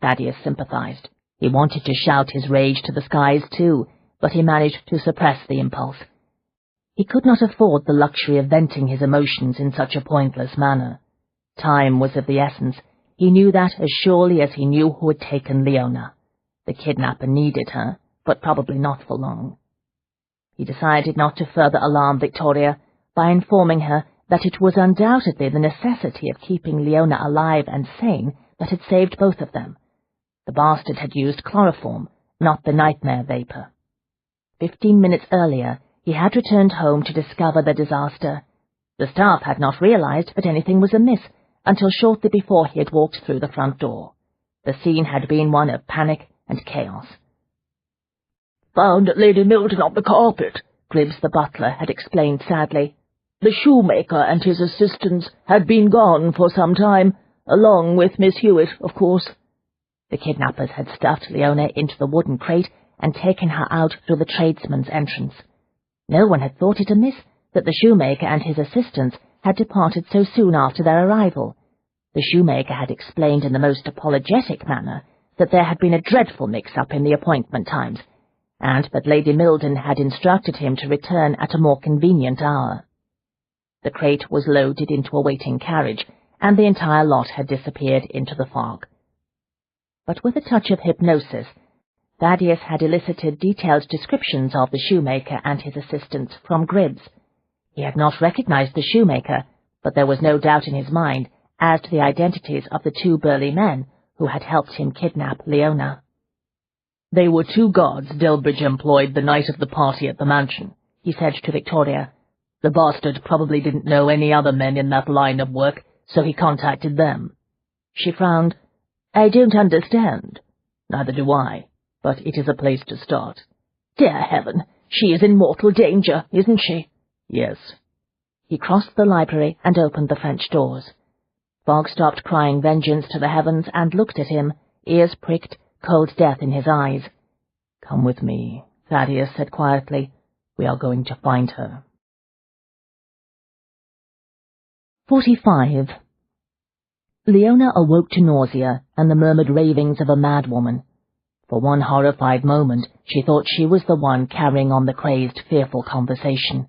Thaddeus sympathized. He wanted to shout his rage to the skies too, but he managed to suppress the impulse. He could not afford the luxury of venting his emotions in such a pointless manner. Time was of the essence. He knew that as surely as he knew who had taken Leona. The kidnapper needed her, but probably not for long. He decided not to further alarm Victoria by informing her that it was undoubtedly the necessity of keeping Leona alive and sane that had saved both of them. The bastard had used chloroform, not the nightmare vapour. 15 minutes earlier, he had returned home to discover the disaster. The staff had not realized that anything was amiss until shortly before he had walked through the front door. The scene had been one of panic and chaos. "Found Lady Milton on the carpet," Gribbs the butler had explained sadly. "The shoemaker and his assistants had been gone for some time, along with Miss Hewitt, of course." The kidnappers had stuffed Leona into the wooden crate and taken her out through the tradesman's entrance. No one had thought it amiss that the shoemaker and his assistants had departed so soon after their arrival. The shoemaker had explained in the most apologetic manner that there had been a dreadful mix-up in the appointment times, and that Lady Milton had instructed him to return at a more convenient hour. The crate was loaded into a waiting carriage, and the entire lot had disappeared into the fog. But with a touch of hypnosis, Thaddeus had elicited detailed descriptions of the shoemaker and his assistants from Gribbs. He had not recognized the shoemaker, but there was no doubt in his mind as to the identities of the two burly men who had helped him kidnap Leona. "They were two guards Delbridge employed the night of the party at the mansion," he said to Victoria. "The bastard probably didn't know any other men in that line of work, so he contacted them." She frowned. "I don't understand." "Neither do I, but it is a place to start." "Dear heaven, she is in mortal danger, isn't she?" "Yes." He crossed the library and opened the French doors. Fogg stopped crying vengeance to the heavens and looked at him, ears pricked, cold death in his eyes. "Come with me," Thaddeus said quietly. "We are going to find her." 45. Leona awoke to nausea and the murmured ravings of a madwoman. For one horrified moment, she thought she was the one carrying on the crazed, fearful conversation.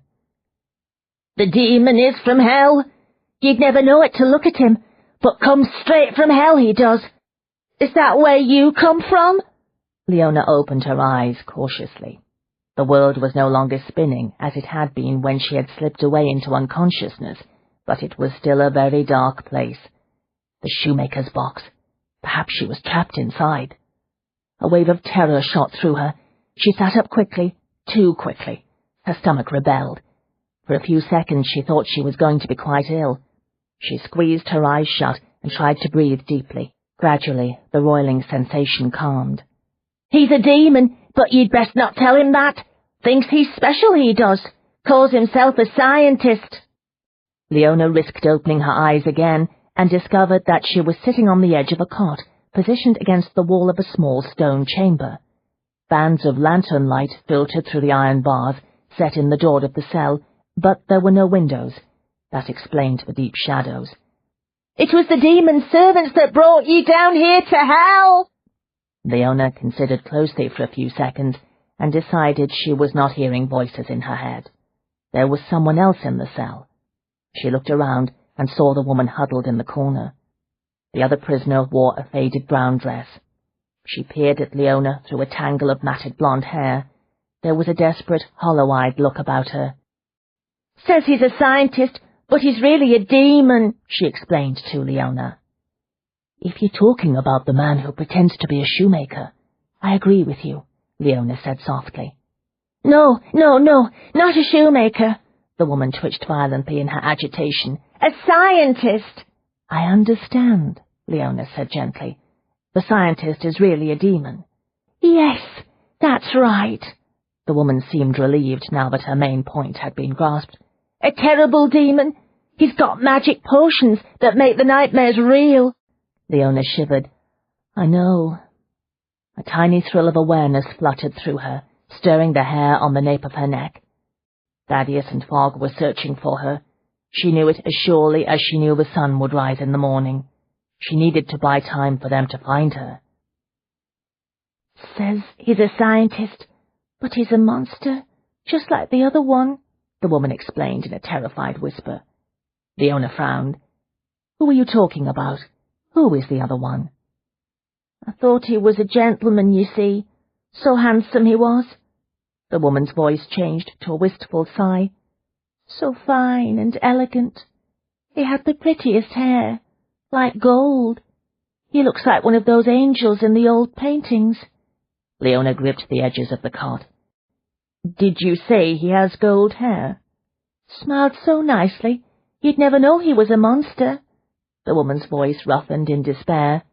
"The demon is from hell. You'd never know it to look at him, but comes straight from hell, he does. Is that where you come from?" Leona opened her eyes cautiously. The world was no longer spinning as it had been when she had slipped away into unconsciousness, but it was still a very dark place. The shoemaker's box. Perhaps she was trapped inside. A wave of terror shot through her. She sat up quickly, too quickly. Her stomach rebelled. For a few seconds she thought she was going to be quite ill. She squeezed her eyes shut and tried to breathe deeply. Gradually, the roiling sensation calmed. "He's a demon, but you'd best not tell him that. Thinks he's special, he does. calls himself a scientist." Leona risked opening her eyes again and discovered that she was sitting on the edge of a cot, positioned against the wall of a small stone chamber. Bands of lantern light filtered through the iron bars set in the door of the cell, but there were no windows. That explained the deep shadows. "It was the demon servants that brought you down here to hell." Leona considered closely for a few seconds and decided she was not hearing voices in her head. There was someone else in the cell. She looked around and saw the woman huddled in the corner. The other prisoner wore a faded brown dress. She peered at Leona through a tangle of matted blonde hair. There was a desperate, hollow-eyed look about her. "Says he's a scientist, but he's really a demon," she explained to Leona. "If you're talking about the man who pretends to be a shoemaker, I agree with you," Leona said softly. No, not a shoemaker." The woman twitched violently in her agitation. "A scientist." "I understand," Leona said gently. "The scientist is really a demon." "Yes, that's right." The woman seemed relieved now that her main point had been grasped. "A terrible demon. He's got magic potions that make the nightmares real." Leona shivered. "I know." A tiny thrill of awareness fluttered through her, stirring the hair on the nape of her neck. Thaddeus and Fogg were searching for her. She knew it as surely as she knew the sun would rise in the morning. She needed to buy time for them to find her. "Says he's a scientist, but he's a monster, just like the other one," the woman explained in a terrified whisper. Leona frowned. "Who are you talking about? Who is the other one?" "I thought he was a gentleman, you see. So handsome he was." The woman's voice changed to a wistful sigh. "So fine and elegant. He had the prettiest hair, like gold. He looks like one of those angels in the old paintings." Leona gripped the edges of the cot. "Did you say he has gold hair?" "Smiled so nicely, you'd never know he was a monster." The woman's voice roughened in despair.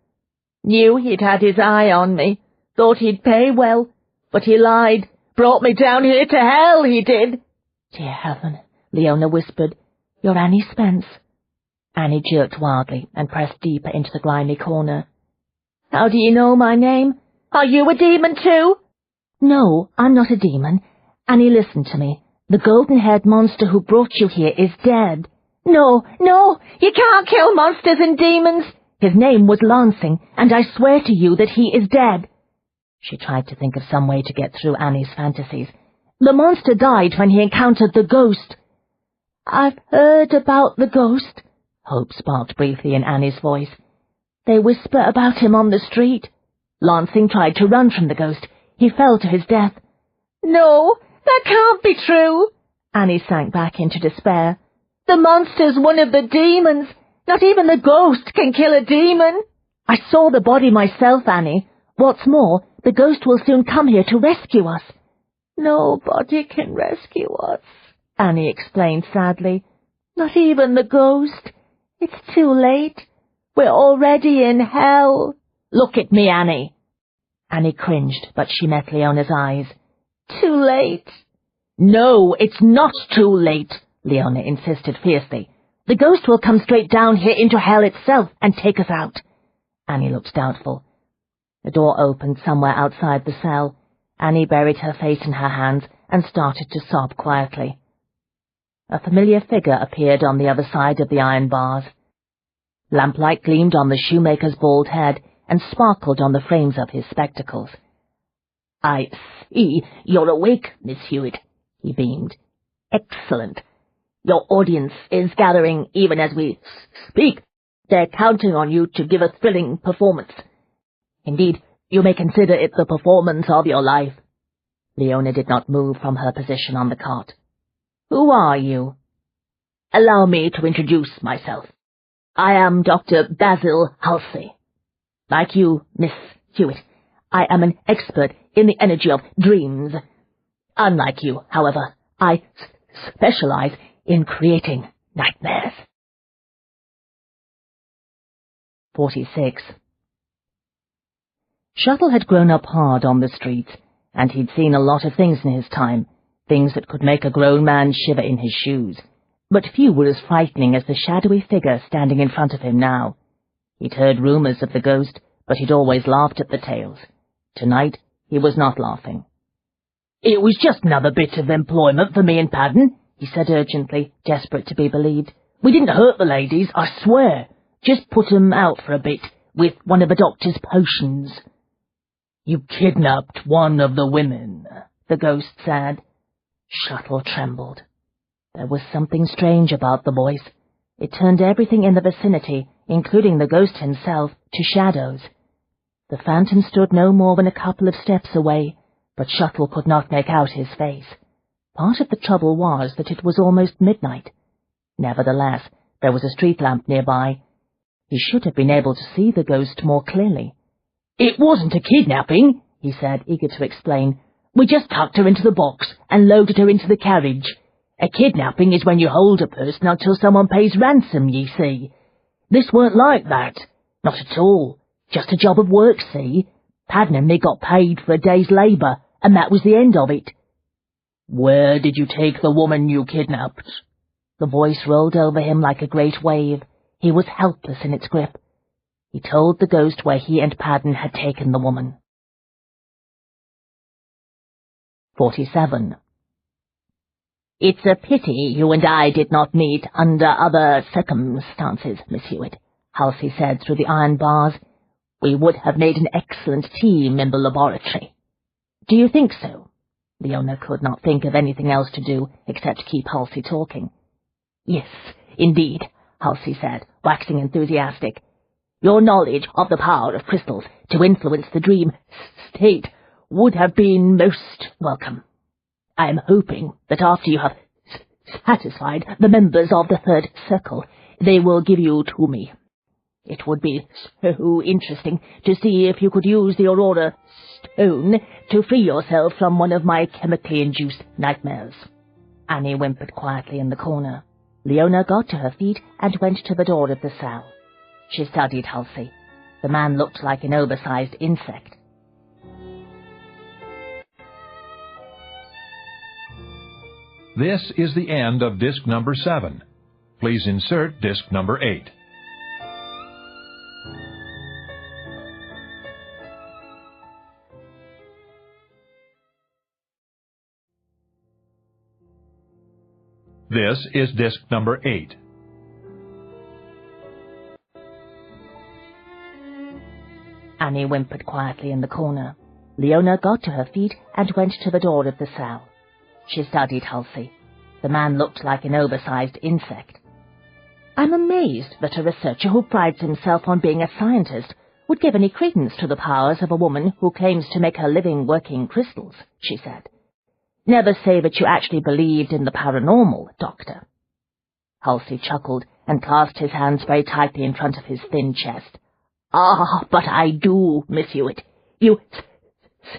"Knew he'd had his eye on me, thought he'd pay well, but he lied, brought me down here to hell, he did." "Dear heaven," Leona whispered. "You're Annie Spence." Annie jerked wildly and pressed deeper into the grimy corner. "How do you know my name? Are you a demon too?" "No, I'm not a demon. Annie, listen to me. The golden-haired monster who brought you here is dead." No, you can't kill monsters and demons." "His name was Lansing, and I swear to you that he is dead." She tried to think of some way to get through Annie's fantasies. "The monster died when he encountered the ghost." "I've heard about the ghost," hope sparked briefly in Annie's voice. "They whisper about him on the street." "Lansing tried to run from the ghost. He fell to his death." "No, that can't be true." Annie sank back into despair. "The monster's one of the demons. Not even the ghost can kill a demon." "I saw the body myself, Annie. What's more, the ghost will soon come here to rescue us." "Nobody can rescue us," Annie explained sadly. "Not even the ghost. It's too late. We're already in hell." "Look at me, Annie." Annie cringed, but she met Leona's eyes. "Too late." "No, it's not too late," Leona insisted fiercely. "The ghost will come straight down here into hell itself and take us out." Annie looked doubtful. The door opened somewhere outside the cell. Annie buried her face in her hands and started to sob quietly. A familiar figure appeared on the other side of the iron bars. Lamplight gleamed on the shoemaker's bald head and sparkled on the frames of his spectacles. "I see you're awake, Miss Hewitt," he beamed. "Excellent. Your audience is gathering even as we speak. They're counting on you to give a thrilling performance. Indeed, you may consider it the performance of your life." Leona did not move from her position on the cot. "Who are you?" "Allow me to introduce myself. I am Dr. Basil Halsey. Like you, Miss Hewitt, I am an expert in the energy of dreams. Unlike you, however, I specialize in creating nightmares." 46. Shuttle had grown up hard on the streets, and he'd seen a lot of things in his time. things that could make a grown man shiver in his shoes, but few were as frightening as the shadowy figure standing in front of him now. He'd heard rumours of the ghost, but he'd always laughed at the tales. Tonight he was not laughing. "It was just another bit of employment for me and Paddon," he said urgently, desperate to be believed. "We didn't hurt the ladies, I swear. Just put 'em out for a bit, with one of the doctor's potions." "You kidnapped one of the women," the ghost said. Shuttle trembled. There was something strange about the voice. It turned everything in the vicinity, including the ghost himself, to shadows. The phantom stood no more than a couple of steps away, but Shuttle could not make out his face. Part of the trouble was that it was almost midnight. Nevertheless, there was a street lamp nearby. He should have been able to see the ghost more clearly. "It wasn't a kidnapping," he said, eager to explain. "We just tucked her into the box and loaded her into the carriage. A kidnapping is when you hold a person until someone pays ransom, ye see. This weren't like that. Not at all. Just a job of work, see? Paddon and me got paid for a day's labour, and that was the end of it." "Where did you take the woman you kidnapped?" The voice rolled over him like a great wave. He was helpless in its grip. He told the ghost where he and Paddon had taken the woman. 47. "It's a pity you and I did not meet under other circumstances, Miss Hewitt," Halsey said through the iron bars. "We would have made an excellent team in the laboratory." "Do you think so?" Leona could not think of anything else to do except keep Halsey talking. "Yes, indeed," Halsey said, waxing enthusiastic. "Your knowledge of the power of crystals to influence the dream state would have been most welcome. I am hoping that after you have satisfied the members of the third circle, they will give you to me. It would be so interesting to see if you could use the Aurora stone to free yourself from one of my chemically induced nightmares." Annie whimpered quietly in the corner. Leona got to her feet and went to the door of the cell. She studied Halsey. The man looked like an oversized insect. This is the end of disc number 7. Please insert disc number 8. This is disc number 8. Annie whimpered quietly in the corner. Leona got to her feet and went to the door of the cell. She studied Halsey. The man looked like an oversized insect. "I'm amazed that a researcher who prides himself on being a scientist would give any credence to the powers of a woman who claims to make her living working crystals," she said. "Never say that you actually believed in the paranormal, Doctor." Halsey chuckled and clasped his hands very tightly in front of his thin chest. "Ah, but I do, Miss Hewitt. You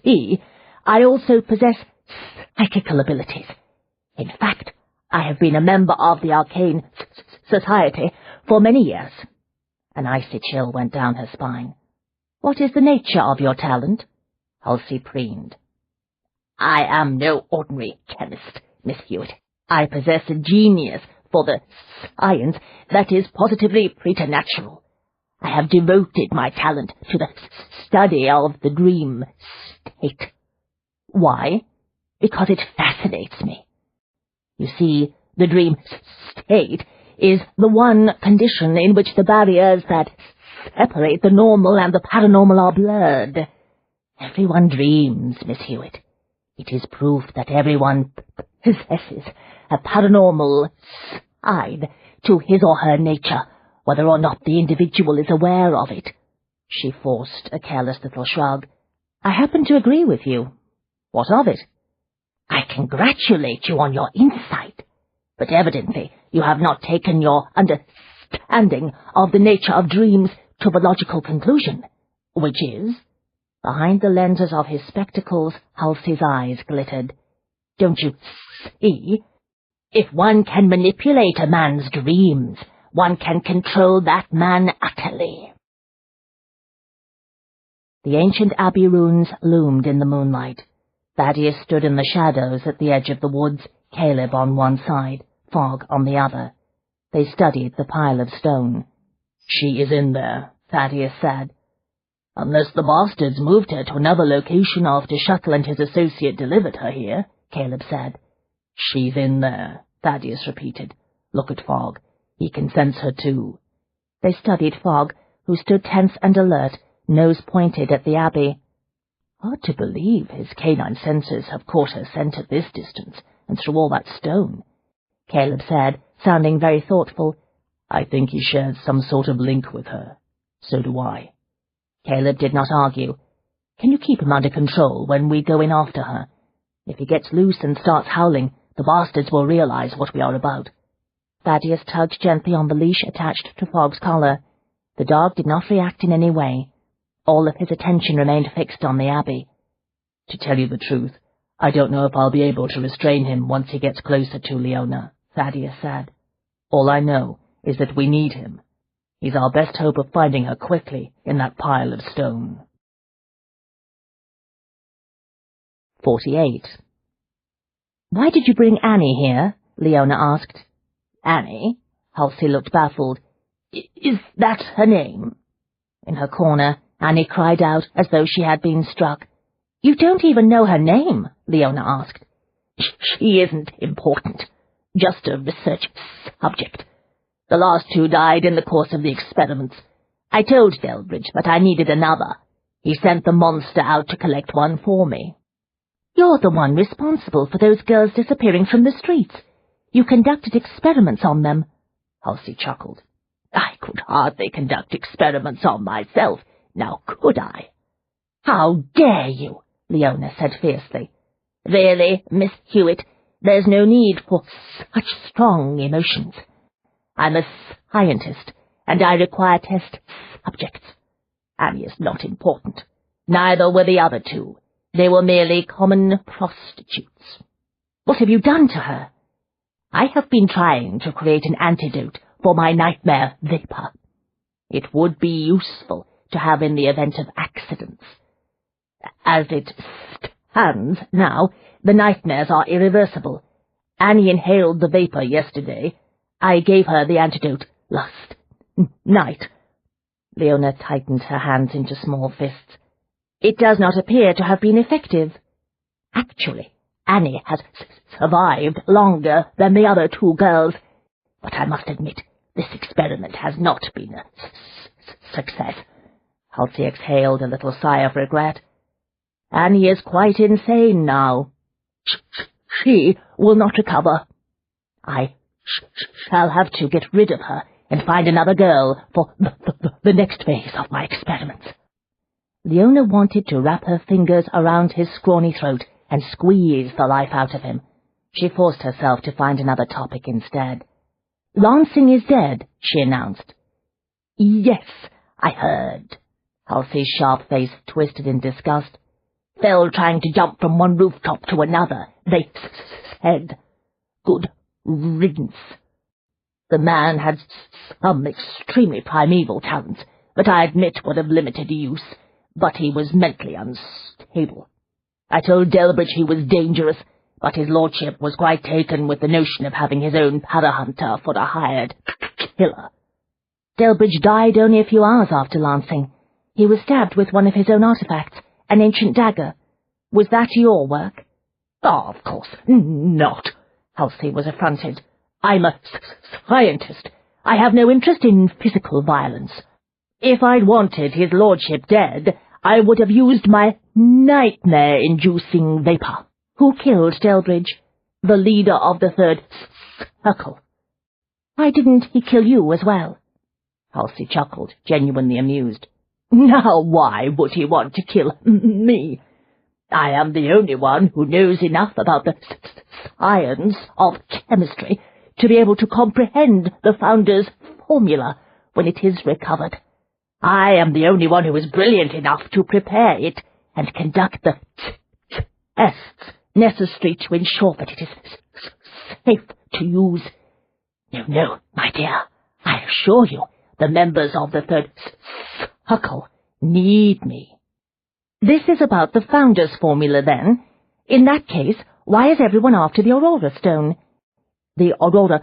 see, I also possess psychical abilities. In fact, I have been a member of the Arcane Society for many years." An icy chill went down her spine. "What is the nature of your talent?" Halsey preened. "I am no ordinary chemist, Miss Hewitt. I possess a genius for the science that is positively preternatural. I have devoted my talent to the study of the dream state." "Why?" "Because it fascinates me. You see, the dream state is the one condition in which the barriers that separate the normal and the paranormal are blurred. Everyone dreams, Miss Hewitt. It is proof that everyone possesses a paranormal side to his or her nature, whether or not the individual is aware of it." She forced a careless little shrug. "I happen to agree with you. What of it?" "I congratulate you on your insight, but evidently you have not taken your understanding of the nature of dreams to the logical conclusion, which is—" Behind the lenses of his spectacles, Halsey's eyes glittered. "Don't you see? If one can manipulate a man's dreams, one can control that man utterly." The ancient abbey ruins loomed in the moonlight. Thaddeus stood in the shadows at the edge of the woods, Caleb on one side, Fogg on the other. They studied the pile of stone. "She is in there," Thaddeus said. "Unless the bastards moved her to another location after Shuttle and his associate delivered her here," Caleb said. "She's in there," Thaddeus repeated. "Look at Fogg. He can sense her too." They studied Fogg, who stood tense and alert, nose pointed at the Abbey. "Hard to believe his canine senses have caught her scent at this distance, and through all that stone," Caleb said, sounding very thoughtful. "I think he shares some sort of link with her. So do I." Caleb did not argue. "Can you keep him under control when we go in after her? If he gets loose and starts howling, the bastards will realize what we are about." Thaddeus tugged gently on the leash attached to Fogg's collar. The dog did not react in any way. All of his attention remained fixed on the Abbey. "To tell you the truth, I don't know if I'll be able to restrain him once he gets closer to Leona," Thaddeus said. "All I know is that we need him. He's our best hope of finding her quickly in that pile of stone." 48. "Why did you bring Annie here?" Leona asked. "Annie?" Halsey looked baffled. "Is that her name?" In her corner, Annie cried out as though she had been struck. "You don't even know her name?" Leona asked. "She isn't important. Just a research subject. The last two died in the course of the experiments. I told Delbridge that I needed another. He sent the monster out to collect one for me." "You're the one responsible for those girls disappearing from the streets. You conducted experiments on them." Halsey chuckled. "I could hardly conduct experiments on myself, now could I?" "How dare you!" Leona said fiercely. "Really, Miss Hewitt, there's no need for such strong emotions. I'm a scientist, and I require test subjects. Annie is not important. Neither were the other two. They were merely common prostitutes." "What have you done to her?" "I have been trying to create an antidote for my nightmare vapor. It would be useful to have in the event of accidents. As it stands now, the nightmares are irreversible. Annie inhaled the vapor yesterday. I gave her the antidote last night." Leona tightened her hands into small fists. "It does not appear to have been effective." "Actually, Annie has survived longer than the other two girls, but I must admit this experiment has not been a success." Halsey exhaled a little sigh of regret. "Annie is quite insane now. She will not recover. I shall have to get rid of her and find another girl for the next phase of my experiments." Leona wanted to wrap her fingers around his scrawny throat and squeeze the life out of him. She forced herself to find another topic instead. "Lansing is dead," she announced. "Yes, I heard." Halsey's sharp face twisted in disgust. "Fell trying to jump from one rooftop to another, they said. Good riddance. The man had some extremely primeval talents that I admit would have limited use, but he was mentally unstable. I told Delbridge he was dangerous, but his lordship was quite taken with the notion of having his own para-hunter for a hired killer." "Delbridge died only a few hours after Lansing. He was stabbed with one of his own artifacts, an ancient dagger. Was that your work?" "Oh, of course not." Halsey was affronted. "I'm a scientist. I have no interest in physical violence. If I'd wanted his lordship dead, I would have used my nightmare-inducing vapor." "Who killed Delbridge?" "The leader of the third circle." "Why didn't he kill you as well?" Halsey chuckled, genuinely amused. "Now why would he want to kill me? I am the only one who knows enough about the science of chemistry to be able to comprehend the Founder's formula when it is recovered. I am the only one who is brilliant enough to prepare it and conduct the tests necessary to ensure that it is safe to use. No, my dear, I assure you, the members of the third circle need me." "This is about the Founder's formula, then? In that case, why is everyone after the Aurora Stone? The Aurora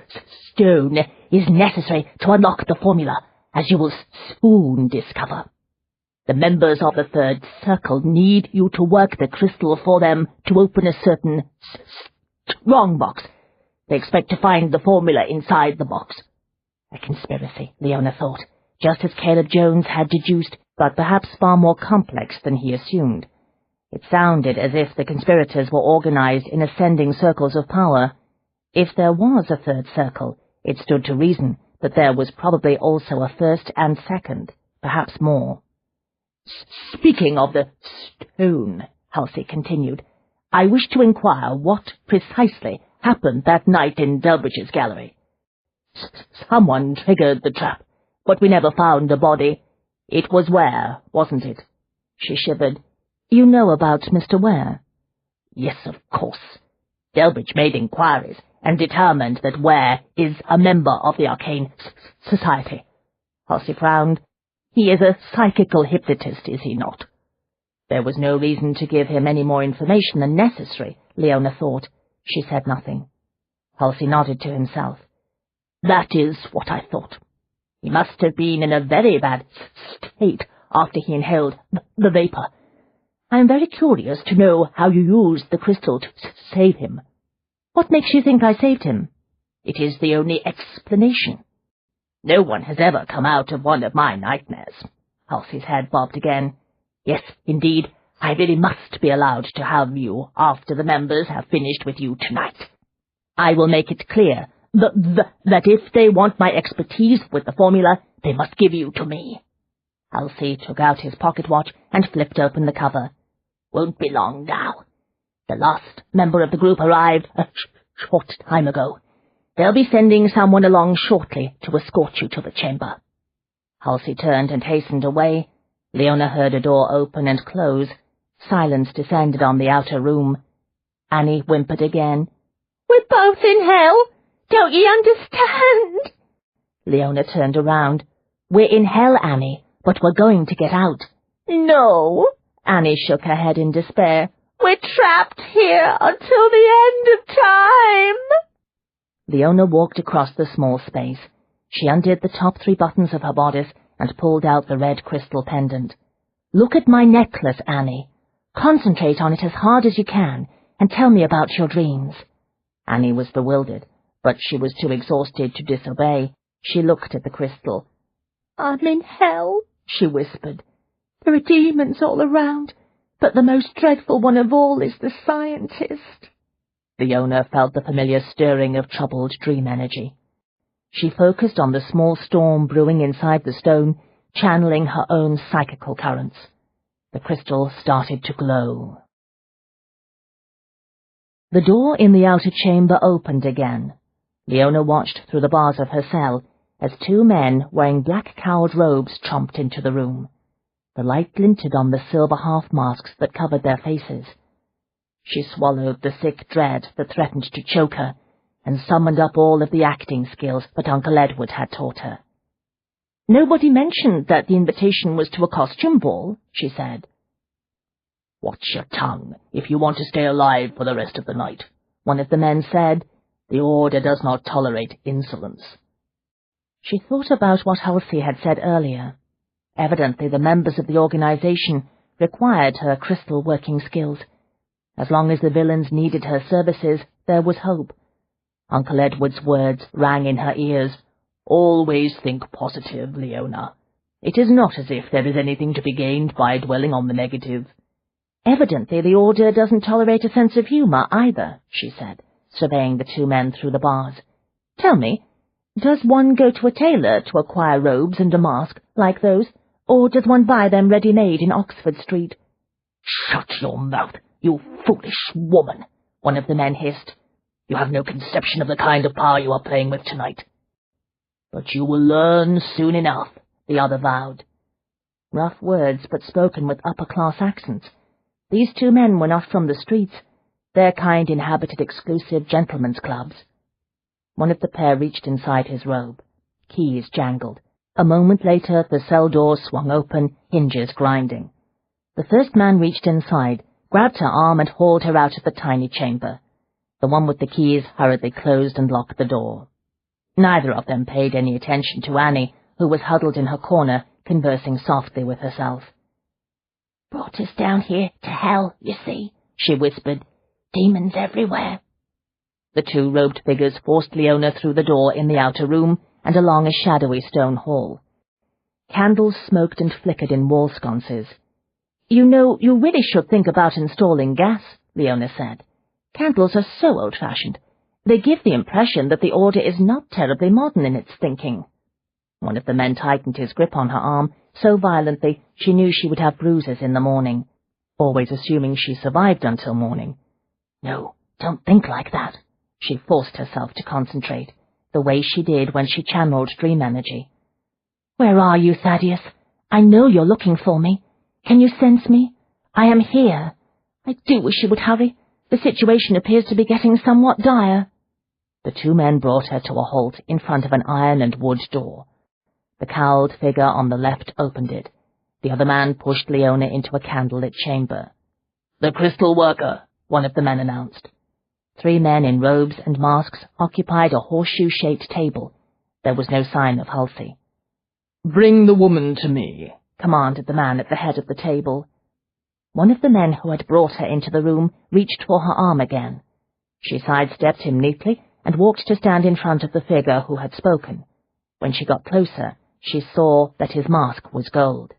Stone is necessary to unlock the formula, as you will soon discover. The members of the Third Circle need you to work the crystal for them to open a certain strong box. They expect to find the formula inside the box. A conspiracy, Leona thought, just as Caleb Jones had deduced, but perhaps far more complex than he assumed. It sounded as if the conspirators were organized in ascending circles of power. If there was a third circle, it stood to reason that there was probably also a first and second, perhaps more. Speaking of the stone, Halsey continued, I wish to inquire what precisely happened that night in Delbridge's gallery. Someone triggered the trap, but we never found the body. It was Ware, wasn't it? She shivered. You know about Mr. Ware? Yes, of course. Delbridge made inquiries and determined that Ware is a member of the Arcane Society. Halsey frowned. He is a psychical hypnotist, is he not? There was no reason to give him any more information than necessary, Leona thought. She said nothing. Halsey nodded to himself. That is what I thought. He must have been in a very bad state after he inhaled the vapor. I am very curious to know how you used the crystal to save him. What makes you think I saved him? It is the only explanation. No one has ever come out of one of my nightmares. Halsey's head bobbed again. Yes, indeed, I really must be allowed to have you after the members have finished with you tonight. I will make it clear that if they want my expertise with the formula, they must give you to me. Halsey took out his pocket watch and flipped open the cover. Won't be long now. The last member of the group arrived a short time ago. They'll be sending someone along shortly to escort you to the chamber. Halsey turned and hastened away. Leona heard a door open and close. Silence descended on the outer room. Annie whimpered again. We're both in hell. Don't ye understand? Leona turned around. We're in hell, Annie, but we're going to get out. No. Annie shook her head in despair. We're trapped here until the end of time. Leona walked across the small space. She undid the top 3 buttons of her bodice and pulled out the red crystal pendant. Look at my necklace, Annie. Concentrate on it as hard as you can, and tell me about your dreams. Annie was bewildered, but she was too exhausted to disobey. She looked at the crystal. I'm in hell, she whispered. There are demons all around, but the most dreadful one of all is the scientist. Leona felt the familiar stirring of troubled dream energy. She focused on the small storm brewing inside the stone, channeling her own psychical currents. The crystal started to glow. The door in the outer chamber opened again. Leona watched through the bars of her cell as 2 men wearing black-cowled robes tromped into the room. The light glinted on the silver half-masks that covered their faces. She swallowed the sick dread that threatened to choke her, and summoned up all of the acting skills that Uncle Edward had taught her. Nobody mentioned that the invitation was to a costume ball, she said. Watch your tongue, if you want to stay alive for the rest of the night, one of the men said. The order does not tolerate insolence. She thought about what Halsey had said earlier. Evidently the members of the organization required her crystal working skills. As long as the villains needed her services, there was hope. Uncle Edward's words rang in her ears. Always think positive, Leona. It is not as if there is anything to be gained by dwelling on the negative. Evidently the order doesn't tolerate a sense of humor either, she said, surveying the 2 men through the bars. Tell me, does one go to a tailor to acquire robes and a mask like those, or does one buy them ready-made in Oxford Street? Shut your mouth, you foolish woman, one of the men hissed. You have no conception of the kind of power you are playing with tonight. But you will learn soon enough, the other vowed. Rough words, but spoken with upper-class accents. These 2 men were not from the streets. Their kind inhabited exclusive gentlemen's clubs. One of the pair reached inside his robe. Keys jangled. A moment later, the cell door swung open, hinges grinding. The first man reached inside, grabbed her arm and hauled her out of the tiny chamber. The one with the keys hurriedly closed and locked the door. Neither of them paid any attention to Annie, who was huddled in her corner, conversing softly with herself. "Brought us down here to hell, you see," she whispered. "Demons everywhere." The two robed figures forced Leona through the door in the outer room and along a shadowy stone hall. Candles smoked and flickered in wall sconces. "You know, you really should think about installing gas," Leona said. "Candles are so old-fashioned. They give the impression that the order is not terribly modern in its thinking." One of the men tightened his grip on her arm so violently she knew she would have bruises in the morning, always assuming she survived until morning. No, don't think like that. She forced herself to concentrate, the way she did when she channeled dream energy. "Where are you, Thaddeus? I know you're looking for me. Can you sense me? I am here. I do wish you would hurry. The situation appears to be getting somewhat dire." The two men brought her to a halt in front of an iron and wood door. The cowled figure on the left opened it. The other man pushed Leona into a candlelit chamber. "The crystal worker," one of the men announced. 3 men in robes and masks occupied a horseshoe-shaped table. There was no sign of Halsey. "Bring the woman to me," commanded the man at the head of the table. One of the men who had brought her into the room reached for her arm again. She sidestepped him neatly and walked to stand in front of the figure who had spoken. When she got closer, she saw that his mask was gold.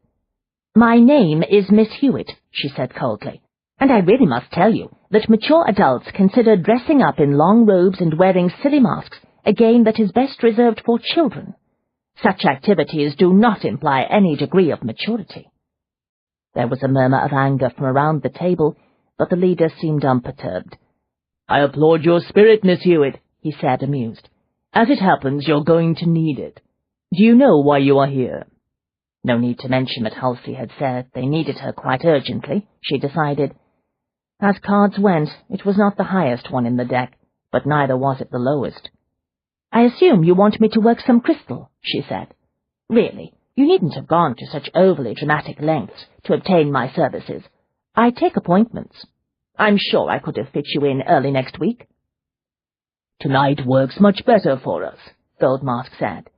"My name is Miss Hewitt," she said coldly, "and I really must tell you that mature adults consider dressing up in long robes and wearing silly masks a game that is best reserved for children. Such activities do not imply any degree of maturity." There was a murmur of anger from around the table, but the leader seemed unperturbed. "I applaud your spirit, Miss Hewitt," he said, amused. "As it happens, you're going to need it. Do you know why you are here?" No need to mention that Halsey had said they needed her quite urgently, she decided. As cards went, it was not the highest one in the deck, but neither was it the lowest. "I assume you want me to work some crystal," she said. "Really, you needn't have gone to such overly dramatic lengths to obtain my services. I take appointments. I'm sure I could have fit you in early next week." "Tonight works much better for us," Goldmask said.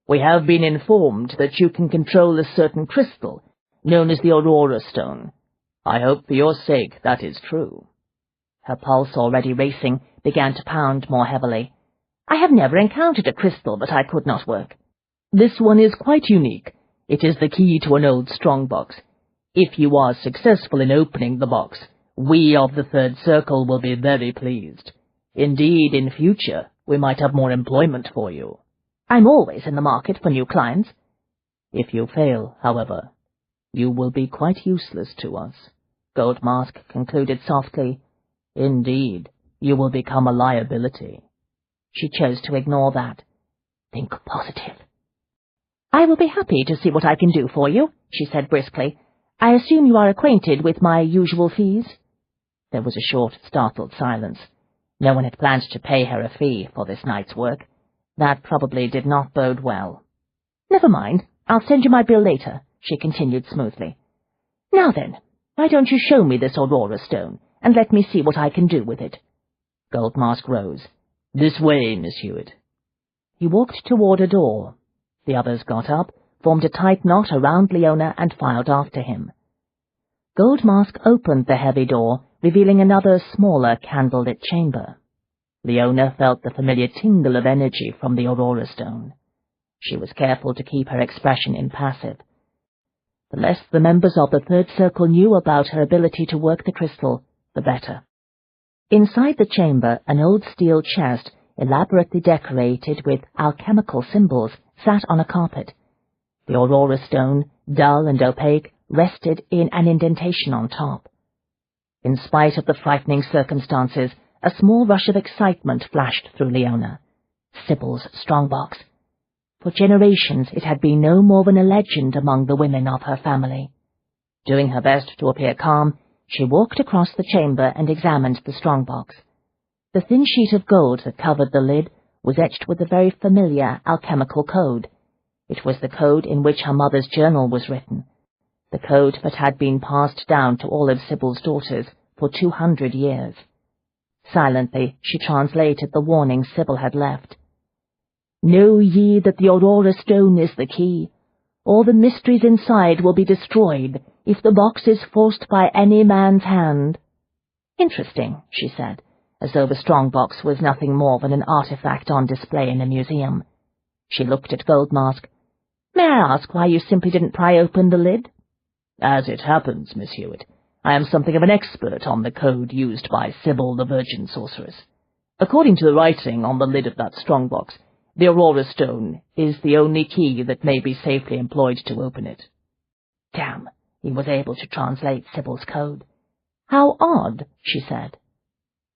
"We have been informed that you can control a certain crystal, known as the Aurora Stone. I hope for your sake that is true." Her pulse, already racing, began to pound more heavily. "I have never encountered a crystal that I could not work." "This one is quite unique. It is the key to an old strongbox. If you are successful in opening the box, we of the Third Circle will be very pleased. Indeed, in future, we might have more employment for you." "I'm always in the market for new clients." "If you fail, however, you will be quite useless to us," Goldmask concluded softly. "Indeed, you will become a liability." She chose to ignore that. "Think positive." "I will be happy to see what I can do for you," she said briskly. "I assume you are acquainted with my usual fees?" There was a short, startled silence. No one had planned to pay her a fee for this night's work. That probably did not bode well. "Never mind, I'll send you my bill later," she continued smoothly. "Now then, why don't you show me this Aurora Stone, and let me see what I can do with it?" Goldmask rose. "This way, Miss Hewitt." He walked toward a door. The others got up, formed a tight knot around Leona, and filed after him. Goldmask opened the heavy door, revealing another, smaller, candlelit chamber. Leona felt the familiar tingle of energy from the Aurora Stone. She was careful to keep her expression impassive. The less the members of the Third Circle knew about her ability to work the crystal, the better. Inside the chamber, an old steel chest, elaborately decorated with alchemical symbols, sat on a carpet. The Aurora Stone, dull and opaque, rested in an indentation on top. In spite of the frightening circumstances, a small rush of excitement flashed through Leona. Sybil's strongbox. For generations it had been no more than a legend among the women of her family. Doing her best to appear calm, she walked across the chamber and examined the strongbox. The thin sheet of gold that covered the lid was etched with a very familiar alchemical code. It was the code in which her mother's journal was written, the code that had been passed down to all of Sybil's daughters for 200 years. Silently, she translated the warning Sybil had left. Know ye that the Aurora Stone is the key. All the mysteries inside will be destroyed if the box is forced by any man's hand. Interesting, she said, as though the strong box was nothing more than an artifact on display in a museum. She looked at Goldmask. May I ask why you simply didn't pry open the lid? As it happens, Miss Hewitt, I am something of an expert on the code used by Sybil the Virgin Sorceress. According to the writing on the lid of that strongbox, the Aurora Stone is the only key that may be safely employed to open it. Damn, he was able to translate Sybil's code. How odd, she said.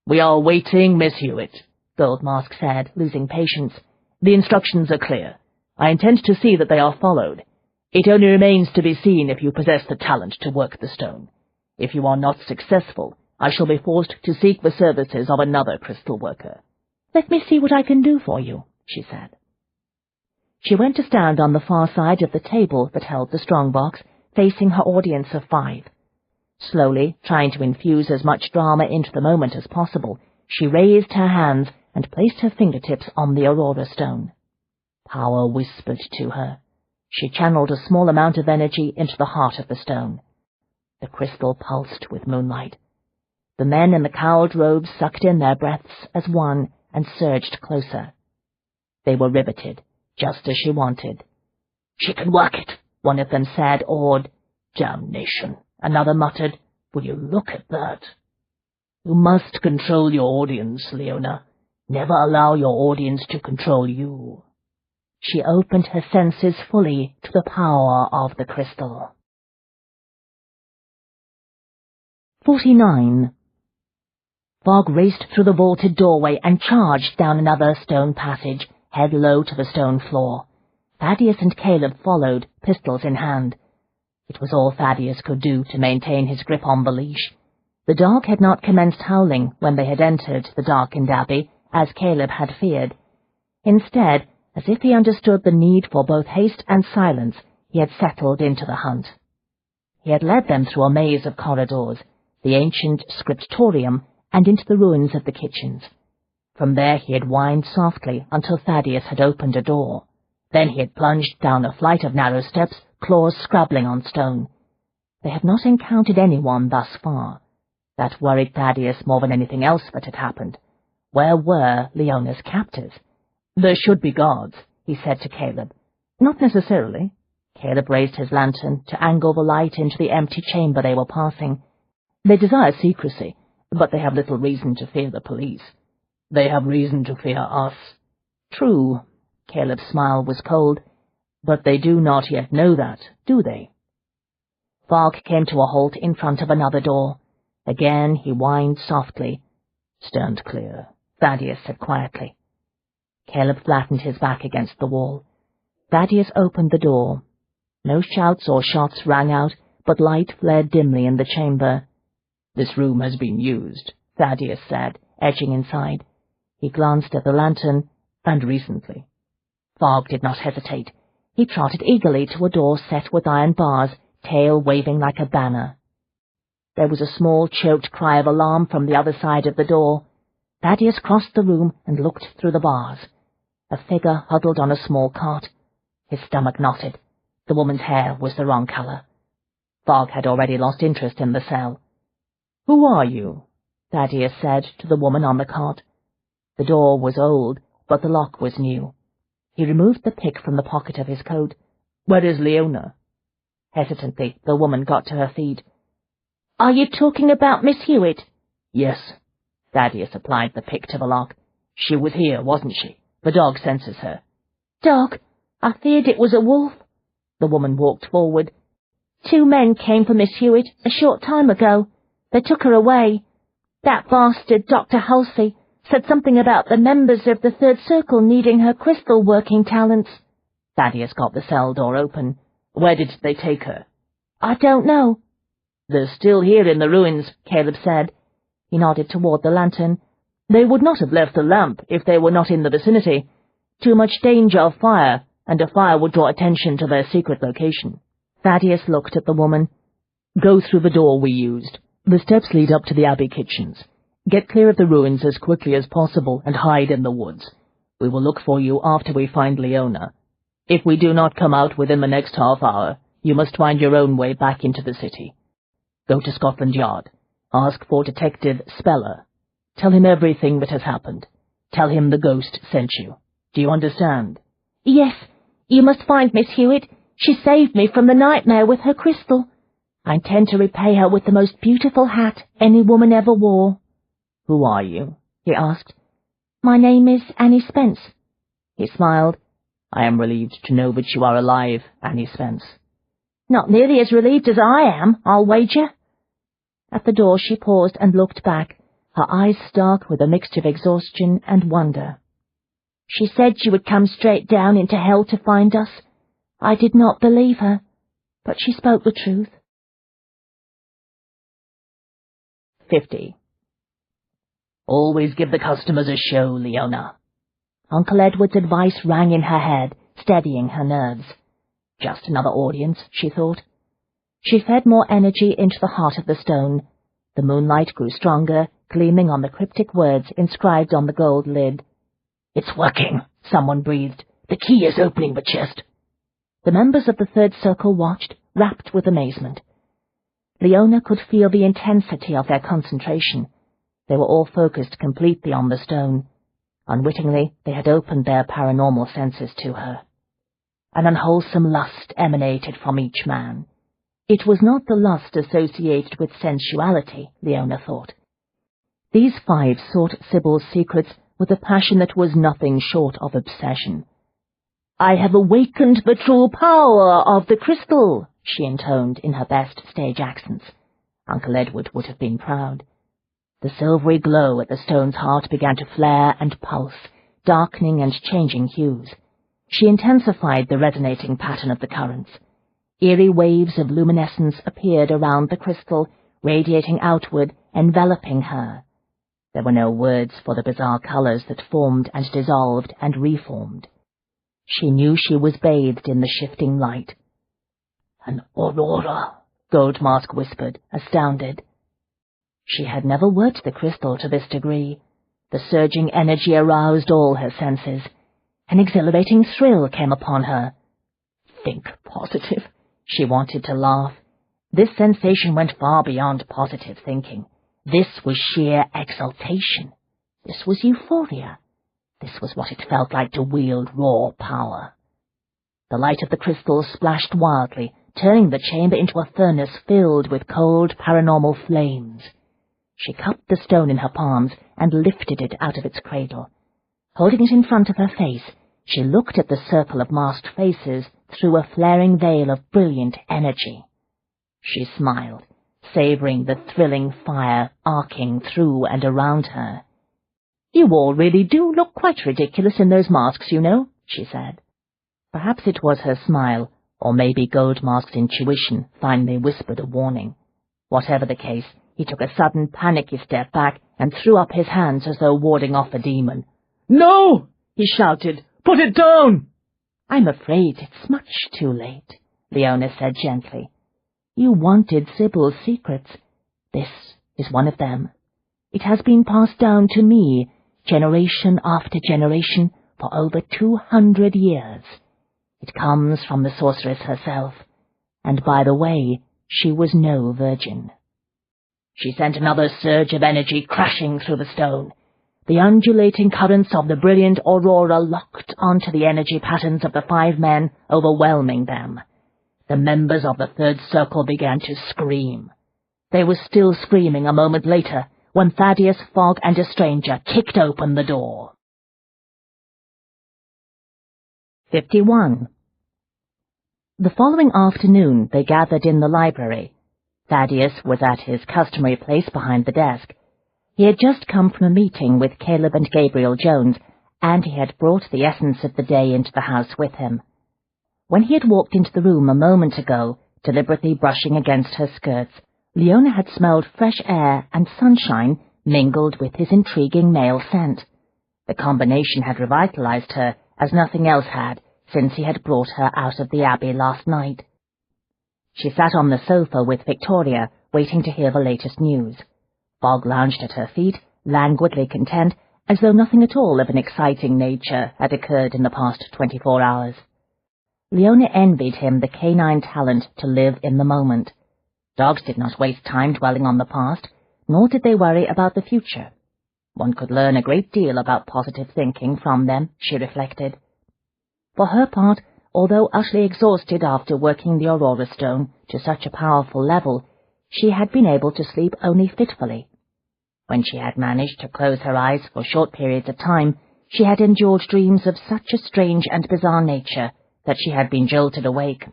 We are waiting, Miss Hewitt, Goldmask said, losing patience. The instructions are clear. I intend to see that they are followed. It only remains to be seen if you possess the talent to work the stone. If you are not successful, I shall be forced to seek the services of another crystal worker. Let me see what I can do for you, she said. She went to stand on the far side of the table that held the strongbox, facing her audience of 5. Slowly, trying to infuse as much drama into the moment as possible, she raised her hands and placed her fingertips on the Aurora Stone. Power whispered to her. She channeled a small amount of energy into the heart of the stone. The crystal pulsed with moonlight. The men in the cowled robes sucked in their breaths as one and surged closer. They were riveted, just as she wanted. She can work it, one of them said, awed. Damnation, another muttered. Will you look at that? You must control your audience, Leona. Never allow your audience to control you. She opened her senses fully to the power of the crystal. 49. Fogg raced through the vaulted doorway and charged down another stone passage, head low to the stone floor. Thaddeus and Caleb followed, pistols in hand. It was all Thaddeus could do to maintain his grip on the leash. The dog had not commenced howling when they had entered the darkened abbey, as Caleb had feared. Instead, as if he understood the need for both haste and silence, he had settled into the hunt. He had led them through a maze of corridors, the ancient scriptorium, and into the ruins of the kitchens. From there he had whined softly until Thaddeus had opened a door. Then he had plunged down a flight of narrow steps, claws scrabbling on stone. They had not encountered anyone thus far. That worried Thaddeus more than anything else that had happened. Where were Leona's captors? There should be guards, he said to Caleb. Not necessarily. Caleb raised his lantern to angle the light into the empty chamber they were passing. They desire secrecy, but they have little reason to fear the police. They have reason to fear us. True. Caleb's smile was cold. But they do not yet know that, do they? Fogg came to a halt in front of another door. Again he whined softly. Stand clear, Thaddeus said quietly. Caleb flattened his back against the wall. Thaddeus opened the door. No shouts or shots rang out, but light flared dimly in the chamber. This room has been used, Thaddeus said, edging inside. He glanced at the lantern, and recently. Fogg did not hesitate. He trotted eagerly to a door set with iron bars, tail waving like a banner. There was a small, choked cry of alarm from the other side of the door. Thaddeus crossed the room and looked through the bars. A figure huddled on a small cot. His stomach knotted. The woman's hair was the wrong color. Fogg had already lost interest in the cell. "Who are you?" Thaddeus said to the woman on the cot. The door was old, but the lock was new. He removed the pick from the pocket of his coat. "Where is Leona?" Hesitantly, the woman got to her feet. "Are you talking about Miss Hewitt?" "Yes." Thaddeus applied the pick to the lock. "She was here, wasn't she? The dog senses her." "Dog? I feared it was a wolf." The woman walked forward. "2 men came for Miss Hewitt a short time ago. They took her away. That bastard, Dr. Halsey, said something about the members of the Third Circle needing her crystal-working talents." Thaddeus got the cell door open. "Where did they take her?" "I don't know." "They're still here in the ruins," Caleb said. He nodded toward the lantern. "They would not have left the lamp if they were not in the vicinity. Too much danger of fire, and a fire would draw attention to their secret location." Thaddeus looked at the woman. "Go through the door we used. The steps lead up to the Abbey kitchens. Get clear of the ruins as quickly as possible and hide in the woods. We will look for you after we find Leona. If we do not come out within the next half hour, you must find your own way back into the city. Go to Scotland Yard. Ask for Detective Speller. Tell him everything that has happened. Tell him the ghost sent you. Do you understand? Yes, you must find Miss Hewitt. She saved me from the nightmare with her crystal. I intend to repay her with the most beautiful hat any woman ever wore. Who are you? He asked. My name is Annie Spence. He smiled. I am relieved to know that you are alive, Annie Spence. Not nearly as relieved as I am, I'll wager. At the door she paused and looked back, her eyes stark with a mixture of exhaustion and wonder. She said she would come straight down into hell to find us. I did not believe her, but she spoke the truth. 50. Always give the customers a show, Leona. Uncle Edward's advice rang in her head, steadying her nerves. Just another audience, she thought. She fed more energy into the heart of the stone. The moonlight grew stronger, gleaming on the cryptic words inscribed on the gold lid. It's working, someone breathed. The key is opening the chest. The members of the third circle watched, rapt with amazement. Leona could feel the intensity of their concentration. They were all focused completely on the stone. Unwittingly, they had opened their paranormal senses to her. An unwholesome lust emanated from each man. It was not the lust associated with sensuality, Leona thought. These five sought Sybil's secrets with a passion that was nothing short of obsession. "I have awakened the true power of the crystal," she intoned in her best stage accents. Uncle Edward would have been proud. The silvery glow at the stone's heart began to flare and pulse, darkening and changing hues. She intensified the resonating pattern of the currents. Eerie waves of luminescence appeared around the crystal, radiating outward, enveloping her. There were no words for the bizarre colours that formed and dissolved and reformed. She knew she was bathed in the shifting light. "An aurora," Goldmask whispered, astounded. She had never worked the crystal to this degree. The surging energy aroused all her senses. An exhilarating thrill came upon her. "Think positive." She wanted to laugh. This sensation went far beyond positive thinking. This was sheer exultation. This was euphoria. This was what it felt like to wield raw power. The light of the crystal splashed wildly, turning the chamber into a furnace filled with cold paranormal flames. She cupped the stone in her palms and lifted it out of its cradle. Holding it in front of her face, she looked at the circle of masked faces through a flaring veil of brilliant energy. She smiled, savouring the thrilling fire arcing through and around her. "You all really do look quite ridiculous in those masks, you know," she said. Perhaps it was her smile, or maybe Goldmask's intuition finally whispered a warning. Whatever the case, he took a sudden panicky step back and threw up his hands as though warding off a demon. "No!" he shouted. "Put it down!" "I'm afraid it's much too late," Leona said gently. "You wanted Sybil's secrets. This is one of them. It has been passed down to me, generation after generation, for over 200 years. It comes from the sorceress herself, and by the way, she was no virgin." She sent another surge of energy crashing through the stone. The undulating currents of the brilliant aurora locked onto the energy patterns of the five men, overwhelming them. The members of the third circle began to scream. They were still screaming a moment later when Thaddeus, Fogg, and a stranger kicked open the door. 51. The following afternoon they gathered in the library. Thaddeus was at his customary place behind the desk. He had just come from a meeting with Caleb and Gabriel Jones, and he had brought the essence of the day into the house with him. When he had walked into the room a moment ago, deliberately brushing against her skirts, Leona had smelled fresh air and sunshine mingled with his intriguing male scent. The combination had revitalized her as nothing else had since he had brought her out of the Abbey last night. She sat on the sofa with Victoria, waiting to hear the latest news. Fogg lounged at her feet, languidly content, as though nothing at all of an exciting nature had occurred in the past 24 hours. Leona envied him the canine talent to live in the moment. Dogs did not waste time dwelling on the past, nor did they worry about the future. One could learn a great deal about positive thinking from them, she reflected. For her part, although utterly exhausted after working the Aurora Stone to such a powerful level, she had been able to sleep only fitfully. When she had managed to close her eyes for short periods of time, she had endured dreams of such a strange and bizarre nature that she had been jolted awake.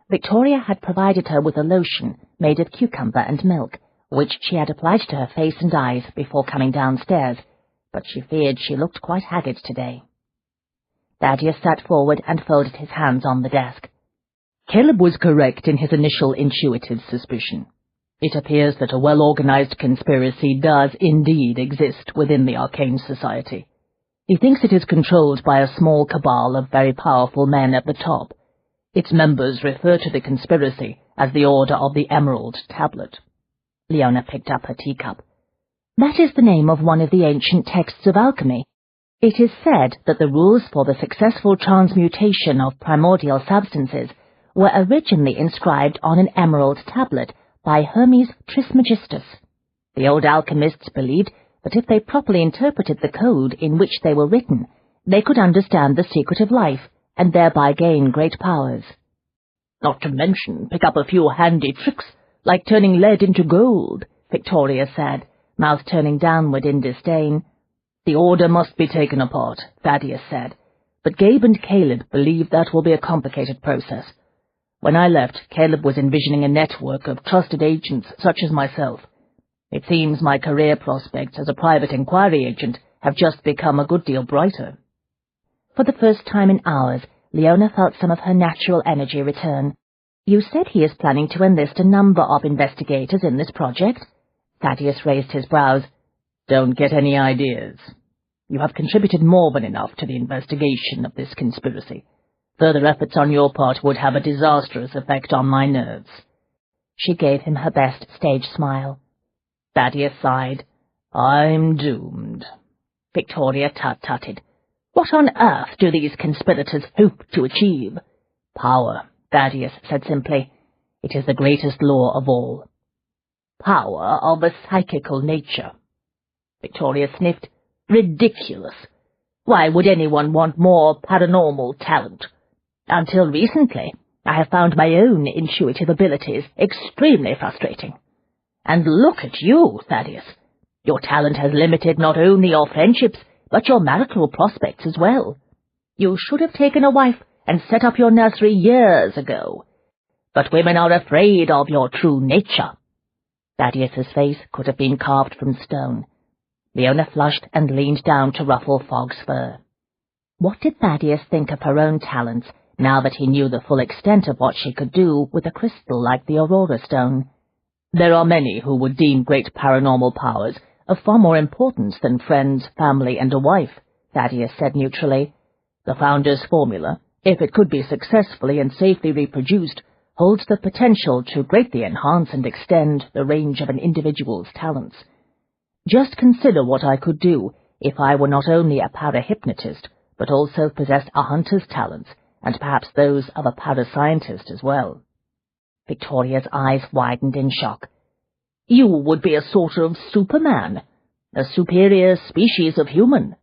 Victoria had provided her with a lotion made of cucumber and milk, which she had applied to her face and eyes before coming downstairs, but she feared she looked quite haggard today. Thaddeus sat forward and folded his hands on the desk. Caleb was correct in his initial intuitive suspicion. It appears that a well-organized conspiracy does indeed exist within the Arcane Society. He thinks it is controlled by a small cabal of very powerful men at the top. Its members refer to the conspiracy as the Order of the Emerald Tablet. Leona picked up her teacup. That is the name of one of the ancient texts of alchemy. It is said that the rules for the successful transmutation of primordial substances were originally inscribed on an emerald tablet by Hermes Trismegistus. The old alchemists believed that if they properly interpreted the code in which they were written, they could understand the secret of life and thereby gain great powers. Not to mention pick up a few handy tricks, like turning lead into gold, Victoria said, mouth turning downward in disdain. The order must be taken apart, Thaddeus said, but Gabe and Caleb believe that will be a complicated process. When I left, Caleb was envisioning a network of trusted agents such as myself. It seems my career prospects as a private inquiry agent have just become a good deal brighter. For the first time in hours, Leona felt some of her natural energy return. You said he is planning to enlist a number of investigators in this project? Thaddeus raised his brows. Don't get any ideas. You have contributed more than enough to the investigation of this conspiracy. Further efforts on your part would have a disastrous effect on my nerves. She gave him her best stage smile. Thaddeus sighed. I'm doomed. Victoria tut-tutted. What on earth do these conspirators hope to achieve? Power, Thaddeus said simply. It is the greatest law of all. Power of a psychical nature. Victoria sniffed. Ridiculous. Why would anyone want more paranormal talent? Until recently, I have found my own intuitive abilities extremely frustrating. And look at you, Thaddeus. Your talent has limited not only your friendships, but your marital prospects as well. You should have taken a wife and set up your nursery years ago. But women are afraid of your true nature. Thaddeus's face could have been carved from stone. Leona flushed and leaned down to ruffle Fogg's fur. What did Thaddeus think of her own talents, now that he knew the full extent of what she could do with a crystal like the Aurora Stone? There are many who would deem great paranormal powers of far more importance than friends, family, and a wife, Thaddeus said neutrally. The Founder's formula, if it could be successfully and safely reproduced, holds the potential to greatly enhance and extend the range of an individual's talents. Just consider what I could do if I were not only a parahypnotist, but also possessed a hunter's talents, and perhaps those of a parascientist as well. Victoria's eyes widened in shock. You would be a sort of Superman, a superior species of human.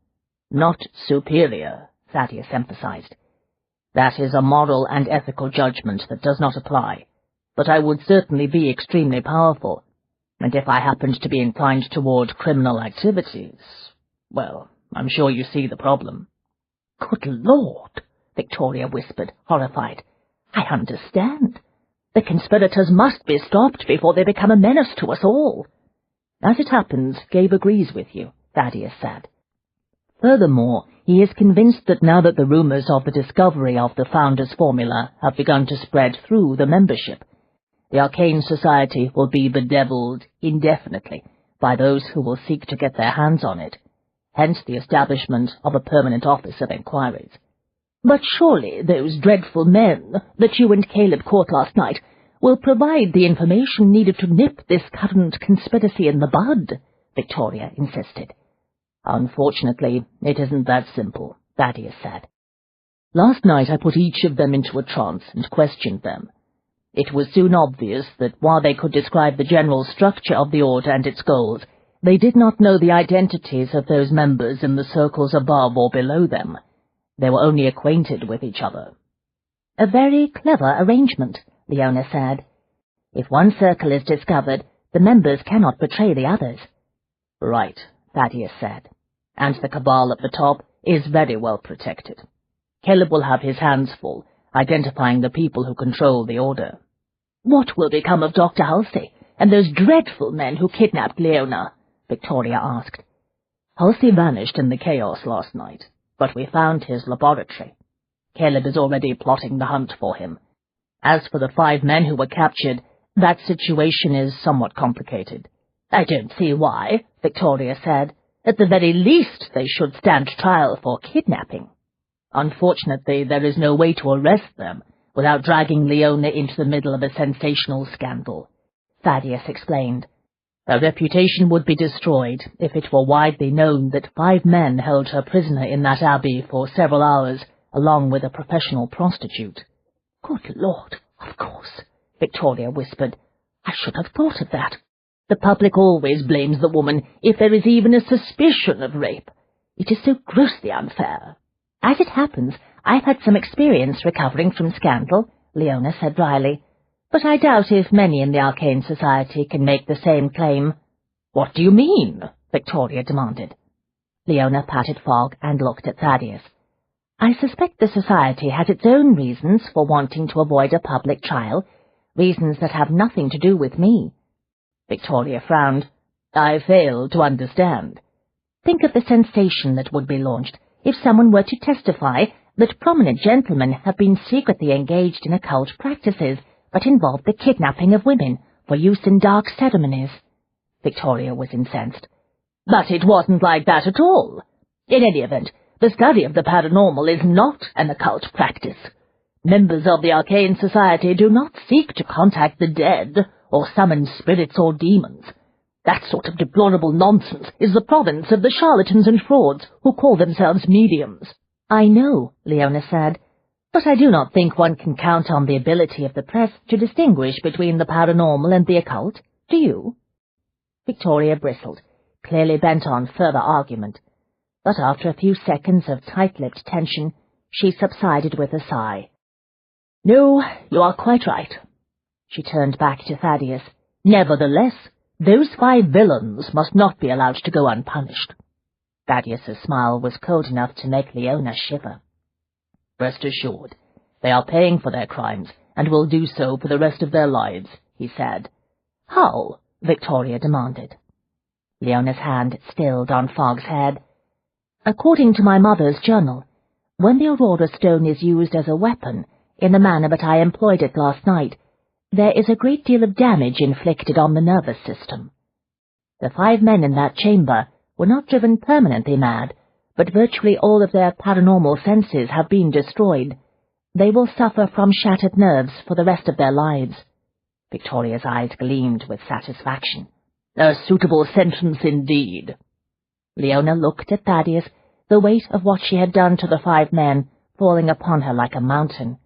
Not superior, Thaddeus emphasized. That is a moral and ethical judgment that does not apply, but I would certainly be extremely powerful, and if I happened to be inclined toward criminal activities, well, I'm sure you see the problem. Good Lord, Victoria whispered, horrified. I understand. The conspirators must be stopped before they become a menace to us all. As it happens, Gabe agrees with you, Thaddeus said. Furthermore, he is convinced that now that the rumors of the discovery of the Founder's formula have begun to spread through the membership, the Arcane Society will be bedeviled indefinitely by those who will seek to get their hands on it, hence the establishment of a permanent office of inquiries. But surely those dreadful men that you and Caleb caught last night will provide the information needed to nip this current conspiracy in the bud, Victoria insisted. Unfortunately, it isn't that simple, Thaddeus said. Last night I put each of them into a trance and questioned them. It was soon obvious that while they could describe the general structure of the order and its goals, they did not know the identities of those members in the circles above or below them. They were only acquainted with each other. A very clever arrangement, Leona said. If one circle is discovered, the members cannot betray the others. Right, Thaddeus said. And the cabal at the top is very well protected. Caleb will have his hands full, identifying the people who control the order. What will become of Dr. Halsey and those dreadful men who kidnapped Leona? Victoria asked. Halsey vanished in the chaos last night, but we found his laboratory. Caleb is already plotting the hunt for him. As for the 5 men who were captured, that situation is somewhat complicated. I don't see why, Victoria said. At the very least, they should stand trial for kidnapping. Unfortunately, there is no way to arrest them without dragging Leona into the middle of a sensational scandal, Thaddeus explained. Her reputation would be destroyed if it were widely known that 5 men held her prisoner in that abbey for several hours, along with a professional prostitute. Good Lord, of course, Victoria whispered. I should have thought of that. The public always blames the woman if there is even a suspicion of rape. It is so grossly unfair. As it happens, I've had some experience recovering from scandal, Leona said dryly, but I doubt if many in the Arcane Society can make the same claim. What do you mean? Victoria demanded. Leona patted Fogg and looked at Thaddeus. I suspect the Society has its own reasons for wanting to avoid a public trial, reasons that have nothing to do with me. Victoria frowned. I fail to understand. Think of the sensation that would be launched if someone were to testify that prominent gentlemen have been secretly engaged in occult practices that involve the kidnapping of women for use in dark ceremonies. Victoria was incensed. But it wasn't like that at all. In any event, the study of the paranormal is not an occult practice. Members of the Arcane Society do not seek to contact the dead or summon spirits or demons. That sort of deplorable nonsense is the province of the charlatans and frauds who call themselves mediums. I know, Leona said, but I do not think one can count on the ability of the press to distinguish between the paranormal and the occult, do you? Victoria bristled, clearly bent on further argument, but after a few seconds of tight-lipped tension, she subsided with a sigh. No, you are quite right. She turned back to Thaddeus. Nevertheless, those 5 villains must not be allowed to go unpunished. Thaddeus's smile was cold enough to make Leona shiver. Rest assured, they are paying for their crimes, and will do so for the rest of their lives, he said. How? Victoria demanded. Leona's hand stilled on Fogg's head. According to my mother's journal, when the Aurora Stone is used as a weapon, in the manner that I employed it last night, there is a great deal of damage inflicted on the nervous system. The 5 men in that chamber were not driven permanently mad, but virtually all of their paranormal senses have been destroyed. They will suffer from shattered nerves for the rest of their lives. Victoria's eyes gleamed with satisfaction. A suitable sentence indeed. Leona looked at Thaddeus, the weight of what she had done to the 5 men falling upon her like a mountain.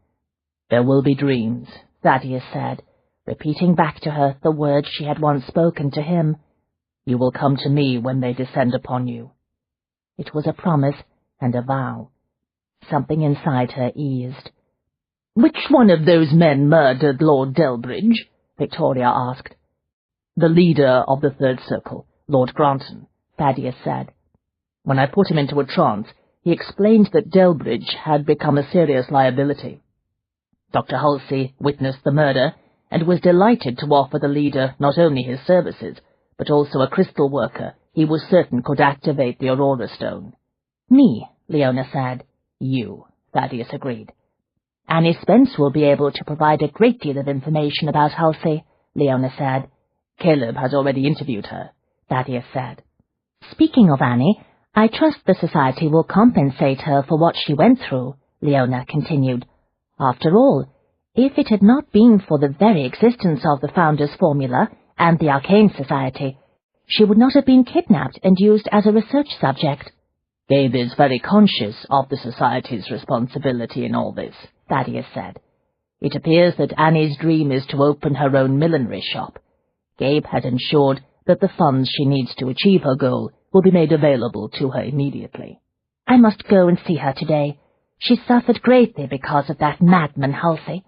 There will be dreams, Thaddeus said, repeating back to her the words she had once spoken to him. You will come to me when they descend upon you. It was a promise and a vow. Something inside her eased. Which one of those men murdered Lord Delbridge? Victoria asked. The leader of the Third Circle, Lord Granton, Thaddeus said. When I put him into a trance, he explained that Delbridge had become a serious liability. Dr. Halsey witnessed the murder and was delighted to offer the leader not only his services, but also a crystal worker he was certain could activate the Aurora Stone. Me, Leona said. You, Thaddeus agreed. Annie Spence will be able to provide a great deal of information about Halsey, Leona said. Caleb has already interviewed her, Thaddeus said. Speaking of Annie, I trust the Society will compensate her for what she went through, Leona continued. After all, If it had not been for the very existence of the Founder's Formula and the Arcane Society, she would not have been kidnapped and used as a research subject. Gabe is very conscious of the Society's responsibility in all this, Thaddeus said. It appears that Annie's dream is to open her own millinery shop. Gabe has ensured that the funds she needs to achieve her goal will be made available to her immediately. I must go and see her today. She suffered greatly because of that madman Halsey.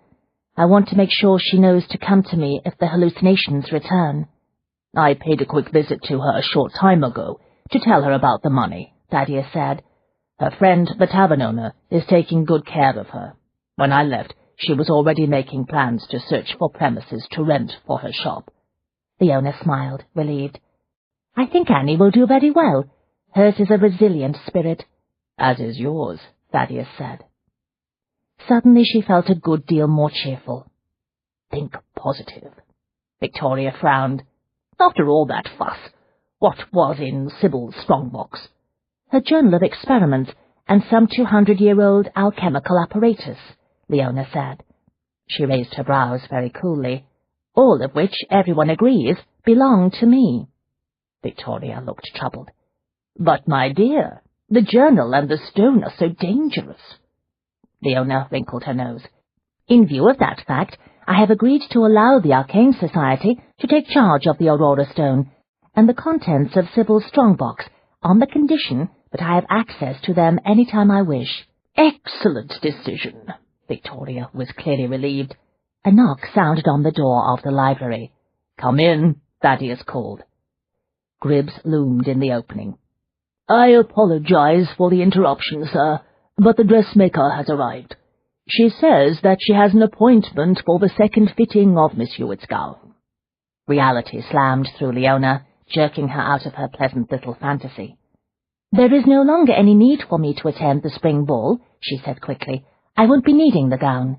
I want to make sure she knows to come to me if the hallucinations return. I paid a quick visit to her a short time ago to tell her about the money, Thaddeus said. Her friend, the tavern owner, is taking good care of her. When I left, she was already making plans to search for premises to rent for her shop. Leona smiled, relieved. I think Annie will do very well. Hers is a resilient spirit. As is yours, Thaddeus said. Suddenly she felt a good deal more cheerful. Think positive. Victoria frowned. After all that fuss, what was in Sybil's strongbox? Her journal of experiments and some 200-year-old alchemical apparatus, Leona said. She raised her brows very coolly. All of which, everyone agrees, belong to me. Victoria looked troubled. But, my dear, the journal and the stone are so dangerous. Leona wrinkled her nose. In view of that fact, I have agreed to allow the Arcane Society to take charge of the Aurora Stone and the contents of Sybil's strongbox on the condition that I have access to them any time I wish. Excellent decision. Victoria was clearly relieved. A knock sounded on the door of the library. Come in, Thaddeus called. Gribbs loomed in the opening. I apologize for the interruption, sir, but the dressmaker has arrived. She says that she has an appointment for the second fitting of Miss Hewitt's gown. Reality slammed through Leona, jerking her out of her pleasant little fantasy. There is no longer any need for me to attend the spring ball, she said quickly. I won't be needing the gown.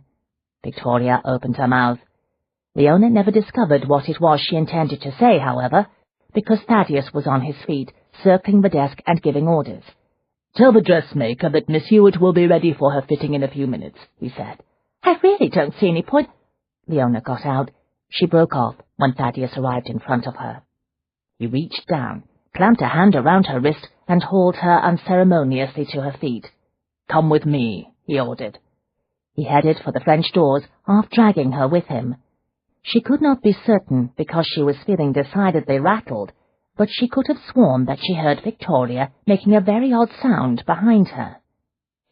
Victoria opened her mouth. Leona never discovered what it was she intended to say, however, because Thaddeus was on his feet, circling the desk and giving orders. Tell the dressmaker that Miss Hewitt will be ready for her fitting in a few minutes, he said. I really don't see any point. Leona got out. She broke off when Thaddeus arrived in front of her. He reached down, clamped a hand around her wrist, and hauled her unceremoniously to her feet. Come with me, he ordered. He headed for the French doors, half dragging her with him. She could not be certain because she was feeling decidedly rattled, but she could have sworn that she heard Victoria making a very odd sound behind her.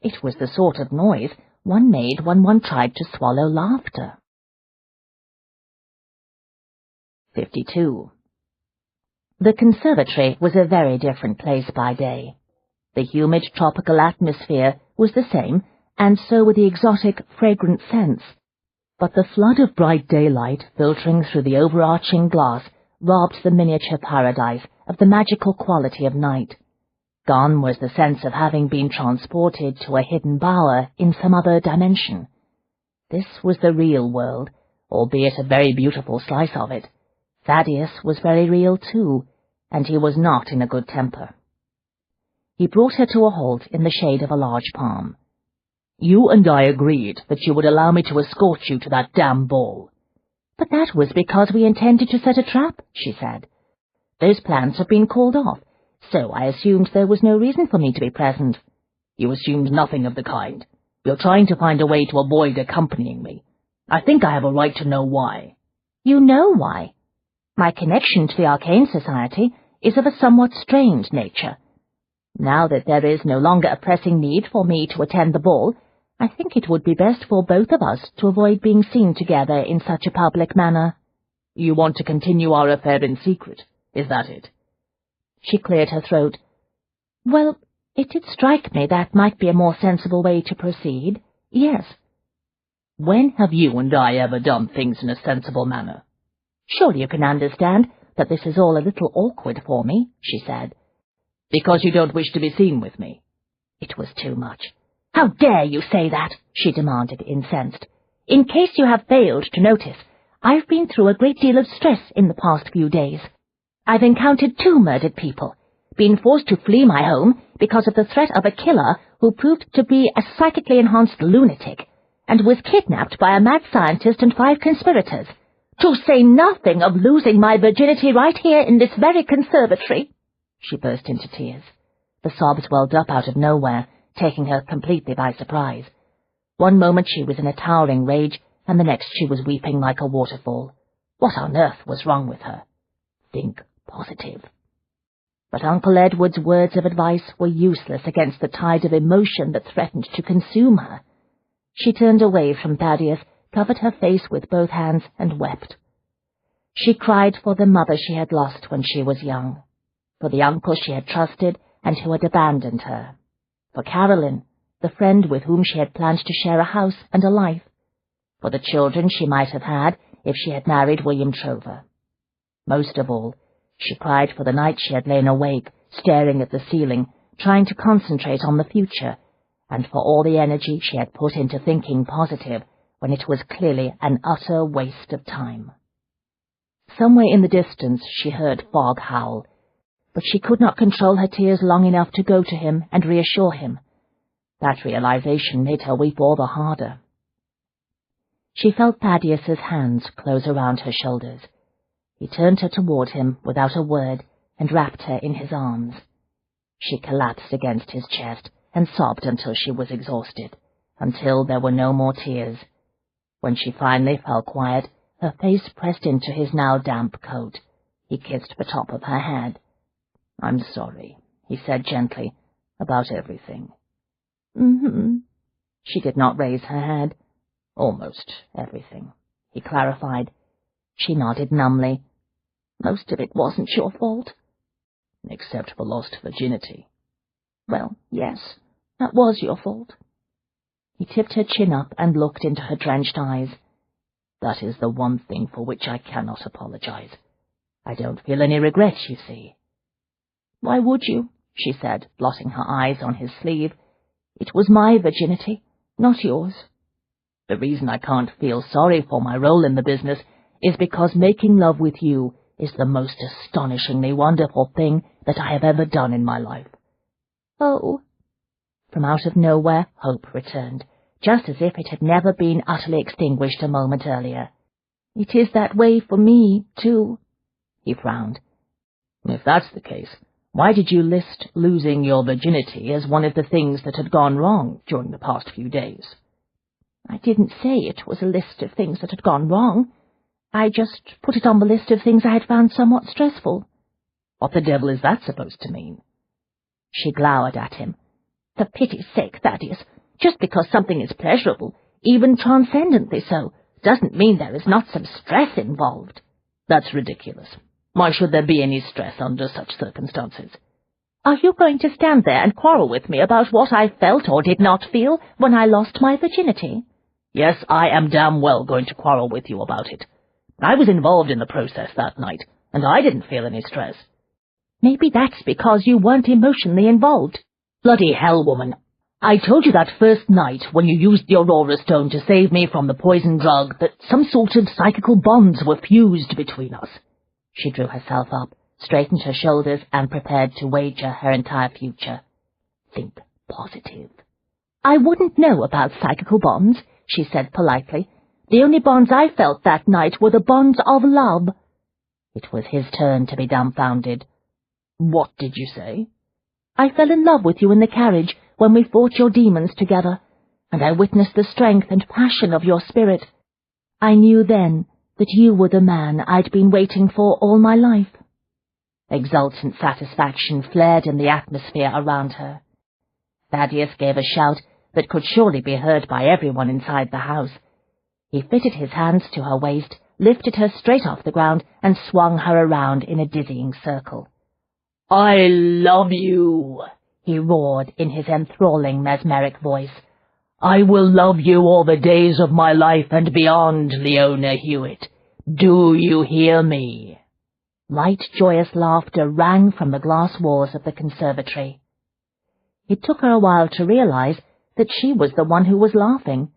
It was the sort of noise one made when one tried to swallow laughter. 52. The conservatory was a very different place by day. The humid tropical atmosphere was the same, and so were the exotic, fragrant scents. But the flood of bright daylight filtering through the overarching glass robbed the miniature paradise of the magical quality of night. Gone was the sense of having been transported to a hidden bower in some other dimension. This was the real world, albeit a very beautiful slice of it. Thaddeus was very real too, and he was not in a good temper. He brought her to a halt in the shade of a large palm. You and I agreed that you would allow me to escort you to that damn ball. But that was because we intended to set a trap, she said. Those plans have been called off, so I assumed there was no reason for me to be present. You assumed nothing of the kind. You're trying to find a way to avoid accompanying me. I think I have a right to know why. You know why. My connection to the Arcane Society is of a somewhat strange nature. Now that there is no longer a pressing need for me to attend the ball, I think it would be best for both of us to avoid being seen together in such a public manner. You want to continue our affair in secret, is that it? She cleared her throat. Well, it did strike me that might be a more sensible way to proceed, yes. When have you and I ever done things in a sensible manner? Surely you can understand that this is all a little awkward for me, she said. Because you don't wish to be seen with me. It was too much. How dare you say that? She demanded, incensed. In case you have failed to notice, I've been through a great deal of stress in the past few days. I've encountered 2 murdered people, been forced to flee my home because of the threat of a killer who proved to be a psychically enhanced lunatic, and was kidnapped by a mad scientist and 5 conspirators, to say nothing of losing my virginity right here in this very conservatory." She burst into tears. The sobs welled up out of nowhere, taking her completely by surprise. One moment she was in a towering rage, and the next she was weeping like a waterfall. What on earth was wrong with her? Think positive. But Uncle Edward's words of advice were useless against the tide of emotion that threatened to consume her. She turned away from Thaddeus, covered her face with both hands, and wept. She cried for the mother she had lost when she was young, for the uncle she had trusted and who had abandoned her, for Caroline, the friend with whom she had planned to share a house and a life, for the children she might have had if she had married William Trover. Most of all, she cried for the night she had lain awake, staring at the ceiling, trying to concentrate on the future, and for all the energy she had put into thinking positive when it was clearly an utter waste of time. Somewhere in the distance she heard Fog howl, but she could not control her tears long enough to go to him and reassure him. That realization made her weep all the harder. She felt Thaddeus's hands close around her shoulders. He turned her toward him without a word and wrapped her in his arms. She collapsed against his chest and sobbed until she was exhausted, until there were no more tears. When she finally fell quiet, her face pressed into his now damp coat. He kissed the top of her head. "I'm sorry," he said gently, "about everything." "Mm-hmm." She did not raise her head. "Almost everything," he clarified. She nodded numbly. "Most of it wasn't your fault." "Except for lost virginity." "Well, yes, that was your fault." He tipped her chin up and looked into her drenched eyes. "That is the one thing for which I cannot apologize. I don't feel any regret, you see." "Why would you?" she said, blotting her eyes on his sleeve. "It was my virginity, not yours." "The reason I can't feel sorry for my role in the business is because making love with you is the most astonishingly wonderful thing that I have ever done in my life." "Oh." From out of nowhere, hope returned, just as if it had never been utterly extinguished a moment earlier. "It is that way for me, too." He frowned. "If that's the case, why did you list losing your virginity as one of the things that had gone wrong during the past few days?" "I didn't say it was a list of things that had gone wrong. I just put it on the list of things I had found somewhat stressful." "What the devil is that supposed to mean?" She glowered at him. "For pity's sake, Thaddeus, just because something is pleasurable, even transcendently so, doesn't mean there is not some stress involved." "That's ridiculous. Why should there be any stress under such circumstances?" "Are you going to stand there and quarrel with me about what I felt or did not feel when I lost my virginity?" "Yes, I am damn well going to quarrel with you about it. I was involved in the process that night, and I didn't feel any stress." "Maybe that's because you weren't emotionally involved." "Bloody hell, woman. I told you that first night when you used the Aurora Stone to save me from the poison drug that some sort of psychical bonds were fused between us." She drew herself up, straightened her shoulders, and prepared to wager her entire future. "Think positive." "I wouldn't know about psychical bonds," she said politely. "The only bonds I felt that night were the bonds of love." It was his turn to be dumbfounded. "What did you say?" "I fell in love with you in the carriage when we fought your demons together, and I witnessed the strength and passion of your spirit. I knew then that you were the man I'd been waiting for all my life." Exultant satisfaction flared in the atmosphere around her. Thaddeus gave a shout that could surely be heard by everyone inside the house. He fitted his hands to her waist, lifted her straight off the ground, and swung her around in a dizzying circle. "I love you," he roared in his enthralling, mesmeric voice. "I will love you all the days of my life and beyond, Leona Hewitt. Do you hear me?" Light, joyous laughter rang from the glass walls of the conservatory. It took her a while to realize that she was the one who was laughing.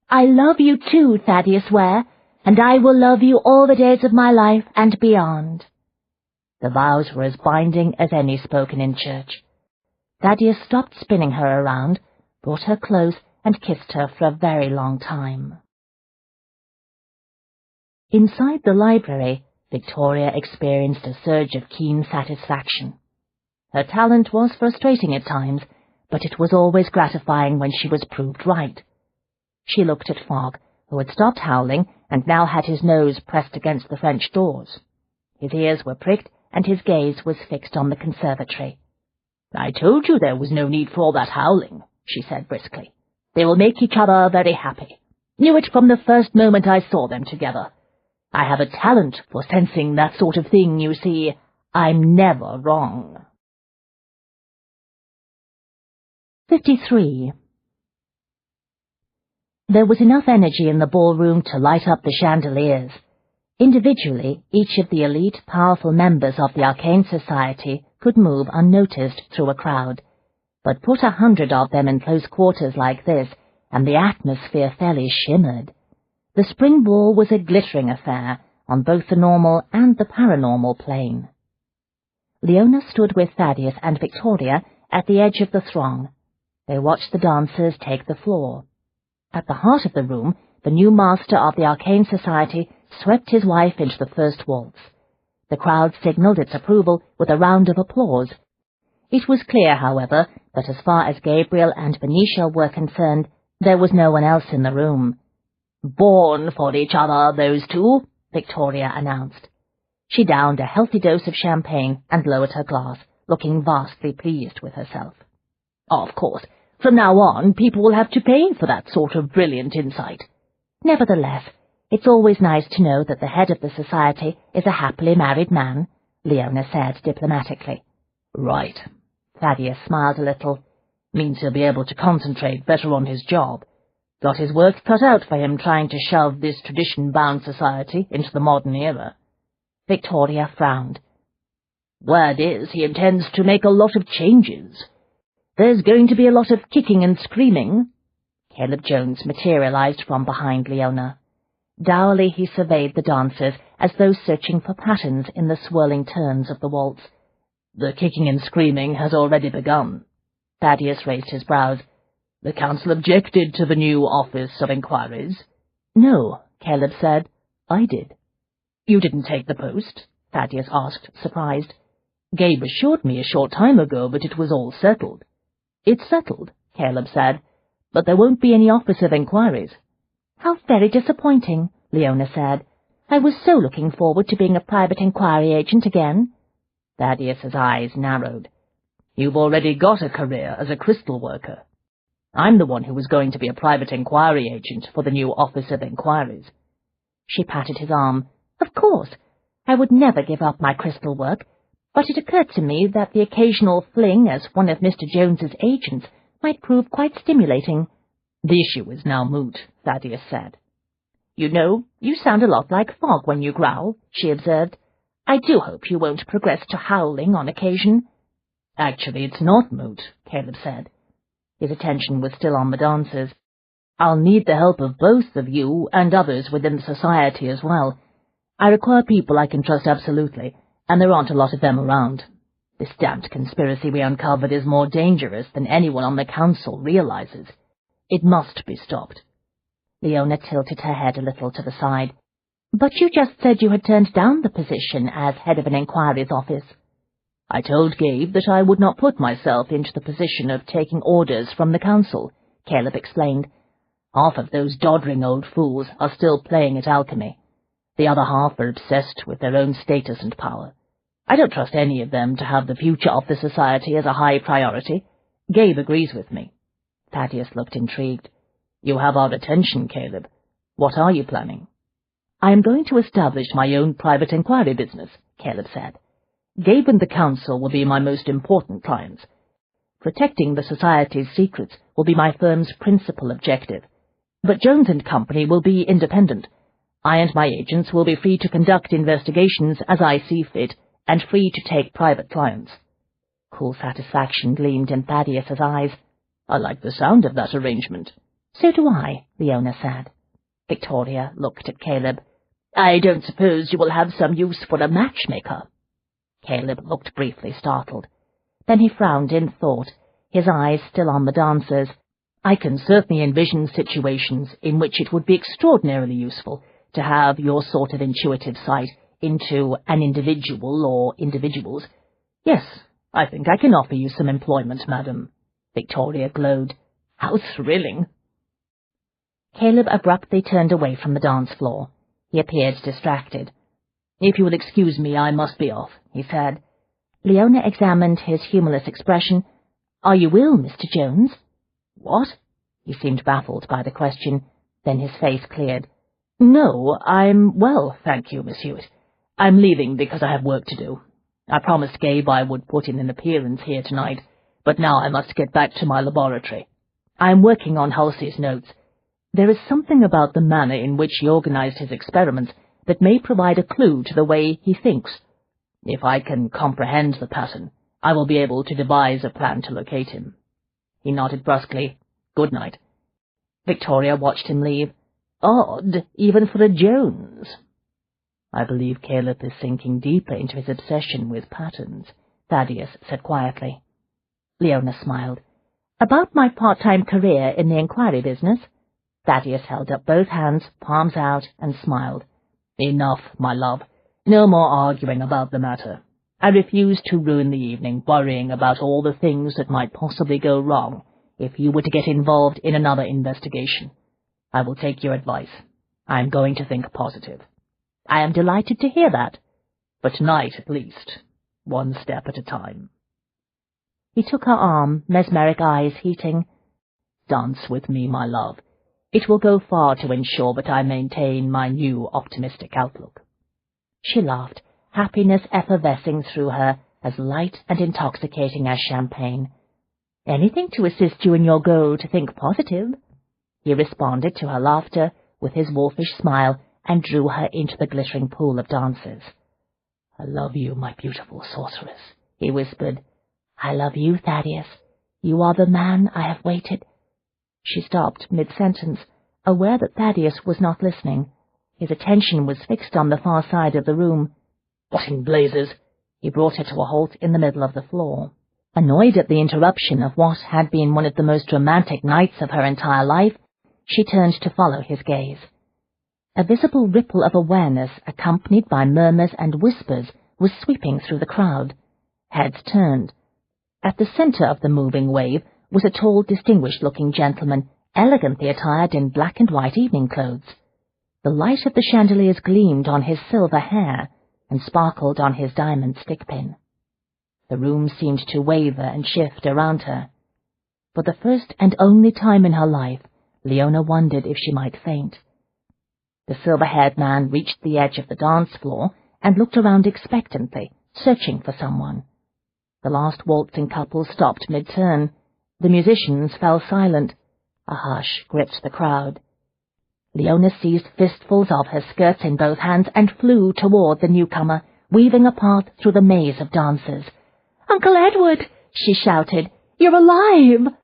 "I love you too, Thaddeus Ware, and I will love you all the days of my life and beyond." The vows were as binding as any spoken in church. Thaddeus stopped spinning her around, brought her close, and kissed her for a very long time. Inside the library, Victoria experienced a surge of keen satisfaction. Her talent was frustrating at times, but it was always gratifying when she was proved right. She looked at Fogg, who had stopped howling and now had his nose pressed against the French doors. His ears were pricked, and his gaze was fixed on the conservatory. "I told you there was no need for all that howling," she said briskly. "They will make each other very happy. Knew it from the first moment I saw them together. I have a talent for sensing that sort of thing, you see. I'm never wrong." 53. There was enough energy in the ballroom to light up the chandeliers. Individually, each of the elite, powerful members of the Arcane Society could move unnoticed through a crowd, but put 100 of them in close quarters like this, and the atmosphere fairly shimmered. The spring ball was a glittering affair on both the normal and the paranormal plane. Leona stood with Thaddeus and Victoria at the edge of the throng. They watched the dancers take the floor. At the heart of the room, the new master of the Arcane Society swept his wife into the first waltz. The crowd signalled its approval with a round of applause. It was clear, however, that as far as Gabriel and Benicia were concerned, there was no one else in the room. "Born for each other, those two," Victoria announced. She downed a healthy dose of champagne and lowered her glass, looking vastly pleased with herself. "Of course, from now on, people will have to pay for that sort of brilliant insight. Nevertheless, it's always nice to know that the head of the society is a happily married man," Leona said diplomatically. "Right." Thaddeus smiled a little. "Means he'll be able to concentrate better on his job. Got his work cut out for him trying to shove this tradition-bound society into the modern era." Victoria frowned. "Word is he intends to make a lot of changes. There's going to be a lot of kicking and screaming." Caleb Jones materialized from behind Leona. Dourly he surveyed the dancers as though searching for patterns in the swirling turns of the waltz. "The kicking and screaming has already begun." Thaddeus raised his brows. "The council objected to the new Office of Inquiries." "No," Caleb said. "I did." "You didn't take the post?" Thaddeus asked, surprised. "Gabe assured me a short time ago that it was all settled." "It's settled," Caleb said, "but there won't be any Office of Inquiries." "How very disappointing," Leona said. "I was so looking forward to being a private inquiry agent again." Thaddeus's eyes narrowed. "You've already got a career as a crystal worker. I'm the one who was going to be a private inquiry agent for the new Office of Inquiries." She patted his arm. "Of course, I would never give up my crystal work, but it occurred to me that the occasional fling as one of Mr. Jones's agents might prove quite stimulating." "The issue is now moot," Thaddeus said. "You know, you sound a lot like Fogg when you growl," she observed. "I do hope you won't progress to howling on occasion." "Actually, it's not moot," Caleb said. His attention was still on the dancers. "I'll need the help of both of you and others within the society as well. I require people I can trust absolutely, and there aren't a lot of them around. This damned conspiracy we uncovered is more dangerous than anyone on the council realizes. It must be stopped." Leona tilted her head a little to the side. "But you just said you had turned down the position as head of an inquiries office." "I told Gabe that I would not put myself into the position of taking orders from the council," Caleb explained. "Half of those doddering old fools are still playing at alchemy. The other half are obsessed with their own status and power. I don't trust any of them to have the future of the society as a high priority. Gabe agrees with me." Thaddeus looked intrigued. "You have our attention, Caleb. What are you planning?" "I am going to establish my own private inquiry business," Caleb said. "Gabe and the council will be my most important clients. Protecting the society's secrets will be my firm's principal objective. But Jones and Company will be independent. I and my agents will be free to conduct investigations as I see fit, and free to take private clients." Cool satisfaction gleamed in Thaddeus's eyes. "I like the sound of that arrangement." "So do I," Leona said. Victoria looked at Caleb. "I don't suppose you will have some use for a matchmaker?" Caleb looked briefly startled. Then he frowned in thought, his eyes still on the dancers. I can certainly envision situations in which it would be extraordinarily useful to have your sort of intuitive sight into an individual or individuals. Yes, I think I can offer you some employment, madam." Victoria glowed. "How thrilling!" Caleb abruptly turned away from the dance floor. He appeared distracted. "If you will excuse me, I must be off," he said. Leona examined his humorless expression. "Are you ill, Mr. Jones?" "What?" He seemed baffled by the question. Then his face cleared. "No, I'm well, thank you, Miss Hewitt. I'm leaving because I have work to do. I promised Gabe I would put in an appearance here tonight, but now I must get back to my laboratory. I am working on Halsey's notes. There is something about the manner in which he organized his experiments that may provide a clue to the way he thinks. If I can comprehend the pattern, I will be able to devise a plan to locate him." He nodded brusquely. "Good night." Victoria watched him leave. "Odd, even for a Jones." "I believe Caleb is sinking deeper into his obsession with patterns," Thaddeus said quietly. Leona smiled. "About my part-time career in the inquiry business?" Thaddeus held up both hands, palms out, and smiled. "Enough, my love. No more arguing about the matter. I refuse to ruin the evening worrying about all the things that might possibly go wrong if you were to get involved in another investigation. I will take your advice. I am going to think positive." "I am delighted to hear that." "For tonight, at least. One step at a time." He took her arm, mesmeric eyes heating. "Dance with me, my love. It will go far to ensure that I maintain my new optimistic outlook." She laughed, happiness effervescing through her, as light and intoxicating as champagne. "Anything to assist you in your goal to think positive." He responded to her laughter with his wolfish smile and drew her into the glittering pool of dancers. "I love you, my beautiful sorceress," he whispered. "I love you, Thaddeus. You are the man I have waited." She stopped mid-sentence, aware that Thaddeus was not listening. His attention was fixed on the far side of the room. "What in blazes?" He brought her to a halt in the middle of the floor. Annoyed at the interruption of what had been one of the most romantic nights of her entire life, she turned to follow his gaze. A visible ripple of awareness, accompanied by murmurs and whispers, was sweeping through the crowd. Heads turned. At the center of the moving wave was a tall, distinguished-looking gentleman, elegantly attired in black and white evening clothes. The light of the chandeliers gleamed on his silver hair and sparkled on his diamond stickpin. The room seemed to waver and shift around her. For the first and only time in her life, Leona wondered if she might faint. The silver-haired man reached the edge of the dance floor and looked around expectantly, searching for someone. The last waltzing couple stopped mid-turn. The musicians fell silent. A hush gripped the crowd. Leona seized fistfuls of her skirts in both hands and flew toward the newcomer, weaving a path through the maze of dancers. "Uncle Edward!" she shouted. "You're alive!"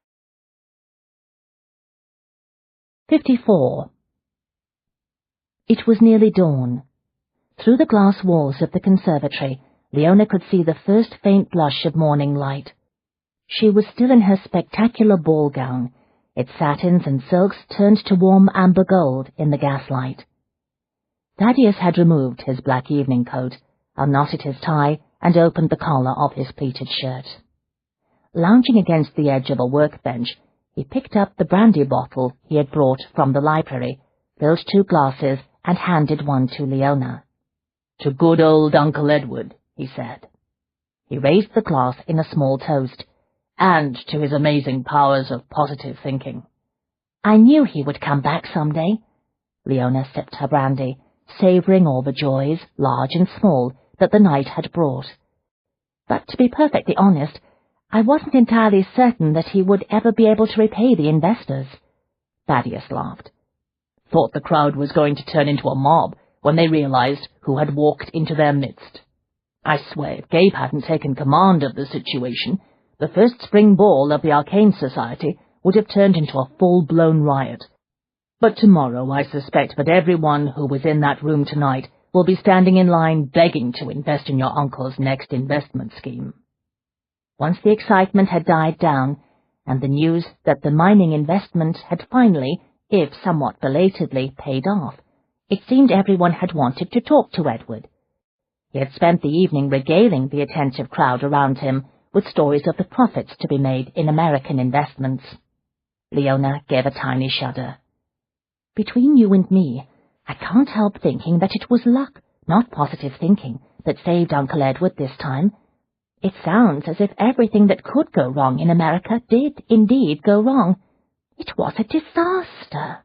54. It was nearly dawn. Through the glass walls of the conservatory, Leona could see the first faint blush of morning light. She was still in her spectacular ball gown, its satins and silks turned to warm amber gold in the gaslight. Thaddeus had removed his black evening coat, unknotted his tie, and opened the collar of his pleated shirt. Lounging against the edge of a workbench, he picked up the brandy bottle he had brought from the library, filled 2 glasses, and handed one to Leona. "To good old Uncle Edward," he said. He raised the glass in a small toast. "And to his amazing powers of positive thinking." "I knew he would come back someday." Leona sipped her brandy, savouring all the joys, large and small, that the night had brought. "But to be perfectly honest, I wasn't entirely certain that he would ever be able to repay the investors." Thaddeus laughed. "Thought the crowd was going to turn into a mob when they realized who had walked into their midst. I swear if Gabe hadn't taken command of the situation, the first spring ball of the Arcane Society would have turned into a full-blown riot. But tomorrow I suspect that everyone who was in that room tonight will be standing in line begging to invest in your uncle's next investment scheme." Once the excitement had died down, and the news that the mining investment had finally, if somewhat belatedly, paid off, it seemed everyone had wanted to talk to Edward. He had spent the evening regaling the attentive crowd around him with stories of the profits to be made in American investments. Leona gave a tiny shudder. "Between you and me, I can't help thinking that it was luck, not positive thinking, that saved Uncle Edward this time. It sounds as if everything that could go wrong in America did indeed go wrong. It was a disaster."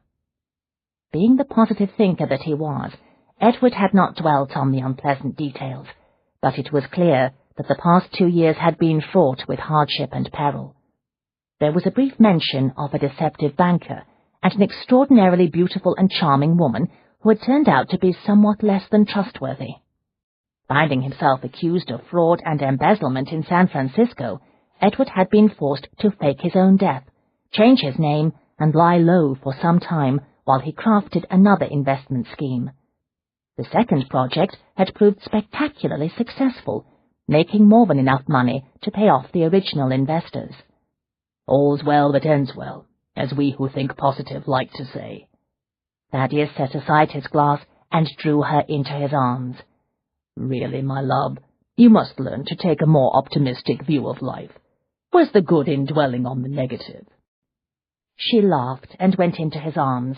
Being the positive thinker that he was, Edward had not dwelt on the unpleasant details, but it was clear that the past 2 years had been fraught with hardship and peril. There was a brief mention of a deceptive banker and an extraordinarily beautiful and charming woman who had turned out to be somewhat less than trustworthy. Finding himself accused of fraud and embezzlement in San Francisco, Edward had been forced to fake his own death, change his name, and lie low for some time while he crafted another investment scheme. The second project had proved spectacularly successful, making more than enough money to pay off the original investors. "All's well that ends well, as we who think positive like to say." Thaddeus set aside his glass and drew her into his arms. "Really, my love, you must learn to take a more optimistic view of life. Where's the good in dwelling on the negative?" She laughed and went into his arms.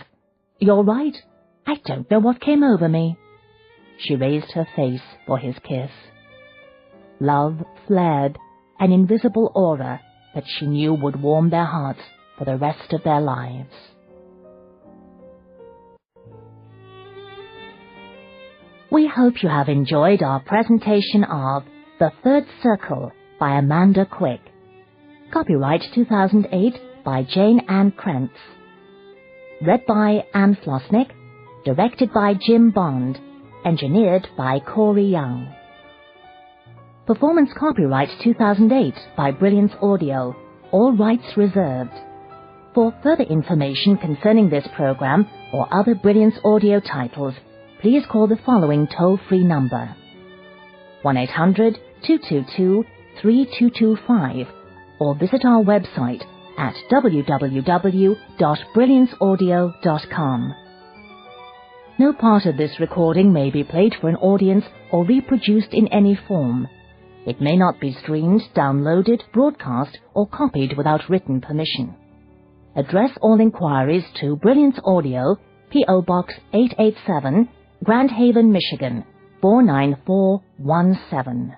"You're right. I don't know what came over me." She raised her face for his kiss. Love flared, an invisible aura that she knew would warm their hearts for the rest of their lives. We hope you have enjoyed our presentation of The Third Circle by Amanda Quick. Copyright 2008 by Jane Ann Krentz. Read by Anne Flosnick. Directed by Jim Bond. Engineered by Corey Young. Performance copyright 2008 by Brilliance Audio. All rights reserved. For further information concerning this program or other Brilliance Audio titles, please call the following toll-free number: 1-800-222-3225, or visit our website at www.brillianceaudio.com. No part of this recording may be played for an audience or reproduced in any form. It may not be streamed, downloaded, broadcast, or copied without written permission. Address all inquiries to Brilliance Audio, P.O. Box 887, Grand Haven, Michigan, 49417.